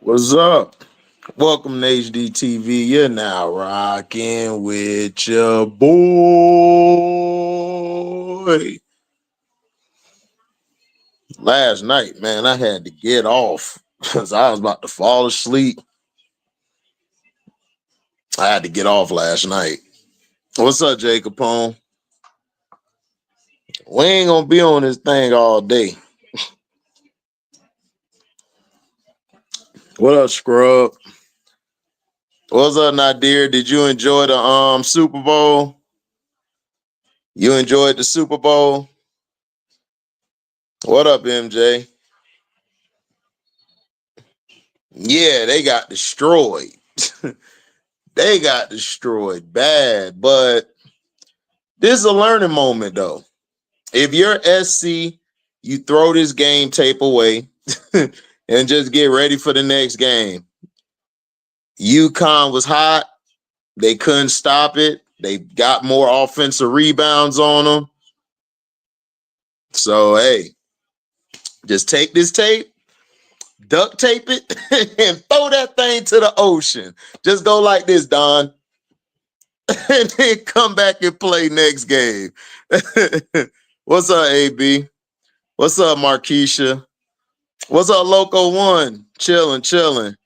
What's up? Welcome to HDiiTV. You're now rocking with your boy. Last night, man, I had to get off because I was about to fall asleep. I had to get off last night. What's up, Jay Capone? We ain't gonna be on this thing all day. What up, Scrub? What's up, Nadir? Did you enjoy the Super Bowl? You enjoyed the Super Bowl? What up, MJ? Yeah, they got destroyed. They got destroyed bad, but this is a learning moment, though. If you're SC, you throw this game tape away and just get ready for the next game. UConn was hot. They couldn't stop it. They got more offensive rebounds on them. So, hey, just take this tape, duct tape it, and throw that thing to the ocean. Just go like this, Don. And then come back and play next game. What's up, AB? What's up, Markeisha? What's up, Loco One? Chilling.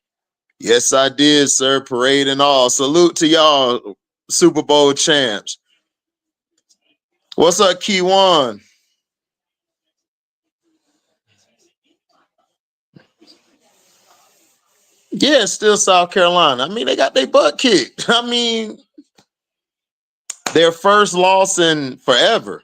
Yes, I did, sir. Parade and all. Salute to y'all, Super Bowl champs. What's up, Key One? Yeah, still South Carolina. I mean, they got their butt kicked. I mean, their first loss in forever.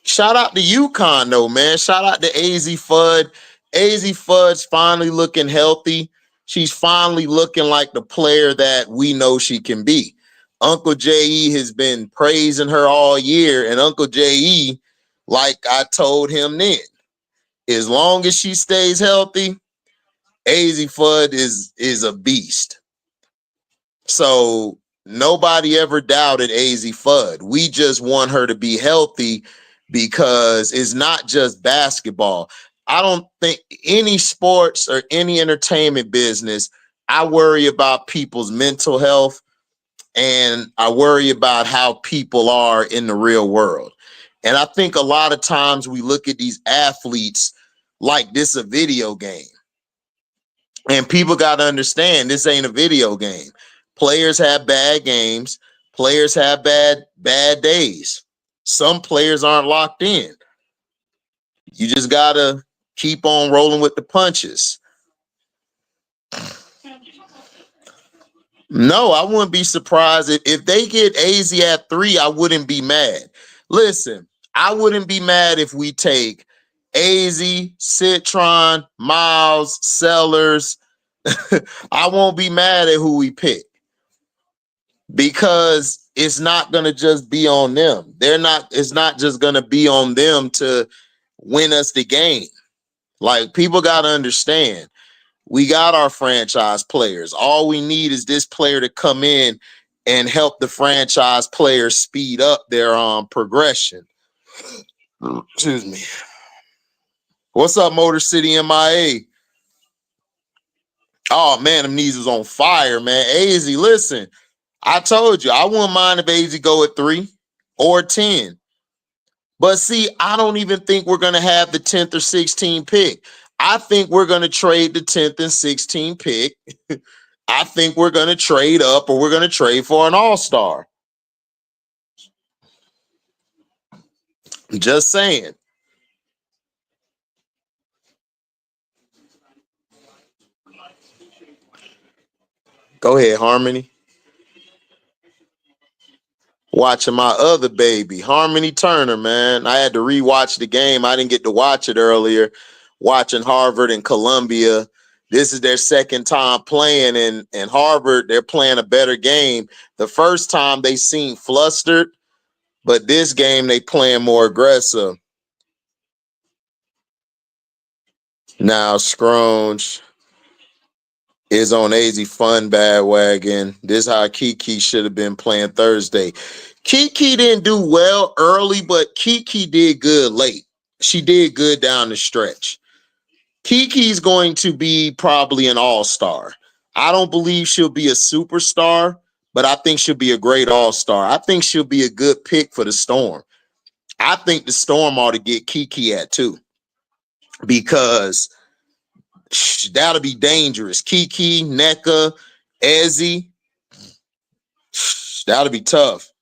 Shout out to UConn, though, man. Shout out to AZ Fudd. AZ Fudd's finally looking healthy. She's finally looking like the player that we know she can be. Uncle J.E. has been praising her all year, and Uncle J.E., like I told him then, as long as she stays healthy, AZ Fudd is a beast. So nobody ever doubted AZ Fudd. We just want her to be healthy because it's not just basketball. I don't think any sports or any entertainment business, I worry about people's mental health and I worry about how people are in the real world. And I think a lot of times we look at these athletes like this a video game. And people got to understand this ain't a video game. Players have bad games. Players have bad days. Some players aren't locked in. You just got to keep on rolling with the punches. No, I wouldn't be surprised if they get AZ at 3. I wouldn't be mad. Listen, I wouldn't be mad if we take AZ, Citron, Miles, Sellers. I won't be mad at who we pick because it's not going to just be on them. It's not just going to be on them to win us the game. Like, people got to understand, we got our franchise players. All we need is this player to come in and help the franchise players speed up their progression. Excuse me. What's up, Motor City MIA? Oh, man, them knees is on fire, man. AZ, listen, I told you, I wouldn't mind if AZ go at 3 or 10. But see, I don't even think we're going to have the 10th or 16th pick. I think we're going to trade the 10th and 16th pick. I think we're going to trade up or we're going to trade for an all-star. Just saying. Go ahead, Harmony. Watching my other baby, Harmony Turner, man. I had to rewatch the game. I didn't get to watch it earlier. Watching Harvard and Columbia. This is their second time playing, and Harvard, they're playing a better game. The first time they seemed flustered, but this game they playing more aggressive. Now Scrounge is on AZ Fun bandwagon. This is how Kiki should have been playing Thursday. Kiki didn't do well early, but Kiki did good late. She did good down the stretch. Kiki's going to be probably an all-star. I don't believe she'll be a superstar, but I think she'll be a great all-star. I think she'll be a good pick for the Storm. I think the Storm ought to get Kiki at 2 because that'll be dangerous. Kiki, NECA, Ezzy, that'll be tough.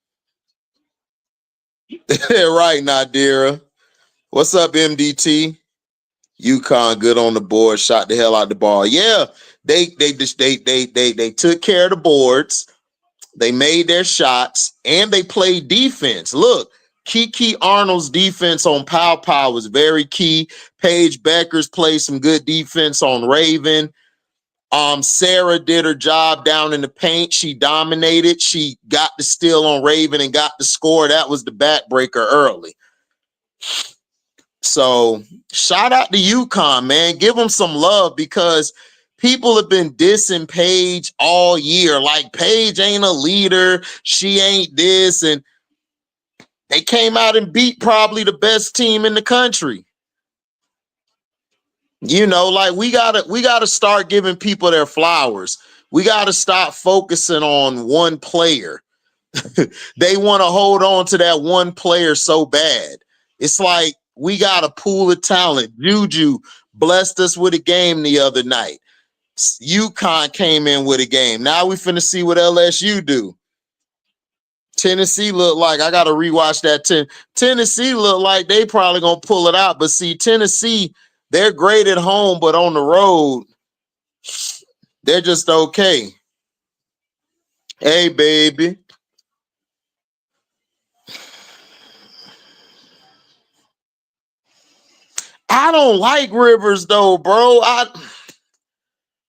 Right, Nadira. What's up, MDT? UConn good on the board, shot the hell out the ball. Yeah, they took care of the boards. They made their shots and they played defense. Look, Kiki Arnold's defense on Pow Pow was very key. Paige Beckers played some good defense on Raven. Sarah did her job down in the paint. She dominated. She got the steal on Raven and got the score. That was the backbreaker early. So shout out to UConn, man. Give them some love because people have been dissing Paige all year. Like, Paige ain't a leader. She ain't this. And they came out and beat probably the best team in the country. You know, like we gotta start giving people their flowers. We gotta stop focusing on one player. They want to hold on to that one player so bad. It's like we got a pool of talent. Juju blessed us with a game the other night. UConn came in with a game. Now we finna see what LSU do. Tennessee look like, I got to rewatch that. Tennessee look like they probably going to pull it out. But see, Tennessee, they're great at home, but on the road, they're just okay. Hey, baby. I don't like Rivers, though, bro. I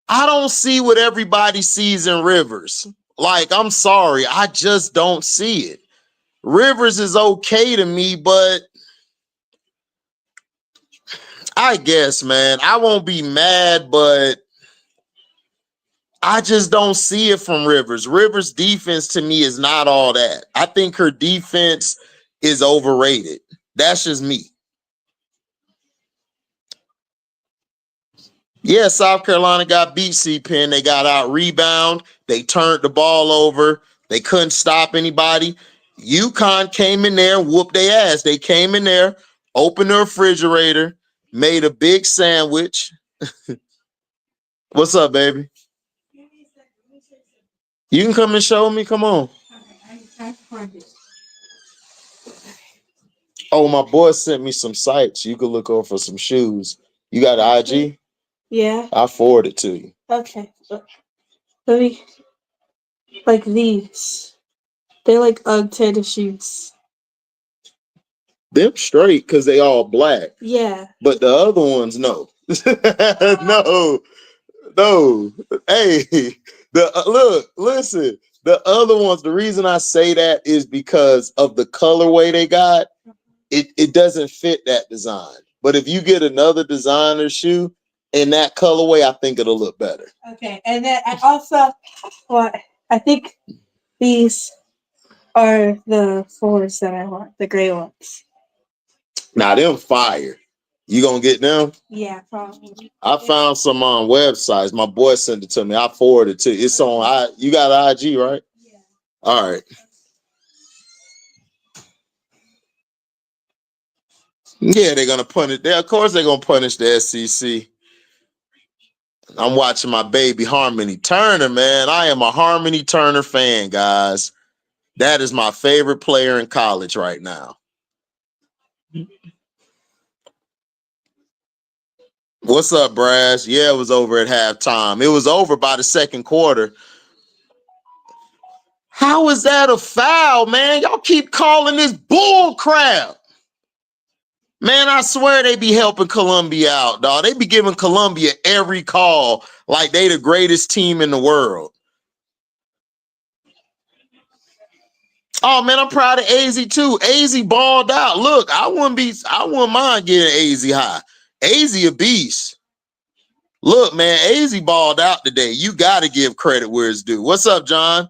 don't see what everybody sees in Rivers. Like, I'm sorry. I just don't see it. Rivers is okay to me, but I guess, man, I won't be mad, but I just don't see it from Rivers. Rivers' defense to me is not all that. I think her defense is overrated. That's just me. Yeah, South Carolina got beat, C-Pen. They got out rebound. They turned the ball over. They couldn't stop anybody. UConn came in there and whooped their ass. They came in there, opened the refrigerator, made a big sandwich. What's up, baby? You can come and show me. Come on. Oh, my boy sent me some sites. You could look over for some shoes. You got an IG? Yeah. I'll forward it to you. Okay. Let me, like these. They're like tennis shoes. Them straight because they all black. Yeah. But the other ones, no. No. Hey, look, listen. The other ones, the reason I say that is because of the colorway they got. It doesn't fit that design. But if you get another designer shoe in that colorway, I think it'll look better. Okay, and then I also, I think these are the fours that I want, the gray ones. Now them fire. You gonna get them? Yeah, probably. I found some on websites. My boy sent it to me. I forwarded it to you. It's on. You got IG, right? Yeah. All right. Yeah, they're gonna punish. Of course, they're gonna punish the SEC. I'm watching my baby Harmony Turner, man. I am a Harmony Turner fan, guys. That is my favorite player in college right now. What's up, Brass? Yeah, it was over at halftime. It was over by the second quarter. How is that a foul, man? Y'all keep calling this bull crap. Man, I swear they be helping Columbia out, dog. They be giving Columbia every call like they the greatest team in the world. Oh, man, I'm proud of AZ, too. AZ balled out. Look, I wouldn't mind getting AZ high. AZ a beast. Look, man, AZ balled out today. You got to give credit where it's due. What's up, John?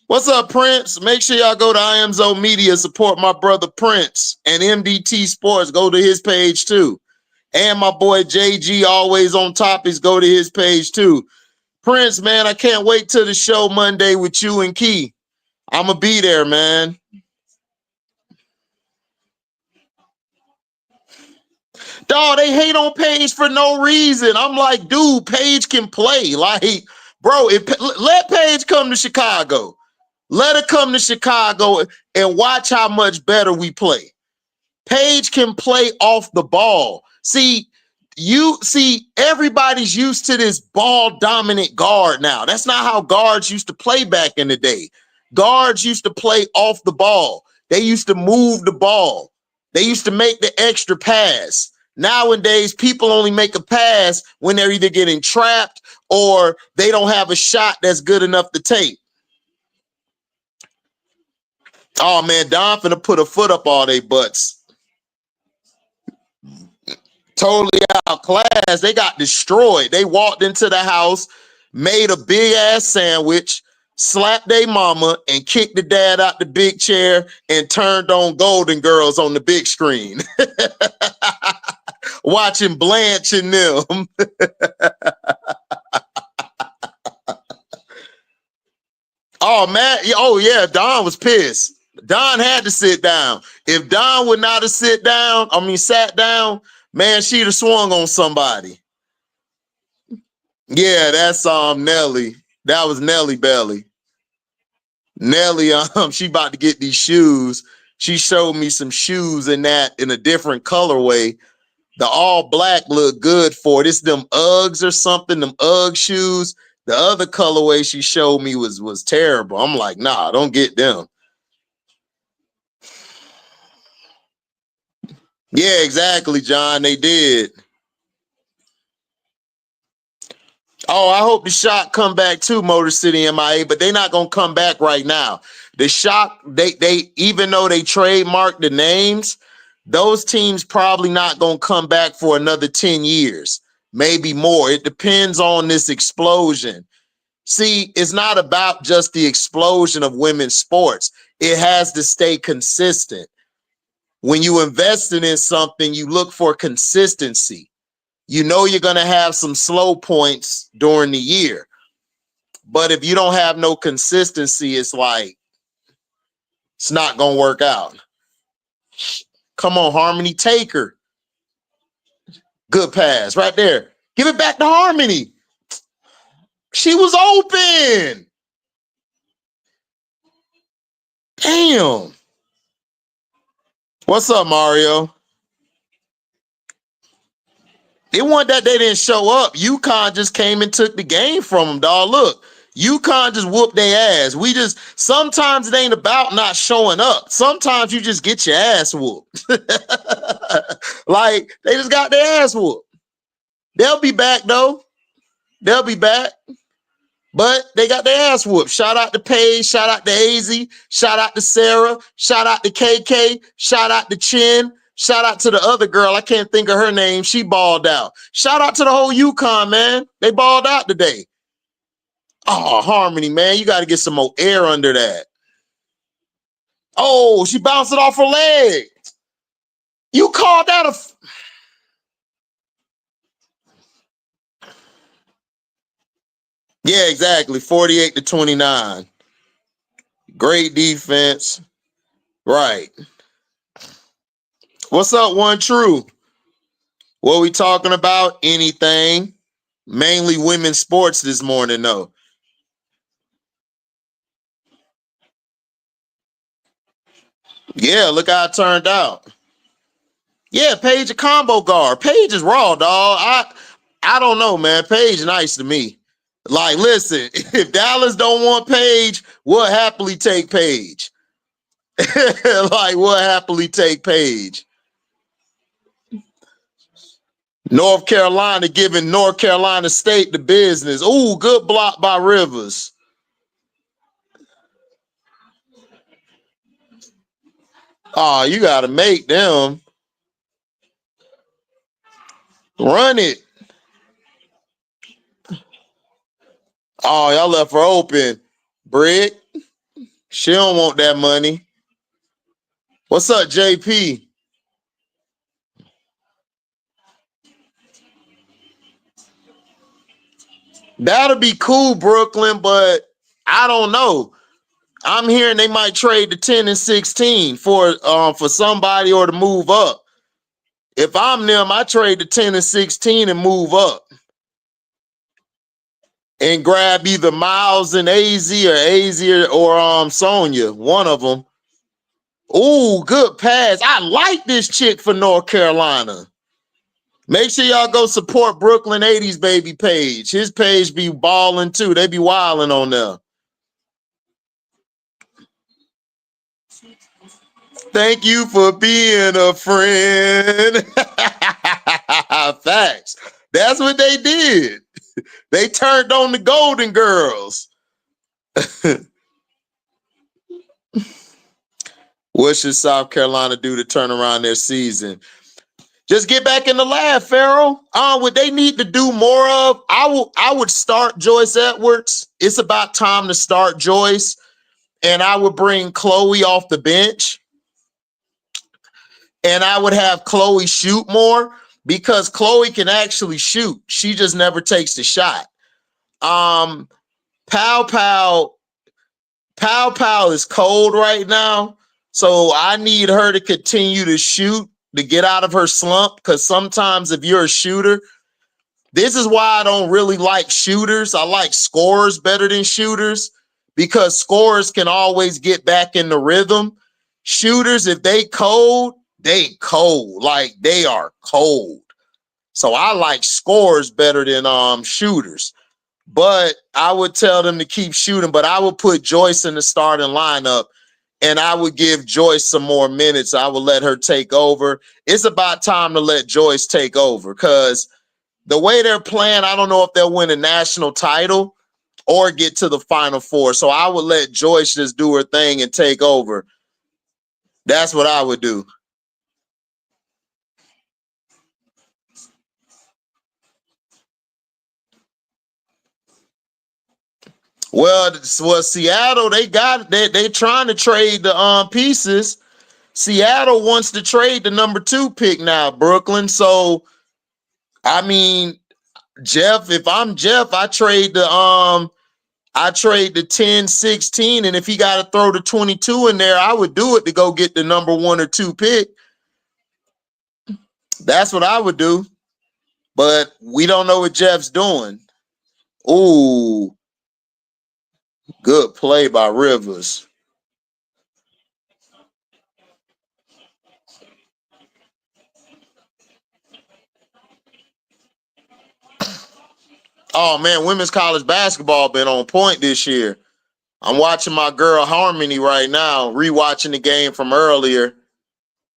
What's up, Prince? Make sure y'all go to IMZO Media, support my brother Prince, and MDT Sports. Go to his page, too. And my boy JG always on topics. Go to his page too. Prince, man, I can't wait till the show Monday with you and Key. I'ma be there, man. Dog, they hate on Paige for no reason. I'm like, dude, Paige can play. Like, bro, let Paige come to Chicago. Let her come to Chicago and watch how much better we play. Paige can play off the ball. See, everybody's used to this ball dominant guard now. That's not how guards used to play back in the day. Guards used to play off the ball. They used to move the ball. They used to make the extra pass. Nowadays, people only make a pass when they're either getting trapped or they don't have a shot that's good enough to take. Oh man, Don finna put a foot up all they butts. Totally outclassed. They got destroyed. They walked into the house, made a big ass sandwich, slapped their mama, and kicked the dad out the big chair and turned on Golden Girls on the big screen. Watching Blanche and them. Oh man, oh yeah, Don was pissed. Don had to sit down. If Don would not have sat down, man, she'd have swung on somebody. Yeah, that's Nelly. That was Nelly Belly. Nelly, she about to get these shoes. She showed me some shoes in a different colorway. The all black look good for it. It's them Uggs or something, them Ugg shoes. The other colorway she showed me was terrible. I'm like, nah, don't get them. Yeah, exactly, John. They did. Oh, I hope the Shock come back too, Motor City MIA, but they're not gonna come back right now. The Shock, they even though they trademarked the names, those teams probably not gonna come back for another 10 years, maybe more. It depends on this explosion. See, it's not about just the explosion of women's sports. It has to stay consistent. When you invested in something, you look for consistency. You know you're going to have some slow points during the year. But if you don't have no consistency, it's like, it's not going to work out. Come on, Harmony, take her. Good pass right there. Give it back to Harmony. She was open. Damn. What's up, Mario? It wasn't that they didn't show up. UConn just came and took the game from them, dog. Look, UConn just whooped their ass. Sometimes it ain't about not showing up. Sometimes you just get your ass whooped. Like, they just got their ass whooped. They'll be back, though. They'll be back. But they got their ass whooped. Shout out to Paige. Shout out to AZ. Shout out to Sarah. Shout out to KK. Shout out to Chin. Shout out to the other girl. I can't think of her name. She balled out. Shout out to the whole UConn, man. They balled out today. Oh, Harmony, man. You got to get some more air under that. Oh, she bounced it off her leg. You called that a... Yeah, exactly. 48-29. Great defense. Right. What's up, One True? What we talking about? Anything. Mainly women's sports this morning, though. Yeah, look how it turned out. Yeah, Paige a combo guard. Paige is raw, dog. I don't know, man. Paige nice to me. Like, listen, if Dallas don't want Paige, we'll happily take Paige. Like, we'll happily take Paige. North Carolina giving North Carolina State the business. Ooh, good block by Rivers. Oh, you got to make them. Run it. Oh, y'all left her open. Brick. She don't want that money. What's up, JP? That'll be cool, Brooklyn, but I don't know. I'm hearing they might trade the 10 and 16 for somebody or to move up. If I'm them, I trade the 10 and 16 and move up. And grab either Miles and AZ or Sonya, one of them. Ooh, good pass. I like this chick for North Carolina. Make sure y'all go support Brooklyn 80s baby page. His page be balling too. They be wilding on there. Thank you for being a friend. Facts. That's what they did. They turned on the Golden Girls. What should South Carolina do to turn around their season? Just get back in the lab, Pharaoh. What they need to do more of, I would start Joyce Edwards. It's about time to start Joyce. And I would bring Chloe off the bench. And I would have Chloe shoot more because Chloe can actually shoot. She just never takes the shot. Pow Pow is cold right now. So I need her to continue to shoot to get out of her slump. Because sometimes if you're a shooter, this is why I don't really like shooters. I like scorers better than shooters because scorers can always get back in the rhythm. Shooters, if they cold. Like they are cold. So I like scorers better than shooters. But I would tell them to keep shooting, but I would put Joyce in the starting lineup and I would give Joyce some more minutes. I would let her take over. It's about time to let Joyce take over because the way they're playing, I don't know if they'll win a national title or get to the Final Four. So I would let Joyce just do her thing and take over. That's what I would do. Well, Seattle, they trying to trade the pieces. Seattle wants to trade the number 2 pick now, Brooklyn. So, I mean, Jeff, if I'm Jeff, I trade the 10-16, and if he got to throw the 22 in there, I would do it to go get the number 1 or 2 pick. That's what I would do. But we don't know what Jeff's doing. Ooh, good play by Rivers. Oh man, women's college basketball been on point this year. I'm watching my girl Harmony right now, rewatching the game from earlier.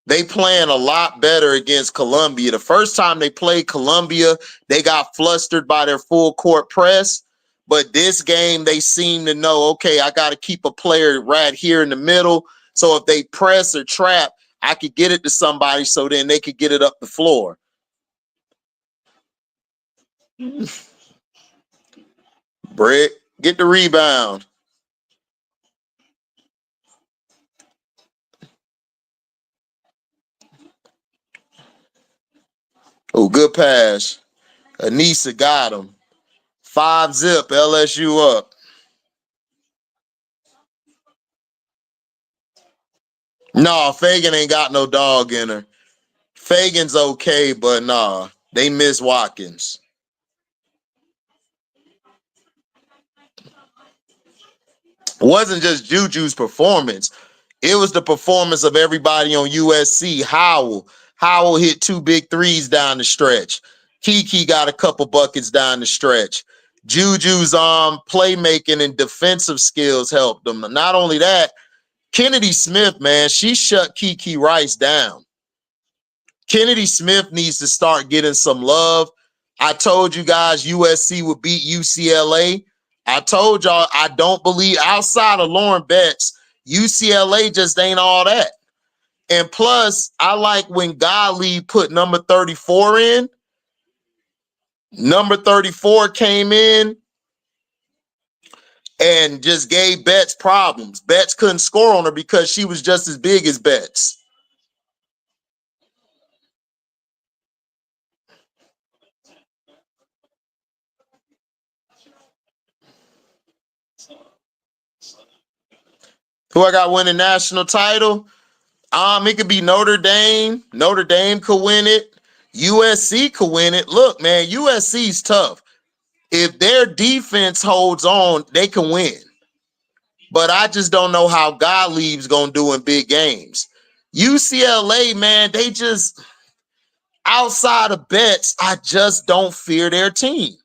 They playing a lot better against Columbia. The first time they played Columbia, they got flustered by their full court press. But this game, they seem to know, okay, I got to keep a player right here in the middle. So if they press or trap, I could get it to somebody so then they could get it up the floor. Brick, get the rebound. Oh, good pass. Anissa got him. 5-zip, LSU up. No, Fagan ain't got no dog in her. Fagan's okay, but nah, they miss Watkins. It wasn't just Juju's performance. It was the performance of everybody on USC. Howell hit 2 big threes down the stretch. Kiki got a couple buckets down the stretch. Juju's playmaking and defensive skills helped them. Not only that, Kennedy Smith, man, she shut Kiki Rice down. Kennedy Smith needs to start getting some love. I told you guys USC would beat UCLA. I told y'all I don't believe outside of Lauren Betts, UCLA just ain't all that. And plus, I like when Godly put number 34 in. Number 34 came in and just gave Betts problems. Betts couldn't score on her because she was just as big as Betts. Who I got winning national title? It could be Notre Dame. Notre Dame could win it. USC could win it. Look, man, USC's tough. If their defense holds on, they can win. But I just don't know how Gottlieb's gonna do in big games. UCLA, man, they just outside of Betts, I just don't fear their team.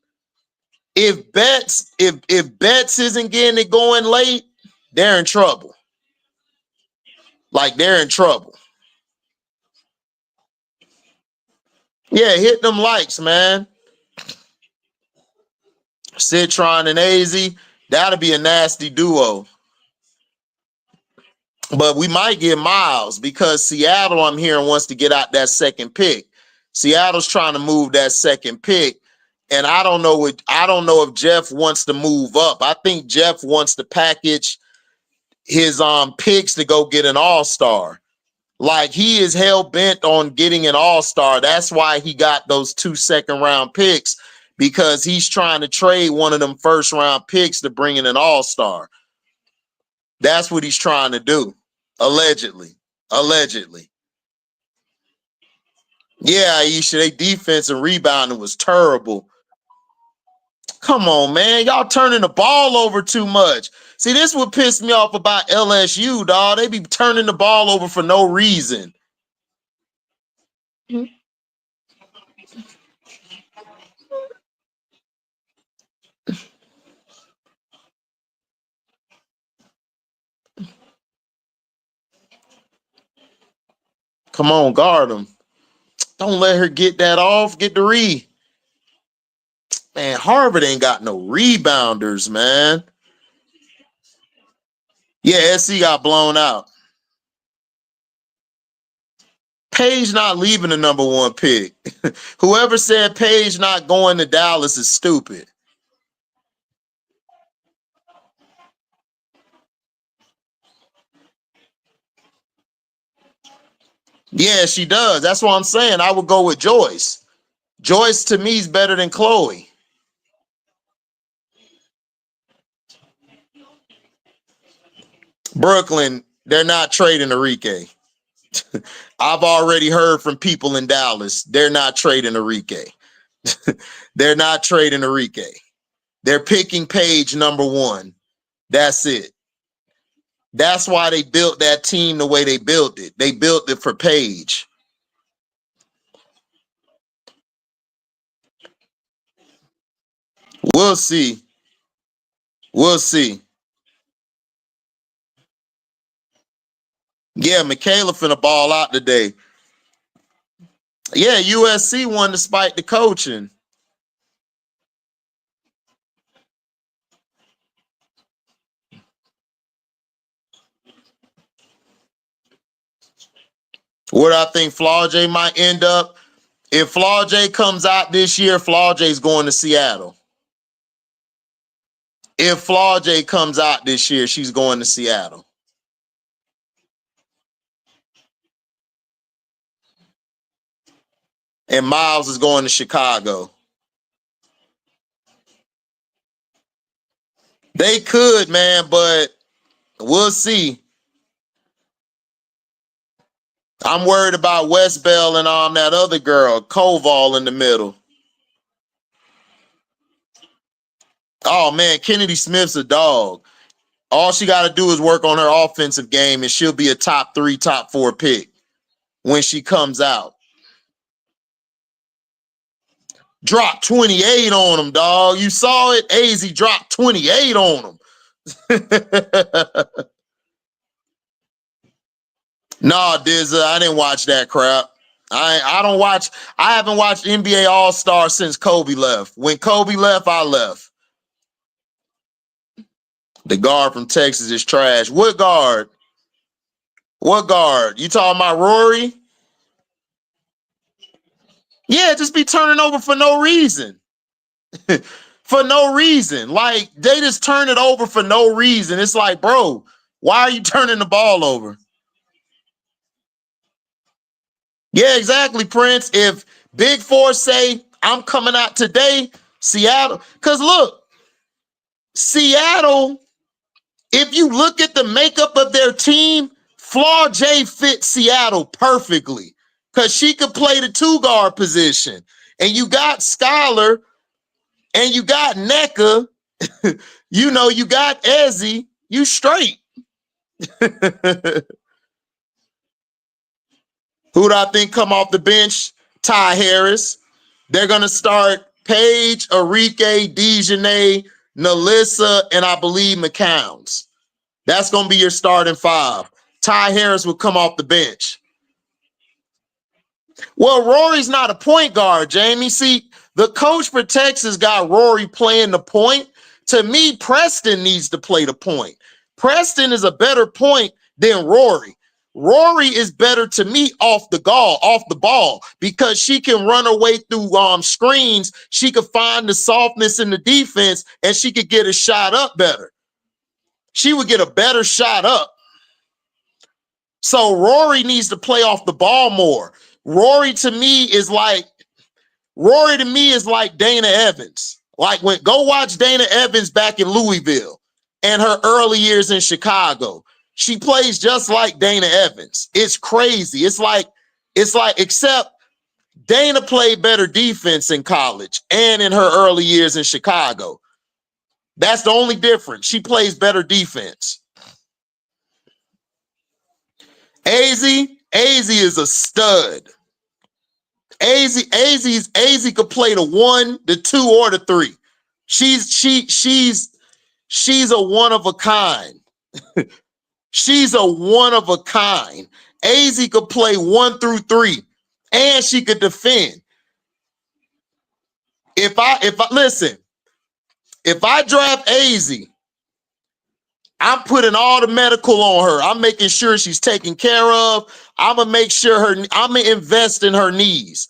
If Betts isn't getting it going late, they're in trouble. Like they're in trouble. Yeah, hit them likes, man. Citron and AZ, that'll be a nasty duo. But we might get Miles because Seattle, I'm hearing, wants to get out that second pick. Seattle's trying to move that second pick. And I don't know if Jeff wants to move up. I think Jeff wants to package his picks to go get an all-star. Like he is hell-bent on getting an all-star. That's why he got those 2 second-round picks, because he's trying to trade one of them first-round picks to bring in an all-star. That's what he's trying to do. Allegedly. Yeah, Aisha, their defense and rebounding was terrible. Come on, man. Y'all turning the ball over too much. See, this would piss me off about LSU, dog. They be turning the ball over for no reason. Come on, guard them. Don't let her get that off. Get the read. Man, Harvard ain't got no rebounders, man. Yeah, SC got blown out. Page not leaving the number 1 pick. Whoever said Page not going to Dallas is stupid. Yeah, she does. That's what I'm saying. I would go with Joyce. Joyce to me is better than Chloe. Brooklyn, they're not trading Enrique. I've already heard from people in Dallas. They're not trading Enrique. They're not trading Enrique. They're picking Page number 1. That's it. That's why they built that team the way they built it. They built it for Page. We'll see. We'll see. Yeah, Michaela finna ball out today. Yeah, USC won despite the coaching. What I think Flau'jae might end up, if Flau'jae comes out this year, Flau'jae's going to Seattle. If Flau'jae comes out this year, she's going to Seattle. And Miles is going to Chicago. They could, man, but we'll see. I'm worried about West Bell and that other girl, Koval, in the middle. Oh, man, Kennedy Smith's a dog. All she got to do is work on her offensive game, and she'll be a top 3, top 4 pick when she comes out. Dropped 28 on him, dog. You saw it? AZ dropped 28 on him. Nah, Dizza, I didn't watch that crap. I haven't watched NBA All-Star since Kobe left. When Kobe left, I left. The guard from Texas is trash. What guard? What guard? You talking about Rory? Yeah, just be turning over for no reason. For no reason. Like, they just turn it over for no reason. It's like, bro, why are you turning the ball over? Yeah, exactly, Prince. If Big Four say, I'm coming out today, Seattle, because look, Seattle If you look at the makeup of their team, Flaw J fits Seattle perfectly because she could play the 2-guard position. And you got Skylar and you got NECA, you know, you got Ezzy, you straight. Who do I think come off the bench? Ty Harris. They're going to start Paige, Arike, Dejanay, Nalissa, and I believe McCown's. That's going to be your starting 5. Ty Harris will come off the bench. Well, Rory's not a point guard, Jamie. See, the coach for Texas got Rory playing the point. To me, Preston needs to play the point. Preston is a better point than Rory. Rory is better to me off the ball, because she can run her way through screens. She could find the softness in the defense, and she could get a shot up better. She would get a better shot up. So Rory needs to play off the ball more. Rory to me is like Dana Evans. Like, go watch Dana Evans back in Louisville and her early years in Chicago. She plays just like Dana Evans. It's crazy. It's like, except Dana played better defense in college and in her early years in Chicago. That's the only difference. She plays better defense. AZ is a stud. AZ could play the 1, the 2, or the 3. She's a one of a kind. She's a one of a kind. AZ could play 1 through 3, and she could defend. If I draft AZ, I'm putting all the medical on her. I'm making sure she's taken care of. I'm gonna make sure I'm gonna invest in her knees.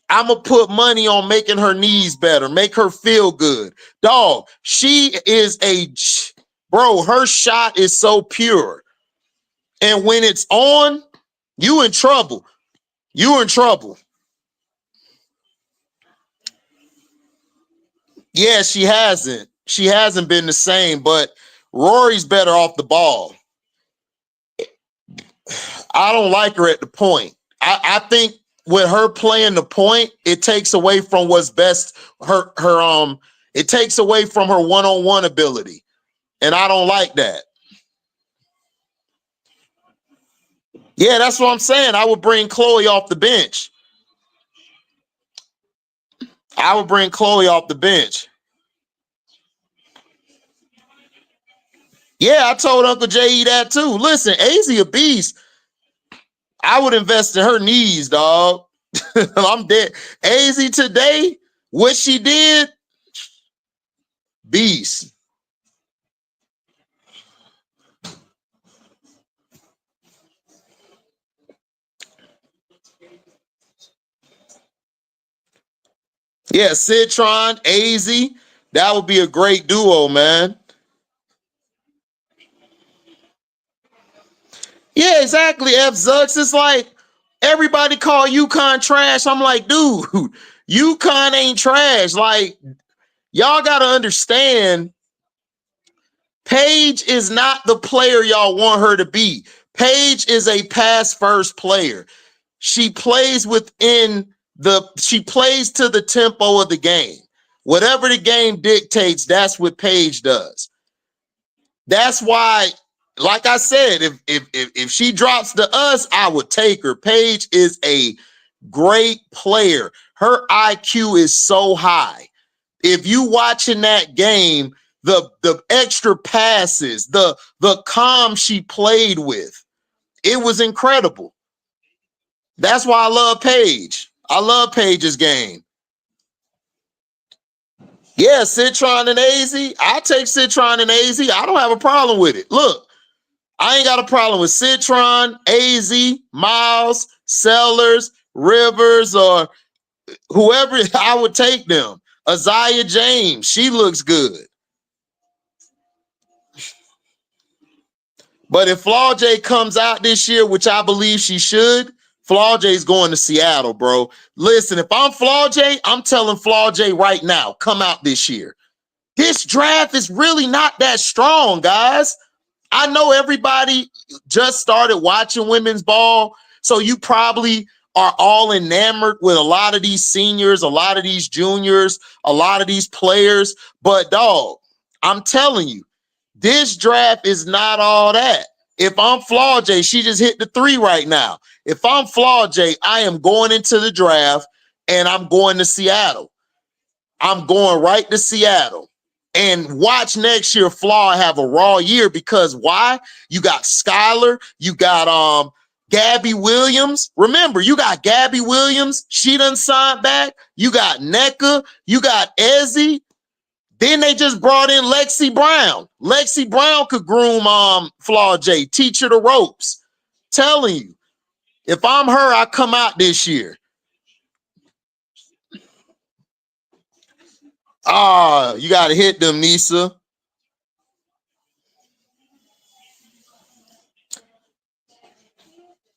I'm gonna put money on making her knees better, make her feel good. Dog, she is her shot is so pure. And when it's on, you in trouble. You in trouble. Yeah, she hasn't. She hasn't been the same, but Rory's better off the ball. I don't like her at the point. I think with her playing the point, it takes away from what's best. It takes away from her one-on-one ability. And I don't like that. Yeah, that's what I'm saying. I would bring Chloe off the bench. Yeah, I told Uncle J.E. that too. Listen, AZ a beast. I would invest in her knees, dog. I'm dead. AZ today, what she did, beast. Yeah, Citron, AZ, that would be a great duo, man. Yeah, exactly. F Zux. It's like everybody call UConn trash. I'm like, dude, UConn ain't trash. Like, y'all gotta understand, Paige is not the player y'all want her to be. Paige is a pass first player. She plays to the tempo of the game. Whatever the game dictates, that's what Paige does. That's why, like I said, if she drops to us, I would take her. Paige is a great player. Her IQ is so high. If you watching that game, the extra passes, the calm she played with, it was incredible. That's why I love Paige. I love Paige's game. Yeah, Citron and AZ. I'll take Citron and AZ. I don't have a problem with it. Look, I ain't got a problem with Citron, AZ, Miles, Sellers, Rivers, or whoever. I would take them. Isaiah James, she looks good. But if Flaw J comes out this year, which I believe she should, Flaw J's going to Seattle, bro. Listen, if I'm Flaw J, I'm telling Flaw J right now, come out this year. This draft is really not that strong, guys. I know everybody just started watching women's ball, so you probably are all enamored with a lot of these seniors, a lot of these juniors, a lot of these players. But dog, I'm telling you, this draft is not all that. If I'm Flaw J, she just hit the 3 right now. If I'm Flaw J, I am going into the draft and I'm going to Seattle. I'm going right to Seattle. And watch next year Flaw have a raw year, because why? You got Skylar, you got Gabby Williams. Remember, you got Gabby Williams. She done signed back. You got NECA. You got Ezzy. Then they just brought in Lexi Brown. Lexi Brown could groom Flaw J, teach her the ropes. Telling you, if I'm her, I come out this year. You got to hit them, Nisa.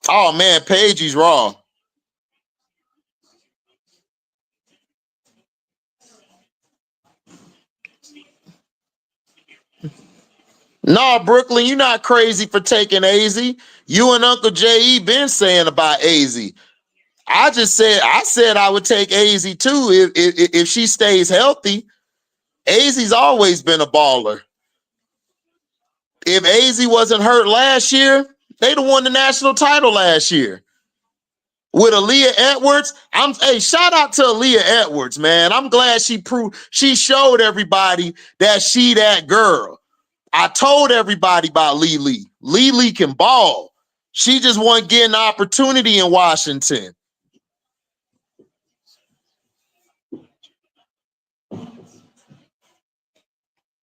Oh, man, Paige is raw. No, Brooklyn, you're not crazy for taking AZ. You and Uncle J.E. been saying about AZ. I said I would take AZ too if she stays healthy. AZ's always been a baller. If AZ wasn't hurt last year, they'd have won the national title last year. With Aaliyah Edwards, shout out to Aaliyah Edwards, man. I'm glad she showed everybody that she that girl. I told everybody about Lily. Lily can ball. She just wasn't getting the opportunity in Washington.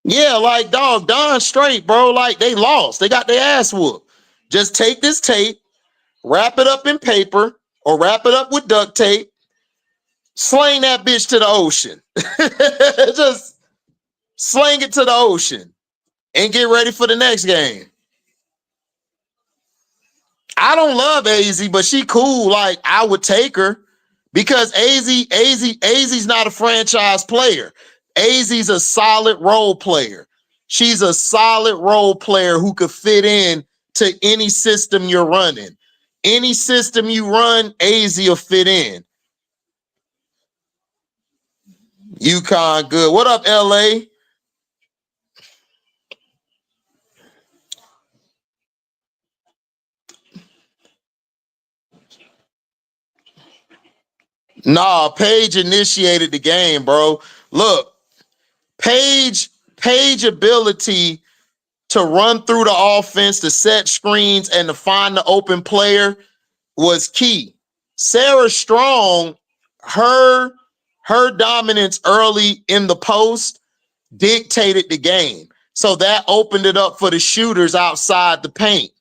Yeah, like, dog, Don straight, bro. Like, they lost. They got their ass whooped. Just take this tape, wrap it up in paper, or wrap it up with duct tape, sling that bitch to the ocean. Just sling it to the ocean and get ready for the next game. I don't love AZ, but she cool. Like, I would take her because AZ's not a franchise player. AZ's a solid role player. She's a solid role player who could fit in to any system you're running. Any system you run, AZ will fit in. UConn, good. What up, LA? Nah, Paige initiated the game, bro. Look, Paige ability to run through the offense, to set screens, and to find the open player was key. Sarah Strong, her dominance early in the post dictated the game. So that opened it up for the shooters outside the paint,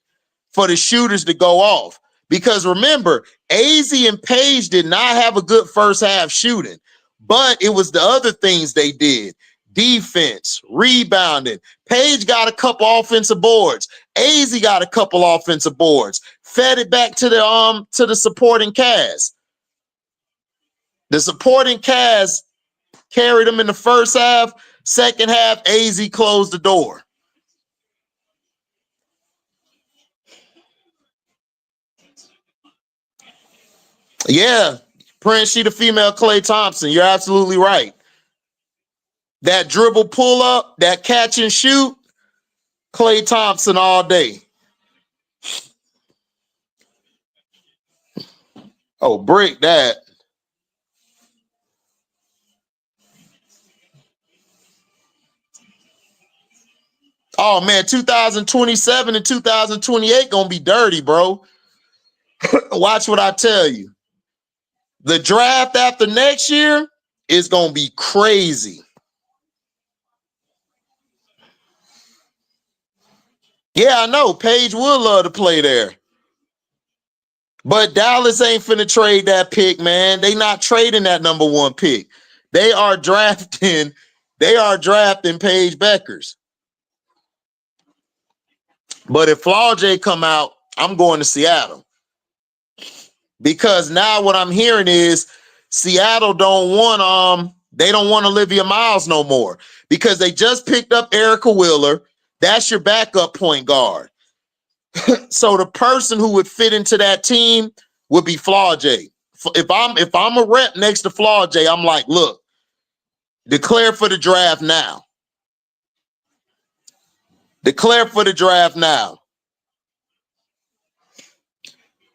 for the shooters to go off. Because remember, AZ and Paige did not have a good first half shooting, but it was the other things they did. Defense, rebounding. Paige got a couple offensive boards. AZ got a couple offensive boards. Fed it back to the supporting cast. The supporting cast carried them in the first half. Second half, AZ closed the door. Yeah, Prince, she the female Klay Thompson. You're absolutely right. That dribble pull up, that catch and shoot, Klay Thompson all day. Oh, break that. Oh, man, 2027 and 2028 gonna be dirty, bro. Watch what I tell you. The draft after next year is gonna be crazy. Yeah, I know. Paige would love to play there. But Dallas ain't finna trade that pick, man. They not trading that number 1 pick. They are drafting Paige Beckers. But if Flaw J come out, I'm going to Seattle. Because now what I'm hearing is Seattle don't want They don't want Olivia Miles no more because they just picked up Erica Wheeler. That's your backup point guard. So the person who would fit into that team would be Flau'jae. If I'm a rep next to Flau'jae, I'm like, look, declare for the draft now. Declare for the draft now.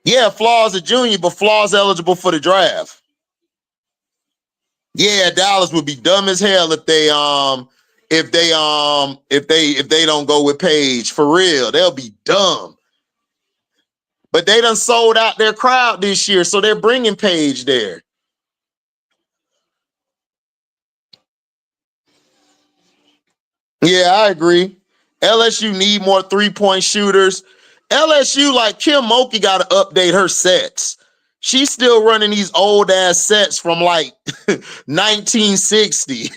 Yeah, Flaw's a junior, but Flaw's eligible for the draft. Yeah, Dallas would be dumb as hell if they don't go with Paige. For real, they'll be dumb. But they done sold out their crowd this year, so they're bringing Paige there. Yeah, I agree. LSU need more three-point shooters. LSU, like Kim Mulkey, got to update her sets. She's still running these old-ass sets from like 1960.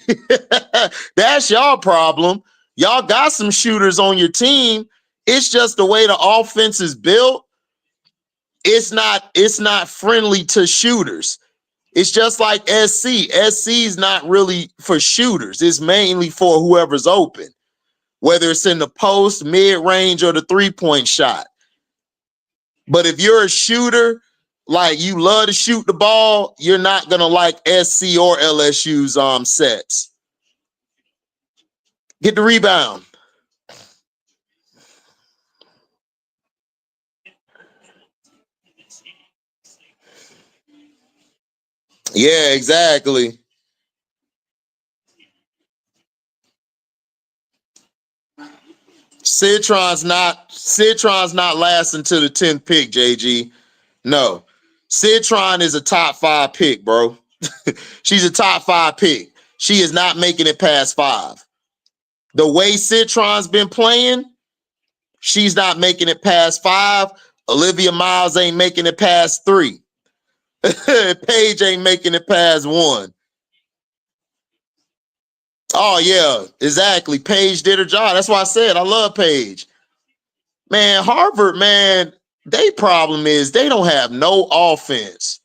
That's y'all problem. Y'all got some shooters on your team. It's just the way the offense is built. It's not friendly to shooters. It's just like SC. SC is not really for shooters. It's mainly for whoever's open, whether it's in the post, mid-range, or the three-point shot. But if you're a shooter, like you love to shoot the ball, you're not going to like SC or LSU's sets. Get the rebound. Yeah, exactly. Citron's not lasting to the 10th pick, JG. No. Citron is a top 5 pick, bro. She's a top 5 pick. She is not making it past 5. The way Citron's been playing, she's not making it past 5. Olivia Miles ain't making it past 3. Paige ain't making it past 1. Oh, yeah, exactly. Paige did her job. That's why I said I love Paige. Man, Harvard, man, their problem is they don't have no offense.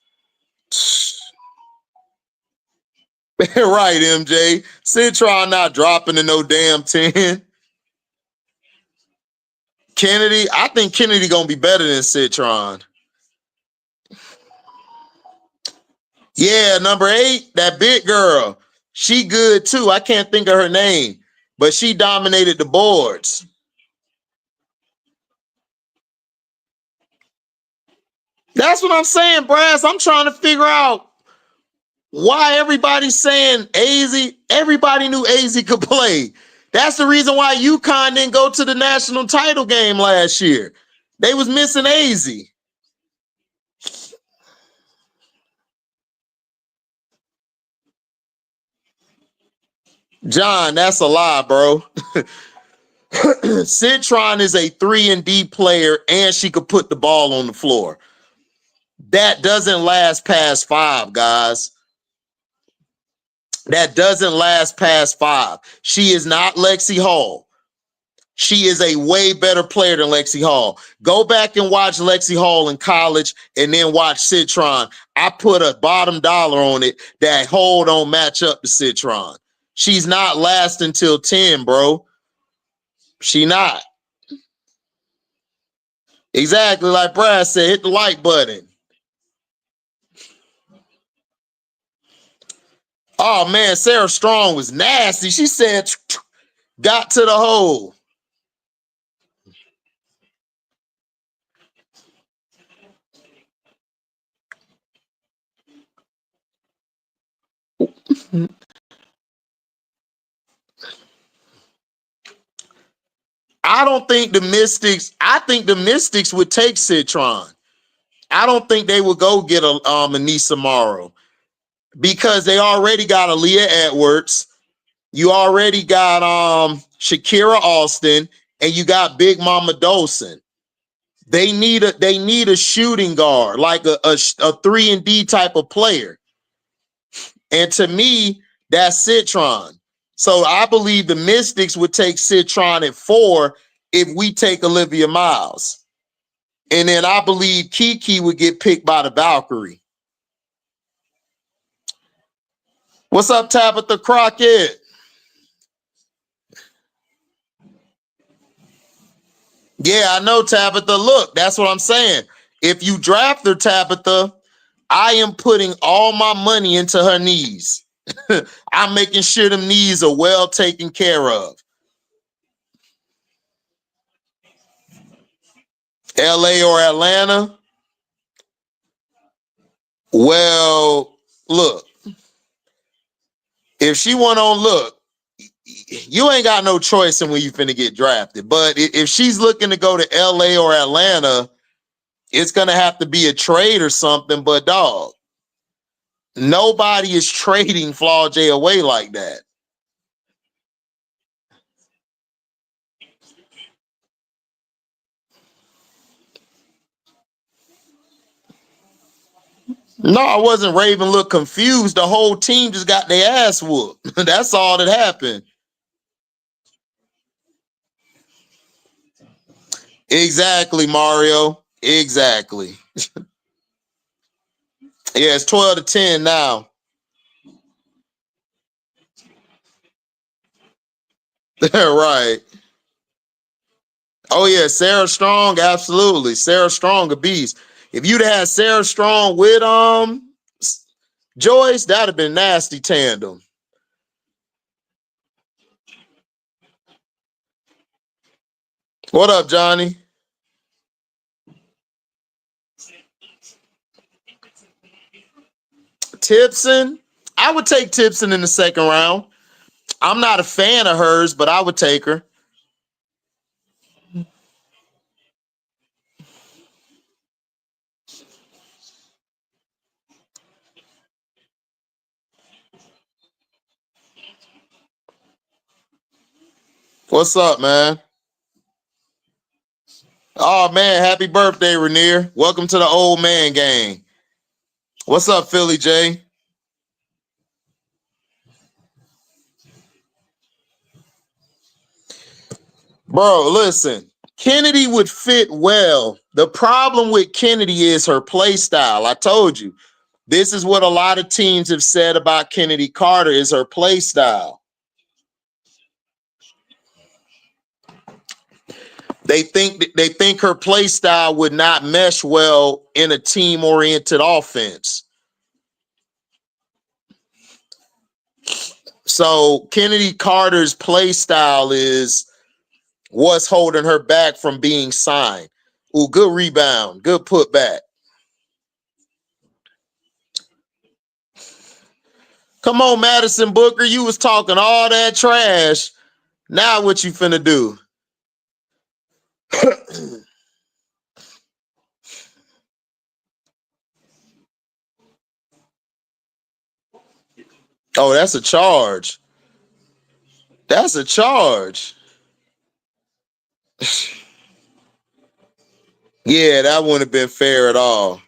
Right, MJ. Citron not dropping to no damn 10. Kennedy, I think Kennedy gonna be better than Citron. Yeah, number 8, that big girl. She good too. I can't think of her name, but she dominated the boards. That's what I'm saying, Brass. I'm trying to figure out why everybody's saying AZ. Everybody knew AZ could play. That's the reason why UConn didn't go to the national title game last year. They was missing AZ. John, that's a lie, bro. Citron is a 3-and-D player, and she could put the ball on the floor. That doesn't last past 5, guys. That doesn't last past 5. She is not Lexi Hall. She is a way better player than Lexi Hall. Go back and watch Lexi Hall in college and then watch Citron. I put a bottom dollar on it that Hall don't match up to Citron. She's not lasting till 10, bro. She not. Exactly like Brad said, hit the like button. Oh, man, Sarah Strong was nasty. She said, got to the hole. I don't think the Mystics, I think the Mystics would take Citron. I don't think they would go get a Anissa Morrow because they already got Aaliyah Edwards. You already got Shakira Austin, and you got Big Mama Dolson. They need a shooting guard, like a 3-and-D type of player. And to me, that's Citron. So I believe the Mystics would take Citron at 4 if we take Olivia Miles. And then I believe Kiki would get picked by the Valkyrie. What's up, Tabitha Crockett? Yeah, I know, Tabitha. Look, that's what I'm saying. If you draft her, Tabitha, I am putting all my money into her knees. I'm making sure them knees are well taken care of. LA or Atlanta? Well, look, if she went on, look, you ain't got no choice in when you finna get drafted. But if she's looking to go to LA or Atlanta, it's gonna have to be a trade or something. But dog, nobody is trading Flaw J away like that. No, I wasn't. Raven looked confused. The whole team just got their ass whooped. That's all that happened. Exactly, Mario. Exactly. Yeah, it's 12-10 now. Right. Oh, yeah, Sarah Strong, absolutely. Sarah Strong, a beast. If you'd had Sarah Strong with Joyce, that'd have been nasty tandem. What up, Johnny? Tipson? I would take Tipson in the second round. I'm not a fan of hers, but I would take her. What's up, man? Oh, man, happy birthday, Rainier. Welcome to the old man gang. What's up, Philly J? Bro, listen. Kennedy would fit well. The problem with Kennedy is her play style. I told you. This is what a lot of teams have said about Kennedy Carter is her play style. They think her play style would not mesh well in a team-oriented offense. So Kennedy Carter's play style is what's holding her back from being signed. Ooh, good rebound, good putback. Come on, Madison Booker, you was talking all that trash. Now what you finna do? Oh, that's a charge. That's a charge. Yeah, that wouldn't have been fair at all.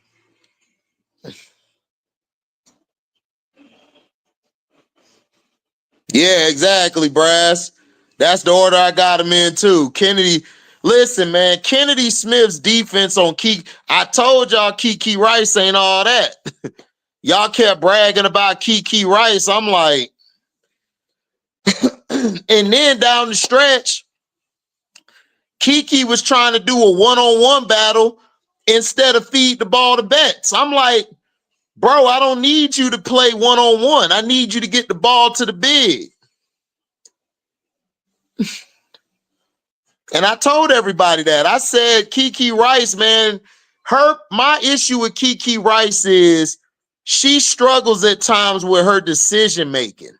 Yeah, exactly, Brass. That's the order I got him in too. Kennedy, listen, man, Kennedy Smith's defense on Key. I told y'all Kiki Rice ain't all that. Y'all kept bragging about Kiki Rice. I'm like, and then down the stretch, Kiki was trying to do a one-on-one battle instead of feed the ball to Betts. I'm like, bro, I don't need you to play one-on-one. I need you to get the ball to the big. And I told everybody that. I said, Kiki Rice, man, my issue with Kiki Rice is she struggles at times with her decision making.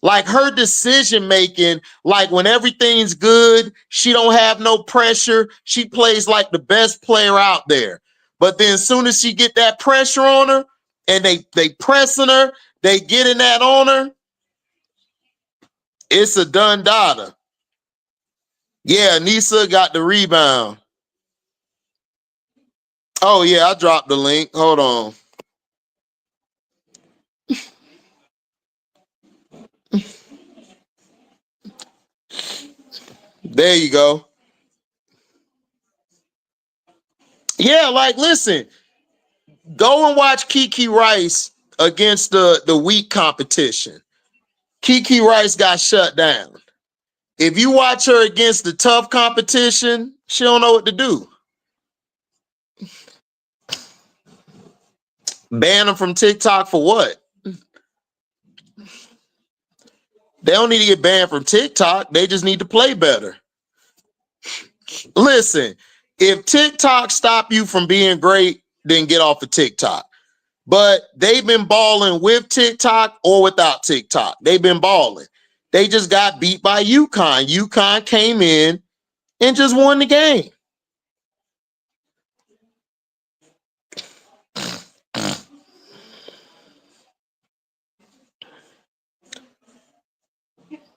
Like her decision making, like when everything's good, she don't have no pressure. She plays like the best player out there. But then as soon as she get that pressure on her and they pressing her, they getting that on her, it's a done data. Yeah, Nisa got the rebound. Oh, yeah, I dropped the link. Hold on. There you go. Yeah, like, listen, go and watch Kiki Rice. against the weak competition. Kiki Rice got shut down. If you watch her against the tough competition, she don't know what to do. Ban them from TikTok for what? They don't need to get banned from TikTok. They just need to play better. Listen, if TikTok stop you from being great, then get off of TikTok. But they've been balling with TikTok or without TikTok. They've been balling. They just got beat by UConn. UConn came in and just won the game.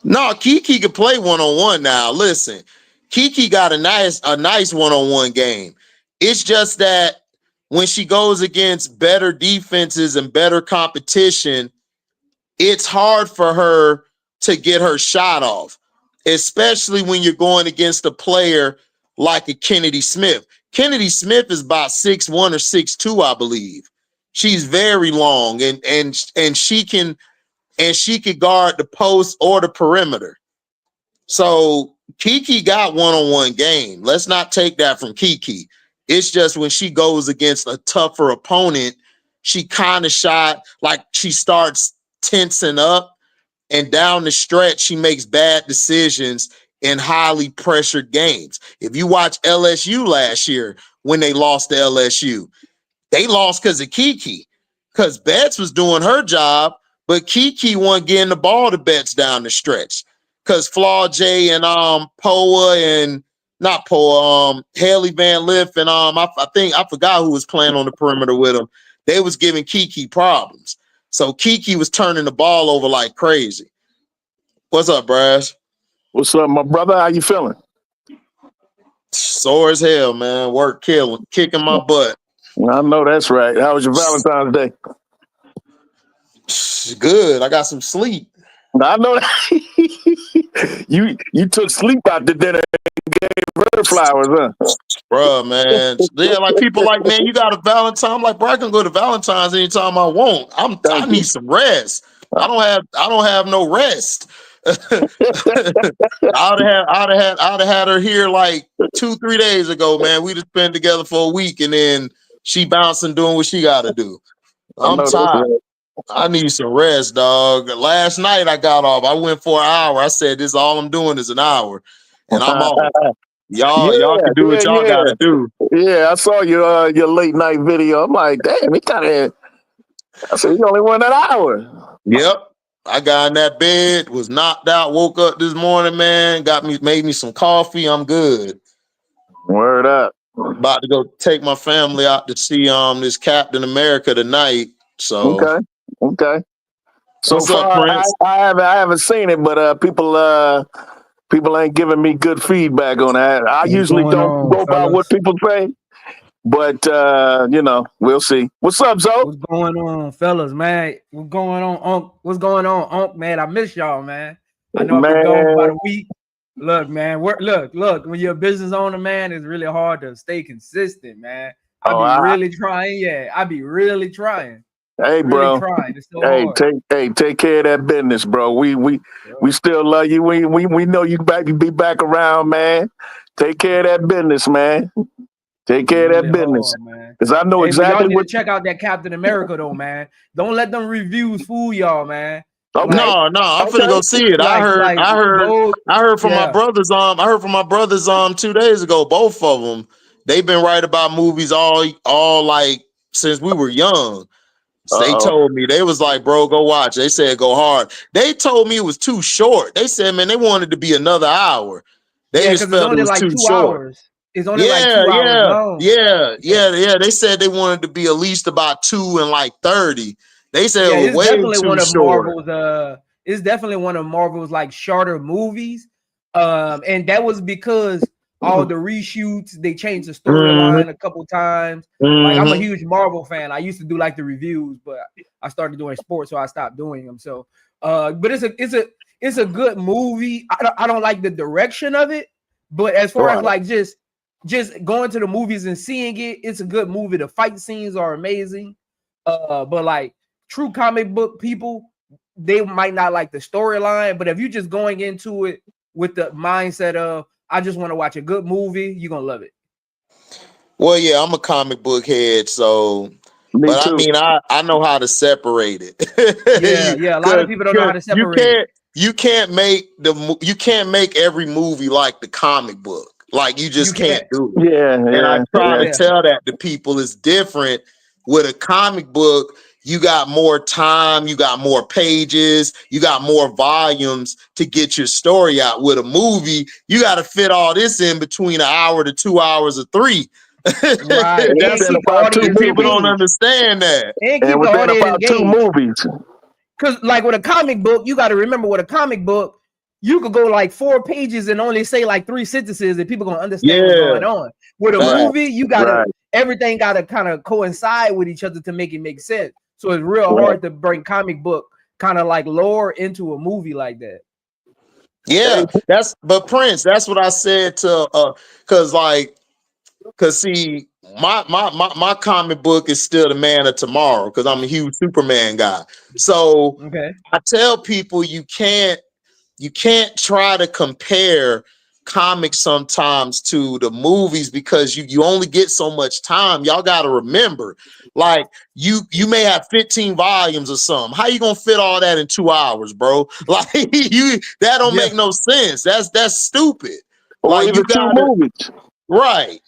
No, Kiki could play one-on-one now. Listen, Kiki got a nice one-on-one game. It's just that when she goes against better defenses and better competition, it's hard for her to get her shot off, especially when you're going against a player like a Kennedy Smith. Kennedy Smith is about 6'1" or 6'2", I believe. She's very long and she can guard the post or the perimeter. So Kiki got one-on-one game. Let's not take that from Kiki. It's just when she goes against a tougher opponent, she kind of shot like she starts tensing up, and down the stretch, she makes bad decisions in highly pressured games. If you watch LSU last year when they lost to LSU, they lost because of Kiki, because Betts was doing her job, but Kiki wasn't getting the ball to Betts down the stretch. Because Flaw J and Poa and not Poa, Haley Van Liff and I forgot who was playing on the perimeter with him. They was giving Kiki problems. So Kiki was turning the ball over like crazy. What's up, Brass? What's up, my brother? How you feeling? Sore as hell, man. Work kicking my butt. I know that's right. How was your Valentine's Day? Good. I got some sleep. I know that. you took sleep out the dinner and gave her flowers, huh? Bruh, man. Yeah, like people like, man, you got a Valentine. I'm like, bro, I can go to Valentine's anytime I want. I need some rest. I don't have no rest. I'd have had her here like 2-3 days ago, man. We just been together for a week and then she bouncing doing what she gotta do. I'm tired. I need some rest, dog. Last night I got off. I went for an hour. I said, this all I'm doing is an hour. And I'm off. Y'all can do what y'all gotta do. Yeah, I saw your late night video. I'm like, damn, he kind of. I said he only won that hour. Yep, I got in that bed, was knocked out, woke up this morning, man. Made me some coffee. I'm good. Word up. About to go take my family out to see this Captain America tonight. So okay. So what's far, up, Prince? I haven't seen it, but people ain't giving me good feedback on that. I usually don't go by what people say, but we'll see. What's up, Zoe? What's going on, fellas, man? What's going on, Unc? What's going on, Unc? Man, I miss y'all, man. I know I've been gone about a week. Look, man, look. When you're a business owner, man, it's really hard to stay consistent, man. I be really trying. Yeah, I be really trying. Hey, bro. It's so hard. Take care of that business, bro. We still love you. We know you be back around, man. Take care of that business, man. Take care of that business, because I know exactly y'all need to check out that Captain America, though, man. Don't let them reviews fool y'all, man. Okay. No, I'm finna go see it. I heard from my brothers. I heard from my brothers 2 days ago. Both of them, they've been right about movies all like since we were young. So they told me, they was like, bro, go watch. They said go hard. They told me it was too short. They said, man, they wanted to be another hour. They just felt it was like too 2 short. Hours. It's only like 2 hours long. Yeah. They said they wanted to be at least about 2 and like 30. They said it was way too short. It's definitely one of Marvel's like shorter movies. And that was because all the reshoots, they changed the storyline a couple times. Like I'm a huge Marvel fan. I used to do like the reviews, but I started doing sports, so I stopped doing them. So but it's a good movie. I don't like the direction of it, but as far as like just going to the movies and seeing it, it's a good movie. The fight scenes are amazing. But like true comic book people, they might not like the storyline, but if you're just going into it with the mindset of I just want to watch a good movie, you're gonna love it. Well, yeah, I'm a comic book head, so Me but too. I mean, I know how to separate it. Yeah. A lot of people don't know how to separate it. You can't make every movie like the comic book. Like you just can't do it. Yeah, And I try yeah. to tell that to people it's different. With a comic book, you got more time, you got more pages, you got more volumes to get your story out. With a movie, you got to fit all this in between an hour to 2 hours or 3. Right. That's keep the audience people don't engaged. understand that. And keep And the within audience about 2 engaged. movies. Because like with a comic book, you got to remember with a comic book, you could go like 4 pages and only say like 3 sentences and people gonna understand what's going on. With a movie, you gotta everything gotta kind of coincide with each other to make it make sense. So it's real hard to bring comic book kind of like lore into a movie like that. Yeah, but Prince, that's what I said to cause see, my comic book is still the Man of Tomorrow because I'm a huge Superman guy. So I tell people you can't try to compare comics sometimes to the movies because you only get so much time. Y'all got to remember, like you may have 15 volumes or something. How you gonna fit all that in 2 hours, bro? Like that don't make no sense. That's stupid. Or like even you got 2 movies. Right.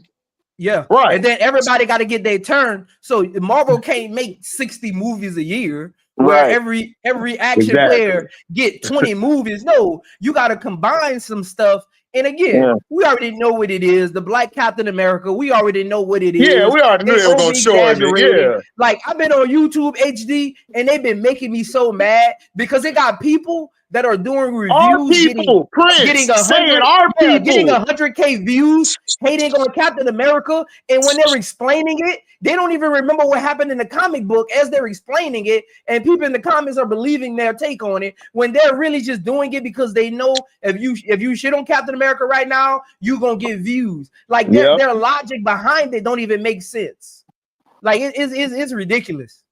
Yeah. Right. And then everybody got to get their turn. So Marvel can't make 60 movies a year where every action player get 20 movies. No, you got to combine some stuff. And again, we already know what it is. The Black Captain America, we already know what it is. Yeah, we already knew they were going to show it. Yeah. Like, I've been on YouTube HD, and they've been making me so mad because they got people that are doing reviews getting 100K views, hating on Captain America. And when they're explaining it, they don't even remember what happened in the comic book as they're explaining it. And people in the comments are believing their take on it when they're really just doing it because they know if you shit on Captain America right now, you're going to get views. Like their logic behind it don't even make sense. Like it's ridiculous.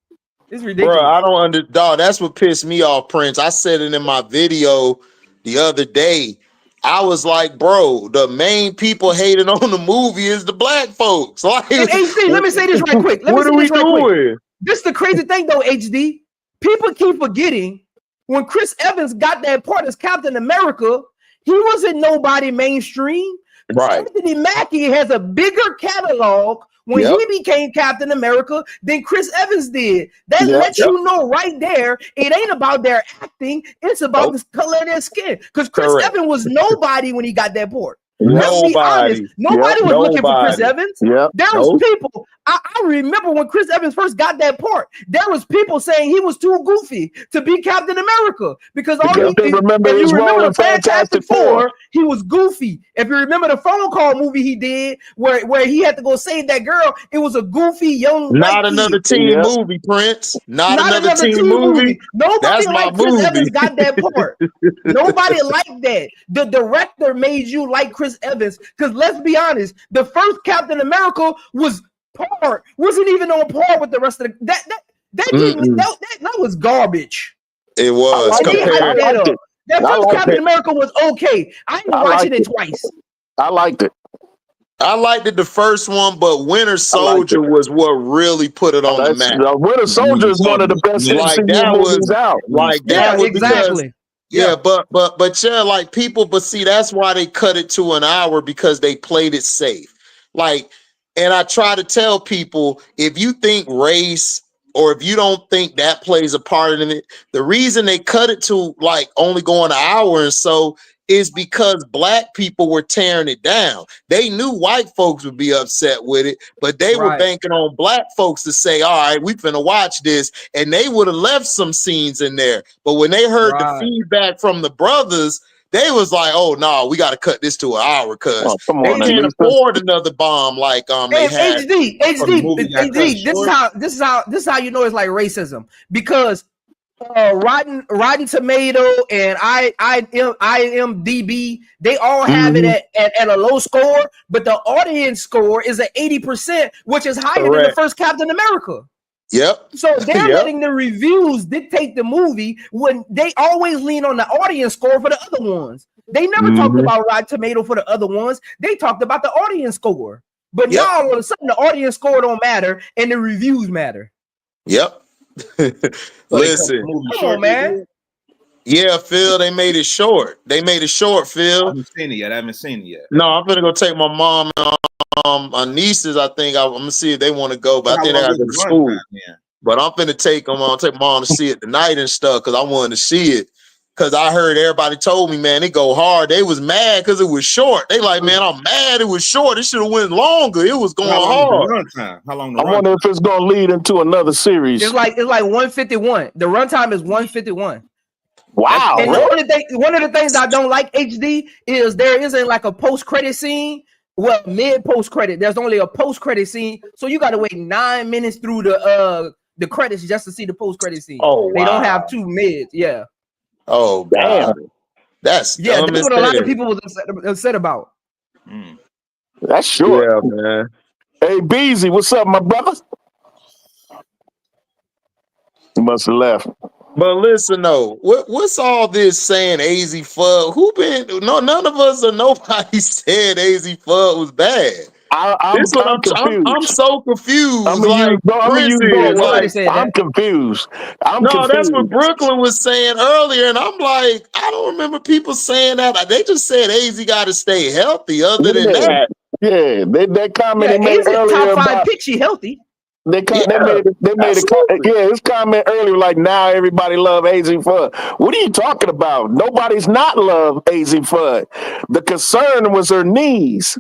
It's ridiculous. Bro, I don't dog. That's what pissed me off, Prince. I said it in my video the other day. I was like, bro, the main people hating on the movie is the black folks. Like, and HD, let me say this right quick. What are we doing? This is the crazy thing, though, HD. People keep forgetting when Chris Evans got that part as Captain America, he wasn't nobody mainstream. Right. Anthony Mackie has a bigger catalog when he became Captain America than Chris Evans did. That lets you know right there, it ain't about their acting, it's about the color of their skin. Because Chris Evans was nobody when he got that part. Let's be honest. Nobody was looking for Chris Evans. There was people. I remember when Chris Evans first got that part, there was people saying he was too goofy to be Captain America because if you remember the Fantastic Four, he was goofy. If you remember the phone call movie he did where he had to go save that girl, it was a goofy young Not another teen movie, Prince. Not another teen movie. Nobody like Chris Evans got that part. Nobody liked that. The director made you like Chris Evans because let's be honest, the first Captain America wasn't even on par with the rest of the that was garbage. It was. That first Captain America was okay. I ain't watching it twice. I liked it. I liked it the first one, but Winter Soldier was what really put it on the map. Winter Soldier is one of the best movies out. Like that was exactly. But like people, but see, that's why they cut it to an hour because they played it safe. Like, and I try to tell people, if you think race or if you don't think that plays a part in it, the reason they cut it to like only going an hour and so is because black people were tearing it down. They knew white folks would be upset with it, but they were banking on black folks to say, all right, we finna watch this. And they would have left some scenes in there. But when they heard the feedback from the brothers, they was like, oh no, we got to cut this to an hour because they can't afford another bomb like they had. HD. This is how you know it's like racism because Rotten Tomato and IMDb, they all have it at a low score, but the audience score is at 80%, which is higher than the first Captain America. Yep. So they're Yep. letting the reviews dictate the movie when they always lean on the audience score for the other ones. They never talked about Rotten Tomato for the other ones. They talked about the audience score. But now all of a sudden the audience score don't matter and the reviews matter. Yep. Listen. Come on, man. Yeah, Phil, they made it short. They made it short, Phil. I haven't seen it yet. No, I'm gonna go take my mom and my nieces. I think I'm gonna see if they want to go, but I think they gotta go to school. But I'm finna take them. I'll take mom to see it tonight and stuff because I wanted to see it. Cause I heard everybody told me, man, they go hard. They was mad because it was short. They like, man, I'm mad it was short. It should have went longer. It was going hard. How long? I wonder if it's gonna lead into another series. It's like 151. The runtime is 151. Wow. And one of the things I don't like HD is there isn't like a post-credit scene. Well, mid post-credit. There's only a post-credit scene. So you gotta wait 9 minutes through the credits just to see the post-credit scene. Oh, wow. They don't have 2 mids. Yeah. Oh, damn. That's that's what a lot of people was upset about. That's short. Yeah, man. Hey, Beezy, what's up, my brother? He must have left. But listen though, what's all this saying AZ Fudd? Who been? No, none of us or nobody said AZ Fudd was bad. I'm so confused. I'm confused. That's what Brooklyn was saying earlier, and I'm like, I don't remember people saying that. They just said AZ got to stay healthy. Other than that, that comment AZ made earlier top 5 about pick, she healthy. They made his comment earlier like now everybody love AZ Fudd. What are you talking about? Nobody's not love AZ Fudd. The concern was her knees.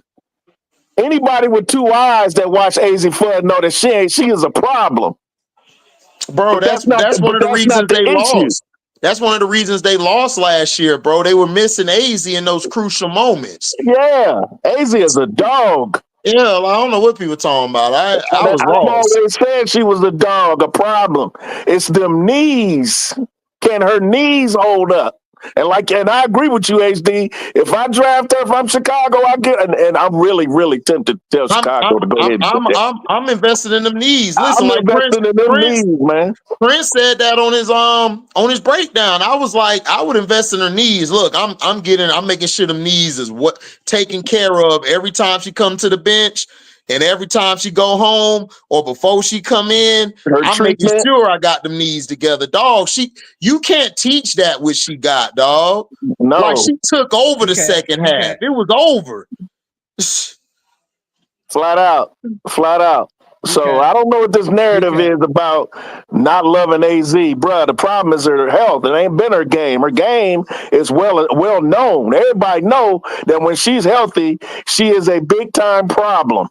Anybody with 2 eyes that watch AZ Fudd know that she is a problem. Bro, that's one of the reasons they lost. That's one of the reasons they lost last year, bro. They were missing AZ in those crucial moments. Yeah, AZ is a dog. Yeah, I don't know what people talking about. I was wrong. I've always said she was a dog, a problem. It's them knees. Can her knees hold up? And I agree with you, HD. If I draft her from Chicago, I get and I'm really, really tempted to tell Chicago to go ahead. I'm invested in them knees. Listen, I'm invested in them knees, man. Prince said that on his breakdown. I was like, I would invest in her knees. Look, I'm making sure them knees is what taken care of every time she come to the bench. And every time she go home or before she come in, I'm making sure I got them knees together. Dog, you can't teach that what she got, dog. No. Like she took over the second half. It was over. Flat out. So I don't know what this narrative is about not loving AZ. Bruh, the problem is her health. It ain't been her game. Her game is well known. Everybody know that when she's healthy, she is a big time problem.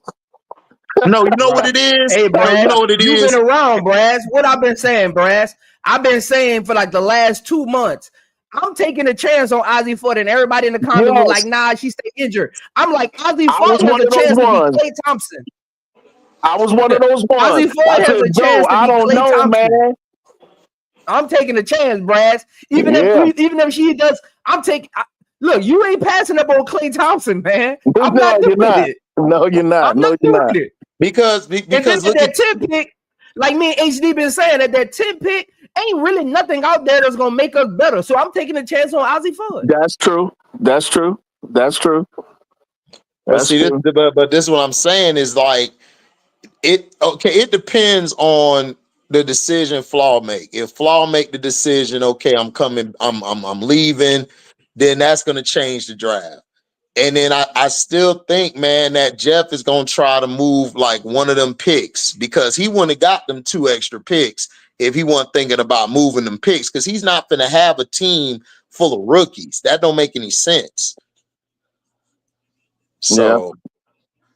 No, you know what it is? Hey, Brad, you know what it is? You've been around, Brad. What I've been saying, Brad. I've been saying for like the last 2 months, I'm taking a chance on Ozzy Fudd, and everybody in the comments was like, nah, she stay injured. I'm like, Ozzy Fudd has a chance to be Klay Thompson. I was one of those ones. Ozzy Fudd has a chance to be Klay Thompson. Man. I'm taking a chance, Brad. Even if she does, I'm taking. Look, you ain't passing up on Klay Thompson, man. I'm not doing it. No, you're not. I'm not doing it. Because look at that 10 pick, like me and HD been saying, that 10 pick ain't really nothing out there that's gonna make us better. So I'm taking a chance on Ozzy Fudd. That's true. But this is what I'm saying is like it depends on the decision Flaw make. If Flaw make the decision, okay, I'm coming, I'm leaving, then that's gonna change the draft. And then I still think, man, that Jeff is going to try to move like one of them picks because he wouldn't have got them 2 extra picks if he wasn't thinking about moving them picks because he's not going to have a team full of rookies. That don't make any sense. So,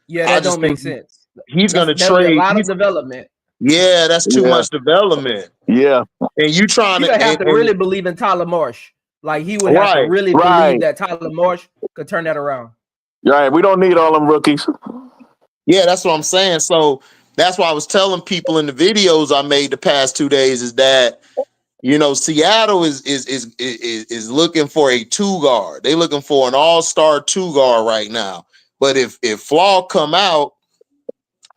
that don't make sense. He's going to trade. A lot of development. Yeah, that's too much development. Yeah. And you trying to have to really believe in Tyler Marsh. Like he would have to really believe that Tyler Marsh could turn that around. Right. We don't need all them rookies. Yeah, that's what I'm saying. So that's why I was telling people in the videos I made the past 2 days is that, you know, Seattle is looking for a 2 guard. They're looking for an all-star 2 guard right now. But if Flaw come out,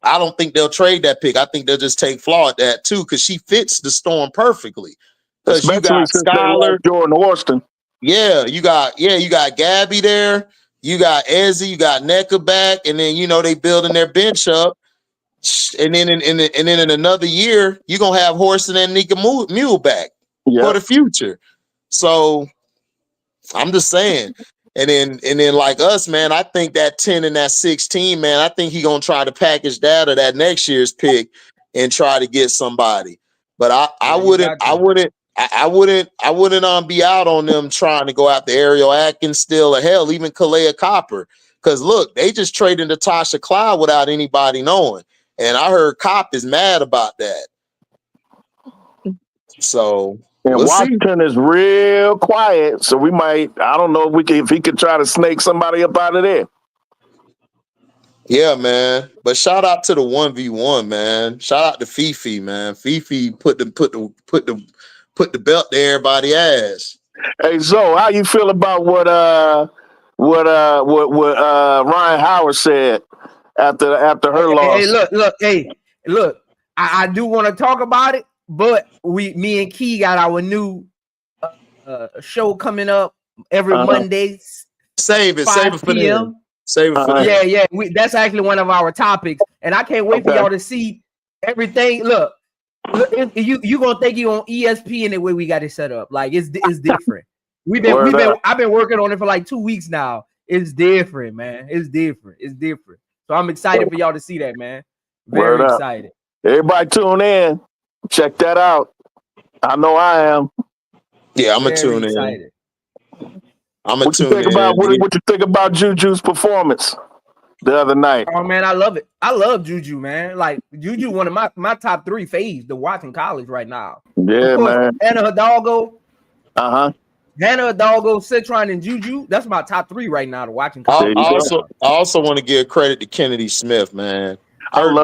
I don't think they'll trade that pick. I think they'll just take Flaw at that too, because she fits the Storm perfectly. Because you got Skylar, Jordan Horston. Yeah, you got Gabby there. You got Ezzy. You got NECA back, and then they building their bench up. And then in another year, you're gonna have Horston and Nika Mule back for the future. So I'm just saying. And then like us, man, I think that 10 and that 16, man, I think he gonna try to package that or that next year's pick and try to get somebody. But I wouldn't be out on them trying to go after Ariel Atkins still, or hell, even Kalea Copper. Because look, they just traded Natasha Cloud without anybody knowing. And I heard Cop is mad about that. So Washington is real quiet, so we might. I don't know if he could try to snake somebody up out of there. Yeah, man. But shout out to the 1v1, man. Shout out to Fifi, man. Fifi put the belt to everybody's ass. Hey, Zoe, how you feel about what Ryan Howard said after her loss? Hey, look. I do want to talk about it. But me and Key got our new show coming up every Monday. Save it for them. Save it for them. Yeah. That's actually one of our topics, and I can't wait for y'all to see everything. Look, you gonna think you on ESPN the way we got it set up. Like it's different. I've been working on it for like 2 weeks now. It's different, man. It's different. So I'm excited for y'all to see that, man. Very excited. Everybody tune in. Check that out. I know I am. Yeah, I'm gonna tune in. What you think about Juju's performance the other night? Oh man, I love it. I love Juju, man. Like Juju, one of my top 3 faves to watch in college right now. Yeah, man. Hannah Hidalgo. Hannah Hidalgo, Citron, and Juju. That's my top 3 right now to watch in college. I also want to give credit to Kennedy Smith, man. Her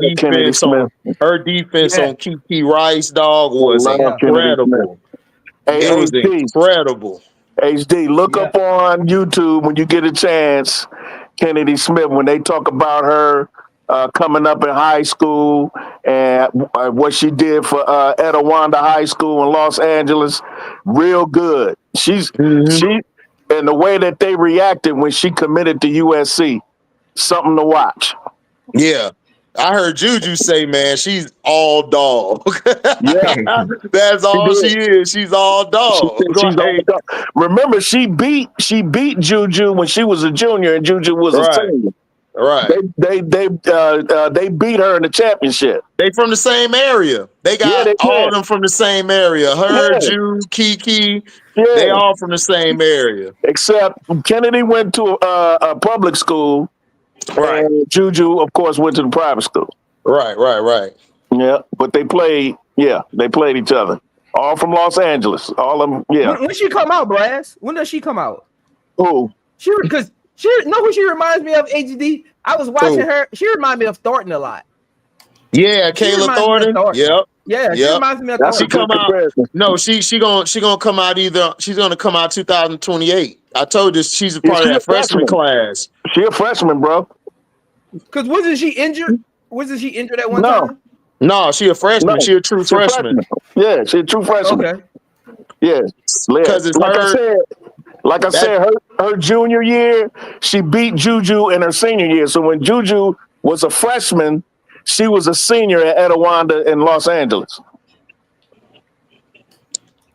defense on Kiki Rice, dog, was incredible. It was incredible. HD, look up on YouTube when you get a chance, Kennedy Smith, when they talk about her coming up in high school and what she did for Etiwanda High School in Los Angeles. Real good. She and the way that they reacted when she committed to USC, something to watch. Yeah. I heard Juju say, man, she's all dog. Yeah. That's all she is. She's all dog. She's all dog. Remember, she beat Juju when she was a junior and Juju was a senior. Right. They beat her in the championship. They from the same area. They got all of them from the same area. Her, Juju, Kiki, they all from the same area. Except Kennedy went to a public school. Right. And Juju, of course, went to the private school. Right. Yeah, but they played each other. All from Los Angeles. All of them, yeah. When she come out, Brass? When does she come out? Who? Because she who she reminds me of, HD? I was watching her. She reminds me of Thornton a lot. Yeah, Kayla Thornton. Yep. Yeah, she reminds me of Thornton. She come out. No, she gonna come out either. She's gonna come out 2028. I told you she's a part of that freshman class. She a freshman, bro. Because wasn't she injured? Wasn't she injured at one time? No, she a freshman. She a true freshman. Yeah, she a true freshman. Okay. Yeah. Because it's like I said, her junior year, she beat Juju in her senior year. So when Juju was a freshman, she was a senior at Etiwanda in Los Angeles.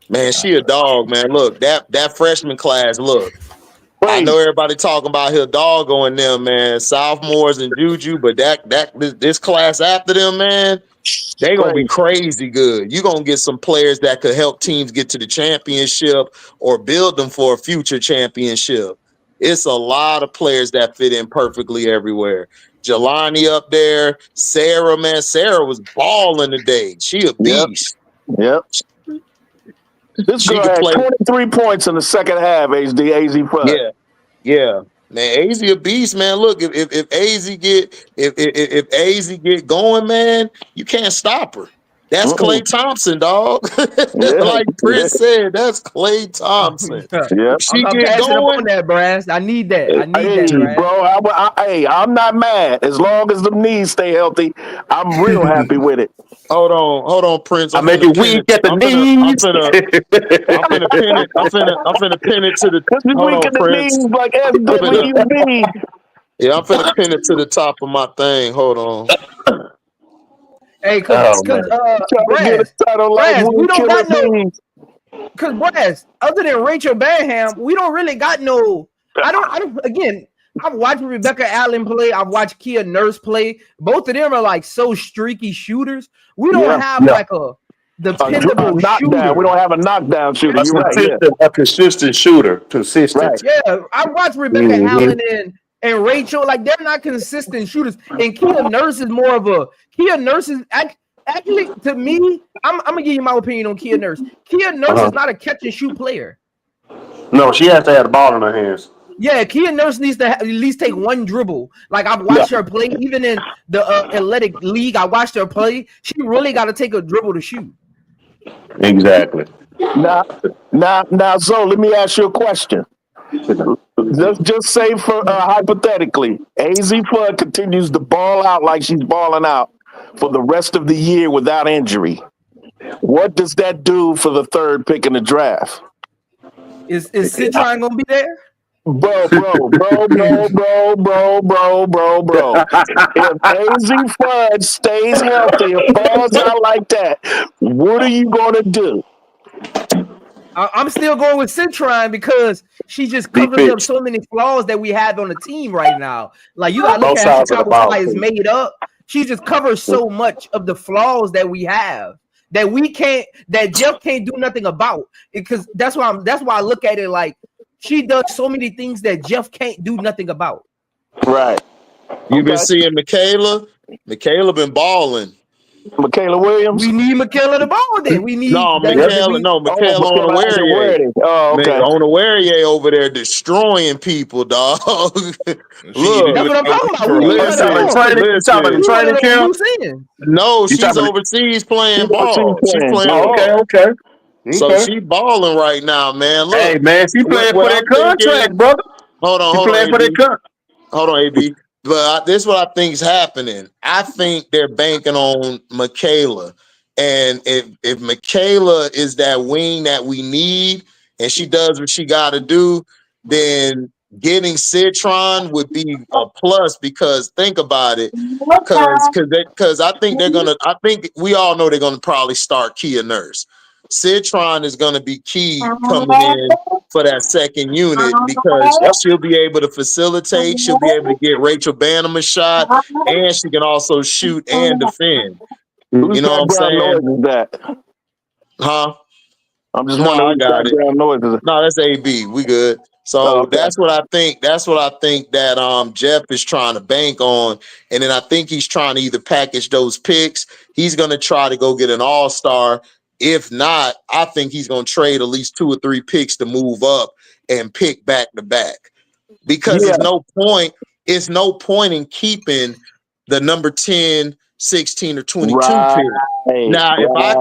Man, she a dog, man. Look, that freshman class, look. I know everybody talking about Hidalgo and them, man, sophomores and Juju, but this class after them, man, they gonna be crazy good. You gonna get some players that could help teams get to the championship or build them for a future championship. It's a lot of players that fit in perfectly everywhere. Jelani up there, Sarah, man, Sarah was balling today. She a beast. Yep. This girl had 23 points in the second half, AZ Fun. Yeah. Man, AZ a beast, man. Look, if AZ get going, man, you can't stop her. That's Klay Thompson, dog. Like Chris said, that's Klay Thompson. Yeah. She I'm get passing up going. on that, Brass. I need that. I need that, Hey, Brass. bro. Hey, I'm not mad as long as the knees stay healthy. I'm real happy with it. Hold on, Prince. I I'm make finna it pin weak it. at the knees. I'm finna pin it. I'm finna pin it to the. This is Hold weak on, in the Prince. knees like I'm finna. SWV. Yeah, I'm finna pin it to the top of my thing. Hold on. Hey, cause Oh man. Trying to get a title like Brass, we Weak don't Killer got no. Knees. Cause Brass, other than Rachel Banham, we don't really got no. I don't. Again, I've watched Rebecca Allen play. I've watched Kia Nurse play. Both of them are like so streaky shooters. We don't have like a dependable knockdown. shooter. We don't have a knockdown shooter. You're right. Yeah. A consistent shooter. Consistent. Right. Yeah, I watched Rebecca Allen and Rachel. Like they're not consistent shooters. And Kia Nurse is more of a Kia Nurse is actually to me. I'm gonna give you my opinion on Kia Nurse. Kia Nurse is not a catch and shoot player. No, she has to have the ball in her hands. Yeah, Kia Nurse needs to at least take one dribble. Like I've watched her play, even in the athletic league. I watched her play. She really got to take a dribble to shoot. Exactly. Now, Zoe, let me ask you a question. Let's just say, for hypothetically, AZ Flood continues to ball out like she's balling out for the rest of the year without injury. What does that do for the third pick in the draft? Is Citron gonna be there? Bro. If AZ Flood stays healthy and balls out like that, what are you gonna do? I'm still going with Citron because she just covers up so many flaws that we have on the team right now. Like you gotta look at how Chicago Fire is made up. She just covers so much of the flaws that we have that Jeff can't do nothing about. Because that's why I look at it like she does so many things that Jeff can't do nothing about. Right. You've been seeing Michaela. Michaela been balling. Michaela Williams. We need Michaela the ball then. We need Michaela on the Warrior. Oh, okay. On the Warrior over there destroying people, dog. Look, that's what I'm talking about. Training camp. No, she's overseas playing ball. She's playing ball. Okay. So she balling right now, man. Look, hey man, she playing for that contract, brother. Hold on, hold on, AB. But this is what I think is happening. I think they're banking on Michaela. And if Michaela is that wing that we need and she does what she got to do, then getting Citron would be a plus because think about it. Because I think we all know they're going to probably start Kia Nurse. Citron is going to be key coming in for that second unit because she'll be able to facilitate. She'll be able to get Rachel Banham a shot, and she can also shoot and defend. You know what I'm saying? Huh? I'm just wondering. I got it. No, that's AB. We good. So that's what I think. That's what I think that Jeff is trying to bank on. And then I think he's trying to either package those picks. He's going to try to go get an all-star. If not, I think he's going to trade at least 2 or 3 picks to move up and pick back to back. Because there's no point. It's no point in keeping the number 10, 16, or 22 pick. Now, if I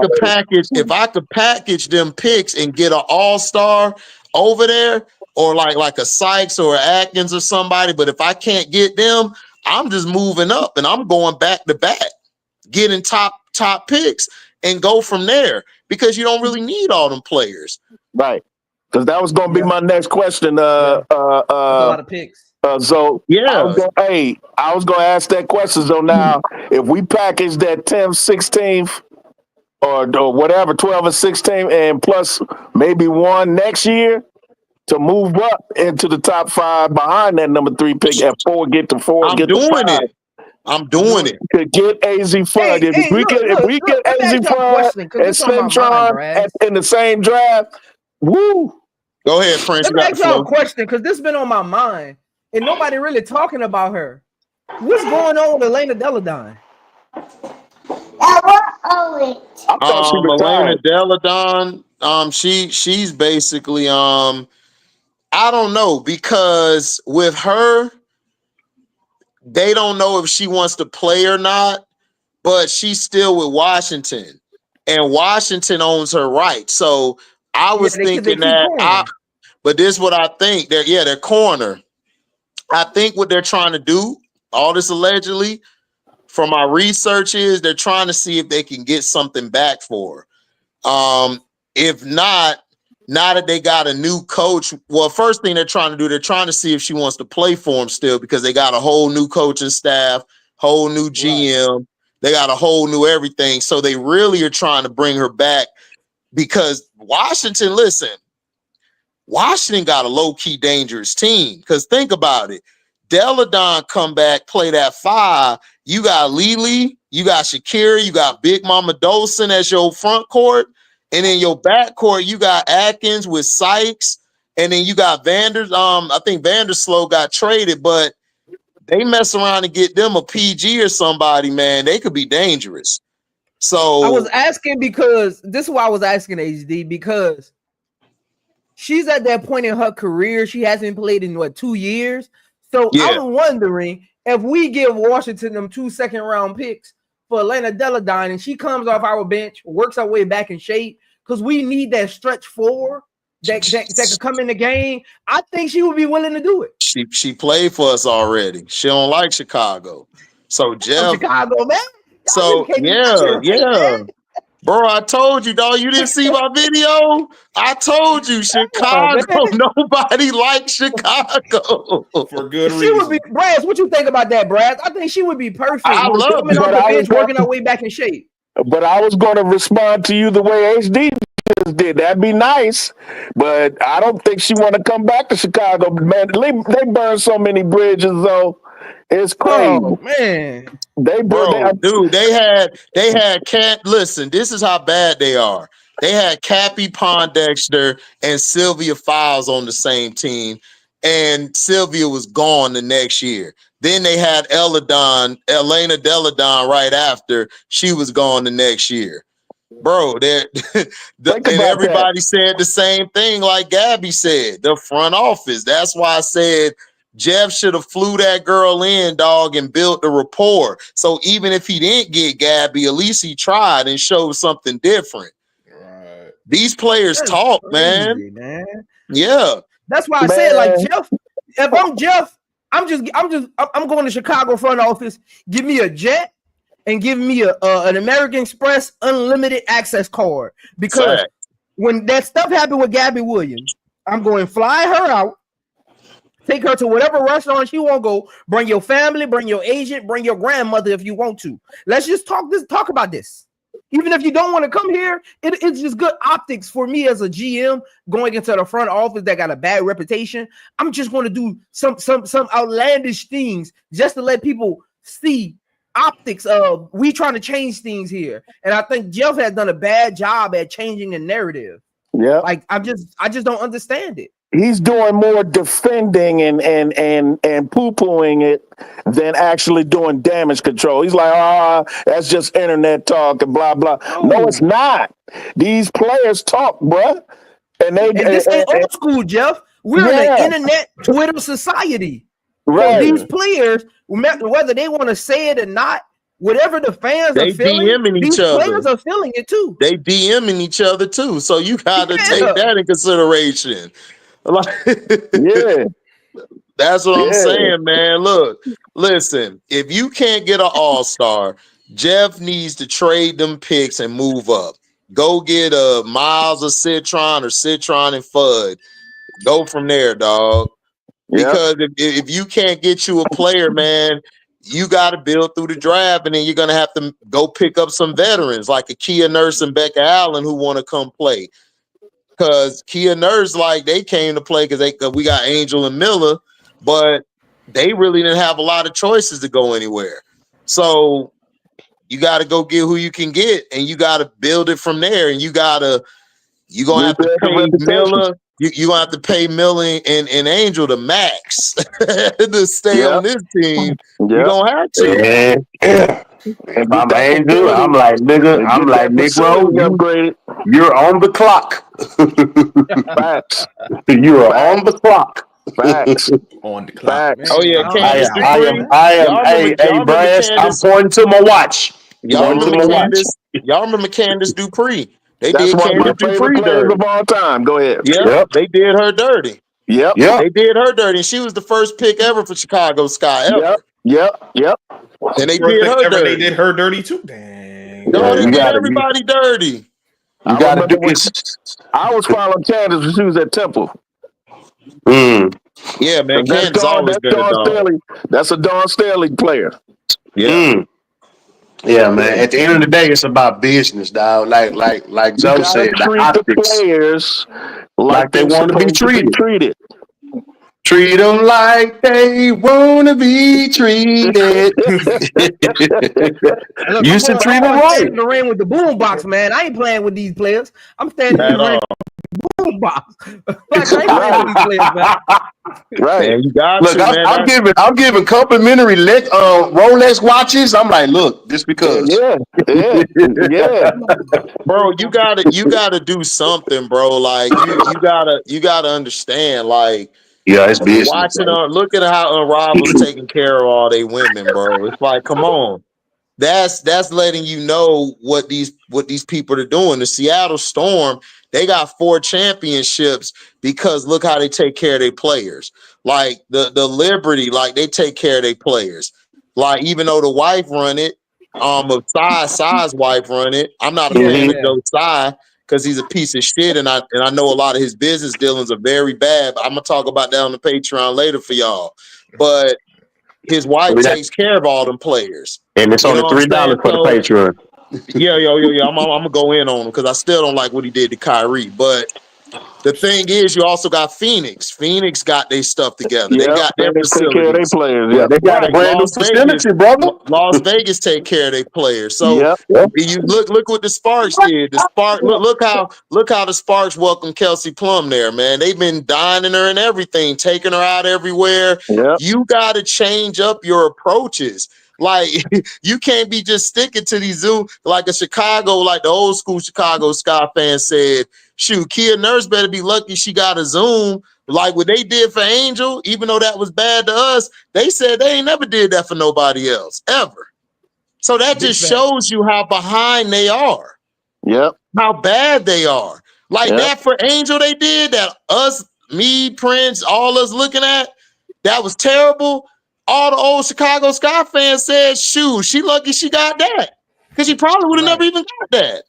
could package them picks and get an all-star over there, or like a Sykes or Atkins or somebody, but if I can't get them, I'm just moving up and I'm going back to back, getting top picks and go from there because you don't really need all them players. Right. Because that was going to be my next question. That's a lot of picks. So I was going to ask that question. So now, if we package that 10th, 16th, or whatever, 12 or 16, and plus maybe one next year to move up into the top 5 behind that number 3 pick at 4, get to 4, get to 5. I'm doing it. To get AZ Flood. If we get AZ Flood and Centron in the same draft, woo. Go ahead, Prince. Let me ask y'all a question because this has been on my mind and nobody really talking about her. What's going on with Elena Deladon? Elena Deladon, she's basically I don't know because with her, they don't know if she wants to play or not, but she's still with Washington. and Washington owns her right. So I was thinking that but this is what I think. They're corner. I think what they're trying to do, all this allegedly, from my research, is they're trying to see if they can get something back for her. If not, now that they got a new coach, well, first thing they're trying to do, they're trying to see if she wants to play for them still, because they got a whole new coaching staff, whole new GM. Right. They got a whole new everything. So they really are trying to bring her back, because Washington got a low-key dangerous team. Because think about it. Deladon come back, play that 5. You got Lily, you got Shakira, you got Big Mama Dolson as your front court. And in your back court, you got Atkins with Sykes. And then you got I think Vandersloot got traded, but they mess around and get them a PG or somebody, man. They could be dangerous. So I was asking, because this is why I was asking HD, because she's at that point in her career. She hasn't played in 2 years. So I'm wondering if we give Washington them 2 second-round picks for Elena Deladine, and she comes off our bench, works her way back in shape, because we need that stretch forward that could come in the game. I think she would be willing to do it. She played for us already. She don't like Chicago. So Jeff, Chicago, man. So yeah. Bro, I told you, dog. You didn't see my video? I told you, Chicago. Nobody likes Chicago. For good reason. She would be, Brad, what you think about that, Brad? I think she would be perfect. I love it. On the bench, working her way back in shape. But I was going to respond to you the way HD just did. That'd be nice. But I don't think she want to come back to Chicago. Man, they burned so many bridges, though. It's crazy. Oh, man. They had listen, this is how bad they are. They had Cappy Pondexter and Sylvia Files on the same team, and Sylvia was gone the next year. Then they had Elena Deladon right after. She was gone the next year. Bro, and everybody said the same thing, like Gabby said, the front office. That's why I said Jeff should have flew that girl in, dog, and built the rapport. So even if he didn't get Gabby, at least he tried and showed something different. Right. These players talk, crazy, man. Yeah. That's why I said, like, Jeff, if I'm Jeff, I'm going to Chicago front office. Give me a jet and give me an American Express unlimited access card. Because when that stuff happened with Gabby Williams, I'm going to fly her out. Take her to whatever restaurant you want to go. Bring your family, bring your agent, bring your grandmother if you want to. Let's just talk about this. Even if you don't want to come here, it's just good optics for me as a GM going into the front office that got a bad reputation. I'm just going to do some outlandish things just to let people see optics of we trying to change things here. And I think Jeff has done a bad job at changing the narrative. Yeah, like I just don't understand it. He's doing more defending and poo-pooing it than actually doing damage control. He's like, that's just internet talk and blah, blah. Oh. No, it's not. These players talk, bruh. And this ain't old school, Jeff. We're in an internet Twitter society. Right. So these players, whether they want to say it or not, whatever the fans are feeling, these players are feeling it too. They DMing each other too. So you got to take that in consideration. That's what I'm saying, man. Look, listen, if you can't get an all-star, Jeff needs to trade them picks and move up. Go get a Miles of Citron or Citron and Fudd. Go from there, dog. Because if you can't get you a player, man, you got to build through the draft, and then you're going to have to go pick up some veterans like a Kia Nurse and Becca Allen who want to come play. Because Kia Nurse, like, they came to play because we got Angel and Miller, but they really didn't have a lot of choices to go anywhere. So you got to go get who you can get, and you got to build it from there. And you're gonna have to pay Miller. You're gonna have to pay Miller and Angel the max to stay on this team. You're gonna have to. Yeah. If I'm Angel, I'm like, nigga, Negro, you're on the clock. Facts. You are on the clock. Facts. On the clock. Oh yeah, I am. Hey, Brass, I'm pointing to my watch. Y'all Y'all remember Candace Dupree? They That's did one of my Candace favorite Dupree players dirty. of all time. Go ahead. Yep, they did her dirty. Yep. They did her dirty. And she was the first pick ever for Chicago Sky ever. Yep. And they did her dirty. They did her dirty too. Dang. No, they did everybody dirty. You got to do this. I was following Candace when she was at Temple. Yeah, man. Candace always been a dog. That's a Dawn Staley player. Yeah. Yeah, man. At the end of the day, it's about business, dog. Like Joe said, treat the players like they want to be treated. Treat them like they want to be treated. Look, You should treat them right. In the ring with the boom box, man. I ain't playing with these players. I'm standing in the ring with the boom box. Like, I ain't playing with these players, man. Right. Man, you got look, I'm giving complimentary Rolex watches. I'm like, look, just because. Yeah. Bro, you gotta do something, bro. Like you gotta understand, like. Yeah, it's business. Watching look at how Unrival's taking care of all they women, bro. It's like, come on. That's letting you know what these people are doing. The Seattle Storm, they got 4 championships because look how they take care of their players. Like the Liberty, like they take care of their players. Like even though the wife run it, Sai's wife run it. I'm not a fan of Joe Tsai because he's a piece of shit, and I know a lot of his business dealings are very bad. But I'm gonna talk about that on the Patreon later for y'all. But his wife takes care of all them players, and it's only $3 for the Patreon. Yeah. I'm gonna go in on him because I still don't like what he did to Kyrie. But the thing is, you also got Phoenix. Phoenix got their stuff together. They got their facilities. Their players. Yeah, they got a brand new facility, brother. Las Vegas take care of their players. So you look what the Sparks did. The Spark look how the Sparks welcomed Kelsey Plum there, man. They've been dining her and everything, taking her out everywhere. Yep. You got to change up your approaches. Like you can't be just sticking to these Zoom like the old school Chicago Sky fans said. Shoot, Kia Nurse better be lucky she got a Zoom. Like what they did for Angel, even though that was bad to us, they said they ain't never did that for nobody else, ever. So that just shows you how behind they are. Yep. How bad they are. Like that for Angel they did, that us, me, Prince, all us looking at, that was terrible. All the old Chicago Sky fans said, shoot, she lucky she got that. Because she probably would have never even got that.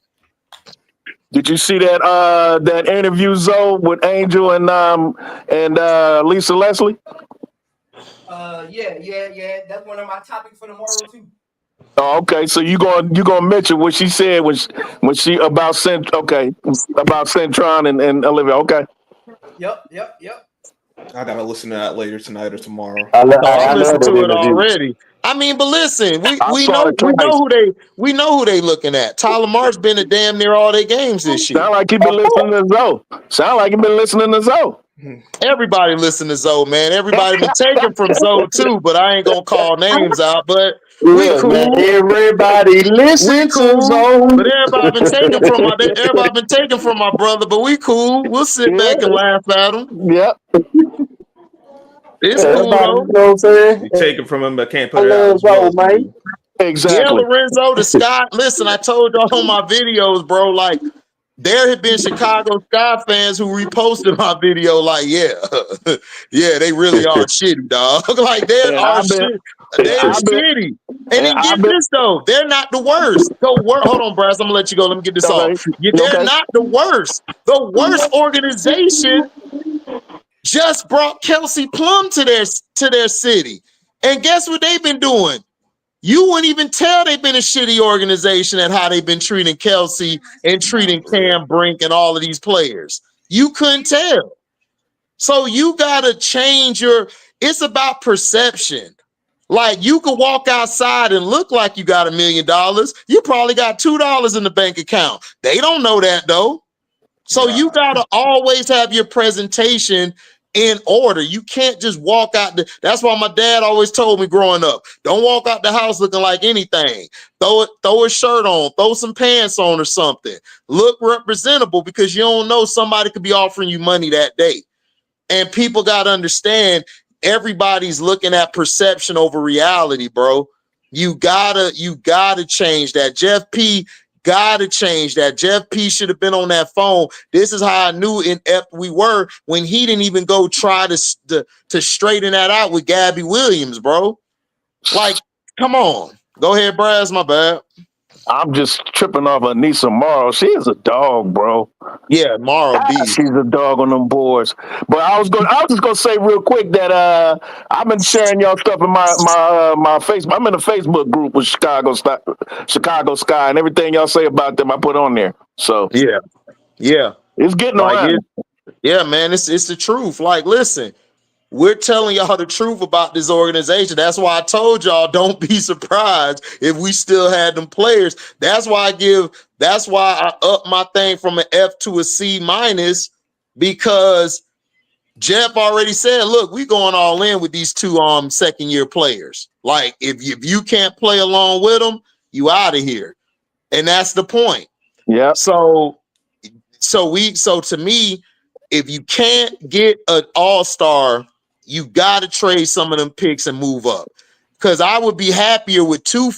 Did you see that interview, Zoe, with Angel and Lisa Leslie? Yeah. That's one of my topics for tomorrow too. Oh, okay. So you gonna mention what she said when she about Centron and Olivia? Okay. Yep. I gotta listen to that later tonight or tomorrow. I listened to it already. I mean, but listen, we know who they looking at. Tyler Mark's been at damn near all their games this year. Sound like he been listening to Zoe. Everybody listen to Zoe, man. Everybody been taken from Zoe too, but I ain't gonna call names out. But we cool. Man, everybody listen to Zoe. But everybody been taken from my brother. But we cool. We'll sit back and laugh at him. Yep. It's cool though. You know what I'm saying? You take it from him, but can't put it out. out. Man. Exactly. Yeah, Lorenzo, the Sky. Listen, I told y'all on my videos, bro. Like, there have been Chicago Sky fans who reposted my video. Like, yeah, they really are shitty, dog. Like, they're shitty. And then get this though, they're not the worst. Hold on, Brass. I'm gonna let you go. Let me get this off. They're not the worst. The worst organization just brought Kelsey Plum to their city. And guess what they've been doing? You wouldn't even tell they've been a shitty organization at how they've been treating Kelsey and treating Cam Brink and all of these players. You couldn't tell. So you got to change it's about perception. Like you could walk outside and look like you got $1 million. You probably got $2 in the bank account. They don't know that though. So you got to always have your presentation in order. You can't just walk out. That's why my dad always told me growing up, don't walk out the house looking like anything. Throw a shirt on, throw some pants on or something. Look representable because you don't know, somebody could be offering you money that day. And people got to understand, everybody's looking at perception over reality, bro. You gotta change that. Jeff P Gotta change that. Jeff P should have been on that phone. This is how I knew inept we were when he didn't even go try to straighten that out with Gabby Williams, bro. Like, come on. Go ahead, Braz. My bad. I'm just tripping off Anissa Morrow. She is a dog, bro. Yeah, Morrow B. She's a dog on them boards. But I was just gonna say real quick that I've been sharing y'all stuff in my Facebook. I'm in a Facebook group with Chicago Sky, and everything y'all say about them, I put on there. So yeah, it's getting like around. Yeah, man, it's the truth. Like, listen, we're telling y'all the truth about this organization. That's why I told y'all don't be surprised if we still had them players. That's why I up my thing from an F to a C minus, because Jeff already said, look, we going all in with these two second year players. Like, if you can't play along with them, you out of here. And that's the point. Yeah. So to me, if you can't get an all-star, you got to trade some of them picks and move up. Because I would be happier with two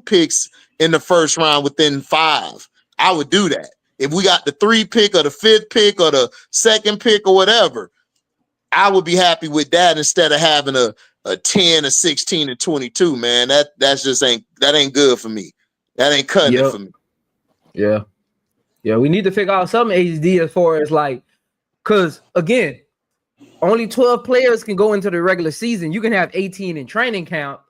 picks in the first round within 5. I would do that. If we got the 3 pick or the 5th pick or the 2nd pick or whatever, I would be happy with that instead of having a 10, a 16, and 22, man. That just ain't good for me. That ain't cutting it for me. Yeah. Yeah, we need to figure out something HD as far as like, because again, only 12 players can go into the regular season. You can have 18 in training camp,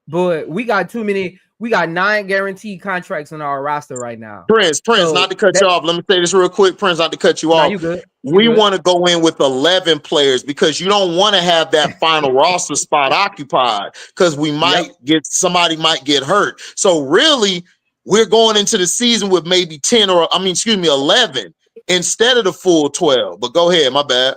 but we got too many. We got 9 guaranteed contracts on our roster right now. Prince, not to cut you off. Let me say this real quick, Prince, not to cut you off. You good. We want to go in with 11 players because you don't want to have that final roster spot occupied because we might somebody might get hurt. So really, we're going into the season with maybe 11 instead of the full 12. But go ahead, my bad.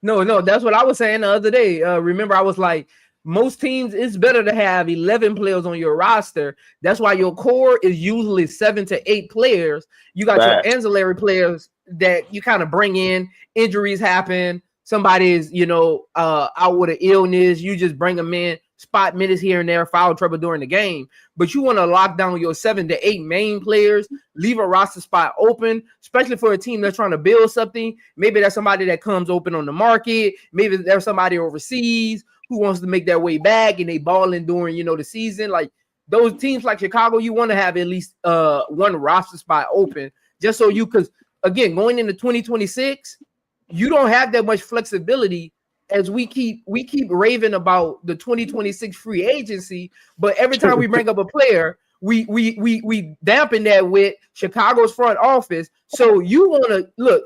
No, that's what I was saying the other day. Remember, I was like, most teams, it's better to have 11 players on your roster. That's why your core is usually 7 to 8 players. You got your ancillary players that you kind of bring in. Injuries happen. Somebody's, out with an illness. You just bring them in, spot minutes here and there, foul trouble during the game. But you want to lock down your 7 to 8 main players, leave a roster spot open, especially for a team that's trying to build something. Maybe that's somebody that comes open on the market. Maybe there's somebody overseas who wants to make their way back and they balling during, the season. Like those teams like Chicago, you want to have at least one roster spot open just so because again, going into 2026, you don't have that much flexibility as we keep raving about the 2026 free agency, but every time we bring up a player, we dampen that with Chicago's front office. So you want to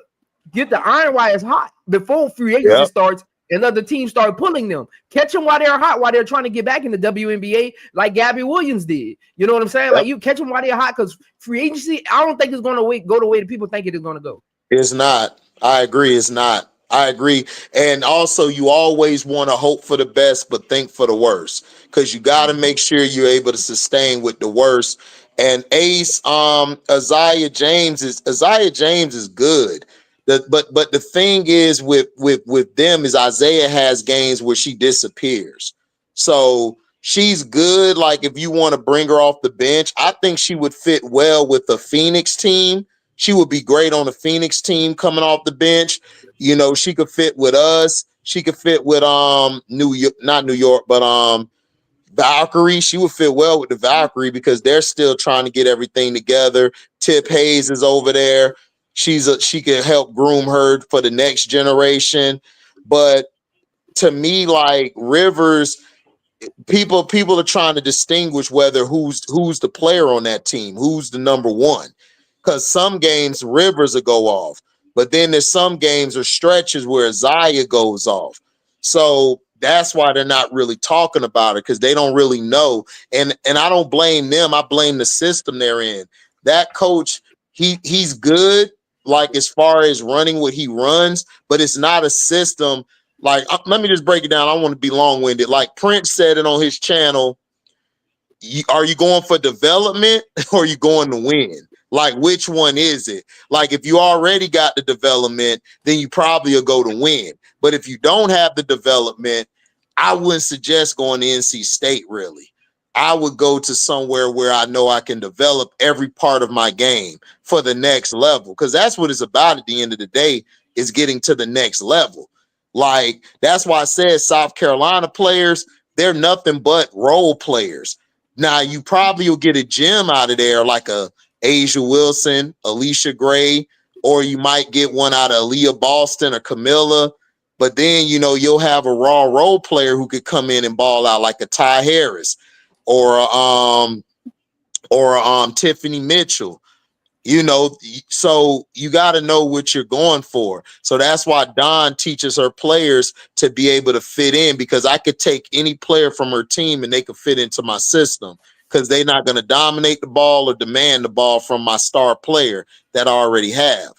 get the iron wires hot before free agency starts and other teams start pulling them. Catch them while they're hot, while they're trying to get back in the WNBA, like Gabby Williams did. You know what I'm saying? Like you catch them while they're hot because free agency, I don't think it's going to go the way that people think it is going to go. It's not. I agree. It's not. I agree. And also, you always want to hope for the best, but think for the worst, because you got to make sure you're able to sustain with the worst. And Ace, Isaiah James is good. But the thing is with them is Isaiah has games where she disappears. So she's good. Like if you want to bring her off the bench, I think she would fit well with the Phoenix team. She would be great on the Phoenix team coming off the bench. She could fit with us. She could fit with New York, not New York, but Valkyrie. She would fit well with the Valkyrie because they're still trying to get everything together. Tip Hayes is over there. She can help groom her for the next generation. But to me, like Rivers, people are trying to distinguish whether who's the player on that team, who's the number one. Because some games Rivers will go off, but then there's some games or stretches where Zaya goes off. So that's why they're not really talking about it because they don't really know. And I don't blame them. I blame the system they're in. That coach, he's good, like as far as running what he runs, but it's not a system. Like, let me just break it down. I don't want to be long-winded. Like Prince said it on his channel. Are you going for development or are you going to win? Like, which one is it? Like, if you already got the development, then you probably will go to win. But if you don't have the development, I wouldn't suggest going to NC State, really. I would go to somewhere where I know I can develop every part of my game for the next level. Because that's what it's about at the end of the day, is getting to the next level. Like, that's why I said South Carolina players, they're nothing but role players. Now, you probably will get a gem out of there like a Asia Wilson, Alicia Gray, or you might get one out of Aaliyah Boston or Camilla. But then, you know, you'll have a raw role player who could come in and ball out like a Ty Harris or Tiffany Mitchell. You know, so you got to know what you're going for. So that's why Dawn teaches her players to be able to fit in, because I could take any player from her team and they could fit into my system, because they're not going to dominate the ball or demand the ball from my star player that I already have.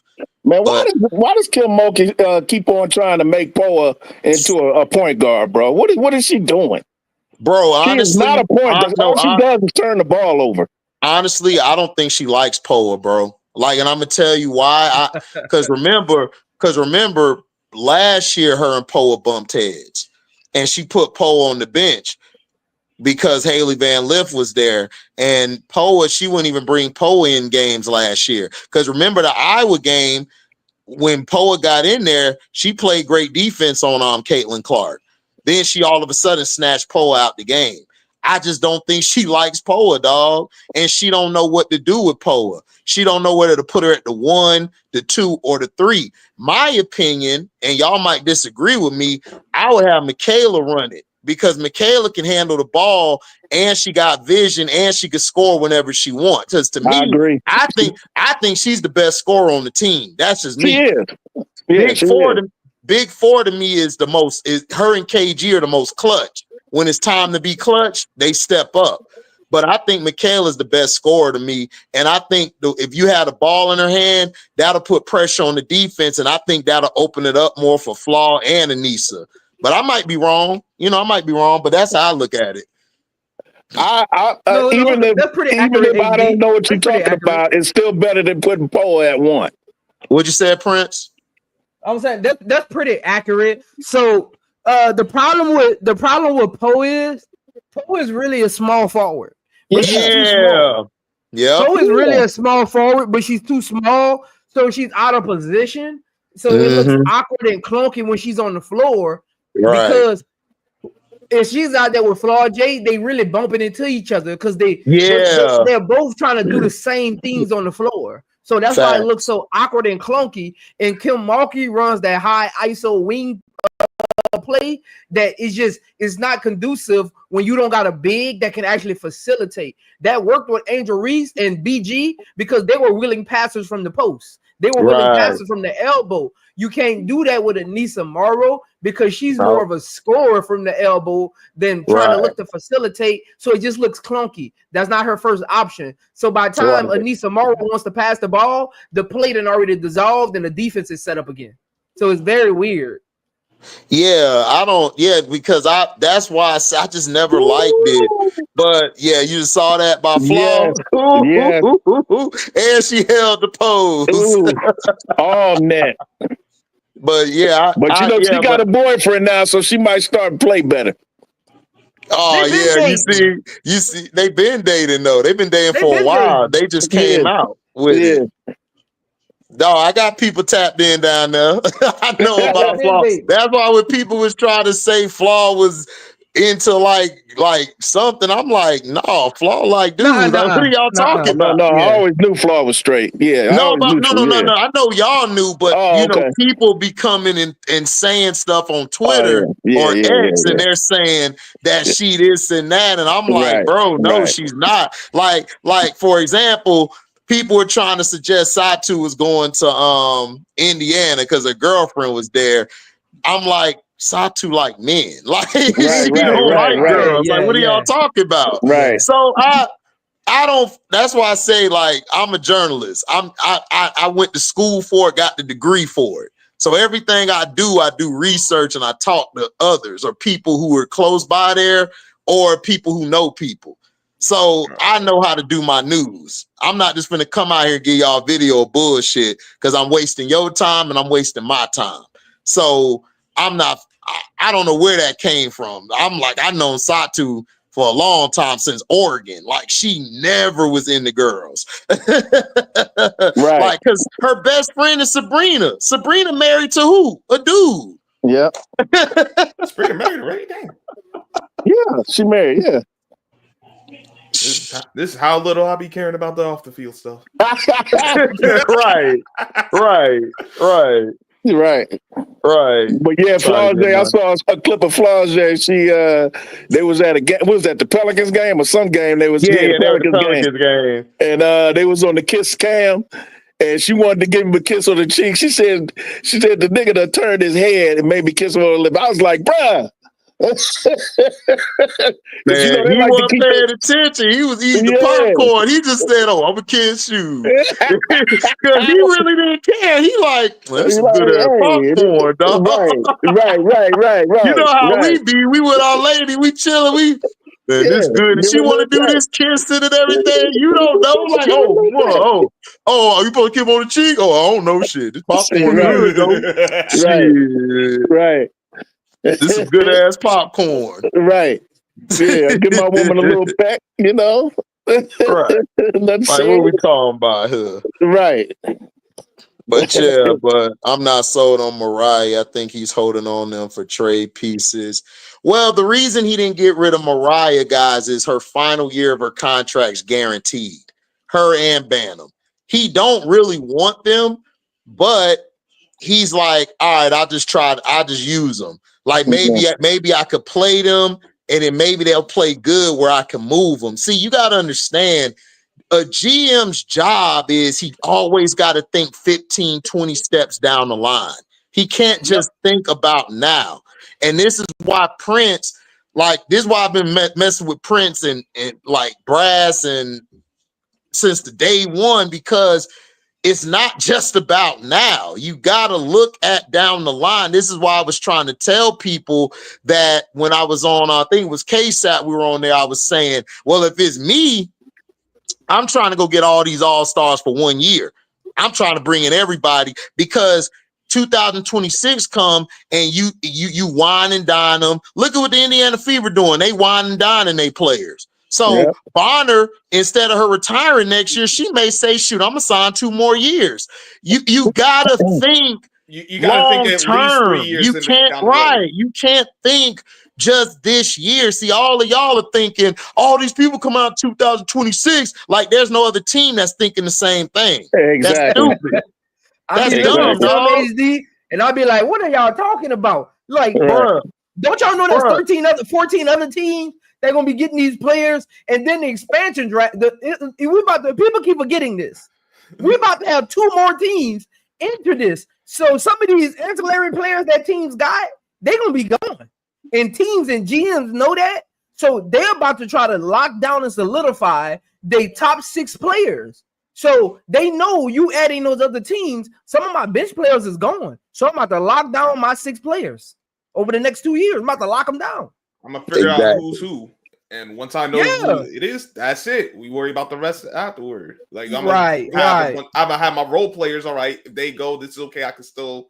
Man, why does Kim Mulkey keep on trying to make Poa into a point guard, bro? What is she doing? Bro, honestly, she is not a point guard. All she does is turn the ball over. Honestly, I don't think she likes Poa, bro. Like, and I'm gonna tell you why. Because remember, last year her and Poa bumped heads, and she put Poa on the bench because Haley Van Lith was there. And Poa, she wouldn't even bring Poa in games last year. Because remember the Iowa game, when Poa got in there, she played great defense on Caitlin Clark. Then she all of a sudden snatched Poa out the game. I just don't think she likes Poa, dog. And she don't know what to do with Poa. She don't know whether to put her at the 1, the 2, or the 3. My opinion, and y'all might disagree with me, I would have Michaela run it, because Michaela can handle the ball and she got vision and she can score whenever she wants. Because to me, I think she's the best scorer on the team. That's just me. She is. Yeah, Big Four to me is the most, is her and KG are the most clutch. When it's time to be clutch, they step up. But I think Michaela's the best scorer to me. And I think if you had a ball in her hand, that'll put pressure on the defense. And I think that'll open it up more for Flaw and Anissa. But I might be wrong. You know, I might be wrong, but that's how I look at it. Even if I don't know what you're talking about, it's still better than putting Poa at 1. What'd you say, Prince? I'm saying that's pretty accurate. So the problem with Poe is really a small forward. Yeah. Poe is really a small forward, but she's too small, so she's out of position. So it looks awkward and clunky when she's on the floor. Right. Because if she's out there with Flaw J, they really bumping into each other because they're both trying to do the same things on the floor. So that's why it looks so awkward and clunky. And Kim Mulkey runs that high ISO wing play that is not conducive when you don't got a big that can actually facilitate. That worked with Angel Reese and BG because they were willing passers from the post. They were willing passers from the elbow. You can't do that with Anissa Morrow because she's more of a scorer from the elbow than trying to look to facilitate. So it just looks clunky. That's not her first option. So by the time Anissa Morrow wants to pass the ball, the play done already dissolved and the defense is set up again. So it's very weird. Because that's why I just never liked it. But yeah, you saw that by Flaw. And she held the pose. All net. But she got a boyfriend now, so she might start to play better. Oh yeah, you see, they've been dating though. They've been dating for a while. They just came out with it. No, I got people tapped in down there. I know about Flaw. That's why when people was trying to say Flaw was into like something, I'm like, no, Flaw like, dude, what are y'all talking about? I always knew Flaw was straight. Yeah. No. I know y'all knew, but people be coming and saying stuff on Twitter or X, and they're saying that she this and that, and I'm like, bro, no, she's not. Like for example, people were trying to suggest Satu was going to Indiana because her girlfriend was there. I'm like, Satu like men. Like she don't like girls. Like, what are y'all talking about? Right. So I don't. That's why I say, like, I'm a journalist. I went to school for it, got the degree for it. So everything I do research and I talk to others or people who are close by there or people who know people. So I know how to do my news. I'm not just going to come out here and give y'all video of bullshit because I'm wasting your time and I'm wasting my time. So I don't know where that came from. I'm like, I've known Satu for a long time since Oregon. Like she never was into girls. Right. Like, because her best friend is Sabrina. Sabrina married to who? A dude. Yeah. Sabrina married, right? Dang. Yeah, she married, yeah. This is how little I be caring about the off the field stuff. Right. Right. But yeah, Flaugier, I saw a clip of Flaugier. They was at a game. Was that the Pelicans game or some game? They was the Pelicans game. And they was on the kiss cam, and she wanted to give him a kiss on the cheek. She said the nigga done turned his head and made me kiss him on the lip. I was like, bruh. Man, he wasn't paying attention. He was eating the popcorn. He just said, "Oh, I'm gonna kiss you," because he really didn't care. He like, well, this is good ass popcorn, dog. Right. You know how we be. We with our lady. We chilling. We. Man, this good. And she want to do this kissing and everything. You don't know, like, you supposed to keep on the cheek? Oh, I don't know, shit. This popcorn good, though. Right. This is good ass popcorn. Right. Yeah, give my woman a little peck, you know. Right. Like, what are we talking about here? Right. But yeah, but I'm not sold on Mariah. I think he's holding on them for trade pieces. Well, the reason he didn't get rid of Mariah, guys, is her final year of her contract's guaranteed. Her and Bantam. He don't really want them, but he's like, all right, I'll just use them. Like maybe I could play them, and then maybe they'll play good where I can move them. See, you got to understand, a GM's job is he always got to think 15, 20 steps down the line. He can't just think about now. And this is why Prince, like, this is why I've been messing with Prince and like Brass and since the day one, because it's not just about now. You got to look at down the line. This is why I was trying to tell people that when I was on, I think it was Cashapp, we were on there, I was saying, well, if it's me, I'm trying to go get all these all-stars for 1 year. I'm trying to bring in everybody because 2026 come and you wine and dine them. Look at what the Indiana Fever doing. They wine and dine their players. So Bonner, instead of her retiring next year, she may say, shoot, I'm gonna sign 2 more years. You gotta think you gotta think at least 3 years. You can't you can't think just this year. See, all of y'all are thinking all these people come out 2026 like there's no other team that's thinking the same thing. Exactly. That's stupid. That's dumb, dog. HD, and I'll be like, what are y'all talking about? Like, bruh, don't y'all know there's 14 other teams they're gonna be getting these players, and then the expansion draft. People keep forgetting this. We're about to have 2 more teams enter this. So some of these ancillary players that teams got, they're gonna be gone. And teams and GMs know that. So they're about to try to lock down and solidify their top 6 players. So they know you adding those other teams. Some of my bench players is gone. So I'm about to lock down my 6 players over the next 2 years. I'm about to lock them down. I'm gonna figure out who's who. And once I know who it is, that's it. We worry about the rest afterward. Like I'm gonna have my role players. All right, if they go, this is okay. I can still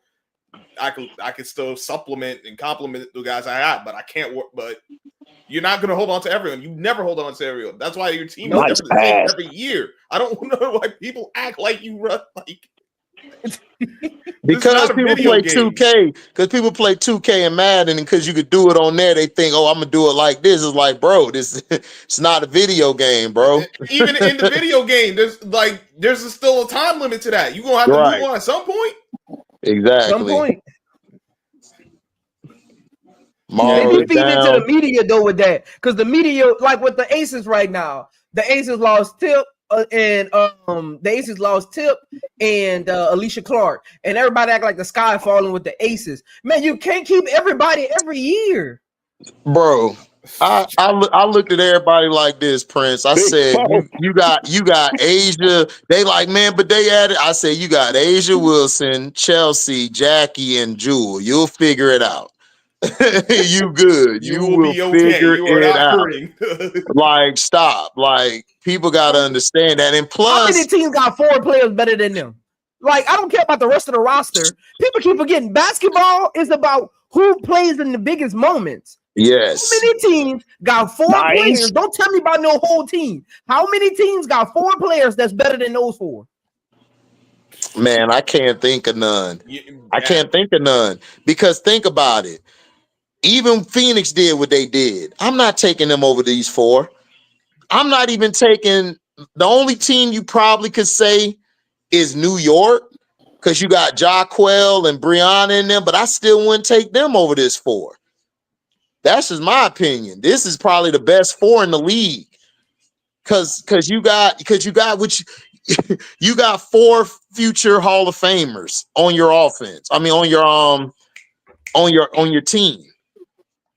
supplement and complement the guys I got, but I can't work. But you're not gonna hold on to everyone. You never hold on to everyone. That's why your team is never the same every year. I don't know why people act like you run like. Because people play 2K, because people play 2K and Madden, and because you could do it on there, they think, oh, I'm gonna do it like this. It's like, bro, it's not a video game, bro. Even in the video game, there's still a time limit to that. You're gonna have to move on at some point. Exactly. Some point. They feed into the media though with that, because the media, like with the Aces right now, the Aces lost Tip. The Aces lost Tip and Alicia Clark, and everybody act like the sky falling with the Aces. Man, you can't keep everybody every year, bro. I looked at everybody like this, Prince. I said, you got Asia. They like, man, but they added. I said, you got Asia Wilson, Chelsea, Jackie, and Jewel. You'll figure it out. You good. You will figure it out. Like, stop. Like, people got to understand that. And plus, how many teams got 4 players better than them? Like, I don't care about the rest of the roster. People keep forgetting basketball is about who plays in the biggest moments. Yes. How many teams got 4 players? Don't tell me about no whole team. How many teams got 4 players that's better than those 4? Man, I can't think of none. I can't think of none. Because think about it. Even Phoenix did what they did. I'm not taking them over these 4. I'm not even taking the only team you probably could say is New York, because you got Jaquel and Brianna in them, but I still wouldn't take them over this 4. That's just my opinion. This is probably the best 4 in the league. Cause you got what you got 4 future Hall of Famers on your offense. I mean on your team.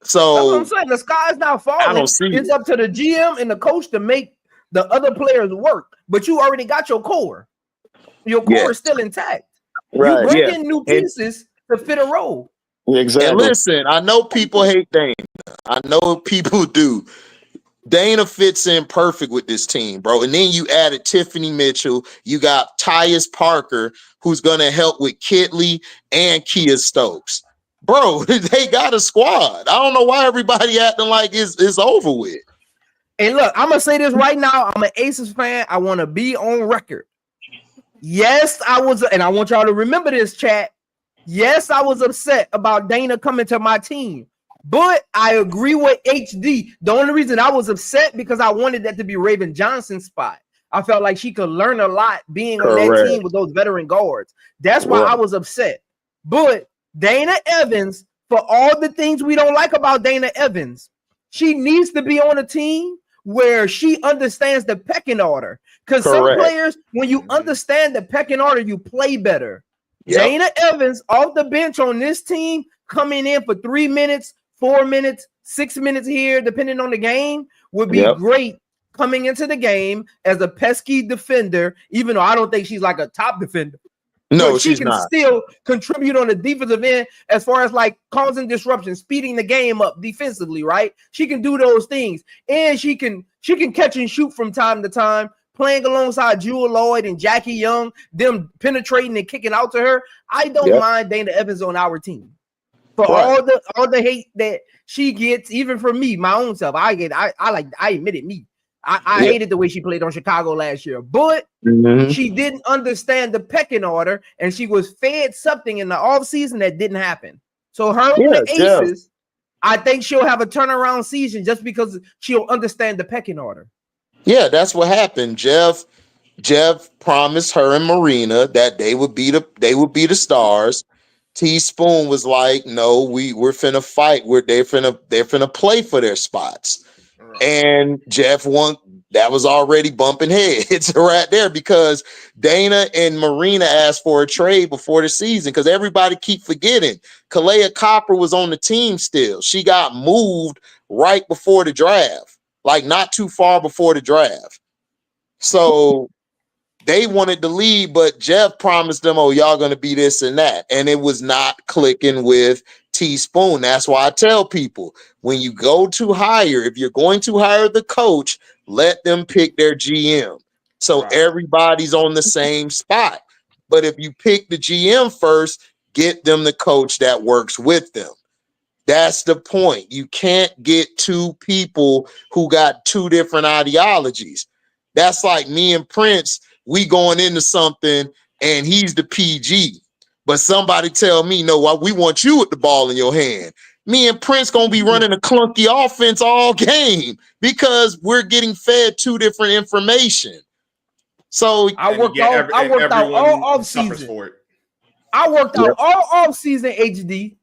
So that's what I'm saying. The sky's not falling. I don't see it's up to the GM and the coach to make the other players work. But you already got your core. Your core is still intact. Right, you bring in new pieces to fit a role. Exactly. And listen, I know people hate Dana. I know people do. Dana fits in perfect with this team, bro. And then you added Tiffany Mitchell. You got Tyus Parker, who's going to help with Kitley and Kia Stokes. Bro, they got a squad. I don't know why everybody acting like it's over with. And look, I'm going to say this right now. I'm an Aces fan. I want to be on record. Yes, I was, and I want y'all to remember this, chat. Yes, I was upset about Dana coming to my team, but I agree with HD. The only reason I was upset because I wanted that to be Raven Johnson's spot. I felt like she could learn a lot being on that team with those veteran guards. That's why I was upset. But Dana Evans, for all the things we don't like about Dana Evans, she needs to be on a team where she understands the pecking order. Because some players, when you understand the pecking order, you play better. Dana Evans off the bench on this team, coming in for 3 minutes, 4 minutes, 6 minutes here, depending on the game, would be great coming into the game as a pesky defender, even though I don't think she's like a top defender. No, she can still contribute on the defensive end as far as like causing disruption, speeding the game up defensively, right? She can do those things. And she can catch and shoot from time to time, playing alongside Jewel Lloyd and Jackie Young, them penetrating and kicking out to her. I don't mind Dana Evans on our team. For all the hate that she gets, even from me, my own self, I admit it, me. I hated the way she played on Chicago last year, but she didn't understand the pecking order, and she was fed something in the offseason that didn't happen. So her and the Aces, I think she'll have a turnaround season just because she'll understand the pecking order. Yeah, that's what happened. Jeff promised her and Marina that they would be the stars. Teaspoon was like, no, we're finna fight. They're finna play for their spots. And Jeff won. That was already bumping heads right there because Dana and Marina asked for a trade before the season because everybody keep forgetting Kalea Copper was on the team still. She got moved right before the draft, like not too far before the draft. So they wanted to leave, but Jeff promised them, oh, y'all going to be this and that. And it was not clicking with Teaspoon. That's why I tell people, when you go to hire, if you're going to hire the coach, let them pick their GM. So everybody's on the same spot. But if you pick the GM first, get them the coach that works with them. That's the point. You can't get 2 people who got 2 different ideologies. That's like me and Prince. We going into something and he's the PG, but somebody tell me, no, we want you with the ball in your hand. Me and Prince going to be running a clunky offense all game because we're getting fed 2 different information. So I worked out all off season. I worked out all off season, HD.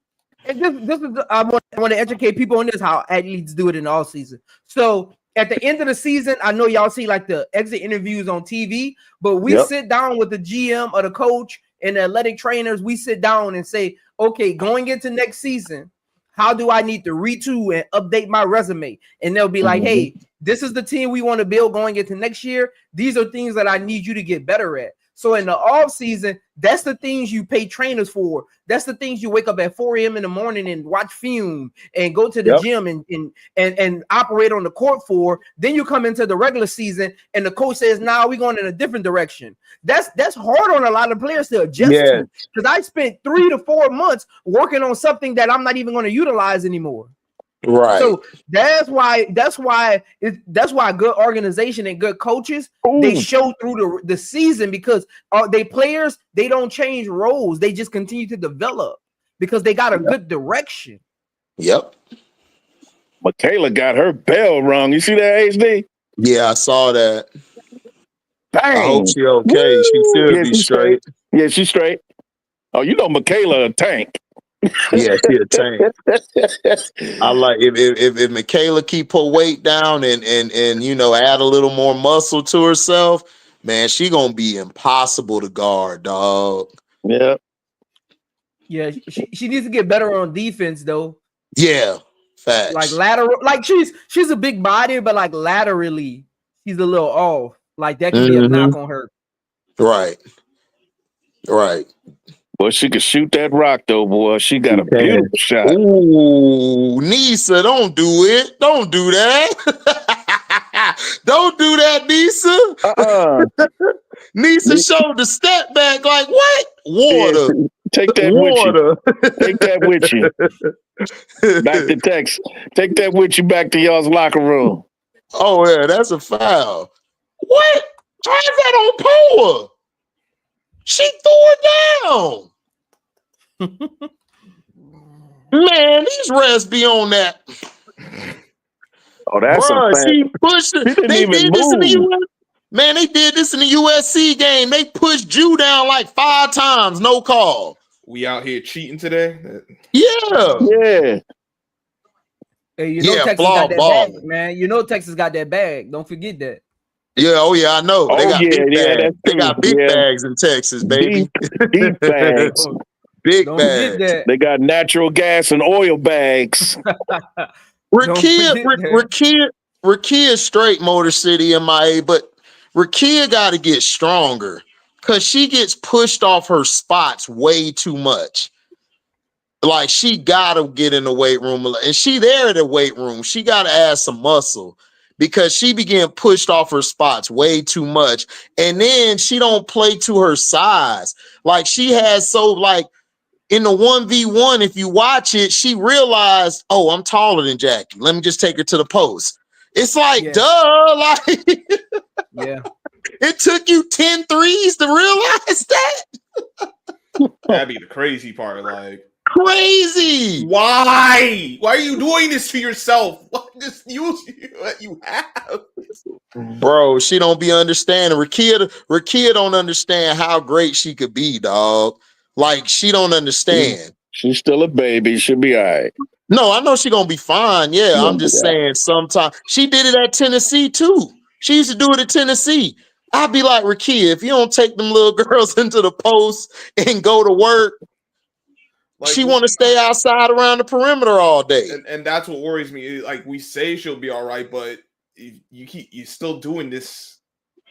And this is I want to educate people on this, how athletes do it in all season. So at the end of the season, I know y'all see like the exit interviews on TV, but we sit down with the GM or the coach and the athletic trainers. We sit down and say, okay, going into next season, how do I need to retool and update my resume? And they'll be like, hey, this is the team we want to build going into next year. These are things that I need you to get better at. So in the off season, that's the things you pay trainers for. That's the things you wake up at 4 a.m. in the morning and watch film and go to the gym and operate on the court for. Then you come into the regular season and the coach says, "Nah, we're going in a different direction." That's hard on a lot of players to adjust to, because I spent 3 to 4 months working on something that I'm not even going to utilize anymore. Right. So that's why good organization and good coaches they show through the season, because they players, they don't change roles, they just continue to develop because they got a good direction. Yep. Michaela got her bell rung. You see that, HD? Yeah, I saw that. Dang. I hope she okay. She should be straight. Yeah, she's straight. Oh, you know Michaela a tank. Yeah, she a tank. I like if Michaela keep her weight down and you know add a little more muscle to herself, man, she gonna be impossible to guard, dog. Yeah. Yeah, she needs to get better on defense though. Yeah, facts. Like lateral, like she's a big body, but like laterally, she's a little off. Like that could be a knock on her. Right. Right. Well, she could shoot that rock though, boy. She got a beautiful shot. Ooh, Nisa, don't do it. Don't do that. Don't do that, Nisa. Nisa showed the step back like what? Water. Yeah, take that water. With you. Take that with you. Back to Texas. Take that with you back to y'all's locker room. Oh yeah, that's a foul. What? How's that on Poa? She threw it down. Man, these refs be on that. Oh, that's bruh, a she pushed it. They did this in the US. Man, they did this in the USC game. They pushed Jew down like 5 times, no call. We out here cheating today. Yeah. Hey, you know Texas got that bag, man. You know Texas got that bag. Don't forget that. Yeah, oh yeah, I know. They got big bags. They got big bags in Texas, baby. Deep bags. Big bags. They got natural gas and oil bags. Rakia straight Motor City MIA, but Rakia got to get stronger because she gets pushed off her spots way too much. Like she got to get in the weight room, and she there at the weight room. She got to add some muscle because she began pushed off her spots way too much, and then she don't play to her size. Like she has in the 1v1, if you watch it, she realized, oh, I'm taller than Jackie. Let me just take her to the post. It's like, duh, like, yeah. It took you 10 threes to realize that. That'd be the crazy part. Like, crazy. Why? Why are you doing this to yourself? Just use what you have. Bro, she don't be understanding. Rakia don't understand how great she could be, dog. Like, she don't understand. She's still a baby. She'll be all right. No, I know she's going to be fine. Yeah, I'm just saying sometimes. She did it at Tennessee, too. She used to do it at Tennessee. I'd be like, Rakia, if you don't take them little girls into the post and go to work, like, she want to stay outside around the perimeter all day. And that's what worries me. Like, we say she'll be all right, but you're still doing this.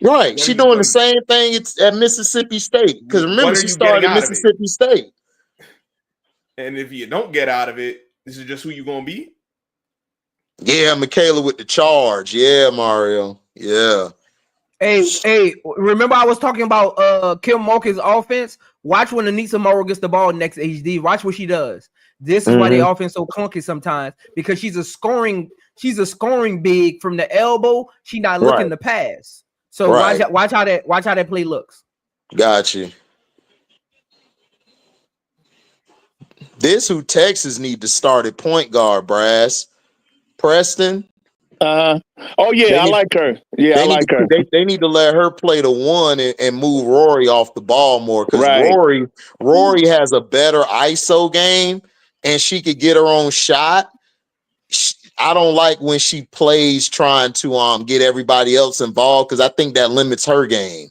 Right. She's doing the same thing at Mississippi State. Because remember, she started at Mississippi State. And if you don't get out of it, this is just who you're going to be? Yeah, Michaela with the charge. Yeah, Mario. Yeah. Hey, remember I was talking about Kim Mulkey's offense? Watch when Anissa Morrow gets the ball next to HD. Watch what she does. This is why the offense so clunky sometimes, because she's a scoring big from the elbow. She's not looking to pass. So watch how that play looks. Got you. This who Texas need to start at point guard, Brass. Preston. Oh yeah, I like her. Yeah, I like her. They need to let her play the one and move Rory off the ball more, because Rory has a better ISO game and she could get her own shot. I don't like when she plays trying to get everybody else involved, because I think that limits her game.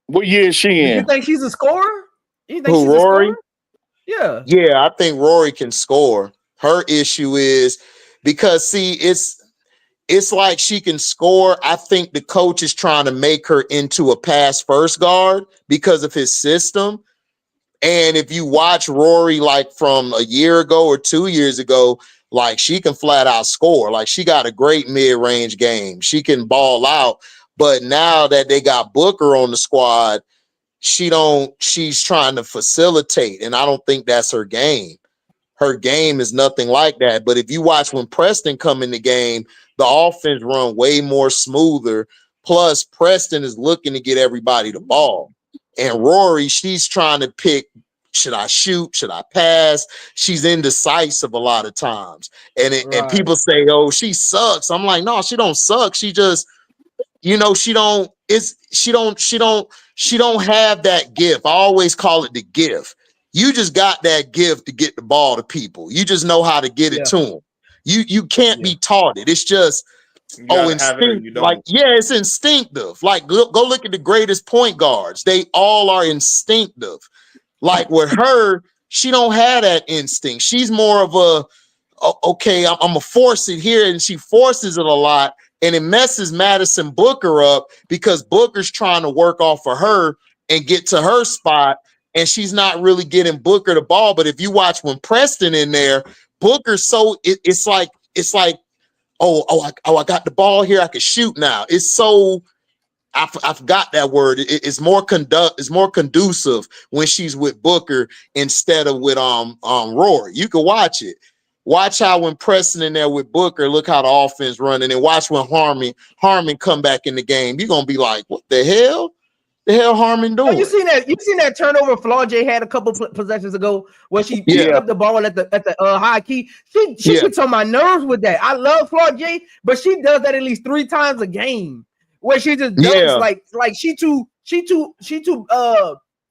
What year is she in? You think she's a scorer? You think she's Rory? A scorer? Yeah. Yeah, I think Rory can score. Her issue is because it's like she can score. I think the coach is trying to make her into a pass first guard because of his system. And if you watch Rory like from a year ago or 2 years ago, like she can flat out score. Like she got a great mid-range game. She can ball out. But now that they got Booker on the squad, she's trying to facilitate. And I don't think that's her game. her game is nothing like that. But if you watch when Preston come in the game, the offense run way more smoother. Plus, Preston is looking to get everybody the ball. And Rory, she's trying to pick, should I shoot? Should I pass? She's indecisive a lot of times. And people say, oh, she sucks. I'm like, no, she don't suck. She just, you know, she don't have that gift. I always call it the gift. You just got that gift to get the ball to people. You just know how to get it to them. You can't be taught it. It's just instinctive. Like, it's instinctive. Like, go look at the greatest point guards. They all are instinctive. Like with her, she don't have that instinct. She's more of a, okay, I'm gonna force it here, and she forces it a lot, and it messes Madison Booker up because Booker's trying to work off of her and get to her spot, and she's not really getting Booker the ball. But if you watch when Preston in there, Booker's so it's like I got the ball here, I can shoot now. It's so I forgot that word. It's more conducive when she's with Booker instead of with Rory. You can watch it. Watch how when Preston in there with Booker, look how the offense running, and watch when Harmon come back in the game. You're gonna be like, what the hell? The hell Harmon doing? Oh, you seen that turnover Flaw J had a couple possessions ago where she picked up the ball at the high key. She gets on my nerves with that. I love Flaw J, but she does that at least 3 times a game. Where she just does like she too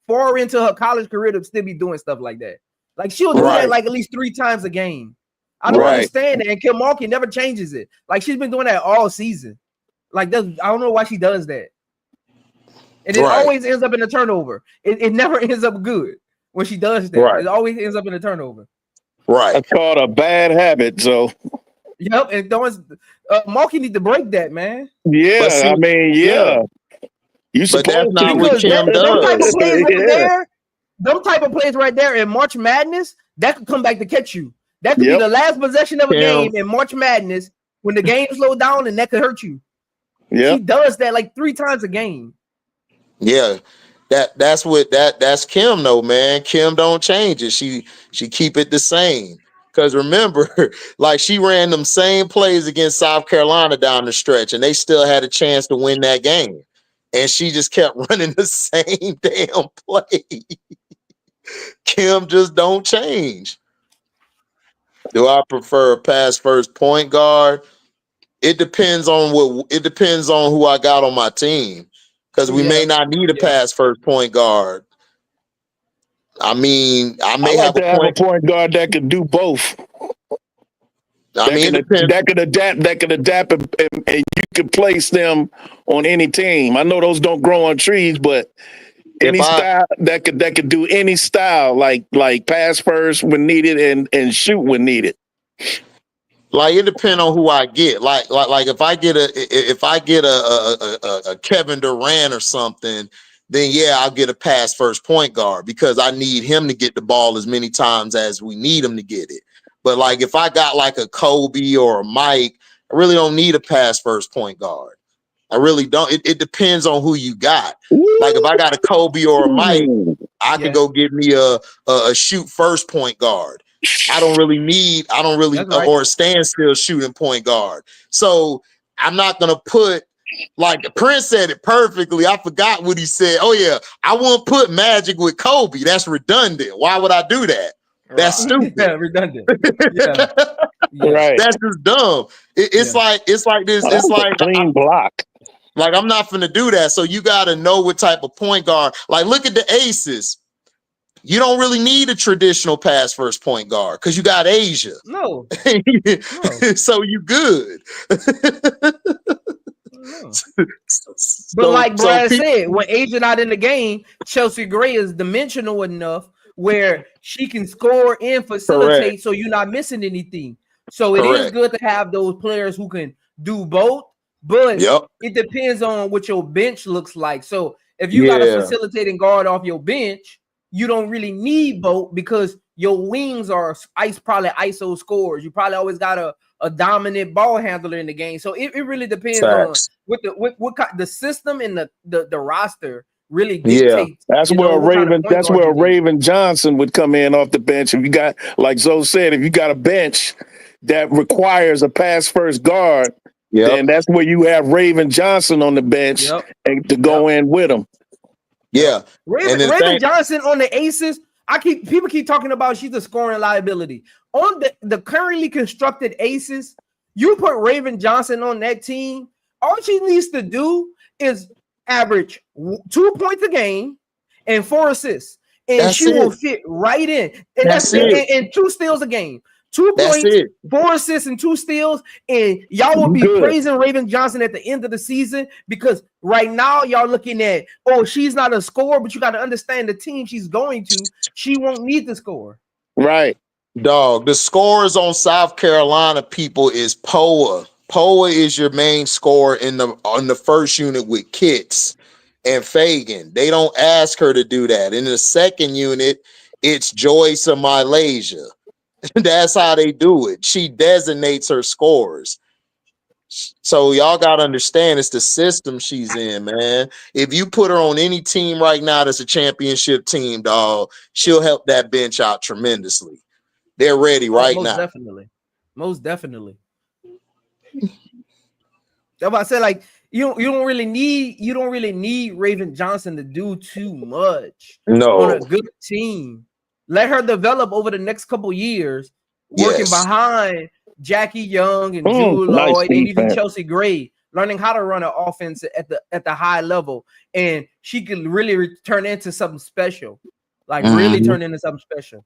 far into her college career to still be doing stuff like that. Like she'll do that like at least 3 times a game. I don't understand it. And Kim Mulkey never changes it. Like she's been doing that all season. Like I don't know why she does that. And it always ends up in a turnover. It never ends up good when she does that. It always ends up in a turnover. Right. That's called a bad habit. So. Yep, and Mulkey need to break that, man. Yeah, see, I mean, you supposed that's not what Kim does. Them type of plays right there in March Madness, that could come back to catch you. That could be the last possession of a game in March Madness when the game slowed down, and that could hurt you. Yeah, she does that like 3 times a game. Yeah, that's Kim though, man. Kim don't change it. She keep it the same. Because remember, like she ran them same plays against South Carolina down the stretch, and they still had a chance to win that game. And she just kept running the same damn play. Kim just don't change. Do I prefer a pass first point guard? It depends on who I got on my team. Because we may not need a pass first point guard. I mean, I may have a point guard that could do both. That could adapt, and you could place them on any team. I know those don't grow on trees, but any style that could do any style, like pass first when needed and shoot when needed. Like it depends on who I get. Like if I get a Kevin Durant or something, then I'll get a pass first point guard because I need him to get the ball as many times as we need him to get it. But like if I got like a Kobe or a Mike, I really don't need a pass first point guard. I really don't. It depends on who you got. Like if I got a Kobe or a Mike, I could go get me a shoot first point guard. I don't really or a standstill shooting point guard. So I'm not gonna put. Like Prince said it perfectly. I forgot what he said. Oh yeah, I won't put Magic with Kobe. That's redundant. Why would I do that? That's stupid. Redundant. Right. That's just dumb. It's like this. It's like clean block. Like I'm not finna do that. So you got to know what type of point guard. Like look at the Aces. You don't really need a traditional pass first point guard because you got Asia. No. So you good. But like Brad said, when Asia not in the game, Chelsea Gray is dimensional enough where she can score and facilitate, so you're not missing anything. So it is good to have those players who can do both, but it depends on what your bench looks like. So if you got a facilitating guard off your bench, you don't really need both because your wings are probably ISO scores. You probably always got a dominant ball handler in the game. So it really depends on what the system and the roster really Yeah, dictate. that's You know where what kind of Raven. point That's guard where you need. Raven Johnson would come in off the bench. If you got, like Zoe said, if you got a bench that requires a pass first guard, then that's where you have Raven Johnson on the bench and to go in with him. Yeah, Raven Johnson on the Aces. People keep talking about she's a scoring liability on the currently constructed Aces. You put Raven Johnson on that team. All she needs to do is average 2 points a game and 4 assists, and she will fit right in. And that's it. And 2 steals a game. 2 points, 4 assists, and 2 steals, and y'all will be praising Raven Johnson at the end of the season because right now y'all looking at, oh, she's not a scorer, but you got to understand the team she's going to. She won't need to score. Right. Dog, the scorers on South Carolina, people, is Poa. Poa is your main scorer on the first unit with Kits and Fagan. They don't ask her to do that. In the second unit, it's Joyce or Malaysia. That's how they do it. She designates her scorers. So y'all got to understand it's the system she's in, man. If you put her on any team right now that's a championship team, dog, she'll help that bench out tremendously. They're ready right now. Most definitely. That's why I said, like, you don't really need Raven Johnson to do too much on a good team. Let her develop over the next couple years, working behind Jackie Young and Jewel Lloyd and even Chelsea Gray, learning how to run an offense at the high level, and she can really turn into something special, really turn into something special.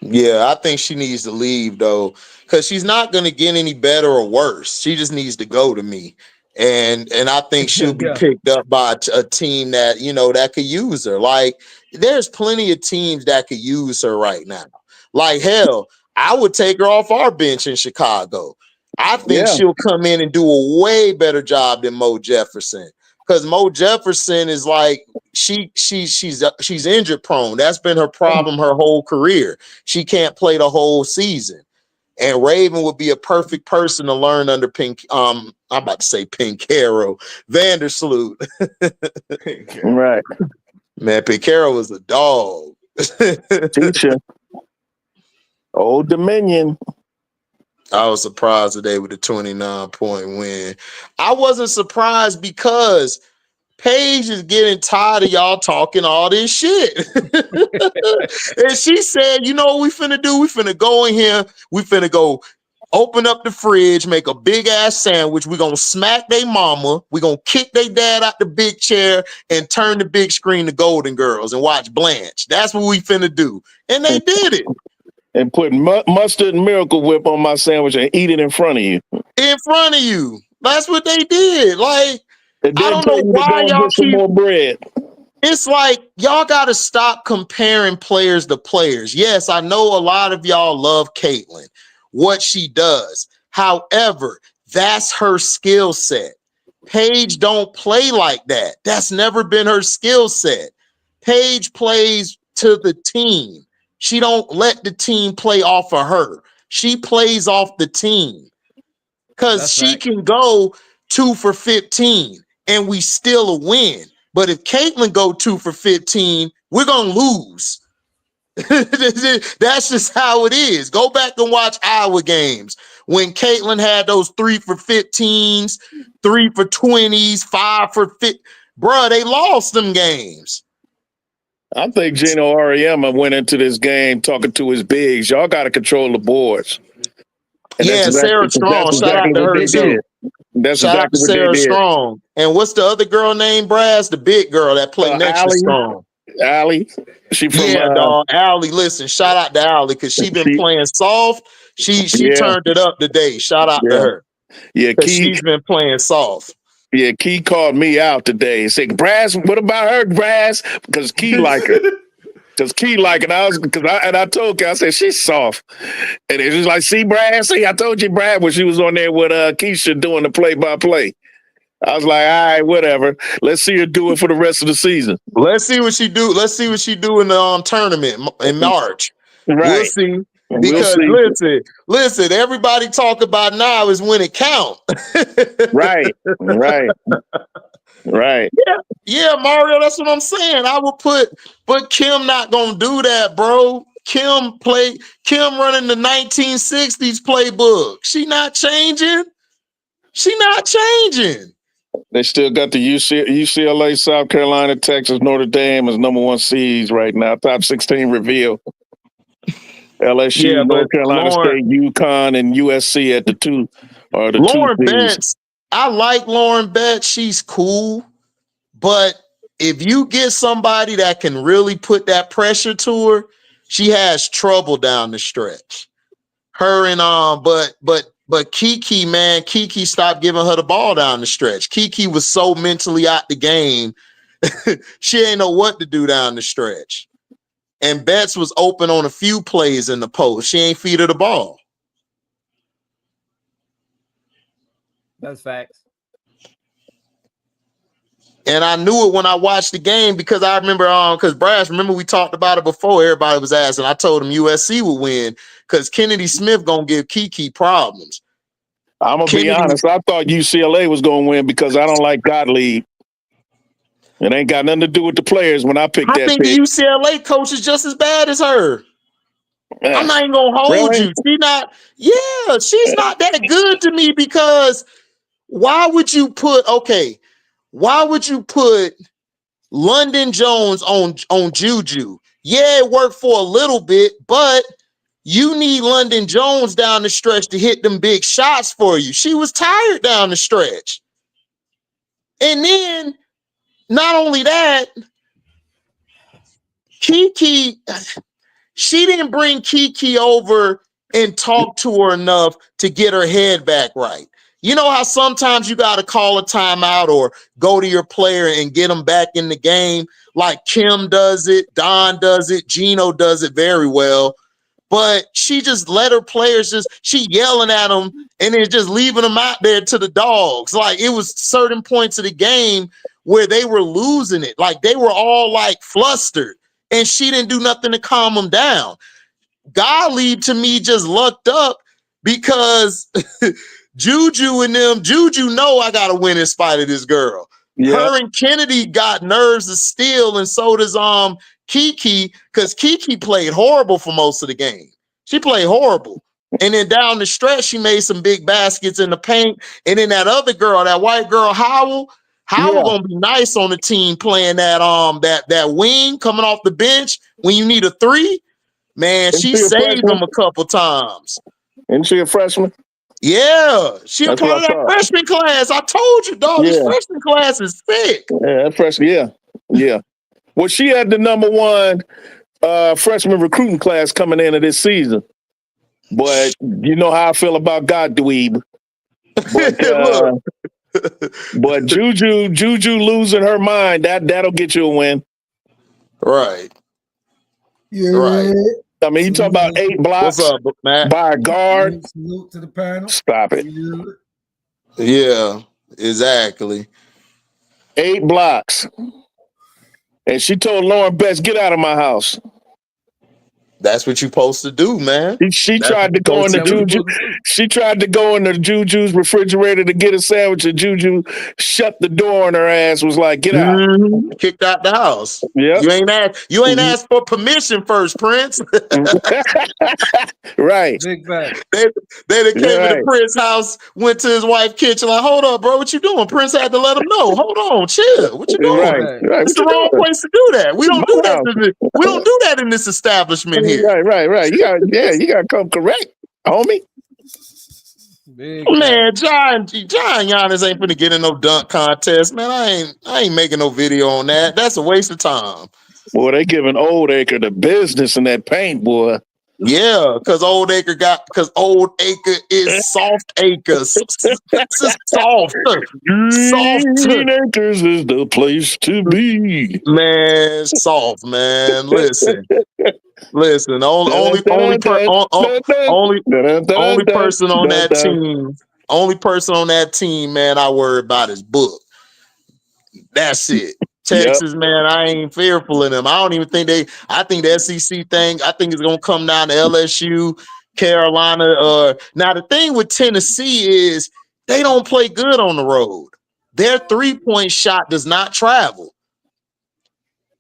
Yeah, I think she needs to leave though, because she's not going to get any better or worse. She just needs to go to me, and I think she'll be picked up by a team that that could use her. Like, there's plenty of teams that could use her right now. Like, hell, I would take her off our bench in Chicago. I think she'll come in and do a way better job than Mo Jefferson. Because Mo Jefferson is like she's injury prone. That's been her problem her whole career. She can't play the whole season. And Raven would be a perfect person to learn under I'm about to say Pincaro, Vandersloot. Right. Man, Pincaro was a dog. Teacher. Old Dominion. I was surprised today with the 29-point win. I wasn't surprised because Paige is getting tired of y'all talking all this shit. And she said, you know what we finna do? We finna go in here. We finna go open up the fridge, make a big ass sandwich. We're gonna smack their mama. We're gonna kick their dad out the big chair and turn the big screen to Golden Girls and watch Blanche. That's what we finna do. And they did it. And put mustard and Miracle Whip on my sandwich and eat it in front of you. In front of you. That's what they did. Like, I don't know why y'all get some more bread. It's like y'all got to stop comparing players to players. Yes, I know a lot of y'all love Caitlin, what she does. However, that's her skill set. Paige don't play like that. That's never been her skill set. Paige plays to the team. She don't let the team play off of her. She plays off the team because she can go 2 for 15 and we still a win. But if Caitlin go 2 for 15, we're going to lose. That's just how it is. Go back and watch Iowa games when Caitlin had those 3 for 15s, 3 for 20s, 5 for 50. Bruh, they lost them games. I think Gino Auriemma went into this game talking to his bigs. Y'all got to control the boards. And Sarah Strong. Shout out to her too. Shout out to Sarah Strong. And what's the other girl named Brass? The big girl that played next to Strong. Allie. She from dog. Allie, listen, shout out to Allie because she been playing soft. She turned it up today. Shout out to her. Yeah, she's been playing soft. Yeah, Key called me out today and said, Brass, what about her, Brass? Because Key like her. Because Key like it. I told her, I said, she's soft. And it's just like, see, Brass? See, I told you, Brad, when she was on there with Keisha doing the play-by-play. I was like, all right, whatever. Let's see her do it for the rest of the season. Let's see what she do. Let's see what she do in the tournament in March. Right. We'll see. Because listen, everybody talk about now is when it count. Right. Yeah, Mario, that's what I'm saying. I would but Kim not gonna do that, bro. Kim running the 1960s playbook. She not changing. They still got the UCLA, South Carolina, Texas, Notre Dame as number 1 seeds right now. Top 16 reveal. LSU, North Carolina State, UConn, and USC at the 2 are the Lauren 2 seeds. Betts. I like Lauren Betts. She's cool. But if you get somebody that can really put that pressure to her, she has trouble down the stretch. Her and but Kiki, man, Kiki stopped giving her the ball down the stretch. Kiki was so mentally out the game, she ain't know what to do down the stretch. And Betts was open on a few plays in the post. She ain't feed her the ball. That's facts. And I knew it when I watched the game because I remember, because Brass, remember we talked about it before. Everybody was asking. I told him USC would win because Kennedy Smith gonna give Kiki problems. I'm gonna be honest. I thought UCLA was gonna win because I don't like Gottlieb. It ain't got nothing to do with the players when I picked that pick. I think the UCLA coach is just as bad as her. I'm not even gonna hold you. She's not that good to me because why would you put London Jones on Juju? Yeah, it worked for a little bit, but you need London Jones down the stretch to hit them big shots for you. She was tired down the stretch. And then, not only that, Kiki, she didn't bring Kiki over and talk to her enough to get her head back right. You know how sometimes you got to call a timeout or go to your player and get them back in the game? Like Kim does it, Don does it, Gino does it very well. But she just let her players she yelling at them and then just leaving them out there to the dogs. Like it was certain points of the game where they were losing it. Like they were all like flustered and she didn't do nothing to calm them down. Gottlieb to me just lucked up because Juju know I got to win in spite of this girl. Yeah. Her and Kennedy got nerves of steel, and so does Kiki, because Kiki played horrible for most of the game. She played horrible. And then down the stretch, she made some big baskets in the paint. And then that other girl, that white girl, Howell gonna be nice on the team playing that wing coming off the bench when you need a 3. Man, she saved them a couple times. Isn't she a freshman? Yeah, she a part of that freshman class. I told you, dog. This freshman class is thick. Yeah, that freshman. Yeah. Well, she had the number 1 freshman recruiting class coming into this season. But you know how I feel about Gottlieb. But Juju losing her mind, that'll get you a win. Right. Yeah. Right. I mean, you talk about 8 blocks by a guard. Salute to the panel. Stop it. Yeah, exactly. 8 blocks. And she told Lauren Betts, get out of my house. That's what you're supposed to do, man. She tried to go in the Juju. She tried to go in the Juju's refrigerator to get a sandwich, and Juju shut the door on her ass. Was like, "Get out!" Kicked out the house. Yeah, you ain't asked for permission first, Prince. Right. Big fact. They came to the Prince house, went to his wife's kitchen. Like, hold up, bro, what you doing? Prince had to let him know. Hold on, chill. What you doing? Right. It's the wrong place to do that. We don't do that. We don't do that in this establishment here. Right. You gotta come correct, homie. Man, John Giannis ain't finna get in no dunk contest, man. I ain't making no video on that. That's a waste of time. Boy, they giving Old Acre the business in that paint, boy. Yeah, because Old Acre is soft acres. Soft. Green Acres is the place to be. Man, soft, man. Listen. Only person on that team, man, I worry about is Book. That's it. Texas, man, I ain't fearful of them. I don't even think I think the SEC thing, I think it's gonna come down to LSU, Carolina. Now the thing with Tennessee is they don't play good on the road. Their 3-point shot does not travel.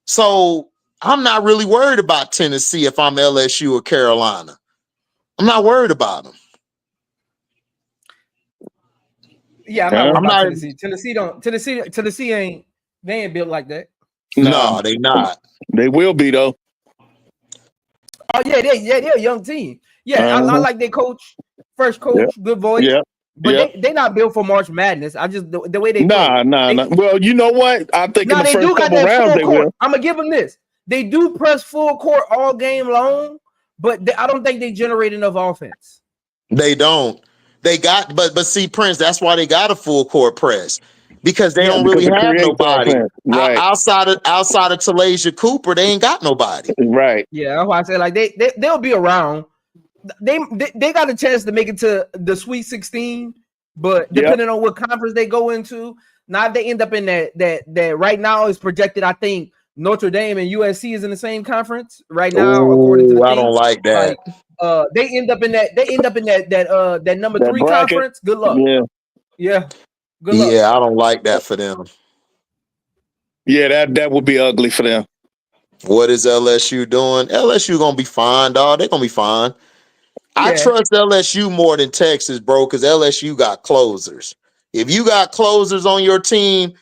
So I'm not really worried about Tennessee if I'm LSU or Carolina. I'm not worried about them. Yeah, I'm not worried about Tennessee. Tennessee ain't built like that. No, they not. They will be though. Oh yeah, they're a young team. Yeah, I like their coach, first coach, good voice. Yeah. But they not built for March Madness. I just the way they nah. Well, you know what? I think in the first couple rounds they will. I'm gonna give them this. They do press full court all game long, but I don't think they generate enough offense. They don't. They got, but see, Prince, that's why they got a full court press. Because they don't really have nobody. Right. Outside of Talasia Cooper, they ain't got nobody. Right. Yeah, that's why I say like they'll be around. They got a chance to make it to the Sweet 16, but depending on what conference they go into, now if they end up in that right now is projected, I think Notre Dame and USC is in the same conference right now. According to the I don't like that. They end up in that number 3 conference. Good luck. Yeah. Good luck. Yeah, I don't like that for them. Yeah, that would be ugly for them. What is LSU doing? LSU gonna be fine, dog. They're gonna be fine. Yeah. I trust LSU more than Texas, bro, because LSU got closers. If you got closers on your team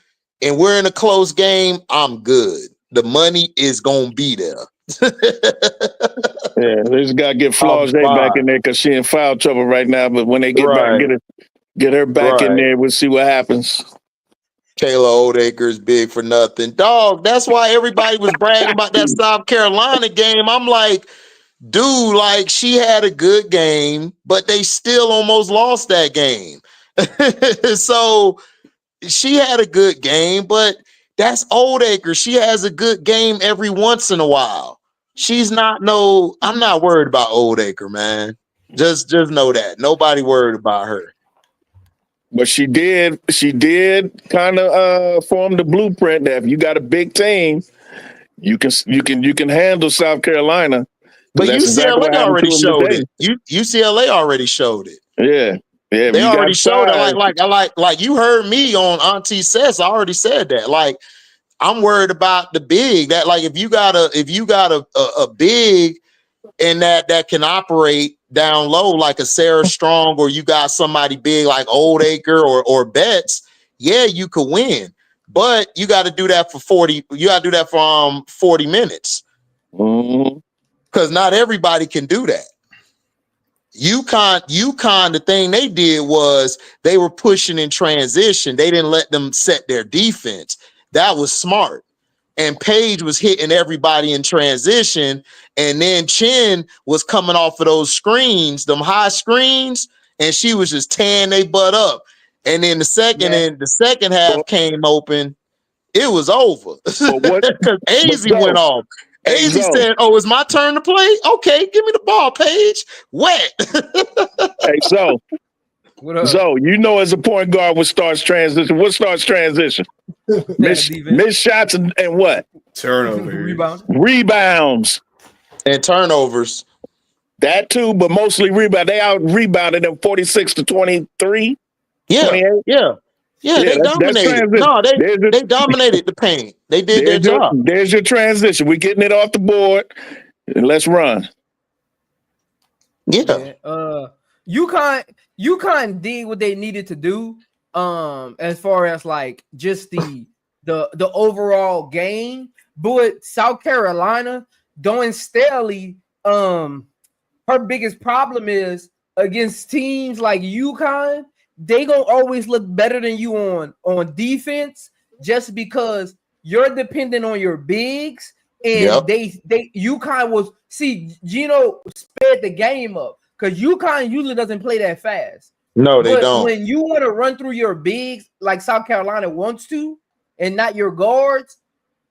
and we're in a close game, I'm good. The money is gonna be there. Yeah, they just gotta get Flauge back in there because she in foul trouble right now. But when they get back, get her back in there, we'll see what happens. Kayla Oldacre is big for nothing. Dog, that's why everybody was bragging about that South Carolina game. I'm like, dude, like she had a good game, but they still almost lost that game. So she had a good game, but that's Oldacre. She has a good game every once in a while. She's not I'm not worried about Oldacre, man. Just know that. Nobody worried about her. But she did kind of form the blueprint that if you got a big team, you can handle South Carolina. But UCLA already showed it. UCLA already showed it. Yeah. They already showed it. Like you heard me on Auntie Says. I already said that. Like I'm worried about the big. That like if you got a big and that can operate down low like a Sarah Strong, or you got somebody big like Oldacre or Betts, yeah, you could win. But you got to do that for 40. You got to do that for 40 minutes. Because not everybody can do that. UConn, the thing they did was they were pushing in transition. They didn't let them set their defense. That was smart. And Paige was hitting everybody in transition. And then Chin was coming off of those screens, them high screens, and she was just tearing their butt up. And then the second half came open, it was over. Because AZ went off. AZ said, "Oh, it's my turn to play? Okay, give me the ball, Paige. Wet." Hey, so you know, as a point guard, what starts transition? Miss shots and what? Turnovers. Rebounds. And turnovers. That too, but mostly rebound. They out rebounded them 46-23. Yeah, they dominated. They dominated the paint. They did their job. There's your transition. We're getting it off the board, and let's run. Yeah. UConn did what they needed to do. As far as like just the overall game, but South Carolina doing steadily. Her biggest problem is against teams like UConn. They gonna always look better than you on defense just because you're dependent on your bigs, and UConn was Gino sped the game up because UConn usually doesn't play that fast. No, they don't. When you want to run through your bigs like South Carolina wants to, and not your guards,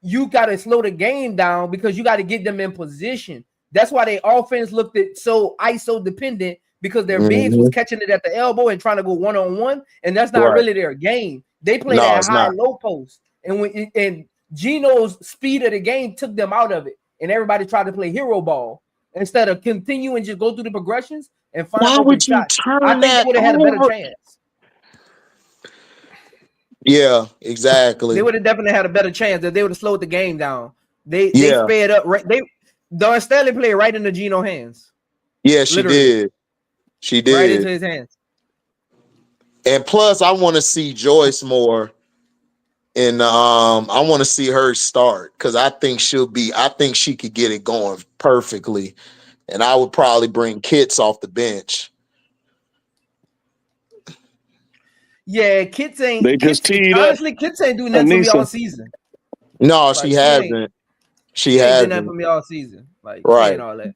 you got to slow the game down because you got to get them in position. That's why their offense looked so ISO dependent, because their bigs was catching it at the elbow and trying to go one-on-one, and that's not really their game. They play that high low post, and Gino's speed of the game took them out of it, and everybody tried to play hero ball instead of continuing just go through the progressions and find Why open would you shots. turn I think they that would have had a better over? chance. Yeah, exactly. They would have definitely had a better chance if they would have slowed the game down. They Yeah. sped up. Right, Stanley played right into Gino's hands. Yeah, she Literally. did. She did. Right into his hands. And plus, I want to see Joyce more. And I want to see her start because I think she could get it going perfectly. And I would probably bring Kits off the bench. Yeah, Kits ain't. They just teed up. Honestly, Kits ain't doing nothing for me all season. No, Like, she hasn't. She ain't doing nothing hasn't. for me all season. Like, Right. and all that.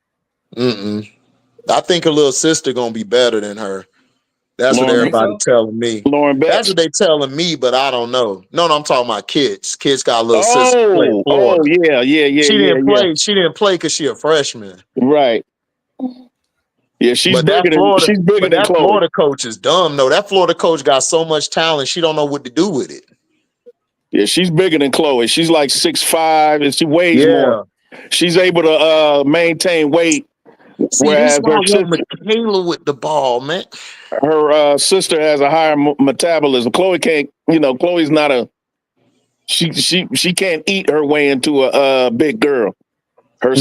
I think her little sister gonna be better than her. That's what Lauren, everybody telling me. Lauren Betts. That's what they telling me, but I don't know. No, I'm talking about Kits. Kits got a little sister who played Florida. Yeah. She didn't play. She didn't play because she a freshman. Right. Yeah, she's bigger than that Chloe. Florida coach is dumb. No, that Florida coach got so much talent, she don't know what to do with it. Yeah, she's bigger than Chloe. She's like 6'5", and she weighs more. She's able to maintain weight. See, whereas this is why I want Michaela with the ball, man. Her sister has a higher metabolism. Chloe can't. Chloe's not a. She can't eat her way into a big girl. Her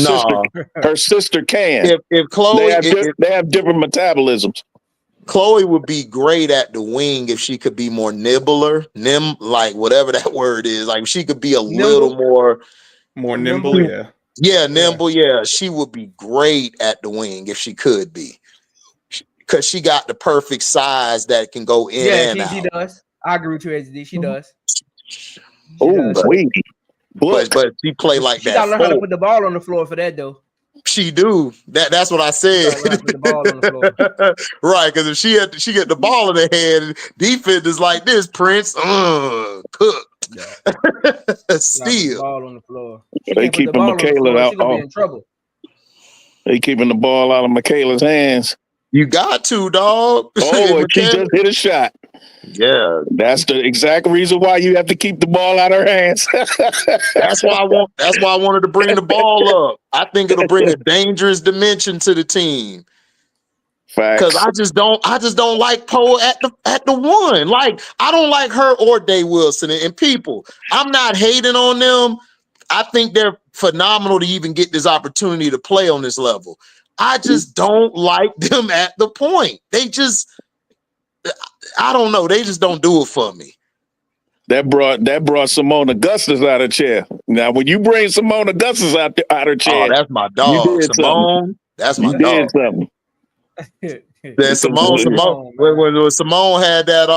sister can. If Chloe, they have different metabolisms. Chloe would be great at the wing if she could be more nibbler, like whatever that word is. Like if she could be a little more nimble. Yeah. Yeah, nimble. Yeah, she would be great at the wing if she could be, because she got the perfect size that can go in and out. She does. I agree with you, HD. She does. Oh, sweet. But she play like she that. She gotta learn how to put the ball on the floor for that, though. She do. That's what I said. Put the ball on the floor. Right, because if she get the ball in her hand, defense is like this, Prince. Cook. Yeah. Steal. The ball on the floor. They keeping Michaela out. She's gonna be in trouble. They keeping the ball out of Michaela's hands. You got to, dog. Oh, and she just hit a shot. Yeah, that's the exact reason why you have to keep the ball out of her hands. That's why I wanted to bring the ball up. I think it'll bring a dangerous dimension to the team. Because I just don't like Poe at the one. Like I don't like her or Day Wilson and people. I'm not hating on them. I think they're phenomenal to even get this opportunity to play on this level. I just don't like them at the point. I don't know. They just don't do it for me. That brought Simone Augustus out of chair. Now, when you bring Simone Augustus out her chair, that's my dog. Simone, that's my dog. Then Simone, when Simone had that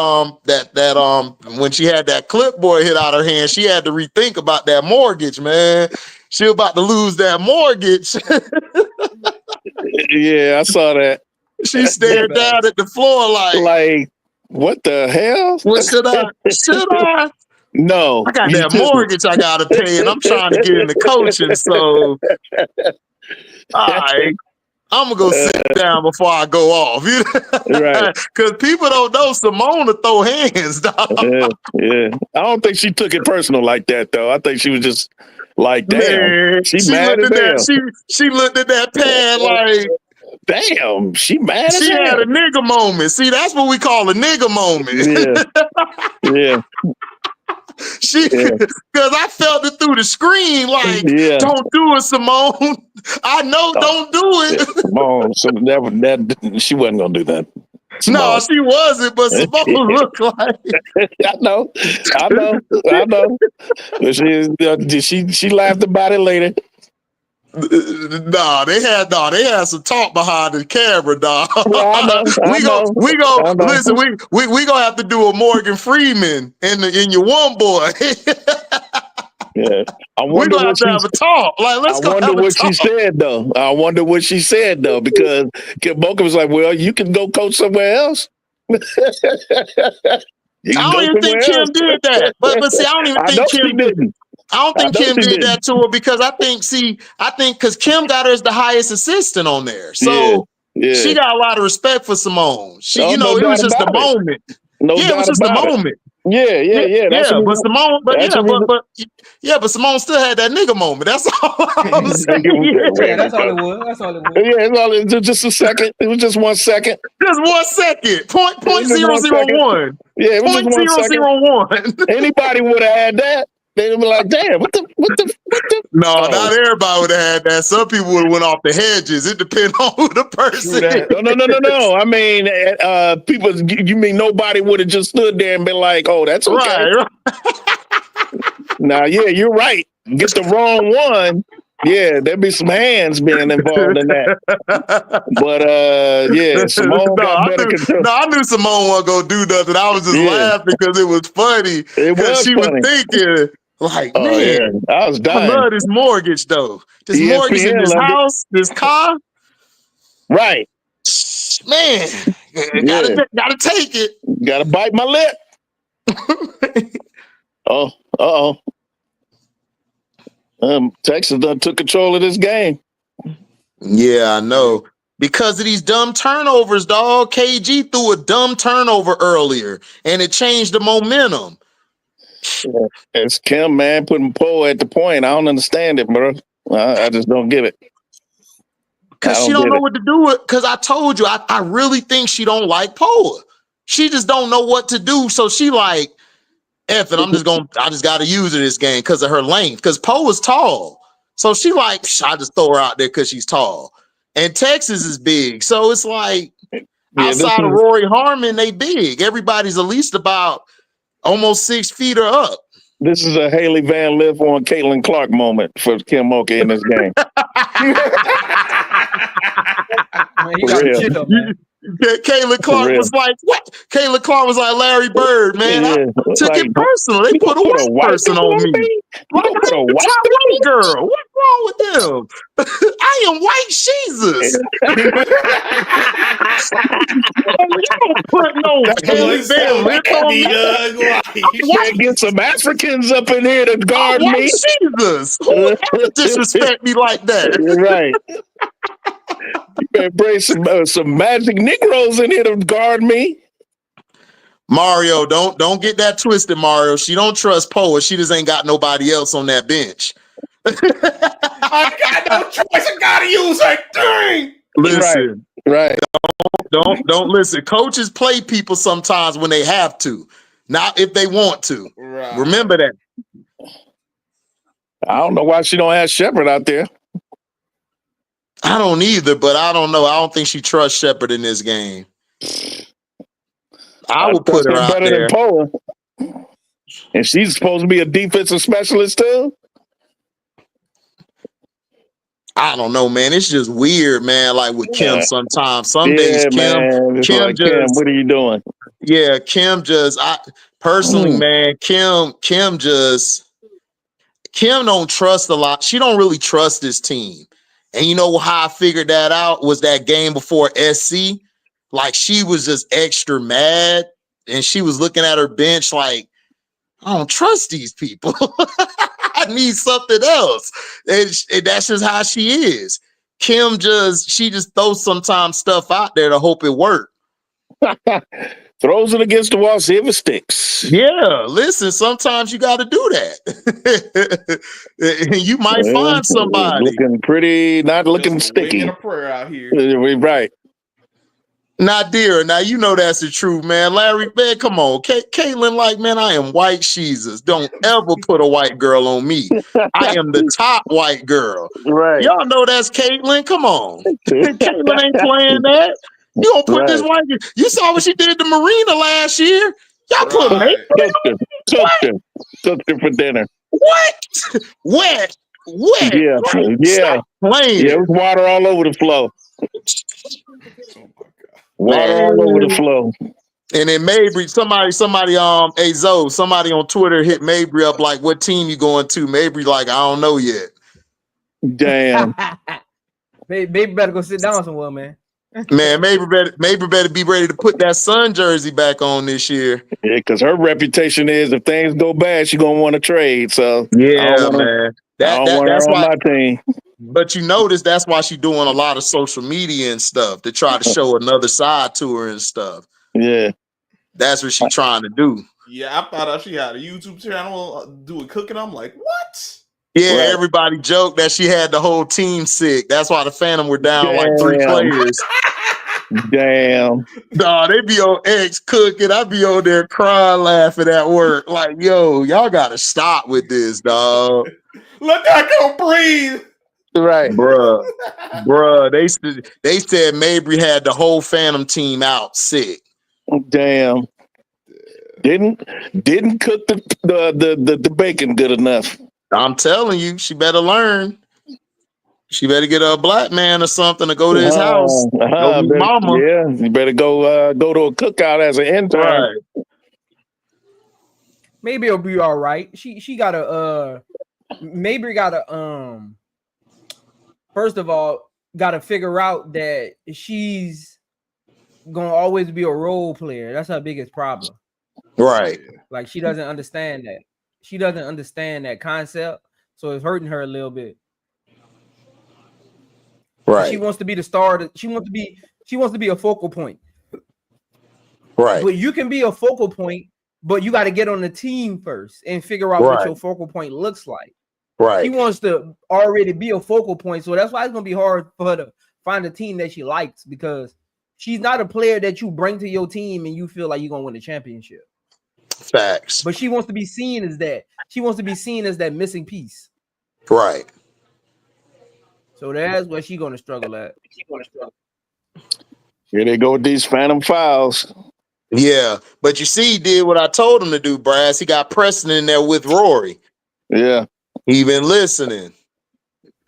when she had that clipboard hit out her hand, she had to rethink about that mortgage, man. She was about to lose that mortgage. Yeah, I saw that. She stared down at the floor like what the hell? What should I? No. I got that mortgage I gotta pay, and I'm trying to get into coaching. So all right. I'm gonna go sit down before I go off. Right. Because people don't know Simone to throw hands, dog. Yeah. I don't think she took it personal like that, though. I think she was just like, damn. Man, she mad as hell. She looked at that pad like, damn, she mad as hell. She had a nigga moment. See, that's what we call a nigga moment. Yeah. Because I felt it through the screen, like, don't do it, Simone. I know, don't do it. Simone, so that she wasn't gonna do that. Simone. No, she wasn't, but Simone looked like. I know. But she laughed about it later. They had some talk behind the camera, dog. Listen, we gonna have to do a Morgan Freeman in your one boy. Yeah, we're gonna have to have a talk. Like, let's go. I wonder what she said though. Because Kim Boca was like, "Well, you can go coach somewhere else." I don't even think Kim did that. But see, I don't even think Kim did. I don't think Kim did that to her because I think because Kim got her as the highest assistant on there. So she got a lot of respect for Simone. It was just the moment. It was just the moment. Yeah. But Simone, but Simone still had that nigga moment. That's all I'm saying. Yeah, that's all it was. That's all it was. Yeah, it was just a second. It was just 1 second. Just 1 second. Point It was just 0.001. Yeah, it was just 1 second. 0.001. Anybody would have had that. They'd be like, damn, what the? No, Oh. not everybody would have had that. Some people would have went off the hedges. It depends on who the person is. No. I mean, people. You mean nobody would have just stood there and been like, "Oh, that's okay." Right. Now, yeah, you're right. Get the wrong one. Yeah, there'd be some hands being involved in that. But yeah, Simone got better control. No, I knew Simone wasn't gonna do nothing. I was just laughing because it was funny. It was she funny. was thinking, like, man, I was dying. I love this mortgage though. This ESPN mortgage in this house, this car. Right. Man, gotta take it. Gotta bite my lip. Uh-oh. Texas done took control of this game. Yeah, I know. Because of these dumb turnovers, dog. KG threw a dumb turnover earlier, and it changed the momentum. It's Kim, man, putting Poe at the point. I don't understand it, bro. I just don't get it. Because she don't know what to do with. Because I told you, I really think she don't like Poe. She just don't know what to do. So she like, F it, I just gotta use her this game because of her length. Because Poe is tall. So she like, I just throw her out there because she's tall. And Texas is big. So it's like outside of Rory Harmon, they big. Everybody's at least about almost 6 feet or up. This is a Haley Van Lith on Caitlin Clark moment for Kim Mulkey in this game. Man, you gotta chill up, man. Caitlin Clark was like, what? Caitlin Clark was like Larry Bird, man. I took it personal. They put a white person on me. Like, a white girl. What's wrong with them? I am white Jesus. You don't put no get some Africans up in here to guard me. Jesus. Who would ever disrespect me like that? Right. You better bring some magic Negroes in here to guard me. Mario, don't get that twisted, Mario. She don't trust Poe. She just ain't got nobody else on that bench. I got no choice. I gotta use her. Dang. Listen, right. Don't listen. Coaches play people sometimes when they have to, not if they want to. Right. Remember that. I don't know why she don't have Shepard out there. I don't either, but I don't know. I don't think she trusts Shepard in this game. I would put her out there. Than Poe. And she's supposed to be a defensive specialist too. I don't know, man. It's just weird, man. Like with Kim, sometimes, some days, Kim like, just, what are you doing? Yeah, Kim just. I personally, man, Kim don't trust a lot. She don't really trust this team. And you know how I figured that out was that game before SC. Like she was just extra mad, and she was looking at her bench like, I don't trust these people. I need something else. And that's just how she is. Kim she just throws sometimes stuff out there to hope it works. Throws it against the wall, see if it sticks. Yeah, listen, sometimes you got to do that. And you might find somebody. Looking pretty, not looking sticky. A prayer out here. Right. Not dear. Now you know that's the truth, man. Larry, man, come on. Caitlin, like, man, I am white Jesus. Don't ever put a white girl on me. I am the top white girl. Right. Y'all know that's Caitlin. Come on. Caitlin ain't playing that. You don't put this white girl. You saw what she did to Marina last year. Y'all put her. Took her for dinner. What? Wet. Yeah. Stop playing. Yeah, it was water all over the floor. Water all over the floor. And then Mabry, somebody, Zoe, somebody on Twitter hit Mabry up like, what team you going to? Mabry like, I don't know yet. Damn. Baby better go sit down somewhere, man. Man, Mabry better be ready to put that Sun jersey back on this year. Yeah, because her reputation is if things go bad, she's gonna want to trade. So yeah, man. That's why my team. But you notice that's why she's doing a lot of social media and stuff to try to show another side to her and stuff. Yeah. That's what she's trying to do. Yeah, I thought she had a YouTube channel doing cooking. I'm like, what? Yeah, everybody joked that she had the whole team sick. That's why the Phantom were down like 3 players. Damn. Nah, they be on X cooking. I be on there crying, laughing at work. Like, yo, y'all gotta stop with this, dog. Let that girl breathe. Right. Bruh. They said Mabry had the whole Phantom team out sick. Damn. Didn't cook the bacon good enough. I'm telling you, she better learn. She better get a black man or something to go to his house. Go meet mama. Yeah, you better go to a cookout as an intern. Right. Maybe it'll be all right. She got a Mabry got a first of all, got to figure out that she's gonna always be a role player. That's her biggest problem. Right. Like she doesn't understand that. She doesn't understand that concept, so it's hurting her a little bit. Right. She wants to be the star. She wants to be a focal point. Right. But you can be a focal point, but you got to get on the team first and figure out what your focal point looks like. Right. She wants to already be a focal point, so that's why it's gonna be hard for her to find a team that she likes, because she's not a player that you bring to your team and you feel like you're gonna win the championship. Facts. But she wants to be seen as that. She wants to be seen as that missing piece. Right. So that's where she's gonna struggle at. Here they go with these Phantom files. Yeah, but you see, he did what I told him to do, Brass. He got Preston in there with Rory. Yeah. He been listening.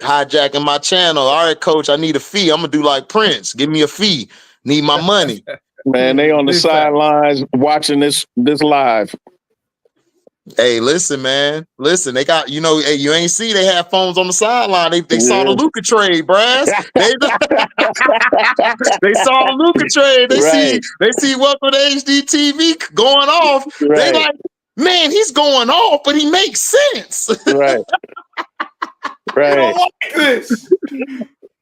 Hijacking my channel. All right, coach, I need a fee. I'm gonna do like Prince. Give me a fee. Need my money. Man, they on the sidelines watching this live. Hey, listen, man. Listen, they got, you know, hey, you ain't see they had phones on the sideline. They saw the Luka trade, Brass. They saw the Luka trade. They see what with HDiiTV going off. Right. They like, man, he's going off, but he makes sense. Right. I don't like this.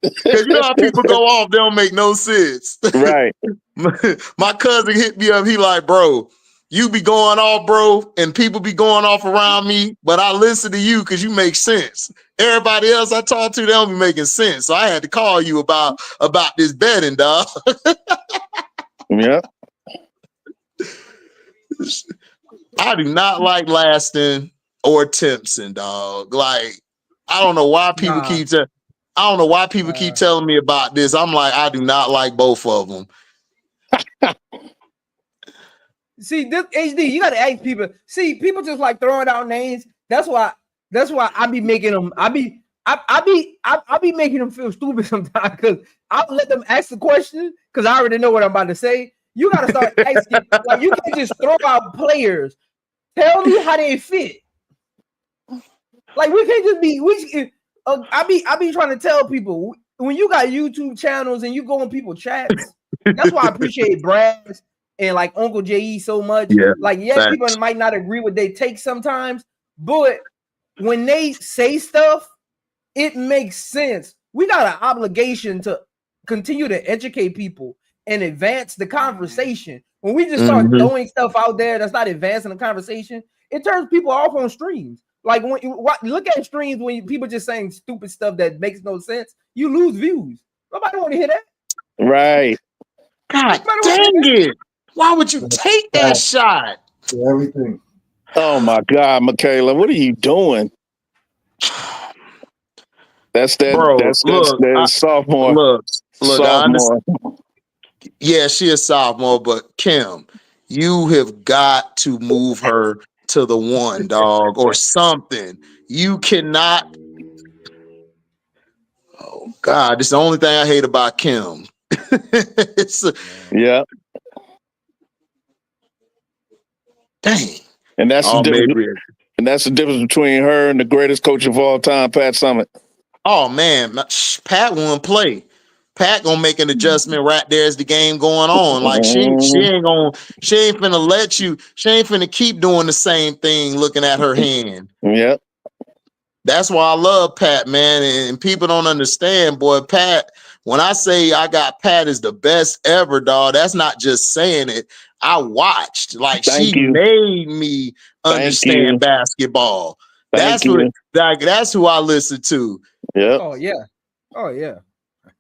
Because you know how people go off, they don't make no sense. Right. My cousin hit me up. He like, bro, you be going off, bro, and people be going off around me, but I listen to you because you make sense. Everybody else I talk to, they don't be making sense. So I had to call you about this betting, dog. Yeah. I do not like Laston or Timpson, dog. Like, I don't know why people keep telling me about this. I'm like, I do not like both of them. See, this HD, you gotta ask people. See, people just like throwing out names. That's why I be making them. I be making them feel stupid sometimes, because I'll let them ask the question because I already know what I'm about to say. You gotta start asking. Like, you can just throw out players. Tell me how they fit. Like, we can't just be. I be trying to tell people, when you got YouTube channels and you go on people chats. That's why I appreciate Brad and like Uncle J.E. so much. Yeah, like, yeah, people might not agree with their take sometimes, but when they say stuff, it makes sense. We got an obligation to continue to educate people and advance the conversation. When we just start throwing stuff out there that's not advancing the conversation, it turns people off on streams. Like, when you look at streams when people just saying stupid stuff that makes no sense, you lose views. Nobody want to hear that. Right. God dang it. Why would you take that shot? Everything. Oh my God, Michaela, what are you doing? That's that. Bro, that's sophomore. Look, sophomore. Yeah, she is sophomore, but Kim, you have got to move her to the 1, dog, or something. You cannot. Oh God, this is the only thing I hate about Kim. Yeah. Dang. And that's the difference. And that's the difference between her and the greatest coach of all time, Pat Summitt. Oh man, Pat won't play. Pat gonna make an adjustment right there as the game going on. Like, she ain't finna let you. She ain't finna keep doing the same thing, looking at her hand. Yep. That's why I love Pat, man. And people don't understand, boy. Pat, when I say I got Pat as the best ever, dog, that's not just saying it. I watched. Like Thank she you. made me understand basketball. That's who I listen to. Yeah. Oh yeah.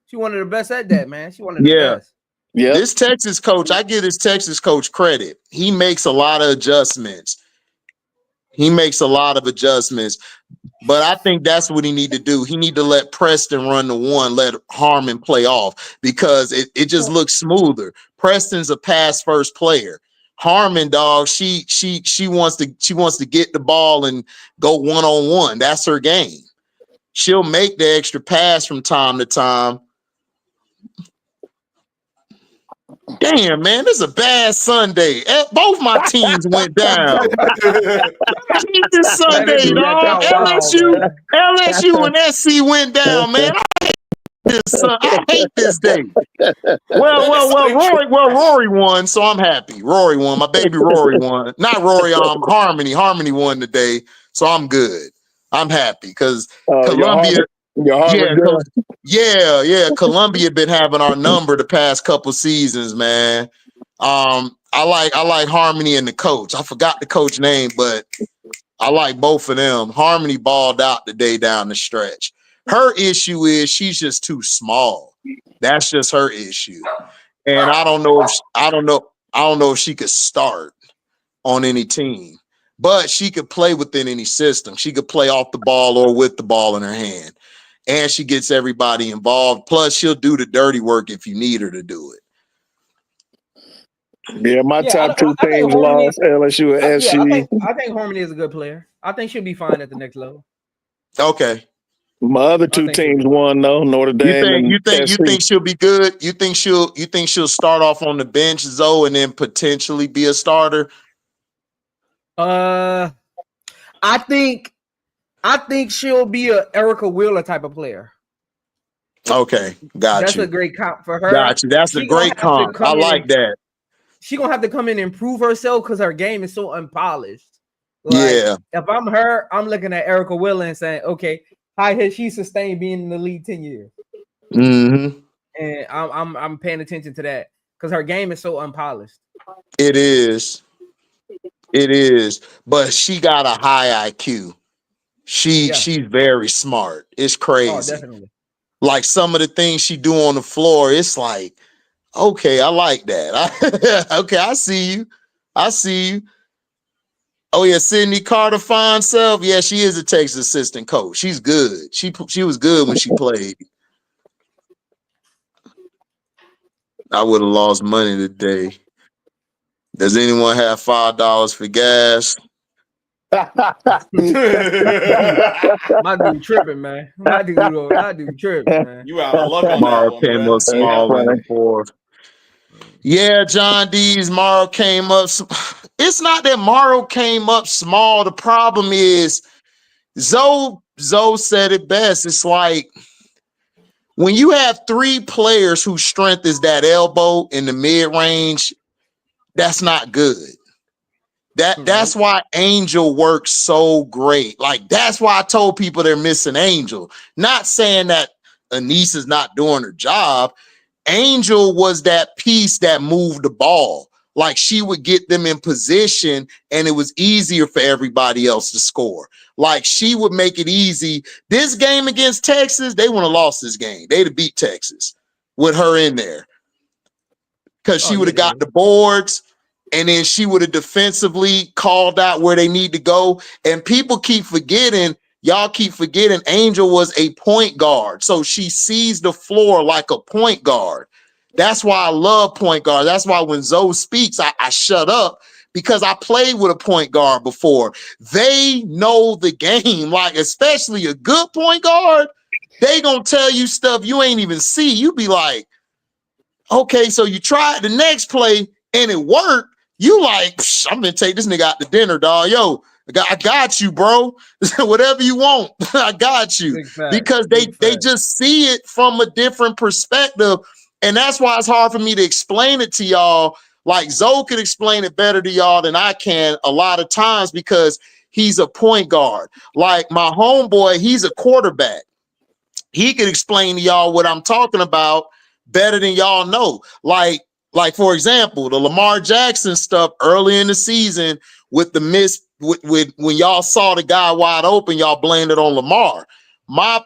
She one of the best at that, man. She one of the Yeah. best. Yeah. This Texas coach, I give this Texas coach credit. He makes a lot of adjustments. But I think that's what he need to do. He need to let Preston run the one, let Harmon play off, because it just looks smoother. Preston's a pass first player. Harmon, dog, she wants to get the ball and go one-on-one. That's her game. She'll make the extra pass from time to time. Damn, man, this is a bad Sunday. Both my teams went down. I hate this Sunday, dog. LSU and SC went down, man. I hate this day. Rory won, so I'm happy. Rory won. My baby Rory won. Not Rory, Harmony. Harmony won today, so I'm good. I'm happy because Columbia. Columbia been having our number the past couple seasons, man. I like Harmony and the coach. I forgot the coach name, but I like both of them. Harmony balled out today down the stretch. Her issue is she's just too small. That's just her issue. And I don't know if she could start on any team, but she could play within any system. She could play off the ball or with the ball in her hand. And she gets everybody involved. Plus, she'll do the dirty work if you need her to do it. Yeah, my top two teams lost, LSU and SC. I think Harmony is a good player. I think she'll be fine at the next level. Okay. My other two teams won though, Notre Dame. You think she'll be good? You think she'll start off on the bench, Zoe, and then potentially be a starter? I think she'll be a Erica Wheeler type of player. Okay, That's a great comp for her. Got you. That's a great comp. I like that. She's gonna have to come in and prove herself because her game is so unpolished. Yeah. If I'm her, I'm looking at Erica Wheeler and saying, okay, how has she sustained being in the league 10 years? Mm-hmm. And I'm paying attention to that because her game is so unpolished. It is, but she got a high IQ. She's very smart. It's crazy. Oh, definitely. Like some of the things she do on the floor, it's like, okay, I like that. Okay, I see you. Oh yeah, Sydney Carter, fine self. Yeah, she is a Texas assistant coach. She's good. She was good when she played. I would have lost money today. Does anyone have $5 for gas? My dude tripping, man. My dude tripping, man. You out of luck on Morrow that one, came up small in the fourth. Yeah, John D's Morrow came up. It's not that Morrow came up small. The problem is Zoe said it best. It's like when you have three players whose strength is that elbow in the mid-range, that's not good. That's why Angel works so great. Like, that's why I told people they're missing Angel. Not saying that Anise is not doing her job. Angel was that piece that moved the ball. Like, she would get them in position and it was easier for everybody else to score. Like, she would make it easy. This game against Texas, they wouldn't have lost this game. They'd have beat Texas with her in there. Because she would have got the boards. And then she would have defensively called out where they need to go. And people keep forgetting, y'all keep forgetting Angel was a point guard. So she sees the floor like a point guard. That's why I love point guard. That's why when Zoe speaks, I shut up because I played with a point guard before. They know the game, like especially a good point guard. They gonna tell you stuff you ain't even see. You be like, okay, so you tried the next play and it worked. You like, I'm gonna take this nigga out to dinner, dog. Yo, I got you, bro. Whatever you want, I got you. Because they just see it from a different perspective. And that's why it's hard for me to explain it to y'all. Like Zoe could explain it better to y'all than I can a lot of times because he's a point guard. Like my homeboy, he's a quarterback. He could explain to y'all what I'm talking about better than y'all know. Like Like, for example, the Lamar Jackson stuff early in the season with the miss, with when y'all saw the guy wide open, y'all blamed it on Lamar. My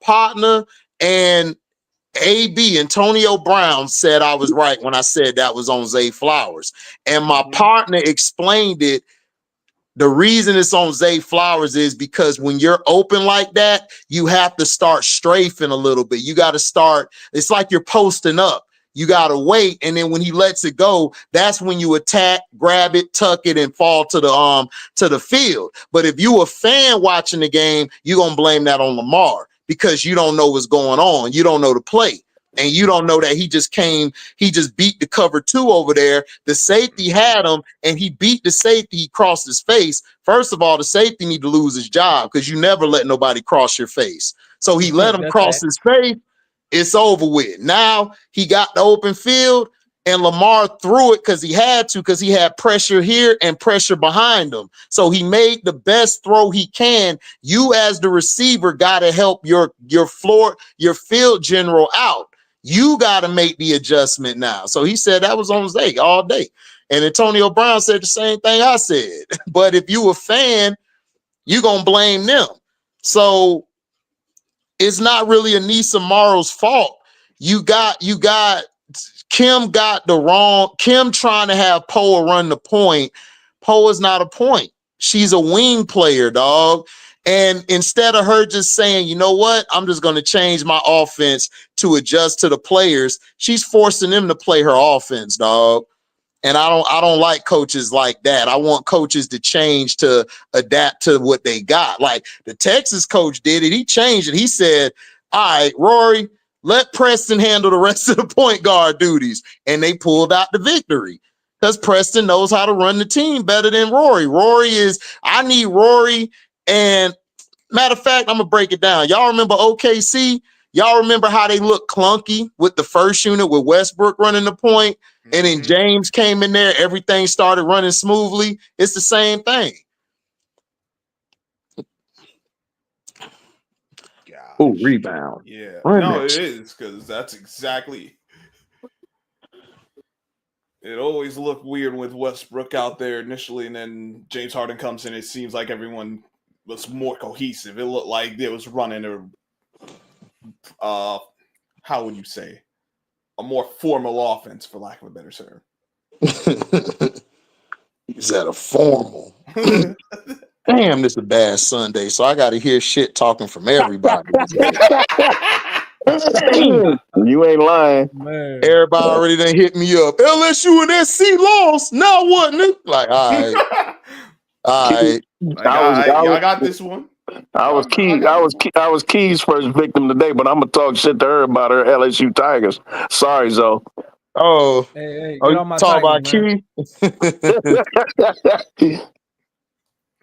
partner and AB Antonio Brown said I was right when I said that was on Zay Flowers, and my partner explained it. The reason it's on Zay Flowers is because when you're open like that, you have to start strafing a little bit. You got to start. It's like you're posting up. You got to wait, and then when he lets it go, that's when you attack, grab it, tuck it, and fall to the field. But if you a fan watching the game, you're gonna blame that on Lamar because you don't know what's going on. You don't know the play. And you don't know that he just beat the cover 2 over there. The safety had him, and he beat the safety. He crossed his face. First of all, the safety need to lose his job because you never let nobody cross your face. So he let him cross his face. It's over with. Now he got the open field, and Lamar threw it because he had to, because he had pressure here and pressure behind him. So he made the best throw he can. You as the receiver got to help your field general out. You got to make the adjustment now. So he said that was on Zay all day. And Antonio Brown said the same thing I said. But if you a fan, you're going to blame them. So it's not really Anissa Morrow's fault. Kim got the wrong. Kim trying to have Poa run the point. Poa's not a point. She's a wing player, dog. And instead of her just saying, you know what, I'm just going to change my offense to adjust to the players, she's forcing them to play her offense, dog. And I don't like coaches like that. I want coaches to change to adapt to what they got. Like the Texas coach did it. He changed it. He said, all right, Rory, let Preston handle the rest of the point guard duties. And they pulled out the victory because Preston knows how to run the team better than Rory. I need Rory. And matter of fact, I'm going to break it down. Y'all remember OKC? Y'all remember how they looked clunky with the first unit with Westbrook running the point? And then James came in there. Everything started running smoothly. It's the same thing. Oh, rebound. Yeah. Remix. No, it is, because that's exactly. It always looked weird with Westbrook out there initially, and then James Harden comes in. It seems like everyone was more cohesive. It looked like they was running how would you say, a more formal offense, for lack of a better term. Is that a formal? Damn, this is a bad Sunday, so I got to hear shit talking from everybody. You ain't lying. Man. Everybody already done hit me up. LSU and SC lost. Now what, nigga? Like, all right. I got this one. I was Key's first victim today, but I'm gonna talk shit to her about her LSU Tigers. Sorry, Zoe. Oh, Hey, get on my talk about Tigers, Key.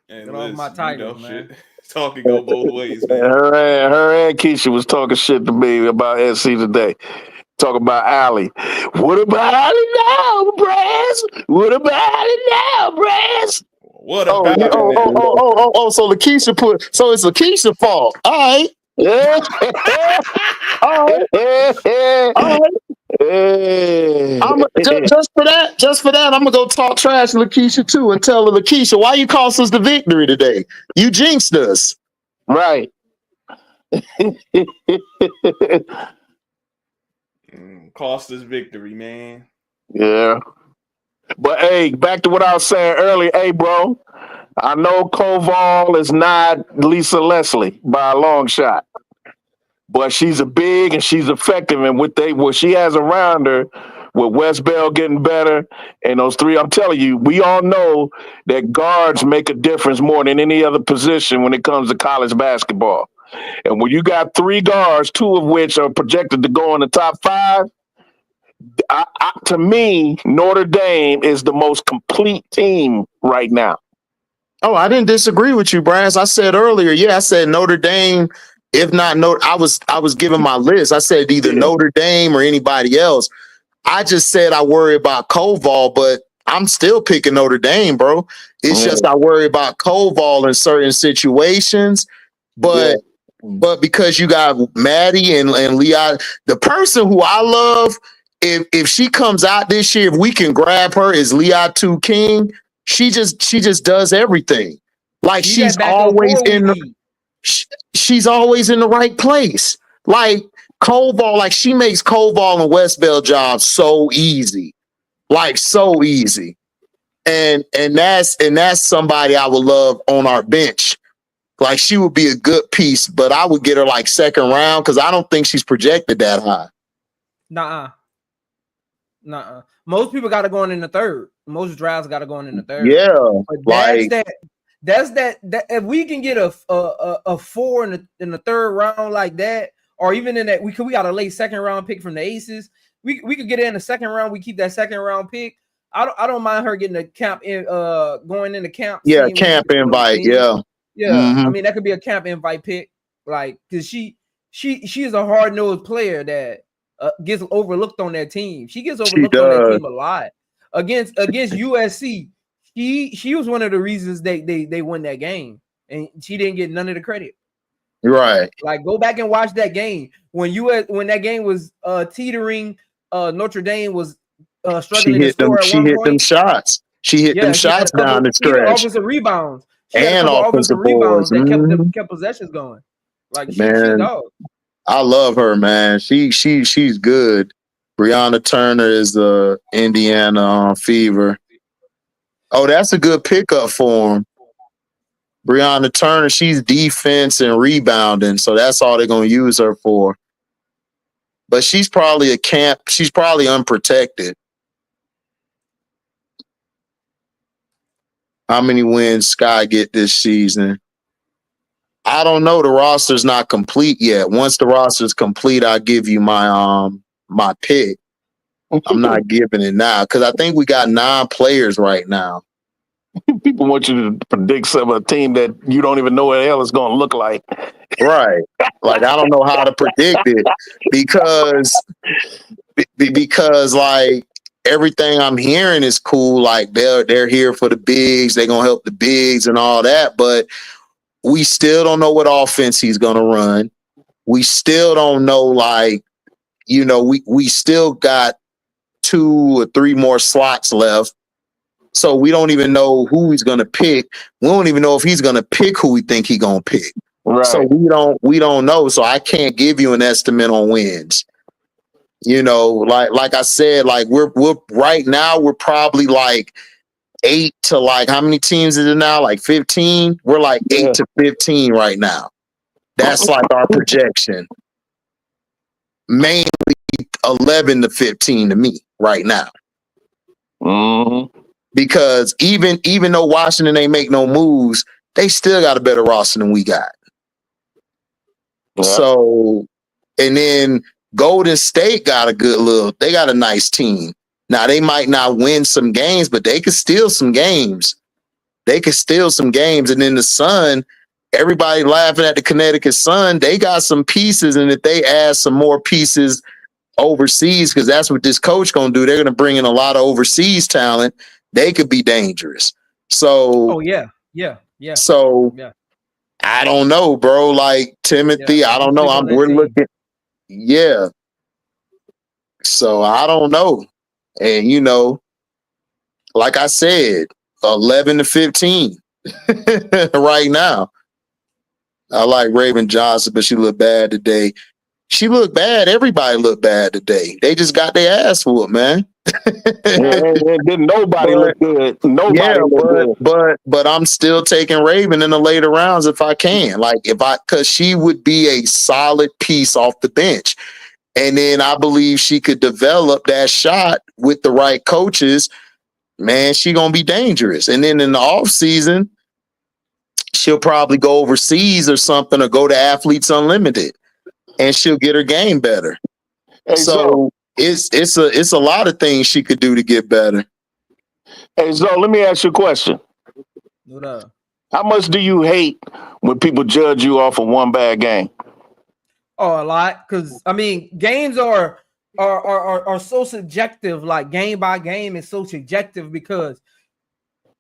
And get on my Tigers, man. shit. Talking go both ways, man. Her and Keisha was talking shit to me about SC today. Talking about Allie. What about it now, Brass? What about it now, Brass? What about it? So Lakeisha so it's Lakeisha's fault. All right. Yeah. All right. Just for that, I'm gonna go talk trash to Lakeisha too and tell her, Lakeisha, why you cost us the victory today? You jinxed us. Right. Cost us victory, man. Yeah. But hey, back to what I was saying earlier. Hey, bro, I know Koval is not Lisa Leslie by a long shot, but she's a big and she's effective. And what she has around her, with West Bell getting better and those three, I'm telling you, we all know that guards make a difference more than any other position when it comes to college basketball. And when you got three guards, two of which are projected to go in the top 5, to me, Notre Dame is the most complete team right now. Oh, I didn't disagree with you, Brass. I said earlier, I said Notre Dame. If not, I was giving my list. I said either Notre Dame or anybody else. I just said I worry about Koval, but I'm still picking Notre Dame, bro. It's just I worry about Koval in certain situations, but because you got Maddie and Leon, the person who I love if she comes out this year, if we can grab her as Lea 2 King, she just does everything. Like she's always she's always in the right place. Like Koval, like she makes Koval and Westbell jobs so easy. Like so easy. And that's somebody I would love on our bench. Like she would be a good piece, but I would get her like second round because I don't think she's projected that high. Nuh-uh. Most people got to go in the third. Most drafts got to go in the third. Yeah, but that's that. If we can get a 4 in the third round like that, or even in that, we got a late second round pick from the Aces. We could get it in the second round. We keep that second round pick. I don't mind her getting a camp in going into camp. Yeah, camp invite. Yeah. I mean that could be a camp invite pick, like because she is a hard nosed player that gets overlooked on that team. She gets overlooked on that team a lot against USC. She was one of the reasons they won that game, and she didn't get none of the credit. Right. Like go back and watch that game when that game was teetering. Notre Dame was struggling. She hit them shots. She hit them shots down the stretch. Offensive rebounds. And offensive rebounds that kept possessions going. Like man, I love her, man. She's good. Brianna Turner is the Indiana Fever. Oh, that's a good pickup for him. Brianna Turner, she's defense and rebounding, so that's all they're gonna use her for. But she's probably she's probably unprotected. How many wins Sky get this season? I don't know. The roster's not complete yet. Once the roster's complete, I'll give you my my pick. I'm not giving it now because I think we got 9 players right now. People want you to predict some of a team that you don't even know what the hell it's going to look like. Right. Like I don't know how to predict it because like everything I'm hearing is cool. Like they're here for the bigs. They're gonna help the bigs and all that. But we still don't know what offense he's gonna run. We still don't know. Like we still got 2 or 3 more slots left. So we don't even know who he's gonna pick. We don't even know if he's gonna pick who we think he's gonna pick. Right. So we don't know. So I can't give you an estimate on wins. Like I said, like we're right now we're probably like 8 to like how many teams is it now? Like 15. We're like 8 to 15 right now. That's like our projection. Mainly 11 to 15 to me right now. Mm-hmm. Because even though Washington ain't make no moves, they still got a better roster than we got. Yeah. So, and then Golden State got they got a nice team. Now they might not win some games, but they could steal some games. And then the Sun, everybody laughing at the Connecticut Sun, they got some pieces. And if they add some more pieces overseas, because that's what this coach gonna do, they're gonna bring in a lot of overseas talent. They could be dangerous. So, yeah. So, I don't know, bro. Like Timothy, I don't know. We're looking. Yeah. So I don't know. And like I said, 11 to 15 right now. I like Raven Johnson, but she looked bad today. She looked bad. Everybody looked bad today. They just got their ass whooped, man. Didn't nobody look good. But I'm still taking Raven in the later rounds if I can. Because she would be a solid piece off the bench. And then I believe she could develop that shot with the right coaches. Man, she gonna be dangerous. And then in the off season, she'll probably go overseas or something, or go to Athletes Unlimited, and she'll get her game better. Hey, so it's a lot of things she could do to get better. Hey, so let me ask you a question. What up? How much do you hate when people judge you off of one bad game? Oh, a lot. Because I mean, games are so subjective. Like game by game is so subjective because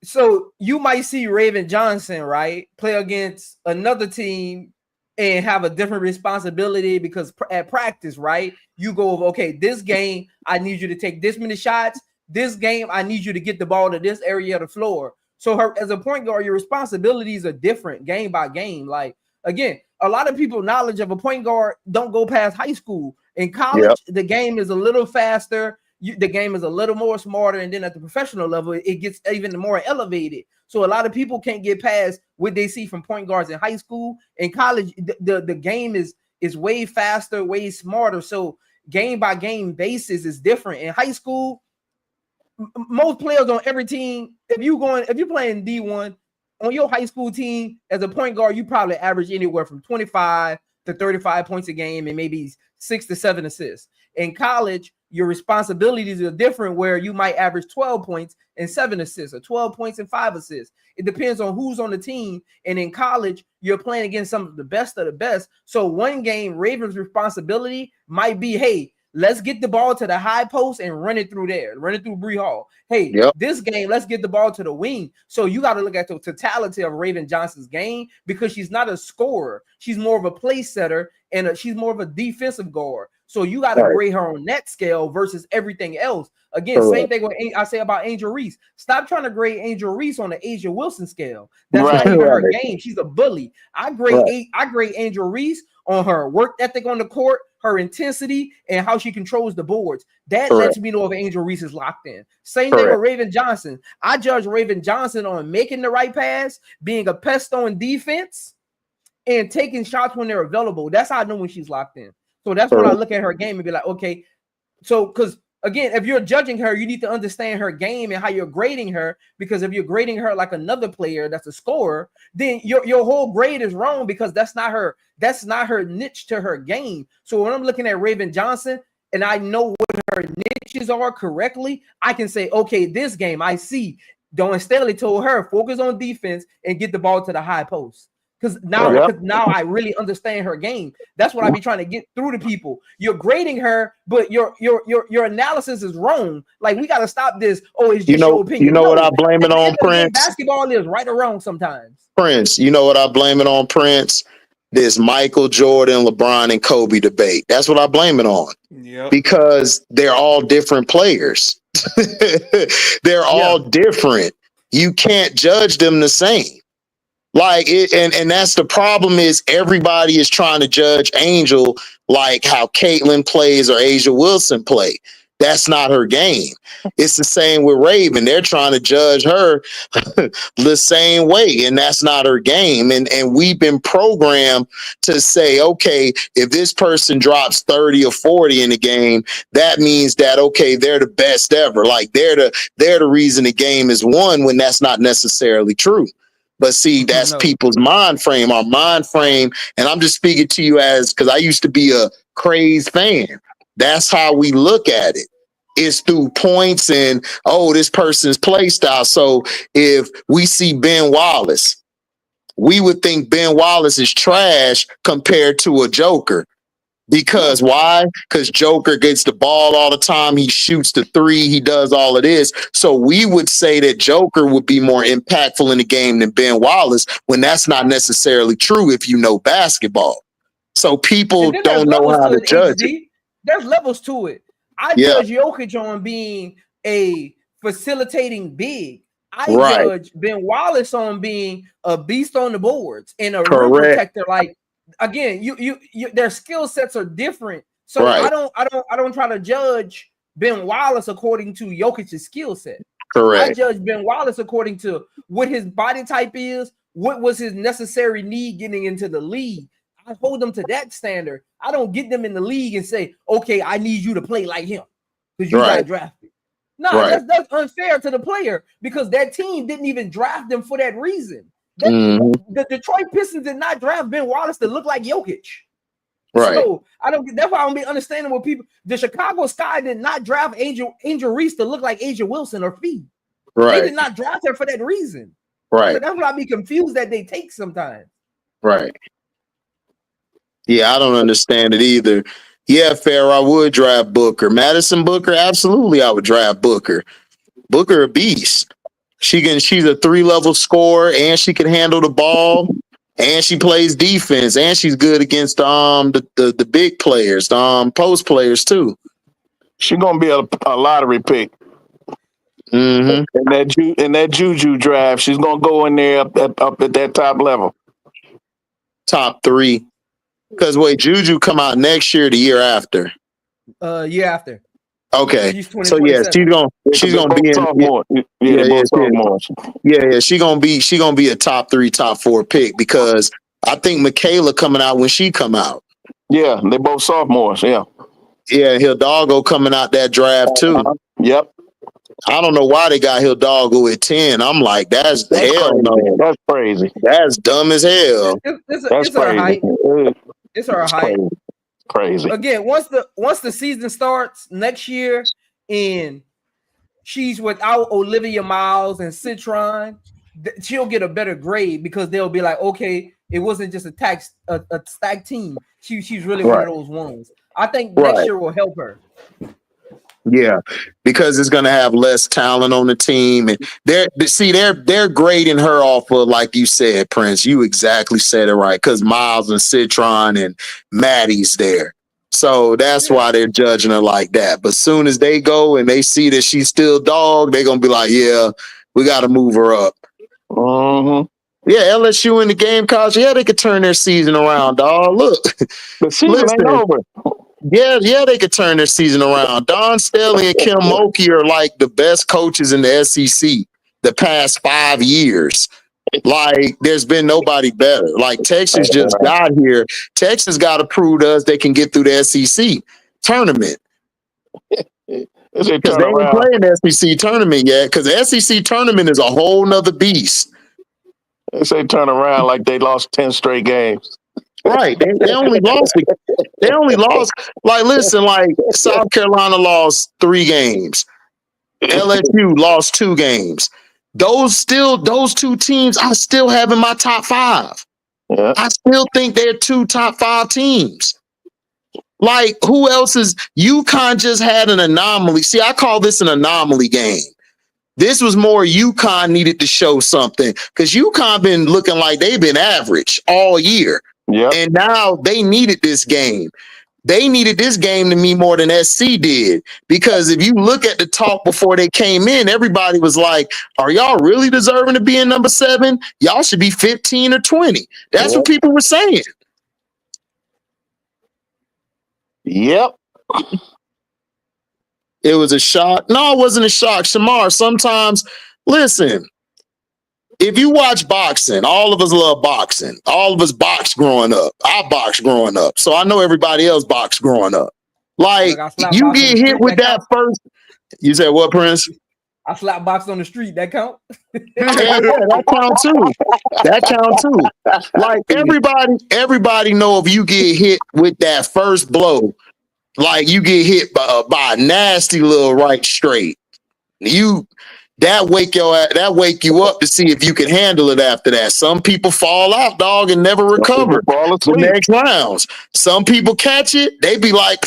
so you might see Raven Johnson, right, play against another team and have a different responsibility because at practice, right? You go over, okay, this game, I need you to take this many shots. This game, I need you to get the ball to this area of the floor. So as a point guard, your responsibilities are different game by game. Like, again, a lot of people knowledge of a point guard don't go past high school. In college, the game is a little faster. The game is a little more smarter. And then at the professional level, it gets even more elevated. So a lot of people can't get past what they see from point guards in high school. In college, the game is way faster, way smarter. So game by game basis is different. In high school, most players on every team, if you're playing D1 on your high school team as a point guard, you probably average anywhere from 25 to 35 points a game and maybe 6 to 7 assists. In college, your responsibilities are different, where you might average 12 points and 7 assists, or 12 points and 5 assists. It depends on who's on the team. And in college, you're playing against some of the best of the best. So one game, Ravens' responsibility might be, hey, let's get the ball to the high post and run it through there, run it through Bree Hall. Hey, this game, let's get the ball to the wing. So you got to look at the totality of Raven Johnson's game, because she's not a scorer. She's more of a play setter, and she's more of a defensive guard. So you got to grade her on that scale versus everything else. Again, same thing with I say about Angel Reese. Stop trying to grade Angel Reese on the Asia Wilson scale. That's not even her game. She's a bully. I grade Angel Reese on her work ethic on the court, her intensity, and how she controls the boards. That lets me know if Angel Reese is locked in. Same thing with Raven Johnson. I judge Raven Johnson on making the right pass, being a pest on defense, and taking shots when they're available. That's how I know when she's locked in. So that's when I look at her game and be like, okay, so because again, if you're judging her, you need to understand her game and how you're grading her, because if you're grading her like another player that's a scorer, then your whole grade is wrong, because that's not her niche to her game. So when I'm looking at Raven Johnson and I know what her niches are correctly, I can say, okay, this game I see Dawn Staley told her focus on defense and get the ball to the high post. Because now I really understand her game. That's what I be trying to get through to people. You're grading her, but your analysis is wrong. Like, we got to stop this. Oh, it's just your opinion. You know what I blame it on, Prince? Basketball is right or wrong sometimes. Prince, you know what I blame it on, Prince? This Michael Jordan, LeBron, and Kobe debate. That's what I blame it on. Yep. Because they're all different players. They're all different. You can't judge them the same. Like it, and that's the problem, is everybody is trying to judge Angel like how Caitlin plays or Asia Wilson play. That's not her game. It's the same with Raven. They're trying to judge her the same way, and that's not her game. And we've been programmed to say, okay, if this person drops 30 or 40 in the game, that means that, okay, they're the best ever. Like they're the reason the game is won, when that's not necessarily true. But see, that's people's mind frame, our mind frame. And I'm just speaking to you because I used to be a crazed fan. That's how we look at it. It's through points and, oh, this person's play style. So if we see Ben Wallace, we would think Ben Wallace is trash compared to a Joker. Because why? Because Joker gets the ball all the time. He shoots the three. He does all of this. So we would say that Joker would be more impactful in the game than Ben Wallace, when that's not necessarily true if you know basketball. So people don't know how to judge it. There's levels to it. I judge Jokic on being a facilitating big. I judge Ben Wallace on being a beast on the boards and a rim protector. Like, again, you their skill sets are different. So I don't try to judge Ben Wallace according to Jokic's skill set. Correct. I judge Ben Wallace according to what his body type is, what was his necessary need getting into the league. I hold them to that standard. I don't get them in the league and say, okay, I need you to play like him because you got drafted. No, that's unfair to the player, because that team didn't even draft them for that reason. The Detroit Pistons did not draft Ben Wallace to look like Jokic. Right. So that's why I don't be understanding what people. The Chicago Sky did not draft Angel Reese to look like Asia Wilson or Fee. They did not draft her for that reason. Right. So that's why I be confused that they take sometimes. Right. Yeah, I don't understand it either. Yeah, Farrah, I would draft Booker. Madison Booker, absolutely, I would draft Booker. Booker a beast. She's a 3-level scorer, and she can handle the ball. and she plays defense, and she's good against the big players, post players too. She's gonna be a lottery pick. Mm-hmm. In that Juju draft, she's gonna go in there up at that top level. Top 3. Because wait, Juju come out next year, the year after. Year after. Okay. She's So yeah, she's gonna be in sophomore. Yeah, she's gonna be a top 3, top 4 pick because I think Michaela coming out when she come out. Yeah, they both sophomores. Yeah. Yeah, Hidalgo coming out that draft too. Yep. I don't know why they got Hidalgo at 10. I'm like, that's hell crazy. no. That's crazy. That's dumb as hell. It's her height. It's her height. Crazy. Again, once the season starts next year and she's without Olivia Miles and Citron, she'll get a better grade because they'll be like, okay, it wasn't just a stacked team. She's really one of those ones. I think next year will help her. Yeah, because it's gonna have less talent on the team, and they're grading her off of, like you said, Prince. You exactly said it right, because Miles and Citron and Maddie's there, so that's why they're judging her like that. But soon as they go and they see that she's still dog, they're gonna be like, yeah, we got to move her up. Yeah, LSU in the Gamecocks, yeah, they could turn their season around, dog. Look, the season ain't over. Yeah, they could turn their season around. Don Staley and Kim Mulkey are like the best coaches in the SEC the past 5 years. Like, there's been nobody better. Like, Texas just got here. Texas got to prove to us they can get through the SEC tournament. Because they ain't playing the SEC tournament yet. Because the SEC tournament is a whole nother beast. They say turn around like they lost 10 straight games. Right. They only lost. They only lost. Like, listen, like South Carolina lost 3 games. LSU lost 2 games. Those 2 teams I still have in my top 5. Yeah. I still think they're 2 top 5 teams. Like, who else is UConn just had an anomaly? See, I call this an anomaly game. This was more UConn needed to show something because UConn been looking like they've been average all year. Yep. And now they needed this game. They needed this game to me more than SC did. Because if you look at the talk before they came in, everybody was like, are y'all really deserving to be in number 7? Y'all should be 15 or 20. That's what people were saying. Yep. It was a shock. No, it wasn't a shock. Shamar, sometimes, listen, if you watch boxing, all of us love boxing. All of us boxed growing up. I boxed growing up. So I know everybody else boxed growing up. Like, you get hit with that first. You said what, Prince? I slap boxed on the street. That count? Yeah, that count too. That count too. Like, everybody know if you get hit with that first blow, like you get hit by a nasty little right straight. That wake you up to see if you can handle it after that. Some people fall out, dog, and never recover the next rounds. Some people catch it. They be like,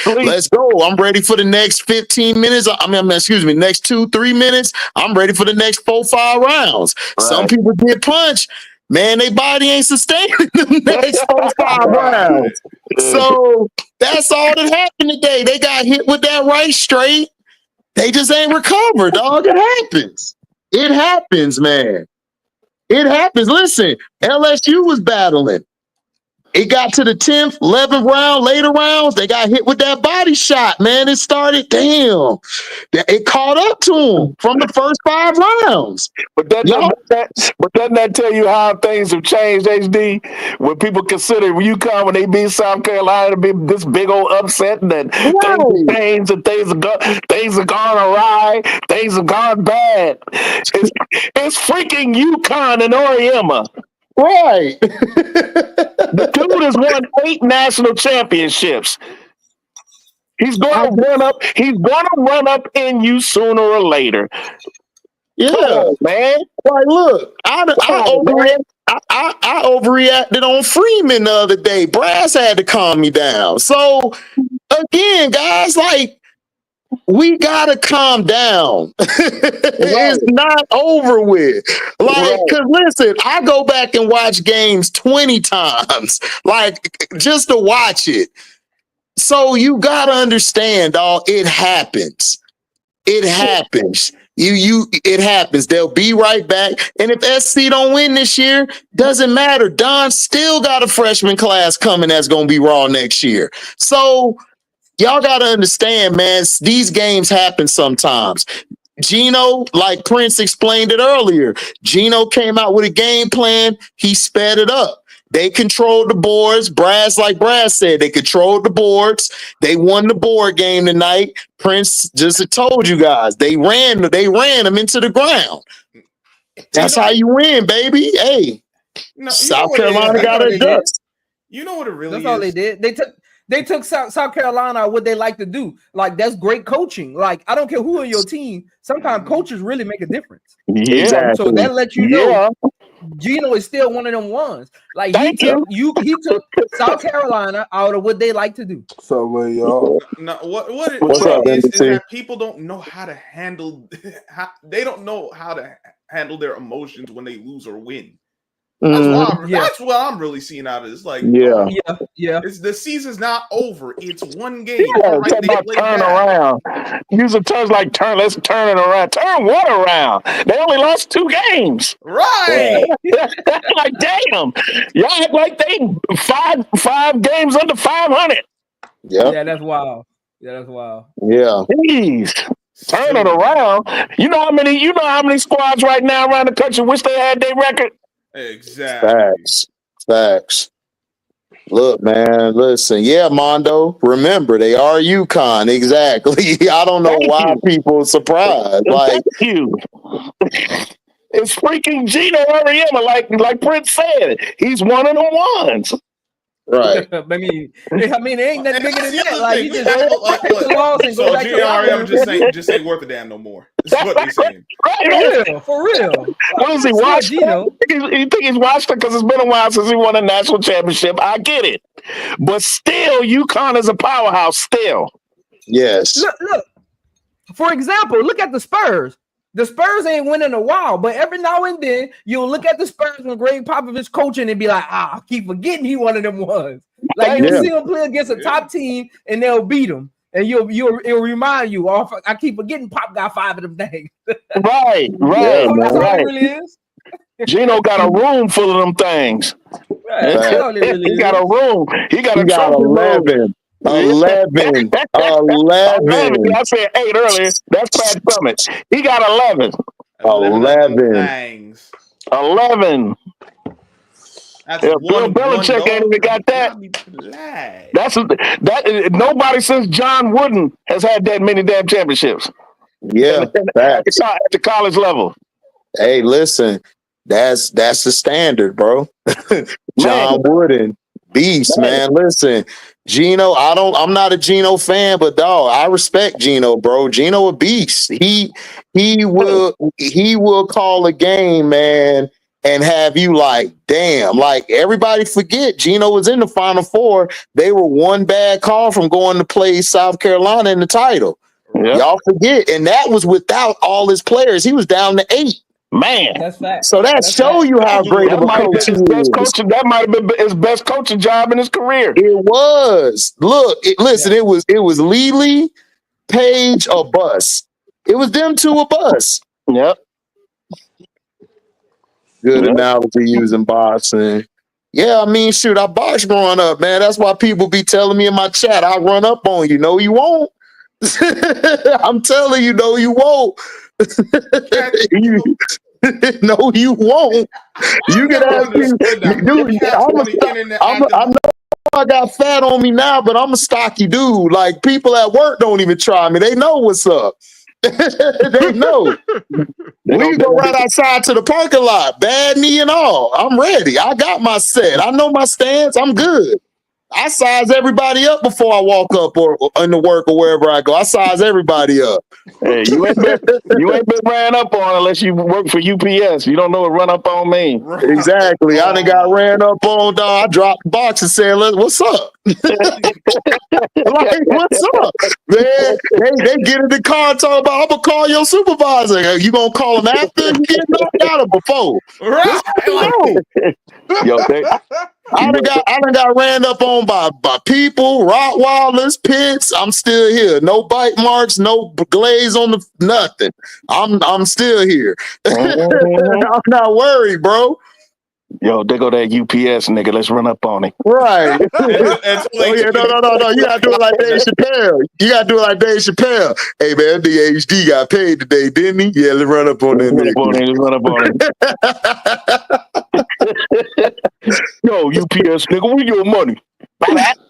let's go. I'm ready for the next 15 minutes. Next 2-3 minutes. I'm ready for the next 4-5 rounds. Right. Some people get punched. Man, their body ain't sustaining the next 4-5 rounds. So that's all that happened today. They got hit with that right straight. They just ain't recovered, dog. It happens. It happens, man. It happens. Listen, LSU was battling. It got to the 10th, 11th round, later rounds. They got hit with that body shot, man. It started, damn. It caught up to them from the first 5 rounds. But doesn't that tell you how things have changed, HD? When people consider UConn, when they beat South Carolina, to be this big old upset, and then things have changed, and things have gone awry, things have gone bad. It's freaking UConn and Oriema. Right. The dude has won 8 national championships. He's going to run up in you sooner or later. Yeah, man. Like, look, I overreacted on Freeman the other day. Brass had to calm me down. So again, guys, like, we gotta calm down. It's not over with. Like, cause listen, I go back and watch games 20 times, like just to watch it. So you gotta understand, dog, it happens. It happens. It happens. They'll be right back. And if SC don't win this year, doesn't matter. Don still got a freshman class coming that's gonna be raw next year. So y'all got to understand, man, these games happen sometimes. Gino, like Prince explained it earlier, Gino came out with a game plan. He sped it up. They controlled the boards. Brad said, they controlled the boards. They won the board game tonight. Prince just told you guys, they ran them into the ground. That's how you win, baby. Hey, South Carolina got to adjust. You know what it really is? That's all they did. They took South Carolina what they like to do. Like, that's great coaching. Like, I don't care who on your team. Sometimes coaches really make a difference. Yeah. So that lets you know Gino is still one of them ones. Like, he took South Carolina out of what they like to do. So y'all. No, what it is that people don't know how to handle. They don't know how to handle their emotions when they lose or win. That's what I'm really seeing out of this. Like, it's the season's not over. It's one game. Turn around. Use a terms like turn. Let's turn it around. Turn what around? They only lost 2 games. Right. Like, damn. Y'all act like they five games under 500. Yeah, that's wild. Yeah. Please. Turn it around. You know how many squads right now around the country wish they had their record? Exactly. Facts. Look, man, listen. Yeah, Mondo, remember, they are UConn. Exactly. I don't know why people are surprised. Like, it's freaking Gino Ariema, like Prince said. He's one of the ones. Right. I mean, it ain't nothing bigger than that. Like, you just take the loss and go back to Ariema just ain't worth a damn no more. That's what they're saying. For real. What is he watching? You think he's watched it because it's been a while since he won a national championship. I get it, but still, UConn is a powerhouse. Still, yes. Look. For example, look at the Spurs. The Spurs ain't winning a while, but every now and then you'll look at the Spurs when Greg Popovich coaching and be like, I keep forgetting he one of them ones. Like, you'll see him play against a top team and they'll beat him. And it'll remind you, I keep forgetting Pop got 5 of them things. Right. That's all it really is. Gino got a room full of them things. Right. He got a room. He got 11. 11. I said 8 earlier. That's Pat Summit. He got 11. 11. 11. That's Bill Belichick ain't even got that. Nobody since John Wooden has had that many damn championships. Yeah, at the college level. Hey, listen, that's the standard, bro. John Wooden, beast, man. Listen, Gino, I'm not a Gino fan, but dog, I respect Gino, bro. Gino a beast. He will call a game, man, and have you like, damn, like everybody forget Gino was in the Final Four. They were one bad call from going to play South Carolina in the title. Yep. Y'all forget. And that was without all his players. He was down to 8. Man. That's fact. So that show you how great of a coach he is. That might have been his best coaching job in his career. It was. Look, listen, it was Lily, Page, or Bus. It was them two a bus. Yep. Good analogy using boxing. Yeah, I mean, shoot, I boxed growing up, man. That's why people be telling me in my chat, I'll run up on you. No, you won't. I'm telling you, no, you won't. No, you won't. You can ask me, dude. I know I got fat on me now, but I'm a stocky dude. Like, people at work don't even try me. They know what's up. They know. We can go right outside to the parking lot, bad knee and all. I'm ready. I got my set. I know my stance. I'm good. I size everybody up before I walk up or into work or wherever I go. I size everybody up. Hey, you ain't been ran up on unless you work for UPS. You don't know what run up on mean. Exactly. I done got ran up on, dog. I dropped the box and said, "What's up?" Like, what's up, man? They get in the car and talk about, "I'm gonna call your supervisor." You gonna call him after you get knocked out or before? Right. Yo, I done got ran up on by people, Rottweilers, pits. I'm still here. No bite marks, no glaze on the nothing. I'm still here. I'm not worried, bro. Yo, there go that UPS nigga. Let's run up on him. Right. Oh yeah, no. You gotta do it like Dave Chappelle. Hey man, the HD got paid today, didn't he? Yeah, let's run up on that nigga. Yo, UPS nigga, where your money?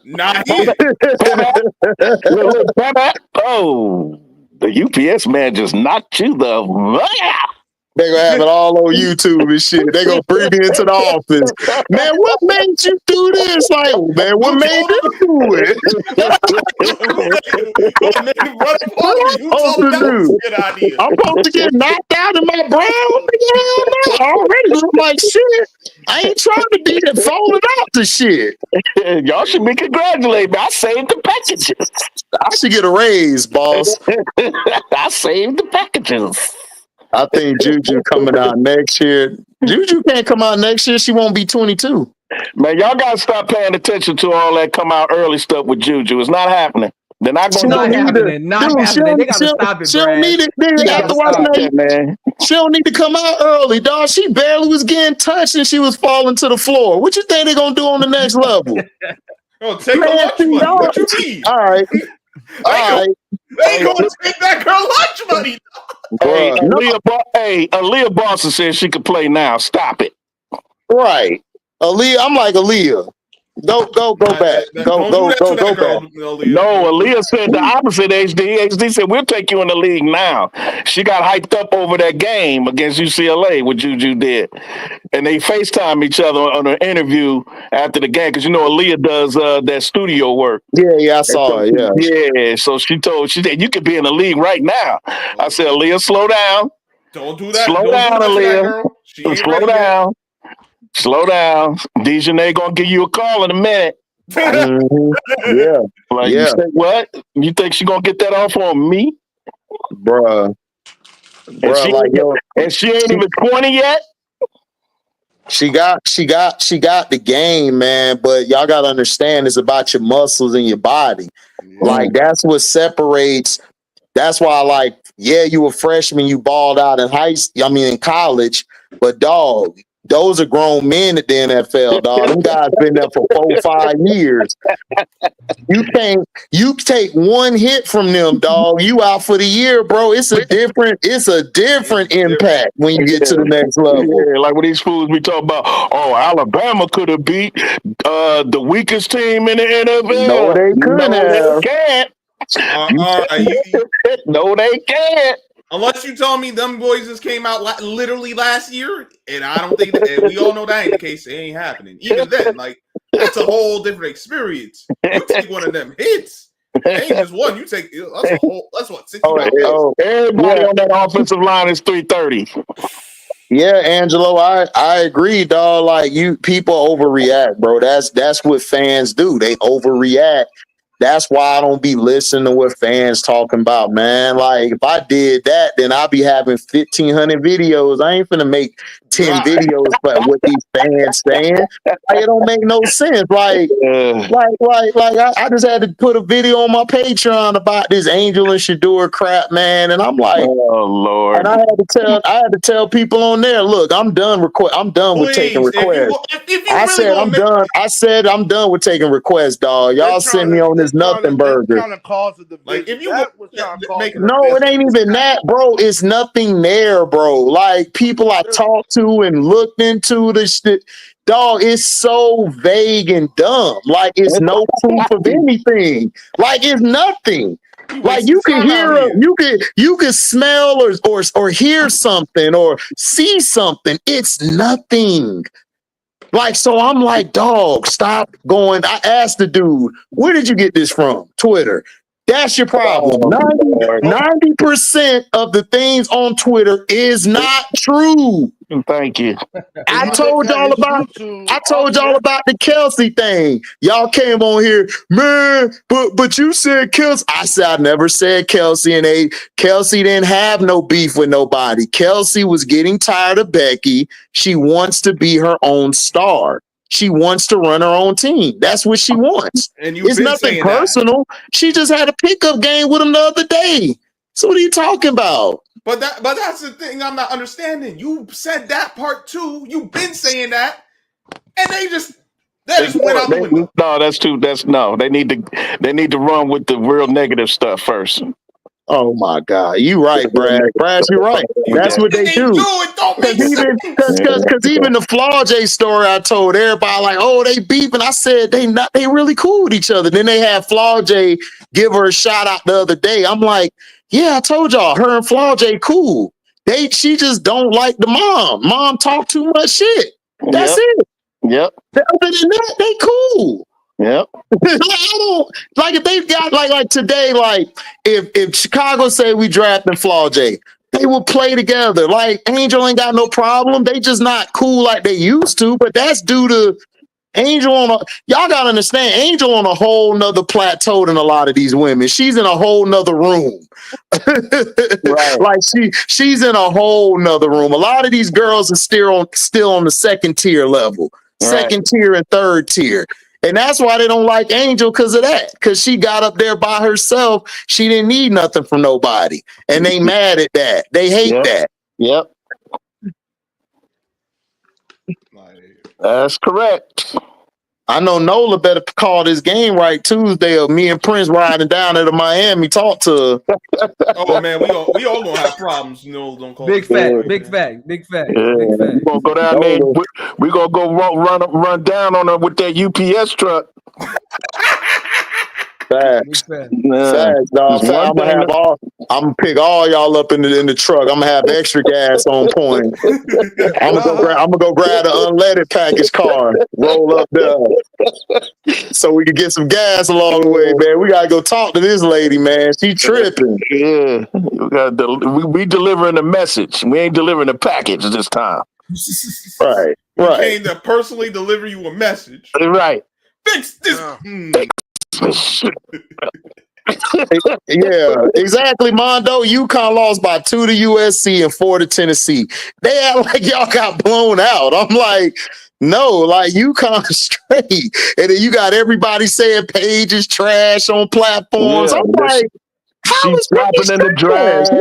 Not here. Oh, the UPS man just knocked you the. They gonna have it all on YouTube and shit. They gonna bring me into the office. Man, what made you do this? Like, man, what made you do it? I'm supposed to get knocked out in my brown? I already look like shit. I ain't trying to be that folded out to shit. Y'all should be congratulated. I saved the packages. I should get a raise, boss. I saved the packages. I think Juju coming out next year. Juju can't come out next year. She won't be 22. Man, y'all gotta stop paying attention to all that come out early stuff with Juju. It's not happening. They're not going to happening. Not happening. They gotta stop it, She don't need it. Man. She don't need to come out early, dog. She barely was getting touched and she was falling to the floor. What you think they're gonna do on the next level? Oh, take her lunch money. What you mean? All right. They ain't gonna take that girl lunch money. Hey, Aaliyah Boston said she could play now. Stop it. Right. Aaliyah, I'm like Aaliyah. Go back. Go back. No, Aaliyah said the opposite. HD said we'll take you in the league now. She got hyped up over that game against UCLA, what Juju did, and they FaceTime each other on an interview after the game because you know Aaliyah does that studio work. Yeah, I saw it. Yeah. So she said you could be in the league right now. I said, Aaliyah, slow down. Don't do that. Slow down, Aaliyah. Slow down. Slow down. Dejanay gonna give you a call in a minute. Yeah. Like you say what? You think she gonna get that off on me? Bruh. And she ain't even 20 yet? She got the game, man, but y'all gotta understand it's about your muscles and your body. Like that's what separates. That's why, like, yeah, you a freshman, you balled out in college, but dog, those are grown men at the NFL, dog. Them guys been there for 4-5 years. You take one hit from them, dog. You out for the year, bro. It's a different impact when you get to the next level. Yeah, like when these fools be talking about, oh, Alabama could have beat the weakest team in the NFL. No, they couldn't have. They can't. No, they can't. Unless you tell me them boys just came out literally last year, and I don't think that, we all know that ain't the case. It ain't happening. Even then, like, that's a whole different experience. You take one of them hits. It ain't just one. You take that's what 60 everybody on that offensive line is 330. Yeah, Angelo, I agree, dog. Like people overreact, bro. That's what fans do. They overreact. That's why I don't be listening to what fans talking about, man. Like, if I did that, then I'd be having 1,500 videos. I ain't finna make 10 videos about what these fans saying. Like, it don't make no sense. Like I just had to put a video on my Patreon about this Angel and Shador crap, man. And I'm like, oh Lord. And I had to tell people on there, look, I'm done with taking requests. I said I'm done with taking requests, dog. Y'all send me on this nothing burger. Like if you no, it ain't even that, bro. It's nothing there, bro. Like people I talked to and looked into this shit, dog. It's so vague and dumb. Like it's no proof of anything. Like it's nothing. Like you can hear, you can smell or hear something or see something. It's nothing. Like, so I'm like, dog, stop going. I asked the dude, where did you get this from? Twitter. That's your problem. 90% of the things on Twitter is not true. Thank you. I told y'all about the Kelsey thing. Y'all came on here, man, but you said Kelsey. I said I never said Kelsey, and Kelsey didn't have no beef with nobody. Kelsey was getting tired of Becky. She wants to be her own star. She wants to run her own team. That's what she wants. And it's nothing personal. She just had a pickup game with him the other day. So what are you talking about? But that's the thing I'm not understanding. You said that part too. You've been saying that, and they just went out the window. No, they need to run with the real negative stuff first. Oh my God, you right, Brad. Brad, you're right. That's what they do. Because even the Flaujae story I told everybody, like, oh, they beefing. I said they really cool with each other. Then they had Flaujae give her a shout out the other day. I'm like, yeah, I told y'all, her and Flaujae cool. She just don't like the mom. Mom talk too much shit. That's it. Yep. Other than that, they cool. Yep. I don't like if they got like today, like if Chicago say we drafting Flaujae, they will play together. Like Angel ain't got no problem. They just not cool like they used to, but that's due to Angel y'all gotta understand, Angel on a whole nother plateau than a lot of these women. She's in a whole nother room. Right. Like she's in a whole nother room. A lot of these girls are still on the second tier level, second tier and third tier. And that's why they don't like Angel, because of that. Because she got up there by herself. She didn't need nothing from nobody. And they mad at that. They hate that. Yep. That's correct. I know Nola better call this game right Tuesday, or me and Prince riding down to Miami talk to her. Oh man, we all gonna have problems. No, don't call big fact. Big fact. We're gonna go down there. We're gonna go run down on her with that UPS truck. Facts, dog. I'm gonna pick all y'all up in the truck. I'm gonna have extra gas on point. I'm gonna go grab the unleaded package car, roll up there, so we can get some gas along the way, man. We gotta go talk to this lady, man. She tripping. Yeah, we delivering a message. We ain't delivering a package this time. Right. We came to personally deliver you a message. Right. Fix this. Yeah, exactly, Mondo. UConn lost by 2 to USC and 4 to Tennessee. They act like y'all got blown out. I'm like, no, like UConn straight. And then you got everybody saying Paige is trash on platforms. I'm like, she's dropping in the draft.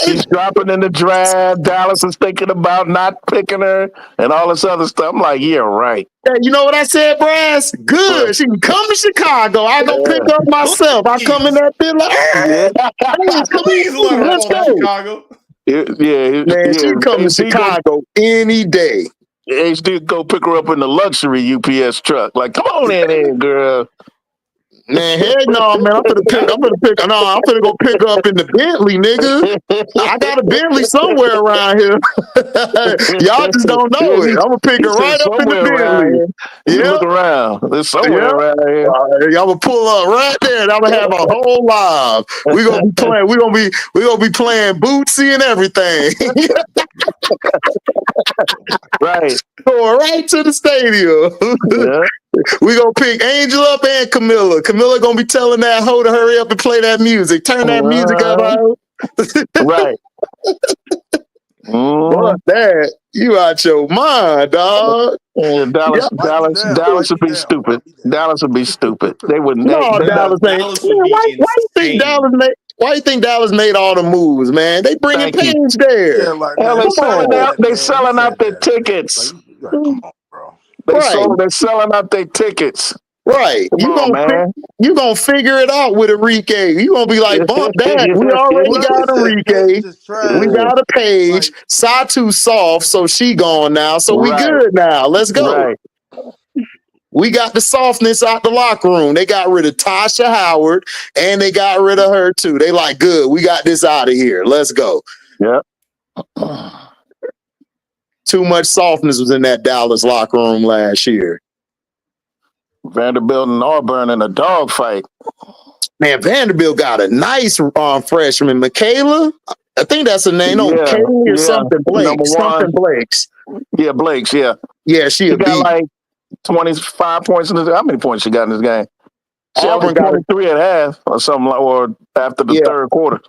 She's dropping in the draft. Dallas is thinking about not picking her and all this other stuff. I'm like, yeah, right. Hey, you know what I said, Brass? Good. She can come to Chicago. I go pick up myself. I come in that thing like, please let her go. Chicago. Man, she can come to Chicago any day. HD go pick her up in the luxury UPS truck. Like, come on in, girl. Man, heck no, man. I'm gonna go pick her up in the Bentley, nigga. I got a Bentley somewhere around here. Y'all just don't know it. I'm gonna pick her right up in the Bentley. Yeah, look around. There's somewhere around here. I'm gonna pull up right there, and I'm gonna have a whole live. We're gonna be playing. We're gonna be playing Bootsy and everything. Right. Going right to the stadium. Yeah. We gonna pick Angel up and Camilla. Camilla gonna be telling that hoe to hurry up and play that music. Turn that music up, right? What that? You out your mind, dog? Yeah, Dallas would be stupid. Dallas would be stupid. They wouldn't. No, Dallas ain't. Why you think Dallas made all the moves, man? They bringing Paige there. Yeah, like, they selling out their tickets. Come on, bro. They're selling out their tickets. Right. You gonna figure it out with Enrique. You gonna be like, bump that. We already got Enrique. We got a Paige. Satu soft, so she gone now. So we good now. Let's go. Right. We got the softness out the locker room. They got rid of Tasha Howard and they got rid of her too. They like, good, we got this out of here. Let's go. Yeah. Too much softness was in that Dallas locker room last year. Vanderbilt and Auburn in a dogfight. Man, Vanderbilt got a nice freshman, Michaela. I think that's her name. No, Kaylee or something. Blake. Something Blake's. Yeah, Blake's. Yeah. Yeah, she got like 25 points in this. How many points she got in this game? She Auburn got 23 at half or something like, or after the third quarter.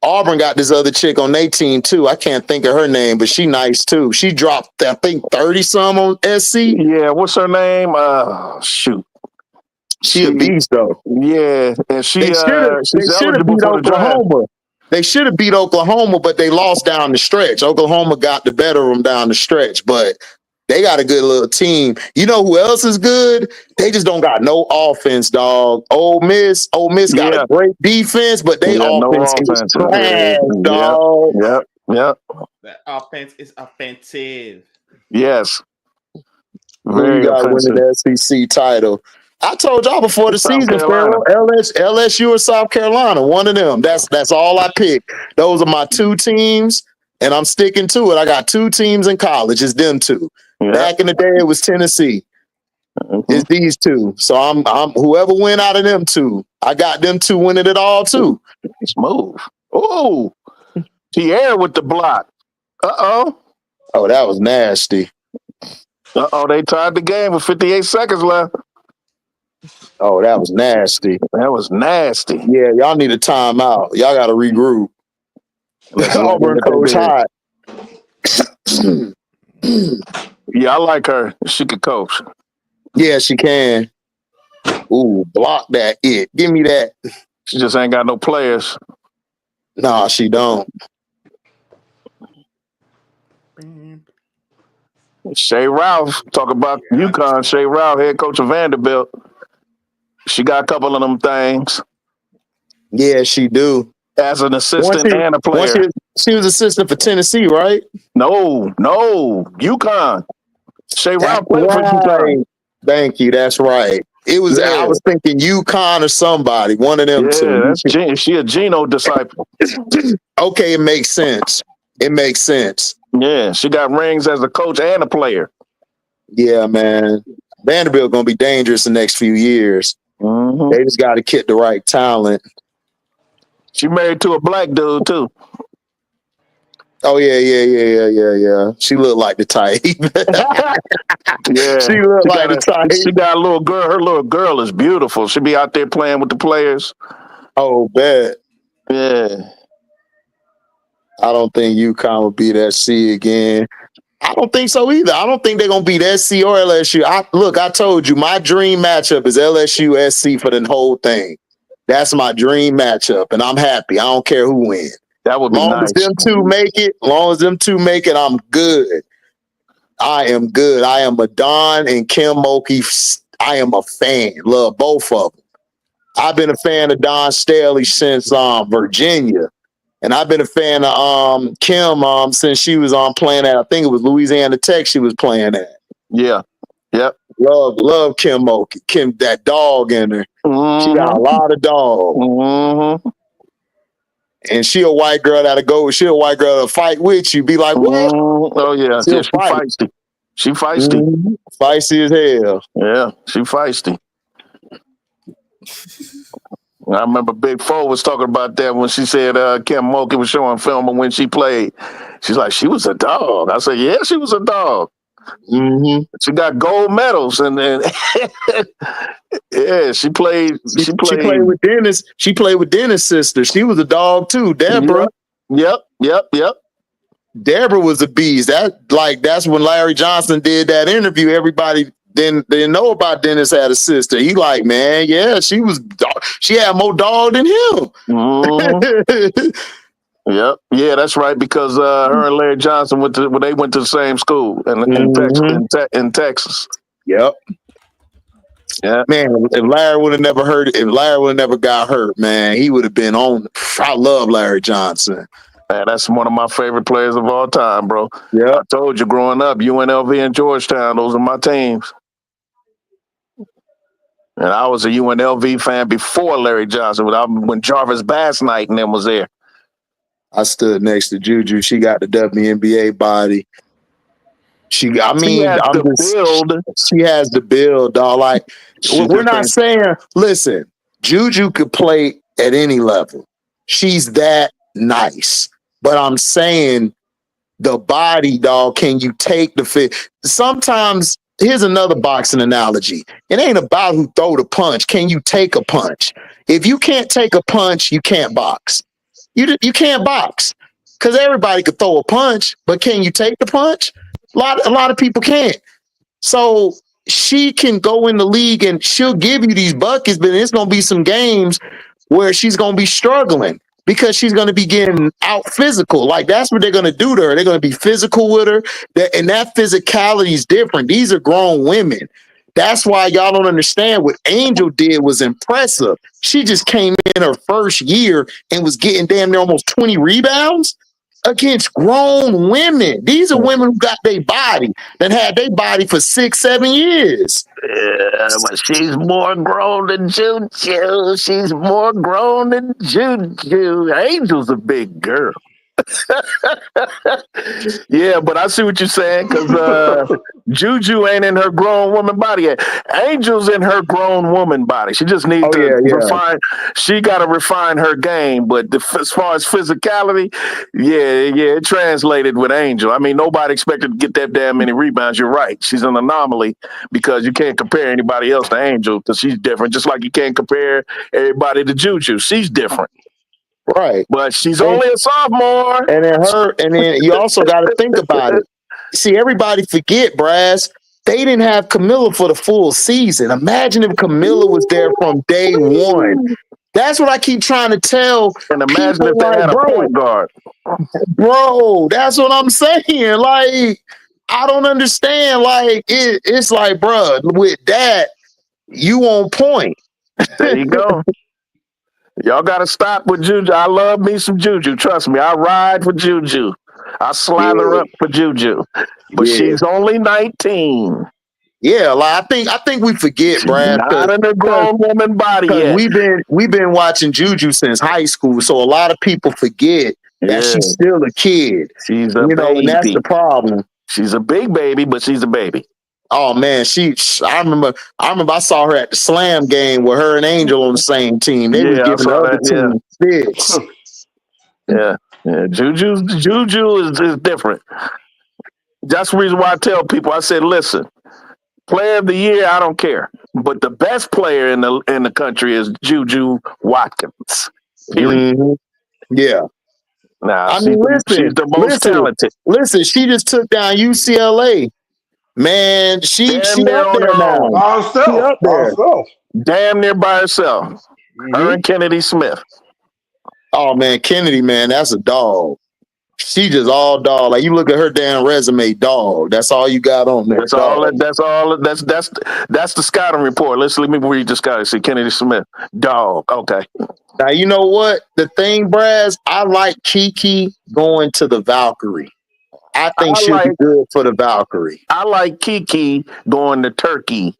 Auburn got this other chick on their team too. I can't think of her name, but she nice too. She dropped, I think, 30-some on SC. Yeah, what's her name? Shoot. She a beast though. Yeah, and she's eligible beat for the Oklahoma. Draft. They should have beat Oklahoma, but they lost down the stretch. Oklahoma got the better of them down the stretch, but they got a good little team. You know who else is good? They just don't got no offense, dog. Ole Miss got a great defense, but they offense is trash, dog. Yep. That offense is offensive. Yes. Very got winning the SEC title. I told y'all before the season, Pharaoh, LSU or South Carolina, one of them. That's all I picked. Those are my two teams, and I'm sticking to it. I got two teams in college. It's them two. Yeah. Back in the day, it was Tennessee. It's these two. So I'm whoever win out of them two. I got them two winning it all too. Smooth. Oh, Pierre with the block. Oh, that was nasty. They tied the game with 58 seconds left. Oh, that was nasty. That was nasty. Yeah, y'all need a timeout. Y'all got to regroup. Auburn coach hot. Yeah, I like her. She could coach. Yeah, she can. Ooh, block that. Give me that. She just ain't got no players. Nah, she don't. Shay Ralph, talk about UConn. Shay Ralph, head coach of Vanderbilt. She got a couple of them things. Yeah, she do. As an assistant and a player. She was assistant for Tennessee, right? No, UConn. Shay Ralph played for UConn. Thank you. That's right. It was. Yeah. I was thinking UConn or somebody. One of them two. She a Geno disciple. Okay, it makes sense. Yeah, she got rings as a coach and a player. Yeah, man. Vanderbilt gonna be dangerous the next few years. Mm-hmm. They just got to get the right talent. She married to a black dude too. Oh yeah. She looked like the type. Yeah, she looked like the type. She got a little girl. Her little girl is beautiful. She'll be out there playing with the players. Oh, bet. Yeah. I don't think UConn will beat SC again. I don't think so either. I don't think they're going to beat SC or LSU. I told you, my dream matchup is LSU-SC for the whole thing. That's my dream matchup, and I'm happy. I don't care who wins. That would be nice. Long as them two make it, I'm good. I am good. I am a Don and Kim Mulkey. I am a fan. Love both of them. I've been a fan of Don Staley since Virginia. And I've been a fan of Kim since she was playing at, I think it was Louisiana Tech she was playing at. Yeah. Yep. Love Kim Mulkey. Kim, that dog in her. Mm-hmm. She got a lot of dog. Mm-hmm. And she a white girl she a white girl to fight with you. Be like, what? Mm-hmm. Oh, yeah. She feisty. She feisty. Mm-hmm. Feisty as hell. Yeah, she feisty. I remember Big Four was talking about that when she said Kim Mulkey was showing film of when she played. She's like, she was a dog. I said, yeah, she was a dog. Mm-hmm. She got gold medals, and then yeah, she played. She played with Dennis. She played with Dennis' sister. She was a dog too, Deborah. Yep. Deborah was a beast. That's when Larry Johnson did that interview. Everybody didn't know about Dennis had a sister. He like, man, yeah, she had more dog than him. Mm-hmm. Yep. Yeah, that's right. Because her and Larry Johnson went to the same school in Texas. Yep. Yeah, man. If Larry would have never got hurt, man, he would have been on. I love Larry Johnson. Man, that's one of my favorite players of all time, bro. Yeah. I told you growing up, UNLV and Georgetown, those are my teams. And I was a UNLV fan before Larry Johnson, when Jarvis Bass Knight and them was there. I stood next to Juju. She got the WNBA body. She has the build, dog. Like, we're not saying, listen, Juju could play at any level. She's that nice. But I'm saying the body, dog, can you take the fit? Sometimes, here's another boxing analogy. It ain't about who throw the punch. Can you take a punch? If you can't take a punch, you can't box. You can't box. Because everybody could throw a punch, but can you take the punch? A lot of people can't. So she can go in the league and she'll give you these buckets, but it's going to be some games where she's going to be struggling because she's going to be getting out physical. Like, that's what they're going to do to her. They're going to be physical with her. And that physicality is different. These are grown women. That's why y'all don't understand what Angel did was impressive. She just came in her first year and was getting damn near almost 20 rebounds against grown women. These are women who got their body, that had their body for 6-7 years. Yeah, but she's more grown than Juju. She's more grown than Juju. Angel's a big girl. Yeah, but I see what you're saying, because Juju ain't in her grown woman body yet. Angel's in her grown woman body. She just needs to refine. She got to refine her game. But as far as physicality, yeah, it translated with Angel. I mean, nobody expected to get that damn many rebounds. You're right. She's an anomaly because you can't compare anybody else to Angel because she's different. Just like you can't compare everybody to Juju. She's different. Right. But she's only a sophomore. And then you also got to think about it. See, everybody forget, Brass, they didn't have Camilla for the full season. Imagine if Camilla was there from day one. That's what I keep trying to tell. And imagine if they had a point guard. Bro, that's what I'm saying. Like, I don't understand. Like, it's like, bro, with that, you on point. There you go. Y'all got to stop with Juju. I love me some Juju. Trust me, I ride for Juju. I slather up for Juju. But she's only 19. Yeah, like I think we forget, Brad. Not in a grown woman body yet. We've been watching Juju since high school, so a lot of people forget that she's still a kid. She's a baby. And that's the problem. She's a big baby, but she's a baby. Oh man, I remember I saw her at the Slam game with her and Angel on the same team. They was giving the other team fits. Yeah. Juju is different. That's the reason why I tell people, I said, listen, player of the year, I don't care. But the best player in the country is Juju Watkins. Period. Mm-hmm. Yeah. Nah, she's the most talented. Listen, she just took down UCLA. Man, she up there now. She up there. Damn near by herself. Mm-hmm. Her and Kennedy Smith. Oh man, Kennedy, man, that's a dog. She just all dog. Like, you look at her damn resume, dog. That's all you got on there. That's all. That's the scouting report. Let me read the scouting. See, Kennedy Smith, dog. Okay. Now you know what? The thing, Braz, I like Kiki going to the Valkyrie. I think she'll be good for the Valkyrie. I like Kiki going to Turkey.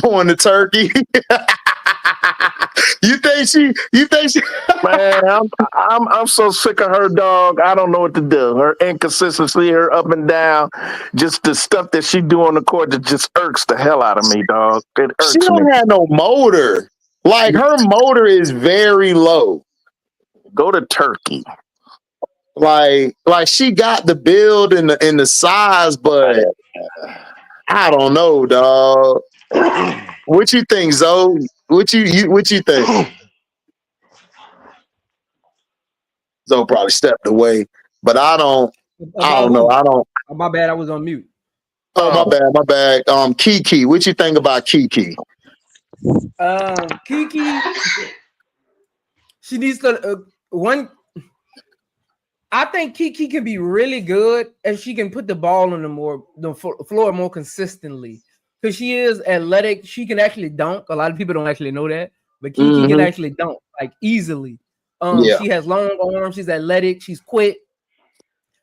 Going to Turkey? You think she Man, I'm so sick of her, dog. I don't know what to do. Her inconsistency, her up and down, just the stuff that she do on the court that just irks the hell out of me, dog. It irks me. She don't have no motor. Like, her motor is very low. Go to Turkey. Like she got the build and the size, but I don't know, dog. What you think, Zoe? What you think? Zoe probably stepped away, but I don't know. My bad, I was on mute. Oh, my bad. Kiki, what you think about Kiki? Kiki, she needs to I think Kiki can be really good if she can put the ball on the floor more consistently. Because she is athletic, she can actually dunk. A lot of people don't actually know that, but Kiki can actually dunk like easily. She has long arms. She's athletic. She's quick.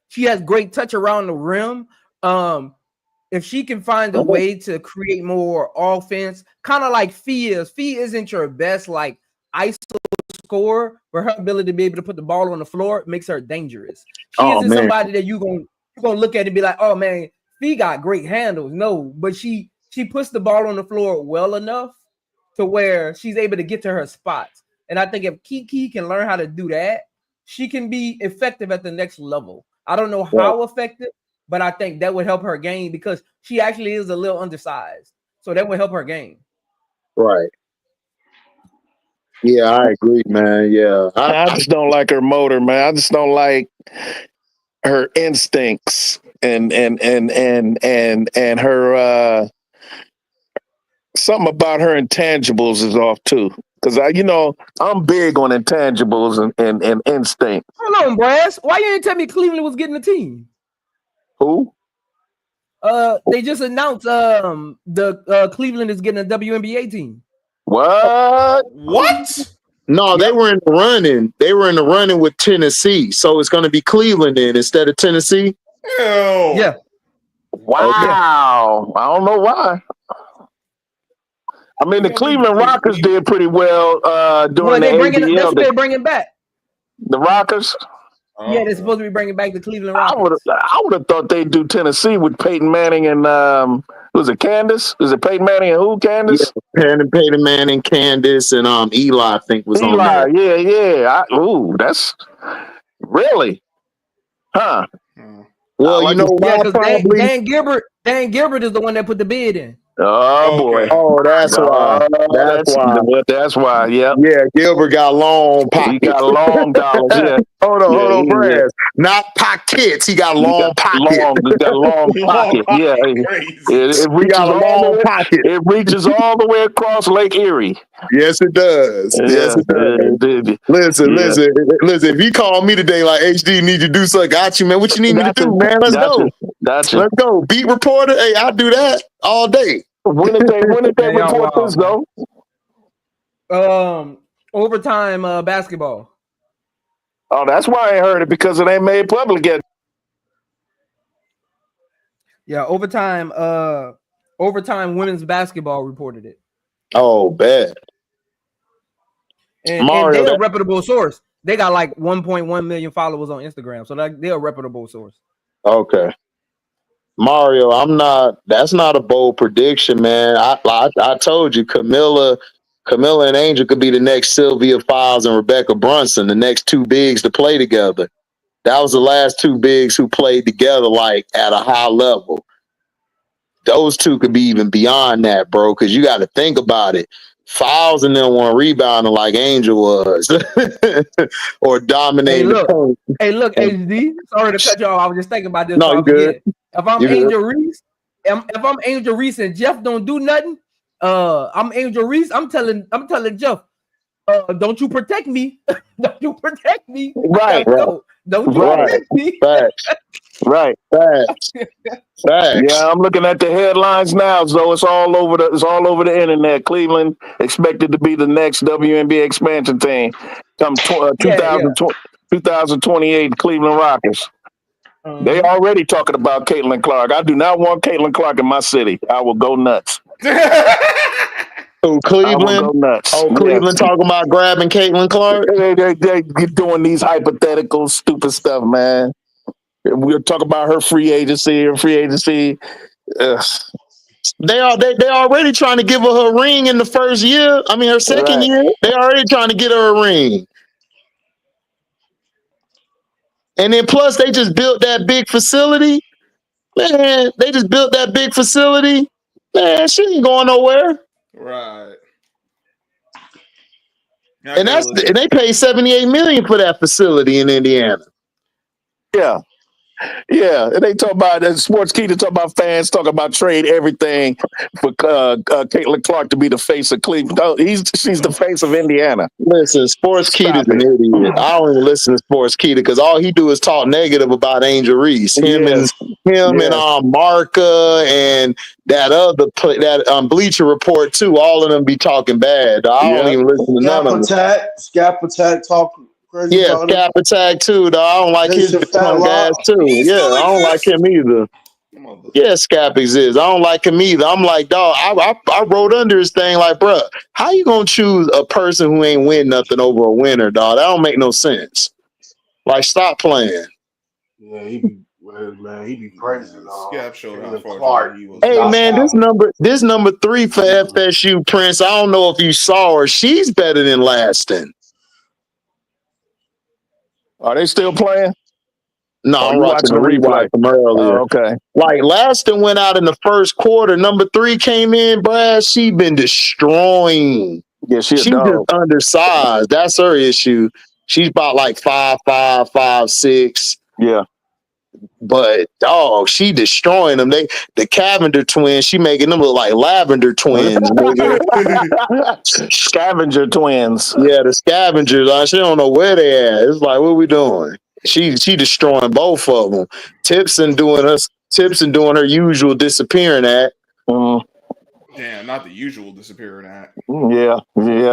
She has great touch around the rim. If she can find a way to create more offense, kind of like Fee is. Fee isn't your best like ISO scorer, but her ability to be able to put the ball on the floor makes her dangerous. She isn't somebody that you gonna gonna look at it and be like, oh man, Fee got great handles. No, but she puts the ball on the floor well enough to where she's able to get to her spots. And I think if Kiki can learn how to do that, she can be effective at the next level. I don't know how effective, but I think that would help her game because she actually is a little undersized. So that would help her game. Right. Yeah, I agree, man. Yeah. I just don't like her motor, man. I just don't like her instincts and her something about her intangibles is off too. Because I'm big on intangibles and instinct. Hold on, Brass. Why you didn't tell me Cleveland was getting a team? Who? They just announced the Cleveland is getting a WNBA team. What? No, they were in the running. They were in the running with Tennessee. So it's going to be Cleveland then instead of Tennessee? Ew. Yeah. Wow. I don't know why. I mean, the Cleveland Rockers did pretty well during the ABL. That's what they're bringing back. The Rockers? Yeah, they're supposed to be bringing back the Cleveland Rockers. I would have thought they'd do Tennessee with Peyton Manning and was it Candace? Is it Peyton Manning and who? Candace? Yeah, Peyton Manning, Candace, and Eli, I think, was on there. Yeah. That's really, huh? Well, you know why? Dan Gilbert is the one that put the bid in. Oh boy! Oh, that's why. That's why. Yeah. Yeah, Gilbert got long pockets. He got long dollars. Yeah. Hold on, Brad. Not pockets. He got long pockets. He got long pockets. Yeah. It reaches long pocket. It reaches all the way across Lake Erie. Yes, it does. Yes, it does. Listen. If you call me today like HD, need you to do something, got you, man. What you need me to do, man? Let's go. Let's go. Beat reporter. Hey, I'll do that all day. When did they report this though? Overtime basketball. Oh, that's why I heard it, because it ain't made public yet. Yeah, overtime women's basketball reported it. Oh, bad. And they're a reputable source. They got like 1.1 million followers on Instagram, so they're a reputable source. Okay. Mario, that's not a bold prediction, man. I told you Camilla and Angel could be the next Sylvia Files and Rebecca Brunson, the next two bigs to play together. That was the last two bigs who played together like at a high level. Those two could be even beyond that, bro, because you got to think about it. Files and them weren't rebounding like Angel was or dominating. Hey, look, HD. Sorry to cut you off. I was just thinking about this. No, you good. If I'm Angel Reese, if I'm Angel Reese and Jeff don't do nothing, I'm Angel Reese. I'm telling Jeff, don't you protect me? Don't you protect me? Right. Don't you protect me? Right. Facts. Yeah, I'm looking at the headlines now, so it's all over the internet. Cleveland expected to be the next WNBA expansion team come 2028 Cleveland Rockets. They already talking about Caitlin Clark. I do not want Caitlin Clark in my city. I will go nuts. Oh, Cleveland. Cleveland talking about grabbing Caitlin Clark. They doing these hypothetical stupid stuff, man. We'll talk about her free agency. They already trying to give her ring in the first year. I mean, her second year. They already trying to get her a ring. And then plus they just built that big facility. Man, Man, she ain't going nowhere. Right. And they paid $78 million for that facility in Indiana. Yeah, and they talk about Sports Key to talk about fans, talk about trade everything for Caitlin Clark to be the face of Cleveland. No, she's the face of Indiana. Listen, Sports Keita's an idiot. I don't even listen to Sports Keita because all he do is talk negative about Angel Reese. Him and Marca and that other Bleacher Report too. All of them be talking bad. I don't even listen to none of them. Scap Attack talking. Yeah, Scap Attack too, though. I don't like his punk ass too. Yeah, I don't like him either. Yeah, Scap exists. I don't like him either. I'm like, dog, I wrote under his thing like, bro, how you gonna choose a person who ain't win nothing over a winner, dog? That don't make no sense. Like, stop playing. Yeah, he be Well, man, he be praising. Scab showed out for Clark. he was. Hey man, this number 3 for FSU, Prince. I don't know if you saw her. She's better than Laston. Are they still playing? No, I'm watching the replay from earlier. Oh, okay. Like Laston went out in the first quarter. Number 3 came in, Brad. She been destroying. Yeah, she's just undersized. That's her issue. She's about like 5'5", 5'6". Yeah. But dog, she destroying them. The Cavender twins, she making them look like lavender twins. Scavenger twins. Yeah, the scavengers. She don't know where they at. It's like, what we doing? She destroying both of them. Tipson doing her usual disappearing act. Damn, not the usual disappearing act. Yeah.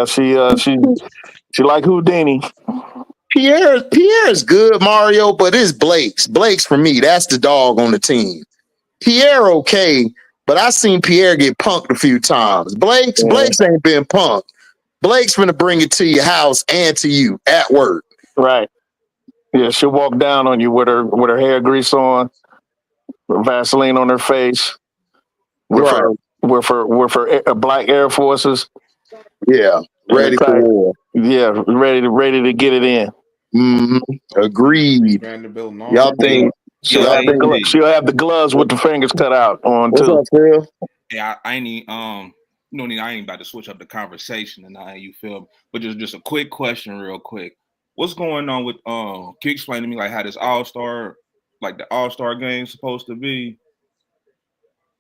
She like Houdini. Pierre's good, Mario, but it's Blake's. Blake's for me. That's the dog on the team. Pierre okay, but I seen Pierre get punked a few times. Blake's ain't been punked. Blake's gonna bring it to your house and to you at work. Right. Yeah, she'll walk down on you with her hair grease on, Vaseline on her face, with her black Air Forces. Yeah, ready for war. Yeah, ready to get it in. Agreed. Y'all think she'll have the gloves with the fingers cut out on What's too. up, Phil? Yeah, I ain't I ain't about to switch up the conversation and you feel me? But just a quick question real quick. What's going on with can you explain to me like how this All-Star, like the All-Star game supposed to be?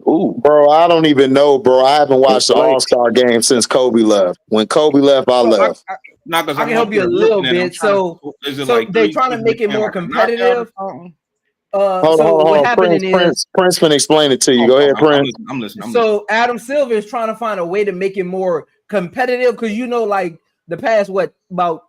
Ooh, bro, I don't even know, bro. I haven't watched the All-Star game since Kobe left. When Kobe left, I left. I can help you a little bit. So they're trying to make it more competitive. Hold on. What happening Prince can explain it to you. Go ahead, Prince. I'm listening. So Adam Silver is trying to find a way to make it more competitive because like the past about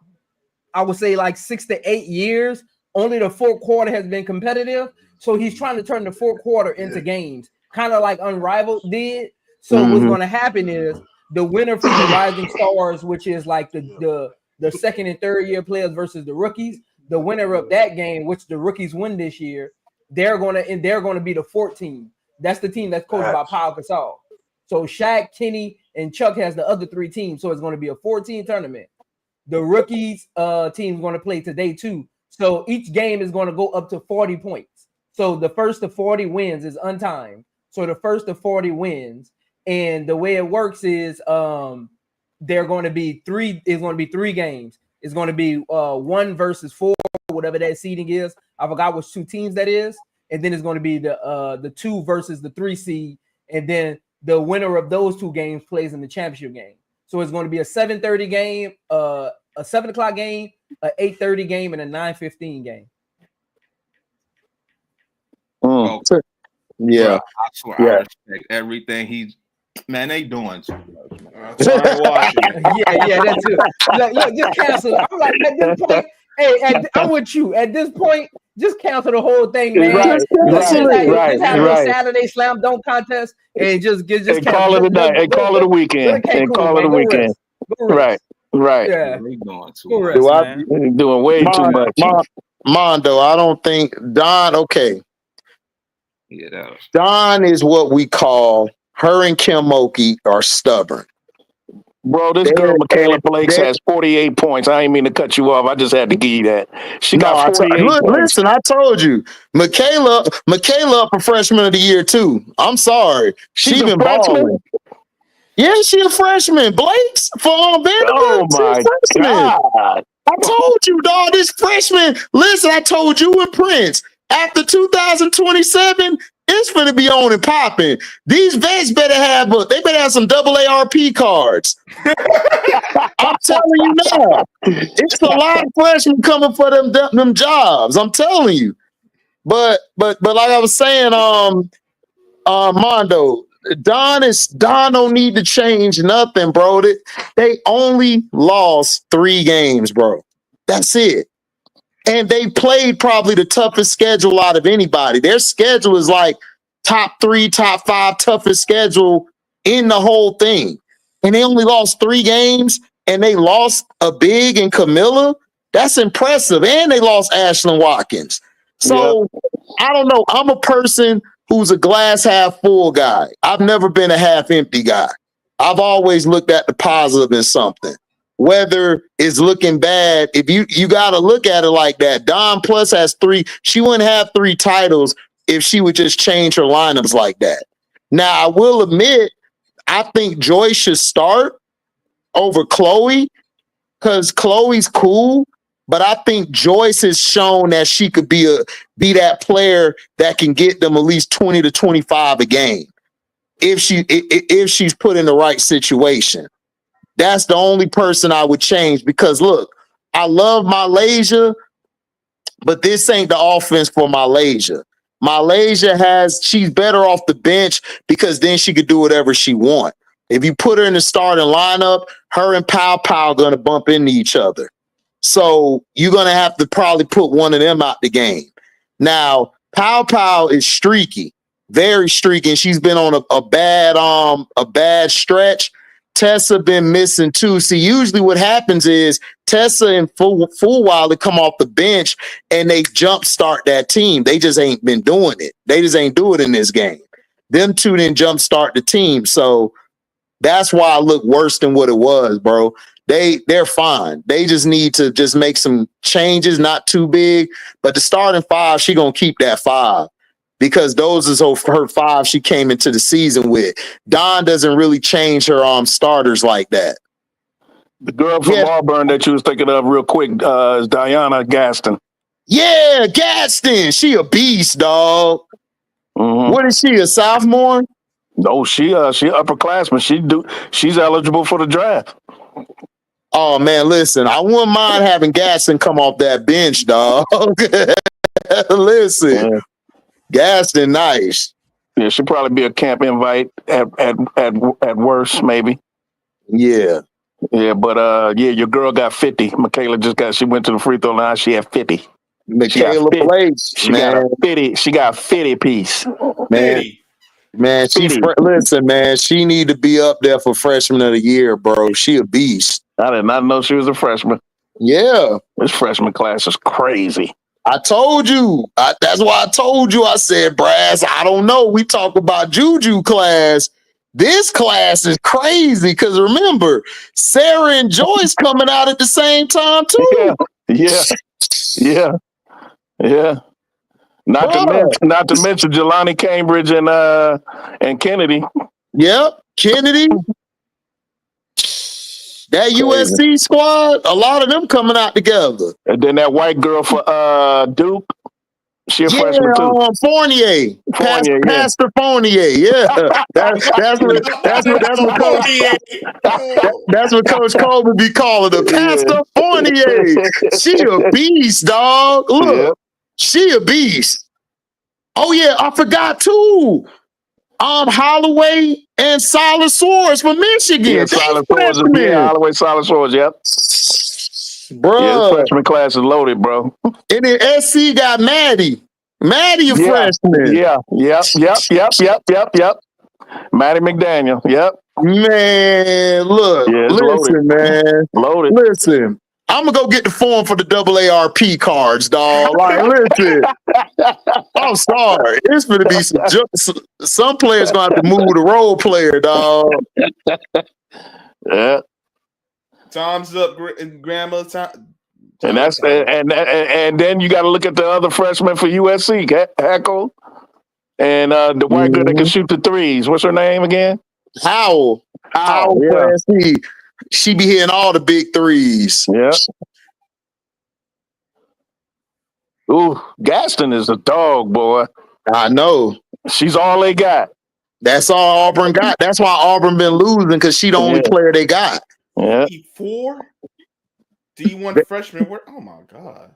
I would say like 6 to 8 years, only the fourth quarter has been competitive. So he's trying to turn the fourth quarter into games, kind of like Unrivaled did. So what's going to happen is the winner from the Rising Stars, which is like the second and third year players versus the rookies, the winner of that game, which the rookies win this year, they're gonna be the 4th team. That's the team that's coached by Paul Gasol. So Shaq, Kenny, and Chuck has the other 3 teams. So it's going to be a 14 tournament. The rookies team is going to play today too. So each game is going to go up to 40 points. So the first to 40 wins is untimed. So the first to 40 wins. And the way it works is they're going to be 3 games. It's going to be 1 versus 4, whatever that seeding is. I forgot which 2 teams that is. And then it's going to be the 2 versus the 3 seed. And then the winner of those 2 games plays in the championship game. So it's going to be a 7:30 game, a 7 o'clock game, a 8:30 game, and a 9:15 game. Yeah. Bro, I swear, I respect everything they doing too much, man. Yeah, that's it. Look, just cancel it. I'm like, at this point, I'm with you. At this point, just cancel the whole thing, man. Just have a Saturday slam dunk contest and just call it a night and call it a weekend. Right. Yeah. They doing too much. Doing way too much. Mondo, I don't think Don. Okay. Yeah, Don is what we call her and Kim Mulkey are stubborn. Bro, this girl, Michaela Blakes, has 48 points. I didn't mean to cut you off. I just had to give you that. She got 48 points. Listen, I told you. Michaela up for freshman of the year, too. I'm sorry. She's been balling. Yeah, she a freshman. Blake's for Vanderbilt. Oh, my God. I told you, dog, this freshman. Listen, I told you and Prince. After 2027, it's going to be on and popping. These vets better have some AARP cards. I'm telling you now. It's a lot of freshmen coming for them jobs. I'm telling you. But like I was saying, Mondo, Don don't need to change nothing, bro. They only lost 3 games, bro. That's it. And they played probably the toughest schedule out of anybody. Their schedule is like top 3, top 5 toughest schedule in the whole thing. And they only lost 3 games, and they lost a big in Camilla. That's impressive. And they lost Ashlyn Watkins. So I don't know. I'm a person who's a glass half full guy. I've never been a half empty guy. I've always looked at the positive in something. Whether it's looking bad, if you got to look at it like that. Don Plus has 3. She wouldn't have 3 titles if she would just change her lineups like that. Now, I will admit, I think Joy should start over Chloe because Chloe's cool, but I think Joyce has shown that she could be that player that can get them at least 20 to 25 a game if she's put in the right situation. That's the only person I would change because look, I love Malaysia, but this ain't the offense for Malaysia. Malaysia she's better off the bench because then she could do whatever she wants. If you put her in the starting lineup, her and Pow Pow are going to bump into each other. So you're going to have to probably put one of them out the game. Now, Pow Pow is streaky, very streaky, and she's been on a bad stretch. Tessa been missing too. See, usually what happens is Tessa and full while they come off the bench and they jumpstart that team. They just ain't been doing it. They just ain't do it in this game. Them two didn't jumpstart the team. So that's why I look worse than what it was, bro. They're fine. They just need to just make some changes, not too big. But the starting 5, she gonna keep that 5. Because those is her 5 she came into the season with. Don doesn't really change her starters like that. The girl from Auburn that you was thinking of real quick is Diana Gaston. Yeah, Gaston. She a beast, dog. Mm-hmm. What is she, a sophomore? No, she upperclassman. She's eligible for the draft. Oh man, listen, I wouldn't mind having Gaston come off that bench, dog. Listen. Yeah. Gaston, nice. Yeah, she'll probably be a camp invite at worst, maybe. Yeah. Yeah, but your girl got 50. Michaela she went to the free throw line. She had 50. Michaela plays. She got a 50. She got a 50 piece. Man, listen, man, she need to be up there for freshman of the year, bro. She a beast. I did not know she was a freshman. Yeah. This freshman class is crazy. I told you. That's why I told you. I said, Brass, I don't know. We talk about Juju class. This class is crazy because remember, Sarah and Joyce coming out at the same time too. Yeah. Not to mention Jelani Cambridge and Kennedy. Yep, Kennedy. That USC squad, a lot of them coming out together. And then that white girl for Duke, she a freshman too. Fournier, Pastor Fournier. Yeah, that's what Coach Cole would be calling her, Pastor Fournier. She a beast, dog. Look, she a beast. Oh yeah, I forgot too. Holloway and Solid Swords from Michigan. Yeah, Holloway, Solid Swords, yep. Bro. Yeah, the freshman class is loaded, bro. And then SC got Maddie. Maddie a freshman. Yeah. Yep. Maddie McDaniel, yep. Man, look. Listen, man. Loaded. Listen. I'm gonna go get the form for the AARP cards, dog. Like, listen, I'm sorry. It's gonna be some players gonna have to move the role player, dog. Yeah. Time's up, grandma. And that's and then you got to look at the other freshmen for USC, Heckle, and the white girl that can shoot the threes. What's her name again? Howell. Yeah. She be hitting all the big threes. Yeah. Ooh, Gaston is a dog, boy. I know. She's all they got. That's all Auburn got. That's why Auburn been losing because she the only player they got. Yeah. D4 D1 freshman. Oh my God.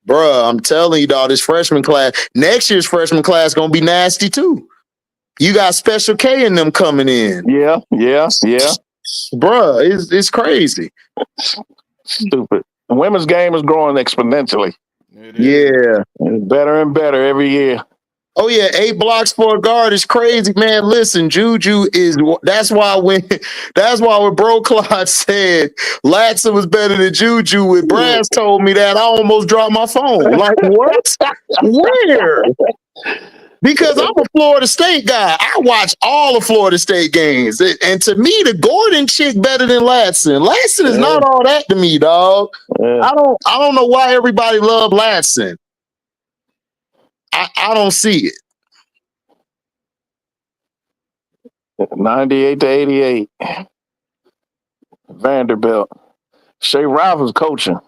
Bruh, I'm telling you, dog, this freshman class, next year's freshman class gonna be nasty too. You got Special K in them coming in. Yeah. Bruh, it's crazy. Stupid. The women's game is growing exponentially. Yeah. It's better and better every year. Oh yeah, 8 blocks for a guard is crazy, man. Listen, Juju is that's why when Bro Clyde said Latson was better than Juju, when Brass told me that, I almost dropped my phone. Like, what? Where? Because I'm a Florida State guy. I watch all the Florida State games. And to me, the Gordon chick better than Latson. Latson is not all that to me, dog. I don't know why everybody love Latson. I don't see it. 98 to 88. Vanderbilt. Shea Rivals coaching.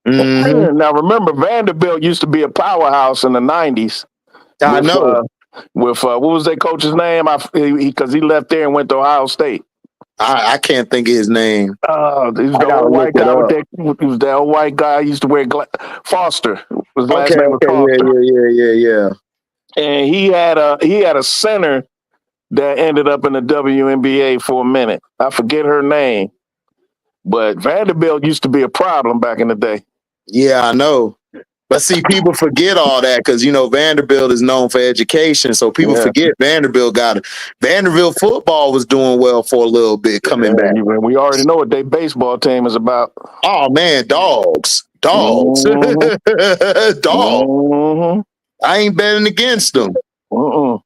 Mm-hmm. Now remember, Vanderbilt used to be a powerhouse in the 90s. I know. With what was that coach's name? Because he left there and went to Ohio State. I can't think of his name. He was the old white guy he was that old white guy used to wear Foster. His last name was Foster. Yeah. And he had a center that ended up in the WNBA for a minute. I forget her name, but Vanderbilt used to be a problem back in the day. Yeah, I know. But see, people forget all that because, Vanderbilt is known for education. So people forget Vanderbilt Vanderbilt football was doing well for a little bit coming back. We already know what their baseball team is about. Oh, man, dogs. Mm-hmm. Dogs. Mm-hmm. I ain't betting against them. Mm-mm.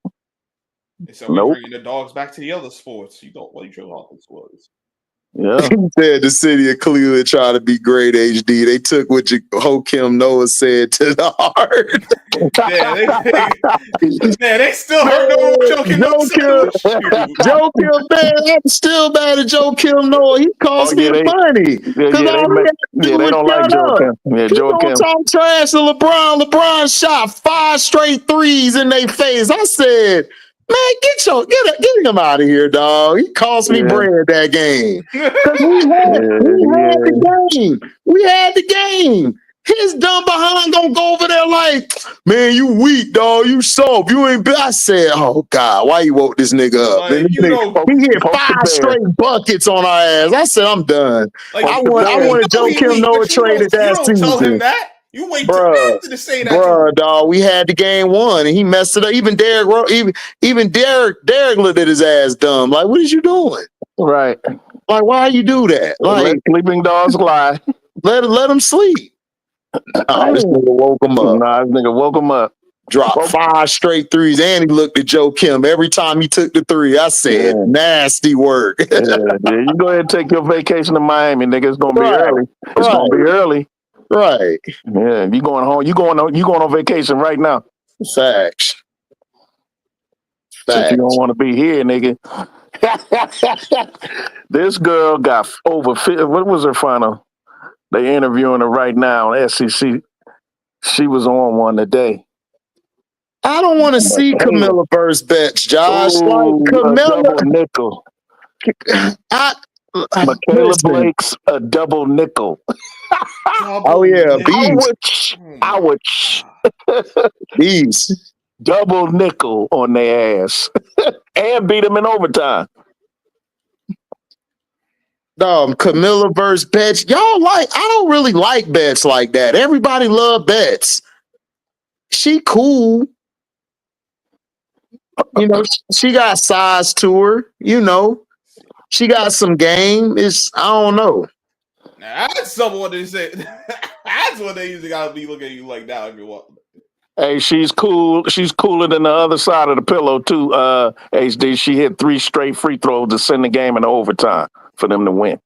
So we're bringing the dogs back to the other sports. You don't like your other sports. Yeah. He said the city of Cleveland tried to be great, HD. They took what Kim Noah said to the heart. They still hurt Joe Kim Noah. Joe Kim, man, I'm still mad at Joe Kim Noah. He cost me money. They don't like Joe Kim. Yeah, Joe Kim. Talk trash to LeBron. LeBron shot 5 straight threes in their face. I said, man, get him out of here, dog. He cost me bread that game. We had the game. His dumb behind gonna go over there like, man, you weak, dog. You soft. You ain't. I said, oh God, why you woke this nigga up? He hit 5 straight buckets on our ass. I said, I'm done. I wanted Joe Kim Noah traded that season. Tell him that. You wait till after to say that. Dog, we had the game won and he messed it up. Even Derek looked at his ass dumb. Like, what is you doing? Right. Like, why you do that? Like, let sleeping dogs lie. Let him sleep. This nigga woke him up. Dropped 5 straight threes, and he looked at Joe Kim every time he took the 3. I said, nasty work. You go ahead and take your vacation to Miami, nigga. It's gonna be early. It's gonna be early. Right. Yeah, you going home. You going on vacation right now. Facts. Since you don't want to be here, nigga. This girl got over 50. What was her final? They interviewing her right now on SEC. She was on one today. I don't want to see Camilla versus Betts, Josh. Like Camilla, a double nickel. Michaela Blake's a double nickel. Beast. Ouch. Beast. Double nickel on their ass. And beat them in overtime. Camilla versus Betts. I don't really like Betts like that. Everybody love Betts. She cool. She got size to her. She got some game. I don't know. Now, that's someone they say. That's what they usually gotta be looking at you like now if you want. Hey, she's cool. She's cooler than the other side of the pillow too. HD. She hit 3 straight free throws to send the game into overtime for them to win.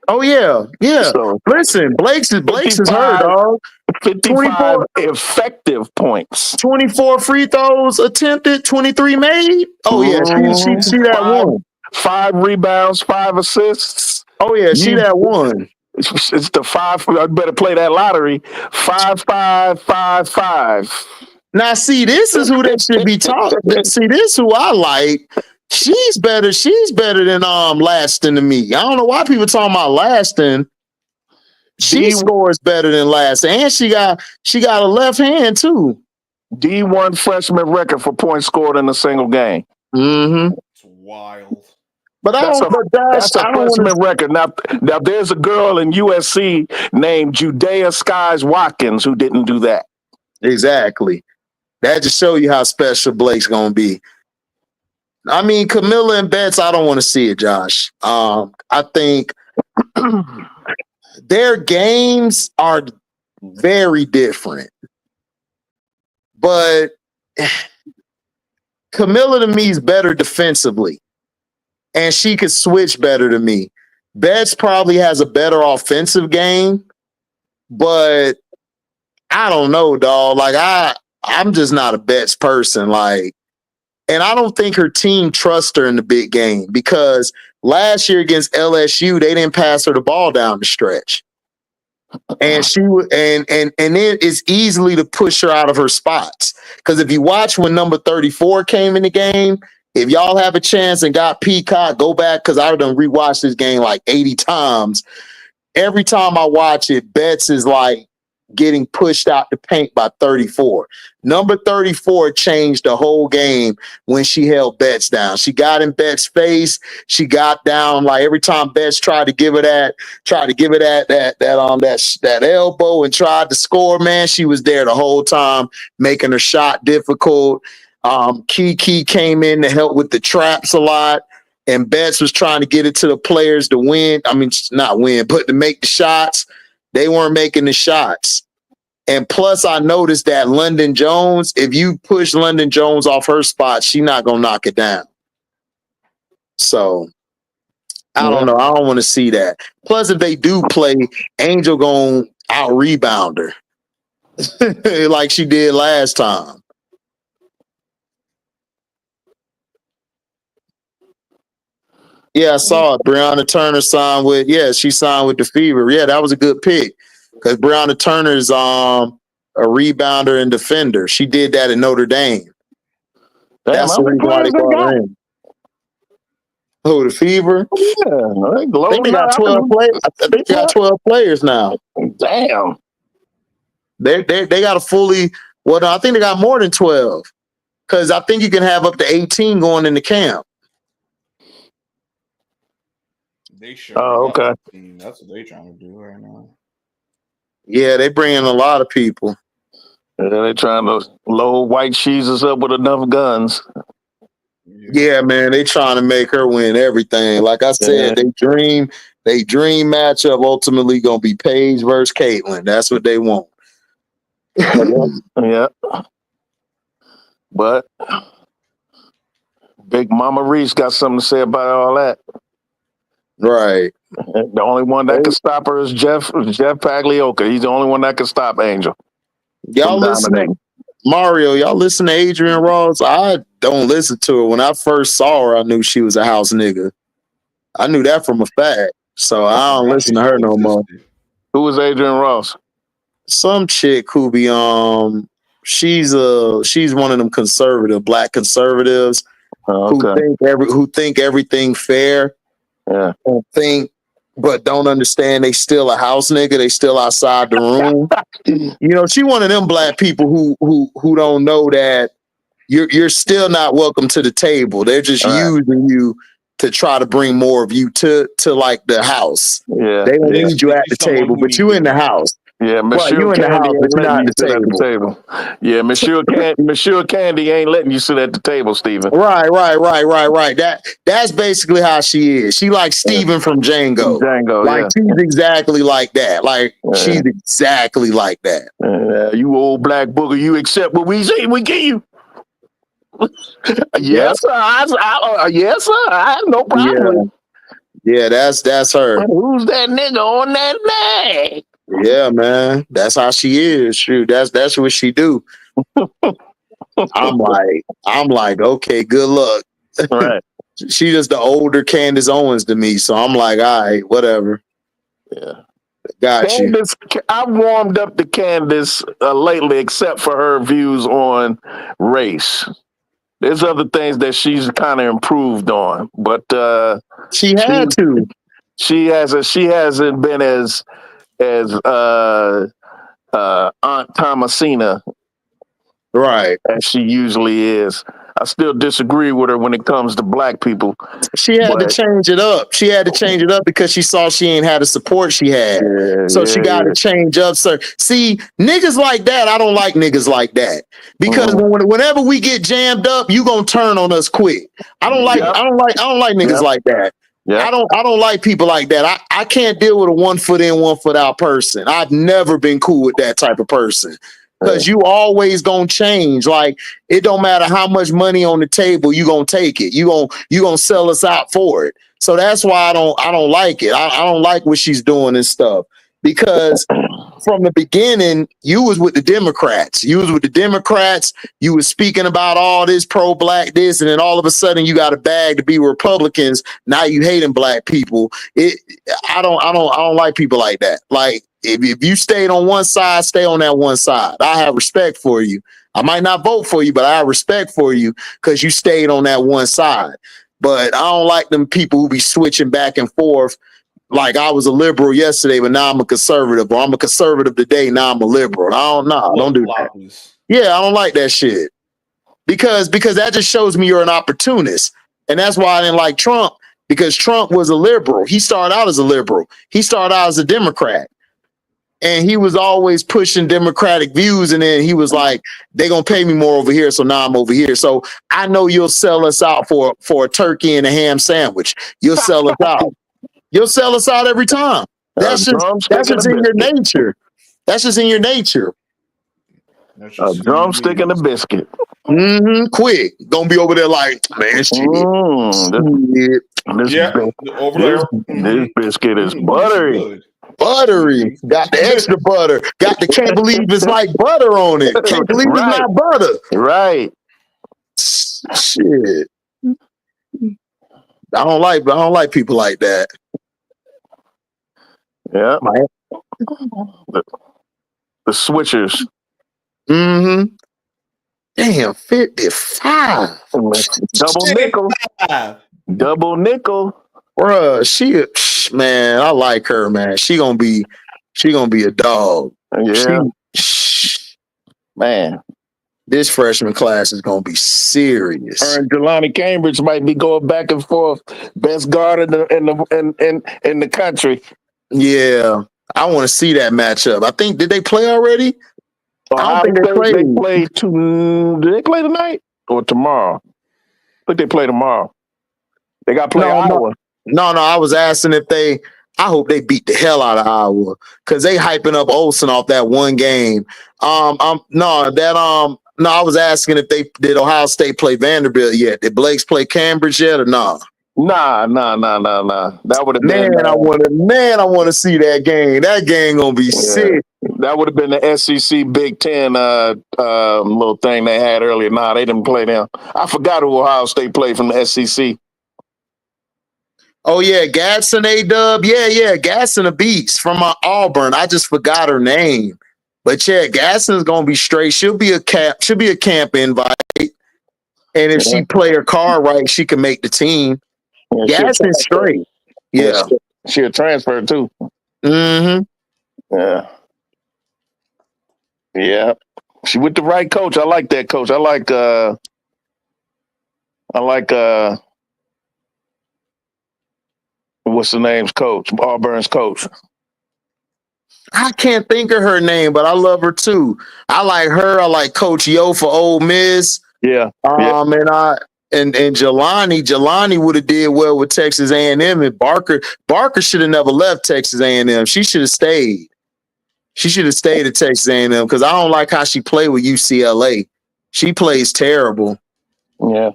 Oh yeah. So, listen, Blake's is her, dog. 55 effective points. 24 free throws attempted, 23 made. Oh yeah, she that one. 5 rebounds, 5 assists. Oh yeah, she that one. It's the 5. I better play that lottery. 5-5-5-5. Now see, this is who they should be talking. See, this who I like. She's better than Laston to me. I don't know why people talking about Laston. She scores better than Laston, and she got a left hand too. D1 freshman record for points scored in a single game. Mm-hmm. It's wild. But that's a freshman record. Now there's a girl in USC named Judea Skies Watkins who didn't do that. Exactly. That just show you how special Blake's gonna be. I mean, Camilla and Betts, I don't want to see it, Josh. I think their games are very different. But Camilla to me is better defensively. And she could switch better to me. Betts probably has a better offensive game, but I don't know, dog. Like I'm just not a Betts person. Like, and I don't think her team trusts her in the big game because last year against LSU, they didn't pass her the ball down the stretch. And she would, and it is easily to push her out of her spots. Because if you watch when number 34 came in the game, if y'all have a chance and got Peacock, go back because I've done rewatched this game like 80 times. Every time I watch it, Betts is like getting pushed out the paint by 34. Number 34 changed the whole game when she held Betts down. She got in Betts' face. She got down like every time Betts tried to give her that elbow and tried to score, man, she was there the whole time, making her shot difficult. Kiki came in to help with the traps a lot. And Betts was trying to get it to the players to win. I mean, not win, but to make the shots. They weren't making the shots. And plus, I noticed that London Jones, if you push London Jones off her spot, she's not going to knock it down. So, I don't know. I don't want to see that. Plus, if they do play, Angel going to out-rebound her like she did last time. Yeah, I saw it. Breonna Turner signed with, she signed with the Fever. Yeah, that was a good pick. Because Breonna Turner's a rebounder and defender. She did that at Notre Dame. That's the reason why they brought her in. Who, the Fever? Yeah, I think they got 12 players. I think they got 12 players now. Damn. They got a fully, well, I think they got more than 12. Because I think you can have up to 18 going into camp. They sure. Oh, okay. That's what they're trying to do right now. Yeah, they bring in a lot of people. Yeah, they're trying to load White Jesus up with enough guns. Yeah, man, they trying to make her win everything. Like I said, they dream matchup ultimately gonna be Paige versus Caitlyn. That's what they want. Yeah. But Big Mama Reese got something to say about all that. Right. The only one that can stop her is Jeff Pagliocca. He's the only one that can stop Angel. Y'all listen, Mario. Y'all listen to Adrian Ross. I don't listen to her. When I first saw her, I knew she was a house nigga. I knew that from a fact. So I don't listen to her no more. Who was Adrian Ross? Some chick who be she's one of them conservative black conservatives who think everything fair. Yeah. But don't understand they still a house nigga. They still outside the room. You know, she one of them black people who don't know that you're still not welcome to the table. They're just using you to try to bring more of you to like the house. Yeah. They don't need you at the table, but you in the house. Yeah, Monsieur you in the house, but you're not at the table. Yeah, Monsieur Candy ain't letting you sit at the table, Steven. Right. That's basically how she is. She like Steven from Django. Like she's exactly like that. Like she's exactly like that. You old black booger, you accept what we say we give you. Yes, sir. Yes, sir. I have no problem. Yeah, that's her. Who's that nigga on that leg? Yeah, man. That's how she is. Shoot, that's what she do. I'm like, okay, good luck. Right. She just the older Candace Owens to me. So I'm like, all right, whatever. Yeah. Got Candace, you. I've warmed up to Candace lately, except for her views on race. There's other things that she's kind of improved on, but she had to. She hasn't been as Aunt Thomasina, right, as she usually is. I still disagree with her when it comes to black people. She had to change it up. She had to change it up because she saw she ain't had the support she had. So she got to change up, sir. See, niggas like that, I don't like niggas like that. Because whenever we get jammed up, you gonna turn on us quick. I don't like niggas like that. I don't like people like that. I can't deal with a 1 foot in, 1 foot out person. I've never been cool with that type of person. Because you always gonna change. Like, it don't matter how much money on the table, you gonna take it. You gonna sell us out for it. So that's why I don't like it. I don't like what she's doing and stuff. Because from the beginning, you was with the Democrats. You was speaking about all this pro-black this, and then all of a sudden you got a bag to be Republicans. Now you hating black people. I don't like people like that. Like, if you stayed on one side, stay on that one side. I have respect for you. I might not vote for you, but I have respect for you because you stayed on that one side. But I don't like them people who be switching back and forth. Like, I was a liberal yesterday, but now I'm a conservative. Or I'm a conservative today, now I'm a liberal. Don't do that. Yeah, I don't like that shit. Because that just shows me you're an opportunist. And that's why I didn't like Trump, because Trump was a liberal. He started out as a liberal. He started out as a Democrat. And he was always pushing Democratic views. And then he was like, they're going to pay me more over here. So now I'm over here. So I know you'll sell us out for a turkey and a ham sandwich. You'll sell us out. You'll sell us out every time. That's just in your nature. That's just in your nature. A drumstick and a biscuit. Quick. Gonna be over there like, man, this biscuit is buttery. Buttery. Got the extra butter. Got the can't believe it's like butter on it. Can't believe it's not butter. Right. Shit. I don't like people like that. Yeah. The switchers. Damn, 55. Double nickel. Bruh, man, I like her, man. She gonna be a dog. Yeah. Man. This freshman class is gonna be serious. Her and Jelani Cambridge might be going back and forth. Best guard in the country. Yeah. I want to see that matchup. I think, did they play already? I don't think they played. Did they play tonight or tomorrow? I think they play tomorrow. They got to play Iowa. No, I was asking I hope they beat the hell out of Iowa because they hyping up Olsen off that one game. I was asking if did Ohio State play Vanderbilt yet? Did Blake's play Cambridge yet or not? Nah. That would have been. I want to see that game. That game gonna be sick. That would have been the SEC Big Ten little thing they had earlier. Nah, they didn't play them. I forgot who Ohio State played from the SEC. Oh yeah, Gadsden A-Dub. Yeah, Gadsden a beast from Auburn. I just forgot her name. But yeah, Gadsden's gonna be straight. She'll be a camp invite. And if she play her card right, she can make the team. Yeah, Gadsden's straight. Yeah. She'll transfer too. Yeah. Yeah. She with the right coach. I like that coach. I like what's the name's coach? Auburn's coach. I can't think of her name, but I love her too. I like her. I like Coach Yo for Ole Miss. Yeah. And Jelani would have did well with Texas A&M, and Barker should have never left Texas A&M. She should have stayed. She should have stayed at Texas A&M because I don't like how she played with UCLA. She plays terrible. Yeah.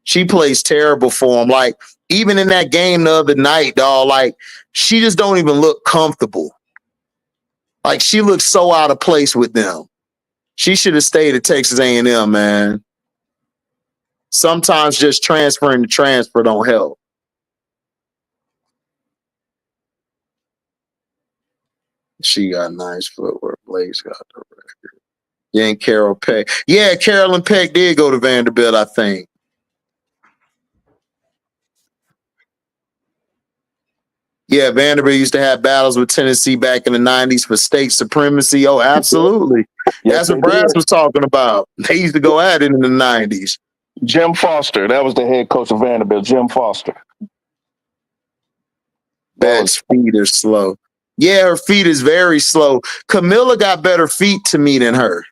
She plays terrible for them. Like, even in that game the other night, dog, like, she just don't even look comfortable. Like, she looks so out of place with them. She should have stayed at Texas A&M, man. Sometimes just transferring to transfer don't help. She got nice footwork. Blake's got the record. Yeah, and Carol Peck. Yeah, Carolyn Peck did go to Vanderbilt, I think. Yeah, Vanderbilt used to have battles with Tennessee back in the 90s for state supremacy. Oh, absolutely. That's what Brass was talking about. They used to go at it in the 90s. Jim Foster. That was the head coach of Vanderbilt, Jim Foster. Bet's feet are slow. Yeah, her feet is very slow. Camilla got better feet to me than her.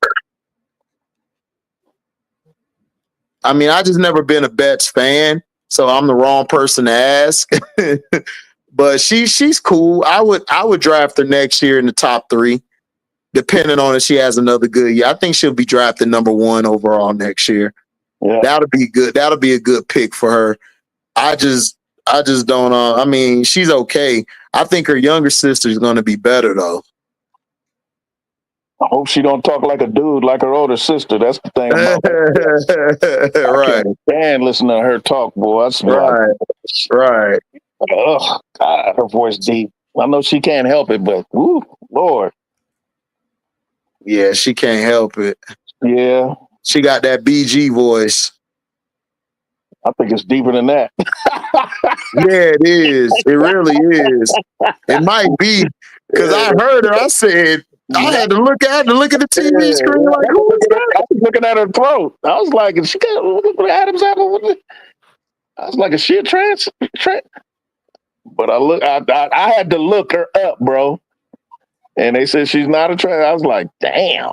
I mean, I just never been a Bet's fan, so I'm the wrong person to ask. But she's cool. I would draft her next year in the top 3, depending on if she has another good year. I think she'll be drafted number 1 overall next year. Yeah. That'll be good. That'll be a good pick for her. I just don't. I mean, she's okay. I think her younger sister's going to be better though. I hope she don't talk like a dude, like her older sister. That's the thing about her. Right. I can't listen to her talk, boy. That's right. Right. Oh God, her voice deep. I know she can't help it, but woo, Lord. Yeah, she can't help it. Yeah. She got that BG voice. I think it's deeper than that. Yeah, it is. It really is. It might be because I heard her. I said I had to look at the TV screen. Like, who is that? I was looking at her throat. I was like, "Is she got what Adam's apple?" I was like, "Is she a trans?" But I had to look her up, bro. And they said she's not a trans. I was like, "Damn."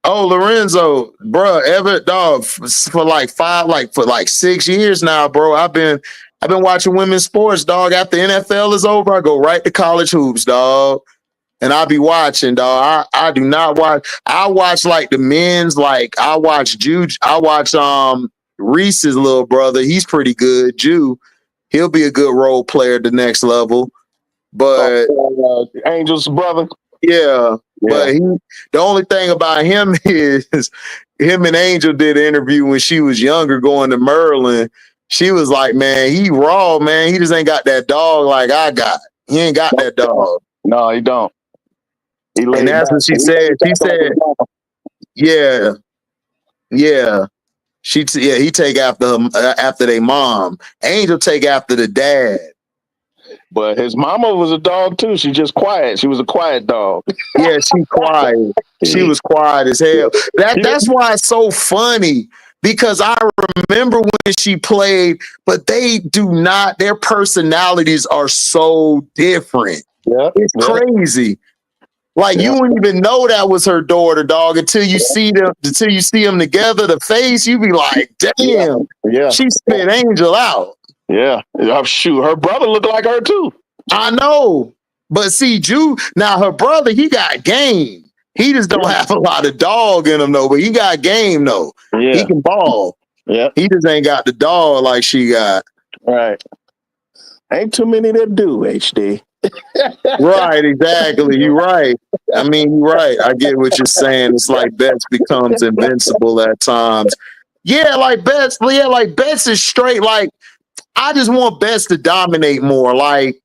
Oh, Lorenzo, bro, Everett, dog, for like 6 years now, bro. I've been watching women's sports, dog. After NFL is over, I go right to college hoops, dog. And I'll be watching, dog. I do not watch. I watch like the men's, like I watch Reese's little brother. He's pretty good. Jew. He'll be a good role player at the next level. But Angel's brother. Yeah. But the only thing about him is him and Angel did an interview when she was younger going to Maryland. She was like, man, he raw, man. He just ain't got that dog like I got. He ain't got that dog. No, he don't. And that's what she said. She said, yeah. Yeah. He take after their mom. Angel take after the dad. But his mama was a dog too. She just quiet. She was a quiet dog. Yeah, she quiet. She was quiet as hell. That's why it's so funny because I remember when she played, but they do not. Their personalities are so different. Yeah, it's crazy. Like you wouldn't even know that was her daughter, dog, until you see them. Until you see them together, the face, you be like, damn. Yeah, she spit Angel out. Yeah. Shoot, her brother looked like her too. I know. But see, now her brother, he got game. He just don't have a lot of dog in him, though, but he got game, though. Yeah. He can ball. Yeah. He just ain't got the dog like she got. Right. Ain't too many that do, HD. Right, exactly. You're right. I mean, you're right. I get what you're saying. It's like Betts becomes invincible at times. Yeah, like Betts is straight. Like, I just want Betts to dominate more. Like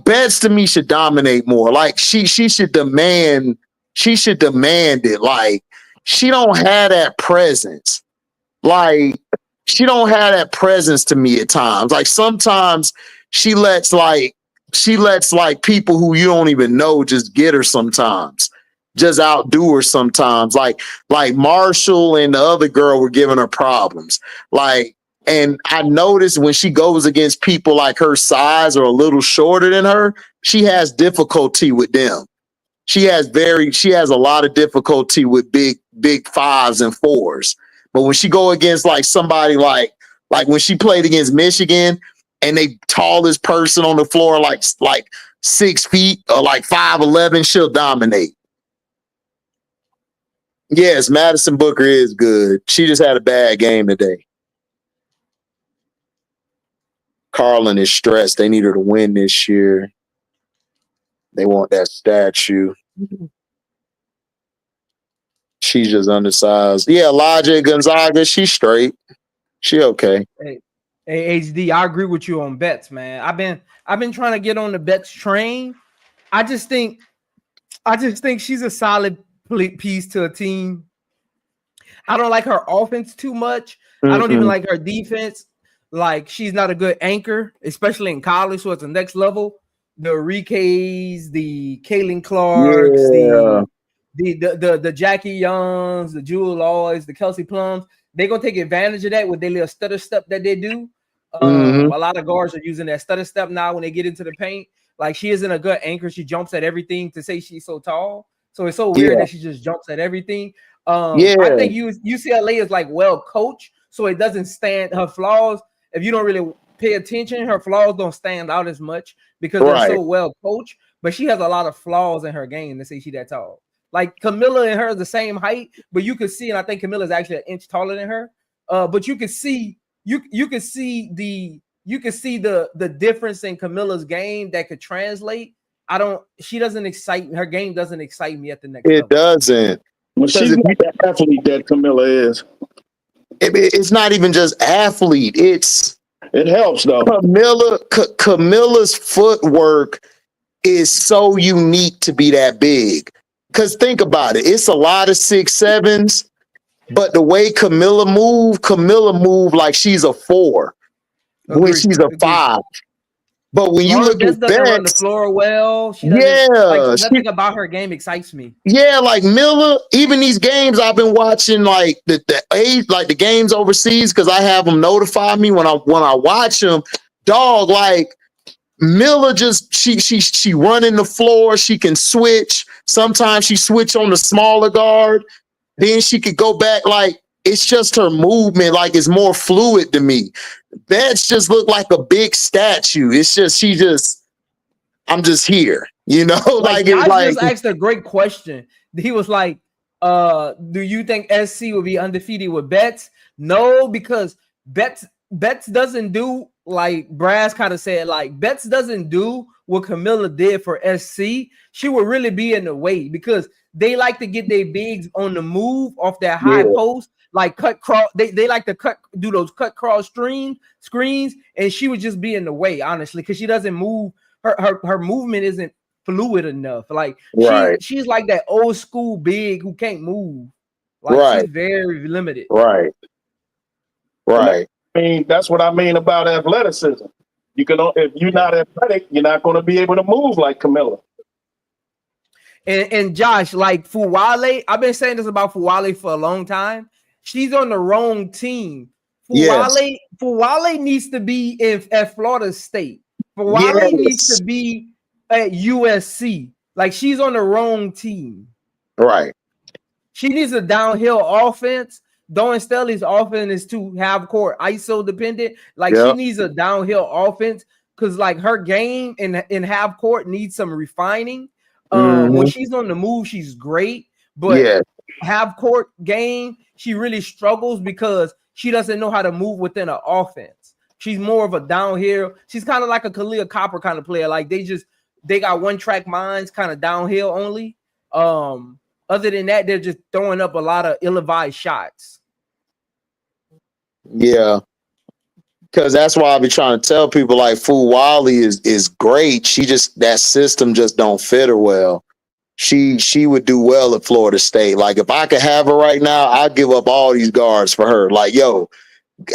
Betts to me should dominate more. Like she should demand it. Like she don't have that presence. Like she don't have that presence to me at times. Like sometimes she lets people who you don't even know just get her sometimes. Just outdo her sometimes. Like Marshall and the other girl were giving her problems. And I noticed when she goes against people like her size or a little shorter than her, she has difficulty with them. She has a lot of difficulty with big 5s and 4s. But when she go against like somebody like when she played against Michigan and they tallest person on the floor like 6 feet or like 5'11", she'll dominate. Yes, Madison Booker is good. She just had a bad game today. Carlin is stressed. They need her to win this year. They want that statue. She's just undersized. Yeah, Elijah Gonzaga, she's straight. She okay. Hey, HD, I agree with you on Betts, man. I've been trying to get on the Betts train. I just think she's a solid piece to a team. I don't like her offense too much. I don't even like her defense. Like she's not a good anchor, especially in college. So it's the next level. The Enriquez, the Kaylin Clarks, the Jackie Youngs, the Jewel Lloyds, the Kelsey Plums, they're gonna take advantage of that with their little stutter step that they do. A lot of guards are using that stutter step now when they get into the paint. Like, she isn't a good anchor. She jumps at everything to say she's so tall. So it's so weird that she just jumps at everything. I think UCLA is like well coached, so it doesn't stand her flaws. If you don't really pay attention, her flaws don't stand out as much because they're so well coached. But she has a lot of flaws in her game to say she's that tall. Like, Camilla and her is the same height, but you can see, and I think Camilla's actually an inch taller than her. But you can see the difference in Camilla's game that could translate. She doesn't excite, her game doesn't excite me at the next level. It doesn't. Well, she's not the athlete that Camilla is. It's not even just athlete. It helps though. Camilla's footwork is so unique to be that big. Because think about it. It's a lot of 6'7s, but the way Camilla move like she's a 4 when she's a 5. But when you look at doesn't run the floor well. Nothing about her game excites me. Yeah, like Miller, even these games I've been watching, like the games overseas, because I have them notify me when I watch them. Dog, like Miller just she running the floor. She can switch. Sometimes she switch on the smaller guard. Then she could go back. Like, it's just her movement. Like, it's more fluid to me. Betts just look like a big statue. It's just I'm just here, you know. I just asked a great question. He was like, "Do you think SC will be undefeated with Betts?" No, because Betts doesn't do, like Brass kind of said, like Betts doesn't do what Camilla did for SC. She would really be in the way because they like to get their bigs on the move off that high post. Like cut cross, they like to do those cut cross screens, and she would just be in the way, honestly, because she doesn't move. Her movement isn't fluid enough. Like, she's like that old school big who can't move. Like, she's very limited. Right. I mean, that's what I mean about athleticism. If you're not athletic, you're not going to be able to move like Camilla. And Josh, like Fuwale, I've been saying this about Fuwale for a long time. She's on the wrong team. Fuwale needs to be at Florida State. Fuwale needs to be at USC. Like, she's on the wrong team. Right. She needs a downhill offense. Dawn Staley's offense is too half-court ISO dependent. Like, she needs a downhill offense because, like, her game in half-court needs some refining. When she's on the move, she's great. But half-court game, she really struggles because she doesn't know how to move within an offense. She's more of a downhill. She's kind of like a Khalil Copper kind of player. Like, they got one-track minds, kind of downhill only. Other than that, they're just throwing up a lot of ill-advised shots. Yeah. Because that's why I've been trying to tell people, like, Fuwale is great. That system just don't fit her well. She would do well at Florida State. Like, if I could have her right now, I'd give up all these guards for her. Like, yo,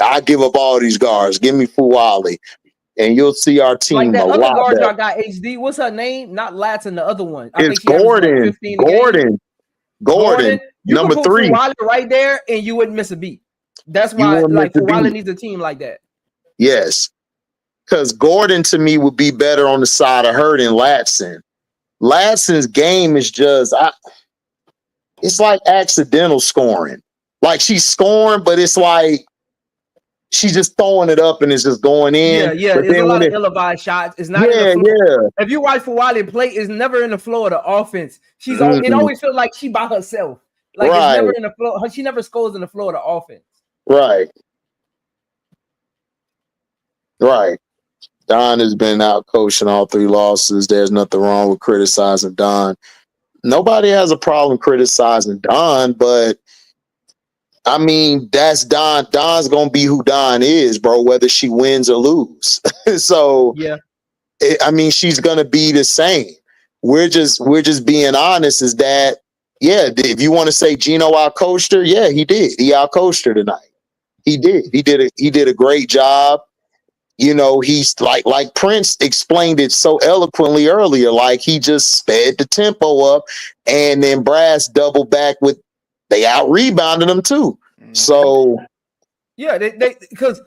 I give up all these guards. Give me Fuwale, and you'll see our team like that a other lot guard better. y'all got HD. What's her name? Not Latson, the other one. It's Gordon. Gordon. You Number could put 3. Fuwale right there, and you wouldn't miss a beat. That's why, like, Fuwale needs a team like that. Yes, because Gordon to me would be better on the side of her than Latson. Latson's game is just, it's like accidental scoring. Like, she's scoring, but it's like she's just throwing it up and it's just going in. Yeah. There's a lot of ill-advised shots. It's not in the floor. If you watch Fuwale play, it's never in the floor of the offense. It always feels like she by herself. Like, it's never in the floor. She never scores in the floor of the offense. Right. Don has been out coaching all 3 losses. There's nothing wrong with criticizing Don. Nobody has a problem criticizing Don, but I mean, that's Don. Don's gonna be who Don is, bro, whether she wins or lose. So I mean, she's gonna be the same. We're just being honest, is that if you want to say Gino outcoached her, he did. He outcoached her tonight. He did. He did a great job. you know, he's like Prince explained it so eloquently earlier. Like he just sped the tempo up, and then Brass doubled back with they out rebounded them too. So yeah, they because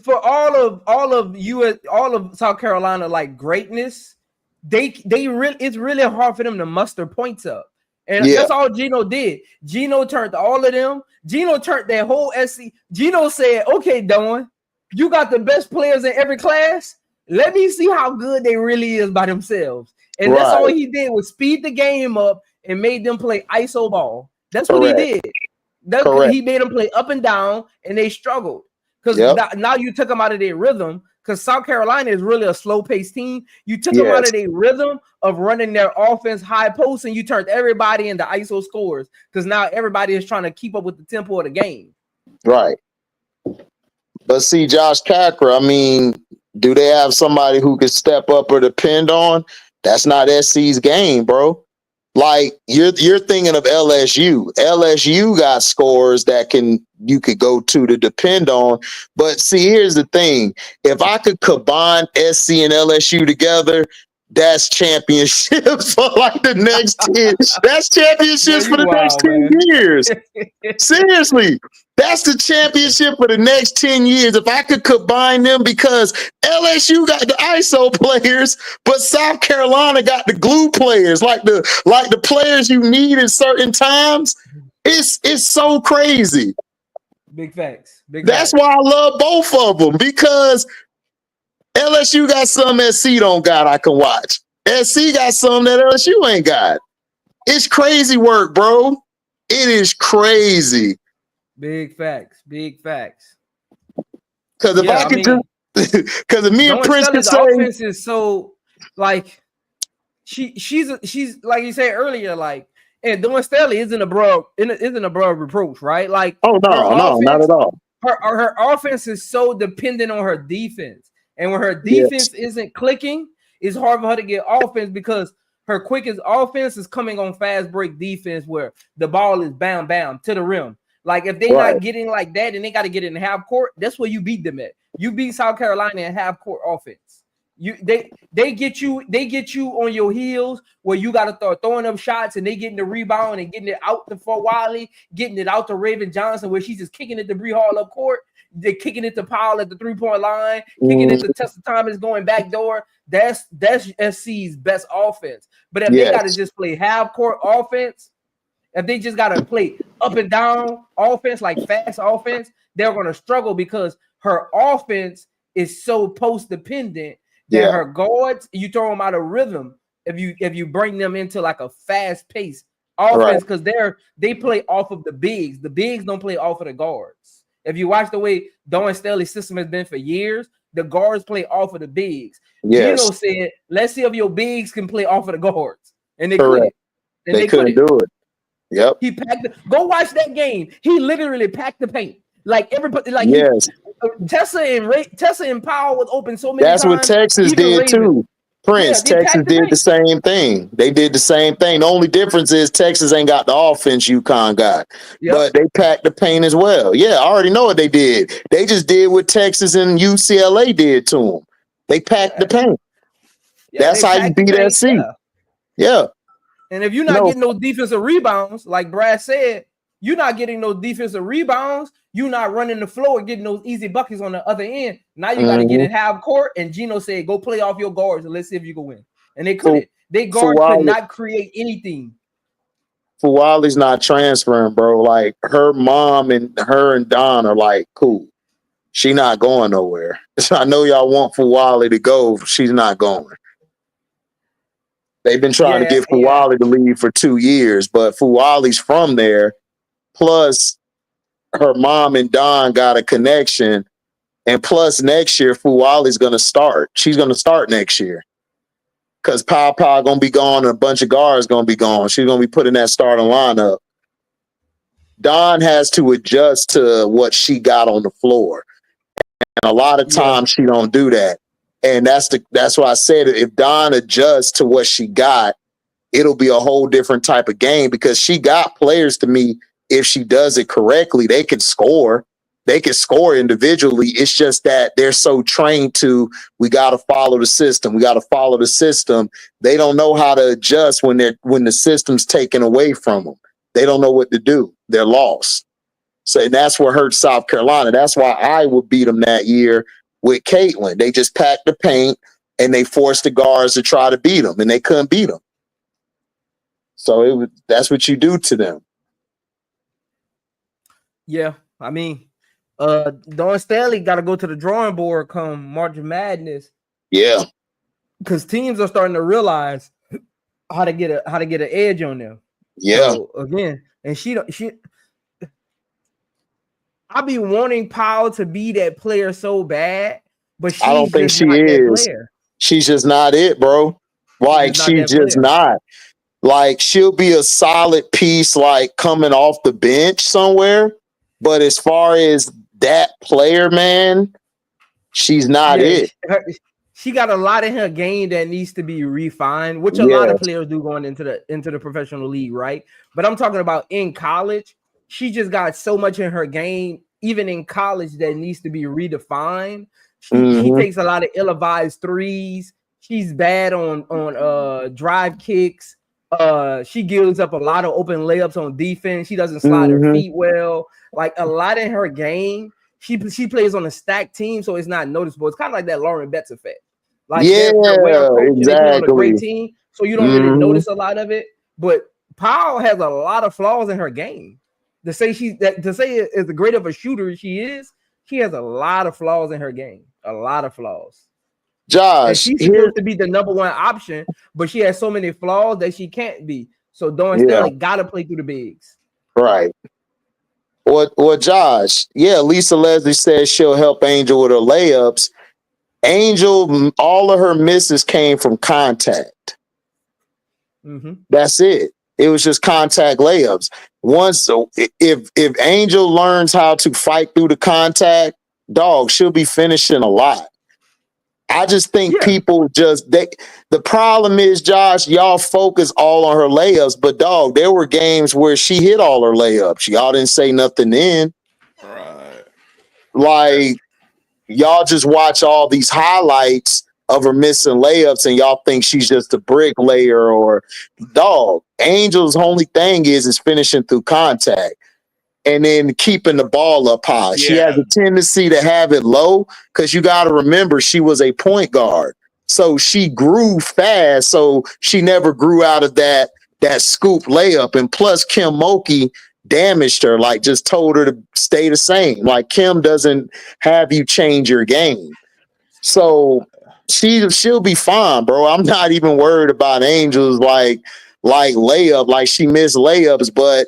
for all of South Carolina like greatness, they really it's really hard for them to muster points up. And that's all Gino did. Gino turned all of them. Gino turned their whole SC. Gino said, okay, Dawn, you got the best players in every class. Let me see how good they really is by themselves. And that's all he did was speed the game up and made them play ISO ball. That's what he did. He made them play up and down, and they struggled. Because now you took them out of their rhythm. Because South Carolina is really a slow-paced team. You took them out of their rhythm of running their offense high post, and you turned everybody into ISO scores. Because now everybody is trying to keep up with the tempo of the game. Right. But see, Josh Kakra, I mean, do they have somebody who can step up or depend on? That's not SC's game, bro. Like you're thinking of LSU. LSU got scores that you could go to depend on. But see, here's the thing: if I could combine SC and LSU together, that's championships for like the next 10. That's championships for the next 10 years. Seriously, that's the championship for the next 10 years. If I could combine them, because LSU got the ISO players, but South Carolina got the glue players, like the players you need in certain times. It's so crazy. Big facts. That's why I love both of them, because LSU got some SC don't got I can watch. SC got some that LSU ain't got. It's crazy work, bro. It is crazy. Big facts. Because if I could because if me and Prince could say, offense is so like she's like you said earlier, like, and Dawn Staley isn't above reproach, right? Like, oh no, not at all. Her offense is so dependent on her defense. And when her defense isn't clicking, it's hard for her to get offense, because her quickest offense is coming on fast break defense where the ball is bam to the rim. Like if they're not getting like that and they got to get in half court, that's where you beat them at. You beat South Carolina in half court offense. They get you on your heels where you got to start throwing up shots, and they getting the rebound and getting it out to Fort Wiley, getting it out to Raven Johnson, where she's just kicking it to Bree Hall up court. They're kicking it to Powell at the 3-point line, kicking it to Tessa Thomas going back door. That's SC's best offense. But if they got to just play half court offense, if they just got to play up and down offense, like fast offense, they're going to struggle, because her offense is so post dependent that her guards, you throw them out of rhythm if you bring them into like a fast pace offense, because they play off of the bigs. The bigs don't play off of the guards. If you watch the way Dawn Staley's system has been for years, the guards play off of the bigs. Gino said, let's see if your bigs can play off of the guards. And they couldn't. And they couldn't do it. Yep. He packed go watch that game. He literally packed the paint. Like everybody, like Tessa and Powell was open so many times. That's what Texas did too. Prince, Texas did the same thing. They did the same thing. The only difference is Texas ain't got the offense UConn got, but they packed the paint as well. Yeah, I already know what they did. They just did what Texas and UCLA did to them. They packed the paint. That's how you beat SC. Yeah. And if you're not getting those defensive rebounds, like Brad said, you're not getting those defensive rebounds. You're not running the floor and getting those easy buckets on the other end. Now you got to get in half court. And Gino said, go play off your guards and let's see if you can win. And they couldn't. They guards could not create anything. Fuwali's not transferring, bro. Like her mom and her and Don are like, cool. She not going nowhere. I know y'all want Fuwali to go. She's not going. They've been trying to get Fuwali to leave for 2 years, but Fuwali's from there. Plus, her mom and Don got a connection. And plus, next year, Fuwali's going to start. She's going to start next year. Because Pow going to be gone and a bunch of guards going to be gone. She's going to be putting that starting lineup. Don has to adjust to what she got on the floor. And a lot of times she don't do that. And that's why I said if Don adjusts to what she got, it'll be a whole different type of game, because she got players, to me, if she does it correctly, they can score. They can score individually. It's just that they're so trained to, we got to follow the system. We got to follow the system. They don't know how to adjust when the system's taken away from them. They don't know what to do. They're lost. So and that's what hurt South Carolina. That's why I would beat them that year with Caitlin. They just packed the paint and they forced the guards to try to beat them, and they couldn't beat them. So that's what you do to them. Yeah, I mean, Dawn Staley got to go to the drawing board come March Madness. Yeah, because teams are starting to realize how to get an edge on them. Yeah. So, again, and she. I be wanting Powell to be that player so bad, but I don't think she is. She's just not it, bro. Like she's just not. Like she'll be a solid piece, like coming off the bench somewhere. But as far as that player, man, she's not it. She got a lot in her game that needs to be refined, which a lot of players do going into the professional league, right? But I'm talking about in college. She just got so much in her game, even in college, that needs to be redefined. She takes a lot of ill-advised threes. She's bad on drive kicks. She gives up a lot of open layups on defense. She doesn't slide her feet well. Like a lot in her game. She plays on a stacked team, so it's not noticeable. It's kind of like that Lauren Betts effect. Like exactly. They play on a great team, so you don't really notice a lot of it. But Powell has a lot of flaws in her game. To say as great of a shooter as she is, she has a lot of flaws in her game. A lot of flaws. Josh, and she's supposed to be the number one option, but she has so many flaws that she can't be. So Dawn Staley got to play through the bigs. Right. Or Josh, Lisa Leslie says she'll help Angel with her layups. Angel, all of her misses came from contact. That's it. It was just contact layups. If Angel learns how to fight through the contact, dog, she'll be finishing a lot. I just think people the problem is, Josh, y'all focus all on her layups, but dog, there were games where she hit all her layups. Y'all didn't say nothing then. Right. Like, y'all just watch all these highlights of her missing layups and y'all think she's just a bricklayer or dog. Angel's only thing is finishing through contact and then keeping the ball up high. Yeah. She has a tendency to have it low because you got to remember she was a point guard. So she grew fast. So she never grew out of that scoop layup. And plus Kim Mulkey damaged her, like just told her to stay the same. Like Kim doesn't have you change your game. So she'll be fine, bro. I'm not even worried about Angels like layup, like she missed layups. But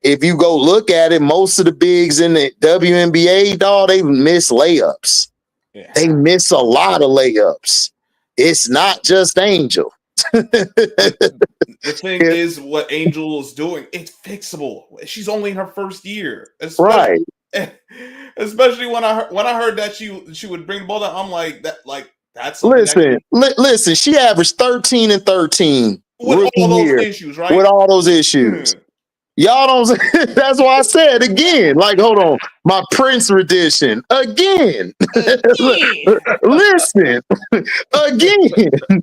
if you go look at it, most of the bigs in the WNBA, dog, they miss layups. Yeah. They miss a lot of layups. It's not just Angel. The thing is, what Angel is doing, it's fixable. She's only in her first year, right? Especially when I heard that she would bring the ball down, I'm like that's listen. She averaged 13 and 13 with all those issues, right? With all those issues. Y'all don't. That's why I said again. Like, hold on, my Prince rendition again. Listen again.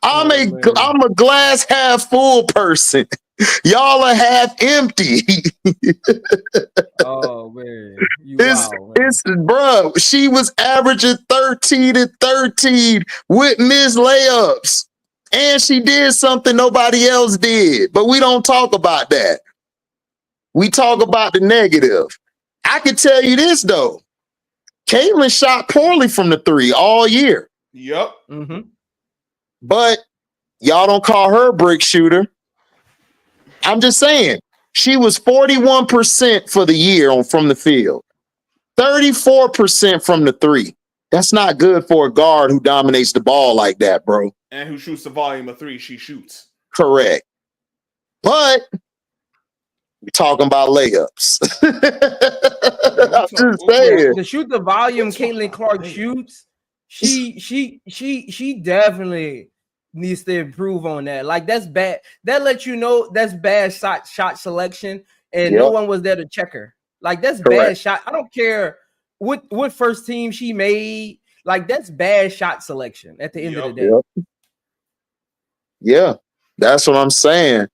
I'm a glass half full person. Y'all are half empty. Oh man, it's bro. She was averaging 13 and 13 with missed layups. And she did something nobody else did. But we don't talk about that. We talk about the negative. I can tell you this, though. Caitlin shot poorly from the three all year. Yep. But y'all don't call her a brick shooter. I'm just saying. She was 41% for the year from the field. 34% from the three. That's not good for a guard who dominates the ball like that, bro. And who shoots the volume of three she shoots. Correct. But we're talking about layups. I'm just saying. To shoot the volume Caitlin Clark shoots, she definitely needs to improve on that. Like, that's bad. That lets you know that's bad shot selection, and no one was there to check her. Like that's Correct. bad shot. I don't care what first team she made. Like that's bad shot selection at the end of the day. Yep. Yeah, that's what I'm saying.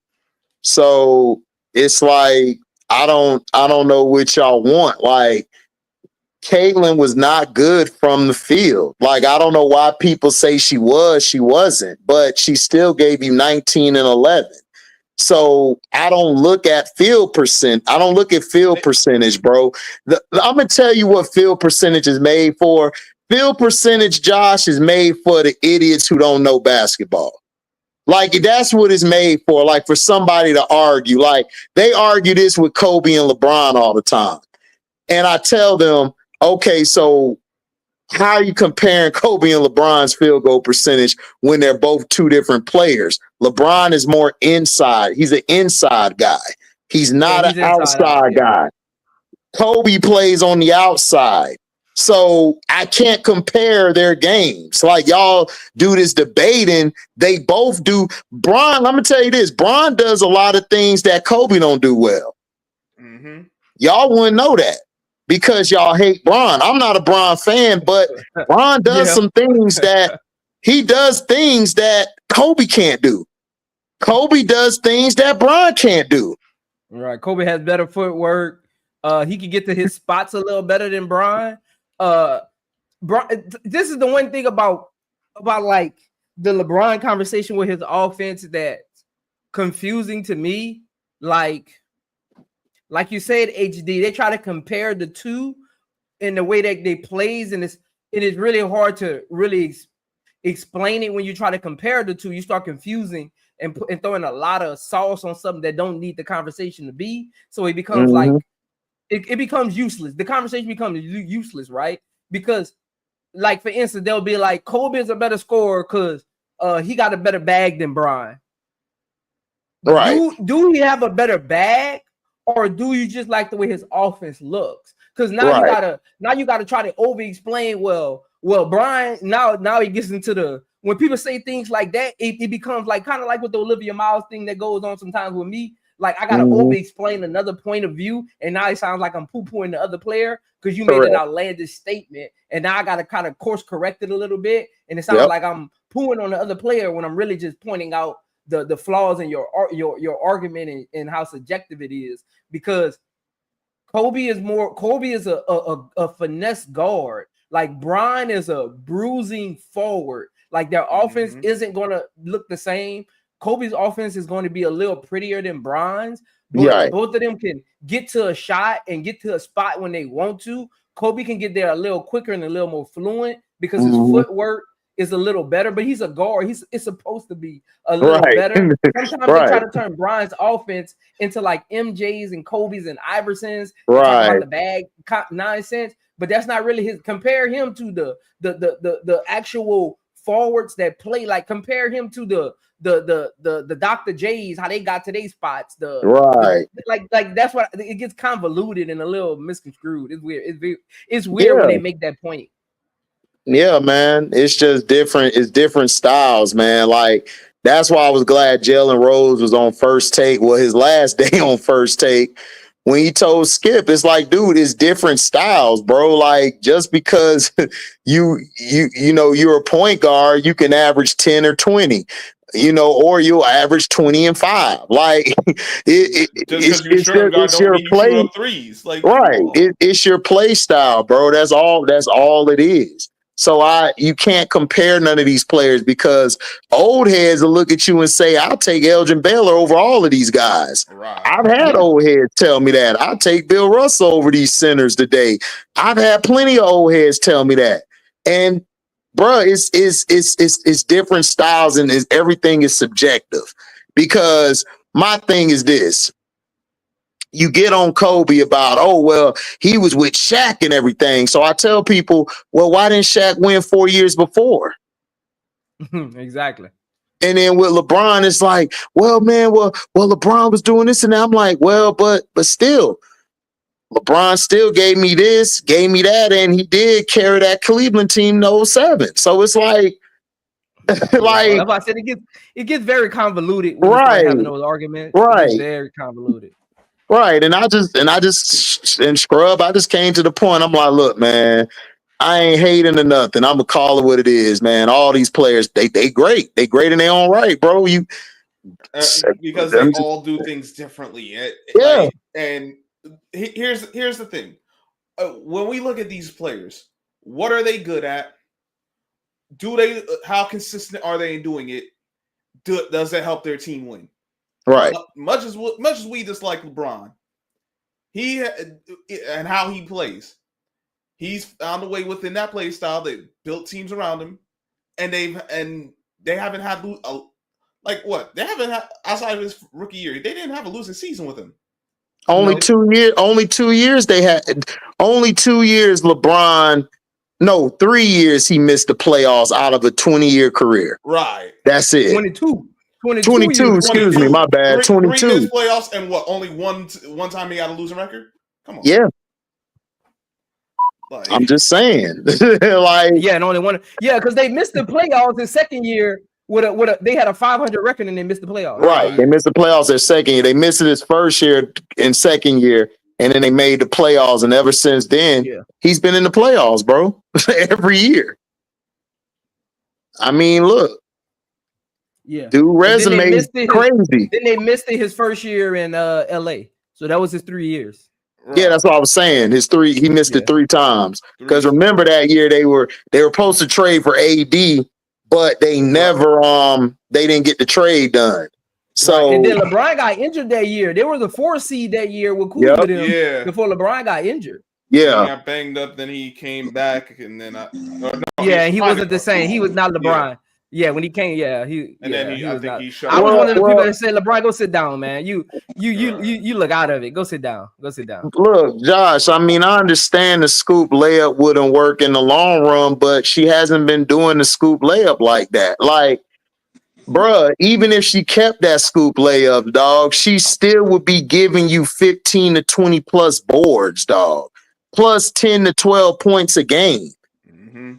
So it's like I don't know what y'all want. Like Caitlyn was not good from the field. Like I don't know why people say she wasn't, but she still gave you 19 and 11. So I don't look at field percent. I don't look at field percentage, bro. I'm gonna tell you what field percentage is made for. Field percentage, Josh, is made for the idiots who don't know basketball. Like that's what it's made for. Like for somebody to argue. Like they argue this with Kobe and LeBron all the time. And I tell them, okay, so how are you comparing Kobe and LeBron's field goal percentage when they're both two different players? LeBron is more inside. He's an inside guy. He's not an outside guy. Kobe plays on the outside. So I can't compare their games. Like y'all do this debating. They both do. Bron, let me tell you this. Bron does a lot of things that Kobe don't do well. Mm-hmm. Y'all wouldn't know that because y'all hate Bron. I'm not a Bron fan, but Bron does some things that he does things that Kobe can't do. Kobe does things that Bron can't do. Right. Kobe has better footwork. He can get to his spots a little better than Bron. This is the one thing about like the LeBron conversation with his offense that's confusing to me. Like you said, HD, they try to compare the two in the way that they plays, and it is really hard to really explain it when you try to compare the two. You start confusing and throwing a lot of sauce on something that don't need the conversation to be. So it becomes like it becomes useless. The conversation becomes useless, right? Because, like, for instance, they'll be like, Kobe is a better scorer because he got a better bag than Bron. Right. Do he have a better bag, or do you just like the way his offense looks? Because now you gotta try to over-explain. Well, Bron, now he gets into the when people say things like that, it becomes like kind of like with the Olivia Miles thing that goes on sometimes with me. Like I gotta over-explain another point of view, and now it sounds like I'm poo-pooing the other player because you made an outlandish statement, and now I gotta kind of course correct it a little bit, and it sounds like I'm pooing on the other player when I'm really just pointing out the flaws in your argument and how subjective it is. Because Kobe is a finesse guard. Like Bron is a bruising forward. Like their offense isn't gonna look the same. Kobe's offense is going to be a little prettier than Bron's, but both of them can get to a shot and get to a spot when they want to. Kobe can get there a little quicker and a little more fluent because his footwork is a little better, but he's a guard. It's supposed to be a little better. Sometimes they try to turn Bron's offense into like MJ's and Kobe's and Iverson's. Talk about the bag nonsense, but that's not really his. Compare him to the actual forwards that play. Like compare him to the Dr. J's, how they got to their spots. Like that's what it gets convoluted and a little misconstrued. It's weird. It's weird when they make that point. Yeah, man. It's just different. It's different styles, man. Like that's why I was glad Jalen Rose was on First Take. Well, his last day on First Take. When he told Skip, it's like, dude, it's different styles, bro. Like just because you know you're a point guard, you can average 10 or 20. Or you'll average 20 and 5. Like it's your play threes. Like it's your play style, bro. That's all it is. So you can't compare none of these players because old heads will look at you and say, I'll take Elgin Baylor over all of these guys. Right. I've had old heads tell me that. I'll take Bill Russell over these centers today. I've had plenty of old heads tell me that. And bro, it's different styles and everything is subjective. Because my thing is this. You get on Kobe about, he was with Shaq and everything. So I tell people, well, why didn't Shaq win 4 years before? Exactly. And then with LeBron, it's like, well, LeBron was doing this and that. I'm like, well, but still, LeBron still gave me this, gave me that, and he did carry that Cleveland team to 07. So it's like, that's why I said it gets very convoluted when you start having those arguments. It's very convoluted. Right. And I just Scrub, I just came to the point. I'm like, look, man, I ain't hating or nothing. I'm gonna call it what it is, man. All these players, they great. They great in their own right, bro. Because they all do things differently. And here's the thing. When we look at these players, what are they good at? How consistent are they in doing it? Does that help their team win? Right. Much as we dislike LeBron, and how he plays, he's found a way within that play style. They built teams around him, and they haven't had they haven't had, outside of his rookie year, they didn't have a losing season with him. Only 2 years. Only 2 years they had. Only 2 years. LeBron. No, 3 years he missed the playoffs out of a 20-year career. Right. That's it. 22. 22. Excuse me, my bad. 22. 3 missed playoffs and what? Only one time he got a losing record. Come on. Yeah. I'm just saying. And only one. Yeah, because they missed the playoffs the second year. They had a 500 record and they missed the playoffs. Right. They missed the playoffs their second year. They missed it his first year and second year, and then they made the playoffs. And ever since then, he's been in the playoffs, bro. Every year. I mean, look. Yeah. Dude, resume is crazy. Then they missed it his first year in LA. So that was his 3 years. Right. Yeah, that's what I was saying. He missed it 3 times. Because remember that year they were supposed to trade for AD, but they never they didn't get the trade done. So and then LeBron got injured that year. They were the 4th seed that year with Cool with him before LeBron got injured. Yeah. He got banged up, then he came back, and then he wasn't the same. He was not LeBron. Yeah, when he came, I think he shut. I was one of the people that said, LeBron, go sit down, man. You look out of it. Go sit down. Go sit down. Look, Josh, I mean, I understand the scoop layup wouldn't work in the long run, but she hasn't been doing the scoop layup like that. Like, bruh, even if she kept that scoop layup, dog, she still would be giving you 15 to 20 plus boards, dog, plus 10 to 12 points a game. Mm-hmm.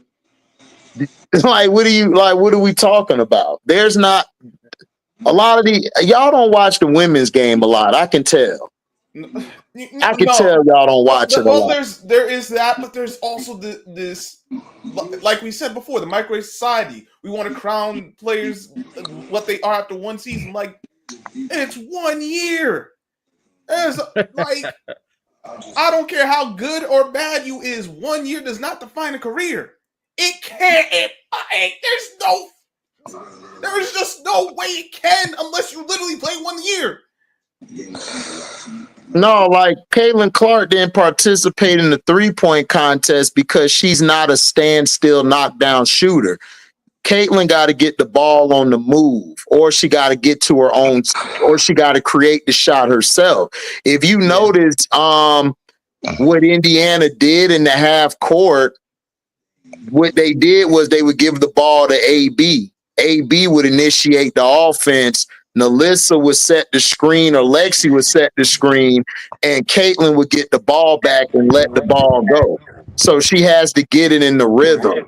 What are we talking about? There's not a lot of y'all don't watch the women's game a lot. I can tell. I can tell y'all don't watch it a lot. There is that, but there's also this, like we said before, the microwave society. We want to crown players what they are after one season. Like, it's 1 year. It's like, I don't care how good or bad you is. 1 year does not define a career. It can't. There's just no way it can unless you literally play 1 year. No, like Caitlin Clark didn't participate in the 3-point contest because she's not a standstill knockdown shooter. Caitlin got to get the ball on the move, or she got to get to her own, or she got to create the shot herself. If you notice, what Indiana did in the half court, what they did was they would give the ball to AB. AB would initiate the offense. Nalissa would set the screen, or Lexi would set the screen, and Caitlin would get the ball back and let the ball go. So she has to get it in the rhythm.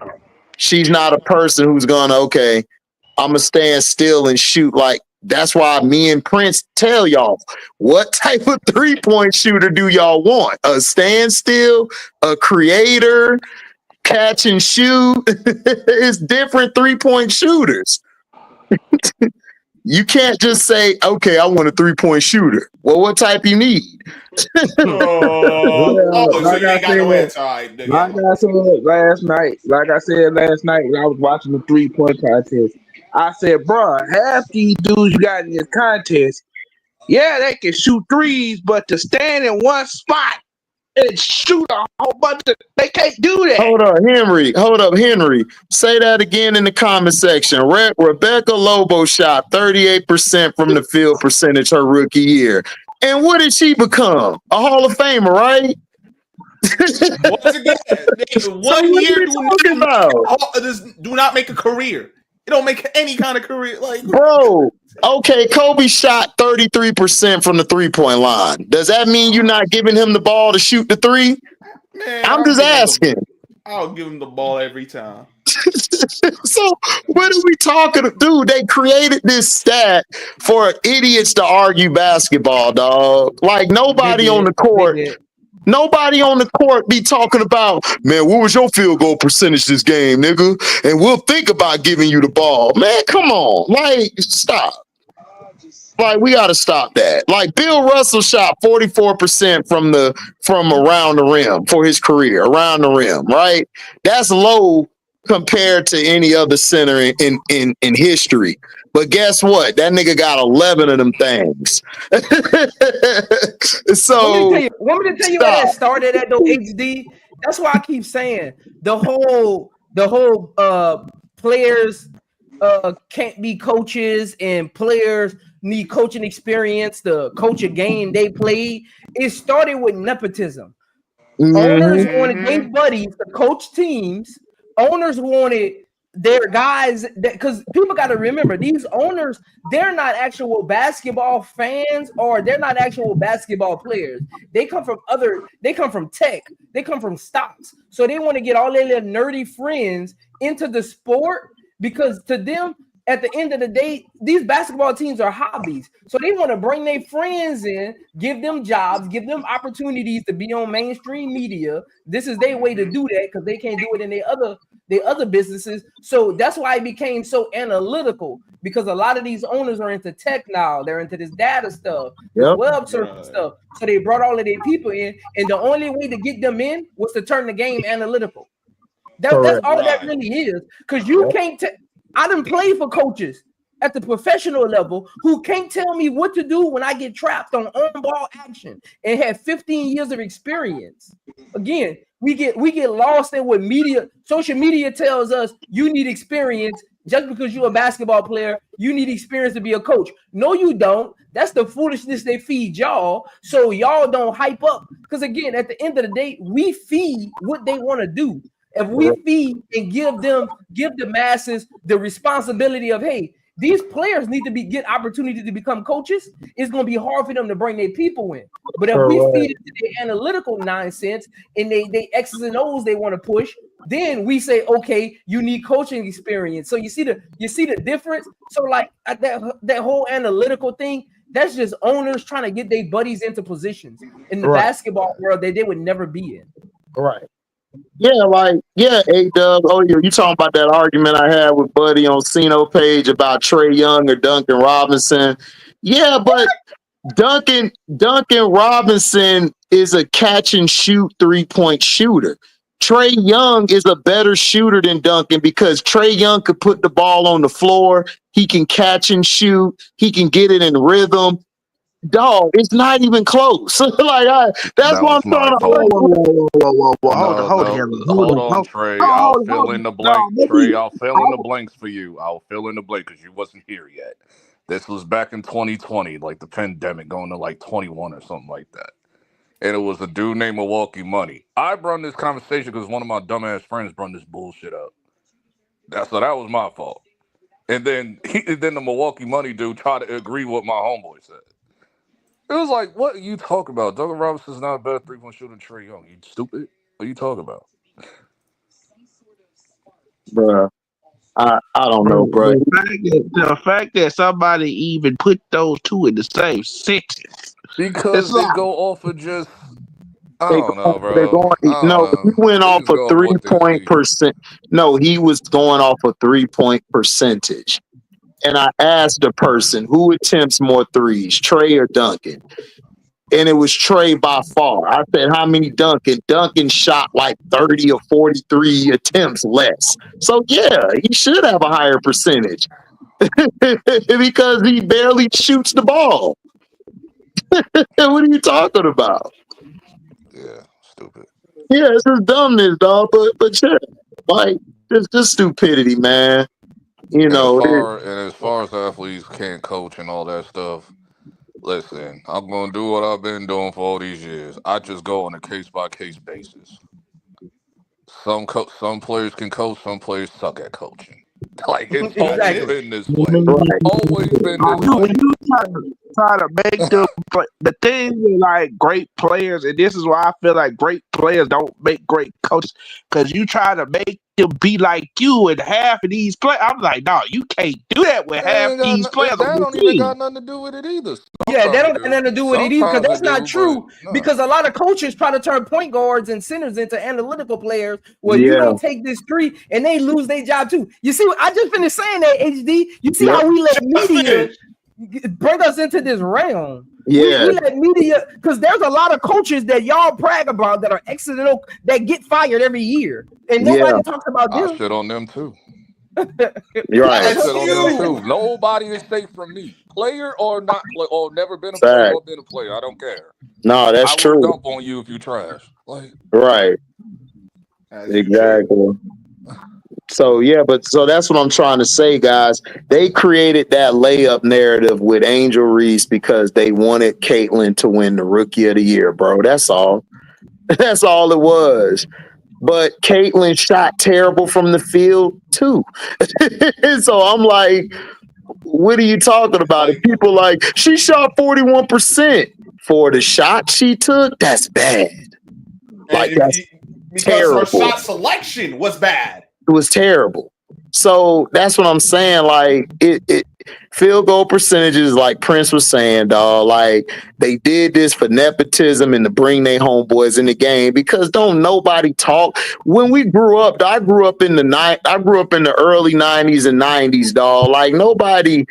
She's not a person who's gonna, okay, I'm gonna stand still and shoot. Like, that's why me and Prince tell y'all, what type of 3-point shooter do y'all want? A standstill, a creator, catch and shoot? It's different 3-point shooters. You can't just say, okay, I want a 3-point shooter. Well, what type you need? Like I said last night, when I was watching the 3-point contest, I said, bro, half these dudes you got in this contest, they can shoot threes, but to stand in one spot and shoot a whole bunch of, they can't do that. Hold up, Henry. Say that again in the comment section. Rebecca Lobo shot 38% from the field percentage her rookie year. And what did she become? A Hall of Famer, right? Once again, 1 year do not make a career. It don't make any kind of career. Like, bro, okay, Kobe shot 33% from the 3-point line. Does that mean you're not giving him the ball to shoot the 3? Man, I'm just asking. I'll give him the ball every time. So what are we talking? Dude, they created this stat for idiots to argue basketball, dog. Like nobody on the court. Nobody on the court be talking about, man, what was your field goal percentage this game, nigga? And we'll think about giving you the ball. Man, come on. Like, stop. Like, we gotta stop that. Like, Bill Russell shot 44% from around the rim for his career, around the rim, right? That's low compared to any other center in history. But guess what? That nigga got 11 of them things. So want me to tell you where that started at though, HD? That's why I keep saying the whole players can't be coaches and players need coaching experience to coach a game they play. It started with nepotism. Owners wanted their buddies to coach teams. Owners wanted their guys, because people got to remember, these owners, they're not actual basketball fans, or they're not actual basketball players. They come from tech, they come from stocks. So they want to get all their little nerdy friends into the sport, because to them, at the end of the day, these basketball teams are hobbies. So they want to bring their friends in, give them jobs, give them opportunities to be on mainstream media. This is their way to do that, because they can't do it in their other businesses. So that's why it became so analytical, because a lot of these owners are into tech now. They're into this data stuff, web surfing stuff. So they brought all of their people in, and the only way to get them in was to turn the game analytical. That's all that really is, because you can't I done played for coaches at the professional level who can't tell me what to do when I get trapped on ball action and have 15 years of experience. Again, we get lost in what social media tells us. You need experience. Just because you're a basketball player, you need experience to be a coach. No, you don't. That's the foolishness they feed y'all, so y'all don't hype up. Because again, at the end of the day, we feed what they want to do. If we feed and give the masses the responsibility of, hey, these players need to get opportunity to become coaches, it's going to be hard for them to bring their people in. But if we feed it to their analytical nonsense and they X's and O's they want to push, then we say, okay, you need coaching experience. So you see the difference. So like that whole analytical thing, that's just owners trying to get their buddies into positions in the basketball world that they would never be in. Right. Yeah, A-Dub. Oh, you talking about that argument I had with Buddy on Cino page about Trae Young or Duncan Robinson? Yeah, but Duncan Robinson is a catch and shoot 3-point shooter. Trae Young is a better shooter than Duncan, because Trae Young could put the ball on the floor. He can catch and shoot. He can get it in rhythm. Dog, it's not even close. That's what I'm trying to Hold on, Trey. I'll fill in the blank. Trey, I'll fill in the blanks for you. I'll fill in the blank because you wasn't here yet. This was back in 2020, like the pandemic, going to like 21 or something like that. And it was a dude named Milwaukee Money. I brought this conversation because one of my dumbass friends brought this bullshit up. So that was my fault. And then the Milwaukee Money dude tried to agree with what my homeboy said. It was like, what are you talking about? Duncan Robinson's not a better 3-point shooter than Trae Young. You stupid? What are you talking about? Bruh, I don't know, bro. The fact that somebody even put those two in the same sentence. Because they go off of just, I don't know, bro. He went off a 3-point percent. No, he was going off a 3-point percentage. And I asked the person, who attempts more threes, Trae or Duncan? And it was Trae by far. I said, how many Duncan? Duncan shot like 30 or 43 attempts less. So, yeah, he should have a higher percentage because he barely shoots the ball. What are you talking about? Yeah, stupid. Yeah, it's just dumbness, dog. But yeah, like, just stupidity, man. You know, as far as athletes can't coach and all that stuff, listen, I'm gonna do what I've been doing for all these years. I just go on a case-by-case basis. Some players can coach, some players suck at coaching. Like, it's always been this way. Always been this way. try to make them play. The thing with like great players, and this is why I feel like great players don't make great coaches, because you try to make them be like you and half of these players. I'm like, no, you can't do that with half these players That on the don't even team. got nothing to do with it either. Yeah, that don't Sometimes have nothing to do with it either, because that's not true. No. Because a lot of coaches try to turn point guards and centers into analytical players where Yeah. you don't take this three and they lose their job too. You see, I just finished saying that, HD. You see how we let media bring us into this realm. Yeah. We let media, because there's a lot of coaches that y'all brag about that are excellent, that get fired every year, and nobody talks about them. I shit on them too. You're right. I shit on them too. Nobody is safe from me, player or not, or never been a player or been a player. I don't care. No, that's true. I will dump on you if you trash. Like, right. Exactly. So so that's what I'm trying to say, guys. They created that layup narrative with Angel Reese because they wanted Caitlyn to win the Rookie of the Year, bro. That's all. That's all it was. But Caitlyn shot terrible from the field too. So I'm like, what are you talking about? If people like, she shot 41% for the shot she took, that's bad. Like, that's terrible. Her shot selection was bad. It was terrible. So that's what I'm saying. Like, it field goal percentages, like Prince was saying, dog, like they did this for nepotism and to bring their homeboys in the game, because don't nobody talk. When we grew up, I grew up in the early 90s and 90s, dog. Like nobody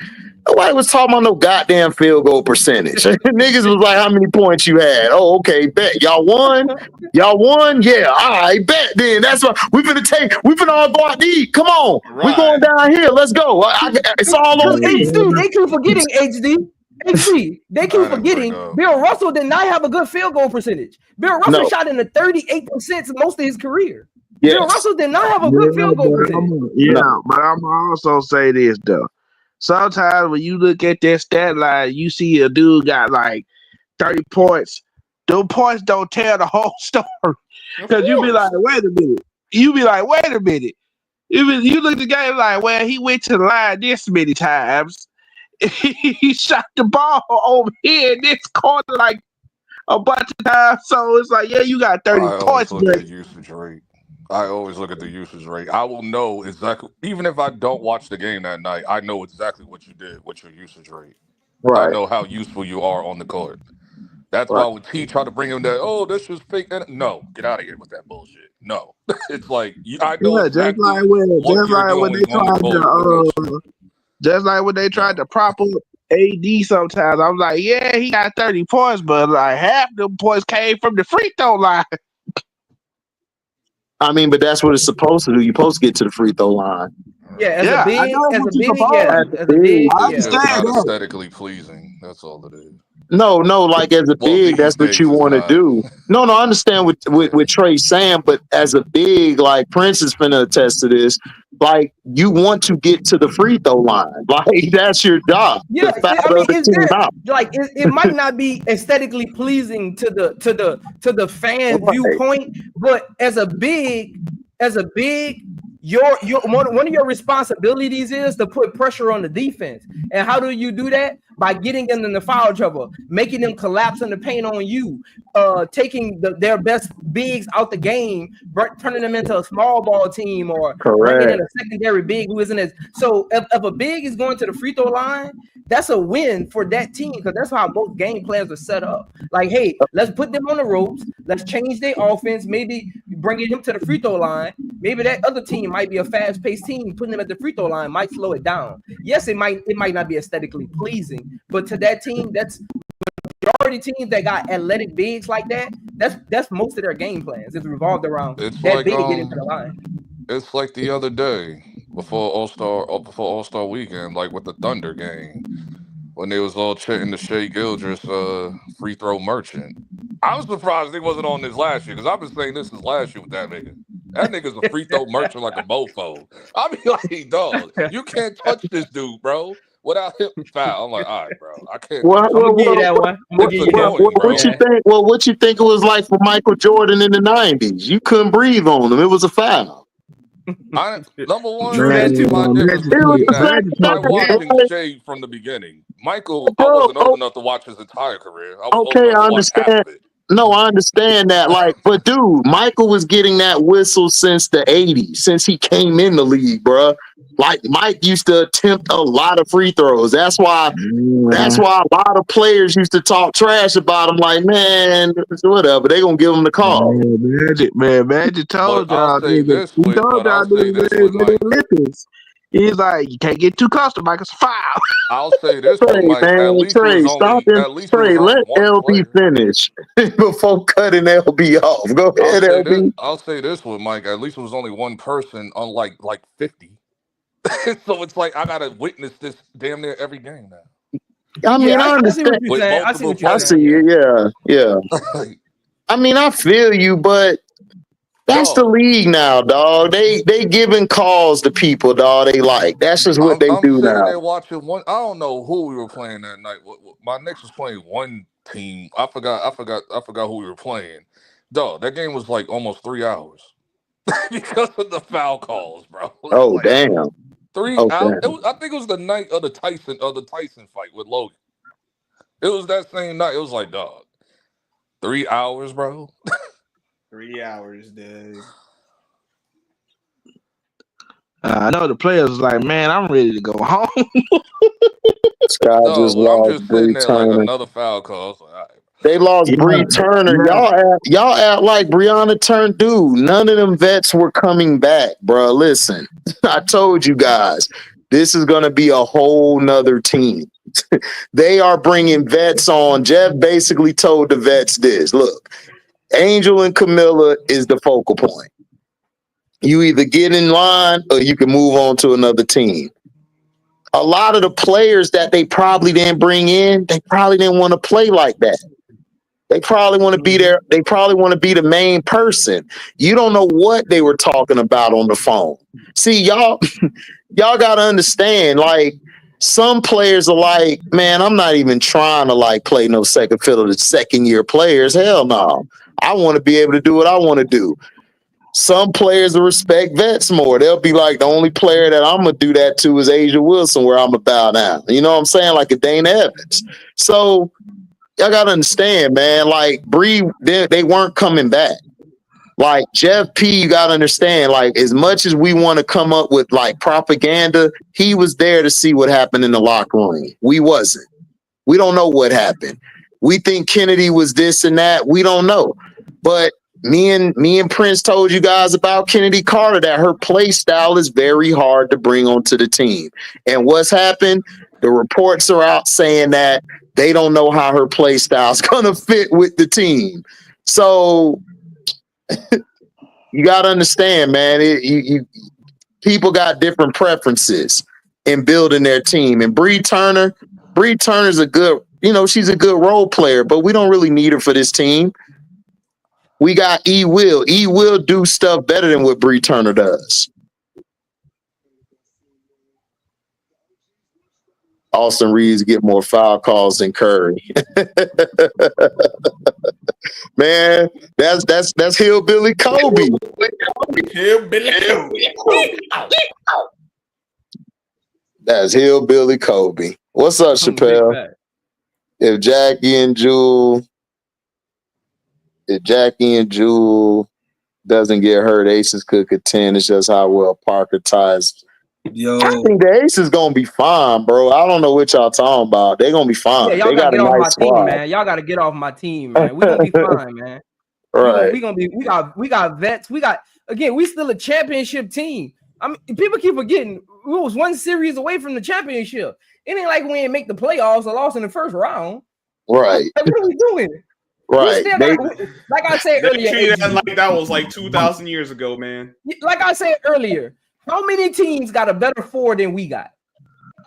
was talking about no goddamn field goal percentage. Niggas was like, how many points you had? Oh, okay, bet. Y'all won? Y'all won? Yeah, all right, bet then. That's what we finna all go out to eat. Come on. Right. We going down here. Let's go. It's all on me. HD, they keep forgetting HD. They keep forgetting Bill Russell did not have a good field goal percentage. Bill Russell shot in the 38% most of his career. Yes. Bill Russell did not have a good field goal percentage. But I'm also say this though. Sometimes when you look at that stat line, you see a dude got like 30 points. Those points don't tell the whole story. Because you be like, wait a minute. You look at the game like, well, he went to the line this many times. He shot the ball over here in this corner like a bunch of times. So it's like, yeah, you got 30 points. Look at the usage rate. I always look at the usage rate. I will know exactly, even if I don't watch the game that night, I know exactly what you did with your usage rate. Right. I know how useful you are on the court. That's why when T try to bring him that, oh, this was fake. No, get out of here with that bullshit. No. It's like, I know exactly just like when they tried to prop up AD sometimes. I'm like, yeah, he got 30 points, but like half of them points came from the free throw line. I mean, but that's what it's supposed to do. You're supposed to get to the free throw line. Yeah, as a big, it's not aesthetically pleasing. That's all it is. No, like as a big, that's what you want to do. No, I understand what Trey's saying, but as a big, like Prince is finna attest to this, like you want to get to the free throw line. Like that's your job. Yeah, I mean, it might not be aesthetically pleasing to the fan viewpoint, but as a big, your one of your responsibilities is to put pressure on the defense. And how do you do that? By getting them in the foul trouble, making them collapse in the paint on you, taking their best bigs out the game, turning them into a small ball team, or bringing in a secondary big who isn't as. So if a big is going to the free throw line, that's a win for that team, because that's how most game plans are set up. Like, hey, let's put them on the ropes. Let's change their offense. Maybe bringing them to the free throw line. Maybe that other team might be a fast-paced team. Putting them at the free throw line might slow it down. Yes, it might not be aesthetically pleasing, but to that team, that's majority teams that got athletic bigs like that. That's most of their game plans. It's revolved around big getting to the line. It's like the other day before All-Star weekend, like with the Thunder game, when they was all chanting the Shea Gildress free throw merchant. I was surprised he wasn't on this last year, because I've been saying this since last year with that nigga. That nigga's a free throw merchant like a mofo. I be like, dog, you can't touch this dude, bro, without him foul. I'm like, all right, bro, I can't. What you think? Well, what you think it was like for Michael Jordan in the '90s? You couldn't breathe on him. It was a foul. Number one, True that too. my difference It was between the that, same I watched him thing, shade from the beginning. Michael, I bro. wasn't old enough to watch his entire career. I was old Okay, enough I to watch half understand. of it. No, I understand that. Like, but dude, Michael was getting that whistle since the 80s, since he came in the league, bro. Like Mike used to attempt a lot of free throws. That's why a lot of players used to talk trash about him. Like, man, whatever. They gonna give him the call. Magic But told y'all niggas. He told I'll y'all say niggas this with Mike. Olympics. He's like, you can't get too close to Mike. It's a foul. I'll say this with Trey, Mike. man, Trey, stop him. Trey, let one LB player. finish before cutting LB off. Go ahead, LB. I'll say this with Mike. At least it was only one person, unlike like 50. So it's like I gotta witness this damn near every game now. I mean, I I see understand. what you're With saying. I see multiple what you're I players. see saying. you. Yeah. I mean, I feel you, but that's the league now, dog. They giving calls to people, dog. They like that's just what they I'm do sitting now. there watching one. I don't know who we were playing that night. My Knicks was playing one team. I forgot who we were playing. Dog, that game was like almost 3 hours because of the foul calls, bro. Oh Like damn. 3 hours. I think it was the night of the Tyson fight with Logan. It was that same night. It was like, dog, 3 hours, bro. 3 hours, dude. I know the players was like, man, I'm ready to go home. Scott just I'm lost just sitting Bree there like Turner. another foul call. Like, all right. They lost Bree Turner. Y'all act like Breonna turned dude. None of them vets were coming back, bro. Listen, I told you guys, this is gonna be a whole nother team. They are bringing vets on. Jeff basically told the vets this: look, Angel and Camilla is the focal point. You either get in line or you can move on to another team. A lot of the players that they probably didn't bring in, they probably didn't want to play like that. They probably want to be there. They probably want to be the main person. You don't know what they were talking about on the phone. See, y'all got to understand, like, some players are like, man, I'm not even trying to like play no second fiddle to second year players. Hell no. I want to be able to do what I want to do. Some players will respect vets more. They'll be like, the only player that I'm going to do that to is Asia Wilson, where I'm going to bow down. You know what I'm saying? Like a Dana Evans. So y'all got to understand, man, like Bree, they weren't coming back. Like Jeff P, you got to understand, like as much as we want to come up with like propaganda, he was there to see what happened in the locker room. We wasn't. We don't know what happened. We think Kennedy was this and that. We don't know. But me and Prince told you guys about Kennedy Carter that her play style is very hard to bring onto the team. And what's happened? The reports are out saying that they don't know how her play style is going to fit with the team. So you got to understand, man, people got different preferences in building their team. And Bree Turner's a good, she's a good role player, but we don't really need her for this team. We got E Will. E Will do stuff better than what Bree Turner does. Austin Reeves get more foul calls than Curry. Man, that's Hillbilly Kobe. Hillbilly Kobe. That's Hillbilly Kobe. What's up, Chappelle? If Jackie and Jewel doesn't get hurt, Aces could contend. It's just how well Parker ties. Yo, I think the Aces gonna be fine, bro. I don't know what y'all talking about. They're gonna be fine. Yeah, y'all they gotta got get a off nice my squad. team, man. Y'all gotta get off my team, man. We gonna be fine, man. Right. We got vets. We still a championship team. I mean, people keep forgetting we was one series away from the championship. It ain't like we ain't make the playoffs or lost in the first round. Right. Like, what are we doing? Right. Like I said earlier, treated that like that was like 2,000 years ago, man. Like I said earlier, how many teams got a better four than we got?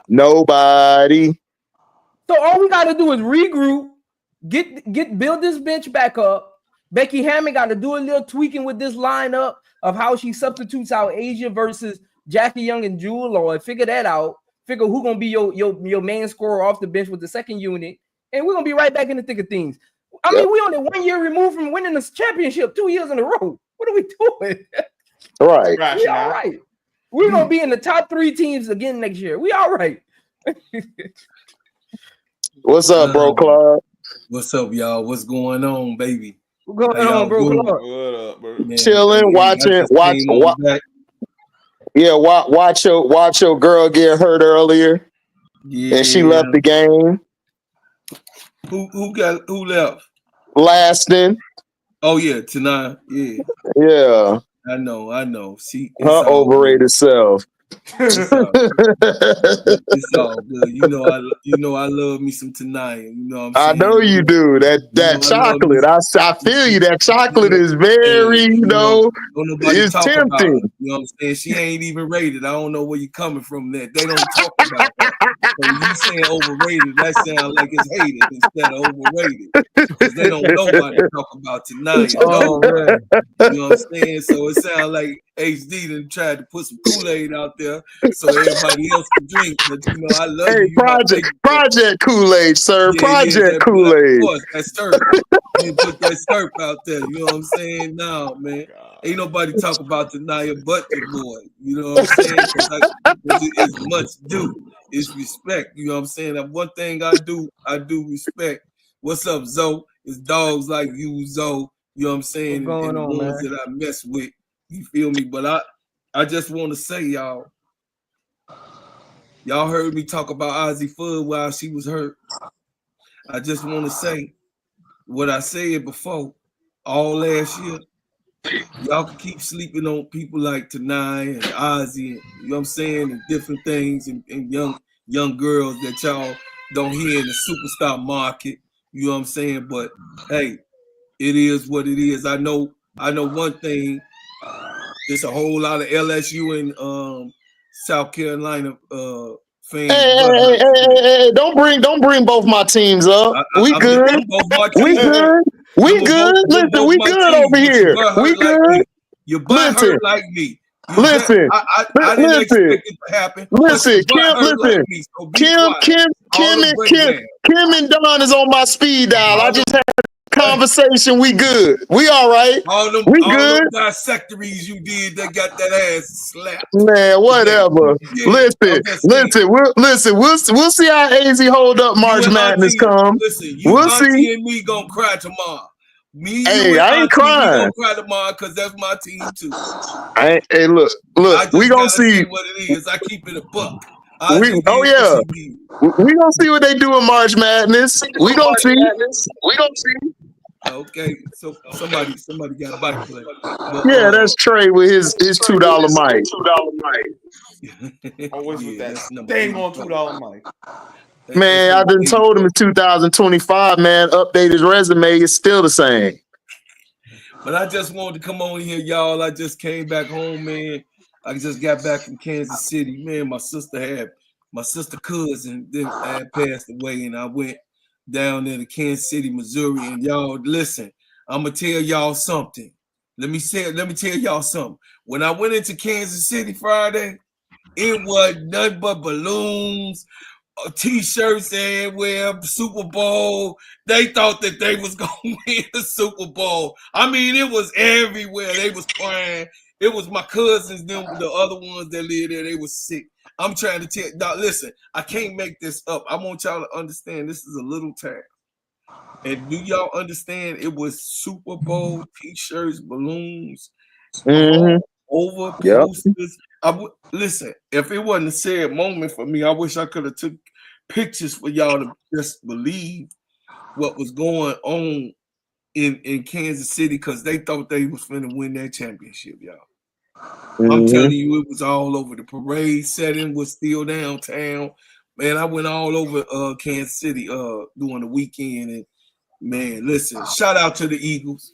Nobody. So all we got to do is regroup, build this bench back up. Becky Hammond got to do a little tweaking with this lineup of how she substitutes out Asia versus Jackie Young and Jewel, or figure that out. Figure who gonna be your main scorer off the bench with the second unit, and we're gonna be right back in the thick of things. I mean, we only 1 year removed from winning the championship, 2 years in a row. What are we doing? Right. We all right. We're gonna be in the top 3 teams again next year. We all right. What's up, bro, Claude? What's up, y'all? What's going on, baby? What's going on, bro? What up, bro? Chilling, watching, watch your girl get hurt earlier. Yeah, and she left the game. Who left? Lasting. Oh yeah, tonight. Yeah. Yeah. I know. See, her overrated self. It's all good. You know I love me some Tanaya. You know what I'm saying? I know you do. That chocolate. I feel you. That chocolate is very, don't nobody it's talk tempting. About it. You know what I'm saying? She ain't even rated. I don't know where you're coming from there. They don't talk about that. So you saying overrated, that sounds like it's hated instead of overrated. Because they don't nobody talk about Tanaya. Oh, man. You know what I'm saying? So it sounds like HD done tried to put some Kool-Aid out there so everybody else can drink. But you know, I love you. Project Kool-Aid, sir. Project Kool-Aid. Of course, that syrup. You put that syrup out there. You know what I'm saying? No, man. Ain't nobody talk about Tanaya but the boy. You know what I'm saying? It's much due. It's respect. You know what I'm saying? That one thing I do respect. What's up, Zoe? It's dogs like you, Zoe. You know what I'm saying? And the ones that I mess with. You feel me? But I just want to say, y'all heard me talk about Ozzy Fudd while she was hurt. I just want to say what I said before all last year. Y'all can keep sleeping on people like Tanai and Ozzy, and, you know what I'm saying, and different things, and young girls that y'all don't hear in the superstar market. You know what I'm saying? But hey, it is what it is. I know one thing. There's a whole lot of LSU and South Carolina fans. Hey, don't bring both my teams up. We good. We good. We good. Listen, we good over here. We good. Your butt hurt like me. Listen, I didn't expect it to happen. Listen, Kim and Don is on my speed dial. I just had a conversation. We good. We all right. We good. Those dissectories you did, they got that ass slapped. Man, whatever. Listen. We'll see how AZ hold up. March Madness come. Listen, we'll see. And me gonna cry tomorrow. I ain't crying. We gonna cry tomorrow because that's my team too. Hey, look. We gonna see what it is. I keep it a buck. We gonna see what they do in March Madness. We gonna see. Okay, so somebody got a bike play. Yeah, that's Trey with his $2 mic. Always with that dang on $2 mic. Man, I done told him in 2025, man, update his resume. It's still the same. But I just wanted to come on here, y'all. I just came back home, man. I just got back from Kansas City. Man, my sister cousin had passed away, and I went down there to Kansas City, Missouri. And y'all, listen, I'm gonna tell y'all something. Let me tell y'all something. When I went into Kansas City Friday, it was nothing but balloons, T-shirts everywhere, Super Bowl. They thought that they was gonna win the Super Bowl. I mean, it was everywhere. They was crying. It was my cousins, them, the other ones that lived there. They was sick. I'm trying to tell y'all, listen, I can't make this up. I want y'all to understand this is a little town. And do y'all understand it was Super Bowl T-shirts, balloons, all over posters. Listen, if it wasn't a sad moment for me, I wish I could have took pictures for y'all to just believe what was going on in Kansas City, because they thought they was finna win that championship, y'all. I'm telling you, it was all over. The parade setting was still downtown. Man, I went all over Kansas City during the weekend, and man, listen, shout out to the Eagles.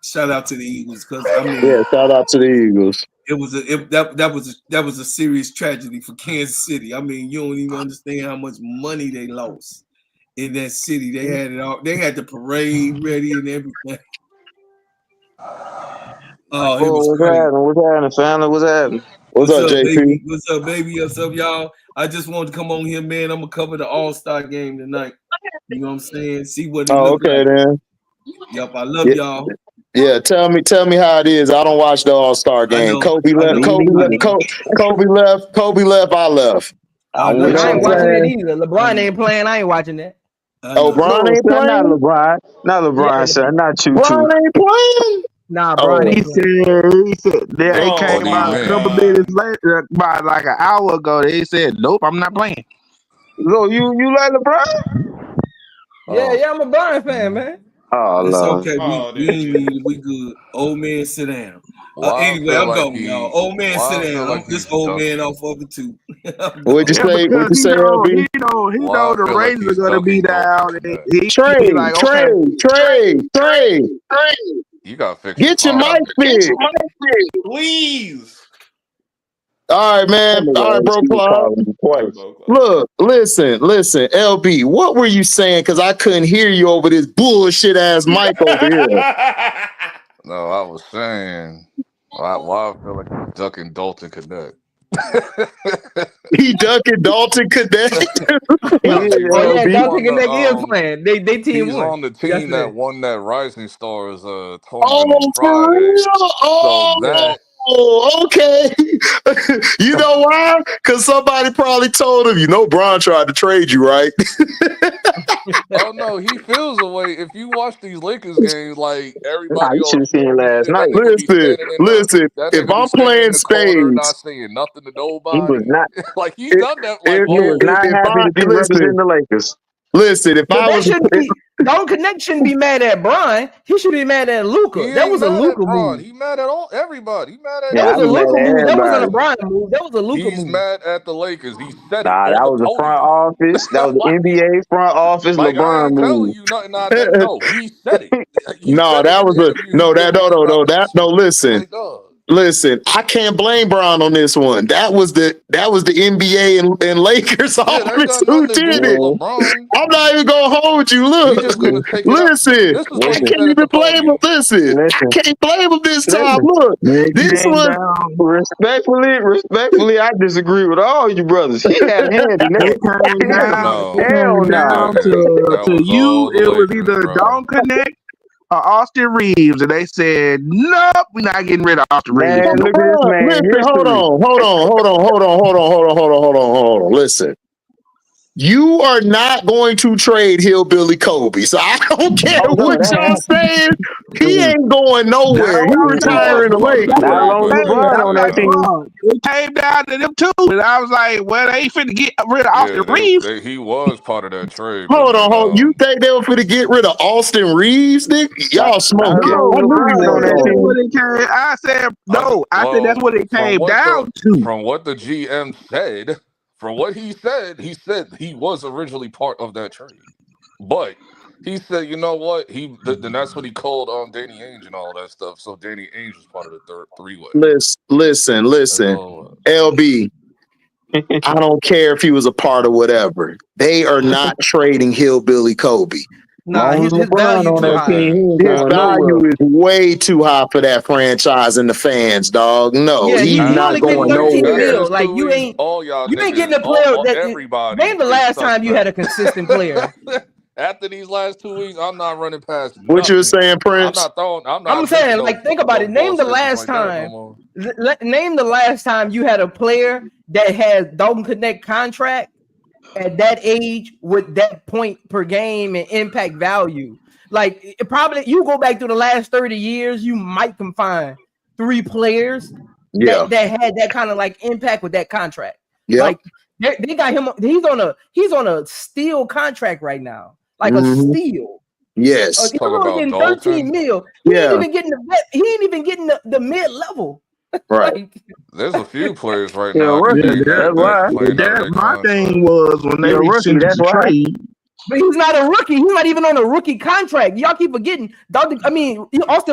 Shout out to the Eagles, because I mean, yeah, shout out to the Eagles. It was that was a serious tragedy for Kansas City. I mean, you don't even understand how much money they lost in that city. They had it all. They had the parade ready and everything. Oh, it was crazy. What's happening, family? What's happening? What's up, JP? Baby? What's up, baby? What's up, y'all? I just wanted to come on here, man. I'm gonna cover the All-Star game tonight. You know what I'm saying? See what it looks like. Then. Yep, I love y'all. Yeah, tell me how it is. I don't watch the All-Star game. Kobe left. I left. I ain't watching it either. LeBron ain't playing. I ain't watching that. Oh, Bron ain't playing? Not LeBron. Not LeBron, son. Not you, Bron ain't playing? Nah, Bron ain't playing. He said they Oh, came out a couple minutes later, about like an hour ago. They said, "Nope, I'm not playing." So you like LeBron? Yeah, I'm a Bron fan, man. Oh, it's Lord. okay. We good. Old man, sit down. Anyway, I'm going, y'all. Old man, sit down. This old man off of it too. What'd you say? What'd you say, LB? He know the Raiders are gonna be down. He Trey, like, Trey. You gotta fix Get your mic fixed. Please. All right, man. All right, bro. Look, listen, LB. What were you saying? Because I couldn't hear you over this bullshit ass mic over here. No, I was saying why I feel like I'm ducking Dalton Connect. He ducking Dalton Connect. Dalton Connect is playing. They team He's won. on the team that won that Rising Stars tournament Oh, on Friday. Oh, okay. You know why? Because somebody probably told him, Bron tried to trade you, right? Oh no, he feels a way. If you watch these Lakers games, like everybody should have seen last night. Listen. If I'm playing spades, not saying nothing to nobody. He was not like he's done that. Like he was not happy to be representing the Lakers. Listen, if I was Dalton Connect shouldn't be mad at Bron. He should be mad at Luka. That was a Luka move. He mad at everybody. He mad at that was a Luka move. That wasn't a Bron move. That was a Luka move. He's mad at the Lakers. He said that was the front office. That was the NBA front office. Like, LeBron I ain't move. telling you nothing. No, he said it. Listen, I can't blame Bron on this one. That was the NBA and Lakers office who did it. I'm not even gonna hold you. Look, listen, I can't even blame him. Listen, I can't blame him this time. Look, this one. Respectfully, I disagree with all you brothers. He had a hand in that. Hell no. To you, it was either Dalton Connect or Austin Reeves, and they said, "Nope, we're not getting rid of Austin Reeves." Man, look at this man. Listen, hold on. Listen. You are not going to trade Hillbilly Kobe. So I don't care what y'all saying. He ain't going nowhere. He retiring the Lakers. It came down to them two. And I was like, well, they ain't finna get rid of Austin Reeves. He was part of that trade. Hold on. You think they were finna get rid of Austin Reeves, nigga? Y'all smoking. I said, no. I said that's what it came down to. From what the GM said, he said he was originally part of that trade, but he said, you know what? Then that's what he called Danny Ainge and all that stuff. So Danny Ainge was part of the three-way. Listen, LB. I don't care if he was a part of whatever. They are not trading Hillbilly Kobe. Nah, his value too high. His value is way too high for that franchise and the fans, dog. No, he's not going nowhere. Like you ain't getting a player that. Name the last time you had a consistent player. After these last 2 weeks, I'm not running past. What you were saying, Prince? I'm saying, like, think about it. Name the last time. Name the last time you had a player that has Dalton Connect contract at that age with that point per game and impact value. Like, probably you go back through the last 30 years, you might can find 3 players that had that kind of like impact with that contract. Yeah, like they got him. He's on a steal contract right now, like a steal. Yes, he's only getting 13 mil. He ain't even getting the mid level. Right. There's a few players right now. My thing was when they rescinded the trade. But he's not a rookie. He's not even on a rookie contract. Y'all keep forgetting. Austin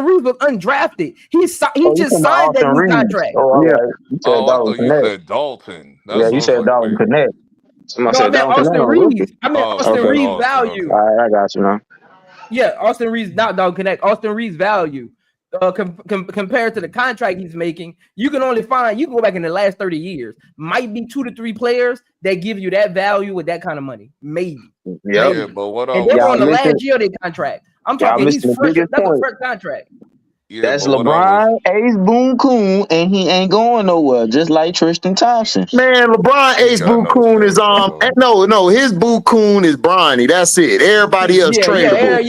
Reeves was undrafted. He just signed that new contract. You said Dalton. You said Dalton Connect. I meant Austin Reeves. Austin Reeves value. All right, I got you now. Yeah, Austin Reeves, not Dalton Connect. Austin Reeves value. Compared to the contract he's making, you can go back in the last 30 years, might be 2 to 3 players that give you that value with that kind of money, maybe. Yeah, but what and they're on the last year of their contract. I'm talking he's fresh. That's a fresh contract. That's but whatever. LeBron, Ace Boone Coon, and he ain't going nowhere. Just like Tristan Thompson. Man, LeBron Ace Bukun is no, his Bukun is Bronny. That's it. Everybody else tradable.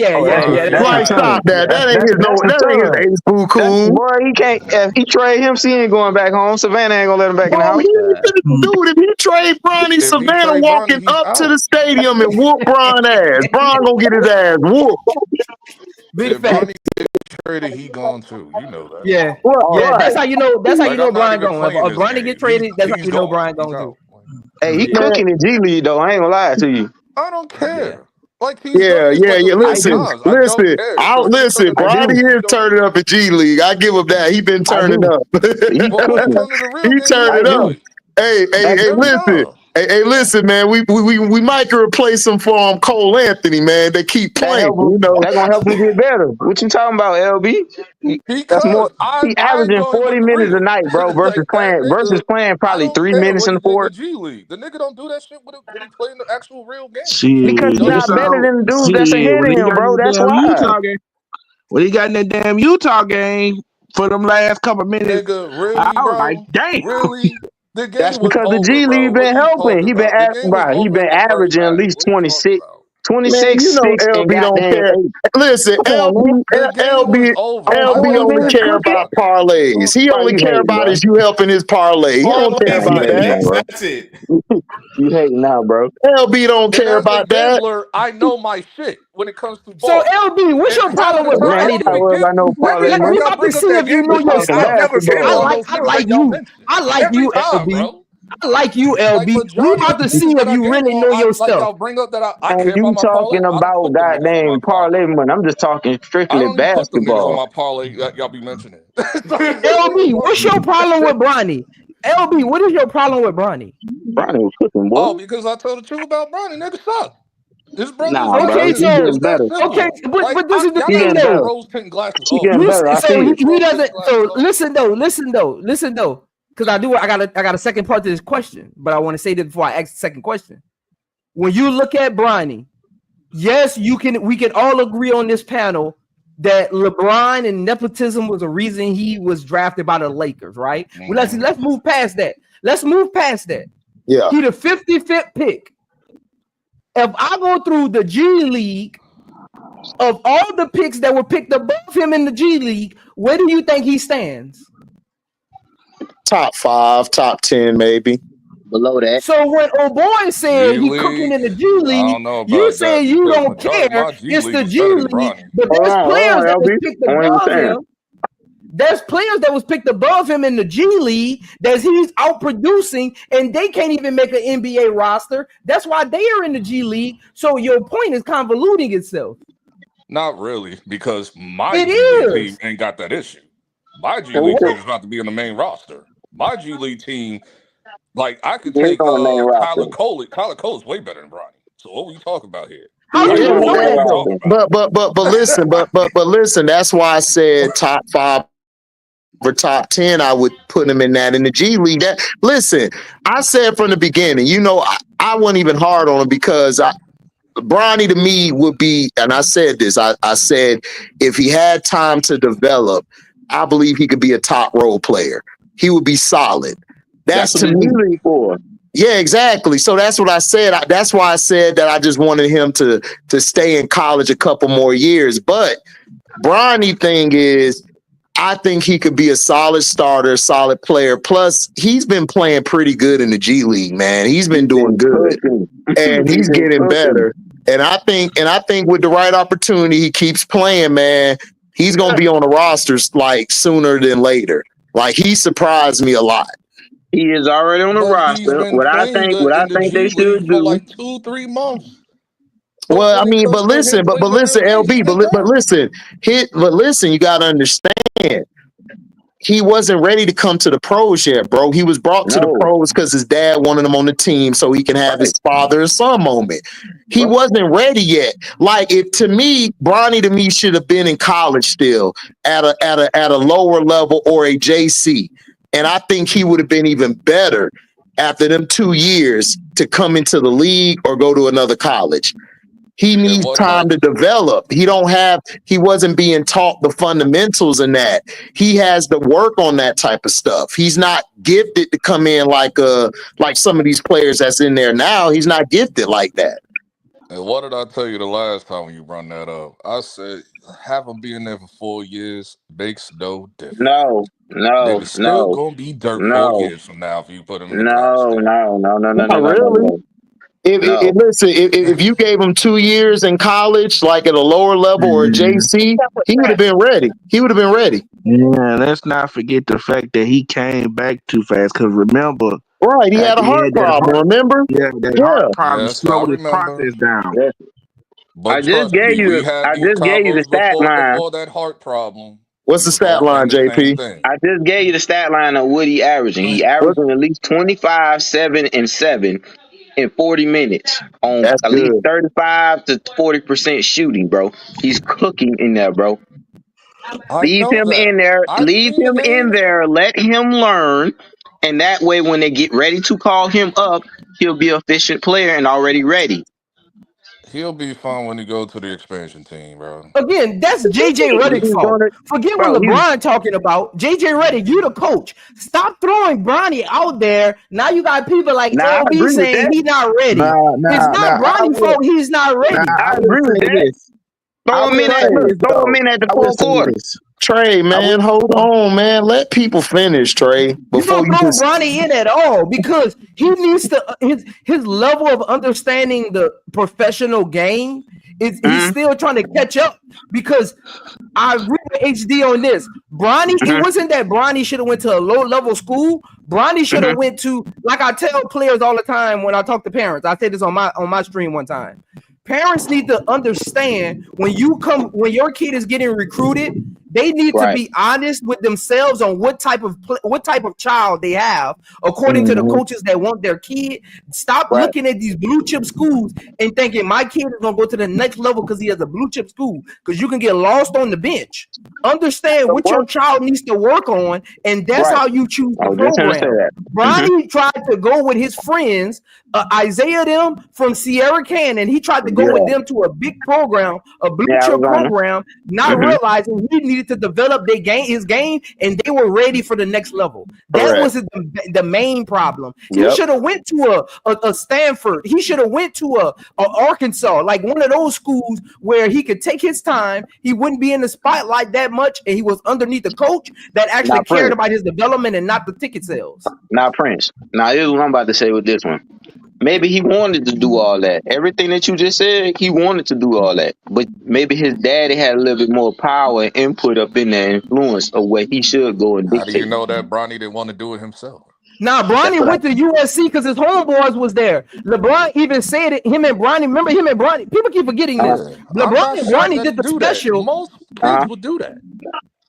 That's Like his stop son. that. That ain't his That's his that ain't son. his Ace Bukun. Boy, he can't. If he trade him, she ain't going back home. Savannah ain't gonna let him back in the Bro, house. he ain't finna do it. If he trade Bronny, If he Savannah trade walking Bronny, he's up to out. the stadium and whoop Bron ass. Bron gonna get his ass whooped. If Bronny gets traded, he gone too. You know that. Yeah. Right. That's how you know. That's how you Like, know I'm not Brian even going. If playing this Brian game. get traded, that's how He's you know gone. Brian He's going out. too. Hey, he cooking in G League though. I ain't gonna lie to you. I don't care. Like he's Yeah. done this like a few Listen, times. I don't care. So when it listen. comes to the real Bronny game, is turning up at G League. I give him that. He been turning up. He but when it cooking. comes to the real He game, he turning don't up. do it. Hey, Every listen. time. Hey, listen, man. We might could replace him for Cole Anthony, man. They keep playing, you know. That gonna help him get better. What you talking about, LB? That's more. Because He I ain't averaging going 40 with the minutes a real. night, bro. Like that Versus playing I probably don't 3 care minutes what in he the did in the fourth. G League. The nigga don't do that shit when he play in the actual real game. Because He he's not doesn't. better than the dudes that's ahead of when he him, got in bro. that That's damn why. Utah game, when he got in that damn Utah game for them last couple minutes, Nigga, I really, was like, bro? damn. Really? The That's game was because the over, G bro. League What been are you helping. talking about? The game was He over in been the first averaging at half. least What are you talking about? 26, Man, you know 6, and LB don't goddamn care. 8. Listen, Come on, man. The game was over. I LB never only minutes care cared cooking. about about games. What are you parlays. talking He Bro, about? only you care hating, about bro. is you helping his parlay. He don't care Parlays You about and hating that. now, picks. bro. That's it. You hating now, bro. LB don't And care as a about that. gambler, I know my shit when it comes to So ball. LB, what's And your half of problem the with time, I Man, he Bronny don't got even though? worried give. about no Every parlay, time man. We y'all about to bring up see that if you know gambling We shit, talking I yourself. never get basketball. on those I niggas that like y'all you. mention. I like Every you, time, LB. bro. I like you, Like LB. We majority of about the to see niggas if that I you gamble really on, know like yourself. y'all bring up that I And care about you my talking parlay. I don't about put them niggas on my goddamn parlay parlay. money. I'm just talking I strictly don't even put them niggas on basketball. my parlay that y'all be mentioning. LB, what's your problem with Bronny? LB, what is your problem with Bronny? Bronny was cooking, boy. Oh, because I told the truth about Bronny. Niggas suck. His brother's Nah, bro. Okay, legend. He so It's getting that better. okay, simple. Like but this is the y'all He thing gotta getting take better. though. rose tinted glasses He off, getting You bro. better. I so see it. he Rose tinted doesn't. glasses So off. listen though, because I got a second part to this question, but I want to say this before I ask the second question. When you look at Bronny, yes, we can all agree on this panel that LeBron and nepotism was a reason he was drafted by the Lakers, right? Well, let's move past that. Yeah. He the 55th pick. If I go through the G League of all the picks that were picked above him in the G League, where do you think he stands? Top 5, top 10, maybe. Below that. So when O'Boy said G he cooking League. in the G I League, don't know you about say that you because don't majority of care. my G It's League the is G better than League, Bronny. but Hold on, LB. I want to say. there's players that was picked above him in the G League that he's outproducing, and they can't even make an NBA roster. That's why they are in the G League. So your point is convoluting itself. Not really, because my It G League is. team ain't got that issue. My G League team is about to be on the main roster. My G League team, like I could He ain't take on the main Kyler roster. Cole. Kyler Cole is way better than Bronny. So what are we talking about here? How Like do He you ain't on the know what are main that we though? talking about? But listen, that's why I said top 5 or top 10. I would put him in the G League. That listen, I said from the beginning, you know, I wasn't even hard on him because Bronny to me would be, and I said this, I said if he had time to develop, I believe he could be a top role player. He would be solid. That's what to the me. G League for. Yeah, exactly. So that's what I said. That's why I said that I just wanted him to stay in college a couple more years. But Bronny thing is, I think he could be a solid starter, solid player. Plus, he's been playing pretty good in the G League, man. He's been doing good, and he's getting better. And I think with the right opportunity, he keeps playing, man. He's gonna be on the rosters like sooner than later. Like he surprised me a lot. He is already on the But he's roster. been What I playing think good in the they G should League for do. like 2-3 months. Well, I When it mean, comes but to him listen, playing the real game, LB, he's been terrible. listen, you gotta understand. He wasn't ready to come to the pros yet, bro. He was brought to the pros because his dad wanted him on the team so he can have his father and son moment. He wasn't ready yet. Like Bronny to me should have been in college still at a lower level or a JC. And I think he would have been even better after them 2 years to come into the league or go to another college. He needs time to develop. He wasn't being taught the fundamentals in that. He has to work on that type of stuff. He's not gifted to come in like some of these players that's in there now. He's not gifted like that. And what did I tell you the last time when you brought that up? I said, have him be in there for 4 years makes no difference. No. Nigga's still gonna be dirt 4 years from now if you put him in the trash can. No. Really? If you gave him 2 years in college, like at a lower level or JC, he would have been ready. Yeah, let's not forget the fact that he came back too fast. Because remember, right, he had a heart problem. Remember? Yeah, that heart problem slowed his process down. Yeah. But I just gave you the stat line before that heart problem. What's the stat line, JP? I just gave you the stat line of what he averaging. He averaging at least 25, 7, and 7 in 40 minutes on at least 35 to 40% shooting, bro. He's cooking in there, bro. Leave him in there. Let him learn. And that way, when they get ready to call him up, he'll be an efficient player and already ready. He'll be fine when he go to the expansion team, bro. Again, that's JJ Redick's fault. Forget what LeBron talking about. JJ Redick, you the coach. Stop throwing Bronny out there. Now you got people like LB saying he's not ready. It's not Bronny's fault he's not ready. I agree with that. Throw him in at the full quarter. Trey, man, hold on, man. Let people finish, Trey. Before you don't throw Bronny in at all because he needs to his level of understanding the professional game is he's still trying to catch up because I agree with HD on this. Bronny, it wasn't that Bronny should have went to a low-level school. Bronny should have went to, like I tell players all the time when I talk to parents. I said this on my stream one time. Parents need to understand when your kid is getting recruited, they need to be honest with themselves on what type of child they have, according to the coaches that want their kid. Stop looking at these blue chip schools and thinking my kid is gonna go to the next level because he has a blue chip school. Because you can get lost on the bench. Understand what your child needs to work on, and that's how you choose the program. Bronny tried to go with his friends, Isaiah them from Sierra Canyon. He tried to go with them to a big program, a blue chip program, not realizing he needed to develop his game, and they were ready for the next level. That was the main problem. He should have went to a Stanford. He should have went to a Arkansas, like one of those schools where he could take his time. He wouldn't be in the spotlight that much, and he was underneath the coach that actually cared about his development and not the ticket sales. Now, Prince. Now, here's what I'm about to say with this one. Maybe he wanted to do all that. Everything that you just said, he wanted to do all that. But maybe his daddy had a little bit more power and input up in the influence of where he should go and dictate. How do you know that Bronny didn't want to do it himself? Nah, Bronny went to USC because his homeboys was there. LeBron even said it. Him and Bronny, remember him and Bronny? People keep forgetting this. LeBron and Bronny did the special. Most kids would do that.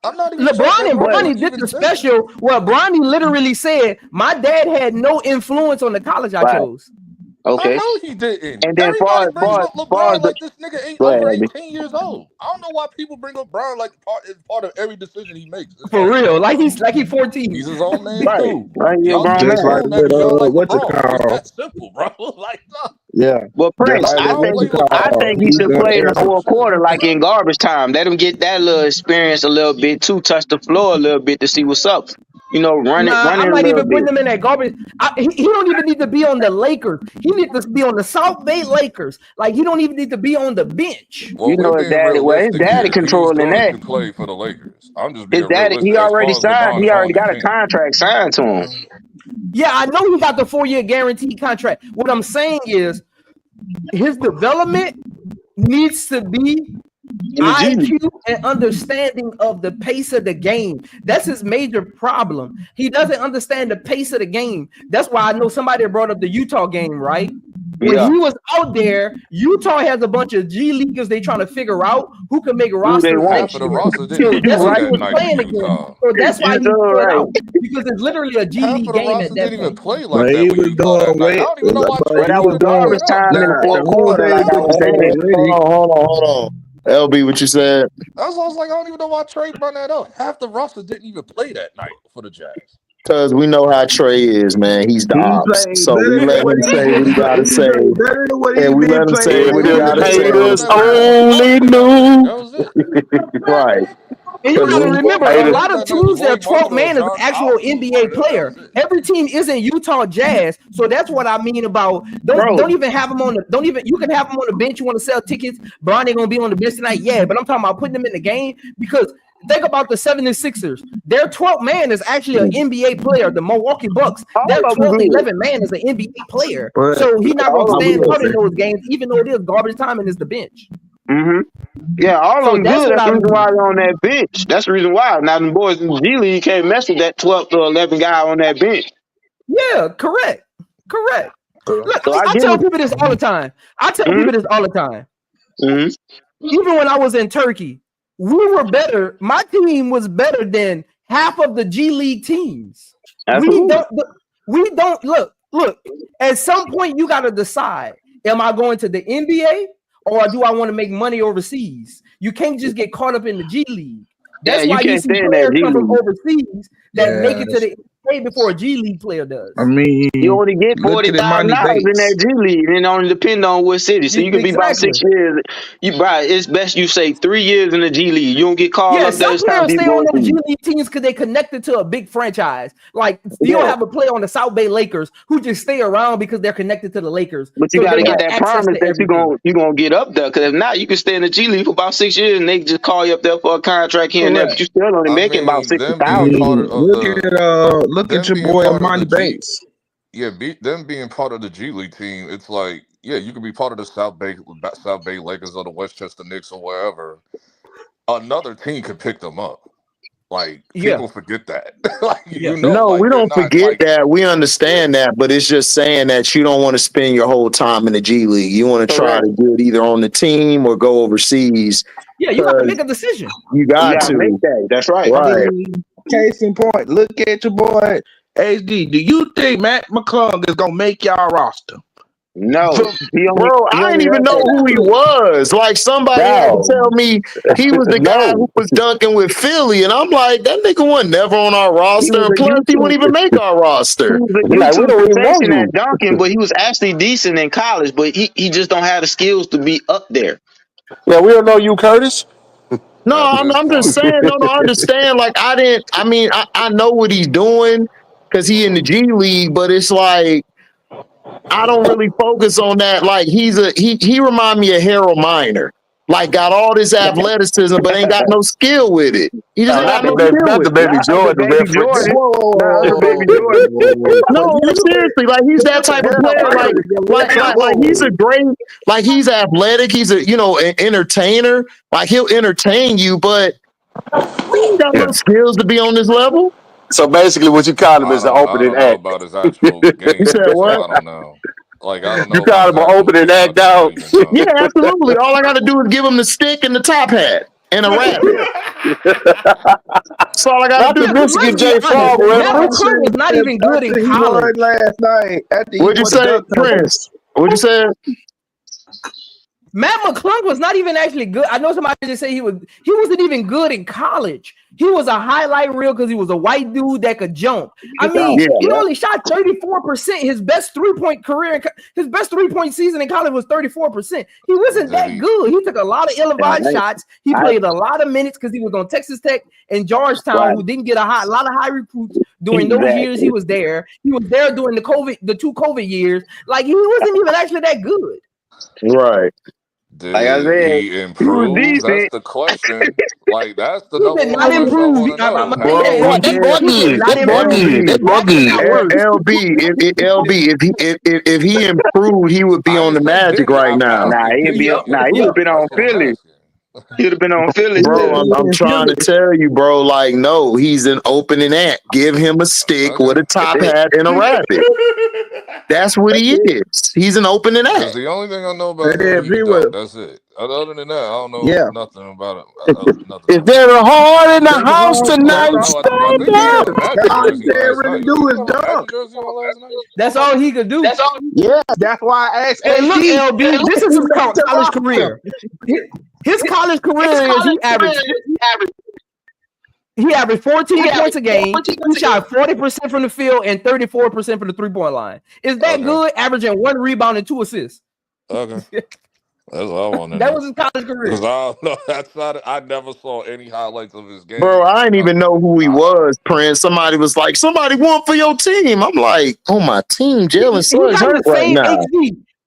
I'm not even LeBron and Bronny did the special where Bronny literally said, my dad had no influence on the college I chose. Okay. I know he didn't. And then Everybody brings up LeBron like this nigga ain't over 18 years old. I don't know why people bring up Bron like part of every decision he makes. It's For real, like he's 14. He's his own man too. Just like what's it called? That's simple, bro. Like, yeah. But Prince, I think he should play in the fourth quarter like in garbage time. Let him get that little experience a little bit too, touch the floor a little bit to see what's up. You know, running. I'm not even putting him in that garbage. He don't even need to be on the Lakers. He needs to be on the South Bay Lakers. Like he don't even need to be on the bench. Well, you know his daddy. Well, his daddy controlling that. He play for the Lakers. I'm just being his daddy. He already signed. He already got a contract signed to him. Yeah, I know he got the 4-year guaranteed contract. What I'm saying is, his development needs to be IQ and understanding of the pace of the game. That's his major problem. He doesn't understand the pace of the game. That's why I know somebody brought up the Utah game, right? When he was out there, Utah has a bunch of G Leaguers they trying to figure out who can make a roster. The roster didn't that's why he was that playing night again. Utah. So that's why he put out because it's literally a G League game at that didn't even point. play like that. When Utah that night. I don't even know why. That was garbage time in the fourth quarter. Like I was saying. Hold on. LB, what you said? I was like, I don't even know why Trey brought that up. Half the roster didn't even play that night for the Jazz. Because we know how Trey is, man. He's the ops. So we let him say what he got to say. And we let him say what he got to say. Haters only knew. Right. And you gotta remember, a lot of teams their 12th man is an actual NBA player. Every team isn't Utah Jazz, so that's what I mean about don't even have them on the you can have them on the bench. You want to sell tickets, Bron ain't gonna be on the bench tonight, but I'm talking about putting them in the game because think about the 76ers. Their 12th man is actually an NBA player. The Milwaukee Bucks, their 12th 11 man is an NBA player, so he's not gonna stand out in those games, even though it is garbage time and it's the bench. Yeah, all of them good. That's the reason why they're on that bench. That's the reason why. Now, the boys in the G League can't mess with that 12 to 11 guy on that bench. Yeah, correct. Look, so I tell people this all the time. Even when I was in Turkey, we were better. My team was better than half of the G League teams. We don't look. At some point, you got to decide: am I going to the NBA? Or do I want to make money overseas? You can't just get caught up in the G League. That's why you see players come from overseas that make it to the NBA before a G League player does. I mean, you only get $40,000 in that G League, and it only depend on what city. So you can be about 6 years. It's best you say 3 years in the G League. You don't get called up. Some players stay on the G League teams because they connected to a big franchise. Like you don't have a player on the South Bay Lakers who just stay around because they're connected to the Lakers. But you got to get that promise that you're gonna get up there. Because if not, you can stay in the G League for about 6 years, and they just call you up there for a contract here and there. But you still only making about $60,000. Look at your boy Amani Bates. Yeah, them being part of the G League team, it's like, you could be part of the South Bay Lakers or the Westchester Knicks or wherever. Another team could pick them up. Like, people forget that. We don't forget that. We understand that, but it's just saying that you don't want to spend your whole time in the G League. You want to try to do it either on the team or go overseas. Yeah, you got to make a decision. You got to make that. That's right. Case in point, look at your boy HD. Do you think Matt McClung is gonna make y'all roster? No, bro. I didn't even know who he was. Like somebody had to tell me he was the guy who was dunking with Philly, and I'm like, that nigga wasn't never on our roster. And plus, he wouldn't even make our roster. He was we don't even know at dunking, but he was actually decent in college. But he just don't have the skills to be up there. Yeah, we don't know you, Curtis. No, I'm just saying. No, I understand. Like I know what he's doing because he in the G League, but it's like I don't really focus on that. Like he remind me of Harold Miner. Like got all this athleticism, but ain't got no skill with it. He just ain't got no skill with it. Baby Jordan. No, seriously, like he's that type of player. Like he's a great, like he's athletic. He's a an entertainer. Like he'll entertain you, but he ain't got no skills to be on this level. So basically, what you call him is the opening act. About his actual game. You said what? I don't know. Like I don't know. You call him an opening act, dog. Yeah, absolutely. All I got to do is give him the stick and the top hat and a rabbit. That's all I got to do. Michigan J. Frog was not even good in college last night. What'd you say, Prince? What'd you say? Matt McClung was not even actually good. I know somebody just say he wasn't even good in college. He was a highlight reel because he was a white dude that could jump. I mean, he only shot 34%. His best 3-point career, his best 3-point season in college was 34%. He wasn't that good. He took a lot of ill-advised shots. He played a lot of minutes because he was on Texas Tech and Georgetown, who didn't get a lot of high recruits during those years he was there. He was there during the 2 COVID years. Like he wasn't even actually that good. Right. Did he improve? That's the question. Like that's the number not improve. LB, if he improved, he would be on the Magic right now. He'd have been on Philly. He'd have been on Philly. Bro, I'm trying to tell you, bro. Like, no, he's an opening act. Give him a stick with a top hat and a rabbit. That's what he is. He's an opening act. That's the only thing I know about him. That's it. Other than that, I don't know nothing about it. Is there a heart in the house tonight? Stand up. All he can't really do is dunk. That's all he could do. Yeah, that's why I asked. Hey, look, LB, this is his college career. His college career is he averaged. He averaged 14 points a game. He shot 40% from the field and 34% from the 3-point line. Is that good? Averaging 1 rebound and 2 assists. Okay. That's all I want to know. That was his college career. Because I don't know. That's not. I never saw any highlights of his game. Bro, I didn't even know who he was, Prince. Somebody was like, somebody won for your team. I'm like, oh, my team, Jalen Suggs hurt right now.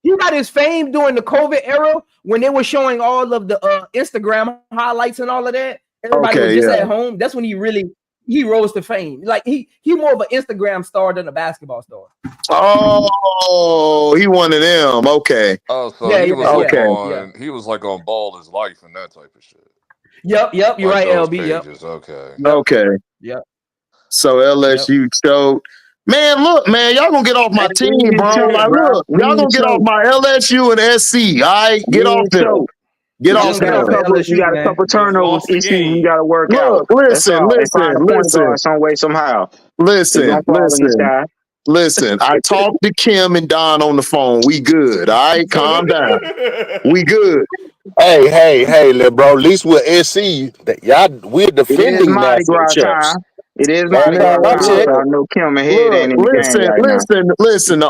He got his fame during the COVID era when they were showing all of the Instagram highlights and all of that. Everybody was just at home. That's when he rose to fame. Like he more of an Instagram star than a basketball star. Oh, he one of them. Okay. Oh, so he was he was like on Ball His Life and that type of shit. Yep. You're like right, LB. Pages. Yep. Okay. Yep. So LSU showed. Man, look, man, y'all gonna get off my team, bro. Like, look, y'all gonna get off my LSU and SC. All right, get off them. Get off them. You got a couple turnovers. You got to work out. Listen. Some way, somehow. Listen. I talked to Kim and Don on the phone. We good. All right, calm down. We good. Hey, little bro. At least with SC, we're defending national champs. It is Mardi Gras. I know Kim and Head ain't in the Listen.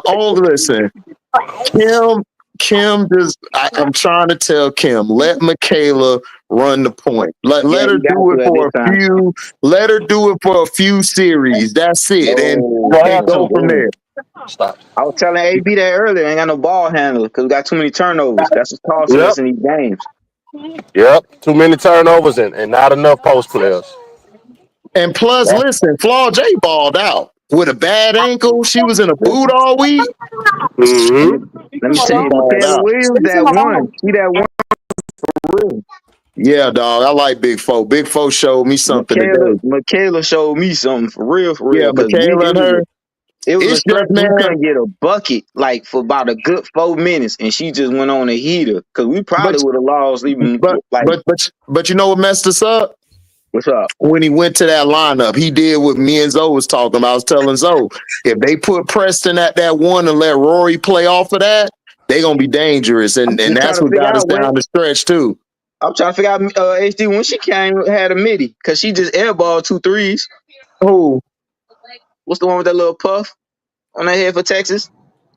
Kim just. I'm trying to tell Kim, let Michaela run the point. Let her do it for a few. Let her do it for a few series. That's it, and go from there. Stop. I was telling AB that earlier. Ain't got no ball handler because we got too many turnovers. That's what's costing us in these games. Yep, too many turnovers and not enough post players. And plus, listen, Flaw J balled out with a bad ankle. She was in a boot all week. Mm-hmm. Let me tell you, Michaela Williams, that one. She that one for real. Yeah, dog. I like Big Foe. Big Foe showed me something today. Michaela showed me something for real. Yeah, Michaela and her. It was a stretch we couldn't get a bucket like for about a good 4 minutes, and she just went on a heater because we probably would have lost even. But you know what messed us up? What's up? When he went to that lineup, he did what me and Zoe was talking about. I was telling Zoe, if they put Preston at that one and let Rory play off of that, they're going to be dangerous. And that's what got us down the stretch, too. I'm trying to figure out HD when she came had a midi because she just airballed 2 threes. Who? What's the one with that little puff on her head for Texas?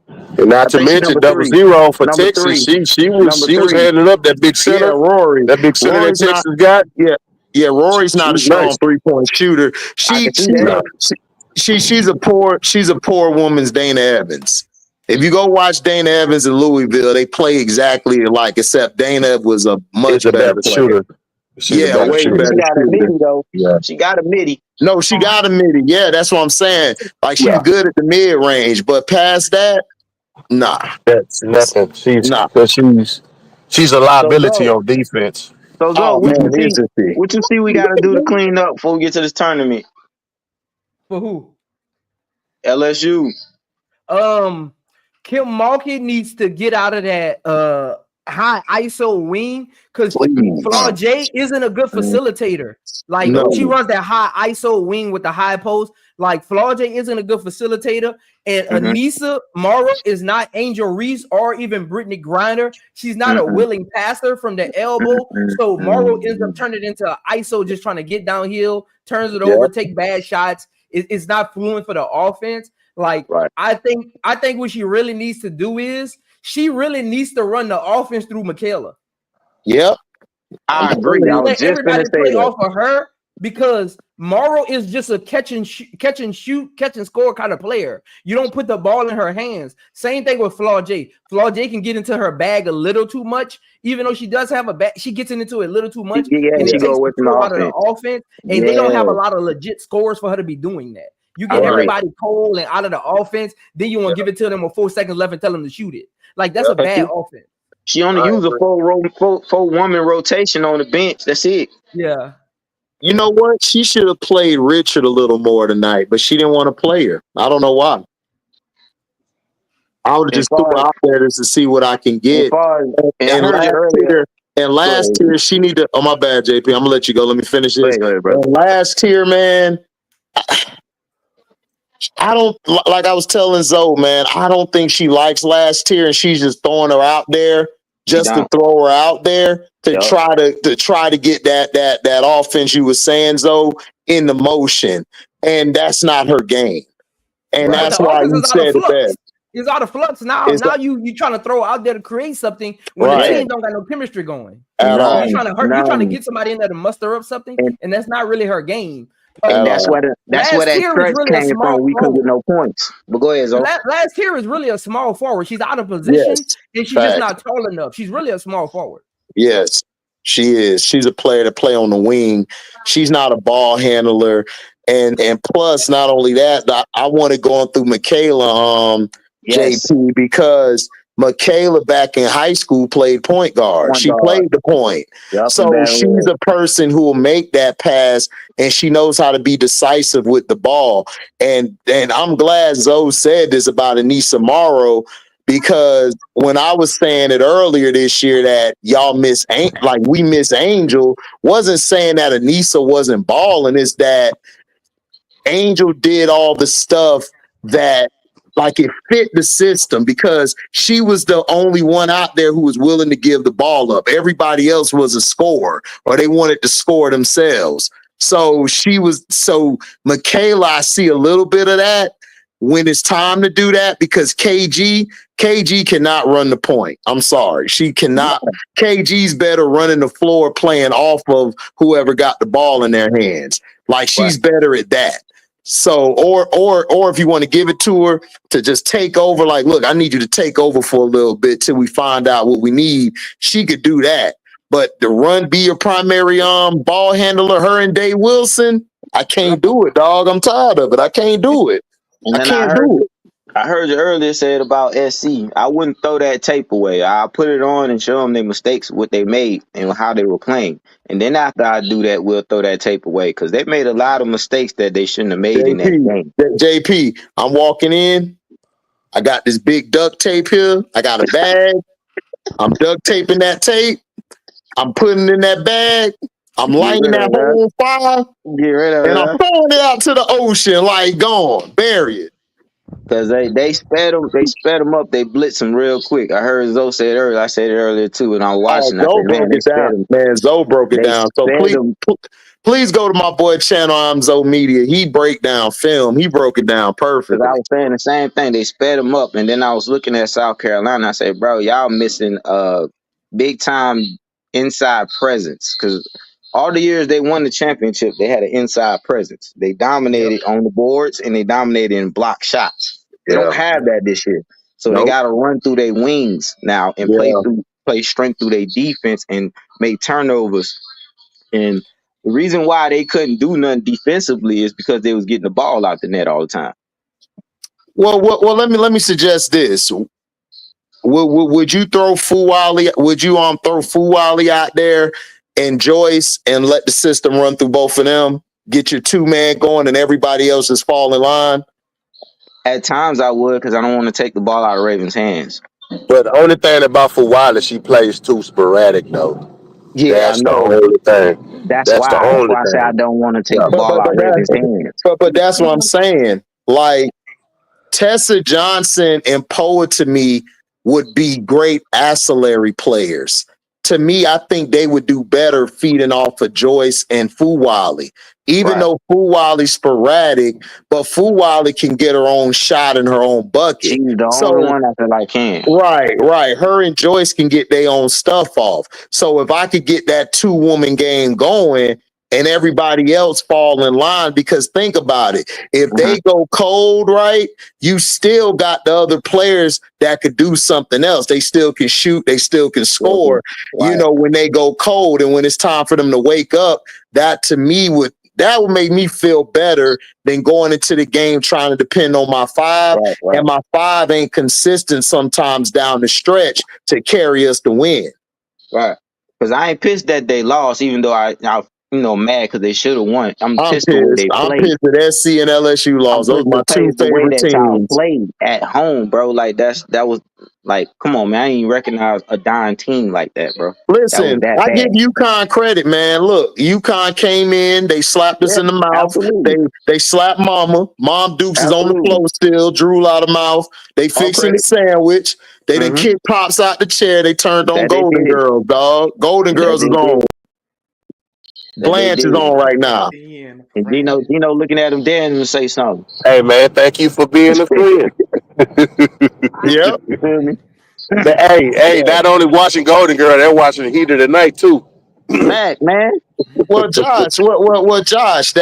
And not to mention double zero for Texas. She was handing up that big center. Yeah, Rory. That big center that Texas got. Yeah, Rory's not a strong 3-point shooter. She's a poor woman's Dana Evans. If you go watch Dana Evans in Louisville, they play exactly alike, except Dana was a much better shooter. Way better. She got a midi though. Yeah. She got a midi. No, she got a midi. Yeah, that's what I'm saying. Like she's good at the mid range, but past that, nah. That's nothing. She's a liability on defense. So what you see we got to do to clean up before we get to this tournament? For who? LSU. Kim Mulkey needs to get out of that high ISO wing because Flaw J isn't a good facilitator. Like she runs that high ISO wing with the high post. Like Flaw J isn't a good facilitator, and Anissa Morrow is not Angel Reese or even Brittany Griner. She's not a willing passer from the elbow, so Morrow ends up turning into an ISO, just trying to get downhill, turns it over, take bad shots. It's not fluent for the offense. Like I think what she really needs to do is she really needs to run the offense through Michaela. Yep, I agree. I was just everybody play off of her because Morrow is just a catch and score kind of player. You don't put the ball in her hands. Same thing with Flaw J. Flaw J can get into her bag a little too much, even though she does have a bag. She gets into it a little too much, and it takes control out of the offense. And they don't have a lot of legit scores for her to be doing that. You get everybody cold and out of the offense, then you want to give it to them with 4 seconds left and tell them to shoot it. Like that's a bad offense. She only used a four woman rotation on the bench. That's it. Yeah. You know what? She should have played Richard a little more tonight, but she didn't want to play her. I don't know why. I would have just threw her out there just to see what I can get. And last year, she need to. Oh, my bad, JP. I'm gonna let you go. Let me finish this. Go ahead, bro. Last year, man. I don't, like I was telling Zoe, man, I don't think she likes last year and she's just throwing her out there just to throw her out there to try to get that offense you were saying, Zoe, in the motion. And that's not her game. And Right. that's The why offense you is out of said it flux. best. It's out of flux now. Now you trying to throw out there to create something when the team don't got no chemistry going. At all. You're trying to hurt. You're trying to get somebody in there to muster up something, and that's not really her game. And that's where that stretch really came from. We couldn't get no points. But go ahead, Zoe. Last year is really a small forward. She's out of position, and she's just not tall enough. She's really a small forward. Yes, she is. She's a player to play on the wing. She's not a ball handler. And plus, not only that, I want to go on through Michaela, JP, because Michaela back in high school played point guard. She played the point. So she's a person who will make that pass, and she knows how to be decisive with the ball. And I'm glad Zoe said this about Anissa Morrow, because when I was saying it earlier this year that y'all we miss Angel, wasn't saying that Anissa wasn't balling. It's that Angel did all the stuff that it fit the system, because she was the only one out there who was willing to give the ball up. Everybody else was a scorer, or they wanted to score themselves. So Michaela, I see a little bit of that when it's time to do that, because KG cannot run the point. I'm sorry. She cannot. KG's better running the floor, playing off of whoever got the ball in their hands. She's better at that. So, or if you want to give it to her to just take over, look, I need you to take over for a little bit till we find out what we need. She could do that. But the be your primary ball handler, her and Day Wilson, I can't do it, dog. I'm tired of it. I can't do it. I heard you earlier said about SC. I wouldn't throw that tape away. I'll put it on and show them their mistakes, what they made, and how they were playing. And then after I do that, we'll throw that tape away, because they made a lot of mistakes that they shouldn't have made in that game. JP, I'm walking in. I got this big duct tape here. I got a bag. I'm duct taping that tape. I'm putting it in that bag. I'm lighting that whole fire. Get rid of it. And I'm throwing it out to the ocean, gone. Bury it. Because they sped them up. They blitzed them real quick. I heard Zoe say it earlier. I said it earlier too, and I was watching. Zoe broke it down. Man, Zoe broke it down. So please go to my boy channel, I'm Zoe Media. He break down film. He broke it down perfectly. I was saying the same thing. They sped them up, and then I was looking at South Carolina. I said, bro, y'all missing big time inside presence, because all the years they won the championship, they had an inside presence. They dominated on the boards, and they dominated in block shots. They don't have that this year. So they got to run through their wings now and play strength through their defense and make turnovers. And the reason why they couldn't do nothing defensively is because they was getting the ball out the net all the time. Well, let me suggest this. Would you throw Fuwali? Would you throw Fuwali out there and Joyce and let the system run through both of them? Get your 2-man going and everybody else just fall in line? At times I would, because I don't want to take the ball out of Ravens' hands. But the only thing about Fuwali, she plays too sporadic, though. Yeah, that's the only thing. That's why I say I don't want to take the ball out of Ravens' hands. But that's what I'm saying. Tessa Johnson and Poa, to me, would be great ancillary players. To me, I think they would do better feeding off of Joyce and Fuwali. Even though Fuwali's sporadic, but Fuwali can get her own shot in her own bucket. She's the only one I feel can. Right. Her and Joyce can get their own stuff off. So if I could get that 2-woman game going and everybody else fall in line, because think about it. If they go cold, right, you still got the other players that could do something else. They still can shoot. They still can score, when they go cold. And when it's time for them to wake up, that to me would make me feel better than going into the game trying to depend on my 5. And my 5 ain't consistent sometimes down the stretch to carry us to win. Right. Because I ain't pissed that they lost, even though I mad because they should have won. I'm I'm pissed the way pissed. they I'm played. pissed that SC and LSU I'm lost. Those pissed are my two the way favorite that y'all teams. played at home, bro. Like that was like, come on, man. I ain't even recognize a dying team like that, bro. That was Listen, that I give bad. UConn credit, man. Look, UConn came in, they slapped us Yeah, in the mouth. absolutely. They slapped Mama. Mom Dukes is on the Absolutely. floor still, drool out of mouth. They All fixing the credit. sandwich. They done Mm-hmm. kicked Pops out the chair. They turned on That they Golden did. Girls, dog. Golden That Girls is they on. did. That they Blanche is did. on right now. And Gino looking at him then and say something. Hey man, thank you for being a friend. Yep. You feel me? Hey, Yeah. not only watching Golden Girl, they're watching Heat of the Night too. Mac, man. Well, Josh, Josh,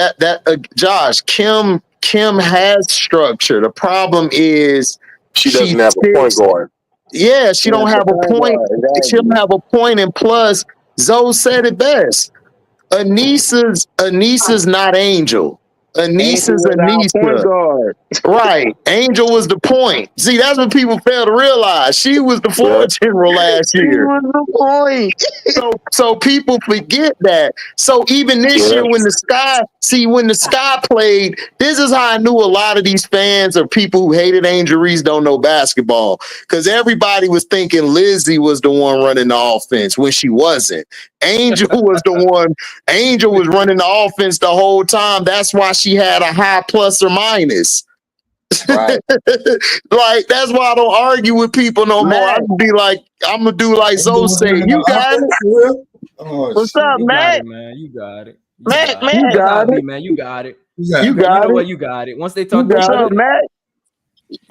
Josh, Kim has structure. The problem is She she doesn't have a point sits. guard. Yeah, she Yeah, don't the have a point point. guard, She don't exactly. have a point, and plus, Zoe said it best. Anissa's not Angel. Angel Anissa's was our point Anissa. guard. Right. Angel was the point. See, that's what people fail to realize. She was the floor Yeah. general last He year. was the point. So people forget that. So even this Yeah. year when the Sky played, this is how I knew a lot of these fans or people who hated Angel Reese don't know basketball. Because everybody was thinking Lizzie was the one running the offense when she wasn't. Angel was the one. Angel was running the offense the whole time. That's why she had a high plus or minus. Right. Like that's why I don't argue with people no more. I Mac. can be like, I'm gonna do like Angel Zoe was say. running the You got it. offense for real? Oh What's shit. up, You got Mac? it, man. You got it. You Mac, got it. You Mac. That's how got it be, it. man. You got it. Who's You that? You got know it. what? You got it. Once they You talk that What's got shit, up, it. Mac?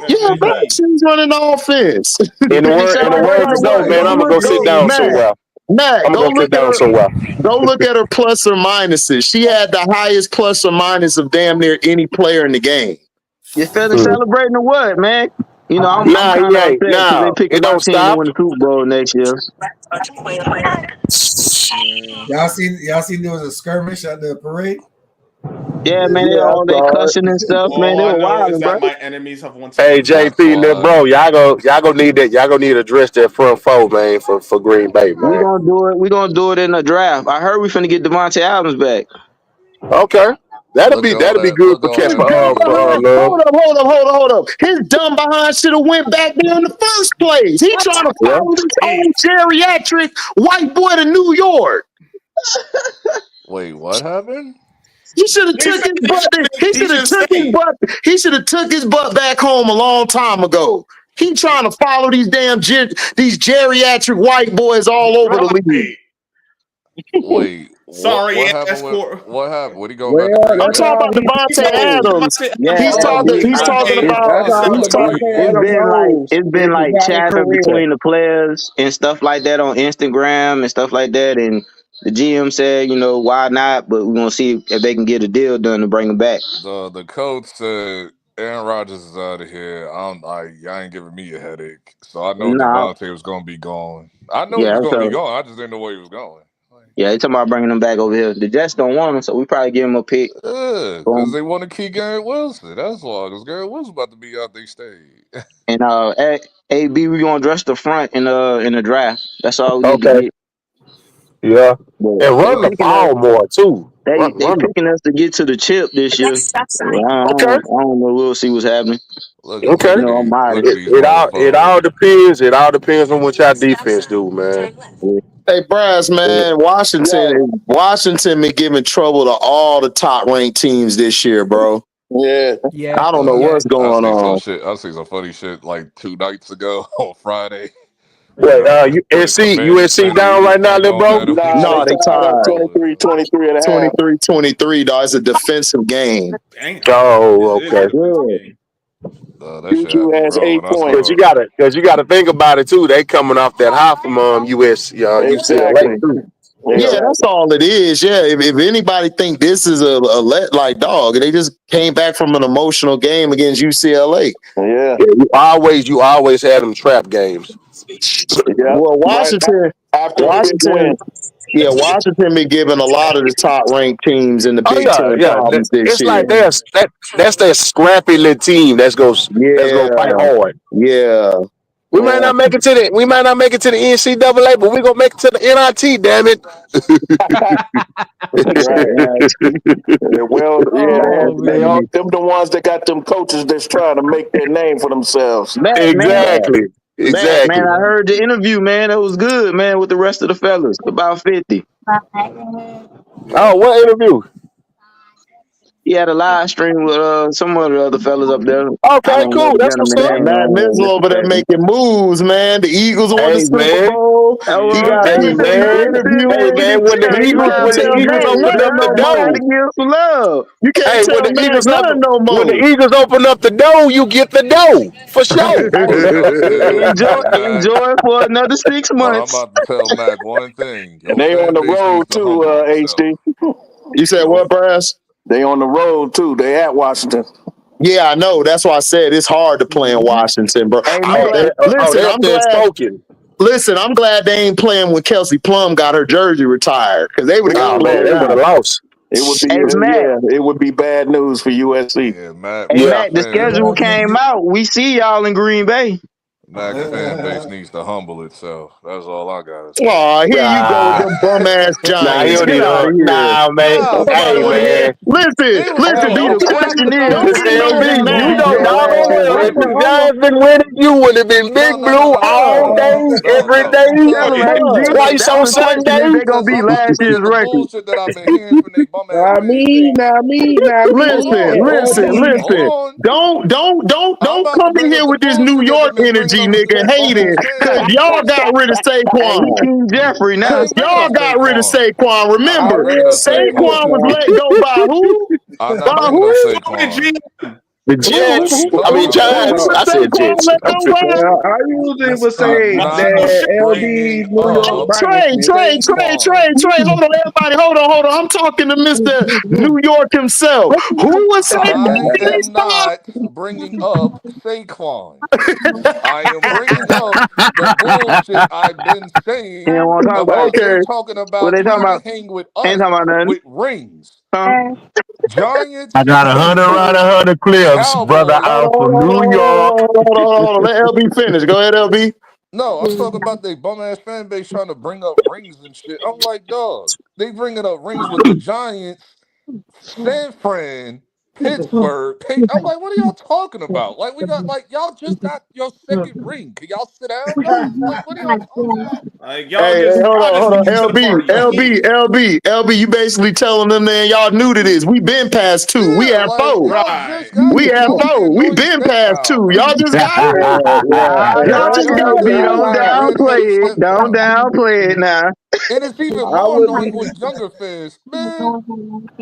Yeah, man, she's running the offense. In the Pretty words celebrating of the Zoe, what, man, Go I'm gonna man? look, go sit down Matt. somewhere. Matt, I'm gonna go sit down somewhere. go look at her plus or minuses. She had the highest plus or minus of damn near any player in the game. You feeling celebrating the what, man? I'm Nah, kind he of ain't. upset because they Nah, picking it my don't team to stop. win the Super Bowl next year. Yeah. Y'all seen there was a skirmish at the parade? Yeah, man. Yeah, I All they saw it. cussing and stuff, man. All They I were know is wilding, bro. that my enemies have once Hey again That's JP, triumphed. little why. bro, y'all gonna need that. Y'all gonna need to address that front four, man, for Green Bay, We man. gonna do it. We gonna do it in the draft. I heard we finna get Devontae Adams back. Okay, that'll Look be at all that'll be that. good Look at for all His catch that dumb for behind. media. love. Hold up. His dumb behind should have went back there in the first place. He trying to Yeah. follow this Hey, old geriatric white boy to New York. Wait, what happened? He should have took his butt. He he should have should took his stay. butt. He should have took his butt back home a long time ago. He trying to follow these these geriatric white boys all over the league. Right. Wait, Sorry, what happened with escort. what happened? What he going back to Well, Green I'm that's Bay? talking all about he Devontae No, knows. Adams. Devontae Yeah, Adams He's is All going talking. to He's Green talking Bay. about. that's I all He's thought talking. we. Devontae it's Adams been like knows it's been is his like young chatter career. between the players and stuff like that on Instagram and stuff like that. And the GM said, why not? But we're gonna see if they can get a deal done to bring him back. The coach said Aaron Rodgers is out of here. I ain't giving me a headache. So I know Nah, Devontae was gonna be gone. I know he yeah, was gonna be so gone. I just didn't know where he was going. yeah, they talking about bringing him back over here. The Jets don't want him, so we probably give him a pick. Yeah, because Boom. they want to keep Garrett Wilson. That's why. Because Garrett Wilson about to be out. They stayed. And AB, we gonna address the front in the draft. That's all we need to Okay. get. Yeah. But And they run the picking us. ball more too. They Run the. picking us to get to the chip this year. Okay. I don't know. We'll see what's happening. Okay. I'm Look at modest. these It all motherfuckers. depends. It all depends on what y'all defense do, man. Hey, Brass, man, Washington been giving trouble to all the top ranked teams this year, bro. Yeah. Yeah, I don't know yeah. what's going on. I see some funny shit like 2 nights ago on Friday. Wait, The Commanders USC said they down right now, ain't little gonna bro? let them keep Nah, they No, they scoring tied up tied 23 and a half. 23-23, dog. It's a defensive game. Damn. Oh, It is a okay. defensive Yeah. game. That shit had Juju me has 8 rolling. I points. saw. Cause you gotta think about it too. They coming off that high from UCLA Exactly. too. Yeah, Exactly. that's all it is. Yeah, if anybody think this is a let like dog, they just came back from an emotional game against UCLA. Yeah. Yeah, you always had them trap games. Yep. Well, Right after a big win. Washington been giving a lot of the top ranked teams in the Oh Big yeah, Ten yeah. problems this It's like year. that's that scrappy little team that's gonna fight Yeah, hard. yeah. We might not make it to the NCAA, but we gonna make it to the NIT. Damn it! Right. Yeah, well, yeah, Oh they all man. them the ones that got them coaches that's trying to make their name for themselves. Matt, Exactly. man, I heard the interview, man. That was good, man, with the rest of the fellas. About 50. Oh, what interview? He had a live stream with some of the other fellas up there. I Okay, don't know cool. the That's what's gentleman up. name. Matt Mizzle over there making moves, man. The Eagles won the Hey Super man. Bowl. That's what He I'm got saying. people Hey interviewing. man, when the Man, you can't tell Eagles Matt open up nothing the no You gotta more. door. give some love. You can't Hey, tell Matt nothing no when the more. Eagles open up the door, you get the dough for sure. But Enjoy hey Mac, it for another 6 but I'm months. about to tell Mac one thing. And Your they on fan the base needs road to too, humble HD. themselves. You said Your what, Brass? They on the road too. They at Washington. Yeah, I know. That's why I said it's hard to play in Washington, bro. Hey, I'm Matt. glad. They Listen, up I'm there glad. smoking. Listen, I'm glad they ain't playing when Kelsey Plum got her jersey retired because they would have got Oh Ooh, man, blown they yeah. would have out. lost. It would be Hey, Matt. it would be bad news for USC. yeah, Mac Hey, Mac Yeah. Matt. The fan schedule came out. We see y'all in Green Bay. Mac's fan base needs to humble itself. That's all I gotta say. Oh, here you go with Nah, them bum ass nah, he Giants. don't Get need out of to. here. Nah, man. Nah, Nobody Hey because want to hear. man. Listen, they was listen. LB, talking the Don't smack question about is, don't Big LB. LB, Blue you who's know your and doggone last well Hold if question? the on. Hold on. Giants been winning, you would have been No, Big no, no, Blue no, no, all no. day, No, every no. day, Tell Because him, hey, G, twice that's on the question. Is Sunday. they going to be I'm gonna last finish year's the record? bullshit that I've been hearing from they bum ass fan base. Now me. Hold Listen, on, hold listen, on, LB, hold listen. on. I'm Don't about to come in bring here up the with this New bullshit that York they've been bringing energy, up nigga, from bum hating ass fan because base. y'all got rid of Hey, he Saquon. King Jeffrey I now. Because ain't bringing y'all up got rid of Saquon. Saquon. I'm I not Remember, bringing will up say Saquon this Saquan. was now. let go by who? I'm not By bringing up who? Saquon. The Fuck Jets, you I talking mean about? Who Giants. was I said Saquon Jets. let I'm go tripping. by? Well, I usually would I'm say not that bringing LB's New York up biasness. Trey. Hold on, everybody. Hold on. I'm talking to Mr. New York himself. Who was I am Saquon? not bringing up Saquon. I am bringing up the bullshit I've been He don't saying want to talk about it. about they Okay. talking What about they talking trying to about? hang with Ain't us talking about nothing. with rings. Huh? I Giants, got 100 clips, brother. Hold Cowboys. I'm on, from New York. hold on. Let LB finish. Go ahead, LB. No, I'm talking about they bum ass fan base trying to bring up rings and shit. I'm like, dog, they bringing up rings with the Giants, San Fran, Pittsburgh. I'm like, what are y'all talking about? Like, we got like y'all just got your second ring. Can y'all sit down, y'all? Like, what are y'all talking about? Like Hey, hold y'all just on. late to the party. Y'all ain't. LB, you basically telling them, man, y'all new to this. We been past 2. We Yeah, at like 4. y'all Right. just got We here. at Y'all 4. being We noisy been past now. 2. Y'all just got Yeah, here. All Y'all right, just got LB, here. don't Nah, man, downplay it. Don't downplay it now. and it's even I more would. annoying with younger fans, man.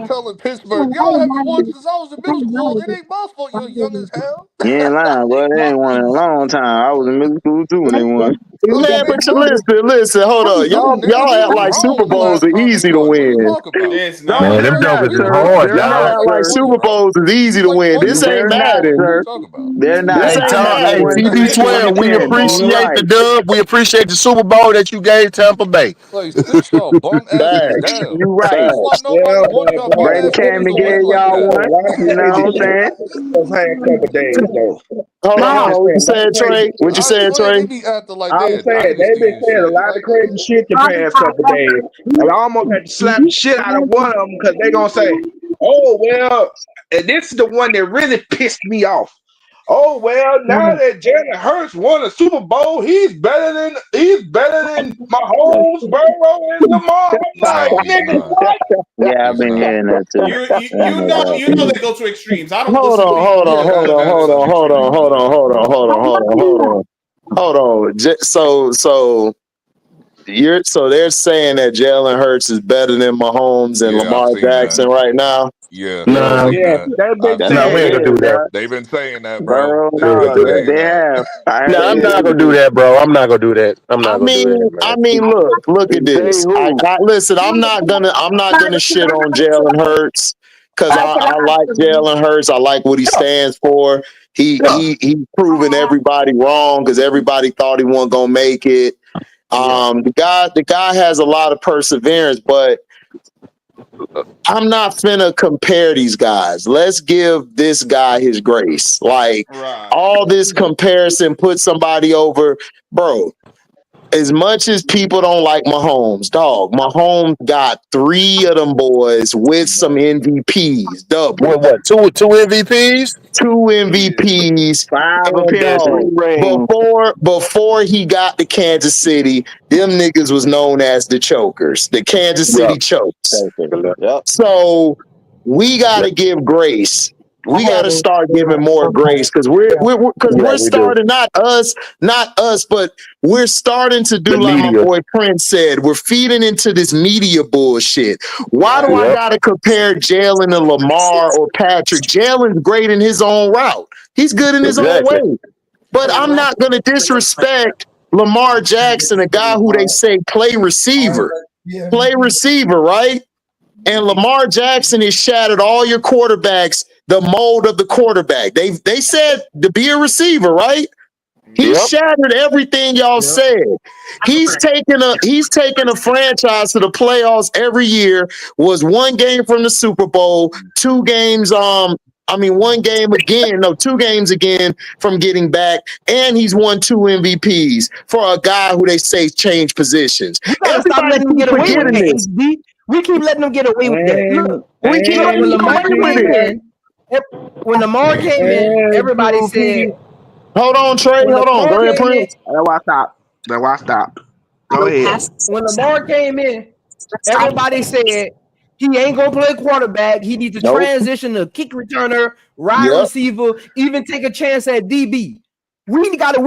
Telling Pittsburgh, y'all haven't won since I was in middle school. It ain't my fault you're young as hell. You ain't lying, boy. They ain't won in a long time. I was in middle school too when they won. Nigga, Man, they but you won. listen, hold I'm up. two, nigga. Y'all We act was like Super grown the Bowls last are time they easy to won. What are you win. talking about? It's No, Man, not. them they're not, jokers We is was sir. hard, They're we Y'all y'all. not, act like sir. 2020, Super bro. Bowls is easy We to like win. This ain't 2020. They're not, Madden. What are you sir. talking about? They're not. This Hey, ain't They haven't hey, won Madden. since TB12, we 2010. You appreciate the right. dub. We appreciate the Super Bowl that you gave Tampa Bay. Like, sit y'all bum asses Facts. down. You right. That's why Facts. nobody Yeah, wants but y'all bum Brady ass boy, came niggas and to gave win like y'all that. one. why You know hey, what I'm these saying? those had a couple days though. Hold I'm on. just What you saying, a lot said, of crazy. Trey? What you I said, swear Trey? they be acting like I they was a saying they've dynasty been and saying a shit. lot of Like, crazy nigga, shit the past couple days, and I almost had to slap the shit out of one of them because they gonna say, "Oh well," and this is the one that really pissed me off. Oh well, now that Jalen Hurts won a Super Bowl, he's better than Mahomes, Burrow, and Lamar. I'm like, no, he's nigga, not. what? Yeah, I've He's been not. hearing that too. I know that. You know they go to extremes. I don't Hold listen to on, people hold who on, Yeah, call hold it on, that that hold as an on, hold on, extreme. hold on, hold on, hold on, hold on, hold on. Hold on. So they're saying that Jalen Hurts is better than Mahomes and Yeah, I've Lamar seen that. Jackson right now. Yeah, I've Nah, seen Yeah, that. they've been I've That's no, seen what we saying it ain't that. gonna that. do is, that. bro. They've been saying that, bro. Burrow, They've We ain't been gonna no, do that. saying they that. have. I No, heard I'm it. not gonna do that, bro. I'm not gonna do that. I'm I not gonna do that, mean, I man. mean, look at Say this. who? Listen. I'm not gonna shit on Jalen Hurts because I like Jalen Hurts. I like what he stands for. He's proven everybody wrong because everybody thought he wasn't gonna make it. Yeah. The guy has a lot of perseverance, but I'm not finna compare these guys. Let's give this guy his grace. Like all this comparison put somebody over, bro. As much as people don't like Mahomes, dog, Mahomes got 3 of them boys with some MVPs. Double. What? Two MVPs? 2 MVPs. 5 And appearances. before he got to Kansas City, them niggas was known as the chokers, the Kansas City chokes. Yep. So we gotta give grace. We gotta start giving more grace because we're starting not us, but we're starting to do like my boy Prince said. We're feeding into this media bullshit. Why do I gotta compare Jalen to Lamar or Patrick? Jalen's great in his own route. He's good in his own way. But I'm not gonna disrespect Lamar Jackson, a guy who they say play receiver. Play receiver, right? And Lamar Jackson has shattered all your quarterbacks, the mold of the quarterback. They said to be a receiver, right? He shattered everything y'all said. He's taken a franchise to the playoffs every year. Was 1 game from the Super Bowl, 2 games. 1 game again. No, 2 games again from getting back, and he's won 2 MVPs for a guy who they say changed positions. Everybody letting him get away with that. We keep letting them get away with that. Look, we keep letting when them Lamar get away with came in. When Lamar came in, everybody said, "Hold on, Trey. Hold on. Go ahead, Prince." That's why I stopped. Go ahead. When Lamar came in, everybody said he ain't gonna play quarterback. He needs to transition to kick returner, wide receiver, even take a chance at DB. We gotta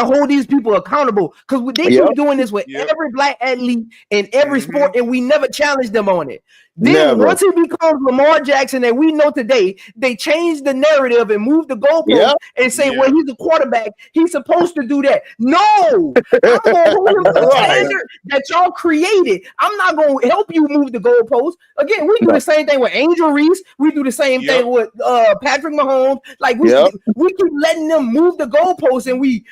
hold these people accountable because they keep doing this with every black athlete in every sport, and we never challenge them on it. Then once he becomes Lamar Jackson that we know today, they change the narrative and move the goalpost and say, well, he's a quarterback. He's supposed to do that. No, I'm gonna hold him to the standard that y'all created. I'm not gonna help you move the goalpost. Again, we do the same thing with Angel Reese. We do the same thing with Patrick Mahomes. Like we keep letting them move the goalposts, and we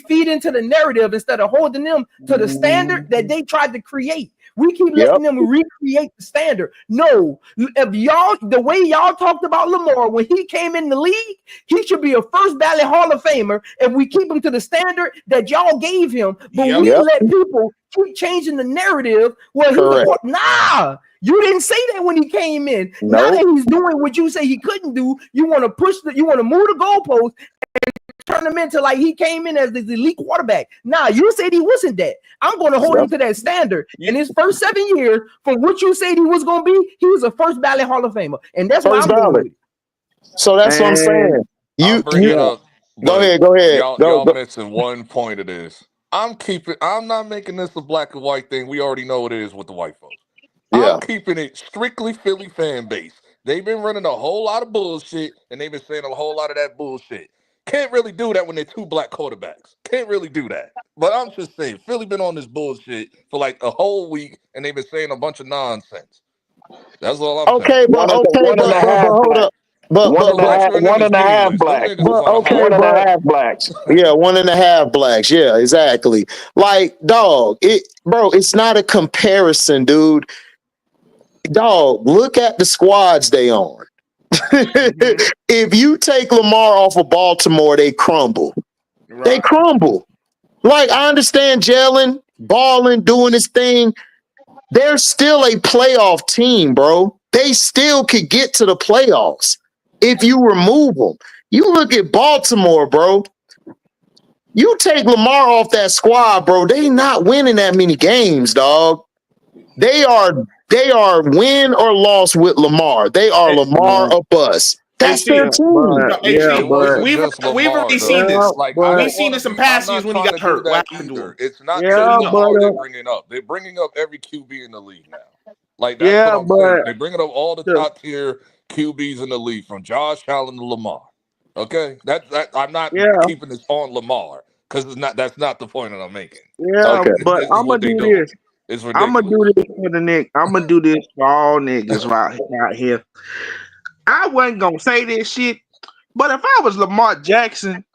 feed into the narrative instead of holding them to the standard that they tried to create. We keep letting them recreate the standard. No, if y'all, the way y'all talked about Lamar when he came in the league, he should be a first ballot Hall of Famer if we keep him to the standard that y'all gave him. But we let people keep changing the narrative. Well, nah, you didn't say that when he came in. Now that he's doing what you say he couldn't do, you want to move the goalpost and turn him into like he came in as the elite quarterback. Nah, you said he wasn't that. I'm going to hold him to that standard. In his first 7 years, from what you said he was going to be, he was a first ballot Hall of Famer, and that's why I'm going with it. So that's what I'm saying. Go ahead. Y'all missing one point of this. I'm not making this a black and white thing. We already know what it is with the white folks. I'm keeping it strictly Philly fan base. They've been running a whole lot of bullshit, and they've been saying a whole lot of that bullshit. Can't really do that when they're 2 black quarterbacks. Can't really do that. But I'm just saying, Philly been on this bullshit for like a whole week, and they've been saying a bunch of nonsense. That's all I'm saying. But hold up. But 1.5 blacks. Okay, 1.5 blacks. Yeah, 1.5 blacks. Yeah, exactly. Like, dog, it's not a comparison, dude. Dog, look at the squads they on. If you take Lamar off of Baltimore, they crumble. They crumble. Like, I understand Jalen balling, doing his thing. They're still a playoff team, bro. They still could get to the playoffs if you remove them. You look at Baltimore, bro. You take Lamar off that squad, bro. They not winning that many games, dog. They are win or loss with Lamar. They are Lamar or bust. That's their team. We've already seen this. We've seen this in past years when he got hurt. What happened to him? It's not all they're bringing up. They're bringing up every QB in the league now. Like that's what I'm saying. They're bringing up all the top tier QBs in the league, from Josh Allen to Lamar. Okay, I'm not keeping this on Lamar because that's not the point that I'm making. But I'm gonna do this. I'm gonna do this for the Nick. I'm gonna do this for all niggas right here. I wasn't gonna say this shit, but if I was Lamar Jackson,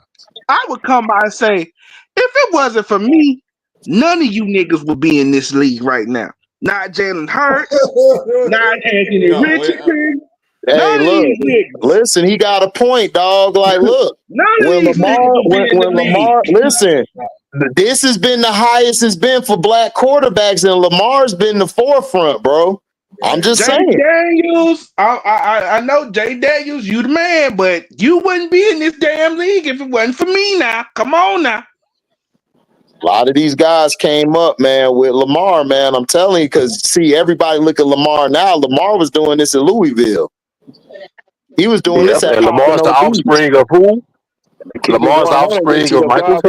I would come by and say, if it wasn't for me, none of you niggas would be in this league right now. not Jalen Hurts, not Anthony Richardson. Hey, look, listen, he got a point, dog. Like, look, when Lamar, listen, this has been the highest it's been for black quarterbacks, and Lamar's been the forefront, bro. I'm just saying. Daniels, I know Jay Daniels, you the man, but you wouldn't be in this damn league if it wasn't for me now. Come on now. A lot of these guys came up, man, with Lamar, man. I'm telling you, because see, everybody look at Lamar now. Lamar was doing this in Louisville. He was doing this at Lamar's the offspring of who? Lamar's offspring of Michael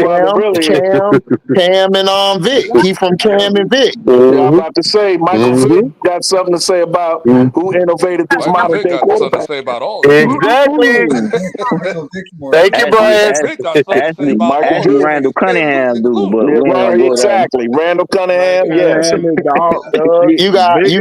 Cam and Vic. He from Cam and Vic. I'm about to say Michael Vick got something to say about who innovated this modern day quarterback. Something to say about all exactly. Thank you, Brian. Actually, Randall Cunningham do, but exactly. Randall Cunningham, yes. You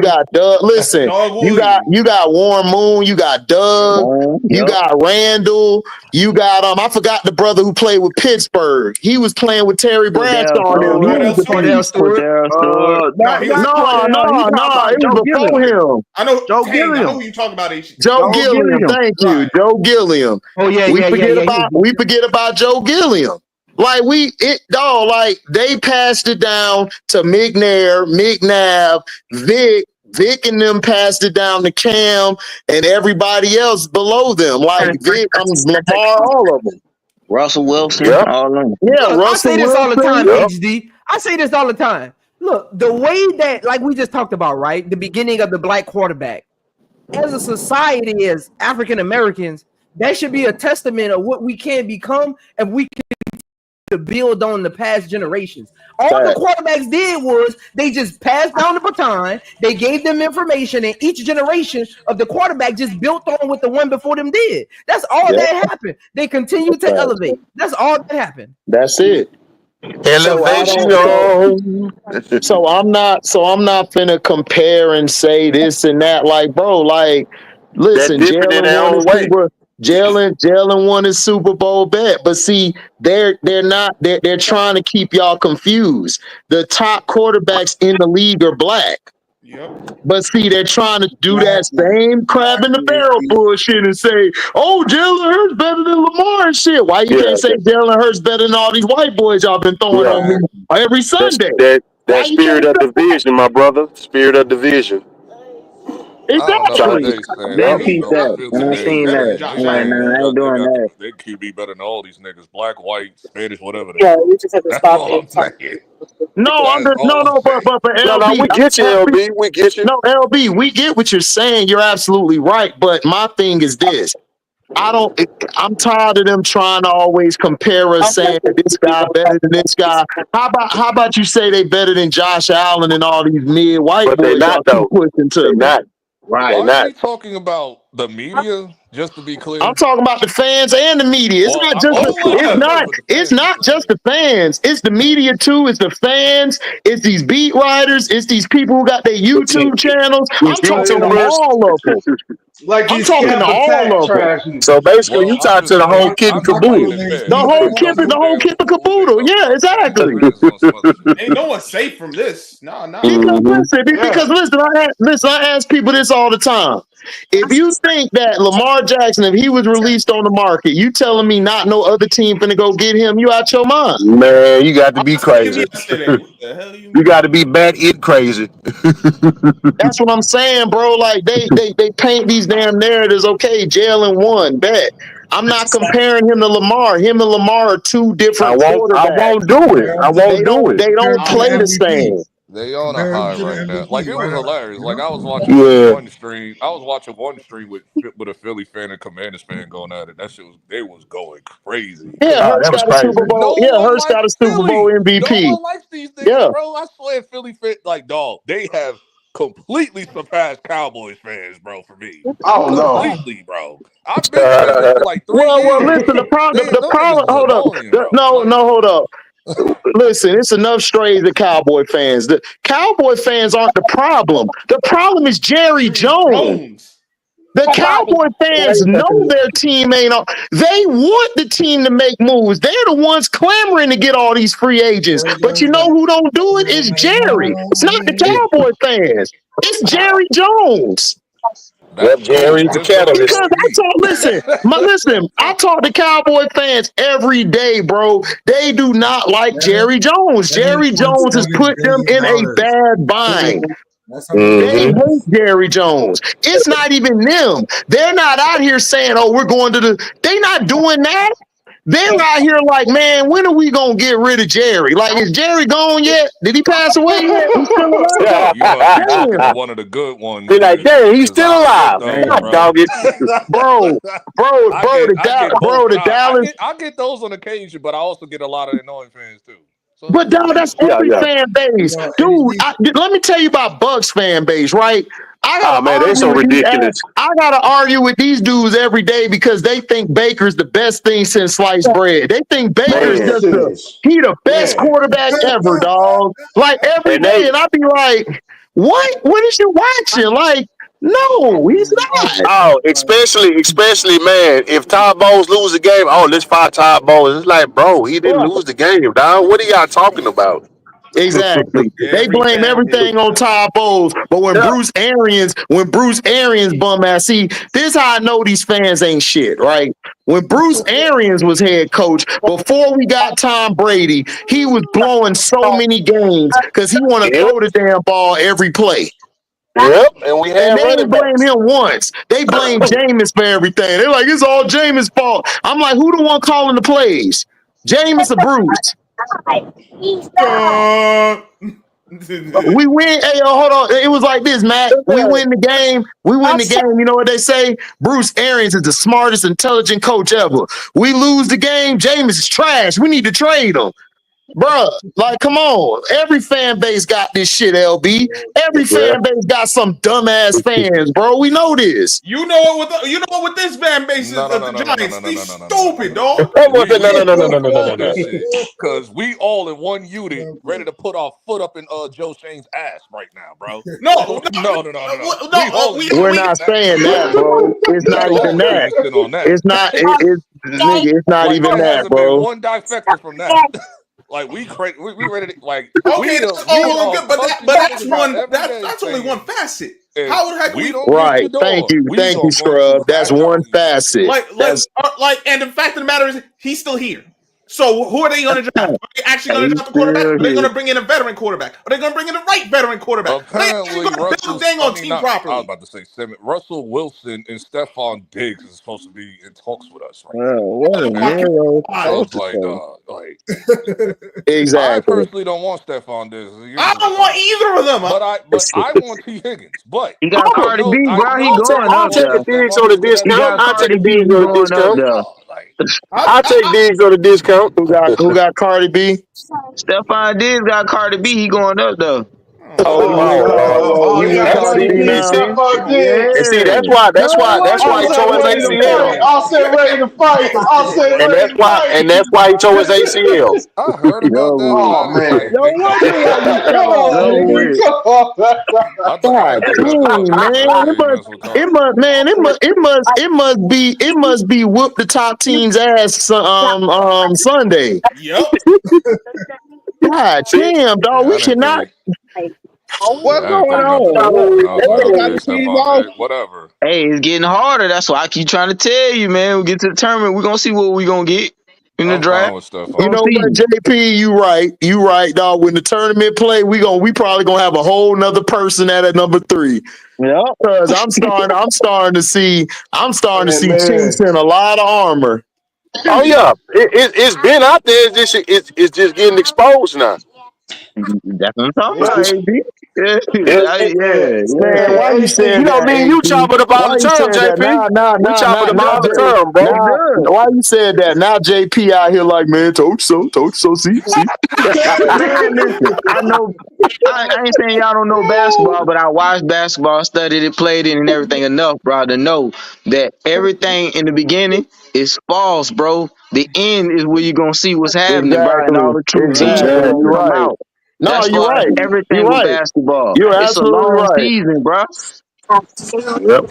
got Doug. Listen, you got Warren Moon. You got Doug. You got Randall. You got I forgot the brother who played with Pittsburgh. He was playing with Terry Bradshaw. Cordell Stewart. No, it was before him. I know Joe Gilliam. Gilliam. I know who you talking about, H. Joe Gilliam, thank you. Joe Gilliam. Oh yeah, we forget about Joe Gilliam. Like they passed it down to McNabb, Vic and them passed it down to Cam and everybody else below them. Like Vic, Lamar, all of them. Russell Wilson, all of them. Yeah, Look, Russell I say this all the time, Wilson. HD. I say this all the time. Look, the way that, like we just talked about, right? The beginning of the black quarterback. As a society, as African Americans, that should be a testament of what we can become if we can to build on the past generations. All the quarterbacks did was they just passed down the baton, they gave them information, and each generation of the quarterback just built on what the one before them did. That's all that happened. They continue to elevate. That's all that happened. That's it. Elevation. So I'm not finna compare and say this and that. Like, bro, like, listen, Jalen won his Super Bowl bet, but see, they're trying to keep y'all confused. The top quarterbacks in the league are black. Yep. But see, they're trying to do that same crab in the barrel bullshit and say, "Oh, Jalen Hurts better than Lamar and shit." Why you can't say Jalen Hurts better than all these white boys y'all been throwing on me every Sunday? That spirit of division, my brother. Spirit of division. Exactly. They'll keep that. And I've seen that. I ain't doing that. They QB better than all these niggas. Black, white, Spanish, whatever. Yeah, we just have to That's stop all I'm it. saying. But LB, we get you, LB. We get you. No, LB, we get what you're saying. You're absolutely right. But my thing is this. I'm tired of them trying to always compare us, saying that this guy better than this guy. How about you say they better than Josh Allen and all these mid white boys y'all keep pushing to? Not. Right. Why are we talking about the media? Just to be clear, I'm talking about the fans and the media. It's not just the fans. It's the media too. It's the fans. It's these beat writers. It's these people who got their YouTube channels. I'm talking to all of them. Like I'm talking to all of them. So basically, you talk to the whole kid and caboodle. The whole kid and caboodle. Yeah, exactly. Ain't no one safe from this. No. Because listen, I ask people this all the time. If you think that Lamar Jackson, if he was released on the market, you telling me not no other team finna go get him? You out your mind, man. You got to be crazy. You got to be bad it crazy. That's what I'm saying, bro. Like they paint these damn narratives. Okay, Jalen won, bet. I'm not comparing him to Lamar. Him and Lamar are two different quarterbacks. I won't do it. They don't play the same. They on a high right now. Like, it was hilarious. Like, I was watching one stream. I was watching one stream with a Philly fan and Commanders fan going at it. That shit was going crazy. Yeah, Hurts got a Super Bowl. Hurts got a Super Bowl MVP. No one likes these niggas, bro. I swear, Philly fan, like, dog, they have completely surpassed Cowboys fans, bro, for me. Oh, no. Completely, bro. I've been there for like 3 years. Well, listen, the problem, hold up. Hold up. Listen, it's enough strays of Cowboy fans. The Cowboy fans aren't the problem. The problem is Jerry Jones. The Cowboy fans know their team ain't on. They want the team to make moves. They're the ones clamoring to get all these free agents. But you know who don't do it? It's Jerry. It's not the Cowboy fans. It's Jerry Jones. Yep, Jerry's the catalyst. Listen, I talk to Cowboy fans every day, bro. They do not like Jerry Jones. Jerry Jones has put them in a bad bind. They hate Jerry Jones. It's not even them. They're not out here saying, oh, we're going to the. They're not doing that. They're out here like, man, when are we going to get rid of Jerry? Like, is Jerry gone yet? Did he pass away yet? He's still alive? You must be one of the good ones. Be like, dang, he's still alive. Dog it. The Dallas. I get those on occasion, but I also get a lot of annoying fans too. So, but dog, that's every fan base. Dude, let me tell you about Bucks fan base, right? They're so ridiculous. I gotta argue with these dudes every day because they think Baker's the best thing since sliced bread. They think Baker's he the best quarterback ever, dog. Like every day, and I be like, what? What is you watching? Like, no, he's not. Oh, especially, man, if Todd Bowles lose the game, let's fire Todd Bowles. It's like, bro, he didn't lose the game, dog. What are y'all talking about? Exactly. They blame everything on Todd Bowles. But when Bruce Arians bum ass, see, this is how I know these fans ain't shit, right? When Bruce Arians was head coach, before we got Tom Brady, he was blowing so many games because he want to throw the damn ball every play. Yep, and they didn't blame him once. They blame Jameis for everything. They're like, it's all Jameis' fault. I'm like, who the one calling the plays? Jameis or Bruce? We win. Hey, hold on. It was like this, Matt. We win the game. You know what they say? Bruce Arians is the smartest, intelligent coach ever. We lose the game. Jameis is trash. We need to trade him. Bruh, like, come on. Every fan base got this shit, LB. Every fan base got some dumbass fans, bro. We know this. You know what this fan base is? The Giants. They stupid, dog. No. Because we all in one unit, ready to put our foot up in Joe Shane's ass right now, bro. No. We're not saying that, bro. It's not even that. It's not. It's not even that, bro. One defector from that. Like we ready to like. Okay, that's all good, but that's one. That's only one facet. How the heck we don't? Right. Thank you, Scrub. That's one facet. Like, and the fact of the matter is, he's still here. So who are they going to draft? Are they actually going to draft a quarterback? Or are they going to bring in a veteran quarterback? Are they going to bring in the right veteran quarterback? Apparently, are they going to build dang on team properly? I was about to say, Russell Wilson and Stephon Diggs is supposed to be in talks with us right now. I was like, exactly. I personally don't want Stephon Diggs. I don't want either of them. But I want T. Higgins. But you got Cardi B, bro. He going I'll up take the Diggs on the discount. I'll take the Diggs on the discount. I'll take Diggs on the discount. Who got Cardi B? Stephon Diggs got Cardi B. He going up though. You got Cardi B now. And see, that's why he tore his ACL. I'll say ready to fight. And that's why he tore his ACL. I heard about that. Oh man. It must be whoop the top team's ass Sunday. Yep. God damn, dog. We cannot. What's going on? Whatever. Hey, it's getting harder. That's why I keep trying to tell you, man. We get to determine. We're gonna see what we're gonna get in the draft. You know what, JP? You right, dog. When the tournament play, we probably gonna have a whole nother person at number 3. Yeah, because I'm starting to see chinks in a lot of armor. Oh yeah, it's been out there. It's just getting exposed now. That's what I'm talking about. Man, why you saying me and you chopping about the term, JP? We chopping about the term, bro. Why you said that? Now JP out here like, man, told you so. See. Man, listen, I know. I ain't saying y'all don't know basketball, but I watched basketball, studied it, played it, and everything enough, bro, to know that everything in the beginning is false, bro. The end is where you're gonna see what's happening, bro, and all the true teams come out. No, you're right. Everything with basketball. You're it's a long season, bro. Yep.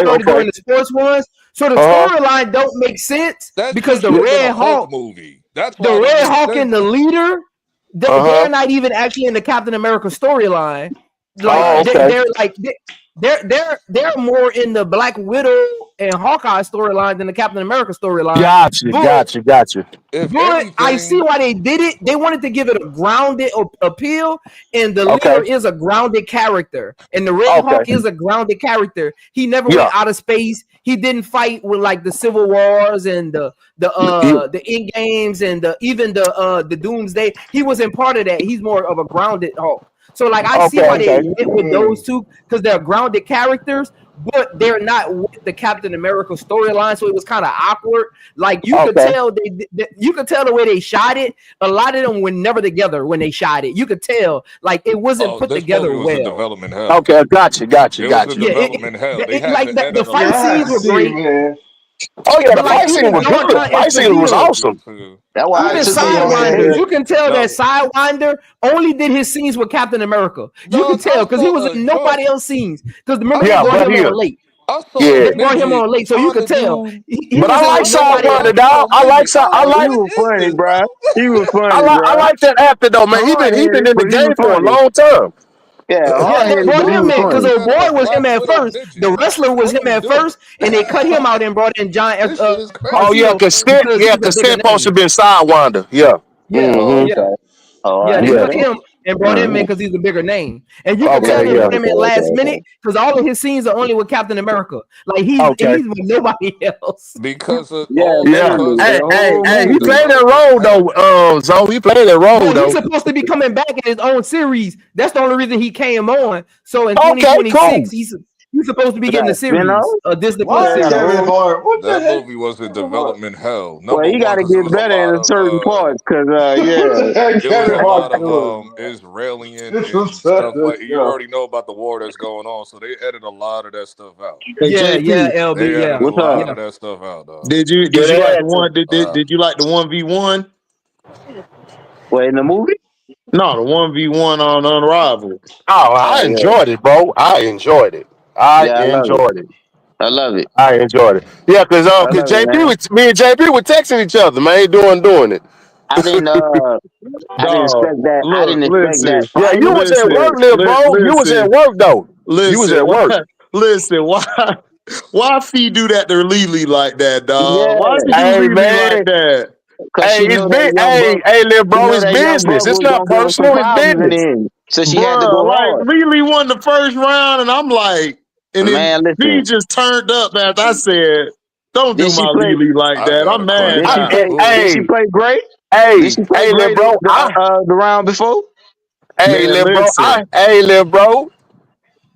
started doing the sports ones. So the storyline don't make sense because the Red Hulk movie. That's the Red Hulk and the leader, they're not even actually in the Captain America storyline. Like they're like they're more in the Black Widow and Hawkeye storyline than the Captain America storyline. Gotcha. But I see why they did it. They wanted to give it a grounded appeal, and the Okay. leader is a grounded character, and the Red Hawk is a grounded character. He never went out of space. He didn't fight with like the Civil Wars and the end games and even the Doomsday. He wasn't part of that. He's more of a grounded Hawk. So like I see why they went with those two because they're grounded characters, but they're not with the Captain America storyline. So it was kind of awkward. Like you could tell you could tell the way they shot it. A lot of them were never together when they shot it. You could tell like it wasn't put together well. Development hell. Okay, gotcha. It was a development hell. They had like to the edit fight scenes were great. Man. Oh yeah, the But like fight scene even was good. The fight scene was awesome. That's why Even I took Sidewinder, you can tell that Sidewinder only did his scenes with Captain America. You can tell because he was in nobody else's scenes. Because remember, they brought him on late. They brought him on late, so you could tell. But I like Sidewinder, dog. I like. He was funny, bro. He was funny, I like that actor though, man. He been in the game for a long time. Yeah, they brought him in because the boy was him at first. The wrestler was him at first, and they cut him out and brought in John. Oh yeah, because Stent supposed to have been Sidewinder. Yeah. Yeah, they cut him and brought him in because he's a bigger name. And you can tell they brought him in last minute because all of his scenes are only with Captain America. Like he's with nobody else. Because of Hey, he played that role though. Zo, he played that role though. He's supposed to be coming back in his own series. That's the only reason he came on. So in 2026, he's supposed to be getting a series, a Disney Plus series. That movie was in development hell. Well, he got to get better in certain parts because, it was a lot of Israeli and stuff. Like you already know about the war that's going on, so they edited a lot of that stuff out. LB, They edited a lot of that stuff out, dog. Did you like the one? Did you like the 1v1? Well, in the movie? No, the 1v1 on Unrivaled. Oh, I enjoyed it, bro. I enjoyed it. I enjoyed it. I love it. I enjoyed it. Yeah, because me and JP were texting each other, man, doing it. I didn't expect that. Look, I didn't expect that. Yeah, you was at work, little bro. You was at work though. You was at work. Listen, why Fee do that to Lily like that, dog? Yeah. Why she do Lily like that? Hey, little bro, it's business. It's not personal, it's business. So she had to go hard. Lily won the first round, and I'm like, and then Fee just turned up after I said, "Don't do my Lily like that." I'm mad. Did she play great? Hey, little bro. The round before. Hey, little bro.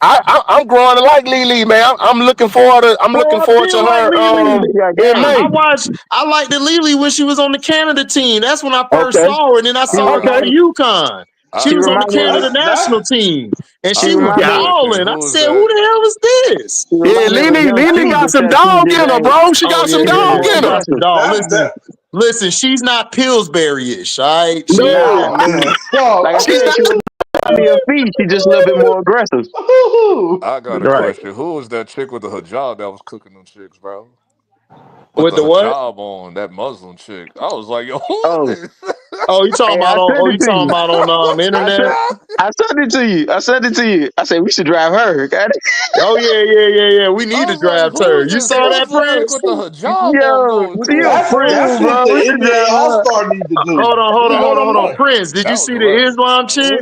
I'm growing to like Lily, man. I'm looking forward to. I'm looking forward to her. I liked the Lily when she was on the Canada team. That's when I first saw her, and then I saw her on the UConn. She was on the Canada national team, and she was balling. I said, "Who the hell is this?" Yeah, Lily got some dog in her, bro. She got some dog in her. Listen, she's not Pillsbury-ish, all right? No. Like I said, she was She's just a little bit more aggressive. I got a question. Who was that chick with the hijab that was cooking them chicks, bro? With the what? Hijab on, that Muslim chick. I was like, yo, who is this? You talking about on the internet? I sent it to you. I said we should drive her. Got it? Oh yeah. We need to drive her. You saw that, Prince? With the hijab on. That's what the NBA All-Star need to do. Hold on. Prince, did you see the Islam chick?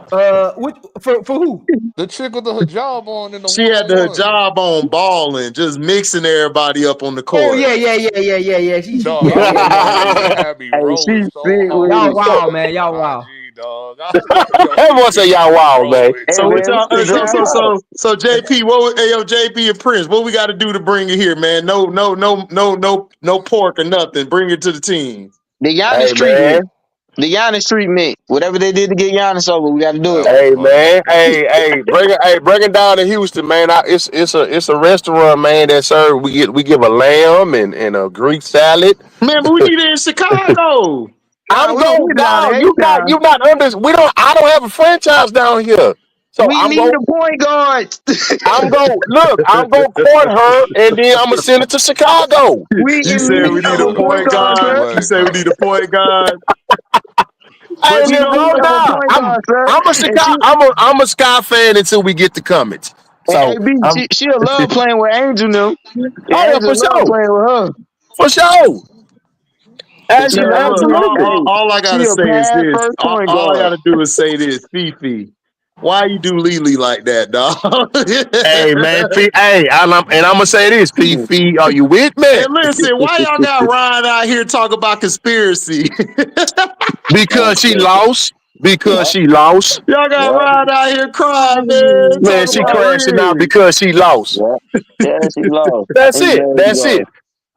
For who? The chick with the hijab on in the She had the hijab on, balling, just mixing everybody up on the court. Oh yeah. She's y'all wow, man. Y'all wow. Everyone say y'all wow, man. So JP, JP and Prince, what we got to do to bring it here, man? No pork or nothing. Bring it to the team. The Giannis treatment. The Giannis treatment. Whatever they did to get Giannis over, we got to do it. Hey man, bring it down to Houston, man. It's a restaurant, man, that serve. We give a lamb and a Greek salad. Man, but we need it in Chicago. I'm going down. I don't have a franchise down here. So we need a point guard. I'm gonna court her, and then I'm gonna send it to Chicago. You said we need a point guard. You said we need a point guard. Hey, I'm a Sky fan until we get the comments. So AB, she'll love playing with Angel now. yeah, Angel for love sure. playing with her. For sure. She Man, look, Absolutely. all I she gotta a say is past this. first point All I guard. gotta do is say this, Fifi. Why you do Lily like that, dog? Hey man, I'm gonna say this, Fifi, are you with me? Hey, listen, why y'all got Ryan out here talking about conspiracy? Because she lost. Because Yep. she lost. Y'all got Yep. Ryan out here crying, man, Man, talking she about crashing out Riz. because she lost. Yep. Yeah, she lost. That's I'm it. glad she That's lost. it.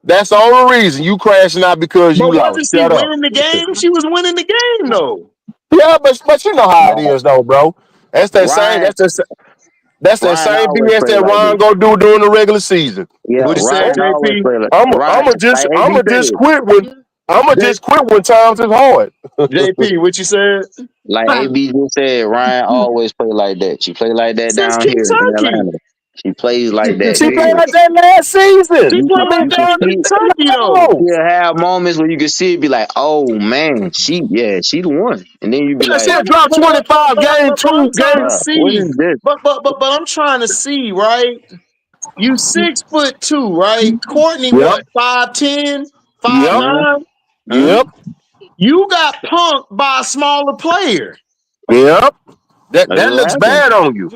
That's the only reason you crashing out because you But lost. wasn't she Shut up. winning the game? She was winning the game, though. Yeah, but you know how it Ryan, is though, bro. That's that same. Ryan, That's that Ryan same always BS play that like Ron this. go do during the regular season. Yeah, What you said, Ryan always JP? play like Ryan. I'ma Like AB just said, quit when J- times is hard. JP, what you said? like AB just said, Ryan always play like that. She play like that Since down here in Kentucky. Atlanta. She plays like that. She played Period. like that last season. She You played can I mean, like you that can damn, in this see Kentucky, though. no. she'll have moments where you can see it be like, oh man, she the one. And then you be Yeah, like, she'll drop 25 But I'm trying to bruh, what is see. this? But I'm trying to see, right? You 6'2", right? Courtney, Yep. what, 5'10", Yep. 5'9"? Yep. You got punked by a smaller player. Yep. That's That what looks happened. bad on you.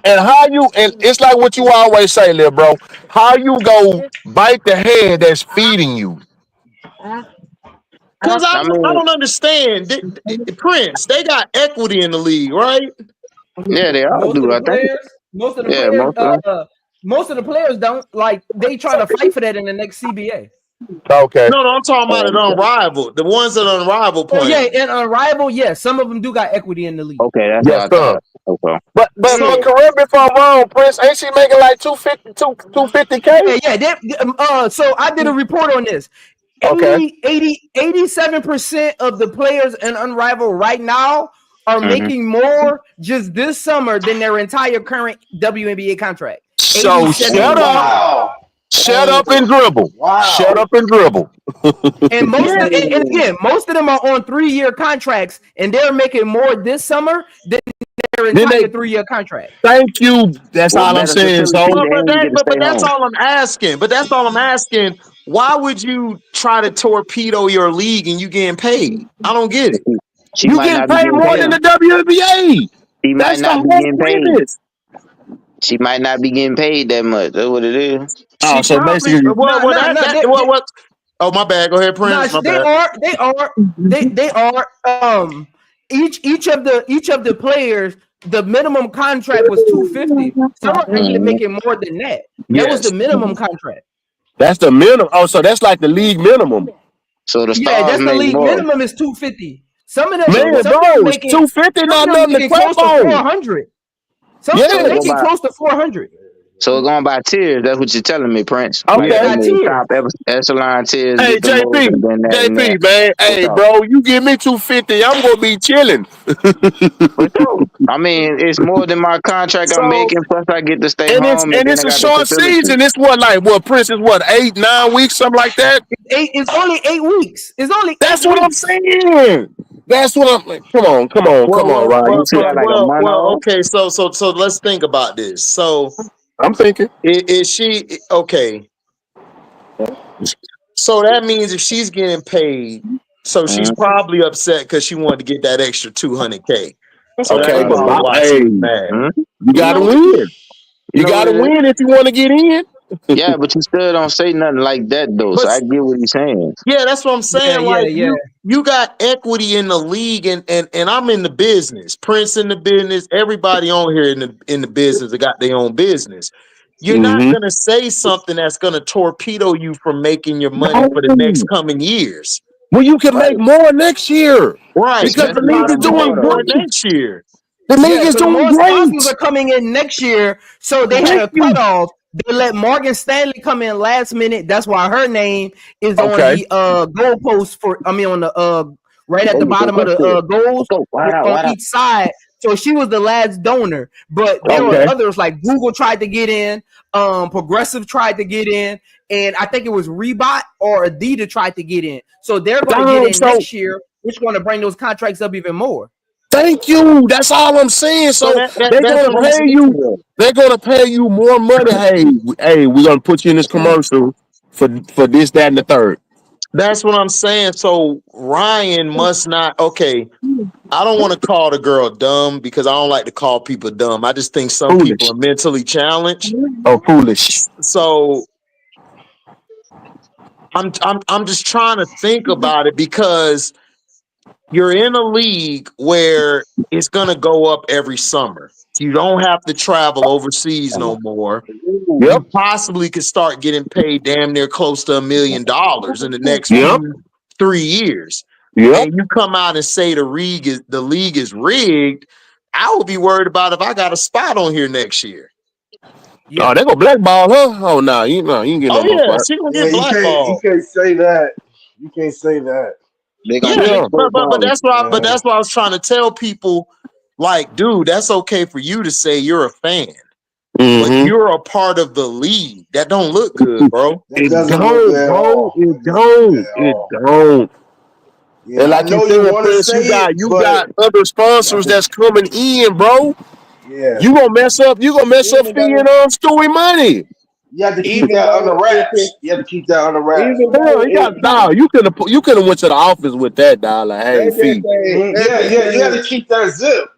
And it's like what you always say, little bro. How you go bite the hand that's feeding you? Because I I mean, don't understand. Prince, they got equity in the league, right? yeah, they all Most of do, the I think. players, most of the Yeah, players, most of them. most of the players don't like. They try to fight for that in the next CBA. Okay. No, I'm talking about it unrivaled. The ones that unrivaled Oh yeah, playing. and Unrivaled, yeah, some of them do got equity in the league. Okay, that's what Yes, I sir. thought. Okay. But So correct me if I'm wrong, Prince. Ain't she making like 250K? Yeah. So I did a report on this. Okay. 87% of the players in Unrivaled right now are making more just this summer than their entire current WNBA contract. So shut up. Shut up and dribble. Wow. Shut up and dribble. And again, most of them are on 3-year contracts, and they're making more this summer than their entire 3-year contract. Thank you. That's What all I'm better saying. facility So and you get to stay that's home. all I'm asking. But that's all I'm asking. Why would you try to torpedo your league and you getting paid? I don't get it. She you might getting not be paid getting more than paid. the WNBA. She might That's the not be whole getting paid. premise. She might not be getting paid that much. That's what it is. Oh, She so probably basically, what? Oh, my bad. Go ahead, Prince. My bad. They are. Each of the players, the minimum contract was 250. Some are actually making more than that. That was Yes. the minimum contract. that's the minimum. Oh, so that's like the league minimum. So the Yeah, stars that's the make league more. minimum is 250. Some of them, So Man, the, some of them bro, making 250 some not of them nothing to making crap close to on. 400. Some of so them it Yeah. go making by close to 400. so it going by tiers. That's what you're telling me, Prince. Like Yeah, Okay. got the tiers. top echelon tiers Hey, get the most, JP, and then that and that. man. What's Hey, up? bro, you give me 250, I'm gonna be chilling. For sure. I mean, it's more than my contract I'm So making. Plus, I get to stay And home, and then I it's a got the short facility. season. It's what Prince is 8-9 weeks, something like that. It's only 8 weeks. It's only 8 That's what I'm weeks. saying. That's what I'm like. Come on, Ryan. Ain't you got like a month off? okay. So let's think about this. So I'm thinking. is she okay? So that means if she's getting paid, so she's probably upset because she wanted to get that extra 200K. So that's Okay, but probably why she was mad. you gotta win. You gotta win if you want to get in. Yeah, but you still don't say nothing like that though. So But I get what he's saying. yeah, that's what I'm saying. You got equity in the league, and I'm in the business. Prince in the business. Everybody on here in the business that got their own business. You're not gonna say something that's gonna torpedo you from making your money for the next coming years. Well, you can make more next year, Right? because You the can league is possibly doing make more great. next year. The league is so doing more great. sponsors are coming in next year. So they had a cutoff. They let Morgan Stanley come in last minute. That's why her name is on the goalpost on the right at the bottom of the goals on each side. So she was the last donor, but there were others like Google tried to get in, Progressive tried to get in, and I think it was Reebok or Adidas tried to get in. So they're going to get in next year, which is going to bring those contracts up even more. Thank you. That's all I'm saying. So they're that's gonna what I'm pay saying. you. They're gonna pay you more money. Hey, we're gonna put you in this commercial for this, that, and the third. That's what I'm saying. So Ryan must not. Okay, I don't want to call the girl dumb because I don't like to call people dumb. I just think some people Foolish. are mentally challenged. Oh, foolish. So I'm just trying to think about it because you're in a league where it's gonna go up every summer. You don't have to travel overseas no more. Yep. You possibly could start getting paid damn near close to $1 million in the next Yep. 3 years. Yep. And you come out and say the league is rigged. I would be worried about if I got a spot on here next year. Oh, they gonna blackball her. Oh no, you ain't getting Oh no more yeah, spot. she gonna Yeah, get you blackballed. can't say that. You can't say that. They're gonna Yeah, keep Yeah. but footballing. that's why but Yeah. that's why I was trying to tell people, like, dude, that's okay for you to say you're a fan, but Mm-hmm. you're a part of the league. That don't look good, bro. That It doesn't look good don't, at bro. all. It That doesn't look good don't. at It all. don't. And Yeah, I like you know you said, want to Prince, say it, you but got other sponsors that's coming in, bro. yeah, You gonna mess up Even Fee though, and Stewie money. you have to keep even that under though if it, wraps. You have to keep that under wraps, even man. though Hell, he it, got dog. You could have went to the office with that dog. Like, hey, let's just Fee. say, let's Yeah, just yeah, you have say, to keep that zip.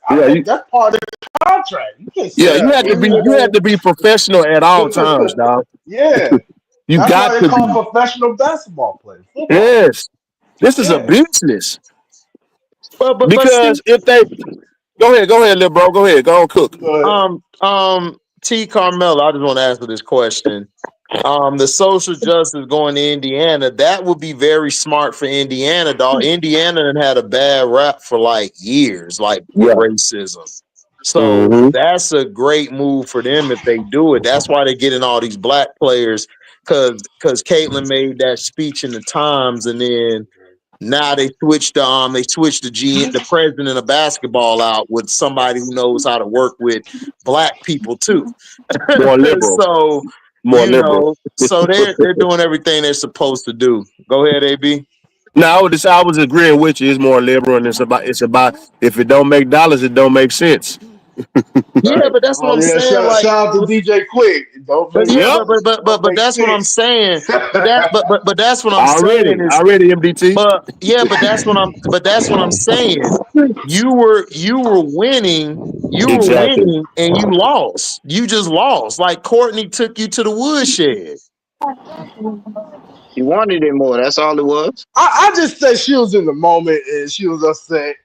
I Yeah, think that's part of the contract. You can't say yeah. yeah, that, man. even You had though, to be professional at all times, dog. Yeah, You that's got why they to call be. professional basketball players, football players. Yes, this is a Yeah, business. But see, Because if they go ahead, little bro, go ahead, go on cook. but T Carmelo, I just want to answer this question. The social justice going to Indiana, that would be very smart for Indiana, dog. Indiana had a bad rap for like years, like with Yeah. racism. So Mm-hmm. that's a great move for them if they do it. That's why they're getting all these black players because Caitlin made that speech in the Times, and then now they switched the president of basketball out with somebody who knows how to work with black people too. More liberal. So More liberal. so they're doing everything they're supposed to do. Go ahead, AB. No, I was agreeing with you. It's more liberal, and it's about if it don't make dollars, it don't make sense. Yeah, right. but that's what Oh I'm yeah, saying. shout, Like, shout out to DJ Quick. Don't but make yeah, Yep. but don't make that's what I'm sense. saying. But that's what I'm saying is, Already, MDT. but yeah, but that's what I'm saying. You were winning, Exactly. and you lost. You just lost. Like Courtney took you to the woodshed. He wanted it more. That's all it was. I just said she was in the moment and she was upset.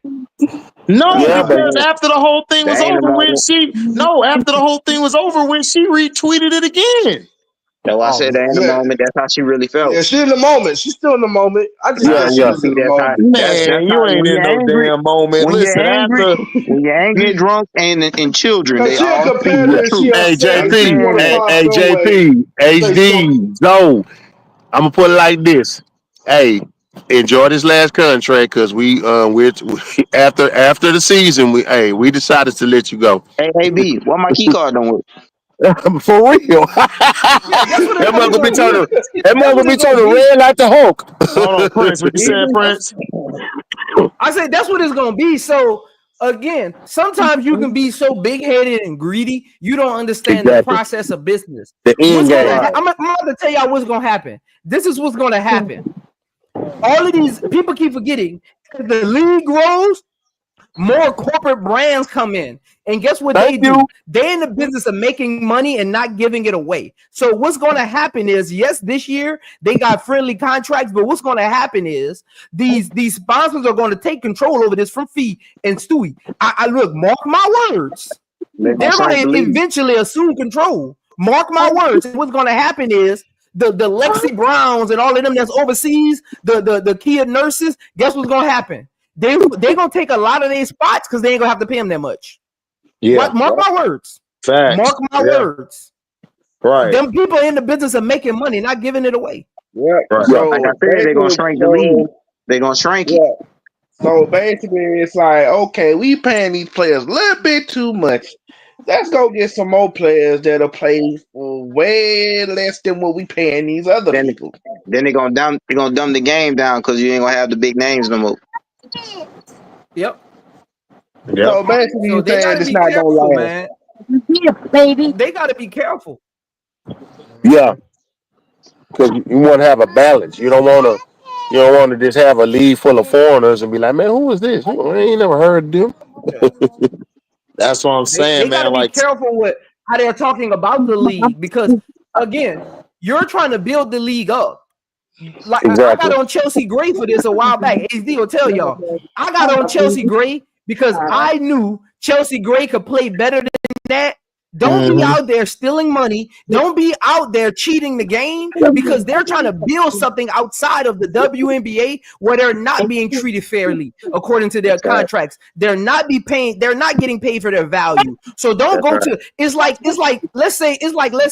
No, Yeah, Nah, but because man. after the whole thing That was ain't a over, moment. after the whole thing was over, when she retweeted it again. That's why I Oh said that man, ain't a yeah, moment. That's how she really felt. yeah, she's in the moment. She's still in the moment. I just yeah, Nah, said she yeah. was in see, the moment. Man, that's you how ain't when in you're no angry, damn moment. when you're Listen, angry, after when you're angry, drunk, and children, Cause they she a all speak the competitor and she truth. Hey upset and she JP, Understand want to that. find hey some way JP, to say something. HD. So I'm gonna put it like this. Hey, enjoy this last contract because we're after the season. We decided to let you go. Hey, AB, why my key card don't work? For real. Yeah, that's what That it's mother really gonna be gonna be. turning. That That's mother what gonna be it's gonna turning be. red like the Hulk. hold on, Prince, what you said, Even Prince? I said that's what it's gonna be. So again, sometimes you can be so big headed and greedy, you don't understand the Exactly. process of business. The What's end gonna? game. I'm about to tell y'all what's gonna happen. This is what's gonna happen. All of these people keep forgetting. As the league grows, more corporate brands come in. And guess what Thank they you. do? They're in the business of making money and not giving it away. So what's going to happen is, yes, this year they got friendly contracts, but what's going to happen is these sponsors are going to take control over this from Fee and Stewie. I look, mark my words. They're gonna They're going shrink the to league. eventually assume control. Mark my words. And what's going to happen is the Lexi Browns and all of them that's overseas, the Kia nurses, guess what's going to happen? They're gonna take a lot of their spots because they ain't gonna have to pay them that much. Yeah, Mark my words. facts. Mark my Yeah, words. right, Them people are in the business of making money, not giving it away. yeah. right. Yeah. Like I So said, they're gonna basically, shrink the league. They're gonna shrink it. yeah. So basically, it's like, okay, we paying these players a little bit too much. Let's go get some more players that'll play for way less than what we paying these other Then people. then they're gonna dumb the game down because you ain't gonna have the big names no more. Yep. Yep. So basically, So you they saying gotta it's be not gonna careful, last. man. Yeah, baby. They gotta be careful. Yeah, because you want to have a balance. You don't want to. You don't want to just have a league full of foreigners and be like, man, who is this? I ain't never heard of them. That's what I'm They saying, gotta man. be Like, careful with how they're talking about the league because again, you're trying to build the league up. Like I got Exactly. on Chelsea Gray for this a while back. HD will tell y'all. I got on Chelsea Gray because I knew Chelsea Gray could play better than that. Don't be mhm. out there stealing money. Don't be out there cheating the game because they're trying to build something outside of the WNBA where they're not being treated fairly according to their That's right. contracts. They're not getting paid for their value. So don't That's go right. to let's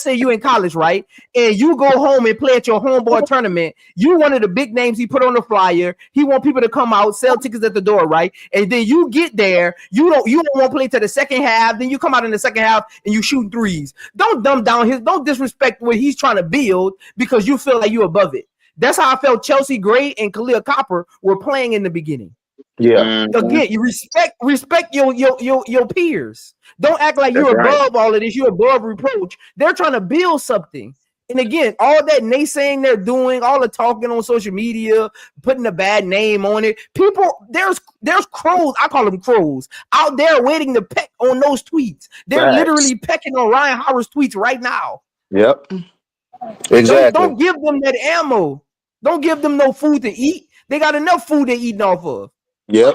say you in college, right? And you go home and play at your homeboy tournament. You one of the big names he put on the flyer. He want people to come out, sell tickets at the door, right? And then you get there, you don't want to play to the second half. Then you come out in the second half and you shoot threes. Don't dumb down don't disrespect what he's trying to build because you feel like you above it. That's how I felt Chelsea Gray and Khalil Copper were playing in the beginning. Yeah. Again, you respect your peers. Don't act like That's you're right. above all of this. You're above reproach. They're trying to build something. And again, all that naysaying they're doing, all the talking on social media, putting a bad name on it. People, there's crows. I call them crows out there waiting to peck on those tweets. They're Facts. literally pecking on Ryan Howard's tweets right now. Yep. Exactly. Don't give them that ammo. Don't give them no food to eat. They got enough food they're eating off of. Yep.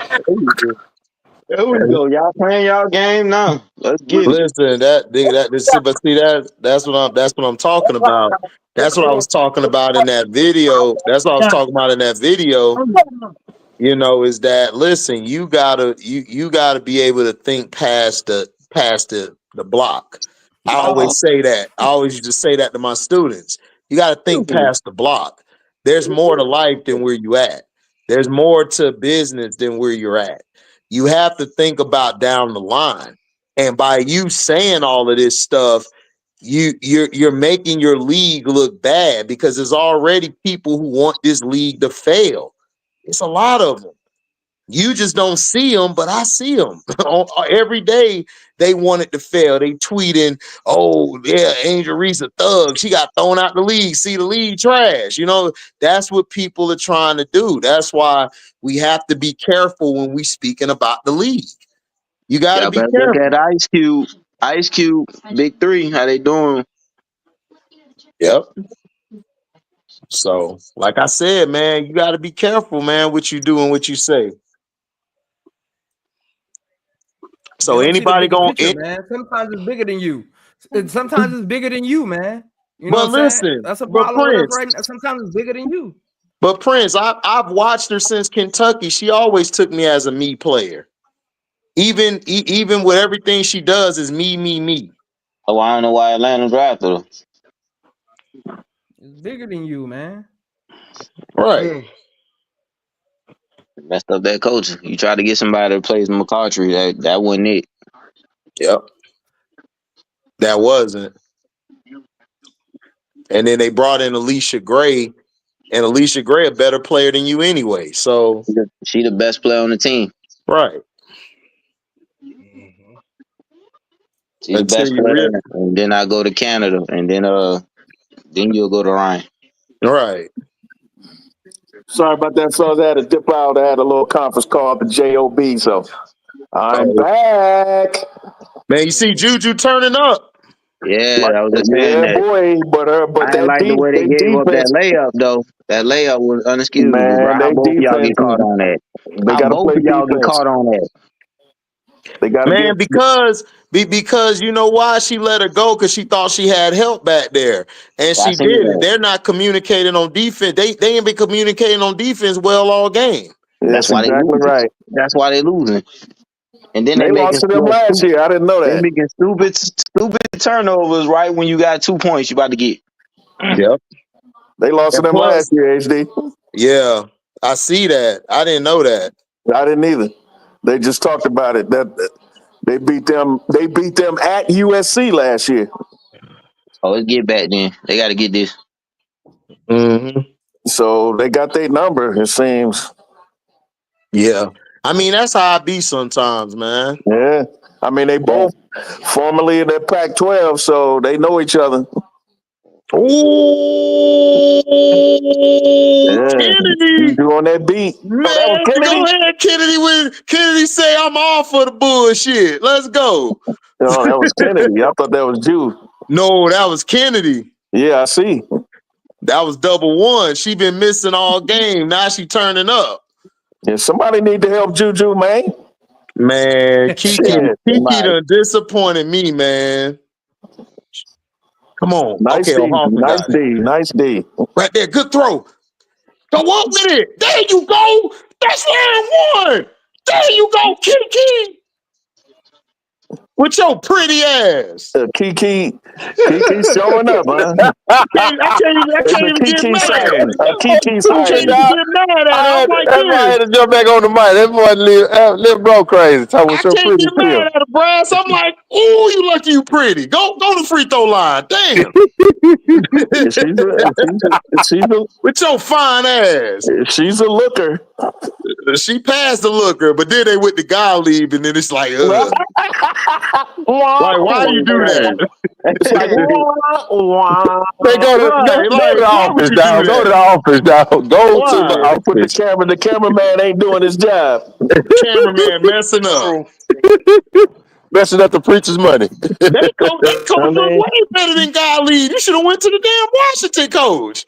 There we go. Y'all playing y'all game now. Let's get it. Listen, that's what I'm talking about. That's what I was talking about in that video. That's what I was talking about in that video. You know, is that listen, you gotta be able to think past the block. I always say that. I always used to say that to my students. You got to think past the block. There's more to life than where you at. There's more to business than where you're at. You have to think about down the line. And by you saying all of this stuff, you're making your league look bad because there's already people who want this league to fail. It's a lot of them. You just don't see them, but I see them every day. They want it to fail. They tweeting, "Oh yeah, Angel Reese a thug. She got thrown out the league. See the league trash." You know, that's what people are trying to do. That's why we have to be careful when we speaking about the league. You got to Y'all be better look careful. at Ice Cube, Big Three. How they doing? Yep. So, like I said, man, you got to be careful, man, what you do and what you say. So They don't see the anybody bigger going picture, man. Sometimes it's bigger than you. Sometimes it's bigger than you, man. You know but what I'm saying? listen, That's a but problem with us Prince, right now. Sometimes it's bigger than you. but Prince, I've watched her since Kentucky. She always took me as a me player. Even with everything she does is me. Oh, I don't know why Atlanta drafted her. It's bigger than you, man. Right. Messed up that coaching. You try to get somebody to replace McCautry. That wasn't it. Yep. That wasn't. And then they brought in Alicia Gray, and Alicia Gray a better player than you anyway. So She the best player on the team. right. She's the Until best you player. real And then I go to Canada, and then you'll go to Ryan. right. Sorry about that. So I had to dip out. I had a little conference call at the JOB. So I'm back. Man, you see Juju turning up. Yeah, I was just saying Yeah, that. boy. But I didn't like the way they gave up that defense, layup, though. That layup was unexcusable, bro. man, How they both of y'all defense get caught on that? they How got to both play of y'all get defense. caught on that? They got to Man, get because you know why she let her go, because she thought she had help back there, and I she seen did. that. They're not communicating on defense. They ain't been communicating on defense well all game. That's why they exactly losing. right. That's why they losing. And then They lost to them last year. I didn't know They that. making stupid turnovers right when you got 2 points you about to get. Yep. They lost to And them plus, last year, HD. yeah, I see that. I didn't know that. I didn't either. They just talked about it. That they beat them at USC last year. Oh, let's get back then. They got to get this. Mm-hmm. So they got their number, it seems. Yeah. I mean, that's how I be sometimes, man. Yeah. I mean, they both formerly in that Pac-12, so they know each other. Ooh, Kennedy. You on that beat. Man, that was Kennedy? go ahead, Kennedy. When Kennedy say I'm all for the bullshit. Let's go. No, that was Kennedy. I thought that was you. No, that was Kennedy. Yeah, I see. That was double one. She been missing all game. Now she turning up. Yeah, somebody need to help Juju, man. Man, Kiki done disappointed me, man. Come on. Nice okay, D. Hoffman Nice got it. D. Nice D. Right there. Good throw. Go up with it. There you go. That's round one. There you go, Kiki. With your pretty ass. Kiki showing up, huh? I can't even get mad. I can't even get mad at her. I'm like that's why I had to jump back on the mic. That boy little bro crazy. I can't get mad at her, Brass. I'm like, ooh, you lucky you pretty. Go to the free throw line. Damn. With your fine ass. She's a looker. She passed the looker, but then they with the guy leave, and then it's like, like, why you do that? It's like, they go to the office, dog. Go to the office, dog. Go to the office. Put the cameraman ain't doing his job. Cameraman messing up. Messing up the preacher's money. That coach was way better than God lead. You should have went to the damn Washington coach.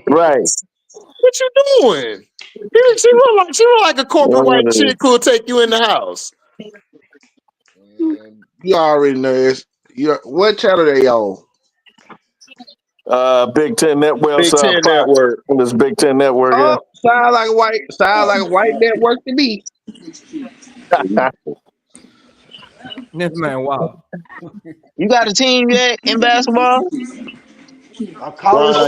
Right. What you doing? She look like a corporate white chick who'll take you in the house. You already know this. What channel they on? Big Ten Network. Big Ten Network. This Big Ten Network. Oh, sound like a white network to me. This man, wow. You got a team yet in basketball? Ryan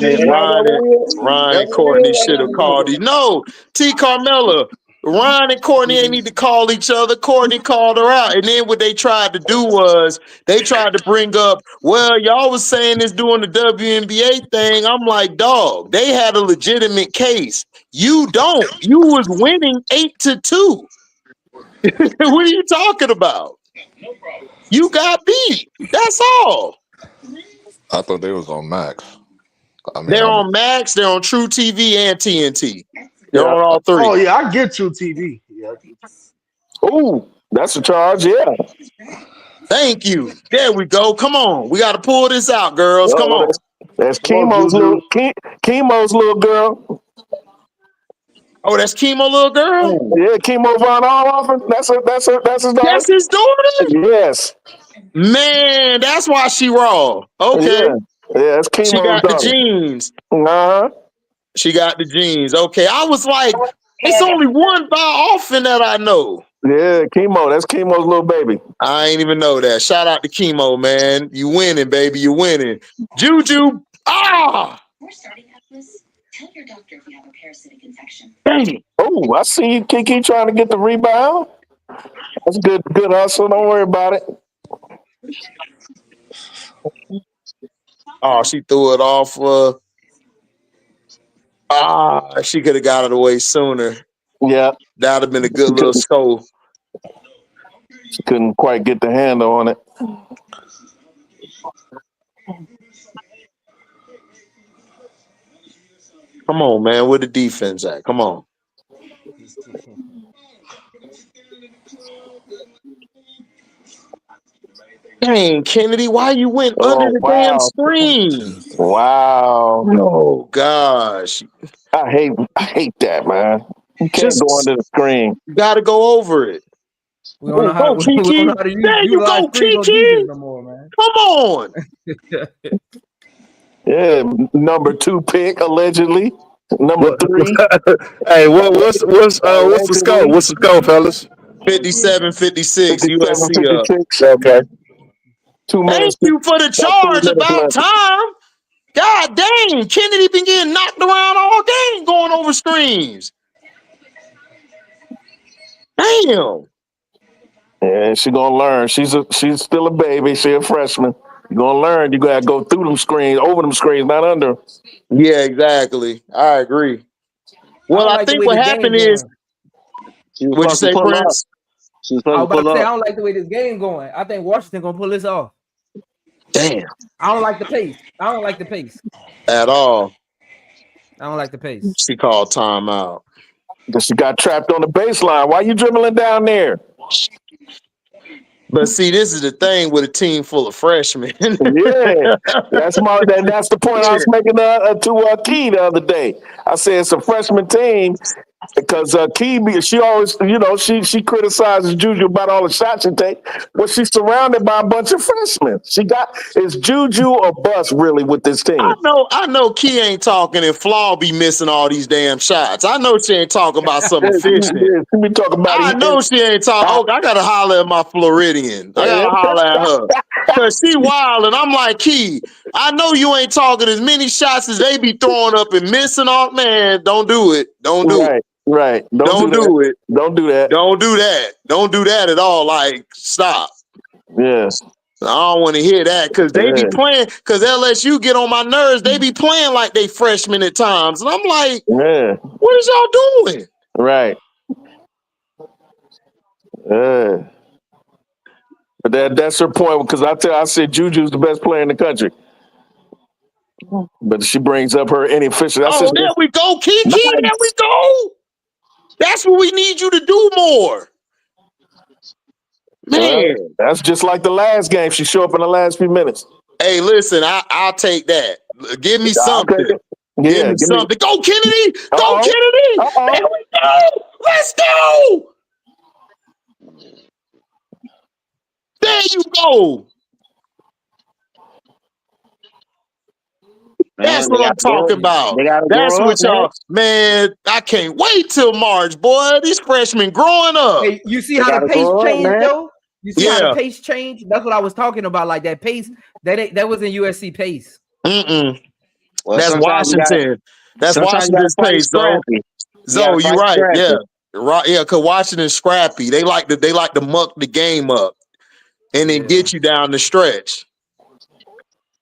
and Courtney should have called you. No, T. Carmella. Ryan and Courtney ain't need to call each other. Courtney called her out. And then what they tried to do was they tried to bring up, well, y'all was saying this doing the WNBA thing. I'm like, dog, they had a legitimate case. You don't. You was winning 8-2. What are you talking about? You got beat. That's all. I thought they was on Max. They're on Max, they're on True TV and TNT. They're on all three. Oh yeah, I get True TV. Yeah. Ooh, that's a charge, yeah. Thank you. There we go. Come on. We got to pull this out, girls. Come on. That's Chemo's little girl. Oh, that's Chemo little girl? Yeah, Chemo Von Allhoffen. That's his daughter. That's his daughter? Yes. Man, that's why she raw. Okay. Yeah, that's Chemo's She got daughter. the genes. Uh-huh. She got the genes. Okay. I was like, it's only one by often that I know. Yeah, Chemo. That's Chemo's little baby. I ain't even know that. Shout out to Chemo, man. You winning, baby. You winning. Juju. Ah! We're starting out this. Tell your doctor if you have a parasitic infection. Dang. Oh, I see you, Kiki, trying to get the rebound. That's good hustle. Don't worry about it. Oh, she threw it off. She could have got it away sooner. Yeah. That'd have been a good little score. She couldn't quite get the handle on it. Come on, man. Where the defense at? Come on. Dang, Kennedy, why you went under the damn screen? Wow. Oh gosh. I hate that, man. You can't go under the screen. You gotta go over it. We don't know how to use there you go, Kiki. No more, man. Come on. Yeah, number 2 pick, allegedly. Number 3. Hey, what's the score? What's the score, fellas? 57-56, USC up. Okay. 2 minutes. Thank you for the charge. About time. God dang, Kennedy been getting knocked around all game going over screens. Damn. Yeah, she's gonna learn. She's still a baby. She's a freshman. You're gonna learn. You gotta go through them screens, over them screens, not under. Yeah, exactly. I agree. Well, I think what happened is She was What'd you supposed to say, pull up. Prince? She was I supposed was to about to pull say I up. don't like the way this game going. I think Washington gonna pull this off. Damn. I don't like the pace. I don't like the pace At all. I don't like the pace. She called timeout. She got trapped on the baseline. Why you dribbling down there? But see, this is the thing with a team full of freshmen. Yeah, that's the point I was making to Key the other day. I said it's a freshman team because Key, she always, she criticizes Juju about all the shots she take. Well, she's surrounded by a bunch of freshmen. Is Juju or bust really with this team? I know Key ain't talking and Flaw be missing all these damn shots. I know she ain't talking about something efficient. She be talking about I know she ain't talking. Oh, I gotta holler at my Floridian. I gotta holler at her. Cause she wild and I'm like, Key, I know you ain't talking as many shots as they be throwing up and missing off. Man, don't do it. Don't do it. Right. Don't do it. Don't do that. Don't do that. Don't do that at all. Like, stop. Yes. I don't want to hear that because they be playing. Because LSU get on my nerves. They be playing like they freshmen at times, and I'm like, what is y'all doing? Right. But that's her point because I said Juju's the best player in the country, but she brings up her inefficient. There we go, Kiki. Nice. There we go. That's what we need you to do more. Man, that's just like the last game. She showed up in the last few minutes. Hey, listen, I'll take that. Give me something. Give me something. Go, Kennedy. Go, Kennedy. There we go. Let's go. There you go. That's what I'm talking about. That's what y'all, man. I can't wait till March, boy. These freshmen growing up. Hey, you see how the pace changed, though? You see how the pace changed? That's what I was talking about. Like that pace, that was in USC pace. Well, that's Washington. That's Washington's pace, though. So you're right. Yeah. Right. Yeah, because Washington's scrappy. They like to muck the game up and then get you down the stretch.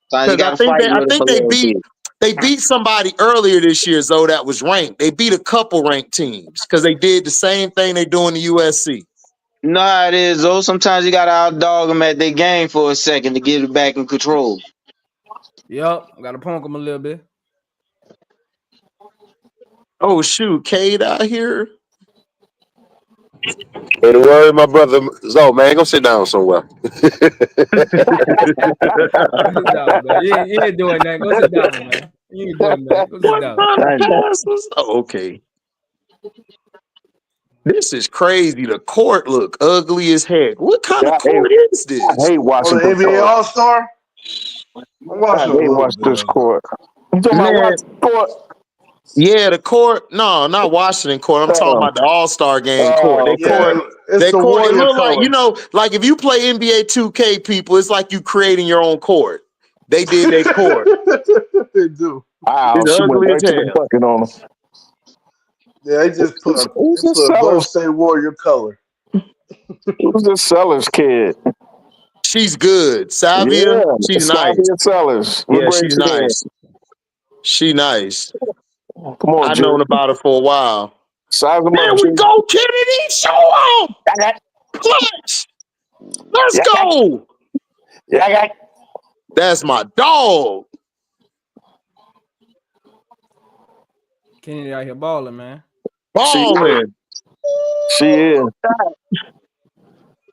Because I think they beat somebody earlier this year, Zoe, that was ranked. They beat a couple ranked teams because they did the same thing they do in the USC. No, it is, Zoe. Sometimes you gotta outdog them at their game for a second to get it back in control. Yep, gotta punk them a little bit. Oh shoot, Cade out here. Hey, don't worry, my brother Zoe, man, go sit down somewhere. You ain't doing that. Go sit down, man. You ain't doing that. Go sit down. Okay. This is crazy. The court look ugly as heck. What kind of court is this? I hate watching the NBA All-Star. I hate watching this court. You talking about Washington court? Yeah, the court. No, not Washington court. I'm talking about the All-Star game court. They court. It look like, like if you play NBA 2K, people, it's like you creating your own court. They did their court. They do. Wow, it's ugly as hell. On them. Yeah, they just put a Golden State Warrior color. Who's the Sellers kid? She's good. Savia, she's nice. Savia Sellers. Yeah, she's nice. She nice. Come on, I've known about her for a while. There we go, Kennedy. Show them. Clutch. Let's go. That's my dog. Kennedy out here balling, man. Balling. She is.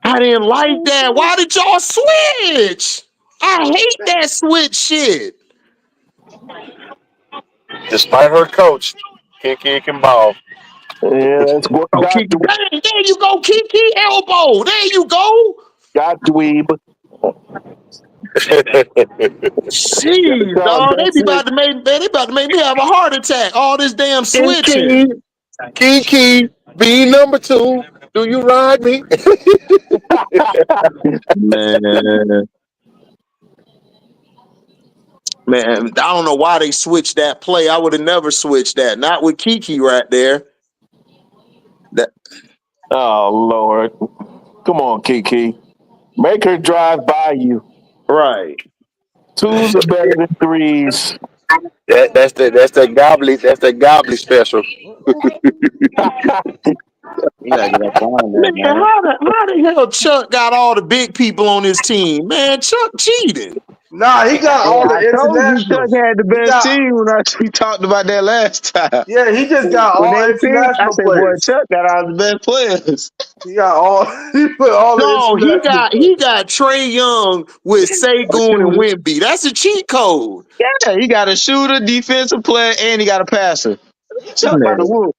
I didn't like that. Why did y'all switch? I hate that switch shit. Despite her coach, Kiki can ball. Yeah, that's what Kiki. There you go, Kiki. Elbow. There you go. Got dweeb. Jeez, dog. They about to make me have a heart attack. All this damn switching. Kiki, be number 2. Do you ride me? Man, I don't know why they switched that play. I would have never switched that. Not with Kiki right there. Oh, Lord. Come on, Kiki. Make her drive by you. Right. 2s are better than 3s. That's the gobbly special. You gotta get up on that, Man, man. how the hell Chuck got all the big people on his team? Man, Chuck cheated. Nah, he got all the I told you Chuck internationals. had the He best got team when we talked about that last time. yeah, he just got When all they picked, I international said, boy, players. Chuck got all the best players. He got all he put all the No, international he players. got Trey Young with A Segun and shooter. Wimby. That's a cheat code. Yeah, he got a shooter, defensive player, and he got a passer. Chuck by the Man. whoop.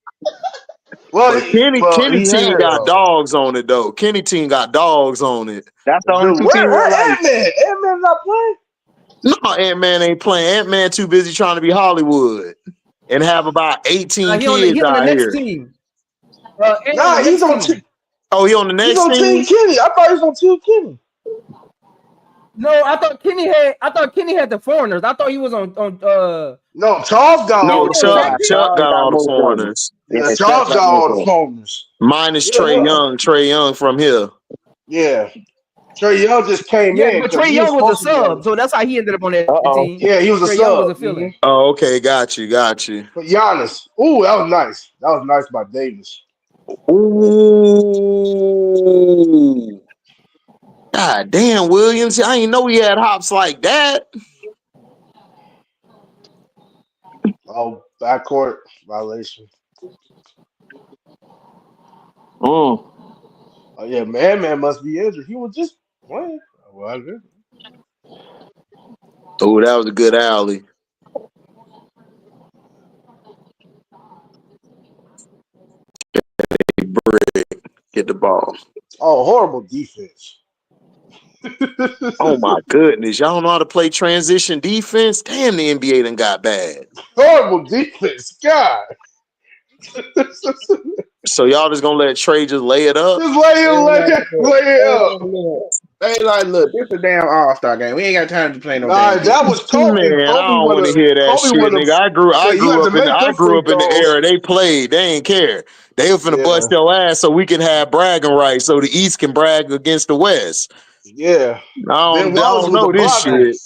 Well, But Kenny he team had got dogs on it though. Kenny team got dogs on it. That's the only dude. two teams I Where like. Ant-Man? Ant-Man not playing? No, Ant-Man ain't playing. Ant-Man too busy trying to be Hollywood and have about 18 He kids on the out next here. team. On Nah, the he's next on team. Oh, he on the he's next on Team team? Kenny. I thought he was on Team Kenny. No, I thought Kenny had the foreigners. I thought he was on No, Charles got all No, the Chuck foreigners. got all the most of them. foreigners. Yeah, Yeah, Chuck Charles got got most all of the them. foreigners. Minus Yeah, Trey yeah. Young. Trey Young from here. Yeah. Trey Young just came Yeah, in but because Trey he was Young was a supposed to be on sub, the so team. that's how he ended up on that team. Yeah, he was a Trey Young was a sub. fill-in. Oh, okay, got you. But Giannis. Ooh, that was nice. That was nice by Davis. Ooh. God damn, Williams. I ain't know he had hops like that. Oh, backcourt violation. Oh. Oh yeah, man must be injured. He was just playing. Well, I guess. Oh, that was a good alley. Get the ball. Oh, horrible defense. Oh my goodness. Y'all know how to play transition defense? Damn, the NBA done got bad. Horrible defense. God. So y'all just gonna let Trey just lay it up? Just lay it up. Hey, like, look, this is a damn All-Star game. We ain't got time to play no Nah, damn that was Kobe. Man, I don't want to hear that Kobe shit, would have nigga. I grew to up in make them free the throws. era they played. They ain't care. They were finna bust your ass so we can have bragging rights, so the East can brag against the West. Yeah. I don't know this shit.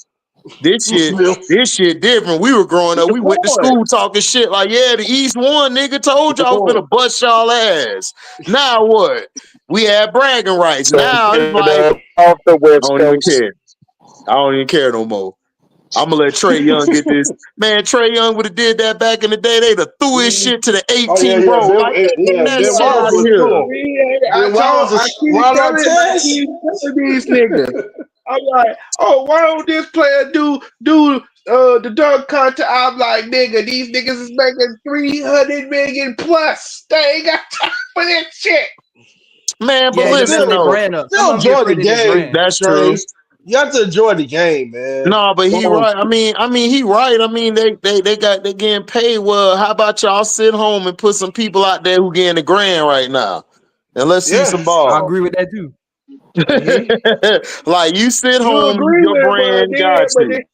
This shit different. We were growing up. We went to school talking shit like, yeah, the East won, nigga. Told y'all I was finna bust y'all ass. Now what? We had bragging rights. Now it's like, off the I West don't even Coast. care. I don't even care no more. I'm gonna let Trey Young get this. Man, Trey Young would have did that back in the day. They'd have threw his shit to the 18 row. Like, get that shit out of here. I keep telling these niggas. I'm like, oh, why don't this player do the dunk contest? I'm like, nigga, these niggas is making 300 million plus. They ain't got time for that shit. Man, but listen, still enjoy the game. That's Trey. true. You have to enjoy the game, man. No, but he right. I mean, he right. I mean, they getting paid well. How about y'all sit home and put some people out there who getting the grand right now, and let's see some ball. I agree with that too. Like you sit You home, agree your with it, brand got you.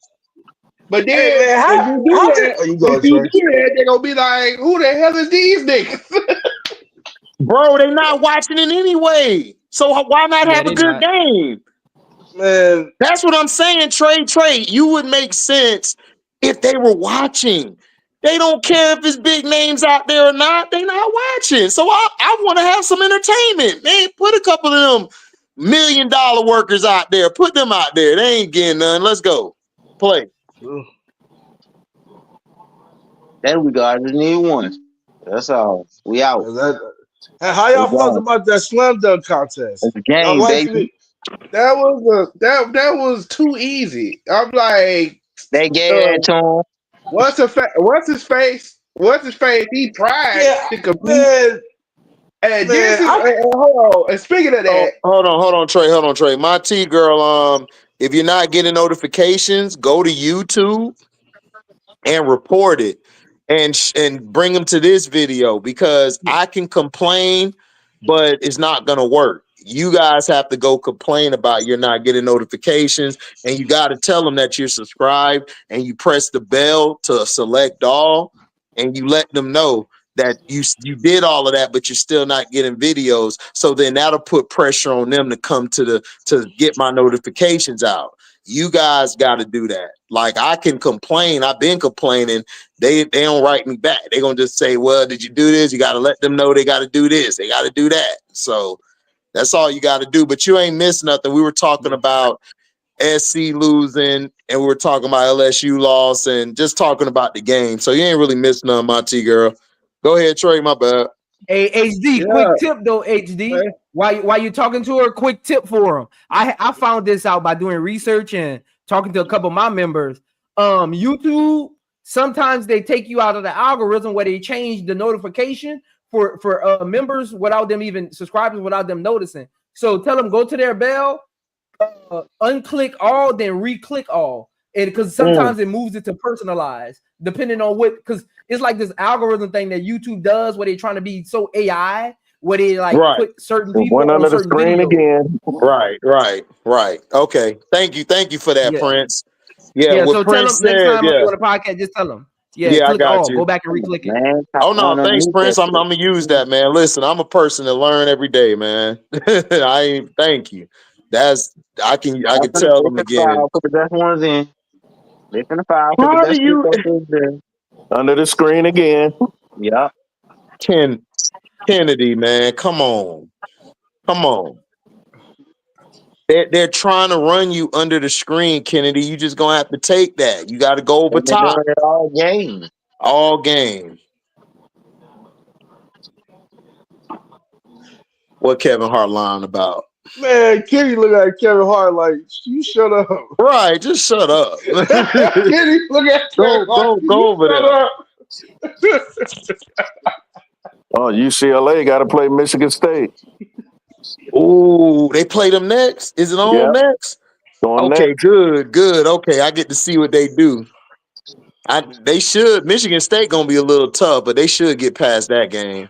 But then, Hey, man, if you do that, they're gonna be like, who the hell is these niggas? Bro, they not watching it anyway. So why not have a good game? Man, that's what I'm saying. Trey, you would make sense if they were watching. They don't care if it's big names out there or not. They not watching. So I want to have some entertainment. Man, put a couple of them $1 million workers out there. Put them out there. They ain't getting none. Let's go. Play. There we go. I just need one. That's all. We out. How y'all felt about that slam dunk contest? It's a game, baby. That was too easy. I'm like, they gave that to him. What's his face? He tried to compete. Man, and this is hold on. And speaking of that, hold on, Trey. My T girl, if you're not getting notifications, go to YouTube and report it and bring them to this video because I can complain, but it's not gonna work. You guys have to go complain about you're not getting notifications, and you got to tell them that you're subscribed and you press the bell to select all, and you let them know that you did all of that, but you're still not getting videos. So then that'll put pressure on them to come to get my notifications out. You guys got to do that. Like, I can complain. I've been complaining. They don't write me back. They're going to just say, well, did you do this? You got to let them know they got to do this. They got to do that. So that's all you got to do. But you ain't missed nothing. We were talking about SC losing, and we were talking about LSU loss, and just talking about the game. So you ain't really missed nothing, my T girl. Go ahead, Trey. My bad. Hey, HD, quick tip though, HD. While you're talking to her, quick tip for him. I found this out by doing research and talking to a couple of my members. YouTube, sometimes they take you out of the algorithm where they change the notification for members without them even subscribing, without them noticing. So tell them, go to their bell, unclick all, then re-click all. And because sometimes it moves it to personalized, depending on what, because it's like this algorithm thing that YouTube does where they're trying to be so AI, where they like put certain people One on under the certain screen videos. again. Right. Okay. Thank you for that, Prince. Yeah, what so Prince tell them next said, time on the podcast, just tell them. I click got all. you. Go back and re-click it. Man, Oh no, thanks, Prince. I'm gonna use that, man. Listen, I'm a person that learn every day, man. Thank you. I can tell them again. Put the best ones in. Listen to file. Put the How do best you in. Under the screen again. Yeah. Kennedy, man? Come on. They're trying to run you under the screen, Kennedy. You just gonna have to take that. You got to go over They're top. doing it all game. All game. What Kevin Hart lying about? Man, Kenny look at Kevin Hart like, you shut up. Right, just shut up. Kenny look at Kevin Hart. Go over there. Oh, UCLA got to play Michigan State. Ooh, they play them next? Is it on next? Okay, next. good. Okay, I get to see what they do. They should. Michigan State gonna be a little tough, but they should get past that game.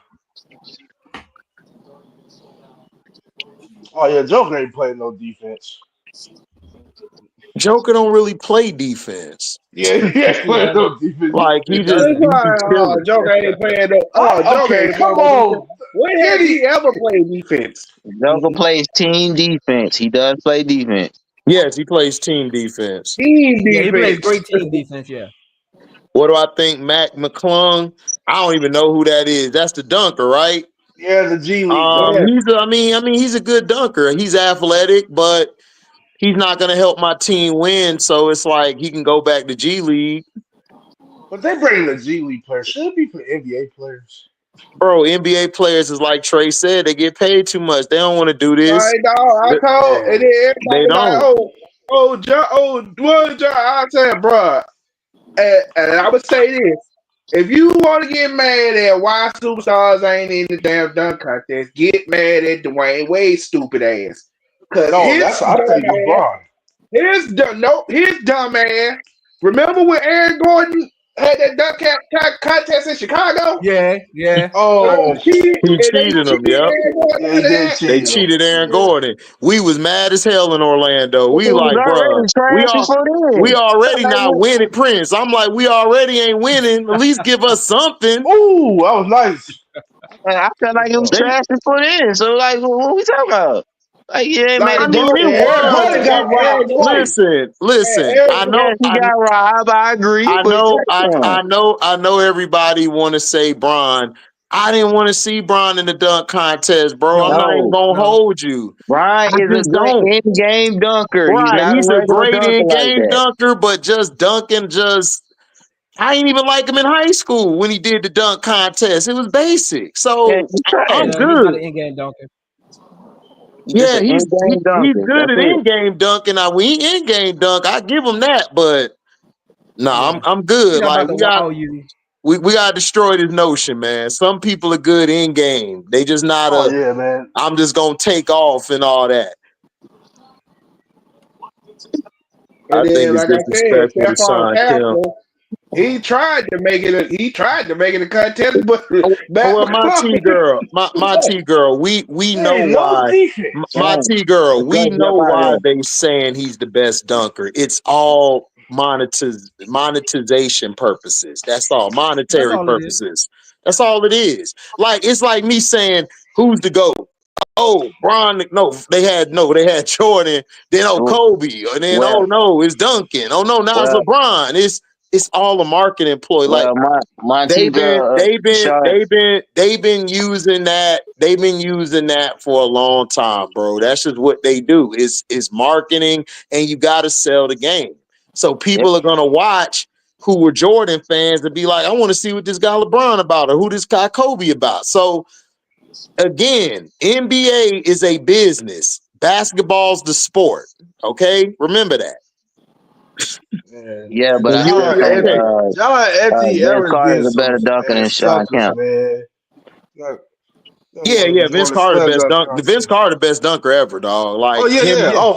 Oh yeah, Joker ain't playing no defense. Joker don't really play defense. Yeah, he ain't playing no defense. Like he just Joker ain't playing no. Okay, come on. When has he ever played defense? Joker plays team defense. He does play defense. Yes, he plays team defense. Yeah, he plays great team defense. Yeah. What do I think? Mac McClung? I don't even know who that is. That's the dunker, right? Yeah, the G League. He's a good dunker. He's athletic, but he's not going to help my team win. So it's like he can go back to G League. But they bring the G League players. Should it be for NBA players? Bro, NBA players is like Trey said, they get paid too much. They don't want to do this. I told, and then everybody like, John. I said, bro, and I would say this: if you want to get mad at why superstars ain't in the damn dunk contest, get mad at Dwayne Wade's stupid ass. Cause his dumb ass. Remember when Aaron Gordon had that dunk contest in Chicago? Yeah. Oh, he cheated him. Yeah, they cheated Aaron Gordon. We was mad as hell in Orlando. We like, bro, we already not winning, Prince. I'm like, we already ain't winning. At least give us something. Ooh, that was nice. I felt like it was trash to put in. So like, what we talking about? Like, you ain't made a Listen. I know he got robbed. I agree. I know everybody want to say Bron. I didn't want to see Bron in the dunk contest, bro. I'm not even gonna hold you. Bron is a great in-game dunker. Right, he's a great in-game like dunker, but just dunking, I ain't even like him in high school when he did the dunk contest. It was basic, so I'm good. He's not an in-game dunker. Yeah, he's good at in-game dunking. Now, we in-game dunk, I give him that, but I'm good. Like we gotta destroy this notion, man. Some people are good in-game. They just not man. I'm just gonna take off and all that. And I think it's disrespectful to sign him. He tried to make it a contest, but my T girl, we know why. My T girl, we know why they saying he's the best dunker. It's all monetization purposes. That's all. Monetary purposes. That's all it is. Like, it's like me saying, who's the GOAT? oh, Bron, they had Jordan, then Kobe, and then it's Duncan. Oh no, now it's LeBron. It's all a marketing ploy. Like they've been using that. They've been using that for a long time, bro. That's just what they do. Is marketing, and you got to sell the game. So people are gonna watch who were Jordan fans and be like, I want to see what this guy LeBron about, or who this guy Kobe about. So again, NBA is a business. Basketball's the sport. Okay, remember that. Yeah, but I still think Vince Carter's a better dunker than Sean Kemp. Yeah, Vince Carter the best dunk. Vince Carter the best dunker ever, dog. Like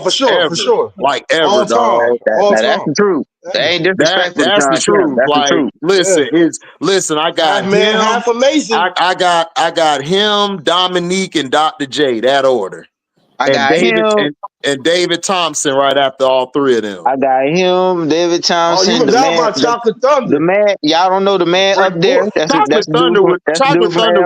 for sure, like ever, all time, dog. That's the truth. That ain't disrespectful. That's the truth. That's like, the truth. Listen. I got half man, half amazing. I got him, Dominique, and Dr. J. That order. I got him and David Thompson right after all three of them. I got him, David Thompson. Oh, you forgot about Chocolate Thunder. The man, y'all don't know the man up there. Chocolate Thunder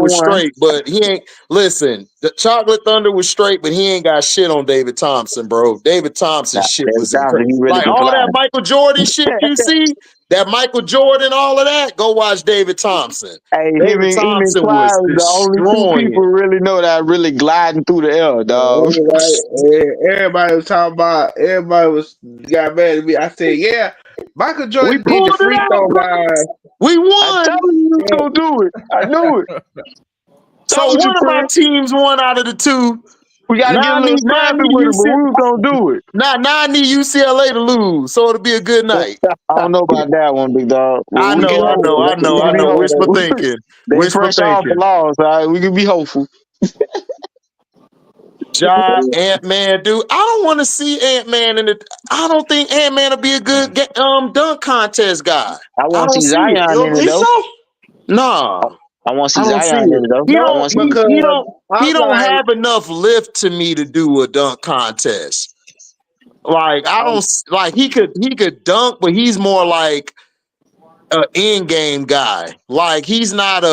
was straight, but he ain't. Listen, the Chocolate Thunder was straight, but he ain't got shit on David Thompson, bro. David Thompson shit was incredible. Really like all that Michael Jordan shit you see, that Michael Jordan, all of that. Go watch David Thompson. Hey, David Thompson was the only two people really know that really gliding through the air, dog. Everybody was talking about. Everybody got mad at me. I said, "Yeah, Michael Jordan did the free throw line. We won. I told you gonna do it. I knew it." So one of my teams won out of the two. We gotta get a little scrappy with it, but we was gonna do it. Now I need UCLA to lose, so it'll be a good night. I don't know about that one, big dog. I know. Wishful thinking. They fresh off the loss, all right? We can be hopeful. Ant-Man, dude. I don't want to see Ant-Man in it. I don't think Ant-Man will be a good dunk contest guy. I want to see Zion in it, though. No. I want to see Zion in it, though. He don't have enough lift to me to do a dunk contest. Like I don't like he could dunk, but he's more like an in-game guy. Like he's not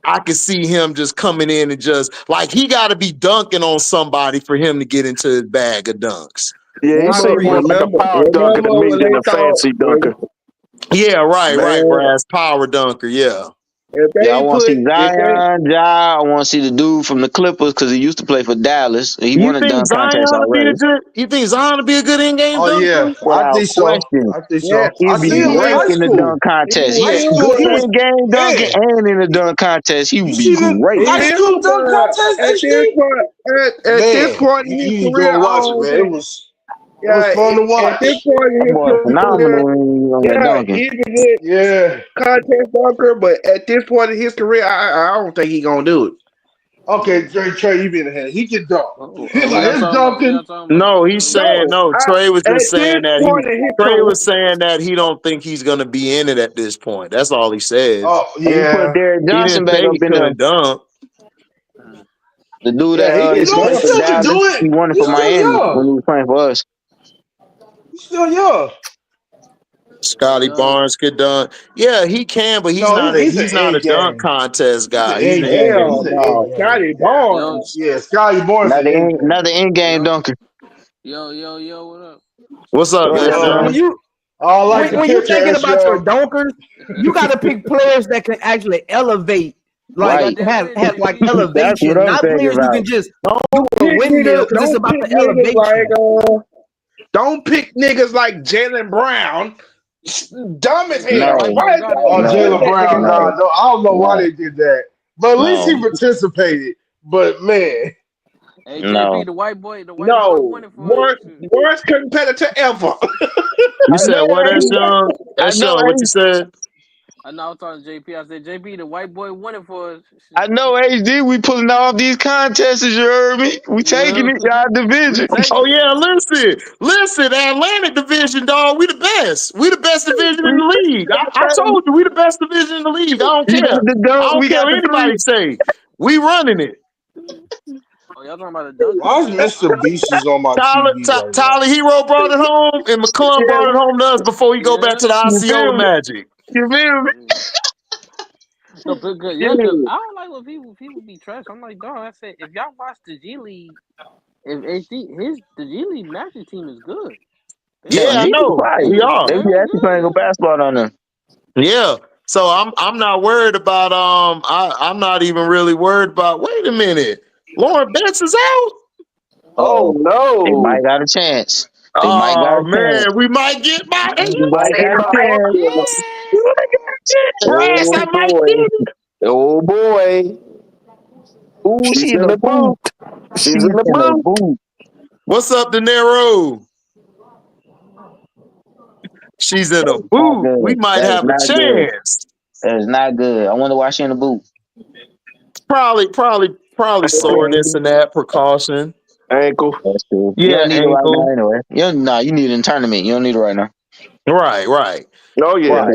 I could see him just coming in and just like he got to be dunking on somebody for him to get into his bag of dunks. Yeah, he seemed more like a power dunker to me than a fancy dunker. Yeah, right, Brass. Power dunker, yeah. I want to see Zion, Ja. I want to see the dude from the Clippers because he used to play for Dallas. He won a dunk contest already. You think Zion will be a good in-game dunker? Yeah, I think so. I think so. He'd be great in the dunk contest. He's good in-game dunking and in the dunk contest. He would be great. High school dunk contest. At this point in his career, it was fun to watch. At this point in his career, contest dunker, but at this point in his career, I don't think he's gonna do it. Okay, Trey, you been ahead. He can dunk. His dunking. No, he's saying no. Trey was just saying that Trey was saying that he don't think he's gonna be in it at this point. That's all he said. Oh yeah. He put Derrick Johnson back up in there. Dunk. The dude that he won it for Miami when he was playing for us. He's still young. Scotty Barnes could dunk. Yeah, he can, but he's not a dunk contest guy. Scotty Barnes. Yeah, Scotty Barnes. Another in-game dunker. Yo, what up? What's up, man? When you're thinking about your dunkers, you got to pick players that can actually elevate. Like have like elevation, not players who can just do a windmill because it's about the elevation. Don't pick niggas like Jaylen Brown. Dumb as hell. Jaylen Brown. I don't know why they did that, but at least he participated. But man, hey, JP, the white boy won it for worst competitor ever. You said what? That's young. What you said? I know I was talking to JP. I said, JP, the white boy won it for us. I know, HD. We pulling off these contests. You heard me? We taking it, y'all division. Oh yeah, listen, Atlantic division, dog. We the best. We the best division in the league. I told you, we the best division in the league. I don't care. I don't care what anybody say. We running it. Oh, y'all talking about the dunk? Why is Mr. Beast on my TV? Tyler Hero brought it home, and McClung brought it home to us before he go back to the ICO Magic. You feel me? No, because yeah, cause I don't like when people be trash. I'm like, dog. I said, if y'all watch the G League, if the G League Magic team is good. Yeah, Yeah, I G be know. quiet. We are. They be Very actually playing good. good basketball on them. Yeah. So I'm not worried about I'm not even really worried about wait a minute. Lauren Betts is out. Oh They might no! got a chance. They might got Oh a chance. man, we might get my They might got a chance. We might got a chance. Brass, Oh I might boy! get it. Oh boy! Ooh, She's she in in the the boot. boot. She's She's in the in the boot. boot. What's up, De Niro? She's in a Not boot. We good. might That is have a not good. chance. That is not good. I wonder why she in the boot. Probably soreness and that precaution. Ankle. That's cool. You Yeah, don't need it right now ankle. anyway. You need it in tournament. You don't need it right now. Right. Oh yeah.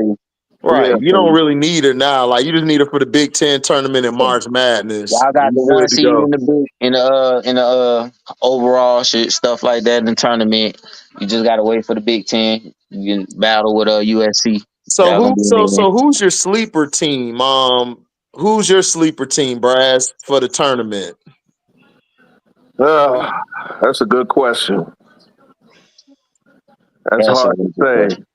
Right. Yeah. You don't really need her now. Like you just need her for the Big Ten tournament in March Madness. Y'all got the You one good to seed go. in the boot in the overall shit stuff like that in the tournament. You just gotta wait for the Big Ten. You can battle with USC. Y'all gonna be in there. So who's your sleeper team? Who's your sleeper team, Brass, for the tournament? That's a good question. That's That's a hard really to good say. question.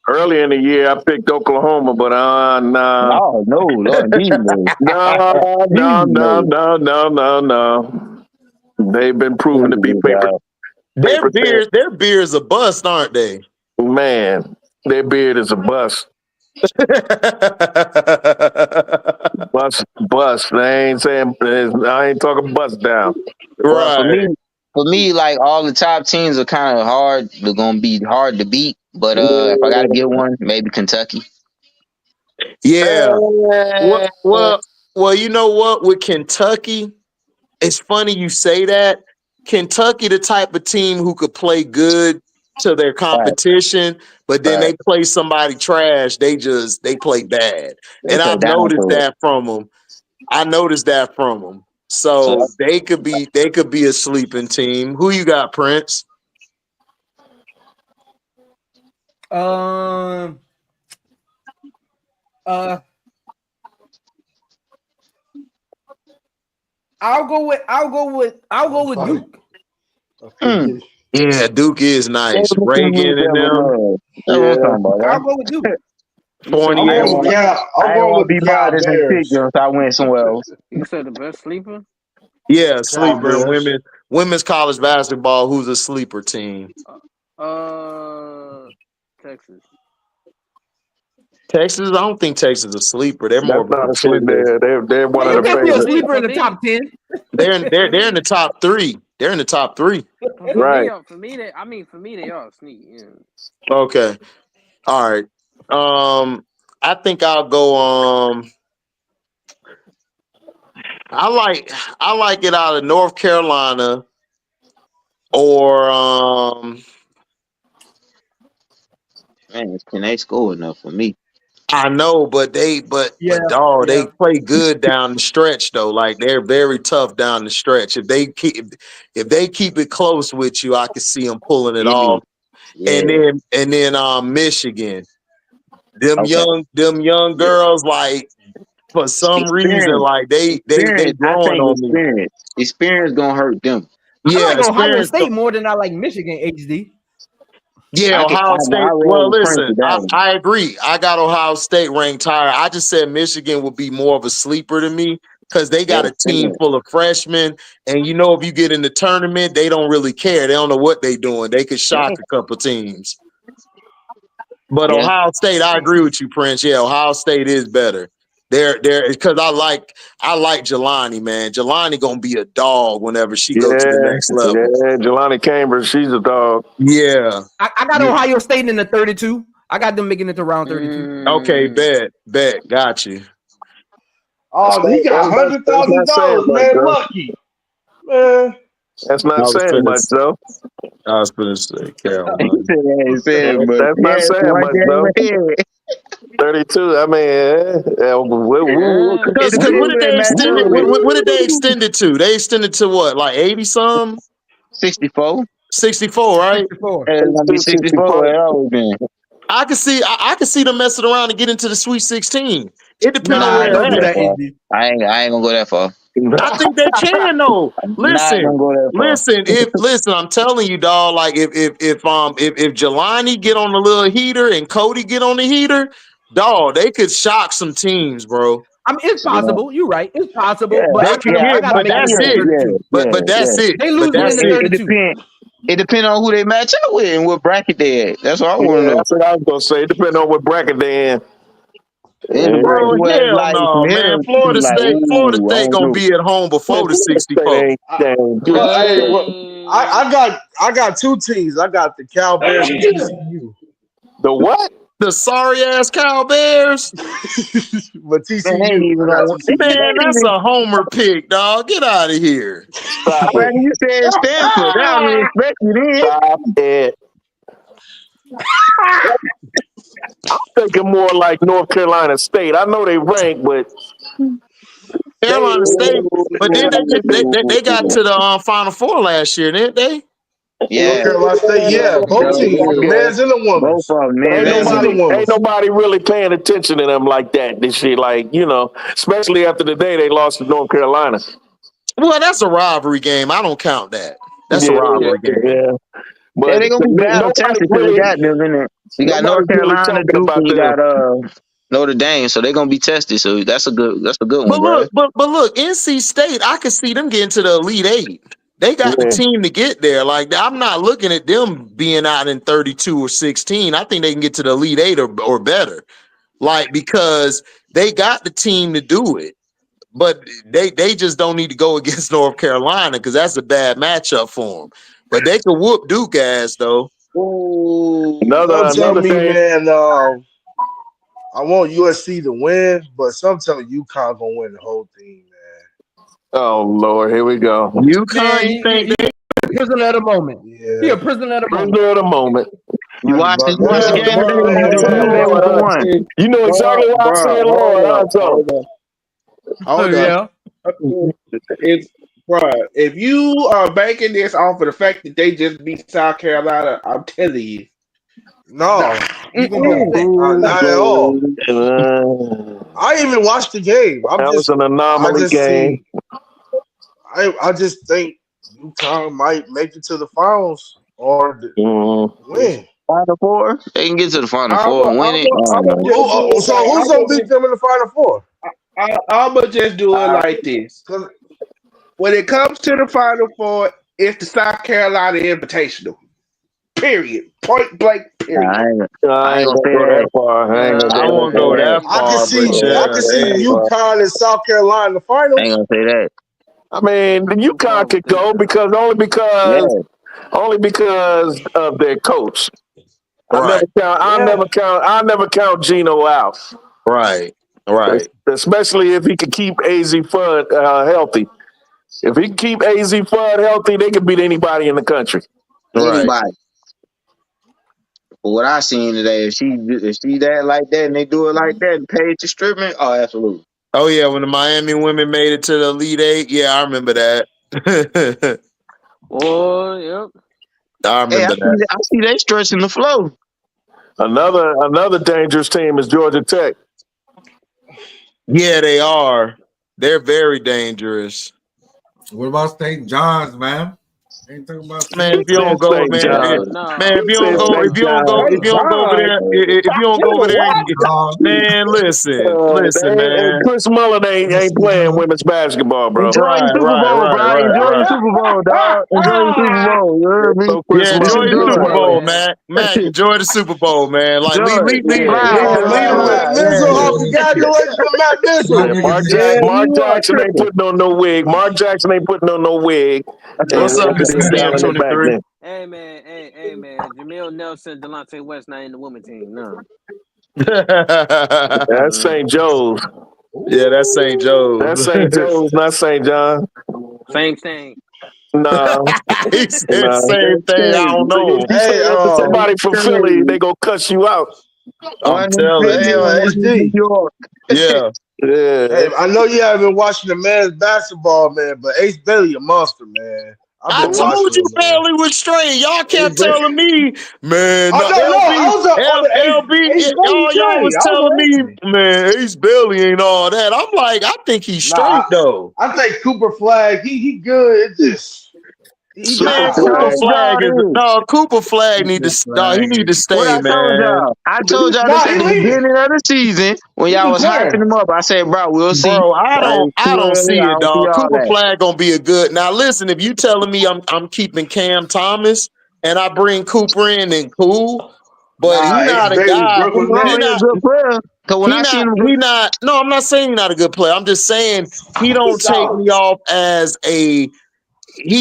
Early in the year, I picked Oklahoma, but nah. Oh no, Lord Jesus. No. They've been proven to be paper. Their thin. beers a bust, aren't they? Man, their beard is a bust. Bust. They ain't saying. I ain't talking bust down. Well, for Right. me, like all the top teams are kind of hard. They're gonna be hard to beat. But if I gotta get one, maybe Kentucky. Yeah. Well, you know what? With Kentucky, it's funny you say that. Kentucky, the type of team who could play good to their competition, but then they play somebody trash. They play bad, They and play I've down noticed to it. that from them. I noticed that from them. So they could be a sleeping team. Who you got, Prince? I'll go with Duke. Yeah, Duke is nice. Reagan and them. I'll go with Duke. Fournier. I ain't want to be modest and pick them, so I went somewhere else. You said the best sleeper? Yeah, sleeper in women's college basketball. Who's a sleeper team? Texas. Texas. I don't think Texas is a sleeper. They're more That's of a not a sleep. contender. They're one Man, of you the can't be a favorites. sleeper in the top 10. They're in the top three. They're in the top three. For me, they are sneaky. Yeah. Okay. All right. I think I'll go. I like it out of North Carolina or Man, can they score enough for me? I know, but they play good down the stretch though. Like they're very tough down the stretch. If they keep it close with you, I can see them pulling it off. And then Michigan, them young girls, like for some reason, like they I growing think on me. experience gonna hurt them. I like Ohio experience. State more than I like Michigan, HD. Yeah, Ohio State. Well, listen, I agree. I got Ohio State ranked higher. I just said Michigan would be more of a sleeper to me because they got a team full of freshmen. And you know, if you get in the tournament, they don't really care. They don't know what they're doing. They could shock a couple teams. But Ohio State, I agree with you, Prince. Yeah, Ohio State is better. They're because I like Jelani, man. Jelani gonna be a dog whenever she go to the next level. Yeah, Jelani Cambridge, she's a dog. Yeah. I got Ohio State in the 32. I got them making it to round 32. Okay, bet. Got you. Oh, he got $100,000, man. Lucky. Man. That's not saying much, though. I was going to say Carolina. That's not saying much, though. 32. I mean, because what did they extend it? What did they extend it to? They extended to what, like 80 some? 64. 64, right? 64. It's gonna be 64. It always been. I can see them messing around and get into the Sweet 16. It depends on Nah, where I ain't they're gonna at. go that far. I ain't gonna go that far. I think they can though. Not Listen, gonna go that far. listen, I'm telling you, dog. Like if Jelani get on the little heater and Cody get on the heater, dog, they could shock some teams, bro. I mean, it's possible. You're right. It's possible, Yeah, but They could I get, gotta but make them that's win the it. 32. But that's it. They But lose that's win the it. 32. It depends on who they match up with and what bracket they at. That's what I want to Yeah, know. that's what I was gonna say. Depending on what bracket they in. In the Bro, bracket where it's hell like from no, here man. to Florida like, State ooh, I don't gonna know. be at home Man, before the Florida State 64. ain't good. Hey, well, Dang. I got two teams. I got the Cal Bears and TCU. The what? The sorry ass Cow Bears. But Man, they ain't TCU, I even got gonna. They TCU. Man, ain't that's even. a homer pick, dog. Get out of here. Stop Man, it. you said Stanford. That I mean, expect you then. Stop it. I'm thinking more like North Carolina State. I know they rank, but Carolina State, but then they got to the Final Four last year, didn't they? North Yeah, Carolina State, yeah, both teams, the men's and the both women's. of them, The man. men's and the ain't women's. nobody really paying attention to them like that this year. Like, especially after the day they lost to North Carolina. Well, that's a rivalry game. I don't count that. That's a Yeah, rivalry game. yeah. Yeah, But they gonna be battle nobody tested because they really, got them in there. You got North nobody's really Carolina, talking Duke, about and you them. got Notre Dame, so they gonna be tested. So that's a good one, bro. But look, NC State, I could see them getting to the Elite Eight. They got the Yeah. team to get there. Like, I'm not looking at them being out in 32 or 16. I think they can get to the Elite Eight or better. Like, because they got the team to do it. But they just don't need to go against North Carolina because that's a bad matchup for them. But they could whoop Duke ass though. Ooh. Some tell Another me, thing. man, I want USC to win, but some tell me UConn gonna win the whole thing, man. Oh Lord, here we go. UConn, Man, you think he a prisoner of the moment. Yeah. He a prisoner of the moment. Prisoner of the moment. You watch the But, game today, and you Say definitely Lord, one for huh? one. You know exactly why I said Lord, huh? So Hold up. It's bro. If you are banking this off of the fact that they just beat South Carolina, I'm telling you, no, you gonna be upset. not at all. I didn't even watched the game. that was an anomaly game. I just think UConn might make it to the finals or win. Final Four, they can get to the Final Four and win it. So who's gonna beat them in the Final Four? I'm gonna just do it like this. When it comes to the Final Four, it's the South Carolina Invitational. Period. Point blank. Period. I ain't I ain't gonna say gonna go that. that far. I won't go that far. I can see UConn and South Carolina in the finals. I ain't gonna say that. I mean, the UConn could go only because of their coach. Right. I never count Gino out. Right. Especially if he could keep AZ Fudd healthy. If he can keep AZ Fudd healthy, they can beat anybody in the country. Anybody. But what I seen today, if she that like that and they do it like that and pay to stripment, oh, absolutely. Oh yeah, when the Miami women made it to the Elite Eight, yeah, I remember that. Oh, yep. I remember that. I see they stretching the flow. Another dangerous team is Georgia Tech. Yeah, they are. They're very dangerous. What about St. John's, man? Ain't talking about Man, if you don't go, man, if you don't go over there, man, listen, man. Chris Mullen ain't playing women's basketball, bro. Enjoy your Super Bowl, bro. Enjoy your Super Bowl, dog. Enjoy your Super Bowl. You heard me? Yeah, enjoy your Super Bowl, man. Mac, enjoy the Super Bowl, man. Like, leave Matt Mizzle, congratulations to Matt Mizzle. Mark Jackson ain't putting on no wig. Mark Jackson ain't putting on no wig. What's up, Mr. CM23? Hey man, Jamil Nelson, Delonte West not in the women team. No. That's St. Joe's. Yeah, that's St. Joe's. That's St. Joe's, not St. John. Same thing. No. He said same thing. I don't know. You say that to somebody from Philly, they gonna cuss you out. I'm telling you. Yeah. Hey, I know you haven't been watching the men's basketball, man, but Ace Bailey a monster, man. I told you Bailey was straight. Y'all kept telling me, man. No, I was on the Ace Bailey y'all was train. I was telling on me, Ace. man, Ace Bailey ain't all that. I'm like, I think he's straight though. I think Cooper Flag, he good. It just he got Man, the Cooper hype. Flag is no Cooper Flag need to he need to What stay, I told man. y'all. I told y'all this Nah, at he the leaving. beginning of the season when He y'all be was hyping playing. him up. I said, bro, we'll see. Bro, It's I too don't early. see I it, don't see dog. all Cooper that. Flag gonna be a good. Now listen, if you telling me I'm keeping Cam Thomas and I bring Cooper in, then cool. But he Nah, Ace not a Bailey guy. broke What's his wrong? neck. He a good player. Cause when I seen him, He not. No, I'm not saying he's not a good player. I'm just saying he don't take Solid. me off as a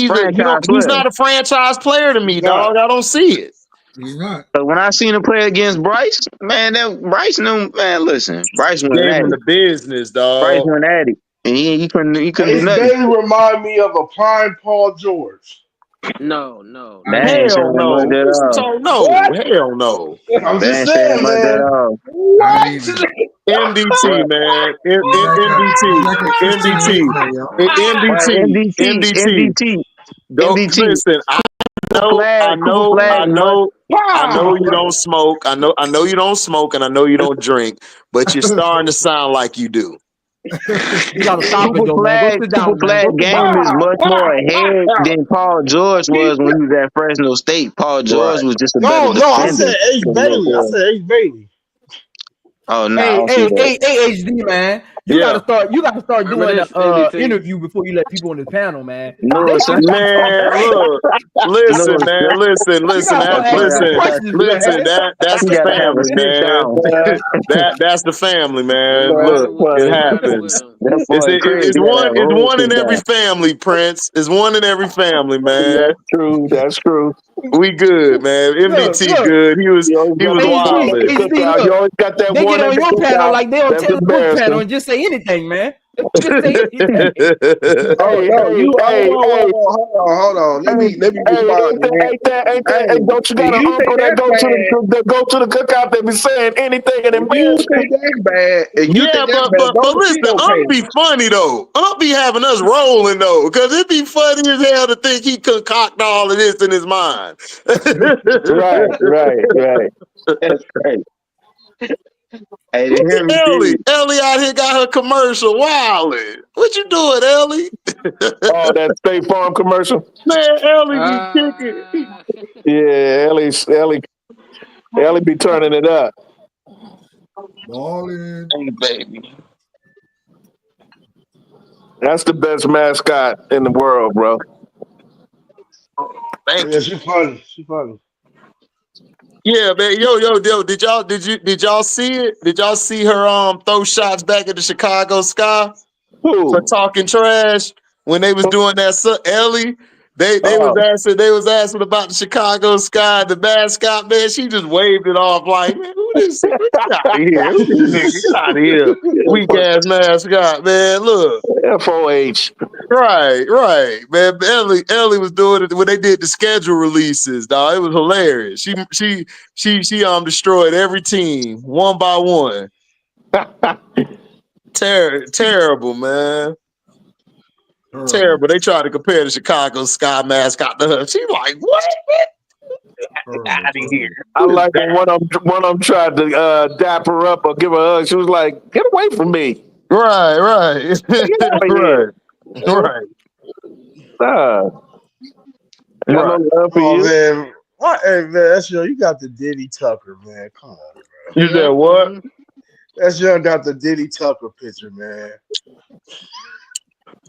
franchise he's player. not a franchise player to me, He's not. dog. I don't see it. He's not. But when I seen him play against Bryce, man, that Bryce knew, man, listen, Bryce went Gave at him it. the business, Bryce dog. went at it. And he couldn't do Ace nothing. Bailey remind me of a prime Paul George. No. That ain't Hell saying much no. at What you all. talking? No. What? Hell no. I'm That just ain't saying saying, much at man. all. Not What? even. MDT, What? man. He's like a 15-year MDT. player. Well, MDT. MDT. Go MDT. listen. I Cooper Flag must. know you don't smoke. I know you don't smoke, and I know you don't drink, but you're starting to sound like you do. You gotta stop it though, man. Go sit Cooper down, man. Flag Go sit game down. is much more ahead than Paul George was when he was at Fresno State. Paul George Right. was just a better No, I defender said Ace than what Bailey. I was. said Ace Bailey. Oh no, I Hey, don't see hey, that. hey, hey, HD man. You Yeah. gotta start Remember doing this, a NDT? interview before you let people on the panel, man. You know They what, son? you gotta start Man, praying. look, You know listen, what, man, son? You gotta start asking some questions, listen. man. That's You the gotta have a family, sit man. down. That's the family, man. Ride Look, it with it him. Ride it with happens. him. That It's boy Craig, you gotta have a it's whole one in sit every down. family, Prince. It's one in every family, man. That's true. That's true. We good, man. MDT Look. good. You always He got was the one at HD, the wilding. HD, cookout. You look. always got that They one get at on the your panel cookout. like they on That's Taylor Swift panel embarrassing. and just say anything, man. Just say anything. Oh Hey, no, hey, you hey, hey, hold on. Let hey, me hey, respond to that. hey, don't you got If an you think uncle that that's bad, go to the cookout that be saying anything and if you embarrassing? think that's bad, if you Yeah, think that's bad, go but to listen, Tito Ump be page. funny though. Ump be having us rolling though, because it'd be funny as hell to think he concoct all of this in his mind. Right. That's great. Hey, to hear me Ellie too. out here got her commercial wilding. What you doing, Ellie? Oh, that State Farm commercial. Man, Ellie be kicking. Yeah, Ellie be turning it up. Balling. Hey, baby. That's the best mascot in the world, bro. Thank Yeah, you. she funny. She funny. Yeah, man. Yo. Did y'all see it? Did y'all see her throw shots back at the Chicago Sky for Who? talking trash when they was doing that? Ellie, they Oh, was asking about the Chicago Sky, the mascot, man. She just waved it off like, man, who this? Get out of here. Who this nigga? Get out of here. Weak ass mascot, man. Look. FOH. Right, man. Ellie was doing it when they did the schedule releases, dog. It was hilarious. She destroyed every team one by one. Terrible, man. Terrible. They tried to compare the Chicago Sky mascot to her. She like, what? Get out of here. I like when one of them tried to dap her up or give her a hug. She was like, "Get away from me!" Right. Get out of here. Right. Got no love for Oh you. man. What hey man, that's you got the Diddy Tucker, man. Come on, bro. You said what? That's young got the Diddy Tucker picture, man.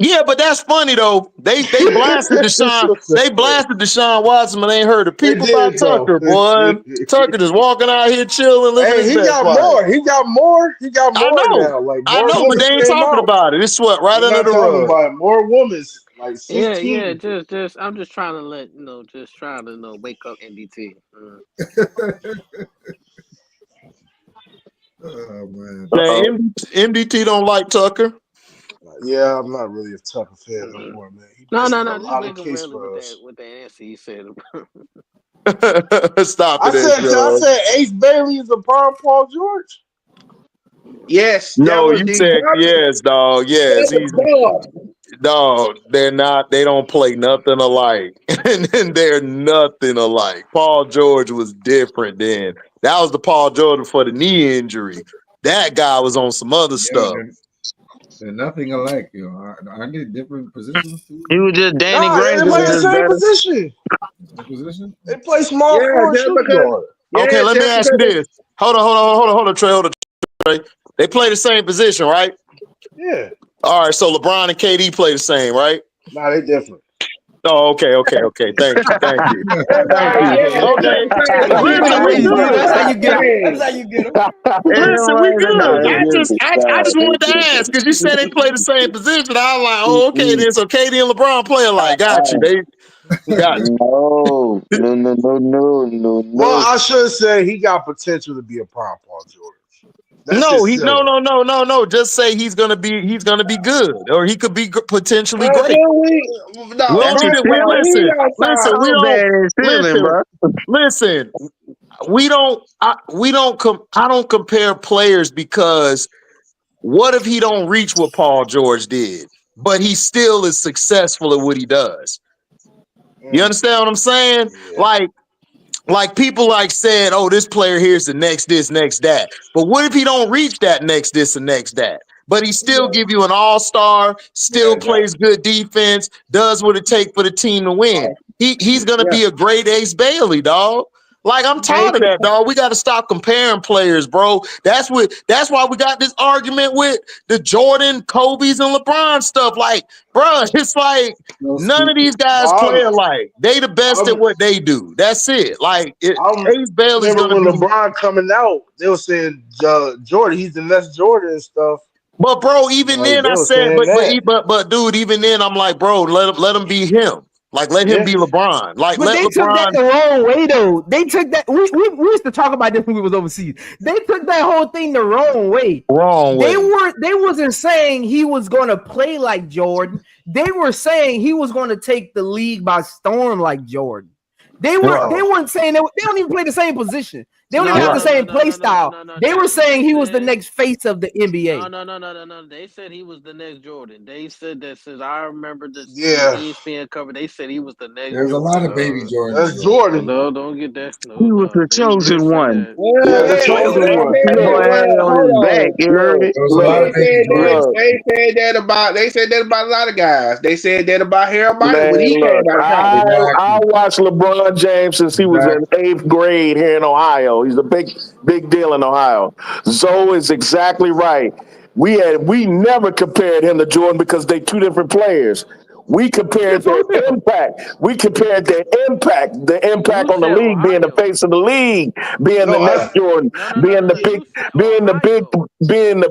Yeah, but that's funny though. They blasted Deshaun Watson, but they ain't heard a They peep about did though. Tucker, boy. Tucker just walking out here chilling, living Hey, his he best got life. more. He got more. He got I more know, now. Like more but they women ain't came talking out. about it. It's swept right They're under not the talking rug. about it. More women, like Yeah, 16. just I'm just trying to let just trying to wake up NDT. Oh man. Man, MDT don't like Tucker. Yeah, I'm not really a Tucker fan no more, man. He No, missing a just lot of make him case really for us. with that answer he said. Stop I it, Joe. said Ace Bailey is a prime Paul George. Yes, that No, was you the said God. yes, dog. That Yes, was God. dog, they're not. They don't play nothing alike, and they're nothing alike. Paul George was different then. That was the Paul George for the knee injury. That guy was on some other stuff. They're nothing alike, yo. Aren't they different positions too? He was just Danny Nah, Granger they play was the just same better. position. Position? They play small forward shooting guard. Okay, let me ask you this. Hold on, Trey. They play the same position, right? Yeah. All right, so LeBron and KD play the same, right? Nah, they different. Oh, okay. Thank you. Okay. Listen, we good. That's how you get him. That's how you get him. Listen, we good. I just wanted to ask because you said they play the same position. I was like, oh, okay, then so KD and LeBron play alike. Got you. They got you. No. Well, I should say he got potential to be a prime Paul George. No. Just say he's gonna be good, or he could be potentially great. Listen. I don't compare players because what if he don't reach what Paul George did, but he still is successful at what he does? You understand what I'm saying? Yeah. Like people said, oh, this player here's the next this, next that. But what if he don't reach that next this and next that? But he still give you an all-star, still plays good defense, does what it takes for the team to win. He's gonna be a great Ace Bailey, dog. Like, I'm tired of that, dog. We got to stop comparing players, bro. That's why we got this argument with the Jordan, Kobe's, and LeBron stuff. Like, bro, it's like none of these guys play alike. They the best at what they do. That's it. Like, Ace Bailey's gonna when be LeBron coming out, they were saying Jordan, he's the next Jordan and stuff. But bro, even then I said, but dude, even then I'm like, bro, let him be him. Like, let him be LeBron. Like, but they took that the wrong way, though. They took that. We used to talk about this when we was overseas. They took that whole thing the wrong way. They wasn't saying he was going to play like Jordan. They were saying he was going to take the league by storm like Jordan. They weren't saying they don't even play the same position. They don't even have the same play style. They were saying he was the next face of the NBA. No. They said he was the next Jordan. They said that since I remember this ESPN cover, they said he was the next There's Jordan. a lot of baby Jordans. That's Jordan. No, don't get that. No, he was the chosen one. The chosen one. Boy had it on his back. You heard it? They said that about a lot of guys. They said that about Harold Bynum when he came out of college. I watched LeBron James since he was in 8th grade here in Ohio. He's a big deal in Ohio. Zoe is exactly right. We never compared him to Jordan because they two different players. We compared their impact. The impact on the league, being the face of the league, being the next Jordan, being the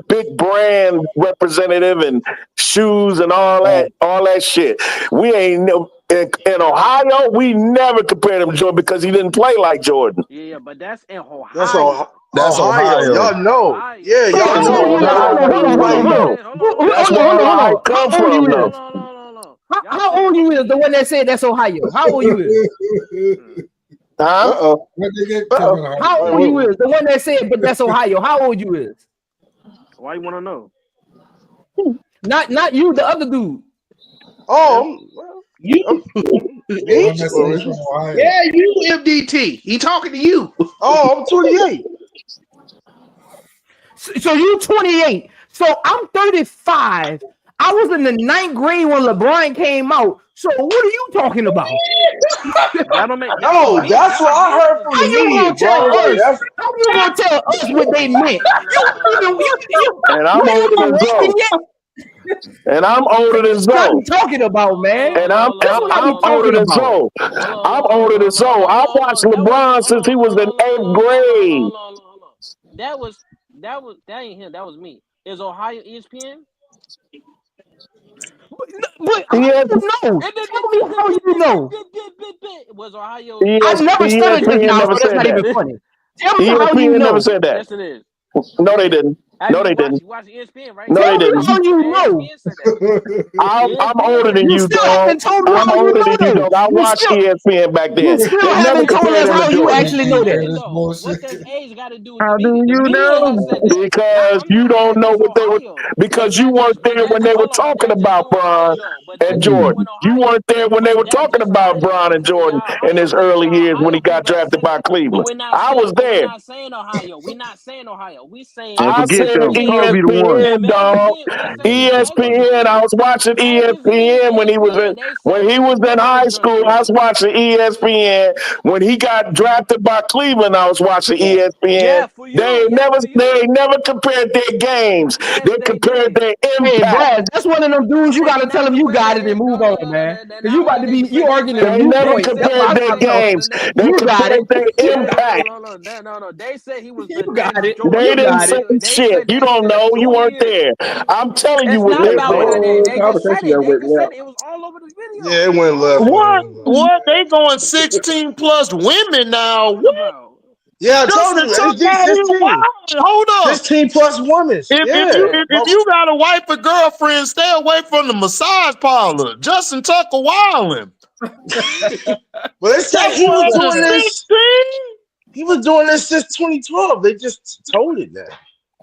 big brand representative and shoes and all that shit. We ain't in Ohio. We never compared him to Jordan because he didn't play like Jordan. Yeah, but that's in Ohio. That's Ohio. Y'all know. Yeah, y'all know. That's where Ohio come from, though. How old you is the one that said that's Ohio? How old you is? How old you is the one that said but that's Ohio? How old you is? Why you want to know? Not you, the other dude. Oh, you. Yeah, you MDT. He talking to you. Oh, I'm 28. So you 28. So I'm 35. I was in the 9th grade when LeBron came out. So what are you talking about? No, that's what I heard from the media. How you gonna tell us what they meant? And I'm older than Zoe. And I'm older than Zoe. What I'm talking about, man. And I'm older than Zoe. I'm older than Zoe. I watched LeBron since he was in 8th grade. That ain't him. That was me. Is Ohio ESPN? But I don't know. Tell me how you know. Was Ohio? I never studied him now, so that's not even funny. Tell me how you know. Never said that. Yes, it is. No, they didn't. No, they didn't. You watch ESPN, right? No, Tell they me didn't. all you know. ESPN said that. I'm ESPN older said than You that. you, still dog. haven't told me I'm all you older know, than you, though. dog. I watched ESPN back You then. still They never haven't told compared us him to how you Jordan. actually know that. Though, what does age got to do with the How media? do The you media has know? said that. Because you don't know That's what they were. Ohio. Because you weren't there when they were Hold on, but talking that's just about Bron Ohio. But and that's just Jordan. when You Ohio. weren't there when they But were that's talking just about Ohio. Bron and But Jordan y'all in Ohio his people, early y'all years when Ohio he got people drafted by but Cleveland. we're not I saying. was But we're there. not saying Ohio. We're not saying Ohio. We saying And I forget said them. Cuz be the one. ESPN, dog. We saying ESPN. I was watching ESPN when he was in high school. I was watching ESPN when he got drafted by Cleveland. I was watching ESPN. Yeah, for you. They ain't never compared their games. Yes, They they compared did. their Hey, impact. Brad, that's one of them dudes you They got did to tell not him you compare got their it and game. move No, on, no, no, man. no. They're Because you not about only to they be, you compared their arguing a They facts. new never They point. said That's he what compared was I'm their talking the about. games. They You got it. compared their impact. no. They said he was the You got next it. Jordan. They You didn't got say it. shit. You They don't said know. You weren't Julian. there. I'm telling you It's what not they This about said. that. whole They just said conversation it. that They went just said left. it. It was all over the Yeah, video. it went left, What? man. What? They going 16 plus women now. What? Bro. Yeah, I told Justin you, Tucker HD out here 16. wilding. Hold up. 16 plus women. If you Yeah. if you got a wife or girlfriend, stay away from the massage parlor. Justin Tucker wilding. But they said That he boy was up to doing this. 16. He was doing this since 2012. They just told it that.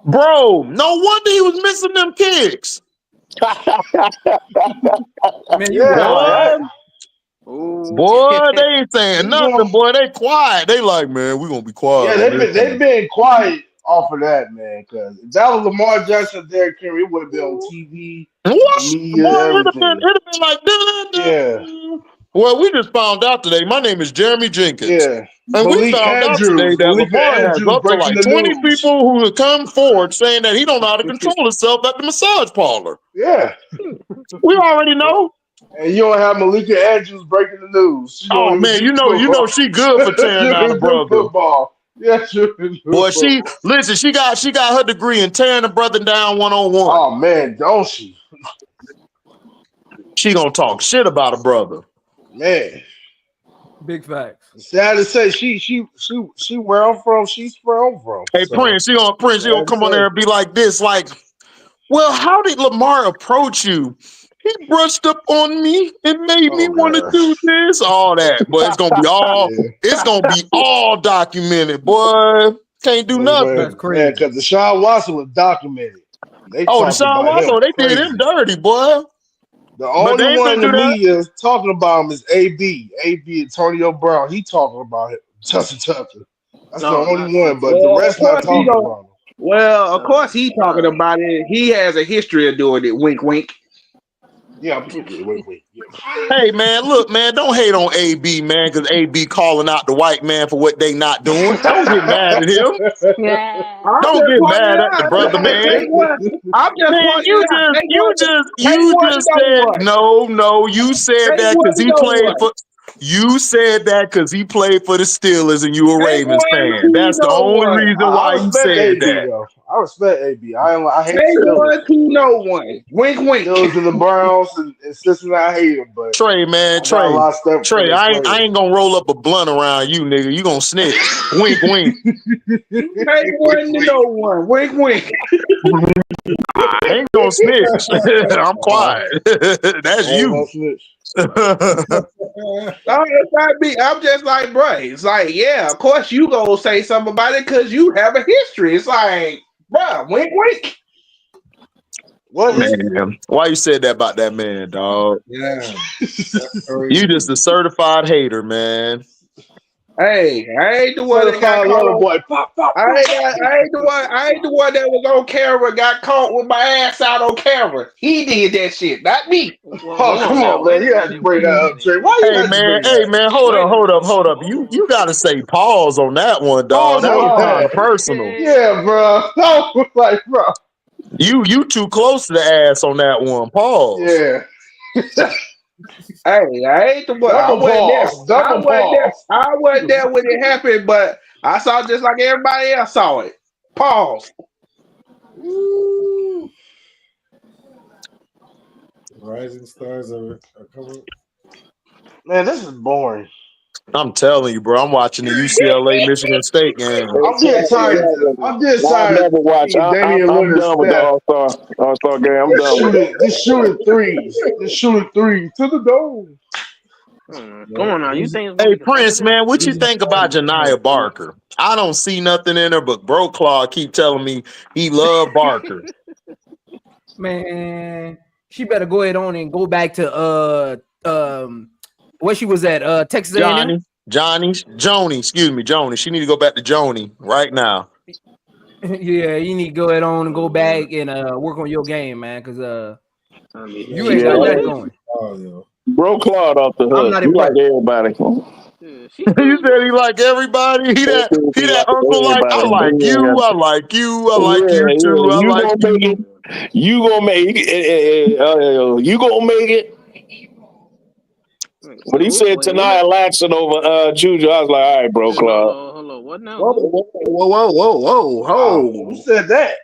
Bro, no wonder he was missing them kicks. Man, you Yeah, wild, man. Boy, Ooh. boy, they ain't he saying was going. nothing. Boy, they quiet. They like, man, we gonna be quiet Yeah, on this they've one. been quiet off of that, man. Because if that was Lamar Jackson, Derrick Henry, it would have been on TV, the What? media, Boy, everything. it'd have been like, Yeah, well, we just found out today. My name is Jeremy Jenkins. yeah. And we found out today that Malika Lamar has Andrews up to breaking like the 20 news. people who have come forward saying that he don't know how to control himself at the massage parlor. Yeah. We already know. And you don't have Malika Andrews breaking the news. She don't Oh even man, do you know football. she good for She tearing don't down a even do brother. football. Yeah, she don't even do Boy, she football. listen, she got her degree in tearing a brother down one-on-one. Oh man, don't she? She gonna talk shit about a brother. Man. Big facts. Sad to say, she where I'm from. She's where I'm from. Hey So Prince, she gonna sad to come on say. there and be like this, like, well, how did Lamar approach you? He brushed up on me and made me Oh want to god. do this, all that. But Yeah. it's gonna be all documented, boy. Can't do But nothing. man, because Deshaun Watson was documented. They Oh, talked Deshaun about him Watson, they did him crazy. dirty, boy. The But they only ain't one finna in the do that. media talking about him is AB. AB Antonio Brown. He talking about it. Justin Tucker. That's the No, not only one, but the Well, of rest not course he talking don't. about him. Well, of no, course he talking about it. He has a history of doing it. Wink, wink. Yeah, wait. Yeah. Hey man, look, man, don't hate on AB, man, because AB calling out the white man for what they not doing. Don't get mad at him. yeah. I'm Don't just get pointing mad it at the out. brother, man. Take one. I'm just Man, pointing it out. Take you one to just know said one. no. You said Take that one because to he know played one. for. You said that because he played for the Steelers and you a Take Ravens one fan. to That's the know only one. reason I why you respect said AB that. though. I respect AB. I hate Take the Steelers. one to know one. Wink, wink. Steelers and the Browns and Cincinnati, I hate them, but Trey, man, I got a lot of stuff for Trey. their I players. ain't gonna roll up a blunt around you, nigga. You gonna snitch? Wink, wink. Take one to know one. Wink, wink. I ain't gonna snitch. I'm quiet. That's I ain't you. gonna snitch. I'm just like, bro. It's like, yeah, of course you gonna say something about it because you have a history. It's like, bro, wink, wink. What history? Man, why you said that about that man, dog? Yeah, that's You just crazy. a certified hater, man. Hey, I ain't the one that got Certified caught lover on. boy. Pop, pop, I pop. ain't the one that was on camera, got caught with my ass out on camera. He did that shit, not me. Well, Oh, hold on come now. on, man. Wait a You had to minute. bring Wait that a up, minute. Trey. Why you had to bring Hey that? man, Wait a minute. hold up. Hold You gotta on. say pause on that one, dog. Pause That was on kind that. of personal. Yeah, bro. I was like, bro. You too close to the ass on that one. Pause. Yeah. Hey, I ain't the one. I Double wasn't there. pause. Double pause. I wasn't there when it happened, but I saw just like everybody else saw it. Pause. Woo. Rising stars are coming. Man, this is boring. I'm telling you, bro. I'm watching the UCLA Michigan State game. I'm getting tired. I'm getting I'll tired of never watch. seeing Damian I'm Lillard done with the stat. All-Star game. I'm done with it. Just shooting threes. Just shooting threes to the dome. Come on now, you think it's gonna Hey be Prince, competitive? man, what you think about Janiyah Barker? I don't see nothing in her, but Bro Claw keep telling me he love Barker. Man, she better go ahead on and go back to where she was at Texas A&M. Joni, excuse me, Joni. She need to go back to Joni right now. Yeah, you need to go ahead on and go back and work on your game, man, because you ain't got nothing going. Bro Claude off the I'm hook. not You like impressed. everybody. You said he like everybody. He that uncle like I like you. I like you. I like you too. I You like gonna make you. it. You gonna make it. You gonna make it. When he said Tanaya Latson over Juju, I was like, all right, Bro Claude. Hold on. What now? Who said that?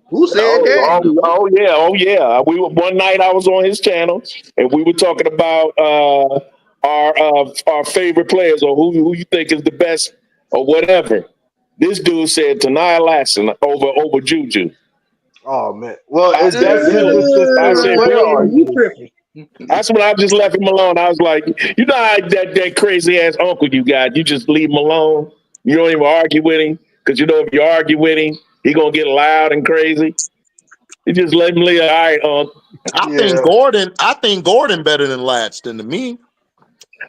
Who said that? Oh yeah. We were one night. I was on his channel, and we were talking about our favorite players or who you think is the best or whatever. This dude said Tanaya Latson over Juju. Oh man. Well, I is said, that his really? I favorite said, player or really? you tripping? That's when I just left him alone. I was like, you know how that crazy ass uncle you got, you just leave him alone. You don't even argue with him because you know if you argue with him, he gonna get loud and crazy. You just let him live. All right, I think Gordon better than Latston to me.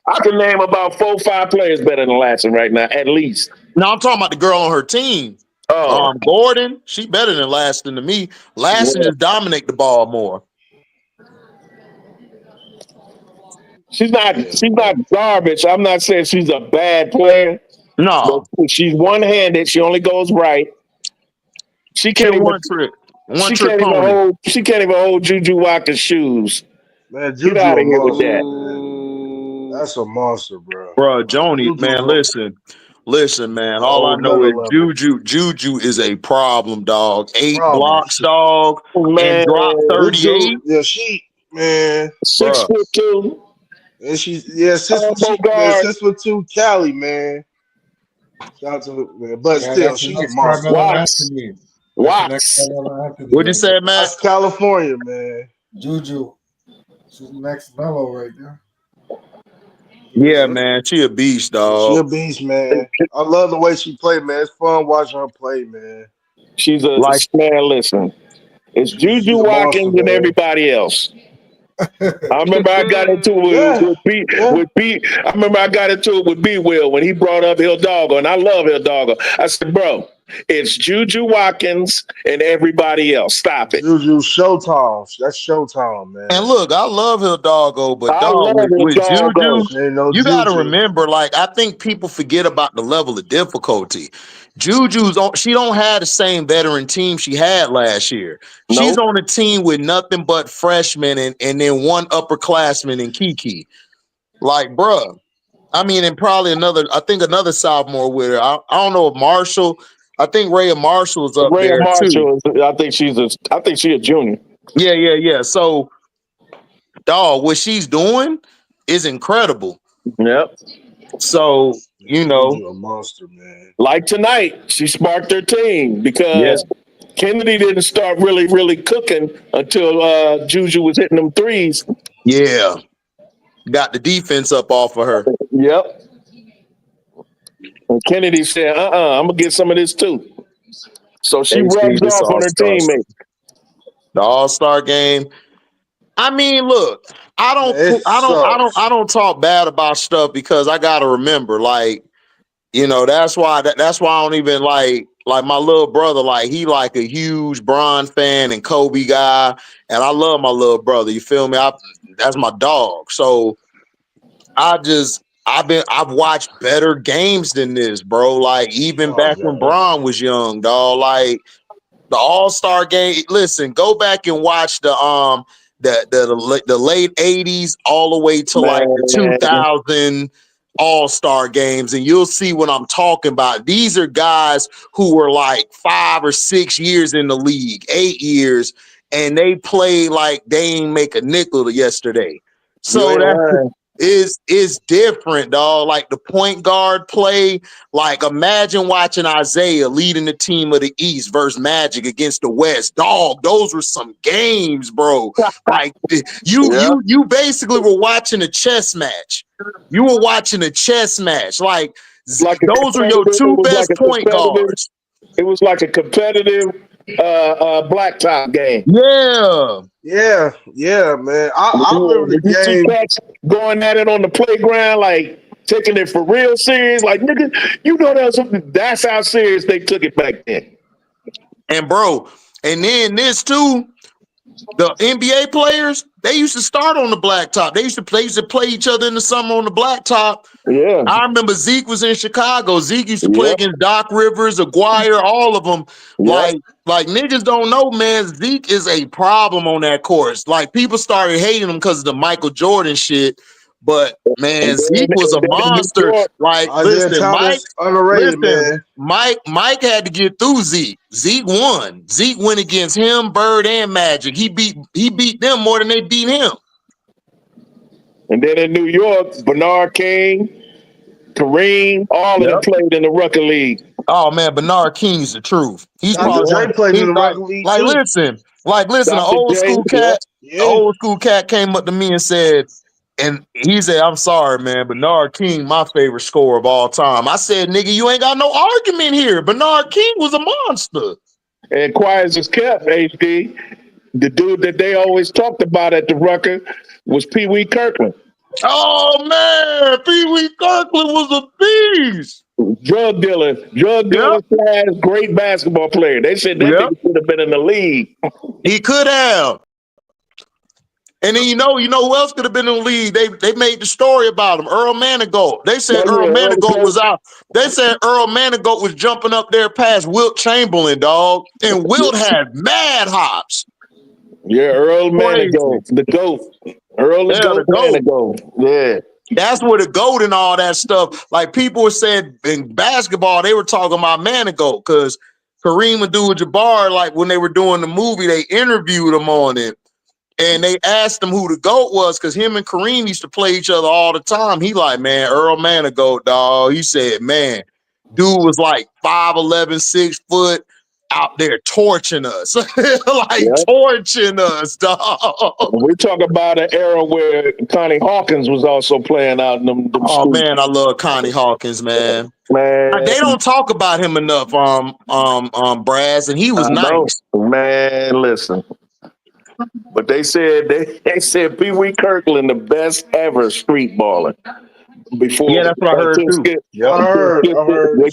I can name about 4 or 5 players better than Latson right now, at least. No, I'm talking about the girl on her team. Oh, Gordon, she better than Laston to me. Laston just dominate the ball more. She's not garbage. I'm not saying she's a bad player. No, but she's one-handed. She only goes right. She can't even one trick pony. She can't even hold Juju Watkins' shoes. Man, Get Juju out a of here with monster, that. man. That's a monster, bro. Bro, Joni, Juju man, listen, man. a All I whole know nother is level. Juju is a problem, dog. 8 Problem. blocks, dog, and Man, drop 38. Yeah, she, man. 6'2". And she's 6'2" Cali, man. Shout out to man. But Yeah, still, that's the she's a next monster. Carmelo Anthony. That's the next Carmelo Anthony. What'd you say, Matt? That's California, man. Juju. She's the next Melo right there. Yeah, man. She a beast, She a dog. beast, man. I love the way she played, man. It's fun watching her play, man. She's a Like, man. Listen, it's She's Juju a monster, Watkins and man. everybody else. I remember I got into it with B. I remember I got into it with B. Will when he brought up Hill Doggo, and I love Hill Doggo. I said, bro, it's Juju Watkins and everybody else. Stop it. Juju Showtime. That's Showtime, man. and look, I love Hill Doggo, but I dog, love Hill with Doggo. Juju, Ain't no you got to Juju. remember, like, I think people forget about the level of difficulty. She don't have the same veteran team she had last year. She's on a team with nothing but freshmen and then one upperclassman in Kiki. Like, bruh. I mean, and probably another sophomore with her. I don't know if Marshall. I think Rhea Marshall's up Rhea there too. Marshall, I think she's a junior. Yeah. So, dog, what she's doing is incredible. Yep. So, Juju a monster, man. Like tonight, she sparked her team because Kennedy didn't start really, really cooking until Juju was hitting them threes. Yeah. Got the defense up off of her. Yep. And Kennedy said, I'm going to get some of this too. So she rubs off on her teammate. The All-Star game. I mean, look, I don't talk bad about stuff because I gotta remember, like, that's why I don't even like my little brother, like he like a huge Bron fan and Kobe guy, and I love my little brother. You feel me? That's my dog. So I've watched better games than this, bro. Like even back when Bron was young, dog. Like the All-Star game. Listen, go back and watch the late 80s all the way to like the 2000 All-Star games, and you'll see what I'm talking about. These are guys who were like 5 or 6 years in the league, 8 years, and they played like they ain't make a nickel yesterday. So is different, dog. Like the point guard play, like imagine watching Isaiah leading the team of the East versus Magic against the West. Dog, those were some games, bro. Like you basically were watching a chess match. You were watching a chess match. Like those are your two best point guards. It was like a competitive blacktop game. Yeah, man. I remember the game. Cats going at it on the playground, like taking it for real serious. Like, nigga, you know that's how serious they took it back then. And bro, and then this too, the NBA players, they used to start on the blacktop. They used to play each other in the summer on the blacktop. Yeah. I remember Zeke was in Chicago. Zeke used to play against Doc Rivers, Aguirre, all of them. Like niggas don't know, man. Zeke is a problem on that course. Like people started hating him because of the Michael Jordan shit. But man, Zeke was a monster. Like, listen, Thomas, underrated, man. Mike had to get through Zeke. Zeke won. Zeke went against him, Bird, and Magic. He beat them more than they beat him. And then in New York, Bernard King, Kareem, all of them played in the Rucker League. Oh man, Bernard King's the truth. He's Dr. probably J played in the Rucker League. like too. listen, an old school cat came up to me and said, and he said, "I'm sorry, man, Bernard King, my favorite scorer of all time." I said, "Nigga, you ain't got no argument here. Bernard King was a monster." And quiet as kept, HD, the dude that they always talked about at the Rucker was Pee Wee Kirkland. Oh man, Pee Wee Kirkland was a beast. Drug dealer slash great basketball player. They said that nigga could have been in the league. He could have. And then you know who else could have been in the league? They made the story about him, Earl Manigault. They said Earl Manigault was out. They said Earl Manigault was jumping up there past Wilt Chamberlain, dog. And Wilt had mad hops. Yeah, Earl Manigault, the GOAT. Earl is GOAT Manigault. Yeah. That's where the GOAT and all that stuff. Like people were saying in basketball, they were talking about Manigault because Kareem Abdul-Jabbar, like when they were doing the movie, they interviewed him on it. And they asked him who the GOAT was because him and Kareem used to play each other all the time. He like, man, Earl Manigault, dog. He said, man, dude was like 5'11", 6 foot, out there torching us. Torching us, dog. We talk about an era where Connie Hawkins was also playing out in them schools. Man, I love Connie Hawkins, man. They don't talk about him enough, Braz, and he was nice. Man, listen. But they said Pee Wee Kirkland the best ever street baller. Before that's what I heard too. I heard they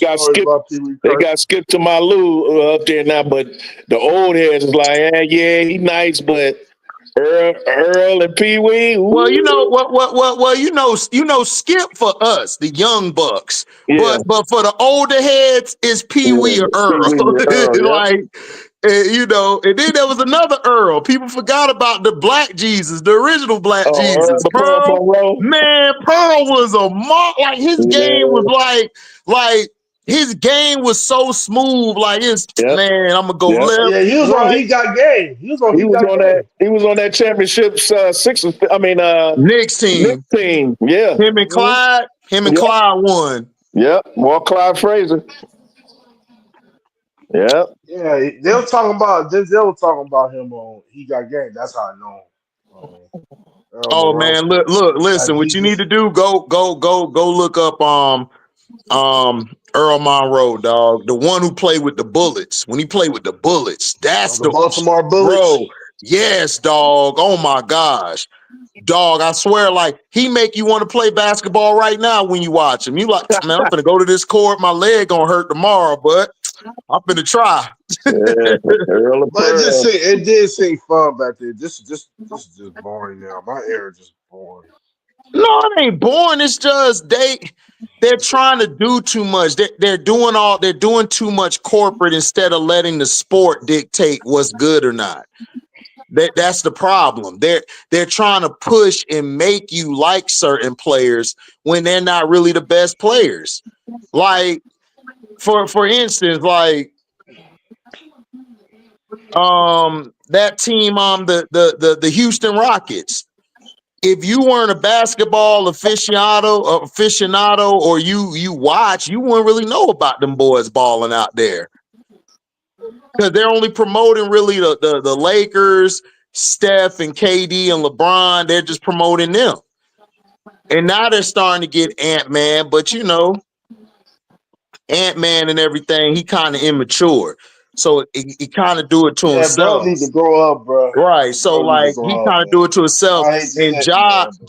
got skipped to my Lou up there now, but the old heads is like, yeah, he nice, but Earl and Pee Wee. Well, you know what? You know, Skip for us, the young bucks. Yeah. But for the older heads, it's Pee Wee or Earl. And then there was another Earl. People forgot about the Black Jesus, the original Black Jesus. Pearl, man, Pearl was like his game was like his game was so smooth. Like man, I'm gonna go left. Yeah, he was on He Got Game. He was on that championship Knicks team. Yeah, him and Clyde won. Yep, more Clyde Frazier. Yeah. Yeah, they were talking about Denzel was talking about him on He Got Game. That's how I know him. Man, look, listen, what you need to do, go look up Earl Monroe, dog. The one who played with the Bullets. When he played with the Bullets, that's the Baltimore Bullets. Bro, yes, dog. Oh my gosh. Dog, I swear, like he make you want to play basketball right now when you watch him. You like, man, I'm gonna go to this court. My leg gonna hurt tomorrow, but I'm gonna try. But it did seem fun back there. This is just boring now. My era just boring. No, it ain't boring. It's just they're trying to do too much. They're doing too much corporate instead of letting the sport dictate what's good or not. That's the problem. They're trying to push and make you like certain players when they're not really the best players. Like for instance, like that team the Houston Rockets. if you weren't a basketball aficionado, or you watch, you wouldn't really know about them boys balling out there. Because they're only promoting really the Lakers, Steph and KD and LeBron. They're just promoting them. And now they're starting to get Ant-Man, but you know, Ant-Man and everything, he kind of immature. So he kind of do it to himself. Bro need to grow up, bro. Right. So like he kind of do it to himself. I hate to And say it,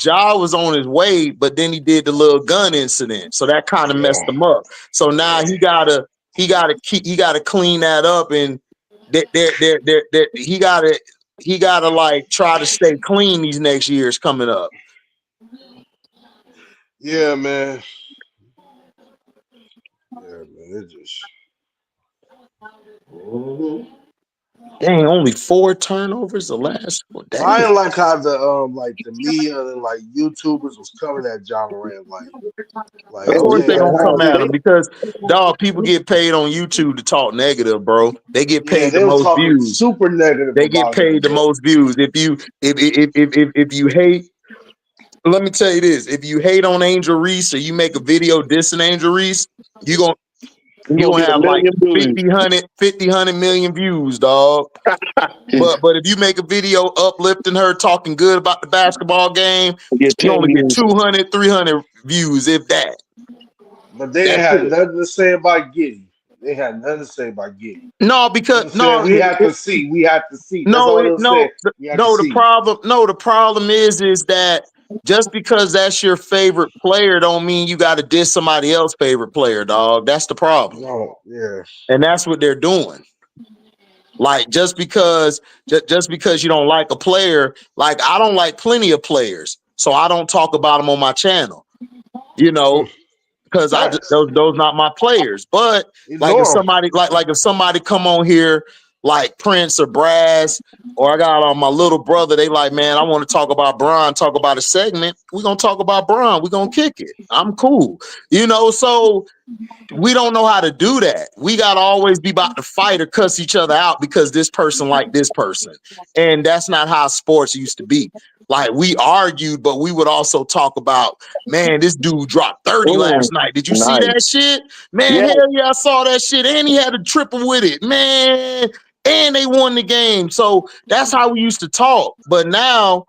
Ja was on his way, but then he did the little gun incident. So that kind of messed him up. So now he gotta clean that up, and he gotta like try to stay clean these next years coming up. Yeah, man. Yeah, man. It just. Dang, only 4 turnovers the last one. I didn't like how the media and like YouTubers was coming at John Moran like of course they don't come at him because dog, people get paid on YouTube to talk negative, bro. They get paid the most views. Super negative. They get paid the most views. If you hate, let me tell you this: if you hate on Angel Reese or you make a video dissing Angel Reese, you gonna have like 50 million views, dog. but if you make a video uplifting her, talking good about the basketball game, you only get 200, 300 views, if that. But they had nothing to say about Giddy. They had nothing to say about Giddy. No, because we have to see. We have to see. The problem is that just because that's your favorite player don't mean you got to diss somebody else's favorite player, dog. That's the problem. No, yeah. And that's what they're doing. Like just because you don't like a player, like I don't like plenty of players, so I don't talk about them on my channel. You know, because those not my players. But like if somebody come on here like Prince or Brass, or I got on my little brother, they like, man, I want to talk about Bron, talk about a segment. We're gonna talk about Bron, we're gonna kick it. I'm cool. You know, so we don't know how to do that. We gotta always be about to fight or cuss each other out because this person like this person. And that's not how sports used to be. Like we argued, but we would also talk about, man, this dude dropped 30 last night. Did you see that shit? Man, hell yeah, I saw that shit. And he had a triple with it, man. And they won the game. So that's how we used to talk. But now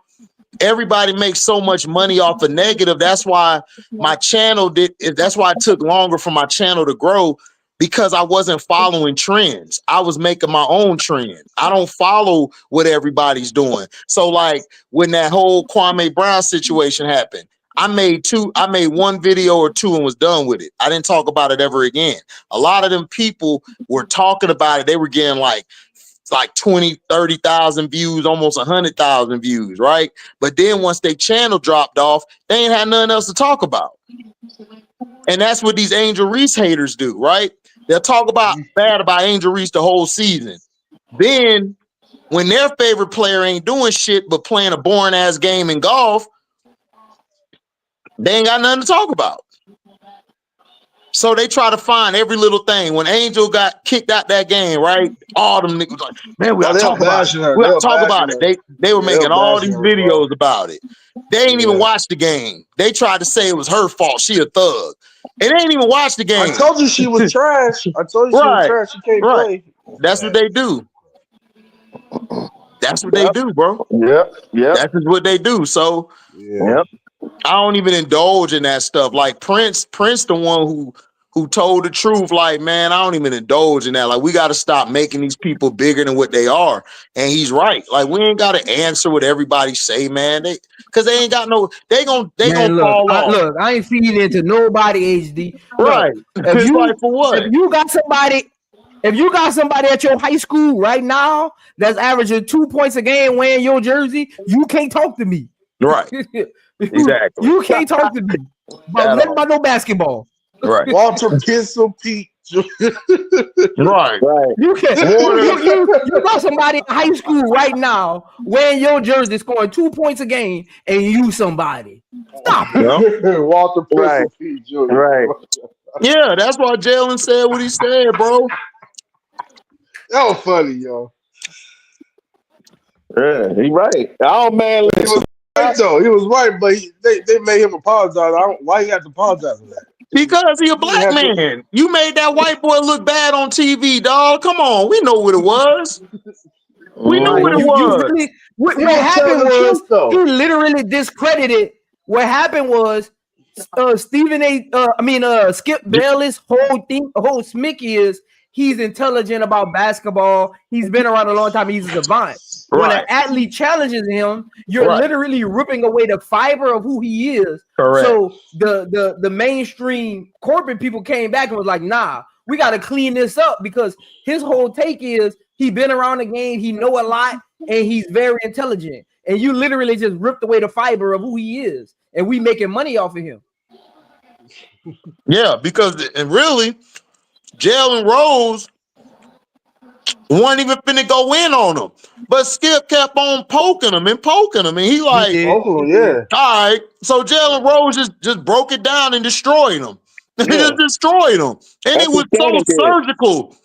everybody makes so much money off of negative. That's why my channel that's why it took longer for my channel to grow, because I wasn't following trends. I was making my own trend. I don't follow what everybody's doing. So like when that whole Kwame Brown situation happened, I made one video or two and was done with it. I didn't talk about it ever again. A lot of them people were talking about it. They were getting like 20, 30,000 views, almost 100,000 views, right? But then once their channel dropped off, they ain't had nothing else to talk about. And that's what these Angel Reese haters do, right? They'll talk bad about Angel Reese the whole season. Then when their favorite player ain't doing shit but playing a boring ass game in golf, they ain't got nothing to talk about. So they try to find every little thing. When Angel got kicked out that game, right? All them niggas like, man, we gotta talk about it. We gotta talk about it. They were making all these videos about it. They ain't even watched the game. They tried to say it was her fault. She a thug. And they ain't even watched the game. I told you she was trash. She was trash. She can't play. That's what they do. That's what they do, bro. Yep. That's just what they do. So I don't even indulge in that stuff. Like Prince the one who told the truth. Like, man, I don't even indulge in that. Like, we got to stop making these people bigger than what they are. And he's right. Like, we ain't got to answer what everybody say, man. Because they ain't got no. They gonna fall off. Look, I ain't feeding into nobody, HD. Right. If you like for what? If you got somebody at your high school right now that's averaging 2 points a game wearing your jersey, you can't talk to me. Right. Exactly. You can't talk to me about no basketball. Right. Walter Pistol Pete. Right. You can you got somebody in high school right now wearing your jersey scoring 2 points a game and you somebody. Stop it. Walter Pistol Pete Jr. Right. Yeah, that's why Jalen said what he said, bro. That was funny, yo. Yeah, he right. Oh man, listen. right though. He was right, but they made him apologize. Why he had to apologize for that? Because he a black man. You made that white boy look bad on TV, dog. Come on, we know what it was. We knew what it was. Really, what happened was he literally discredited. What happened was Skip Bayless whole smicky is he's intelligent about basketball. He's been around a long time. He's a savant. When an athlete challenges him, you're literally ripping away the fiber of who he is. Correct. So the mainstream corporate people came back and was like, nah, we got to clean this up because his whole take is he been around the game, he know a lot, and he's very intelligent. And you literally just ripped away the fiber of who he is, and we making money off of him. Yeah, because and really, Jalen Rose wasn't even finna go in on him, but Skip kept on poking him, and he like, yeah. All right, so Jalen Rose just broke it down and destroyed him. He just destroyed him, and it was so surgical.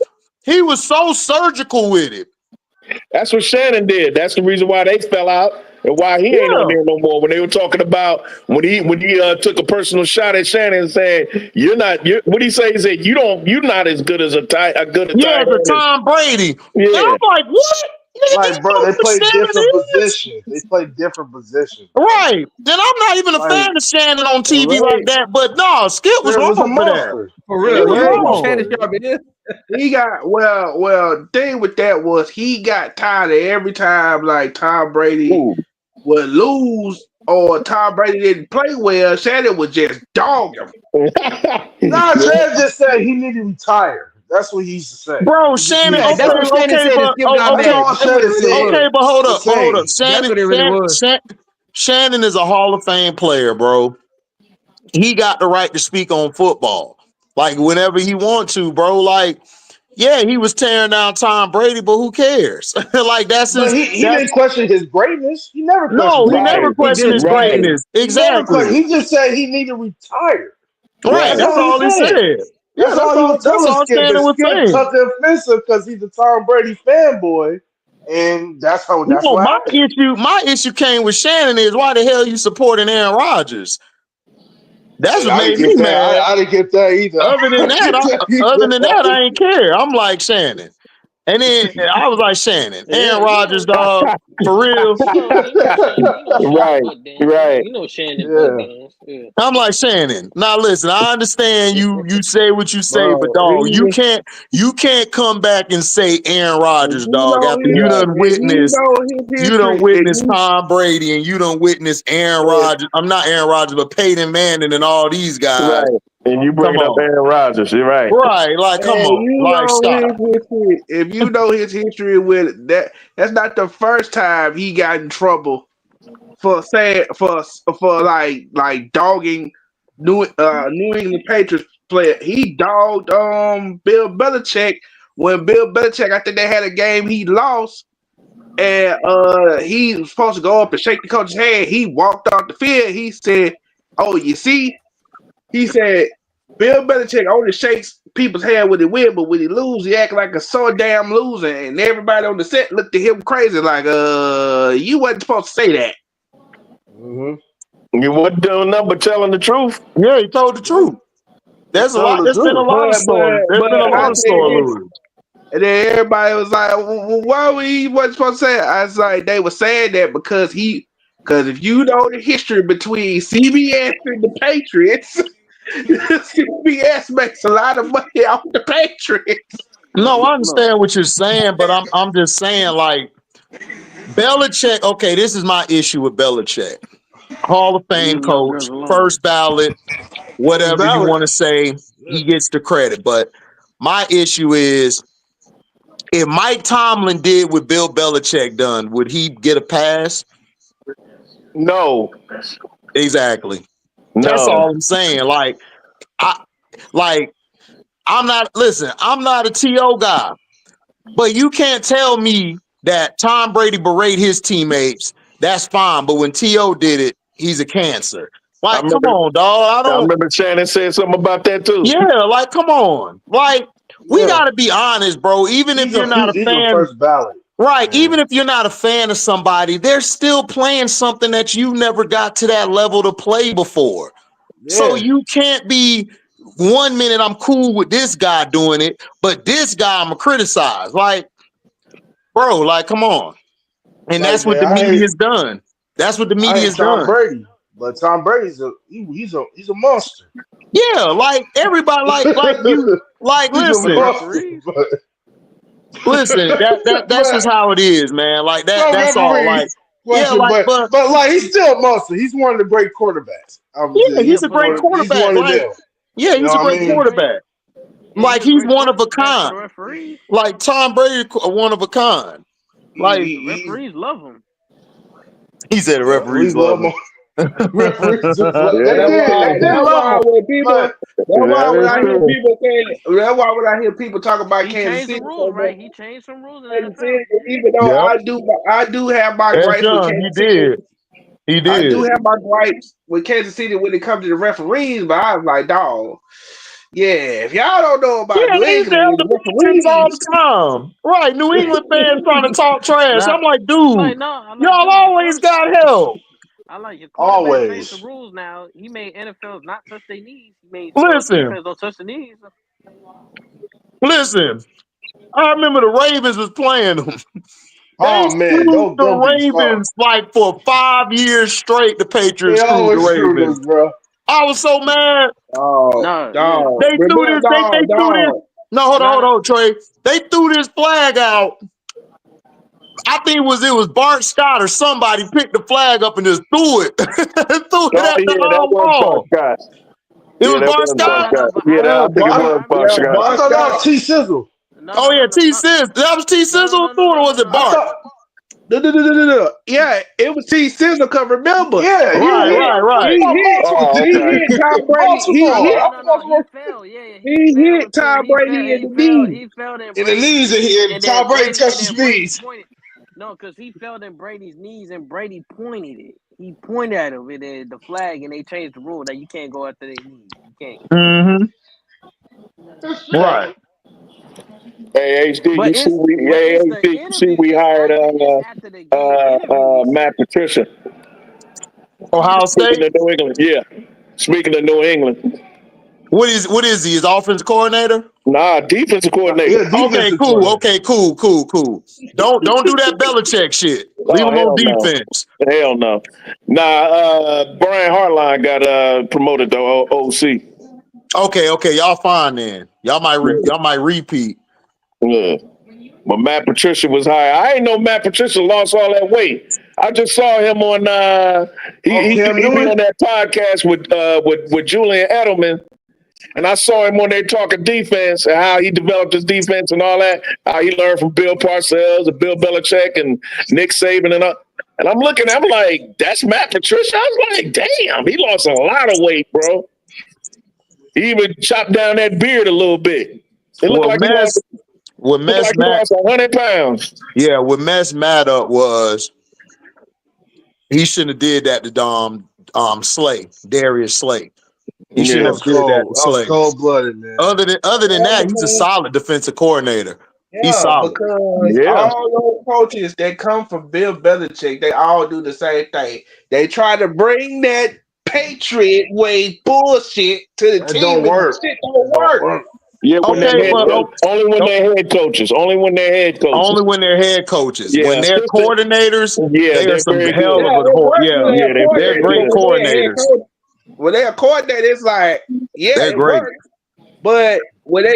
He was so surgical with it. That's what Shannon did. That's the reason why they fell out and why he ain't on there no more. When they were talking about when he took a personal shot at Shannon and said, what he say? He said, you're not as good as a tight Tom Brady. Yeah. And I'm like, what? Like, bro, they play different positions. They play different positions. Right. Then I'm not even a fan of Shannon on TV like that. But no, Skip was wrong for that. For real. Shannon he got well. Thing with that was he got tired of every time like Tom Brady would lose or Tom Brady didn't play well. Shannon would just dog him. Nah, Shannon just said he needed to retire. That's what he used to say. Bro, Shannon. Okay, but hold up. Shannon is a Hall of Fame player, bro. He got the right to speak on football, like whenever he wants to, bro. Like, yeah, he was tearing down Tom Brady, but who cares? Like that's his. He didn't question his greatness. He never questioned. He never questioned his greatness. Exactly. He just said he needed to retire. Right. That's all he said. Yeah, that's all Shannon was saying. Took the offensive because he's a Tom Brady fanboy, and that's how. That's why my issue came with Shannon is why the hell you supporting Aaron Rodgers? That's what made me mad. I didn't get that either. Other than that, I ain't care. I'm like Shannon. And then I was like, Shannon, Aaron Rodgers, dog, for real. Right. You know Shannon. Yeah. I'm like, Shannon. Now listen, I understand you say what you say, but dog, you can't come back and say Aaron Rodgers, dog, after you done witnessed Tom Brady and you done witnessed Aaron Rodgers. I'm not Aaron Rodgers, but Peyton Manning and all these guys. Right. And you bring up Aaron Rodgers, you're right. Right, like come on. Like stop. If you know his history with it, that's not the first time he got in trouble for like dogging New England Patriots player. He dogged Bill Belichick when Bill Belichick, I think they had a game he lost, and he was supposed to go up and shake the coach's hand. He walked off the field. He said, "Oh, you see." He said, Bill Belichick only shakes people's hand when he win, but when he lose, he act like a so damn loser. And everybody on the set looked at him crazy, like, you wasn't supposed to say that. Mm-hmm. You wasn't doing nothing but telling the truth. Yeah, he told the truth. There's been a lot of stories. There's been a lot of stories. And then everybody was like, well, why he wasn't supposed to say it? I was like, they were saying that because if you know the history between CBS and the Patriots, CBS makes a lot of money off the Patriots. No, I understand what you're saying, but I'm just saying, like, Belichick, okay, this is my issue with Belichick. Hall of Fame coach, first ballot, whatever you want to say, he gets the credit. But my issue is, if Mike Tomlin did what Bill Belichick done, would he get a pass? No. Exactly. No. That's all I'm saying. I'm not a TO guy, but you can't tell me that Tom Brady berate his teammates. That's fine. But when TO did it, he's a cancer. Like, come on, dog. I remember Shannon said something about that too. Yeah, like, come on. Like, we gotta be honest, bro. Even if you're not a fan, first ballot. Right. Even if you're not a fan of somebody, they're still playing something that you never got to that level to play before. So you can't be 1 minute I'm cool with this guy doing it, but this guy I'm gonna criticize. Like, bro, like, come on. And Like, that's what man, the media has done. That's what the I media hate has Tom done. Brady, but Tom Brady's he's a monster. Yeah, like everybody, like you, like He's a listen, monster. But listen. That's just how it is, man. Like that. some That's all. referees Like, yeah, question, like, but but like he's still a monster. He's one of the great quarterbacks. yeah, he's a great He's quarterback. one of Like, them. yeah, You know he's a what I great mean? quarterback. Like, he's one of a kind. Like Tom Brady, one of a kind. Like The referees love him. he said, the We referees love love him. him. Referees, they That's love why him. when people, But that's why when I hear true. people saying, that's why when I hear people talk about He Kansas changed the City rules, so much, right? He changed some rules in the Kansas NFL. City, even though Yep. I do have my That's gripes with young. He Kansas City. did. He I do did. have my gripes with Kansas City when it comes to the referees, but I was like, dog, yeah, if y'all don't know about Yeah, New they used to have England debates all the time. Right. New England fans trying to talk trash. I'm like, dude, y'all always got help. I like your quarterback changed the always. rules now. He made NFL not touch their knees. He made Listen, defense don't touch the knees. listen. I remember the Ravens was playing them. They Oh man, screwed don't the get me started. Ravens like for 5 years straight. The They Patriots screwed the always screwed us, Ravens. bro. I was so mad. No, yeah. They threw this. They threw this. No, hold on, Trey. They threw this flag out. I think it was Bart Scott or somebody picked the flag up and just threw it. threw it at the That was Bart wall. Scott. It Yeah, was that Bart was Bart Scott? Scott. Yeah, I think it was Bart Scott. I thought that was T Sizzle. Oh yeah, T Sizz. That was T Sizzle who threw it, or was it I Bart? thought, no. Yeah, it was T. Sizzle. Cause remember, Yeah, he Right. hit Tom Brady. He fell. Yeah, He hit Tom Brady in the knee. He fell in In the Brady's knees, and then Tom Brady Brady touched his Brady knees. pointed. No, because he fell in Brady's knees and Brady pointed it. He pointed at him and then the flag, and they changed the rule that you can't go after their knees. You can't. Mm-hmm. Right. Hey, HD, But you see we hired Matt Patricia. Ohio Speaking State? of New England, yeah. Speaking of New England. What is he? His offense coordinator? Nah, defensive coordinator. Yeah, defensive coordinator. Okay, cool. Don't do that Belichick shit. Leave him on defense. Hell no. Nah, Brian Hartline got promoted to OC. Okay, y'all fine then. Y'all might repeat. Yeah. But Matt Patricia was high. I ain't know Matt Patricia lost all that weight. I just saw him on he be on that podcast with Julian Edelman. And I saw him when they talking defense and how he developed his defense and all that. How he learned from Bill Parcells and Bill Belichick and Nick Saban and all. And I'm looking, I'm like, that's Matt Patricia? I was like, damn, he lost a lot of weight, bro. He even chopped down that beard a little bit. It looked like he lost 100 pounds. Yeah, what messed Matt up was he shouldn't have did that to Slay, Darius Slay. He shouldn't have did that to Slay. Cold blooded, man. Other than that, he's a solid defensive coordinator. He's solid. Because all those coaches that come from Bill Belichick, they all do the same thing. They try to bring that Patriot way bullshit to the team. Don't work. Shit don't work. Yeah, only when they're head coaches. Only when they're head coaches. Only when they're head coaches. Yeah, when they're coordinators, they are some very hell good. of a they're great coordinators. When they're coordinators, it's like, they're it great. works. But when they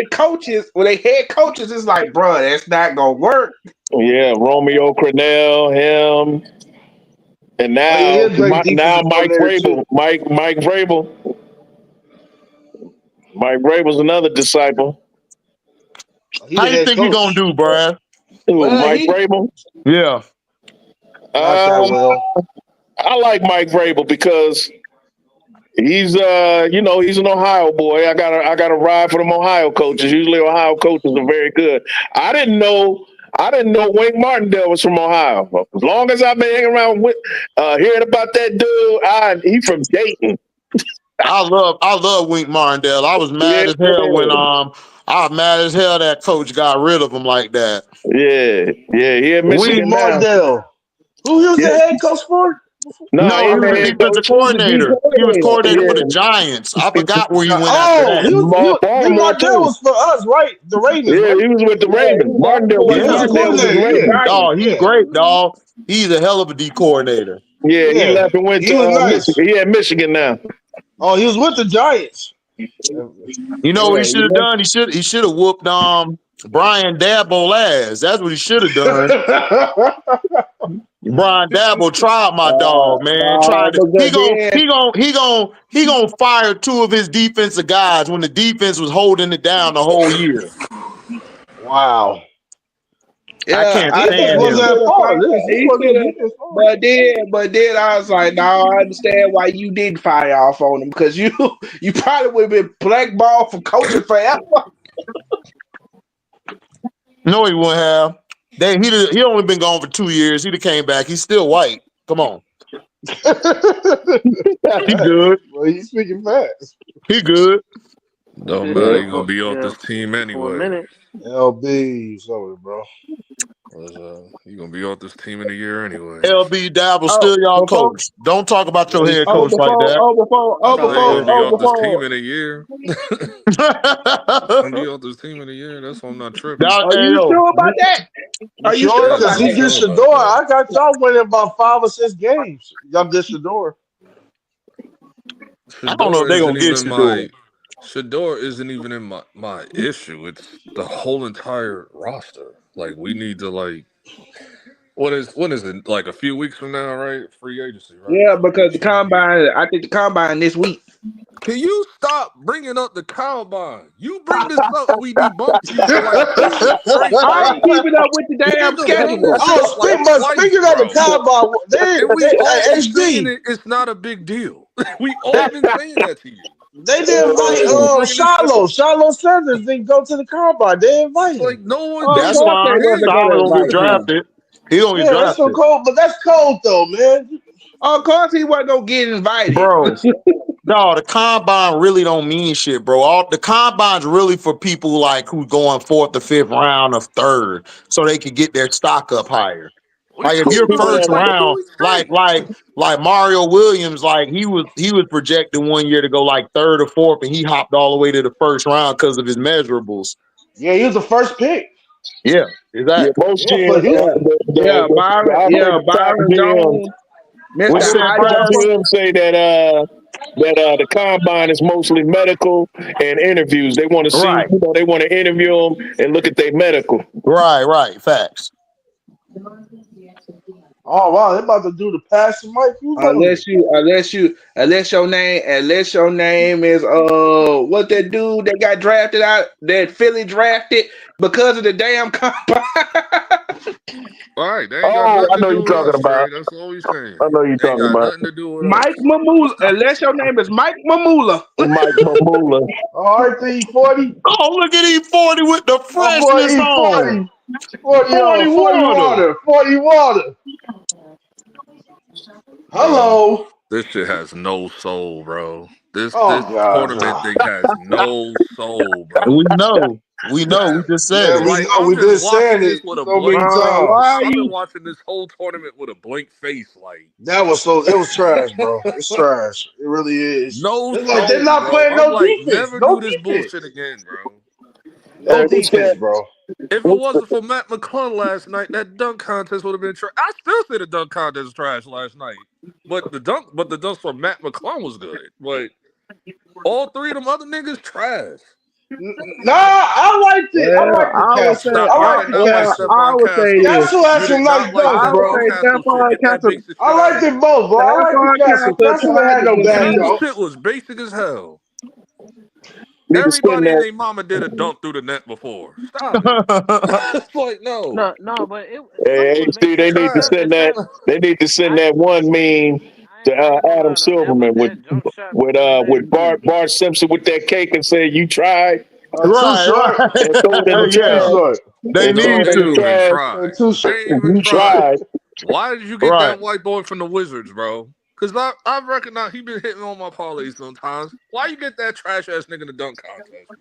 head coaches, it's like, bro, that's not gonna work. Yeah, Romeo Crennel, him, and now Mike Vrabel. Mike Vrabel. Mike Vrabel's another disciple. How you think he gonna do, Brad? Mike Vrabel? Yeah. I like Mike Vrabel because he's he's an Ohio boy. I got a ride for them Ohio coaches. Usually Ohio coaches are very good. I didn't know Wink Martindale was from Ohio. As long as I've been hanging around with hearing about that dude, he from Dayton. I love Wink Martindale. I was mad as hell I'm mad as hell that coach got rid of him like that. Yeah, he at Michigan now. Mardell. Who he was the head coach for? No, No, he he was the a head coach. defensive He was the D coordinator. He was coordinator for the coordinator. Giants. I forgot where he Yeah. went after Oh, that. Lee Baltimore Mardell too. was for us, right? The Ravens, Yeah, right? he was with the Ravens. Martindale Yeah, he was a was with the coordinator. Ravens. Oh, he's Yeah. great, dog. He's a hell of a D coordinator. Yeah, he Yeah. left and went He was to nice. Michigan. He at Michigan now. Oh, he was with the Giants. You know what he Yeah, should have done? He should have whooped Brian Dabble ass. That's what he should have done. Brian Dabble tried my dog, man. Tried to he gonna fire two of his defensive guys when the defense was holding it down the whole year. Wow. Yeah, I can't I Defense stand wasn't him. at fault. This wasn't a defense fault. But then I was like, no, I understand why you didn't fire off on him because you probably would have been blackballed from coaching forever. No, he wouldn't have. He only been gone for 2 years. He'd have came back. He's still white. Come on. He good. Well, he's speaking fast. He good. Don't matter. You're gonna be off this team For a anyway. minute. LB, sorry, bro. You're gonna be off this team in a year anyway. LB Dabble still y'all coach. Don't talk about your head coach like that. This team in a year. Gonna be off this team in a year. That's why I'm not tripping. Are you sure about that? Are you sure Because about he that? did Shador. I got y'all winning about 5 or 6 games. Y'all did Shador. I don't know if they're gonna get Shador. Shador isn't even in my issue. It's the whole entire roster. Like we need to when is it? Like a few weeks from now, right? Free agency, right? Yeah, because the combine, I think the combine this week. Can you stop bringing up the combine? You bring this up, we debunked you for like 2 weeks straight. I ain't keeping up with the damn schedule. Speaking of the combine, we all been HD. saying it's not a big deal. We all been saying that to you. They didn't invite Shiloh. Shiloh Sanders didn't go to the combine. They invited him. Like no one. That's fine. Shiloh gonna get drafted. He gonna get That's so drafted. cold, but that's cold though, man. Of course he wasn't gonna get invited, bro. No, the combine really don't mean shit, bro. The combine's really for people like who going 4th or 5th round of 3rd, so they can get their stock up higher. Like if you're first round, like Mario Williams, like he was projected 1 year to go like 3rd or 4th, and he hopped all the way to the 1st round because of his measurables. Yeah, he was the first pick. Yeah, exactly. Byron Jones. Mr. say that the combine is mostly medical and interviews. They want to see, they want to interview them and look at their medical. Right, facts. Oh wow, they're about to do the passing mic. Unless your name is what that dude that got drafted out that Philly drafted because of the damn combine. All right, they ain't got I know you're talking about. That's all he's saying. I know you're talking about. Nothing to do with Mike Mamula. Unless your name is Mike Mamula. Mike Mamula. All right, E40. Oh, look at E40 with the freshness on. 40 water. Hello. This shit has no soul, bro. This tournament thing has no soul, bro. We know. We just said it. We just said it with a so blank many face. times. I've been watching this whole tournament with a blank face. Like it was trash, bro. It's trash. It really is. No, it's like they're not playing no defense. Never do this bullshit again, bro. No defense, bro. If it wasn't for Matt McClung last night, that dunk contest would have been trash. I still say the dunk contest was trash last night. But the dunks for Matt McClung was good. But all 3 of them other niggas trash. Nah, I liked it. I like the Castle. I would say Castle had some nice dunks, bro. I liked it both, bro. I like the Castle. Castle had no bad dunks. Shit was basic as hell. Everybody and their mama did a dunk through the net before. Stop it. It's like no, but it. Hey, HD, they need to send that. They need to send that one meme to Adam Silverman with Bart Simpson with that cake and say you tried. Right. They need to. You tried. Why did you get that white boy from the Wizards, bro? Because I recognize he been hitting on my parlays sometimes. Why you get that trash ass nigga in the dunk contest, bro?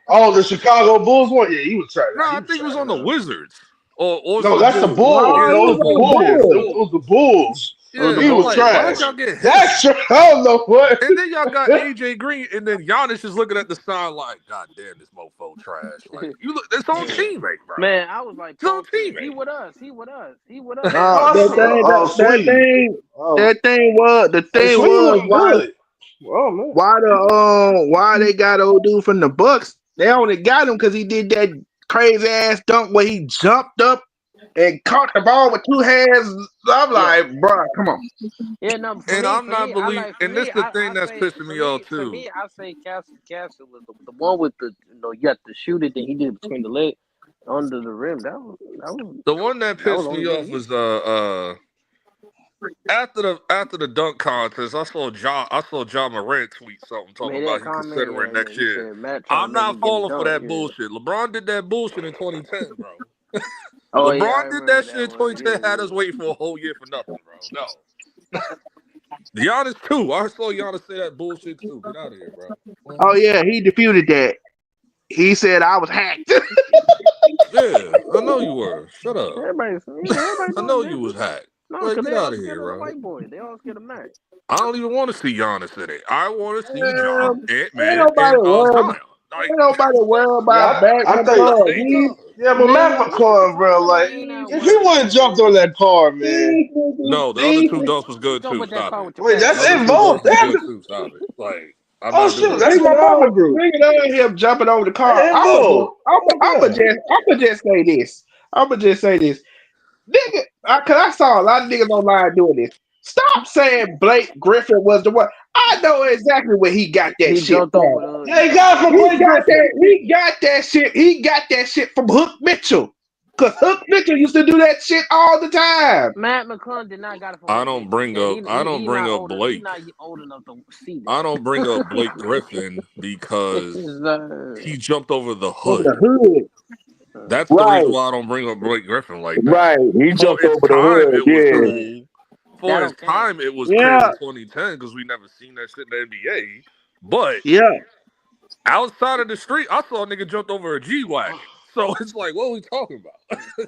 Oh, the Chicago Bulls one? Yeah, he was trying No, that. I think he was on the Wizards. Or was No, it the that's the Bulls? Bulls. Yeah, No, it it's the was the Bulls. Bulls. It was the Bulls. Yeah, He was like, why trash. y'all get hit? That's true. I don't know what. And then y'all got AJ Green, and then Giannis is looking at the sign like, God damn, this mofo trash. Like, you look, it's on teammate, bro. Man, I was like, It's on he teammate. with us. He with us. He with us. Nah, that thing was why they got old dude from the Bucks. They only got him because he did that crazy ass dunk where he jumped up and caught the ball with 2 hands. I'm like, bro, come on. Yeah, no, And I'm not believing. And this the thing that's pissing me off too. For me, I say Castle was the one with the you have to shoot it, then he did it between the leg under the rim. That was the one that pissed me off was after the dunk contest. I saw John Morant tweet something talking about he considering next year. I'm not falling for that bullshit. LeBron did that bullshit in 2010, bro. LeBron did that shit in 2010. Had us waiting for a whole year for nothing, bro. No. Giannis too. I saw Giannis say that bullshit too. Get out of here, bro. Oh yeah, he disputed that. He said I was hacked. Yeah, I know you were. Shut up. Everybody I know you was hacked. No, Like, because get they all out of scared here, of the bro. white boy. They all scared of Mac. I don't even want to see Giannis in it. I want to see John, Ain't Ant-Man, nobody and worried. Ain't nobody worried about Mac I McClung. think, but Matt McClung, bro, like, if he wouldn't jumped on that car, man. No, the other 2 dunks was good too. Stop it. Wait, that's The other in 2 both. dunks was good too. Stop it. Like, I'm Oh not doing shoot, that. that's my mama group. Bring it on him jumping over the car. Hey, Mo. I'ma just say this. I'ma just say this. Nigga, cause I saw a lot of niggas online doing this. Stop saying Blake Griffin was the one. I know exactly where he got that shit from. Yeah, he got it from Blake Griffin. He got that shit. He got that shit from Hook Mitchell. Cause Hook Mitchell used to do that shit all the time. Matt McClung did not got it from. I don't bring up Blake. He's not old enough to see this. I don't bring up Blake Griffin because he jumped over the hood. That's the reason why I don't bring up Blake Griffin like that. Right, he jumped over the hood. It was cool. For his time, it was crazy 2010 because we never seen that shit in the NBA. But outside of the street, I saw a nigga jumped over a G-Wagon. So it's like, what are we talking about?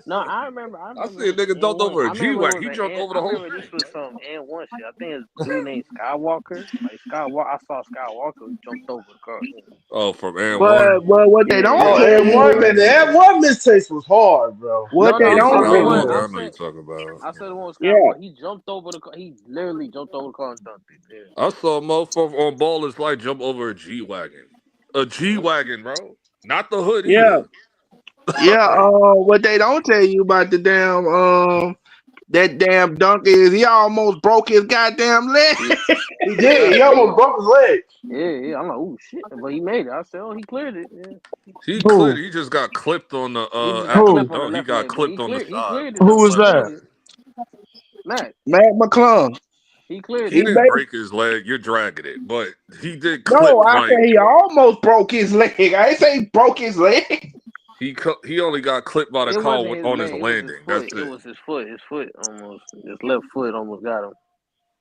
No, I remember. I see a nigga jumped over a G-Wagon. He jumped over the whole street. This was some N1 shit. I think it's a dude named Skywalker. Like Skywalker, I saw Skywalker jumped over the car. Oh, from N1. But what they don't N1, man, the N1 mistake was hard, bro. What they don't I know you're talking about. I said the one with Skywalker. He jumped over the car. He literally jumped over the car and dunked it. Yeah. I saw a motherfucker on Ballers Light jump over a G-Wagon. A G-Wagon, bro. Not the hood either. What they don't tell you about the damn that damn dunk is he almost broke his goddamn leg. He did. He almost broke his leg. Yeah. I'm like, oh shit, but he made it. I said, oh, he cleared it. Yeah. He cleared. He just got clipped on the after the dunk. He got clipped on the side. Who was that? Matt McClung. He cleared. He didn't break his leg. You're dragging it, but he did. Clip No, I say he almost broke his leg. I ain't say he broke his leg. He only got clipped by the car on his landing. That's it. It was his foot. His foot almost. His left foot almost got him.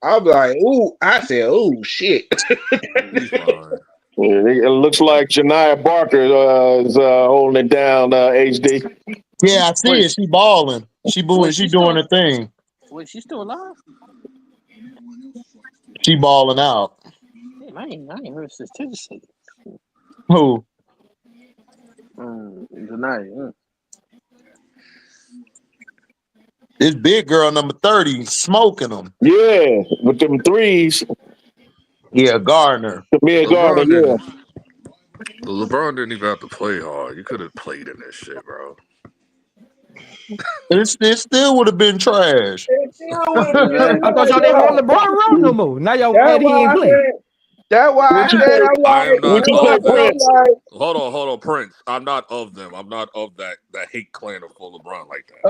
I'm like, ooh. I said, ooh, shit. It looks like Janiyah Barker is holding it down. HD. Yeah, I see it. She balling. She doing her thing. Wait, she still alive? She balling out. Damn, I ain't heard statistics. Who? Janiyah. This big girl number 30 smoking them. Yeah, with them threes. Yeah, Gardner. Gardner. Yeah. LeBron didn't even have to play hard. You could have played in this shit, bro. It still would have been trash. I thought y'all didn't want LeBron around no more. Now y'all mad he ain't play. That's why I said I am not of them. Prince? Hold on, Prince. I'm not of them. I'm not of that hate clan of full LeBron like that.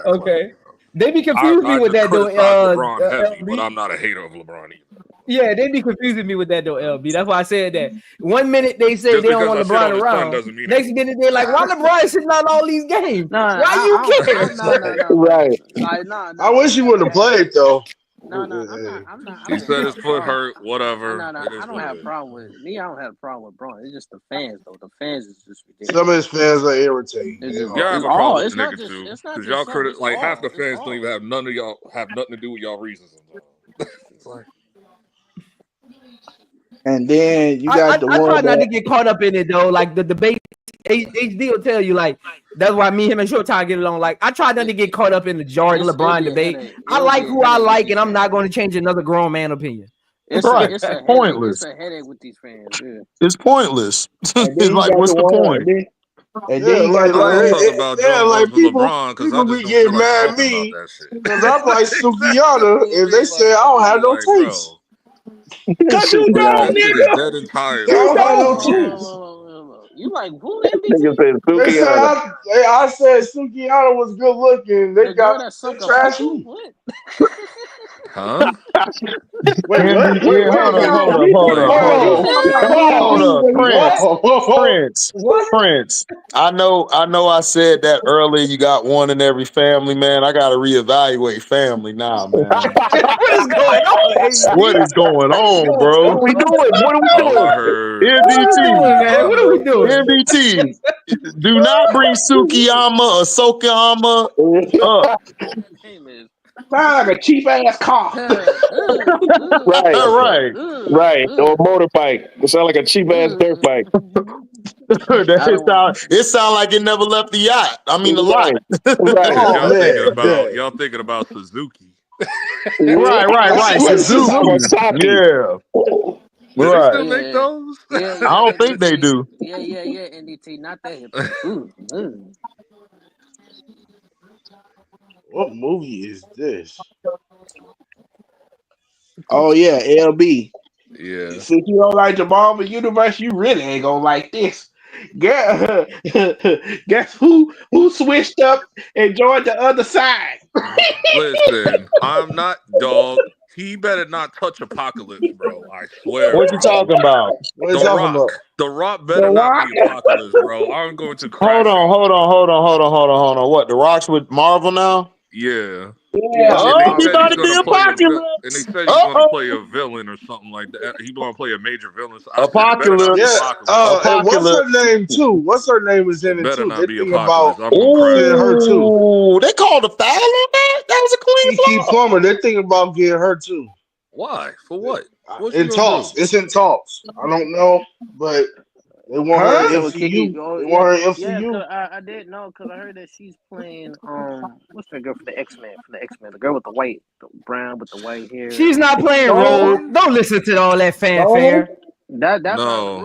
Okay. They be confusing me with that though. LeBron heavy, but I'm not a hater of LeBron either. Yeah, they be confusing me with that though, LB. That's why I said that. 1 minute they say Just they don't want because I shit LeBron on his son around. doesn't mean Next minute they're like, why LeBron sitting out all these games? Why you care? Right. I wish he would have played though. No, I'm not. He said his foot hurt. Whatever. I don't have a problem with me. I don't have a problem with Braun. It's just the fans, though. The fans is just ridiculous. Some of his fans are irritating. Y'all have a problem with the nigga just, too, it's not because just y'all some, like half the it's fans all. don't even have none of y'all have nothing to do with y'all reasons. It's like, And then you I got the try one not to that get caught up in it though. Like the debate, HD will tell you like that's why me, him, and Showtime get along. Like I try not to get caught up in the Jordan LeBron debate. I like who I like, and I'm not going to change another grown man opinion. It's Right. it's a Pointless. It's a headache with these fans. Yeah. It's pointless. and then you Like, got what's the one point? and Yeah, then you got I the don't one talk about John like Wall with LeBron because I people just be don't feel getting like mad at talking about me that shit. because I'm like Sukiyana, and they say I don't have no taste. Cause you Like don't, that shit is nigga. dead and tired. I Like, don't have no come on. taste. You like who? Nigga MBT? said They said Sukiana. I said Sukiyana was good looking. They The girl got that suck they a trash pickle? me. What? Huh? Wait, what? Yeah, Wait a minute. hold up. Whoa. Prince. I know I said that earlier. You got one in every family, man. I gotta reevaluate family now, man. What is going on, What HD? is going What is on, going bro? What are we doing? What are we All I doing? heard. What are we doing, man? What are we doing? MBT. Do not bring Sukiyama or Sokiyama up. Name is. Sound like a cheap ass car. Right, Right. right. Or a motorbike. It sound like a cheap ass dirt bike. It sound like it never left the yacht. I mean the lot. Right, right. Because Oh man, y'all thinking about Suzuki. Right. Suzuki. Yeah. Do they Right. still make those? I don't think they do. Yeah, NDT, not that hip. what movie is this? Oh yeah, LB. Yeah. Since you don't like the Marvel Universe, you really ain't gonna like this. Girl, guess who switched up and joined the other side? Listen, I'm not dog. He better not touch Apocalypse, bro. I swear. What you talking about? What are you talking about? The Rock better not be Apocalypse, bro. I'm going to crash. Hold on. What? The Rock's with Marvel now? Yeah. Oh, he about to be Apocalypse. And they said he's going to play a villain or something like that. He's going to play a major villain. So I said, it better not be Yeah. Apocalypse. And what's her name too? What's her name was in it Better too? not They be think Apocalypse. about I'm going to crash. getting her too. Ooh, they called a foul on that? That was a clean Kiki foul. Plummer. They thinking about getting her too. Why? For what? What's In talks. It's in talks. I don't know, but they want her in MCU. They want her in MCU. Yeah, I did know because I heard that she's playing what's that girl for the X-Men? The girl with the white, the brown with the white hair. She's not playing Rogue. Don't listen to all that fanfare. That's No. the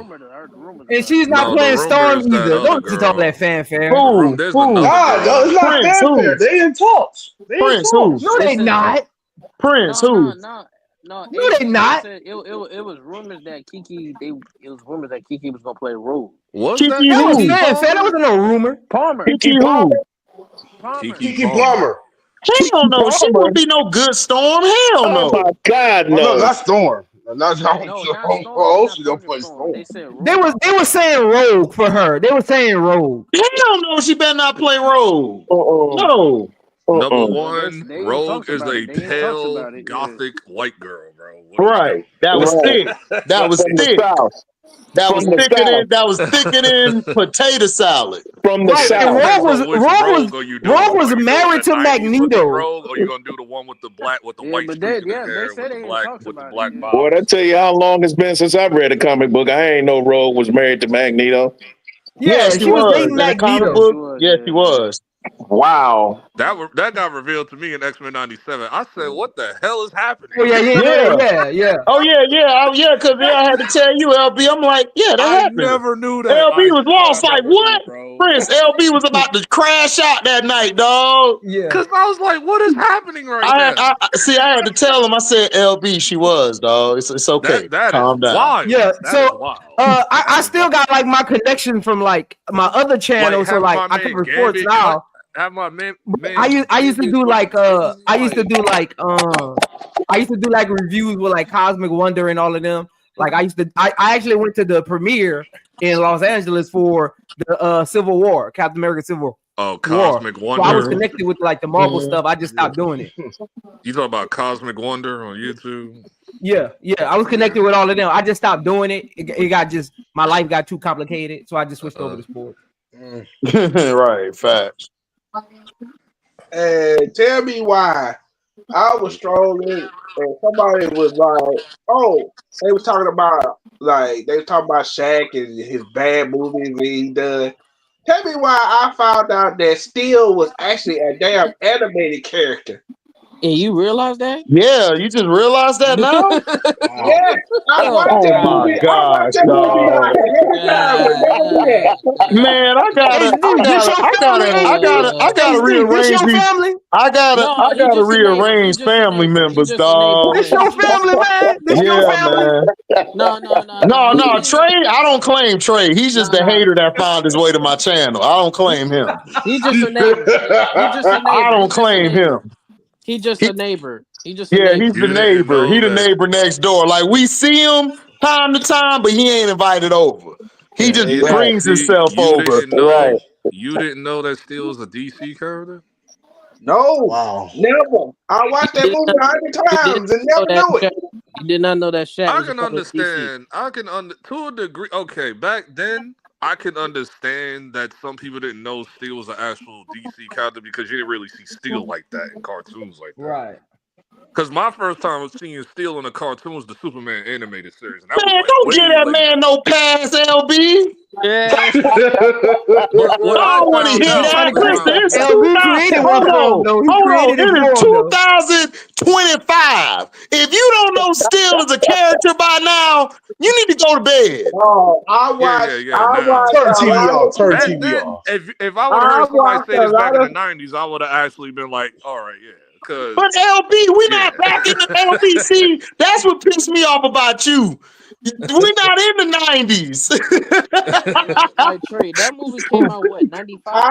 rumor. And she's not No, playing the rumor Storm is that either. other Don't listen to all girl. that fanfare. Who? There's Who? another Nah, girl. no, it's not Prince, fanfare. who? They in talks. They in Prince, talks. who? No, they not. Prince, who? No, No, they not. said it was rumors that Kiki was gonna play Rogue. Was Kiki that That was who? fanfare. That wasn't no rumor. Palmer. Kiki who? Kiki Plummer. Hell no. She won't be no good Storm. Hell no. Oh my God, Oh, no, no. not Storm. Not Storm. Oh, she don't play Storm. They were saying Rogue for her. They were saying Rogue. Hell no. She better not play Rogue. No. Number one, Rogue is a pale, gothic white girl, bro. Right. That was thick. That was thick. That was thicker than potato salad. From the Right, South. and Rogue was married to Magneto. Rogue, or you gonna do the one with the black with the white streak in his hair with the black bob? Boy, I tell you how long it's been since I've read a comic book. I ain't know Rogue was married to Magneto. Yeah, she was dating in the comic Magneto. book. Yes, she was. Wow. That got revealed to me in X-Men '97. I said, "What the hell is happening?" Oh yeah. Oh yeah. Because I had to tell you, LB. I'm like, yeah, that happened. I never knew that. LB was lost. Like what? Prince, LB was about to crash out that night, dog. Yeah. Because I was like, "What is happening right now?" I had to tell him. I said, LB, she was, dog. It's okay. That Calm is down. wild. Yeah. That is wild. I still got like my connection from like my other channel, so like I can report now. Have my man. I used to do like reviews with like Cosmic Wonder and all of them. Like I actually went to the premiere in Los Angeles for the Civil War, Captain America Civil War. Oh, War. Cosmic So I was Wonder. connected with like the Marvel stuff. I just stopped doing it. You talk about Cosmic Wonder on YouTube? Yeah, I was connected with all of them. I just stopped doing it. It got just my life got too complicated, so I just switched over to sports. Right, facts. And tell me why I was strolling and somebody was like, "Oh, they was talking about Shaq and his bad movies he done." Tell me why I found out that Steel was actually a damn animated character. And you realize that? Yeah, you just realized that now? Yes, I watched Oh that my movie. I watched gosh, that movie dog. like every time. But never do that. Man, I gotta rearrange these. I gotta rearrange family members, dog. This your family, man. This your Yeah, family. man. No. No, Trey, I don't claim Trey. He's just the hater that found his way to my channel. I don't claim him. He's just a neighbor. He's just a neighbor. I don't claim him. He's just a neighbor. He's the neighbor. He the neighbor next door. Like we see him time to time, but he ain't invited over. He just brings himself over. You didn't know that Steel is a DC character? No, never. I watched that movie 100 times and never knew it. You did not know that Shaq. I can understand. To a degree. Okay, back then I can understand that some people didn't know Steel was an actual DC character because you didn't really see Steel like that in cartoons like that. Right. Because my first time was seeing Steel in a cartoon was the Superman animated series. And that Man, was don't give that man no pass, LB. Yeah. I don't want to hear that. Listen, it's LB created one for him, though. He created It it is for him, 2025. If you don't know Steel as a character by now, you need to go to bed. Oh, I watched. Turn TV off. Turn Back TV then, off. if I would have heard somebody say this back in the 90s, I would have actually been like, all right, yeah. But LB, we're not back in the LBC. That's what pissed me off about you. We're not in the 90s. Like Trey, that movie came out what 95? I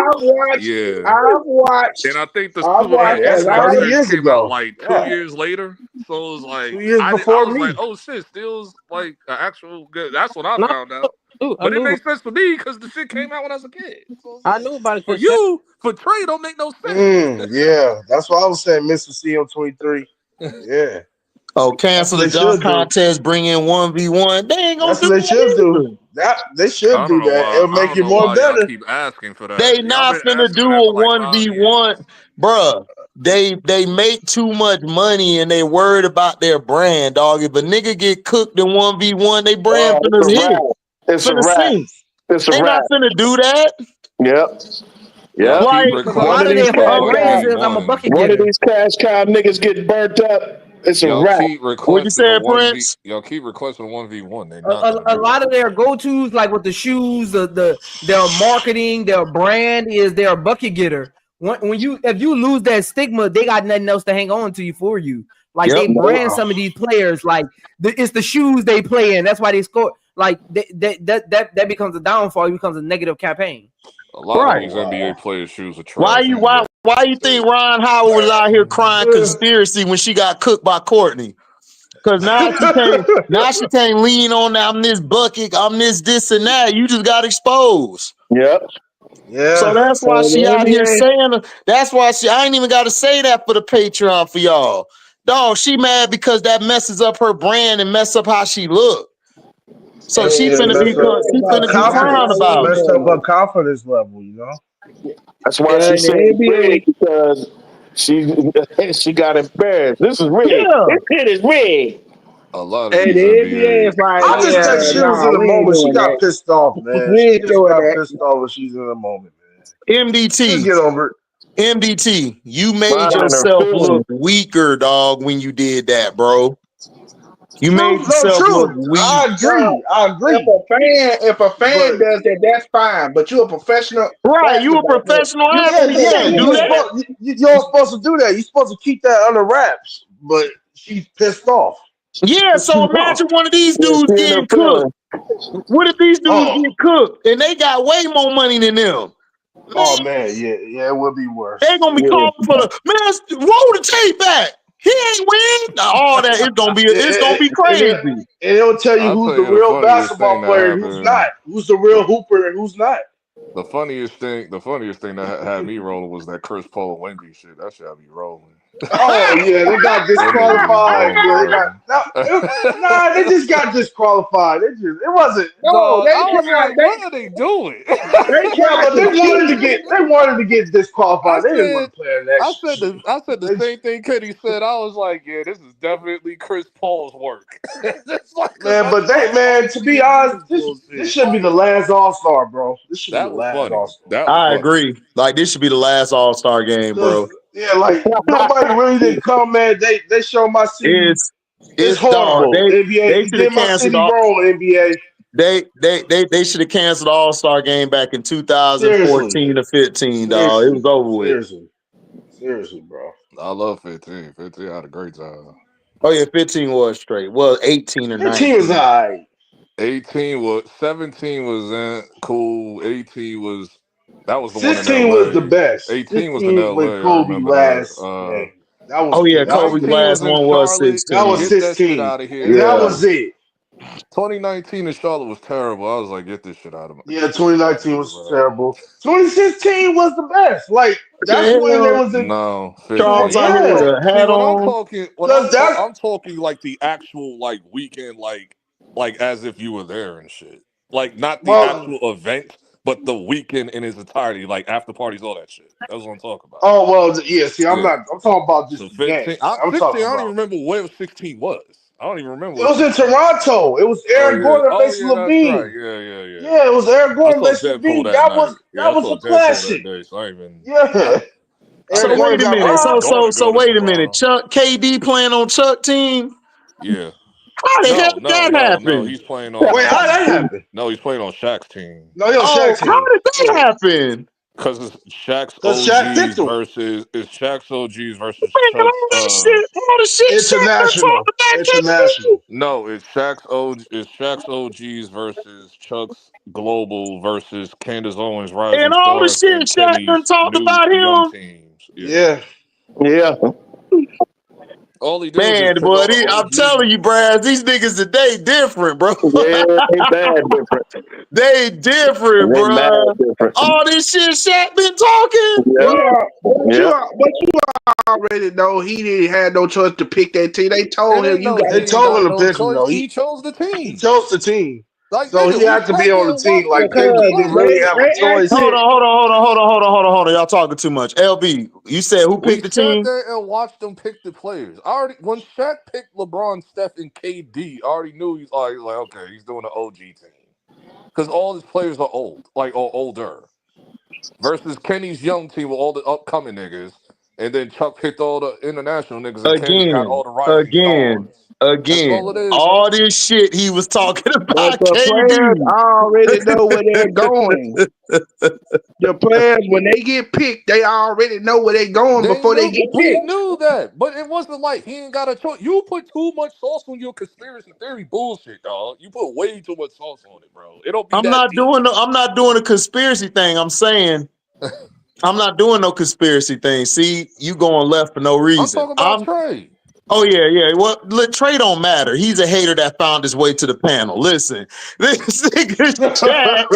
watched. And I think the Superman series came out like 2 years later. So it was like 2 years I before was me. like, oh shit, Steel's like an actual good. That's what I found out. Ooh, But it makes sense for me because the shit came out when I was a kid. So I knew about it. For you, for Trey, don't make no sense. Yeah, that's what I was saying. Mr. CM23. Yeah. Oh, cancel the dunk contest, bring in 1v1. They ain't gonna That's what they should do. They should do that. It'll make it more better. Keep asking for that. They not finna do a 1v1, bruh. They make too much money and they worried about their brand, dog. If a nigga get cooked in 1v1, they brand finna hit. It's a wrap. It's a They wrap. not finna do that. Yep. Yeah, Like, one of these cash cow niggas get burnt up. It's a wrap. What you said, Prince? Y'all keep requesting 1v1. A lot of their go-tos, like with the shoes, their marketing, their brand is their bucket getter. If you lose that stigma, they got nothing else to hang on to you for you. Like they brand some of these players, like it's the shoes they play in. That's why they score. Like that becomes a downfall. It becomes a negative campaign. A lot of these NBA players' shoes are trash. Why you think Ron Howard was out here crying conspiracy when she got cooked by Courtney? Because now she can't lean on that. I'm this bucket, I'm this and that. You just got exposed. Yep. Yeah. So that's why she out here saying. That's why I ain't even got to say that for the Patreon for y'all. Dog, she mad because that messes up her brand and mess up how she look. So she finna be crying about it. Messed up her confidence level, you know. That's why she said red, because she got embarrassed. This is red. Yeah. This shit is red. A lot of the NBA is like, I just think she was in the moment. She got pissed off, man. She just got pissed off when she's in the moment, man. MDT. Get over it. MDT, you made yourself look weaker, dog, when you did that, bro. You made yourself look weak. I agree. If a fan does that, that's fine. But you're a professional, right? You a professional athlete. You're supposed to do that. You're supposed to keep that under wraps. But she's pissed off. Yeah. So imagine one of these dudes getting cooked. What if these dudes get cooked and they got way more money than them? Oh man, yeah, it would be worse. They gonna be calling for the man. Roll the tape back. He ain't win. All that it's gonna be crazy. And it'll tell you who's the real basketball player and who's not. Who's the real hooper and who's not. The funniest thing that had me rolling was that Chris Paul and Wendy shit. That shit had me rolling. Oh yeah, they got That nigga was disqualified. going, Yeah, they got bro. nah. They just got disqualified. It wasn't. No, Dog, they I was tried. like, what are they doing? Yeah, but they wanted to get disqualified. They didn't want to play that I extra shit. said the same thing Kenny said. I was like, yeah, this is definitely Chris Paul's work. It's like, 'cause Man, but that's all to he be was honest, doing this bullshit. should be the last All-Star, bro. This should be the That was last funny. All-Star. That was I funny. agree. Like this should be the last All-Star game, bro. Yeah, like nobody really didn't come, man. They show my city. It's It's dog. horrible. NBA, They you should have did my canceled city all. wrong, NBA. They should have canceled the All-Star game back in Seriously. 2014 or 15, dog. It was over with. Seriously, bro. I love 15. 15 had a great time. Oh yeah, 15 was straight. Well, 18 or 15 was 19. alright. 17 was cool. 18 was that was the one in 16 was the LA. best. 18 was in 16 when LA. I Kobe remember last that. game. That was Oh yeah, good. That was Kobe's 19 good. last was in one was Charlotte. That was 16. Get that shit 16. out of here. And that was it. 2019 in Charlotte was terrible. I was like, get this shit out of Yeah, get this shit out of 2019 here, was bro. terrible. 2016 was the best. Like that's when they was in. No, Charles 15. out here with Yeah, a See, hat when I'm on. talking, because that's I'm talking like the actual like weekend, like as if you were there and shit. Like not the well. actual event, but the weekend in its entirety, like after parties, all that shit. That's what I'm talking about. Oh well, yeah. See, I'm Yeah. not. I'm talking about just So the game. 15. I'm I'm 16. talking I don't about. even remember where 16 was. I don't even remember It what was in 16 was. Toronto. It was Oh Eric yeah. Gordon Oh versus yeah, that's right. Levine. Yeah. Yeah, it was Eric I Gordon saw versus Deadpool Levine. that night. Yeah, That I was saw a Deadpool that classic. day. So I even. Yeah. So Eric Gordon wait a got minute. I was robbed. going to So go to wait a minute. Toronto. Chuck KD playing on Chuck team. Yeah. How the hell did that happen? He's playing on. Wait, how that happen? No, he's playing on Shaq's team. No, yo, Oh, Shaq how team. did that happen? Because it's Shaq's Because Shaq picked OGs him. versus Man, Chuck's. all the shit Shaq been International. talking about KD. International. No, it's Shaq's OGs versus Chuck's Global versus Candace Owens Rising And all the Stars shit and Shaq Kenny's done talked new about young him. teams. Yeah. Yeah. All he did was Man, just pick all the buddy, I'm OGs. telling you, Brad, these niggas today different, bro. Yeah, they bad different. They different, They mad bro. different. All this shit Shaq been talking. Yeah. You already know he didn't have no choice to pick that team. They told It him ain't you no got. he They ain't told got him to no pick him choice. though. He chose the He team. chose the team. Like So nigga, he we had to sat be on there the and team. watched Like them pick the KD didn't really players. have a choice. Hold on. Y'all talking too much. LB, you said who We picked the sat team? there and watched them pick the players. I already when Shaq picked LeBron, Steph, and KD, I already knew he's like okay, he's doing an OG team because all his players are old, or older. Versus Kenny's young team with all the upcoming niggas, and then Chuck picked all the international niggas, and Kenny got all the rising stars. That's all it is, All bro. this shit he was talking But about the players KD. already know where they're going. The players, when they get picked, they already know where they're going before they get We picked. knew that, but it wasn't like he ain't got a choice. You put too much sauce on your conspiracy theory bullshit, dog. You put way too much sauce on it, bro. It don't be I'm that not deep. doing a conspiracy thing. I'm saying I'm not doing no conspiracy thing. See, you going left for no I'm reason. talking about Trey. Oh yeah. Well, Trey don't matter. He's a hater that found his way to the panel. Listen, this nigga's Jack.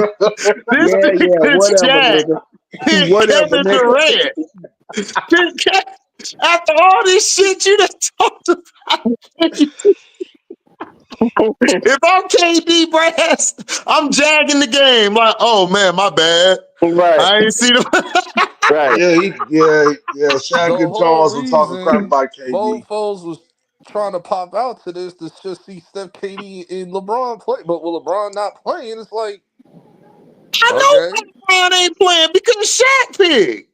This nigga's Jack. Whatever, Kevin nigga. Durant. After all this shit you done talked about, if I'm KD Brass, I'm jagging the game. Like, oh man, my bad. Right. I ain't see them. Right. Yeah. Shaq The and whole Charles was talking crap reason about KD. Mofos was trying to pop out to this to just see Steph, KD, and LeBron play, but with LeBron not playing, it's like I know LeBron ain't playing because Shaq picked.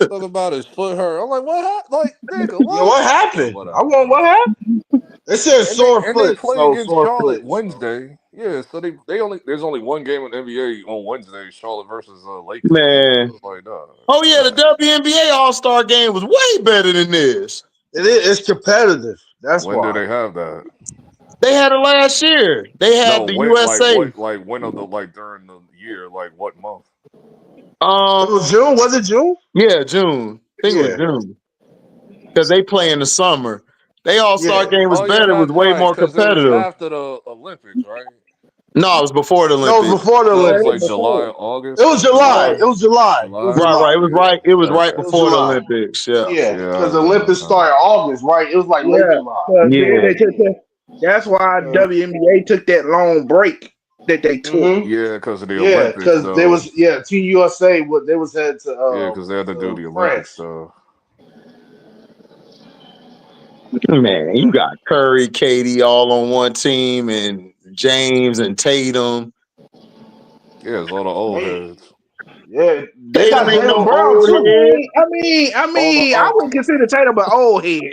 Talk about his foot hurt. I'm like, what happened? Like, nigga, what? Yeah, what happened? Whatever. I want what happened. They said sore And they foot. play So against sore Charlotte foot. Wednesday. Yeah, so there's only one game in the NBA on Wednesday, Charlotte versus Lakers. Man. It's like, nah. Oh yeah, the WNBA All-Star game was way better than this. It's competitive. That's when why. do they have that? They had it last year. They had the USA. When of the during the year, like what month? It was June. Was it June? Yeah, June. I think it was June. Because they play in the summer. They All-Star game was better. It was way more competitive. It was after the Olympics, right? No, it was before the No, it was Olympics. before the So it was Olympics. like July, August. It was July. It was July. It was July. July. Right. It was right. It was right It was before the July. Olympics. Yeah. Yeah, because the Olympics started August, right? It was like late Yeah, July. then Yeah. they took that. That's why WNBA took that long break that they took. Yeah, because of the Yeah, Olympics. because So they was Team USA. What they was headed to yeah, because they had to do the Olympics stuff. Man, you got Curry, Katie all on one team, and James and Tatum. Yeah, it's all the old heads. Yeah, they Tatum got ain't no Jaylen Brown old too. head. I wouldn't consider Tatum an old head.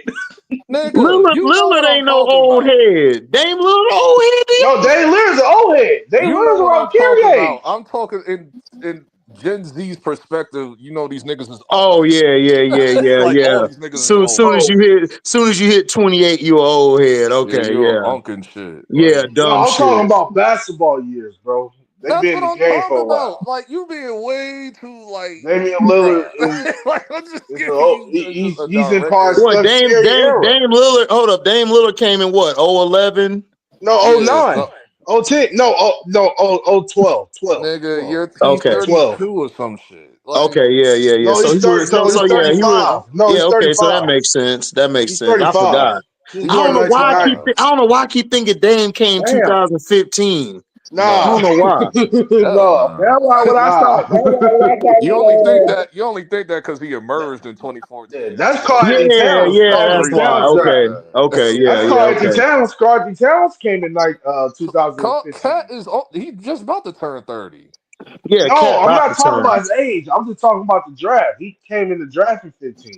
Lillard ain't no old head. Dame Lillard old head. No, Dame Lillard's an old head. Dame You Lillard's know what around I'm talking Carrie age. about. I'm talking in Gen Z's perspective. You know these niggas is Oh yeah. like Yeah. all these niggas is Soon old. as you hit 28, you an old head. Yeah, Okay, you yeah. a unk and shit. Yeah, Like, dumb No, I'm shit. talking about basketball years, bro. They've that's been in what the I'm game for talking a while. about. Like you being way too like. Damian Lillard bruh. is like I'm just giving he's a in direct part What Steph Dame Curry era. Lillard? Hold up, Dame Lillard came in what? 011? No, Yeah, 09. 010. No, 12. nigga, he's Okay. 32 or some shit. Like, Okay, yeah. No, So he's 30. No, he's 35. No, Yeah, he's okay. So 35. that makes sense. He's I 35. forgot. He's I born don't in know why I keep. 1990. I don't know why I keep thinking Dame came 2015. Nah. I don't know why. No. That's why when I Nah. saw you only think that because he emerged in 2014. Yeah, that's Carlton Yeah, Towns. that's why. Towns Okay, draft. okay, That's Carlton okay. Towns. Carlton Towns came in like 2015. Cat is he just about to turn 30. Yeah, No, Cat I'm about not to talking turn. about his age. I'm just talking about the draft. He came in the draft in 15.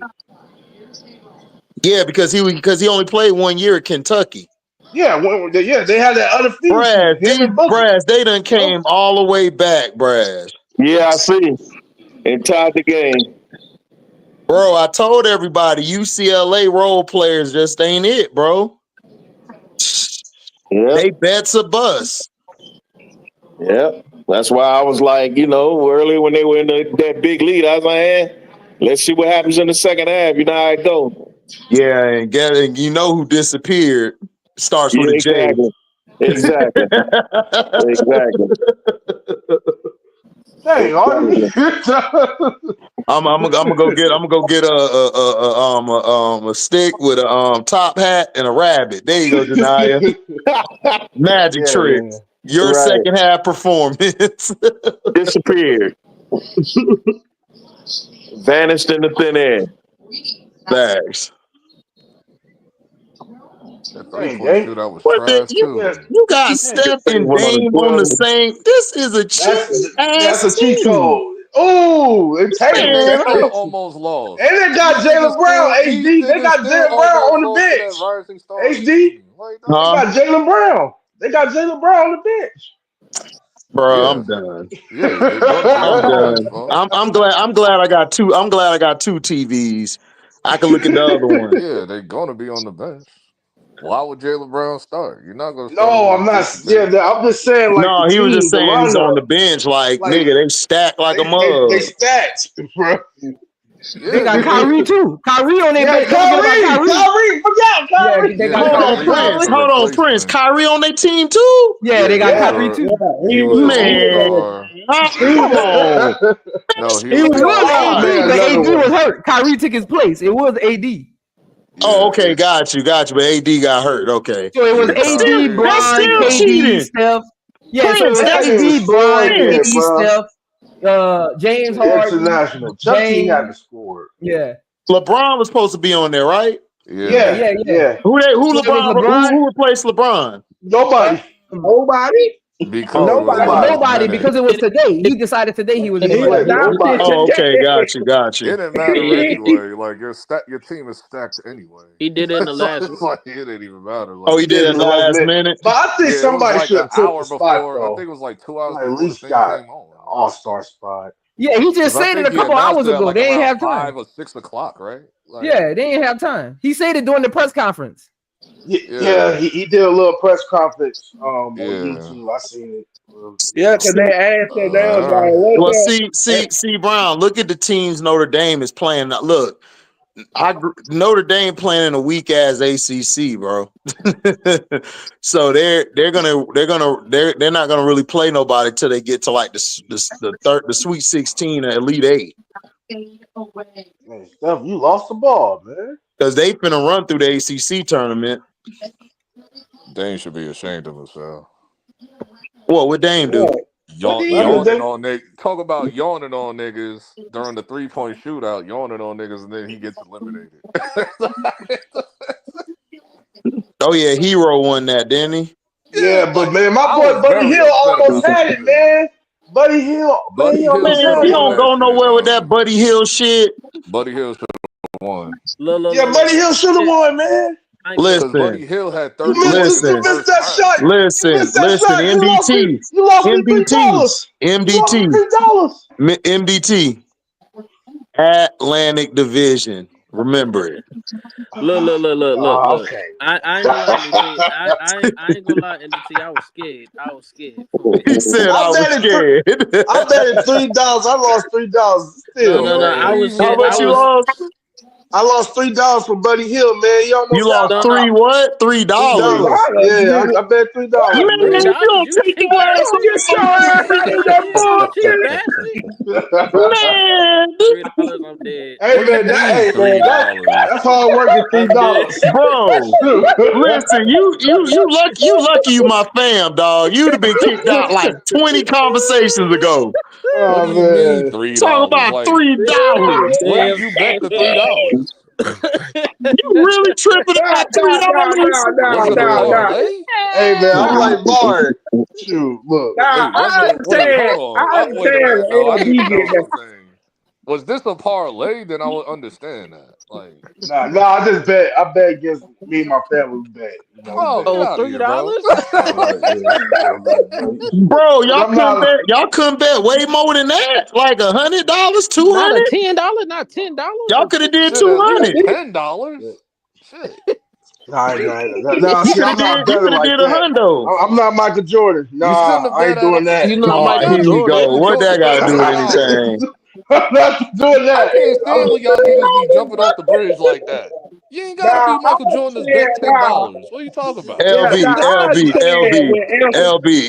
Yeah, because he only played 1 year at Kentucky. Yeah, they had that undefeated season. Him and Booker. They done came all the way back, Brad. Yeah, I see. And tied the game. Bro, I told everybody UCLA role players just ain't it, bro. Yeah. They bets a bust. Yeah. That's why I was like, earlier when they were in that big lead, I was like, let's see what happens in the second half. You know how it goes. Yeah, and you know who disappeared starts with a J. Exactly. Exactly. Dang, I'm gonna go get a stick with a top hat and a rabbit. There you go, Janaya. Magic trick. Your second half performance disappeared, vanished in the thin air. Thanks. That 3-point shootout was trash too. You got Steph and Dame on the same. This is a cheat That's a cheat team. code. Ooh, and Tatum. They almost lost. And they got Jaylen Brown, HD. They got Jaylen Brown on the bench. HD. They got Jaylen Brown. They got Jaylen Brown on the bench. Bro, I'm done. Yeah, I'm done. I'm glad I got two. I'm glad I got two TVs. I can look at the other one. Yeah, they're gonna be on the bench. Why would Jaylen Brown start? You're not gonna. No, I'm not. Yeah, I'm just saying. Like, no, he was just saying he's on the bench. Like nigga, they stacked like a mug. They stacked, bro. Yeah, they got Kyrie too. Kyrie on their bench. Kyrie, forget Kyrie. Yeah, they got Hold on, Prince. Kyrie on their team too. Yeah, they got Kyrie too. Man, come on. No, it was AD, but AD was hurt. Kyrie took his place. It was AD. Oh, okay, got you. But AD got hurt. Okay, so it was AD, Bron, KD, Steph. Yeah, so it was AD, Bron, KD, Steph, James Harden. International. James had to score. Yeah. LeBron was supposed to be on there, right? Yeah. Who replaced LeBron? Nobody. Nobody, because it was today. He decided today he was in the Oh, okay, got you. It didn't matter anyway. Like your team is stacked anyway. He did it in the last. Like, it didn't even matter. Like, he did it in the last minute. But I think somebody should have took the spot, before. I think it was like 2 hours at before least the thing got came on. All-star spot. Yeah, he just said it a couple hours ago. They ain't have time. 5 or 6 o'clock, right? Like, yeah, they ain't have time. He said it during the press conference. Yeah, he did a little press conference on YouTube. I seen it. Yeah, because they asked that they was like, well, see, Brown. Look at the teams Notre Dame is playing. Look, Notre Dame playing in a weak ass ACC, bro. So they're not gonna really play nobody till they get to like the Sweet 16 or Elite 8. Man, Steph, you lost the ball, man. Because they finna run through the ACC tournament. Dame should be ashamed of himself. What Dame do? Yawning on niggas. Talk about yawning on niggas during the 3-point shootout, yawning on niggas, and then he gets eliminated. Oh yeah, Hero won that, didn't he? Yeah, but man, my boy Buddy Hill almost had it, man. Buddy Hill, man, he almost had it. He don't go nowhere with that Buddy Hill shit. Buddy Hill should have won. Yeah, Buddy Hill should have won, man. Listen, Buddy Hill had 30. You missed that shot. Listen, MDT, You lost me $3. MDT, Atlantic Division. Remember it. Look. Okay. I ain't gonna lie, MDT. I was scared. He said I was scared. I betted $3. I lost $3 still. No. I was scared. How much you lost? I lost $3 from Buddy Hill, man. You lost $3 what? $3. Yeah, I bet $3. Man, you don't take your ass Man, $3, I'm dead. Hey man, that's hard work at $3. Bro, listen, you lucky you my fam, dog. You'd have been kicked out like 20 conversations ago. Oh man, $3. Talk about $3. Where did you bet the $3? You really tripping about $3? Hey man, I'm like Mark. Shoot, look. I understand. Was this a parlay? Then I would understand that. Like, I just bet. I bet against me and my family. Bet. You know, $3? Bro, y'all couldn't bet way more than that. Like $100, $200. Not $10, not $10. Y'all could have did $200. $10. Shit. Nah, see, I'm not better like that. I'm not Michael Jordan. Nah, I ain't doing that. You know, Michael Here you go. What that got to do with anything? I'm not doing that. I can't stand when y'all niggas be jumping off the bridge like that. You ain't gotta be Michael Jordan to bet $10. What are you talking about?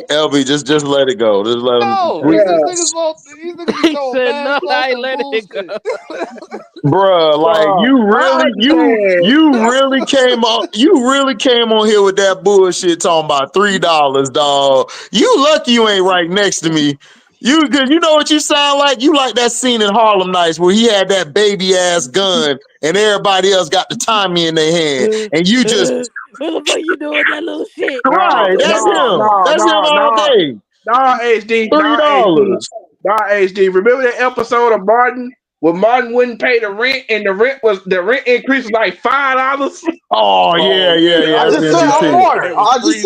LB, just let it go. Just let him. These niggas be so bad. I ain't letting it go. Bruh, like you really came on here with that bullshit talking about $3, dog. You lucky you ain't right next to me. You know what you sound like? You like that scene in Harlem Nights where he had that baby ass gun and everybody else got the Tommy in their hand, and you just what the fuck you doing that little shit? Right, that's him. That's him all day. Nah, HD. $3. Nah, HD. Remember that episode of Martin where Martin wouldn't pay the rent and the rent increase was like $5? Oh yeah. I just said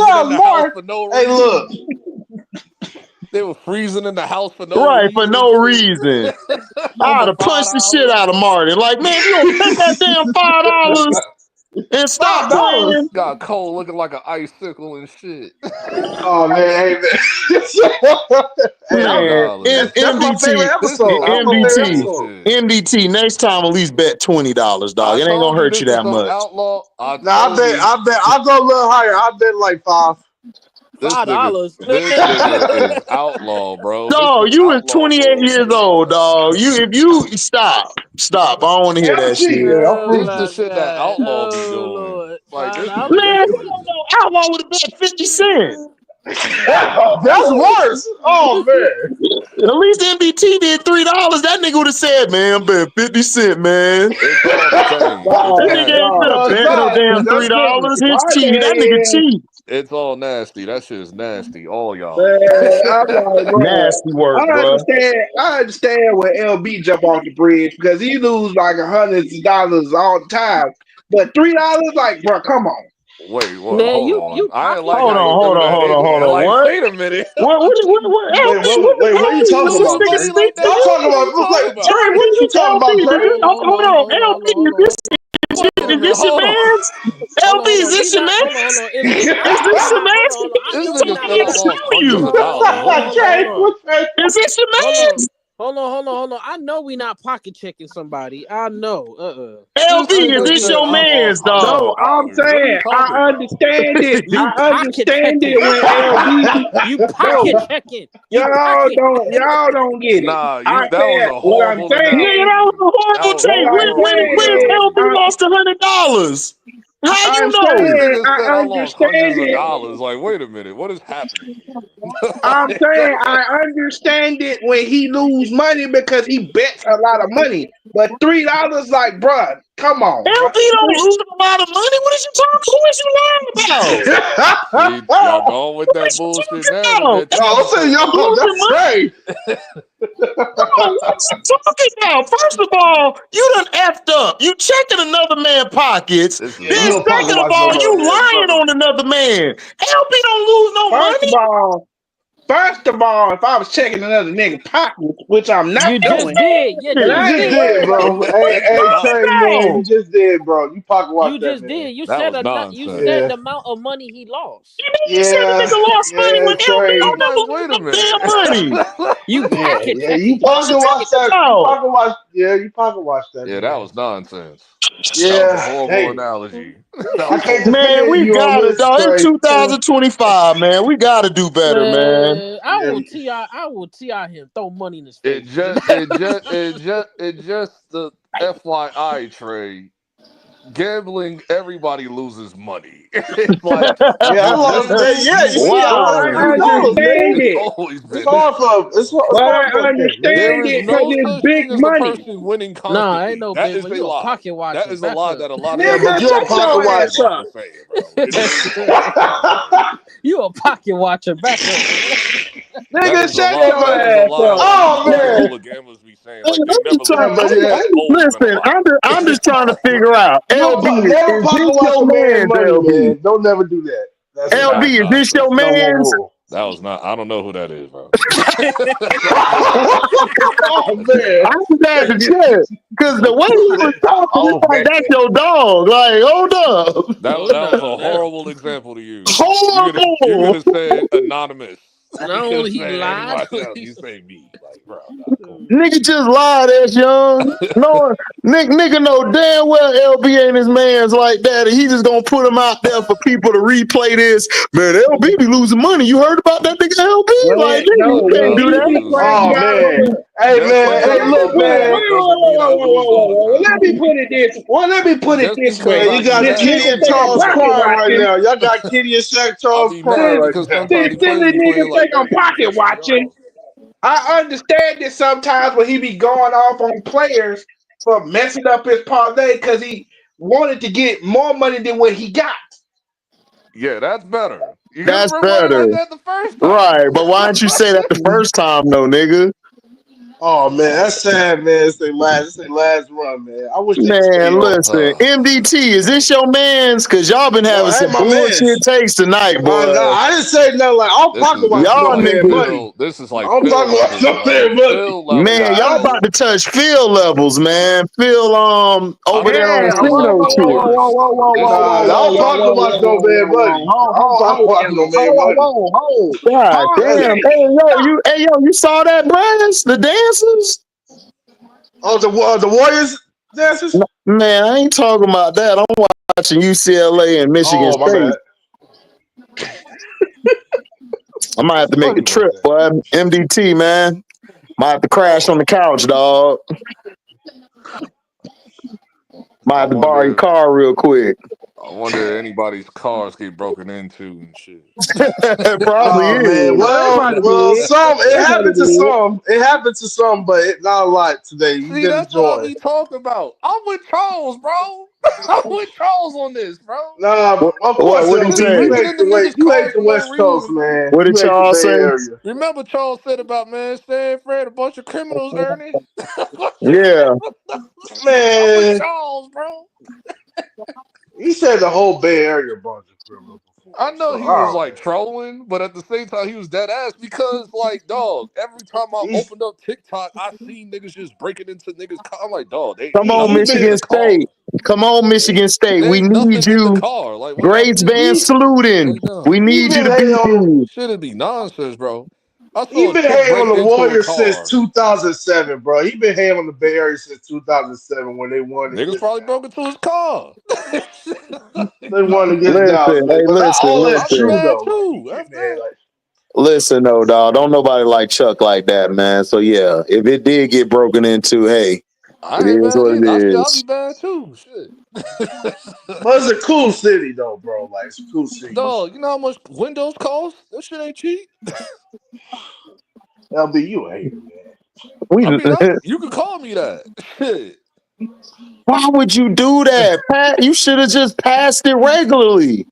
I'm more. Hey, look. They were freezing in the house for no reason. For no reason. I'd have punched the shit out of Martin. Like, man, you don't take that damn $5 and stop playing. Got Cole looking like an icicle and shit. Oh man, MDT. Next time, at least bet $20, dog. It ain't gonna hurt you that much. I bet. I'll go a little higher. I bet like $5. $5. This nigga is outlaw, bro. Dog, you is 28 years old, dog. If you stop. I don't want to hear that shit. This the shit that outlaw be doing. Lord. Like, this man, outlaw would have bet 50 cents. That's worse. Oh man. At least MBT did $3. That nigga would have said, man, bet 50 cents, man. That nigga ain't gonna bet no damn $3. His cheat. That nigga cheat. It's all nasty. That shit is nasty. All y'all. Nasty work, bro. I understand when LB jump off the bridge because he lose like hundreds of dollars all the time. But $3, like, bro, come on. Wait, what? Man, hold on. I ain't like. Hold on. Like, What? wait a minute. What are you talking about? I'm talking about. Trey, what are you talking about? Hold on, LB. Is this your man's? LB, is this your man? Is this your man? This nigga Is this your man? Hold on. I know we not pocket checking somebody. I know. LB, is this your man's dog? No, I'm What are you saying talking I about? understand it. You I pocket understand checking. it when LB. You No, pocket checking. You y'all pocket. don't get it. Nah, I that was said a what I'm horrible Nigga, saying. that was analogy. a That horrible was a take. What I'm When horrible saying LB analogy. is, lost $100? How you I'm This know? saying nigga said I I lost hundreds understand of it. dollars. Like, wait a minute, what is happening here? I'm saying I understand it when he lose money because he bets a lot of money. But $3, like, bruh, come on, LB don't lose a lot of money. What is you talking? Who is you lying about? See, y'all going with that bullshit narrative, About? that cheesy I'll say shit y'all. narrative. Losing That's money? right. Bro, what you talking about? First of all, you done effed up. You checking another man's pockets. This is Yeah, Then you don't pocket second of watch all, nobody. you Yeah, lying brother. on another man. LB don't lose no money. First of all, if I was checking another nigga pockets, which I'm not You just doing, did. Yeah, then You you I just ain't did. did, worried about bro. it. Hey, That's hey, nonsense. Trey, man, you No. just did, bro. You pocket watch You that just man. did. You That said was you nonsense. said Yeah, the amount of money he lost. You said the yeah, nigga lost money yeah, when LB Trey. I'm don't never like, lose wait no a minute. damn money. You Yeah, pocket yeah. You checking. What you pocket watch talking that. You about? pocket watch. Yeah, you pocket watch that Yeah, that man. was nonsense. That was a Yeah. horrible Hey, analogy. That I was can't horrible. Man, defend we you on gotta, this, dog. It's Trey. 2025, man. We gotta do better, man. Man, Yeah. I will TI him, throw money in his It face. just the FYI, Trey. Gambling, everybody loses money. It's like Yeah, I you lost. win, Yeah, you you see, win I But lost I some, you $30, lose. understand man. It's it. always It's been hard that. for it's But hard I for a king. There understand is it because no it's such big thing as a money. person winning Nah, ain't constantly. no That big is money. a You a lie. pocket That watcher. is a Back lie up. that a lot of Yeah, people but Nigga, you're just a shut don't pocket your understand ass watcher. about up. the fame, bro. It is a lie. You a pocket watcher. Back up. That Nigga, is a shut lie. your Yeah, That but is a ass lie. up. Like oh these man, Crayola gamblers be saying, like they never yeah, lose but money. yeah, It's always been a Listen, lie. I'm just trying to figure out. never Is pocket this watch your a man man's, money, LB? man. Don't never do that. Yeah, that was LB, is this your nonsense. That's number one man's? rule. That was not. I don't know who that is, bro. Oh man. I just had to check. Because the way he was talking, it's Oh like man. that's your dog. Like, hold up. Oh That was no, a that horrible example to use. You could Horrible. have said anonymous. not You could only have he said lied. anybody else. You say me, like, bro. Nah, cool. Nigga just lied as young. No, nigga know damn well LB ain't his man's like that. And he just gonna put him out there for people to replay this. Man, LB be losing money. You heard about that nigga LB? Like, nigga, you can't When do he that. be Because crying Oh about man. it. Hey just man. Well, because Hey, I look, don't do man. that doesn't mean I lose all the well, time. let me put it this. Well, let me put it Just this because way. Man, I you do got Since that Kitty niggas don't and say mean I'm I'm Charles pocket losing crying money. right watching, now. Y'all got Kitty and Shaq I'll Charles be crying mad right because now. sometimes he plays silly me playing niggas say like I'm that. He be pocket pissing me watching, off. I understand it sometimes when he be going off on players for messing up his parlay because he wanted to get more money than what he got. Yeah, that's better. You could have That's reworded better. it that the first time. Right. But why didn't you say that the first time though, nigga? Oh man, that's sad, man. It's their last run, man. I wish they could stay Man, on. listen. MDT, is this your man's? Cause y'all been No, having that ain't some my bullshit man's. takes tonight, No, boy. I didn't say nothing like I'll pocket watch Y'all no man niggas. money. This is like I'm Phil talking about levels, no bro. man money. Phil Man, levels, y'all bro. about to touch Phil levels, man. Phil I over there mean, on Yeah, it's like Casino the shit. worst. It's Nah, like I don't pocket watch no man money. I don't pocket watch no man money. God That's damn. Hey yo, you saw that, Brass? The dancers? oh the Warriors dances. Man, I ain't talking about that. I'm watching UCLA and Michigan Oh my State. bad. I might have What's to make a funny about trip, that? boy. MDT, man. Might have to crash on the couch, dog. Might I have to borrow your wonder. car real quick. I wonder if anybody's cars get broken into and shit. Probably Oh man, is. they probably did. some it They probably happened to did. some. It happened to some, but not a lot today. You See, didn't that's what I join. be talking about. I'm with Charles, bro. I'm with Charles on this, bro. Nah, of course, What he Niggas LB. say? breaking into niggas' You hate cars the for no West Coast, reason, bro. man. What did You hate the y'all Bay say? Area. Remember Charles said about man, Stan Fred, a bunch of criminals, Ernie? Yeah. I'm with Man, Charles, bro. he said the whole Bay Area bunch of criminals before. I know So he was oh like man. trolling, but at the same time he was dead ass because like dog, every time I He's opened up TikTok, I seen niggas just breaking into niggas' car. I'm like, dog, they Come ain't on, he's nothing in been Michigan the car. State. Come on, Michigan State. There We ain't need nothing in the you. car. Like, what y'all Grades do? band he saluting. Like, no. We he's need you been to be hating on here. Shit'd be nonsense, bro. I He saw a been chick hating on break the into a Warriors since car. 2007, bro. He been hating on the Bay Area since 2007 when they won Niggas against probably Dallas. broke into his car. They won against Dallas, Listen, man. hey, But not all that's I'll be true listen. mad though. Like he too. getting F there. that. Like Listen, though, dog. Don't nobody like Chuck like that, man. So yeah, if it did get broken into, hey, it I ain't is mad what it either. I'll be is. mad too. Shit. but it's a cool city though, bro. Like it's a cool city. Dog, you know how much windows cost? That shit ain't cheap. LB, you a hater, man. We. I mean, you could call me that. Shit. Why would you do that, Pat? You should have just passed it regularly.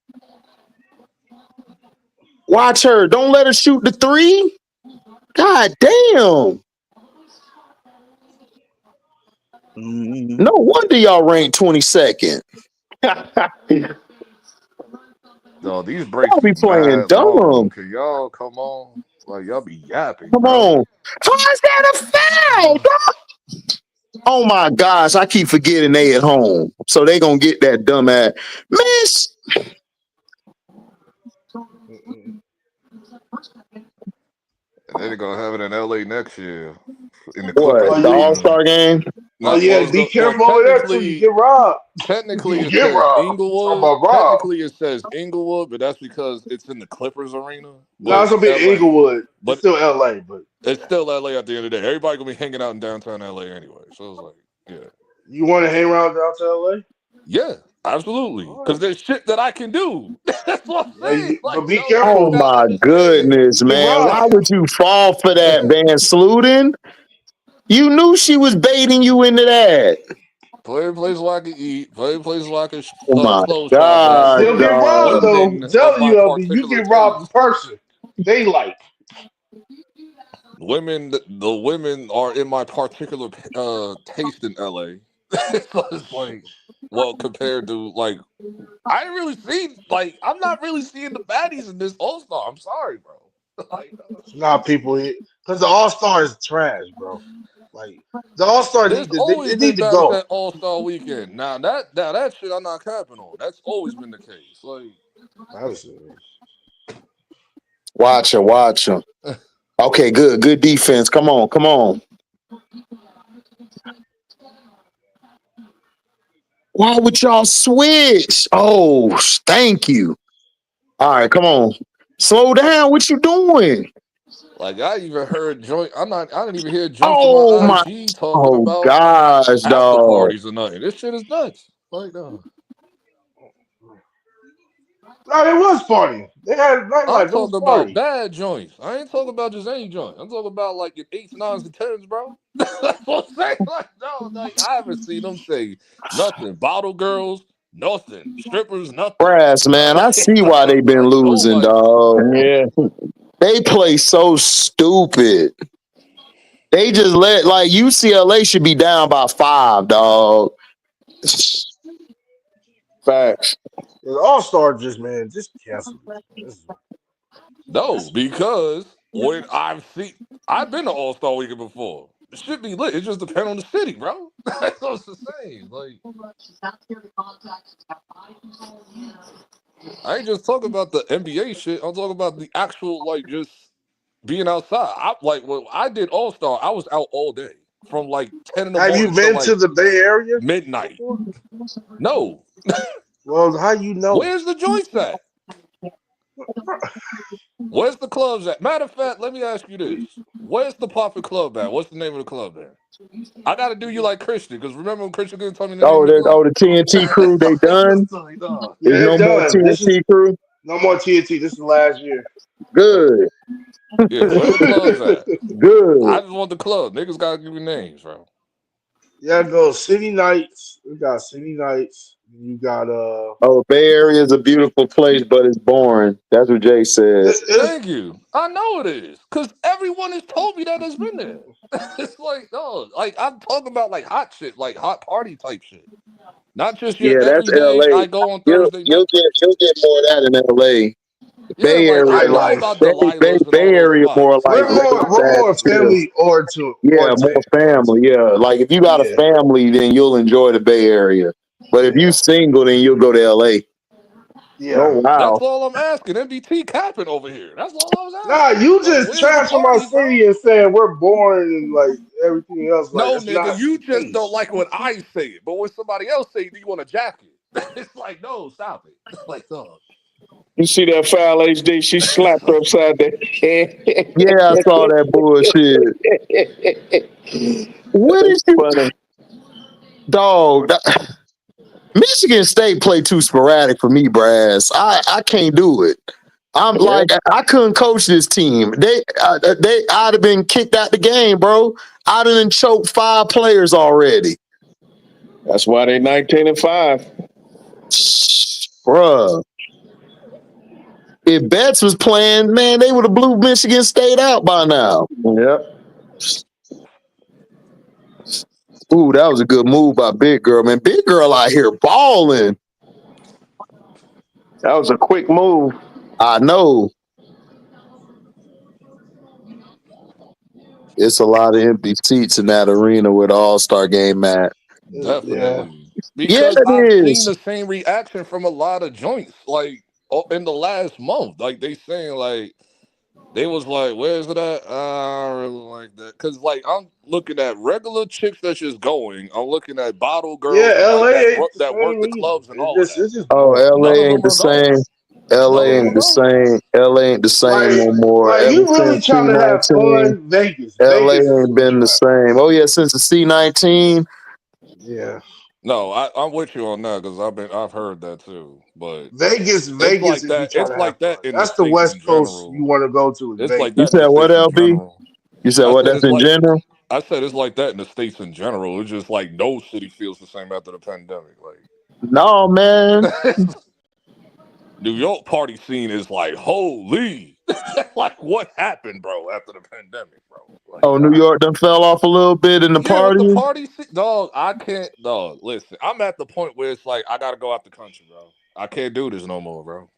Watch her. Don't let her shoot the three. God damn. No wonder y'all ranked 22nd. No, these breaks Y'all be be playing mad long. dumb. Can y'all come on? Like y'all be yapping, Come bro. on. How is that a foul, dog? Oh my gosh, I keep forgetting they at home. So they gonna get that dumb ass. Miss. And they're gonna have it in LA next year in the Clippers What? The arena. All-Star game? Oh Not yeah, be well. careful over there too. You get robbed. Technically, You it get says robbed. Talk Inglewood. about robbed. Technically, it says Inglewood, but that's because it's in the Clippers arena. No, But it's gonna it's be LA. Inglewood. It's But still LA, but it's still LA at the end of the day. Everybody gonna be hanging out in downtown LA anyway. So it's like, yeah, you want to hang around downtown LA? yeah, absolutely. All Because right. there's shit that I can do. That's what I'm Yeah, saying. but Like be y'all niggas Oh careful. gotta my understand it. goodness, You get man. Why robbed. would you fall for that, Van Sluden? You knew she was baiting you into that. Play a place where I can eat. Play a place where I can Oh my clothes shop at. God, Still get robbed dog. though. I'm Women of telling my you, LB, you particular get robbed in taste. person. Daylight. Women, the women are in my particular taste in LA. So it's like, well, compared to like, I ain't really seen like I'm not really seeing the baddies in this All Star. I'm sorry, bro. Like, Nah, people, because the All Star is trash, bro. Like the All Star there's need to they, always they need been to baddies go. at All Star Weekend. Now that shit I'm not capping on. That's always been the case. Like, Obviously. Watch her, watch her. Okay, good. Good defense. Come on, come on. Why would y'all switch? Oh, thank you. All right, come on. Slow down. What you doing? like I even heard joint. I didn't even hear joints on Oh my my. IG talking Oh about gosh, after dog. parties or nothing. This shit is nuts. Like, No, it was party. They had I'm nightlife. It was talking about party. bad joints. I ain't talking about just any joint. I'm talking about like your eights, nines, and tens, bro. That's what I'm saying. Like, no, like I haven't seen them say nothing. Bottle girls, nothing. Strippers, nothing. Brass, man. I see why they been Like losing, nobody. dog. Yeah. They play so stupid. They just let like UCLA should be down by 5, dog. Facts. The All Star just cancel this. No, because when I've been to All Star Weekend before. It should be lit. It just depends on the city, bro. That's what I'm saying. Like, I ain't just talking about the NBA shit. I'm talking about the actual like just being outside. I like when I did All Star. I was out all day from like 10 in the Have you morning to been to like the Bay Area midnight. before? No, Well, how you know? where's the joints at? Where's the clubs at? Matter of fact, let me ask you this: where's the Poppin' Club at? What's the name of the club there? I got to do you like Christian because remember when Christian couldn't tell me the name Oh, of the club? the TNT crew, they done? No. Yeah, There's they're no more done. This is TNT crew? no more TNT. This is last year. Yep. Good. Yeah, where the clubs at? I Good. just want the club. Niggas gotta give me names, bro. Yeah, go City Nights. We got City Nights. You got Oh, Bay Area is a beautiful place, but it's boring. That's what Jay said. it's Thank you. I know it is. Cause everyone has told me that has been there. It's like, no, like I'm talking about like hot shit, like hot party type shit. Not just your Yeah, that's everyday LA. I go on You'll Thursday you'll night get type you'll shit. get more of that in LA. Yeah, Bay like I Area, know like about nightlife. Delilah's and Bay all those Area more spots. like We're laid back, more chill. family oriented. Yeah, more family. Yeah, like if you got a Yeah, family, then you'll enjoy the Bay Area. But if you yeah. single, then you'll go to LA. Yeah. Oh That's wow. all I'm asking. MBT capping over here. That's all I was Nah, asking. you Like, just where's the trash on my party, bro? city and saying we're boring and like everything else. Like No, that's nigga, not you the just don't case. like when I say it. But when somebody else say it, you want to jack it. It's like, no, stop it. Like, dog. You see that foul HD? She slapped her upside the head. Yeah, I saw that bullshit. What is That's you, funny. dog? Michigan State play too sporadic for me, Brass. I can't do it. I'm Yeah, like I couldn't coach this team. I'd have been kicked out the game, bro. I'd have been choked 5 players already, that's why they 19-5. bruh. If Betts was playing, man, they would have blew Michigan State out by now. Yep. Ooh, that was a good move by Big Girl, man. Big Girl out here balling. That was a quick move. I know. It's a lot of empty seats in that arena with the All-Star game at. Yeah. Definitely. Yeah, Because I've it seen is. the same reaction from a lot of joints, like in the last month. Like they saying like they was like, where's it at? I don't really like that. Cause like I'm looking at regular chicks that's just going. I'm looking at bottle Yeah, girls and like LA that ain't the that work same the either. clubs and all of that. It's just Oh, boring. LA None of ain't them the are going. same. LA None of them ain't are the going. same. LA ain't the same no more. Like Ever you really since trying to have C19, fun, Vegas. LA Vegas is ain't where been you the at. same. Oh yeah, since the C19. Yeah. No, I'm with you on that because I've heard that too. But it's Vegas like is you that. trying It's to have like fun. that in the That's the states West in Coast you general. want to go to is It's like Vegas. You that in said the what, states in LB? general. You said I what? said That's it's in like general. I said it's like that in the states in general. It's just like no city feels the same after the pandemic. No, man. Like New York party scene is like holy, like what happened, bro, after the pandemic, bro? Like Oh, New York done fell off a little bit in the yeah, with party. the party scene, dog. I can't, dog. Listen, I'm at the point where it's like I gotta go out the country, bro. I can't do this no more, bro.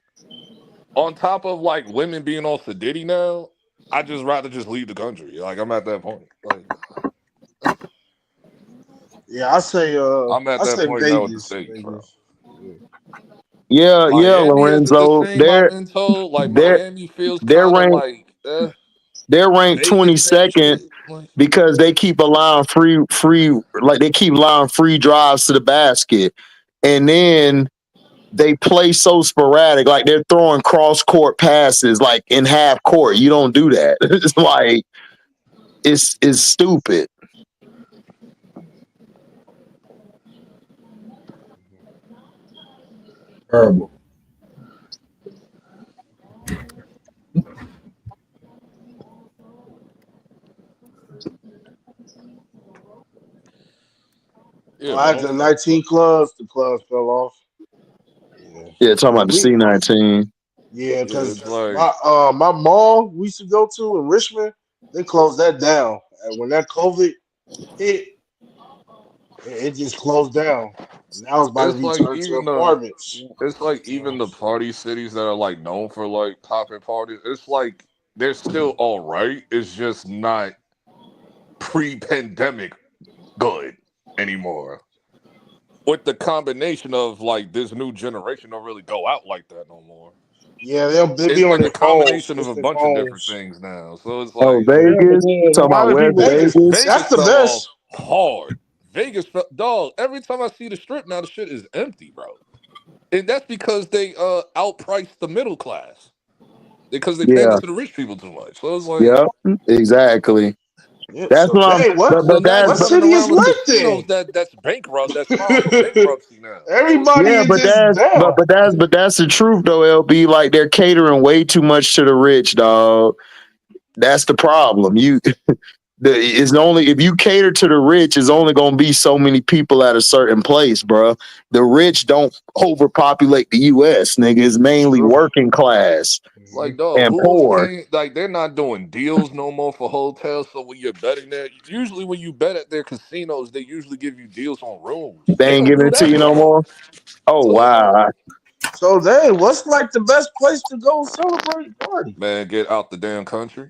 On top of like women being on sedity now, I just rather just leave the country. Like I'm at that point. Like Yeah, I'm at I that say point now with the Vegas. states, bro. Vegas. Yeah. Yeah, yeah, Miami isn't the Lorenzo. same. I've been told like They're Miami feels they're kind of ranked like they're ranked Vegas, same 22nd shit. Like, because they keep allowing they keep allowing free drives to the basket. And then they play so sporadic, like they're throwing cross court passes like in half court. You don't do that. It's like it's stupid. Terrible. yeah, but After on 19 clubs, the clubs fell off. Yeah. Yeah, talking about the We C19. Yeah, yeah, because it's like my mall we used to go to in Richmond, they closed that down. And when that COVID hit, it just closed down. Now it's about to it's be like turned to even the apartments. it's like even the party cities that are like known for like popping parties. It's like they're still all right. It's just not pre-pandemic good anymore. With the combination of like this new generation don't really go out like that no more. Yeah, they be It's on like a their phones. combination of It's a their bunch of different phones. things now. So it's Oh, like Yeah, but Vegas. then Talking a about lot of West people. Vegas. That's Vegas the fell off best. hard. Vegas, dog. Every time I see the strip now, the shit is empty, bro. And that's because they outpriced the middle class because they Yeah. pander to the rich people too much. So it's like, Yep. Exactly. Yeah, That's so what I'm. dang, what so now what you running city is around with lit casinos then? that's bankrupt, that's filing for bankruptcy now. So it's Everybody Yeah, like, is but just that's down. that's the truth though, LB. Like they're catering way too much to the rich, dog. That's the problem. It's only if you cater to the rich, it's only gonna be so many people at a certain place, bro. The rich don't overpopulate the US, nigga. It's mainly True. working class like, dog, and who's poor. paying? Like, they're not doing deals no more for hotels. So when you're betting there, usually when you bet at their casinos, they usually give you deals on rooms. They They ain't don't giving do it to that you no no more. more. Oh So it's like, wow. So dang, what's like the best place to go celebrate party? man, get out the damn country.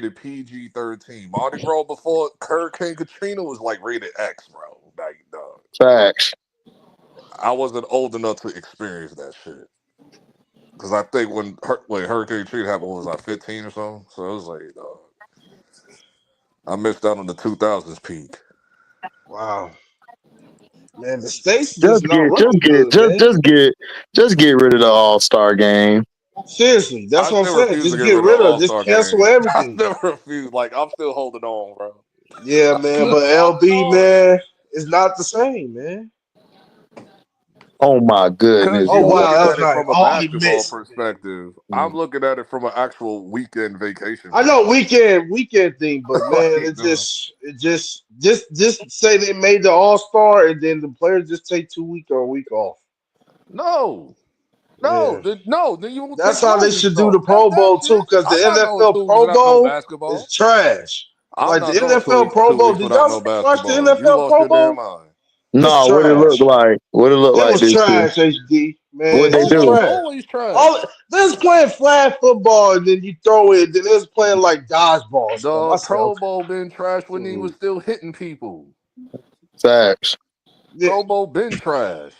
rated PG-13. Mardi Gras before Hurricane Katrina was like rated X, bro. Like, Facts. I wasn't old enough to experience that shit. Because I think when Hurricane Treat happened, what was I 15 or something? So it was like, I missed out on the 2000s peak. Wow. Man, the States Just just not looking good, man. just get rid of the All-Star game. Seriously, that's I what I'm still saying. refuse to Just get get rid of the rid of, just All-Star cancel game. I everything. still refuse. Like, I'm still holding on, bro. Yeah, man, but LB, man, it's not the same, man. Oh my Because goodness, Oh you bro. wow, looking that at was it nice. from a Oh, he basketball missed. perspective. I'm looking at it from an actual weekend vacation I know perspective. weekend thing, but man, Like, no. it just say they made the All Star, and then the players just take 2 weeks or a week off. No. Yeah, Then you won't that's take how no they weeks should do the off. F Pro that Bowl too, shit. because the I'm not going NFL 2 weeks Pro without no Bowl is basketball. trash. I'm Like the not going NFL Pro 2 Bowl, weeks did without y'all no watch the basketball. You NFL lost Pro your damn Bowl? mind. It's No, what it look trash. like? What it look It like was this year? trash, HD. Man, What Pro they it's do? Bowl's trash. always trash. All they was playing flag football, and then you throw it. Then it was playing like dodgeball stuff. The I said, Pro okay. Bowl been trash when he was still hitting people. Facts. Yeah, Pro Bowl been trash.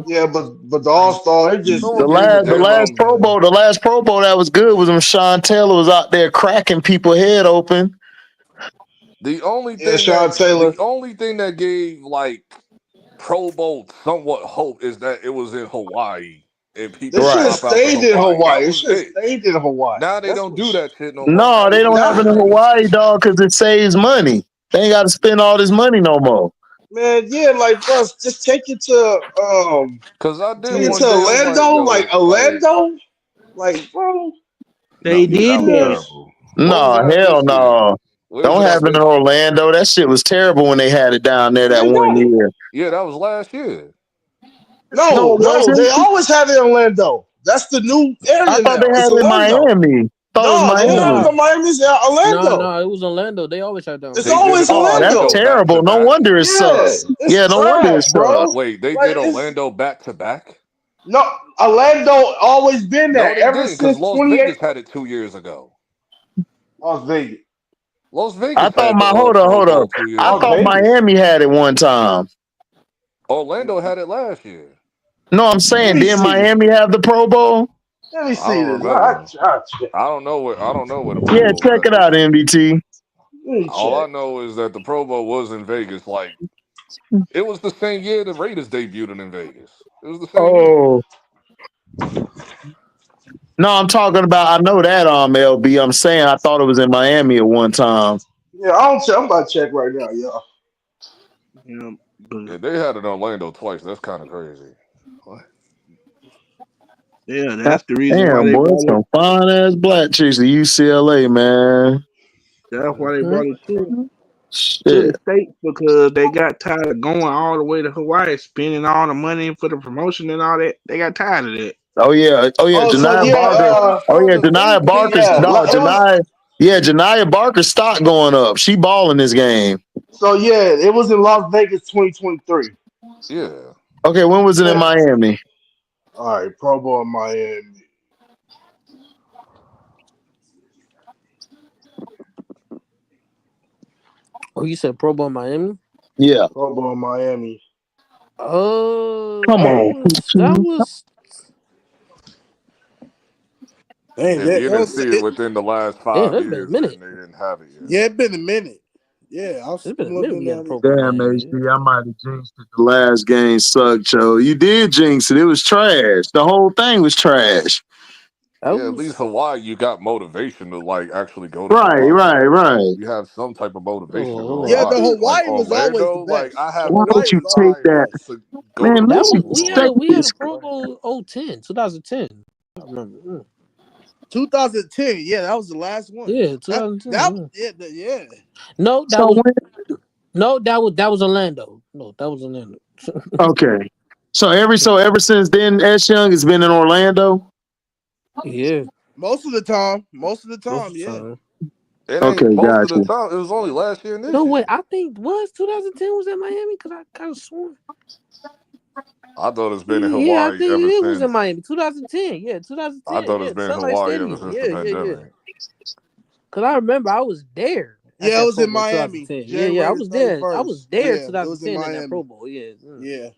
yeah, but the All Star, it just Someone it give me the just The damn didn't last hit, referee. Pro man. Bowl, that was good was when Sean Taylor was out there cracking people head open. The only Yeah, thing Sean that Taylor. gave like Pro Bowl somewhat hope is that it was in Hawaii and They people should have flop out to stayed in Hawaii. Hawaii. That They was should have it. stayed in Hawaii. Now they That's don't what. do that shit no more. No, Now they they don't just have do it in Nah, Vegas. Hawaii, dog, because it saves money. They ain't got to spend all this money no more. man, yeah, like bro, just Cause I did take it to one day. I'm like, Orlando, yo, like bro. no, They yeah, that did was Yeah, that. terrible. What was No, that hell this year? no. Where was Don't it have at it in this year? Orlando. That shit was terrible when they had it down there that they one got it. year. Yeah, that was last year. No, it No, wasn't. they always have it in Orlando. That's the new I area thought now. they It's had it in Orlando. Miami. Thought it was No, they didn't have it Miami. Nah, in Miami. It's Orlando. it was Orlando. They always have that It's They Orlando. did always it Oh, that's Orlando. Orlando back to terrible. No back. wonder it Yeah, sucks. it's Yeah, no wonder it trash, sucks. bro. Wait, they Like did it's Orlando back to back? no Orlando always been No, there they ever didn't, because since Las 28. Vegas had it 2 years ago. Las Vegas. Las I Vegas thought had the hold Pro up. Bowl 2 years I Las thought ago. Vegas. Miami had it one time. Orlando had it last year. No, I'm Let saying, me didn't see. Miami have the Pro Bowl? Let me I see don't this. remember. I check. I don't know where the Pro Yeah, Bowl check was at it this out, year. MBT. Let me All I check. know is that the Pro Bowl was in Vegas. Like, it was the same year the Raiders debuted in Vegas. It was the same year. Oh. No, I'm talking about, I know that LB. I'm saying I thought it was in Miami at one time. Yeah, I don't check. I'm about to check right now, y'all. Yeah, they had it in Orlando twice. That's kind of crazy. What? Yeah, God that's the reason why damn, they boy, brought it. some fine ass black chicks at UCLA, man. That's why they Hmm? brought it to the Shit. states, because they got tired of going all the way to Hawaii, spending all the money for the promotion and all that. They got tired of that. Oh yeah, Oh, so Janiyah yeah, Barker. Everybody's Oh trying yeah, to Janiyah Barker's yeah, dog. it was. Janiyah Barker's stock going up. She balling this game. So yeah, it was in Las Vegas 2023. Yeah. Okay, when was it in Yeah. Miami? All right, Pro Bowl in Miami. Oh, you said Pro Bowl Miami? Yeah. Pro Bowl in Miami. Come That on. was If you didn't see it It, within the last damn. 5 That's been a years, then minute. they didn't have it yet. yeah, it been a minute. Yeah, It's been I'm a minute. looking We got a at it. Pro Bowl Damn, Miami. HD, I might have jinxed it. The last game sucked, Joe. You did jinx it. It was trash. The whole thing was trash. Yeah, at least Hawaii, you got motivation to like actually go to Right, Hawaii. right, right. You have some type of motivation to go to Yeah, the Hawaii. Like Hawaii was always the Orlando, like best. I The have Why no don't Hawaii you was always take desire the that? best. to go to Man, That listen, was Pro we Bowl. had a this. Pro Bowl 2010. I remember. 2010. Yeah, that was the last one. Yeah, That 2010. yeah. No, that So was when, that was Orlando. No, that was Orlando. okay. So ever since then, S Young has been in Orlando? Yeah. Most of the time, Most of the yeah. time. It ain't Okay, most of the gotcha. time. It was only last year and this No, year. wait. I think was 2010 was at Miami because I kind of sworn. I thought it's been in Yeah, I Hawaii think ever it was in since. Miami. 2010. Yeah, I 2010. thought Yeah, it's the been in Sunlight Hawaii ever Stadium. since the Yeah. pandemic. Because I remember I was there at Yeah, it that was Pro in Bowl Miami, 2010. Yeah, I January was the there. I 31st. was there Yeah, it was in 2010 in that Pro Miami. Bowl. Yeah. Yeah.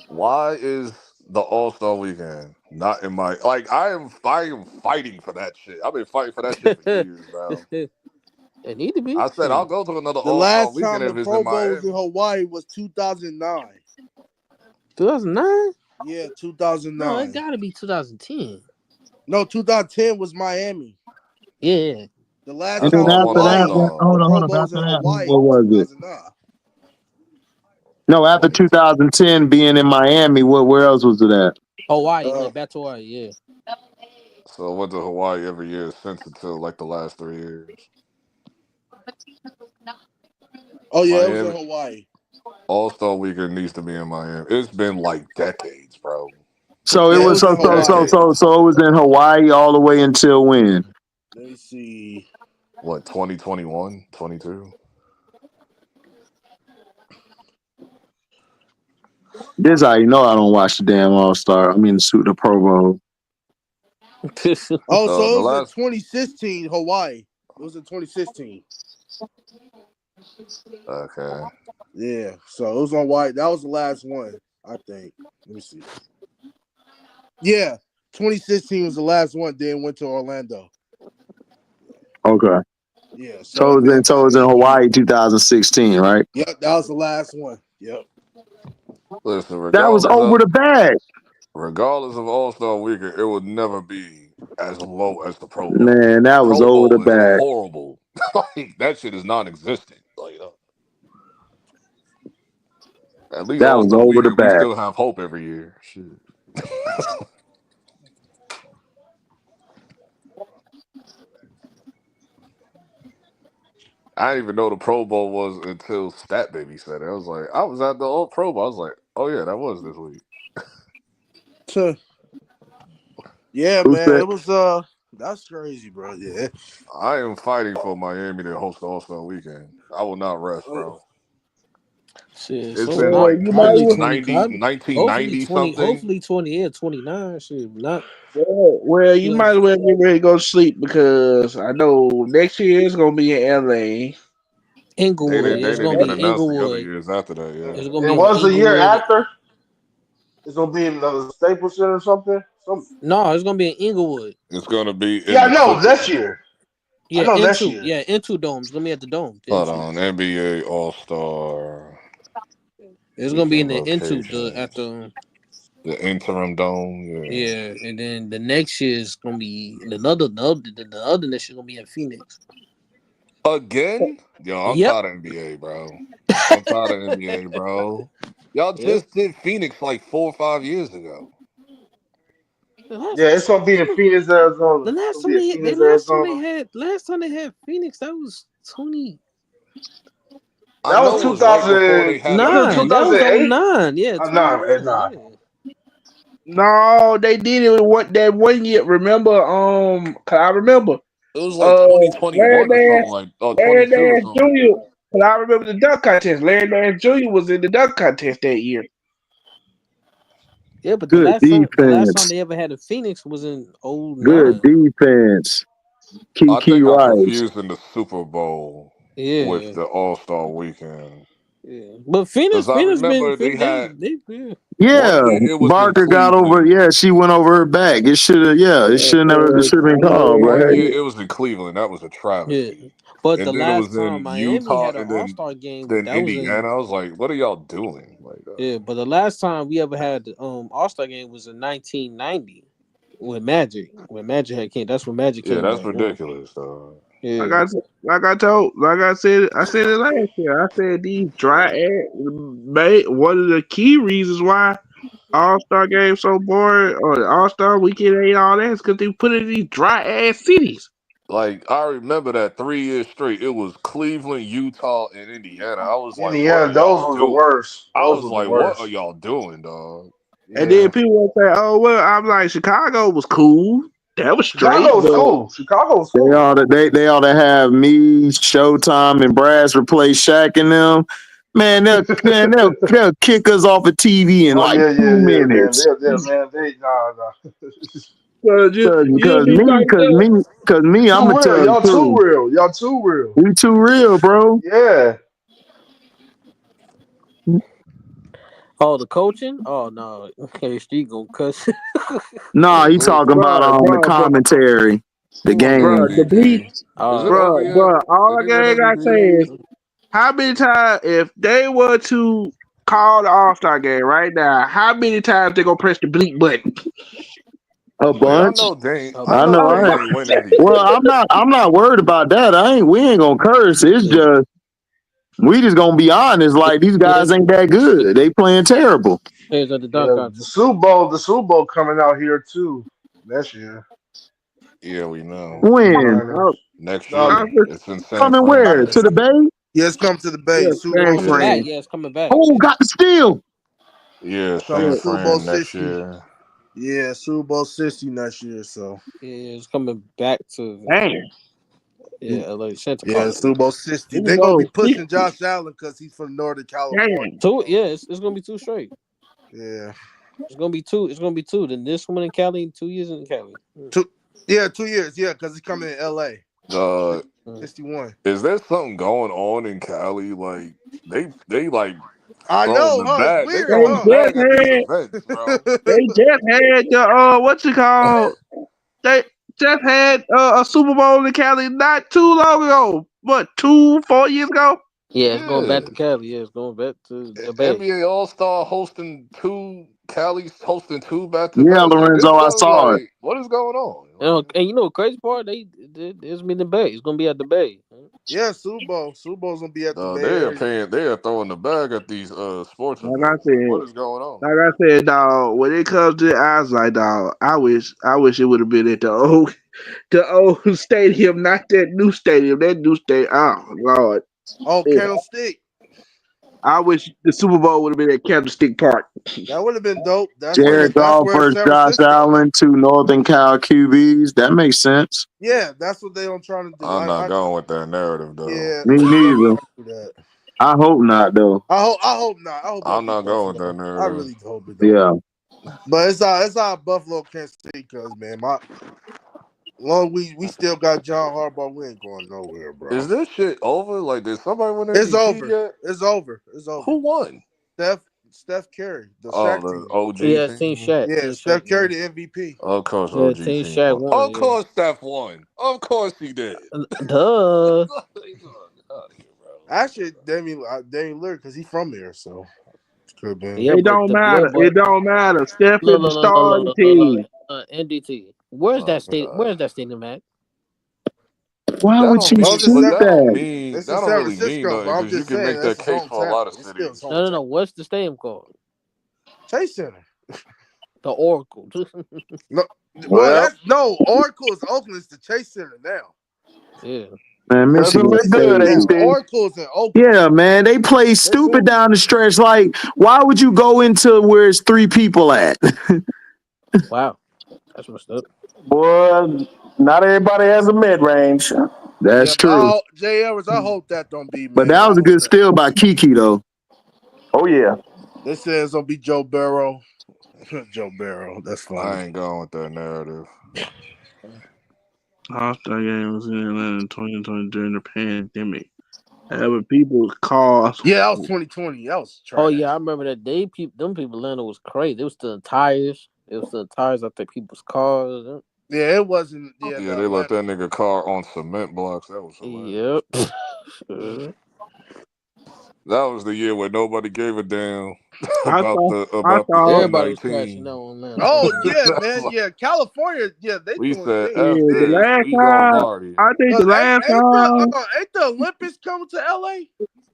Why is The All-Star Weekend, not in my I am fighting for that shit. I've been fighting for that shit for years, bro. It need to be. I said I'll go to another The All-Star last Weekend time the if it's Pro in Bowl was in Miami. Hawaii was 2009. 2009? Yeah, No, it 2009. gotta be 2010. No, 2010 was Miami. Yeah. The last And That's then time when I won after that, Hawaii, All-Star. the hold Pro on. Bowl's After in that, Hawaii what was was it? 2009. No, after 2010 being in Miami, where else was it at? Hawaii, went back to Hawaii, yeah. So I went to Hawaii every year since until like the last 3 years. Oh yeah, it was in Miami Hawaii. All-Star Weekend needs to be in Miami. It's been like decades, bro. So it Yeah, it was was in Hawaii. so it was in Hawaii all the way until when? Let me see. What, 2021, 22? This how you know I don't watch the damn All-Star. I mean the Pro Bowl. Oh, so The it was in last 2016 Hawaii. It was in 2016. Okay. Yeah, so it was on Hawaii. That was the last one, I think. Let me see. Yeah, 2016 was the last one. Then went to Orlando. Okay. Yeah, So it was in Hawaii 2016, right? Yep, that was the last one. Yep. Listen, That was over the bag. regardless of All-Star Weekend, it would never be as low as the Pro Bowl. Man, The that was Pro over the Bowl is bag. horrible. Like, that shit is non-existent. At least That was All-Star over the Weekend, we bag. still have hope every year. Shit. I didn't even know the Pro Bowl was until Stat Baby said it. I was at the old Pro Bowl. I was like, oh yeah, that was this week. Yeah, Who man, said? it was that's crazy, bro. Yeah. I am fighting for Miami to host the All-Star Weekend. I will not rest, bro. Shit, It's so been not like, you what might is it, well, 1990 something? hopefully 20, yeah, 29, shit, not well, you yeah. might as well get ready to go to sleep because I know next year it's gonna be in LA. Inglewood. They It's didn't gonna even be announce the other Inglewood. years after that, yeah. It's gonna It be in was the year Inglewood. after. It's gonna be in the Staples Center or something. No, it's gonna be in Inglewood. It's gonna be Yeah, in I the know Super. next year. I Yeah, know next into year. yeah, into domes. It's gonna be at the dome. The Hold into. on, NBA All-Star It's gonna be in Weekend the into the at locations. the The interim dome, yeah. yeah, and then the next year is gonna be the other next year gonna be in Phoenix. Again? Yo, I'm Yep. tired of NBA, bro. I'm tired of NBA, bro. Y'all Yep. just did Phoenix like 4 or 5 years ago. Yeah, it's gonna be in Phoenix, Arizona. The It's last gonna time be in they Phoenix, Arizona. last time they had Phoenix, that was 20. I That was know it was right before they 2000. had it Was it in 9. That was 2008? 09. Yeah, Nah, 2009. nah. Yeah. No, they did it what that one year. Remember, 'cause I remember, It was like Larry 2021 or Nance, something, like, oh, Larry 22 or Nance something. Jr. Cause I remember the dunk contest. Larry Nance Jr. was in the dunk contest that year. Yeah, but the Good last time defense. they ever had a Phoenix was in Good 09. defense. I Kiki think I'm Rice. confusing the Super Bowl with Yeah. the All-Star Weekend. Yeah. But Because I remember they had yeah. one Yeah, year it was in Barker got over. Cleveland. Yeah, she went over her back. It should have. Yeah, it should have never. It should have been called. But One hey, year it was in Cleveland. That was a Yeah. travesty. But the And then it last was time in Miami Utah had an and All-Star game, then that was in Indiana. I was like, what are y'all doing? Like, yeah, but the last time we ever had the All-Star game was in 1990 with Magic. When Magic had came, that's when Magic yeah, came that's back. ridiculous, though. Yeah. Like I said it last year. I said these dry ass. One of the key reasons why All-Star game so boring or the All-Star weekend ain't all that is because they put it in these dry ass cities. Like, I remember that 3 years straight. It was Cleveland, Utah, and Indiana. I was like, what are Indiana, those y'all was the doing? worst. I Those was were the like, what are worst. y'all doing, dog? And Yeah. then people will say, "Oh well," I'm like, Chicago was cool. That was straight, Chicago was but cool. Chicago was they cool. ought to. They ought to have me, Showtime, and Brass replace Shaq and them. Man, they'll kick us off of TV in Oh like yeah, 2 minutes. man. They nah. you'll be like, Cause me, I'm Too gonna tell real. the Y'all too truth. real. Y'all too real. We too real, bro. Yeah. Oh, the coaching? Oh no, HD gonna cuss. Nah, he talking about the Bro. commentary, the Who won the Bro, game. the bleach, MVP? Is it over bro, yet? all Did I he win gotta MVP? say is how many times if they were to call the All-Star game right now, how many times they gonna press the bleep button? A Oh yeah, I bunch. know Dame. A I I know know. Dame I ain't win Well, MVP. I'm not worried about that. We ain't gonna curse. It's just we just gonna be honest. Like these guys ain't that good. They playing terrible. Here's at the dunk Yeah, contest. The Super Bowl coming out here too next year. Yeah, we know. When 49ers. Next No, year, it's in San coming Fran where to next the year. Bay? Yes, come to the Bay. Yeah, Super It's Bowl San coming back. Fran. 60. Yeah, it's coming back. Who got the steal? Yeah, Coming San Yeah, Super Bowl Fran next 60. year. Yeah, Super Bowl 60 next year. So Yeah, it's coming back to damn. LA Santa yeah, Clara. Super Bowl 60. Super They're gonna be Bowl pushing 60. Josh Allen because he's from Northern California. Damn. Two, yeah, it's gonna be two straight. Yeah. It's gonna be two. It's gonna be two. Then this one in Cali, and 2 years in Cali. 2 years. Yeah, because he's coming in LA. Uh, 61. is there something going on in Cali? Like they like I throwing know, the huh? It's bag. They weird, They throwing the huh? just bag at these had events, bro. they just had the what's it called? They just had a Super Bowl in Cali not too long ago. What, 4 years ago? Yeah, it's going Yeah. back to Cali. Yeah, it's going back to the Bay. NBA All Star hosting two, Cali's hosting two back to Yeah, back. Like this Lorenzo, I stuff, saw it. like what is going on? And you know the crazy part? It's in the Bay. It's gonna be at the Bay. Yeah, Super Bowl. Super Bowl's gonna be at the Bay They are Area. paying. They are throwing the bag at these sports Like I events. Like, what said, is going on? dog, when it comes to it, I was like, dog, I wish it would have been at the old stadium, not that new stadium. That new stadium, oh Lord. Oh, Yeah. Candlestick. I wish the Super Bowl would have been at Candlestick Park. That would have been dope. That's Jared Goff where versus San Josh Francisco. Allen, two Northern Cal QBs. That makes sense. Yeah, that's what they don't trying to do. I'm not going with that narrative though. Yeah, Me neither. do that. I hope not, though. I hope not. I hope I'm it'll be not going with Buffalo. that I narrative. really hope it don't. Yeah. But it's all Buffalo Kansas City because man, long we still got John Harbaugh. We ain't going nowhere, bro. Is this shit over? Like, did somebody win MVP It's over. yet? It's over. It's over. Who won? Steph Curry, the Oh, Shaq the team. OG Yeah, team. Team Shaq. Yeah, Team Steph Shaq, Curry, man. the MVP. Of course, Yeah, OG Team team. Shaq won. Of course, Steph won. Of course, he did. Duh. Actually, Damian Lillard because he's from there, so could have been. Yeah, It but don't matter. It don't matter. Steph is the star of the team. NDT. Where's that stadium? Where's that stadium at? Why would you I'm just shoot saying, That don't that? mean it's that in don't San really mean Francisco, but nothing I'm because you just can saying make that's that his case for a hometown. lot of It's still cities. his hometown. No. What's the stadium called? Chase Center. The Oracle. No, Well, Oracle is Oakland. It's the Chase Center now. Yeah. Man, That's Michigan the Chase Center crazy. now. Oracle's in Oakland. Yeah, man, they play stupid down the stretch. Like, why would you go into where it's 3 people at? Wow, that's messed up. Boy, not everybody has a mid range. That's true. Jay Edwards, I hope that don't be, But man. that was a good steal by Kiki, though. Oh yeah. They say it's gonna be Joe Burrow. Joe Burrow, that's funny. I ain't going with that narrative. All-Star game was in Atlanta in 2020 during the pandemic. Having people call. Yeah, that was 2020. That was trash. Oh yeah, I remember that day. Them people in Atlanta was crazy. It was still tires. It was still tires out there people's cars. Yeah, it wasn't. Yeah, Yeah, they left that nigga car on cement blocks. That was hilarious. Yep. That was the year where nobody gave a damn I about thought the everybody was crashing C-19. out on Atlanta. Oh yeah, man. Yeah, California. Yeah, they We doing said, things. F Yeah, the this, last we gonna time, party. I think the last time, Ain't the Olympics coming to LA?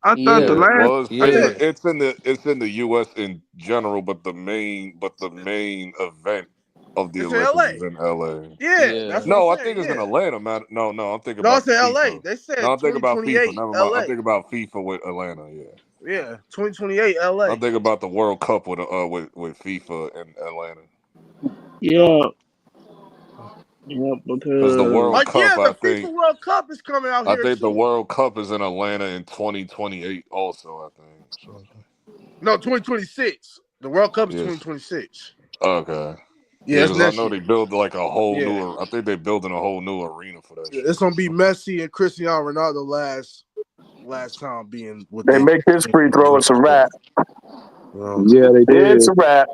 I thought the Yeah, last, well, I think, it's in the U.S. in general, but the main event of the It's in Olympics LA. is in L.A. Yeah, that's what No, I'm I saying. think it's in Atlanta, man. No, I'm thinking No, about it's in FIFA. LA. They said No, I'm thinking about FIFA. 2028 Never mind. LA. I'm thinking about FIFA with Atlanta. Yeah, Yeah, 2028 LA. I'm thinking about the World Cup with FIFA in Atlanta. yeah, Because the World Cup, the I think FIFA World Cup is coming out here the too. World Cup is in Atlanta in 2028 also, I think. So, No, 2026. The World Cup is yes. 2026. Okay. Yeah, it's because I next know year. they build like a whole Yeah. new. I think they're building a whole new arena for that shit. It's gonna be Messi and Cristiano Ronaldo last time being with They make his free throw, it's a wrap. Yeah, they did. It's a wrap.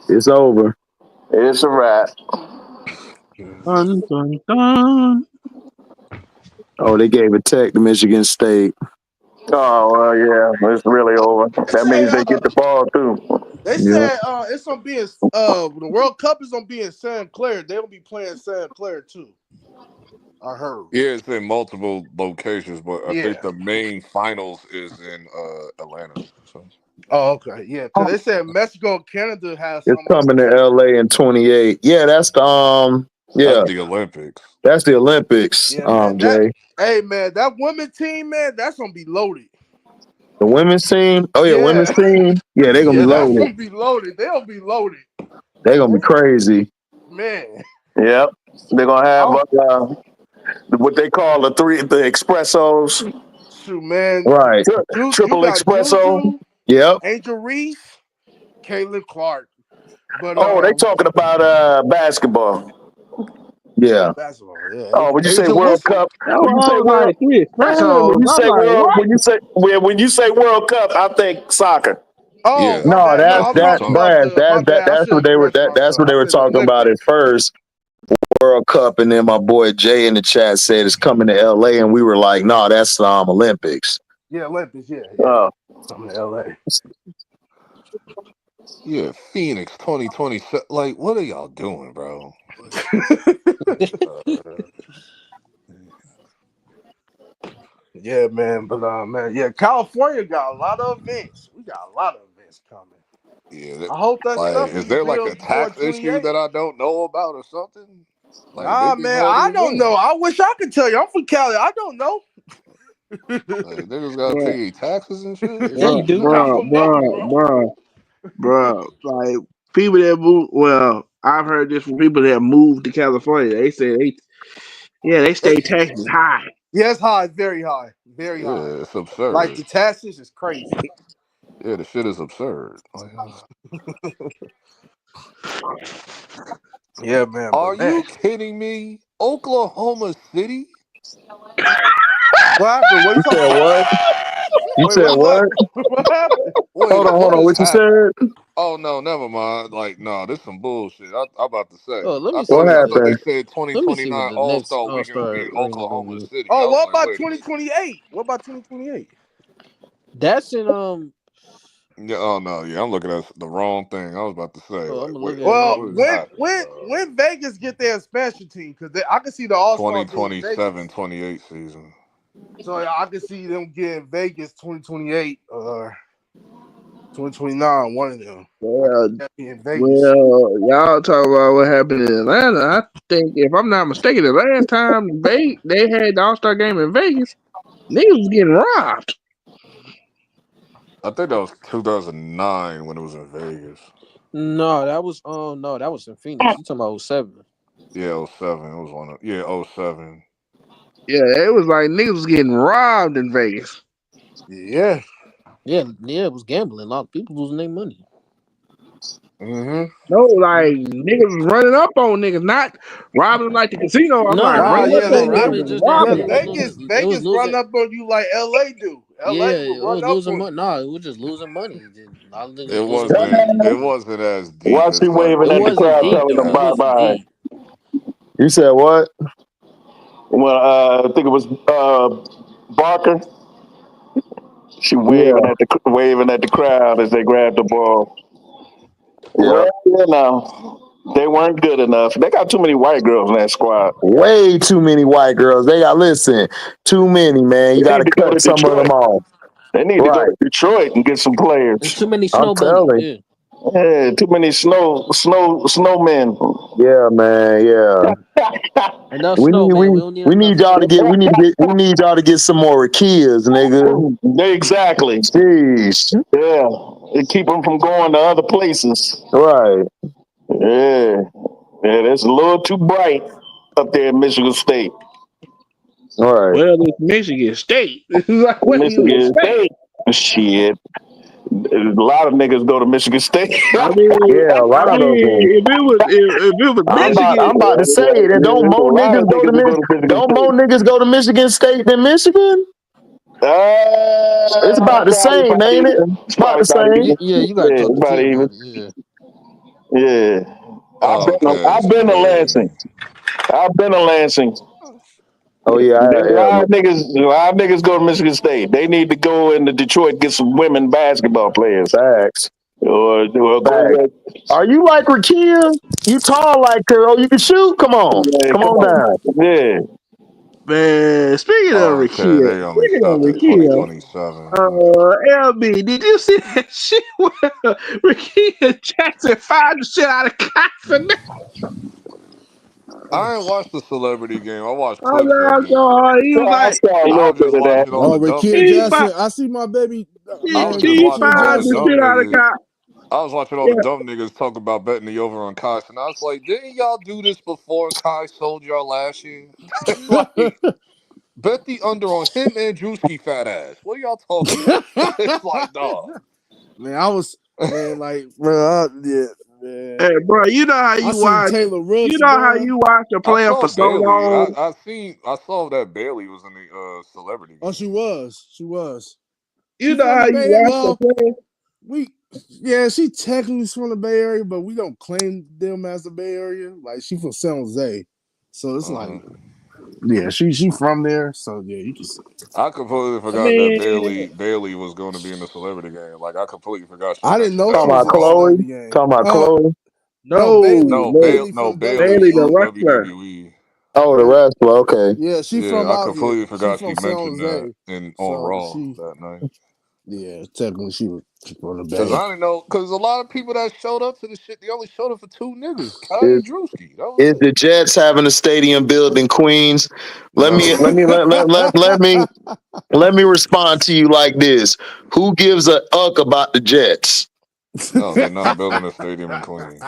It's over. It's a wrap. Dun, dun, dun. Oh, they gave a tech to Michigan State. Oh, well, yeah, it's really over. That means they get the ball too. They Yeah. said it's gonna be in the World Cup is gonna be in Santa Clara. They'll be playing Santa Clara too. I heard. Yeah, it's in multiple locations, but I think Yeah. the main finals is in Atlanta. So Oh, okay. Yeah, because they said Mexico and Canada has It's some coming to LA in 28. Yeah, that's the yeah. that's the Olympics. That's the Olympics, Yeah, man. Jay. Hey, man, that women's team, man, that's gonna be loaded. The women's team? Oh yeah, women's Yeah. team. Yeah, they're gonna be That's loaded. gonna be loaded. They'll be loaded. They're gonna be crazy. Man. Yep, they're gonna have what they call the espressos. Shoot, man. Right. Triple got espresso. Juju, Yep. Angel Reese, Caitlin Clark. But they talking about basketball. Yeah. Basketball, yeah. Oh, when you say Angel World Wilson? Cup, Oh, when you say I was World, like, three espressos. when you I'm say like, World, what? when you say World Cup, I think soccer. Oh, Yeah, my bad. No, I'm that's talking about Brad. my bad. I That's should what have they were. corrected That's what myself. they I were said the talking about at Olympics. first. World Cup, and then my boy Jay in the chat said it's coming to LA, and we were like, "No, that's Olympics." Yeah, Olympics. Yeah. Coming to LA. Yeah, Phoenix 2020. Like, what are y'all doing, bro? Yeah, man. But man, yeah, California got a lot of events. We got a lot of events coming. Yeah, I hope that like, stuff is he there like built a before tax issue 28. that I don't know about or something? Like, Nah, they need man, more of I the don't events. know. I wish I could tell you. I'm from Cali. I don't know. Like, niggas gotta pay their taxes and shit. Yeah, you do. Bro. Like people that move. Well, I've heard this from people that moved to California. They say they stay taxes high. Yeah, it's high. It's very high. Very high. Yeah, it's absurd. Like the taxes is crazy. Yeah, the shit is absurd. Like, yeah, man. Are you kidding me? Oklahoma City? What happened? What you talking said what? You said what? What happened? Wait, Hold on. what What you happened? said? Oh no, never mind. Like, no, this some bullshit. I'm about to say. Oh, let me I see. thought they happened? said Let me see 2029 what the All next Star All Weekend will be Star in arena Oklahoma gonna be. City. Oh, I was what like, about wait a minute. 2028? What about 2028? That's in Yeah, oh no, yeah, I'm looking at the wrong thing. I was about to say, Oh, I'm like, gonna wait, look at it right what is now. happening? When Vegas get their expansion team? Because I can see the All Star being in 2027, Vegas. 28 season. So I can see them getting Vegas 2028 or 2029. One of them. In Vegas. Well, y'all talk about what happened in Atlanta. I think, if I'm not mistaken, the last time they had the All-Star game in Vegas, niggas was getting robbed. I think that was 2009 when it was in Vegas. No, that was in Phoenix. You talking about 07. Yeah, 07. It was one of 07. Yeah, it was like niggas was getting robbed in Vegas. Yeah. Yeah, it was gambling. A lot of people losing their money. Mm-hmm. No, like niggas was running up on niggas, not robbing like the casino. I'm like, running up on niggas and robbing them. Vegas run up on you like LA do. LA Yeah, will it run was up losing on money. you. No, it was just losing money. A lot of niggas It losing money. wasn't as deep Why as she waving It at the wasn't crowd, deep telling though. them It bye wasn't bye? deep. You said what? Well, I think it was Barker. She waving at the crowd as they grabbed the ball. Well, they weren't good enough. They got too many white girls in that squad. Way too many white girls. They got too many, man. You got to cut some of them off. They need to go to Detroit and get some players. There's too many I'm snow bunnies. Yeah, too many snowmen. Yeah, man. Yeah. Enough We snow, need man. We don't need enough y'all snow. to get we need y'all to get some more kids, nigga. Exactly. Jeez. Yeah, it keep them from going to other places. Right. Yeah, that's a little too bright up there in Michigan State. All right. Well, it's Michigan State. Like, what do you Michigan expect? State. Shit. A lot of niggas go to Michigan State. I mean, Yeah, a lot of them. if it was Michigan, I'm about to say it. And don't more niggas go to Michigan State than Michigan? It's about the Probably same, about ain't it? even. It's about the same. Yeah, you gotta Yeah, talk to about T even. about it. Yeah. Yeah. Okay, I've been to hey. Lansing. I've been to Lansing. Oh yeah, There's a lot of niggas go to Michigan State. They need to go into Detroit get some women basketball players. Facts. Or go Facts. Are you like Rakia? You tall like her. Oh, you can shoot? Come on. yeah, Come come on on. down. Yeah. Man, speaking of Okay, Rakia, they only speaking of stopped at Rakia, 2027. LB, did you see that shit where Rakia Jackson fired the shit out of Kaepernick? I ain't watched the celebrity game. I watched I clips of laughed it. so hard. He was I like, saw a I little was just bit of that. watching all Oh, the dumb Rakia he, niggas. Jackson. I see my baby, I he, was man. just he watching Rakia all fired the the Jackson. dumb shit out of niggas. Kaepernick. I was watching all the Yeah. dumb niggas talk about betting the over on Kai, and I was like, didn't y'all do this before Kai sold y'all last year? Like, bet the under on him and Drewski fat ass. What are y'all talking about? It's like, dog. Man, I was like, bro, yeah, man. Hey, bro, you know how I you seen watch. Taylor You Rooks, know how bro. you watch a I player saw for so Bailey. long. I saw that Bailey was in the celebrity Oh, game. she was. She was. You She know from how the you Bay Area. watch a Well, player. she technically from the Bay Area, but we don't claim them as the Bay Area. Like she from San Jose, so it's like, yeah, she from there. So yeah, you can say. I completely I forgot that mean, Bailey was going to be in the celebrity game. Like I completely forgot she I was didn't actually know that she Talking was about in the involved. Chloe. celebrity game. Talking about Chloe. No, no, Bailey. no, No, Bailey Bailey the wrestler. WWE. Oh, the wrestler. Okay. Yeah, she Yeah, from I out here. completely She forgot from she San mentioned that Jose, on so Raw she, that night. yeah, technically she was from the Cause Bay. I didn't know, cause a lot of people that showed up to the shit, they only showed up for two niggas, Kai Is and Drewski. That is was the Jets having a stadium built in Queens? Let me no, let me let me respond to you like this. Who gives a uck about the Jets? no, they're not building a stadium in Queens.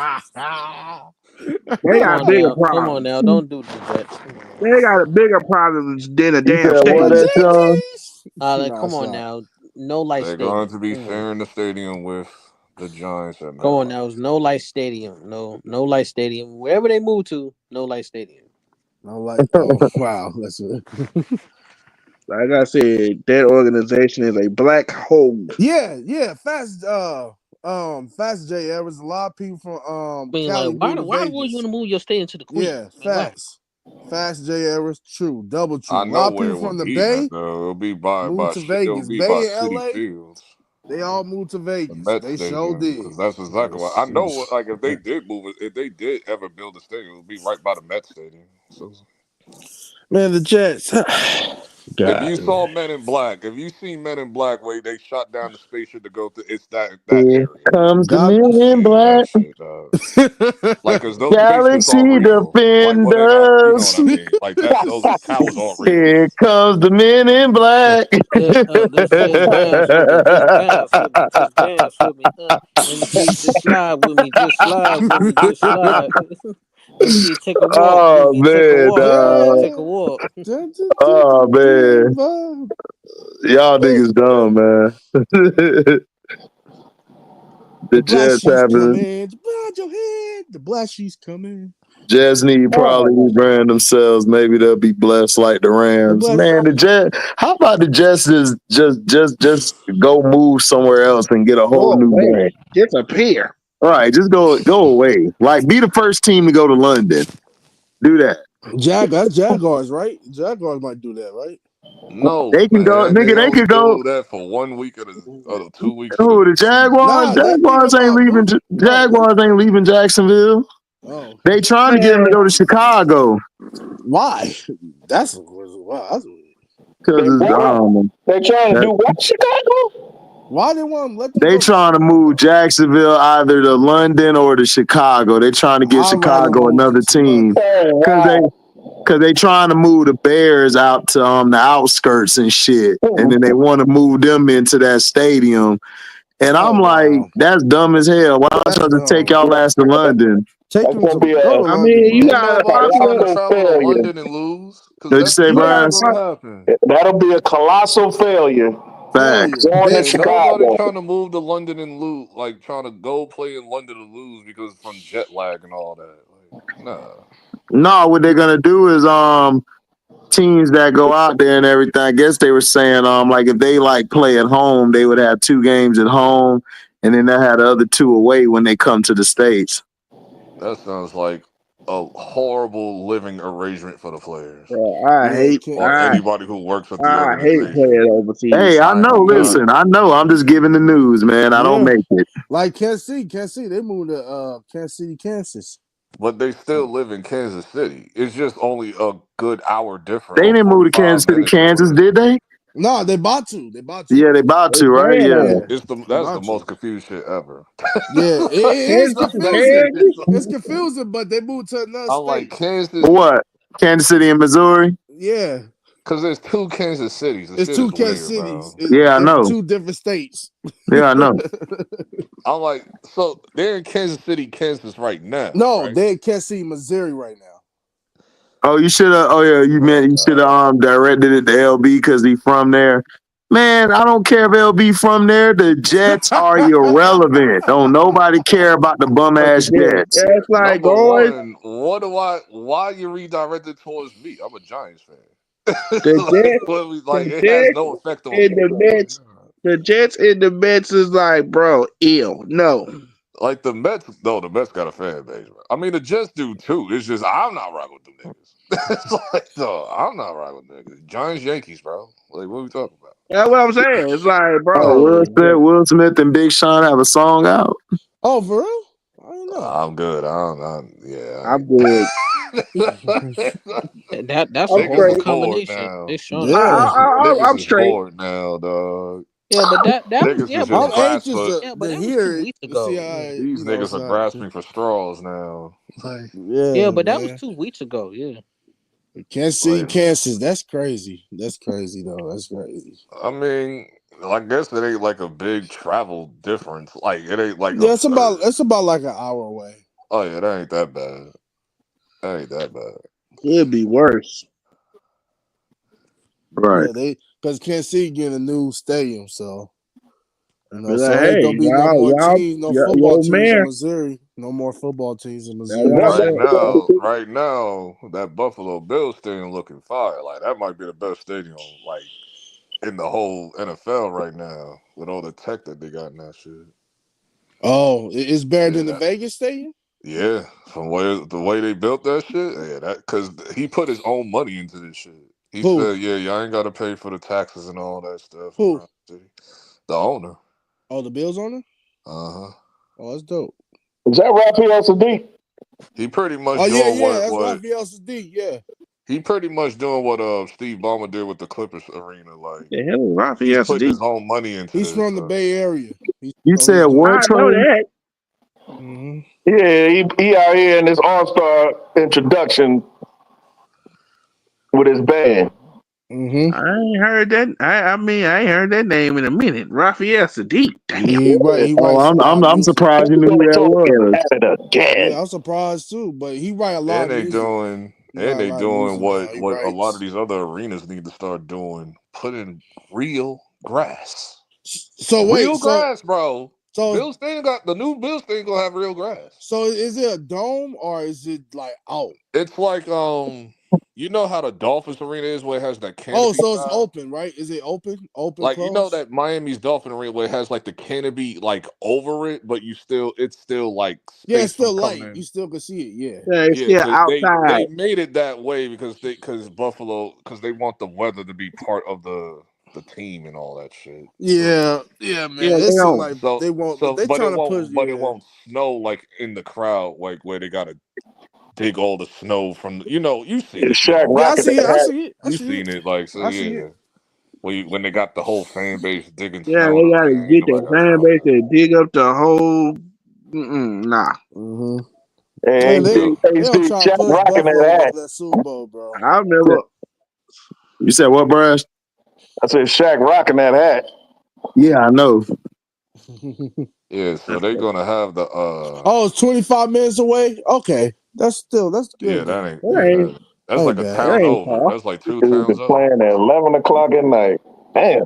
They Come got on bigger now, come on problems. now, don't do the Jets. Come on. They got a bigger problems than a You damn said what The stadium. that John? JTs. Like, Nah, come on stop. now, no light They're going stadium. to be Come on, sharing the stadium with the Giants at come on MetLife. now, it's no light stadium. No light stadium. Wherever they move to, no light stadium. I like. Oh wow, that's it. Like I said, that organization is a black hole. Yeah. Fast J. There was a lot of people from I mean, like, Cali why moved to why would you want Vegas. to move your stadium to the Queen? Yeah, Like, why? Fast J. Evers, true, double I true. A lot know of where people it from would the be at Bay though. moved to It'll Vegas. be by Bay and City LA, Fields, they all moved to the Vegas. Met They sure Stadium, did. because that's exactly what I know. Like if they did move it, if they did ever build a stadium, it would be right by the Met Stadium. So Man, the Jets. if God. you saw Men in Black, if you seen Men in Black where they shot down the spaceship to go to, it's that Here area. comes the God. men in Yeah, that black. shit. Like, cause those spaceships are Galaxy real. Like, well, they're not. You know what defenders. I mean? Like that. Those towers are real. Here comes the men in black. Just dance with me, just dance with me, just dance with me. MC, just slide with me, just slide with me, just slide. MC, take a walk with Oh me, take a man, walk, dog. take a walk. Oh man, y'all niggas dumb, man. The The black Jets sheep's having coming. Nod your head. The black sheep's coming. Jets need probably rebrand themselves. Maybe they'll be blessed like the The Rams. black. Man, the Jets. How about the Jets just go move somewhere else and get a whole Go new away. brand? Disappear. All right, just go away. Like be the first team to go to London. Do that. That's Jaguars, right? Jaguars might do that, right? No, They can go, man. nigga. They They only could go. do that for 1 week of the 2 weeks of Who the the season. Jaguars? Nah, they thinking Jaguars ain't about leaving. move. Jaguars ain't leaving Jacksonville. Oh, They trying to get him to Man, go to Chicago why? That's wow. That's because They trying to that, do what, Chicago? why they want to let them they go to trying to move Chicago. Jacksonville either to London or to Chicago. They trying to get I'd rather Chicago move another to team London. Oh because wow. they trying to move the Bears out to the outskirts and shit, and then they want to move them into that stadium. And Oh I'm like, wow, that's dumb as hell. Why don't that's y'all just take dumb. y'all ass to London? Take That's them gonna to be go to a I London, mean, you bro. Ain't got a nobody trying to popular. colossal travel to failure. London and lose, because What'd you say, that's You never got a Brian? gonna pop- happen. That'll be a colossal failure. Facts. Failure. Going to Ain't nobody Chicago. trying to move to London and lose, like trying to go play in London to lose because from jet lag and all that. Like, nah. No, what they're gonna do is teams that go out there and everything. I guess they were saying like if they like play at home, they would have 2 games at home, and then they had the other 2 away when they come to the States. That sounds like a horrible living arrangement for the players. I hate or anybody who works with the I hate organization. playing overseas. Hey, I know. Listen, I know. I'm just giving the news, man. I don't make it. Like Kansas City, they moved to Kansas City, Kansas. But they still live in Kansas City. It's just only a good hour different. They didn't move to Kansas City, Kansas, did they? No, they about to. Yeah, they about to, right? Yeah. That's the most confused shit ever. Yeah, it is confusing. It's confusing, but they moved to another I state. like Kansas. What? Kansas City and Missouri? Yeah. Because there's 2 Kansas Cities. It's 2 Kansas Cities. Yeah, I know. 2 different states. Yeah, I know. I'm like, so they're in Kansas City, Kansas right now. No, right? they're in Kansas City, Missouri right now. Oh, you should have. Oh, yeah, you should have directed it to LB because he from there. Man, I don't care if LB from there. The Jets are irrelevant. Don't nobody care about the bum ass Jets. That's like Number one, why you redirected towards me? I'm a Giants fan. It has no effect on me. The Jets and the Mets is like, bro, ill. No. Like the Mets, no, the Mets got a fan base. Bro. I mean, the Jets do too. It's just I'm not rocking with them niggas. It's like, no, I'm not rocking with them niggas. Giants, Yankees, bro. Like, what are we talking about? That's what I'm saying. It's like, bro. Oh, Will Smith and Big Sean have a song out. Oh, for real? I don't know. I'm good. I'm good. That's a horrible combination. They showing I'm straight bored now, dog. Yeah, but that niggas was, yeah, is but just grasping. but that was 2 weeks ago. These niggas are grasping for straws now. Yeah, but that was 2 weeks ago. Yeah. Kansas City, Kansas. That's crazy. That's crazy though. That's crazy. I mean, I guess it ain't like a big travel difference. Like it ain't like it's about like an hour away. Oh yeah, that ain't that bad. That ain't that bad. It'd be worse. Right. Yeah, because Kansas City getting a new stadium, so Like, so hey, ain't gonna be no more teams, no football teams in man. Missouri. No more football teams in Missouri. Right now, that Buffalo Bills stadium looking fire. Like that might be the best stadium, like in the whole NFL right now, with all the tech that they got in that shit. Oh, it's better than the Vegas stadium? Yeah, from the way they built that shit, that because he put his own money into this shit. He said, "Yeah, y'all ain't got to pay for the taxes and all that stuff." Who? The owner. Oh, the Bills owner? Oh, that's dope. Is that Raphael Sadiq? He pretty much doing that's Raphael Sadiq, yeah. He pretty much doing what Steve Ballmer did with the Clippers arena. Like, the hell, Raphael putting his own money into. He's from the Bay Area. You said what? I know that. Mm-hmm. Yeah, he out here in his all-star introduction with his band. Mm-hmm. I ain't heard that. I mean, I ain't heard that name in a minute. Raphael Sadiq. I'm surprised you knew who that was. Yeah, I'm surprised too. But he write a lot of music. Doing what a lot of these other arenas need to start doing: putting real grass. So wait, real grass, bro. So Bills Stadium the new Bills Stadium gonna have real grass. So is it a dome or is it like out? It's like you know how the Dolphins arena is where it has that canopy. Oh, so it's open, right? Is it open? Open, like closed? You know that Miami's Dolphin arena where it has like the canopy like over it, but it's still like it's still light. You still can see it. Yeah, it's still outside. They made it that way because Buffalo they want the weather to be part of the team and all that shit. Yeah, man. It seems like they won't. They trying to push, but it won't snow like in the crowd, like where they gotta dig all the snow from. You see it. I see it. You seen it, like so. Yeah. When they got the whole fan base digging. Yeah, snow they gotta get the fan base to dig up the whole. Nah. Mm-hmm. And they don't try to push Buffalo that that Super Bowl, bro. I remember. You said what, Brash? I said Shaq rocking that hat. Yeah, I know. Yeah, so they're gonna have the. Oh, it's 25 minutes away. Okay, that's good. Yeah, that's like a town over. That's like 2 towns over. Playing at 11 o'clock at night. Damn.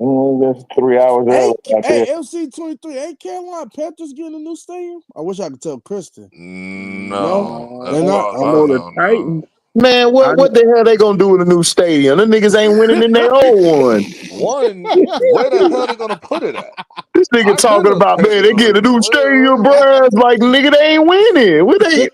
That's 3 hours early out Hey, there. FC23, ain't Carolina Panthers getting a new stadium? I wish I could tell Kristen. No, They're not. I'm on the no. Titans. Man, what the hell they gonna do with a new stadium? Them niggas ain't winning in their old one. One, where the hell they gonna put it at? This nigga I've been talking to about, man, Panthers they get a arena. new stadium, bro. It's like, nigga, they ain't winning. What they?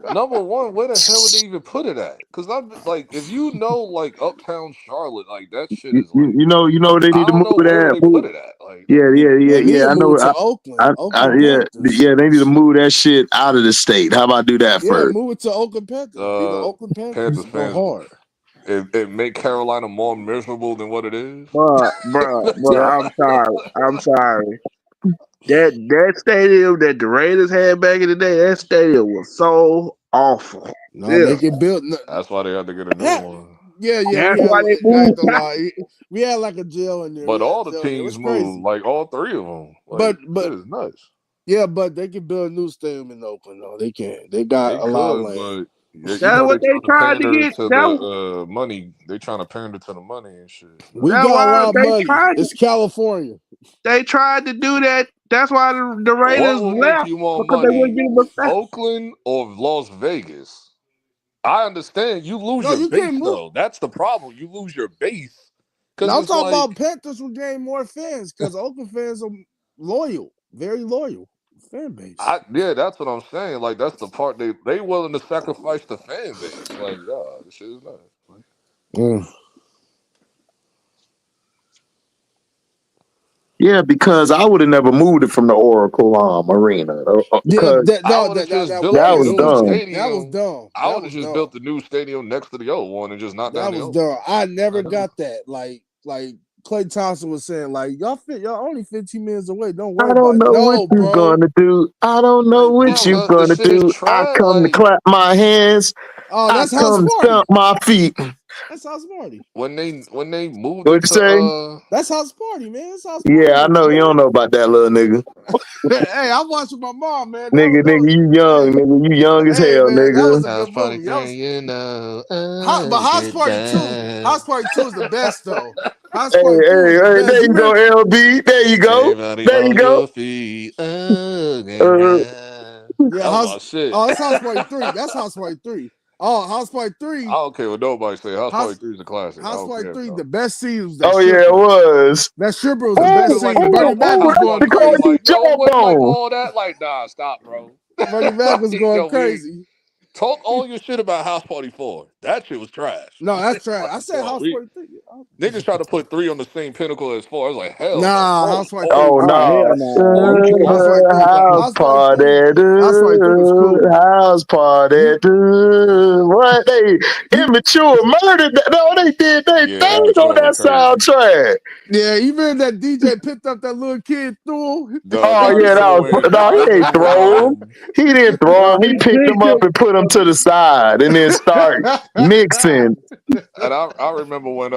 Number one, where the hell would they even put it at? Because I'm like, if you know, like Uptown Charlotte, like that shit is like, You know, they I need to don't move know where that. they put it at. Like, Yeah. They need to I move know. it to Oakland. Oakland Panthers. Yeah. They need to move that shit out of the state. How about do that Yeah, first? move it to Oakland Panthers. Be the Oakland Panthers. Panthers Go fans, hard. it make Carolina more miserable than what it is. Bro, I'm sorry. That stadium that the Raiders had back in the day, that stadium was so awful. No, they can build. No, That's why they had to get a new one. yeah. That's We had. why they I moved. ain't gonna lie. We had like a jail in there. But We had all a the jail in there. It was teams crazy. moved, like all three of them. Like, shit is nuts. Yeah, but they can build a new stadium in Oakland. though. They can. They got They a lot of could, land. but you That's know what they they trying to tried to pander get. to the money. They trying to pander to the money and shit. We That's got a why lot of they money. tried. It's California. They tried to do that. That's why the What Raiders will make left you more because they wouldn't money, give them a. Oakland or Las Vegas? I understand you lose No, your you can't base move. though. That's the problem. You lose your base because Now I'm it's talking like about Panthers will gain more fans because Oakland fans are loyal, very loyal fan base. that's what I'm saying. Like that's the part they willing to sacrifice the fan base. Like, this shit is not. Yeah, because I would have never moved it from the Oracle Arena. Because I would have just built that the was new dumb. stadium. That was dumb. I would have just built the new stadium next to the old one and just knocked down That the was old dumb. I never know. got that. Like Clay Thompson was saying, like y'all only 15 minutes away. Don't worry I don't about it. know what No, you bro. gonna do. I don't know what you Because the gonna shit is do. I trash. come to Like clap my hands. Oh, I that's House come to Party. stomp my feet. That's House Party. when they moved What'd it you say? to That's House Party, man. That's House Party. Yeah, I know you don't know about that little nigga. Hey, I watched with my mom, man. Nigga, you young, nigga. You young as hell, Man, that was nigga. a House good Party movie. That girl, was you know. but House Get Party 2. down. House Party 2 is the best though. House Hey, Party 2 is the best. there you go, LB. There you go. Everybody There you on go. your feet. Get down. Yeah, That was my shit. that's House Party 3. That's House Party 3. Oh, House Party 3. I don't care what nobody say. House Party 3 is a classic. I House don't Party care, 3, bro. the best scene was that Oh stripper. yeah, it was. That stripper was the Cause, best cause like scene. the Bernie joke Mac on was House going Party 3 is crazy. like, yo, it wasn't like all that. Like, nah, stop, bro. Bernie Mac was Like, going yo, crazy. talk all your shit about House Party 4. That shit was trash. No, that's trash. I Like, said House yo, Party 3. niggas try to put 3 on the same pinnacle as 4. I was like, hell no. Nah, 4 House was Party 3. Oh cold. hell no. no. House Party 3. House House Party 3. party, House Party 3 was cool. house party, what they immature murdered that? No, they did. They banged on Immature that went crazy. soundtrack. Yeah, even that DJ picked up that little kid threw him. Oh yeah, that was no. He ain't throw him. He didn't throw him. He picked him up and put him to the side, and then start mixing. And I remember when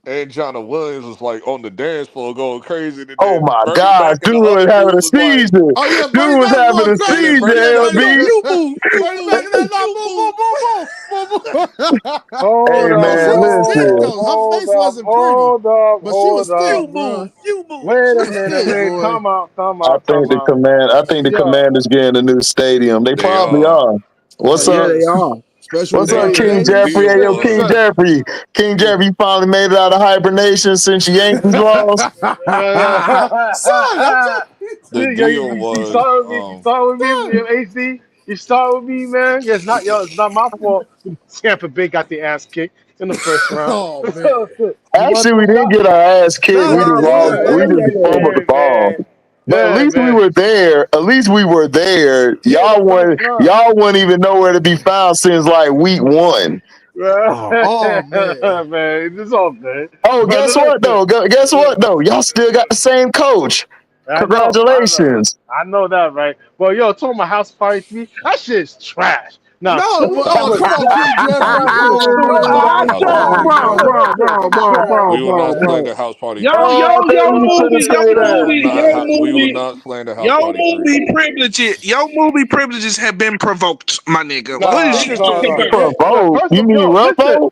Anjana Williams was like on the dance floor going crazy, and Oh then my Bernie gosh, Mac and dude the was other having dude a was like, seizure. Oh yeah, Dude Bernie was Mac having going a crazy. seizure. Bernie Mac LB. you move, Bernie Mac, Hold Hey But up, she man, was thick listen. though. Her face wasn't pretty, hold up, but she was hold up. thick, bro. you move. Wait She a was minute, thick, man. boy. Come out, come I out, think come the out. Yo, Commanders getting a new stadium. They They probably are. are. Oh What's Yeah, up? yeah, they are. especially with What's They up, are. Daniel King And the Daniels. Jeffrey? Hey, deal yo, what's King up? was Jeffrey. King Jeffrey, you finally made it out of hibernation since your Yankees lost. Son, I'm the deal You was start with me. You start with me, HD. You start with me, man. Yeah, it's not my fault. Tampa Bay got their ass kicked in the first round. oh man. You want Actually, we to didn't get our ass kicked. No, We they just did, lost. We man. just fumbled the Yeah, ball. man. But at Yeah, least we man. were there. At least we were there. Yeah, the first round. Y'all wouldn't even know where to be found since like week 1. Oh man. Man, it's all good. Oh, But guess what listen, though? Guess what though? Y'all still got the same coach. I know, Congratulations. I know that, right? Well, yo, talking about House Party 3, that shit's trash. Now, No, 2 but Stop oh, it. come on, King Jeffrey. Stop it. Come on, Stop man. House Come Party on, 3, bro. bro. Bro. We will not slander House Party Yo, 3. yo, Oh, I yo, thought you finna movie, yo, say We that. will movie, yo, not. We will movie. not slander House Yo, Party 3. movie privileges have been provoked, my nigga. nah, What is you no, talking no. about? Now, Provoke? first You of mean yo, listen. Ruffo?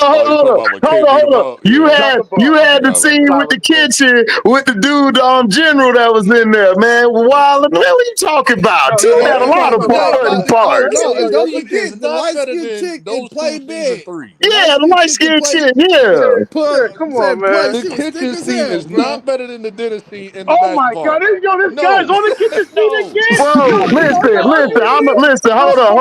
you talking about when Kate beat him Hold on. up? You Yeah. I had the forgot about scene that. with the kitchen with the dude, General that was in there, man. Wild, man, what are you talking about? Two had a lot of funny parts. Don't forget It's the not light better skinned than chick in those two Play season Big. 3. The light Yeah, the skinned light chick in skinned Play chick, yeah. Come on, man. The She was thick kitchen as scene hell, is bro. not better than the dinner scene in the Oh my basketball. God! This guy's No, on the kitchen scene no, again. Bro, Yo, come on, listen. y'all. I'm listen. Hold on.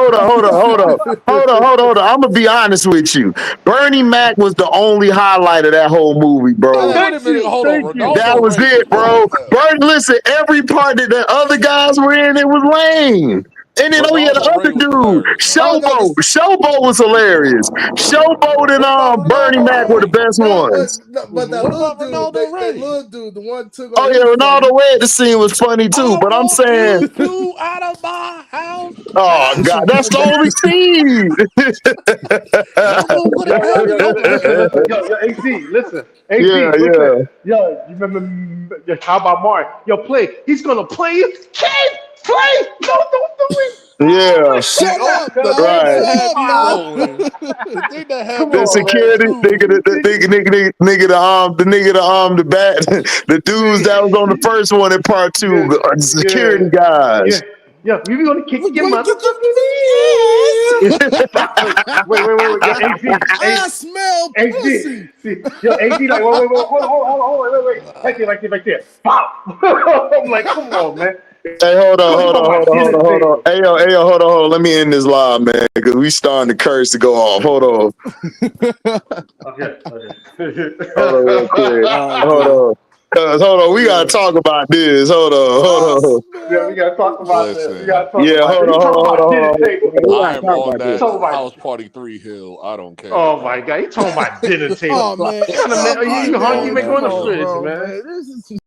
I'm gonna be honest with you. Bernie Mac was the only highlight of that whole movie, bro. man. Wait a minute. Hold on. Thank you. That Ronaldo was Ray was it, bro. wild now. Bernie, listen. Every part that the other guys were in, it was lame. And then, oh yeah, the Ronaldo other Ray was dude, hilarious, man. Showboat was hilarious. Showboat and Bernie Ronaldo Mac were the Ray? best ones. But that What little about dude, Ronaldo that Ray? little dude, the one took Oh over, he yeah, was Ronaldo funny. Ray at the scene was funny too. I But I'm want saying, you to out of my house oh God, now. that's the only scene. Don't move with a gun in your hand. Listen. Yo, AC, listen. Yeah, AC, listen. yeah, Yo, you remember, how about Mark? Yo, play. He's going to play his kid. Play. No, don't do it. yeah. Shut No, up, The now. thing Right. that Shut had up, me now. rolling, the thing that had Come me The on, rolling man. security too. the dudes that was on the first one in part two, Yeah, the yeah, security yeah. guys. Yeah, we're going to kick We're your gonna kick your motherfucking ass. Wait. Yo, AC. I smell HD. pussy. See, yo, HD, like, wait, hold on, wait. Right there. Pop. I'm like, come on, man. Hey, hold Talking on. about my dinner Hold on. table. Hey, yo, hold on. Let me end this live, man, because we starting the curse to go off. Hold on. Okay. Hold on real quick. All right, Hold G. on. Hold on. We got to talk about this. Hold I on. Yeah, we smell gotta talk about pussy. this. We gotta Listen, talk Yeah, about hold this. He on. talking about dinner table. I'm on He that talking about. House Party 3 hill. I don't care, Oh my man. god, he talking about dinner table. Oh man, What kind of man? SOD, You hungry? I'm man. Man, go on in Come the that on, fridge, shit. bro, man. man. This is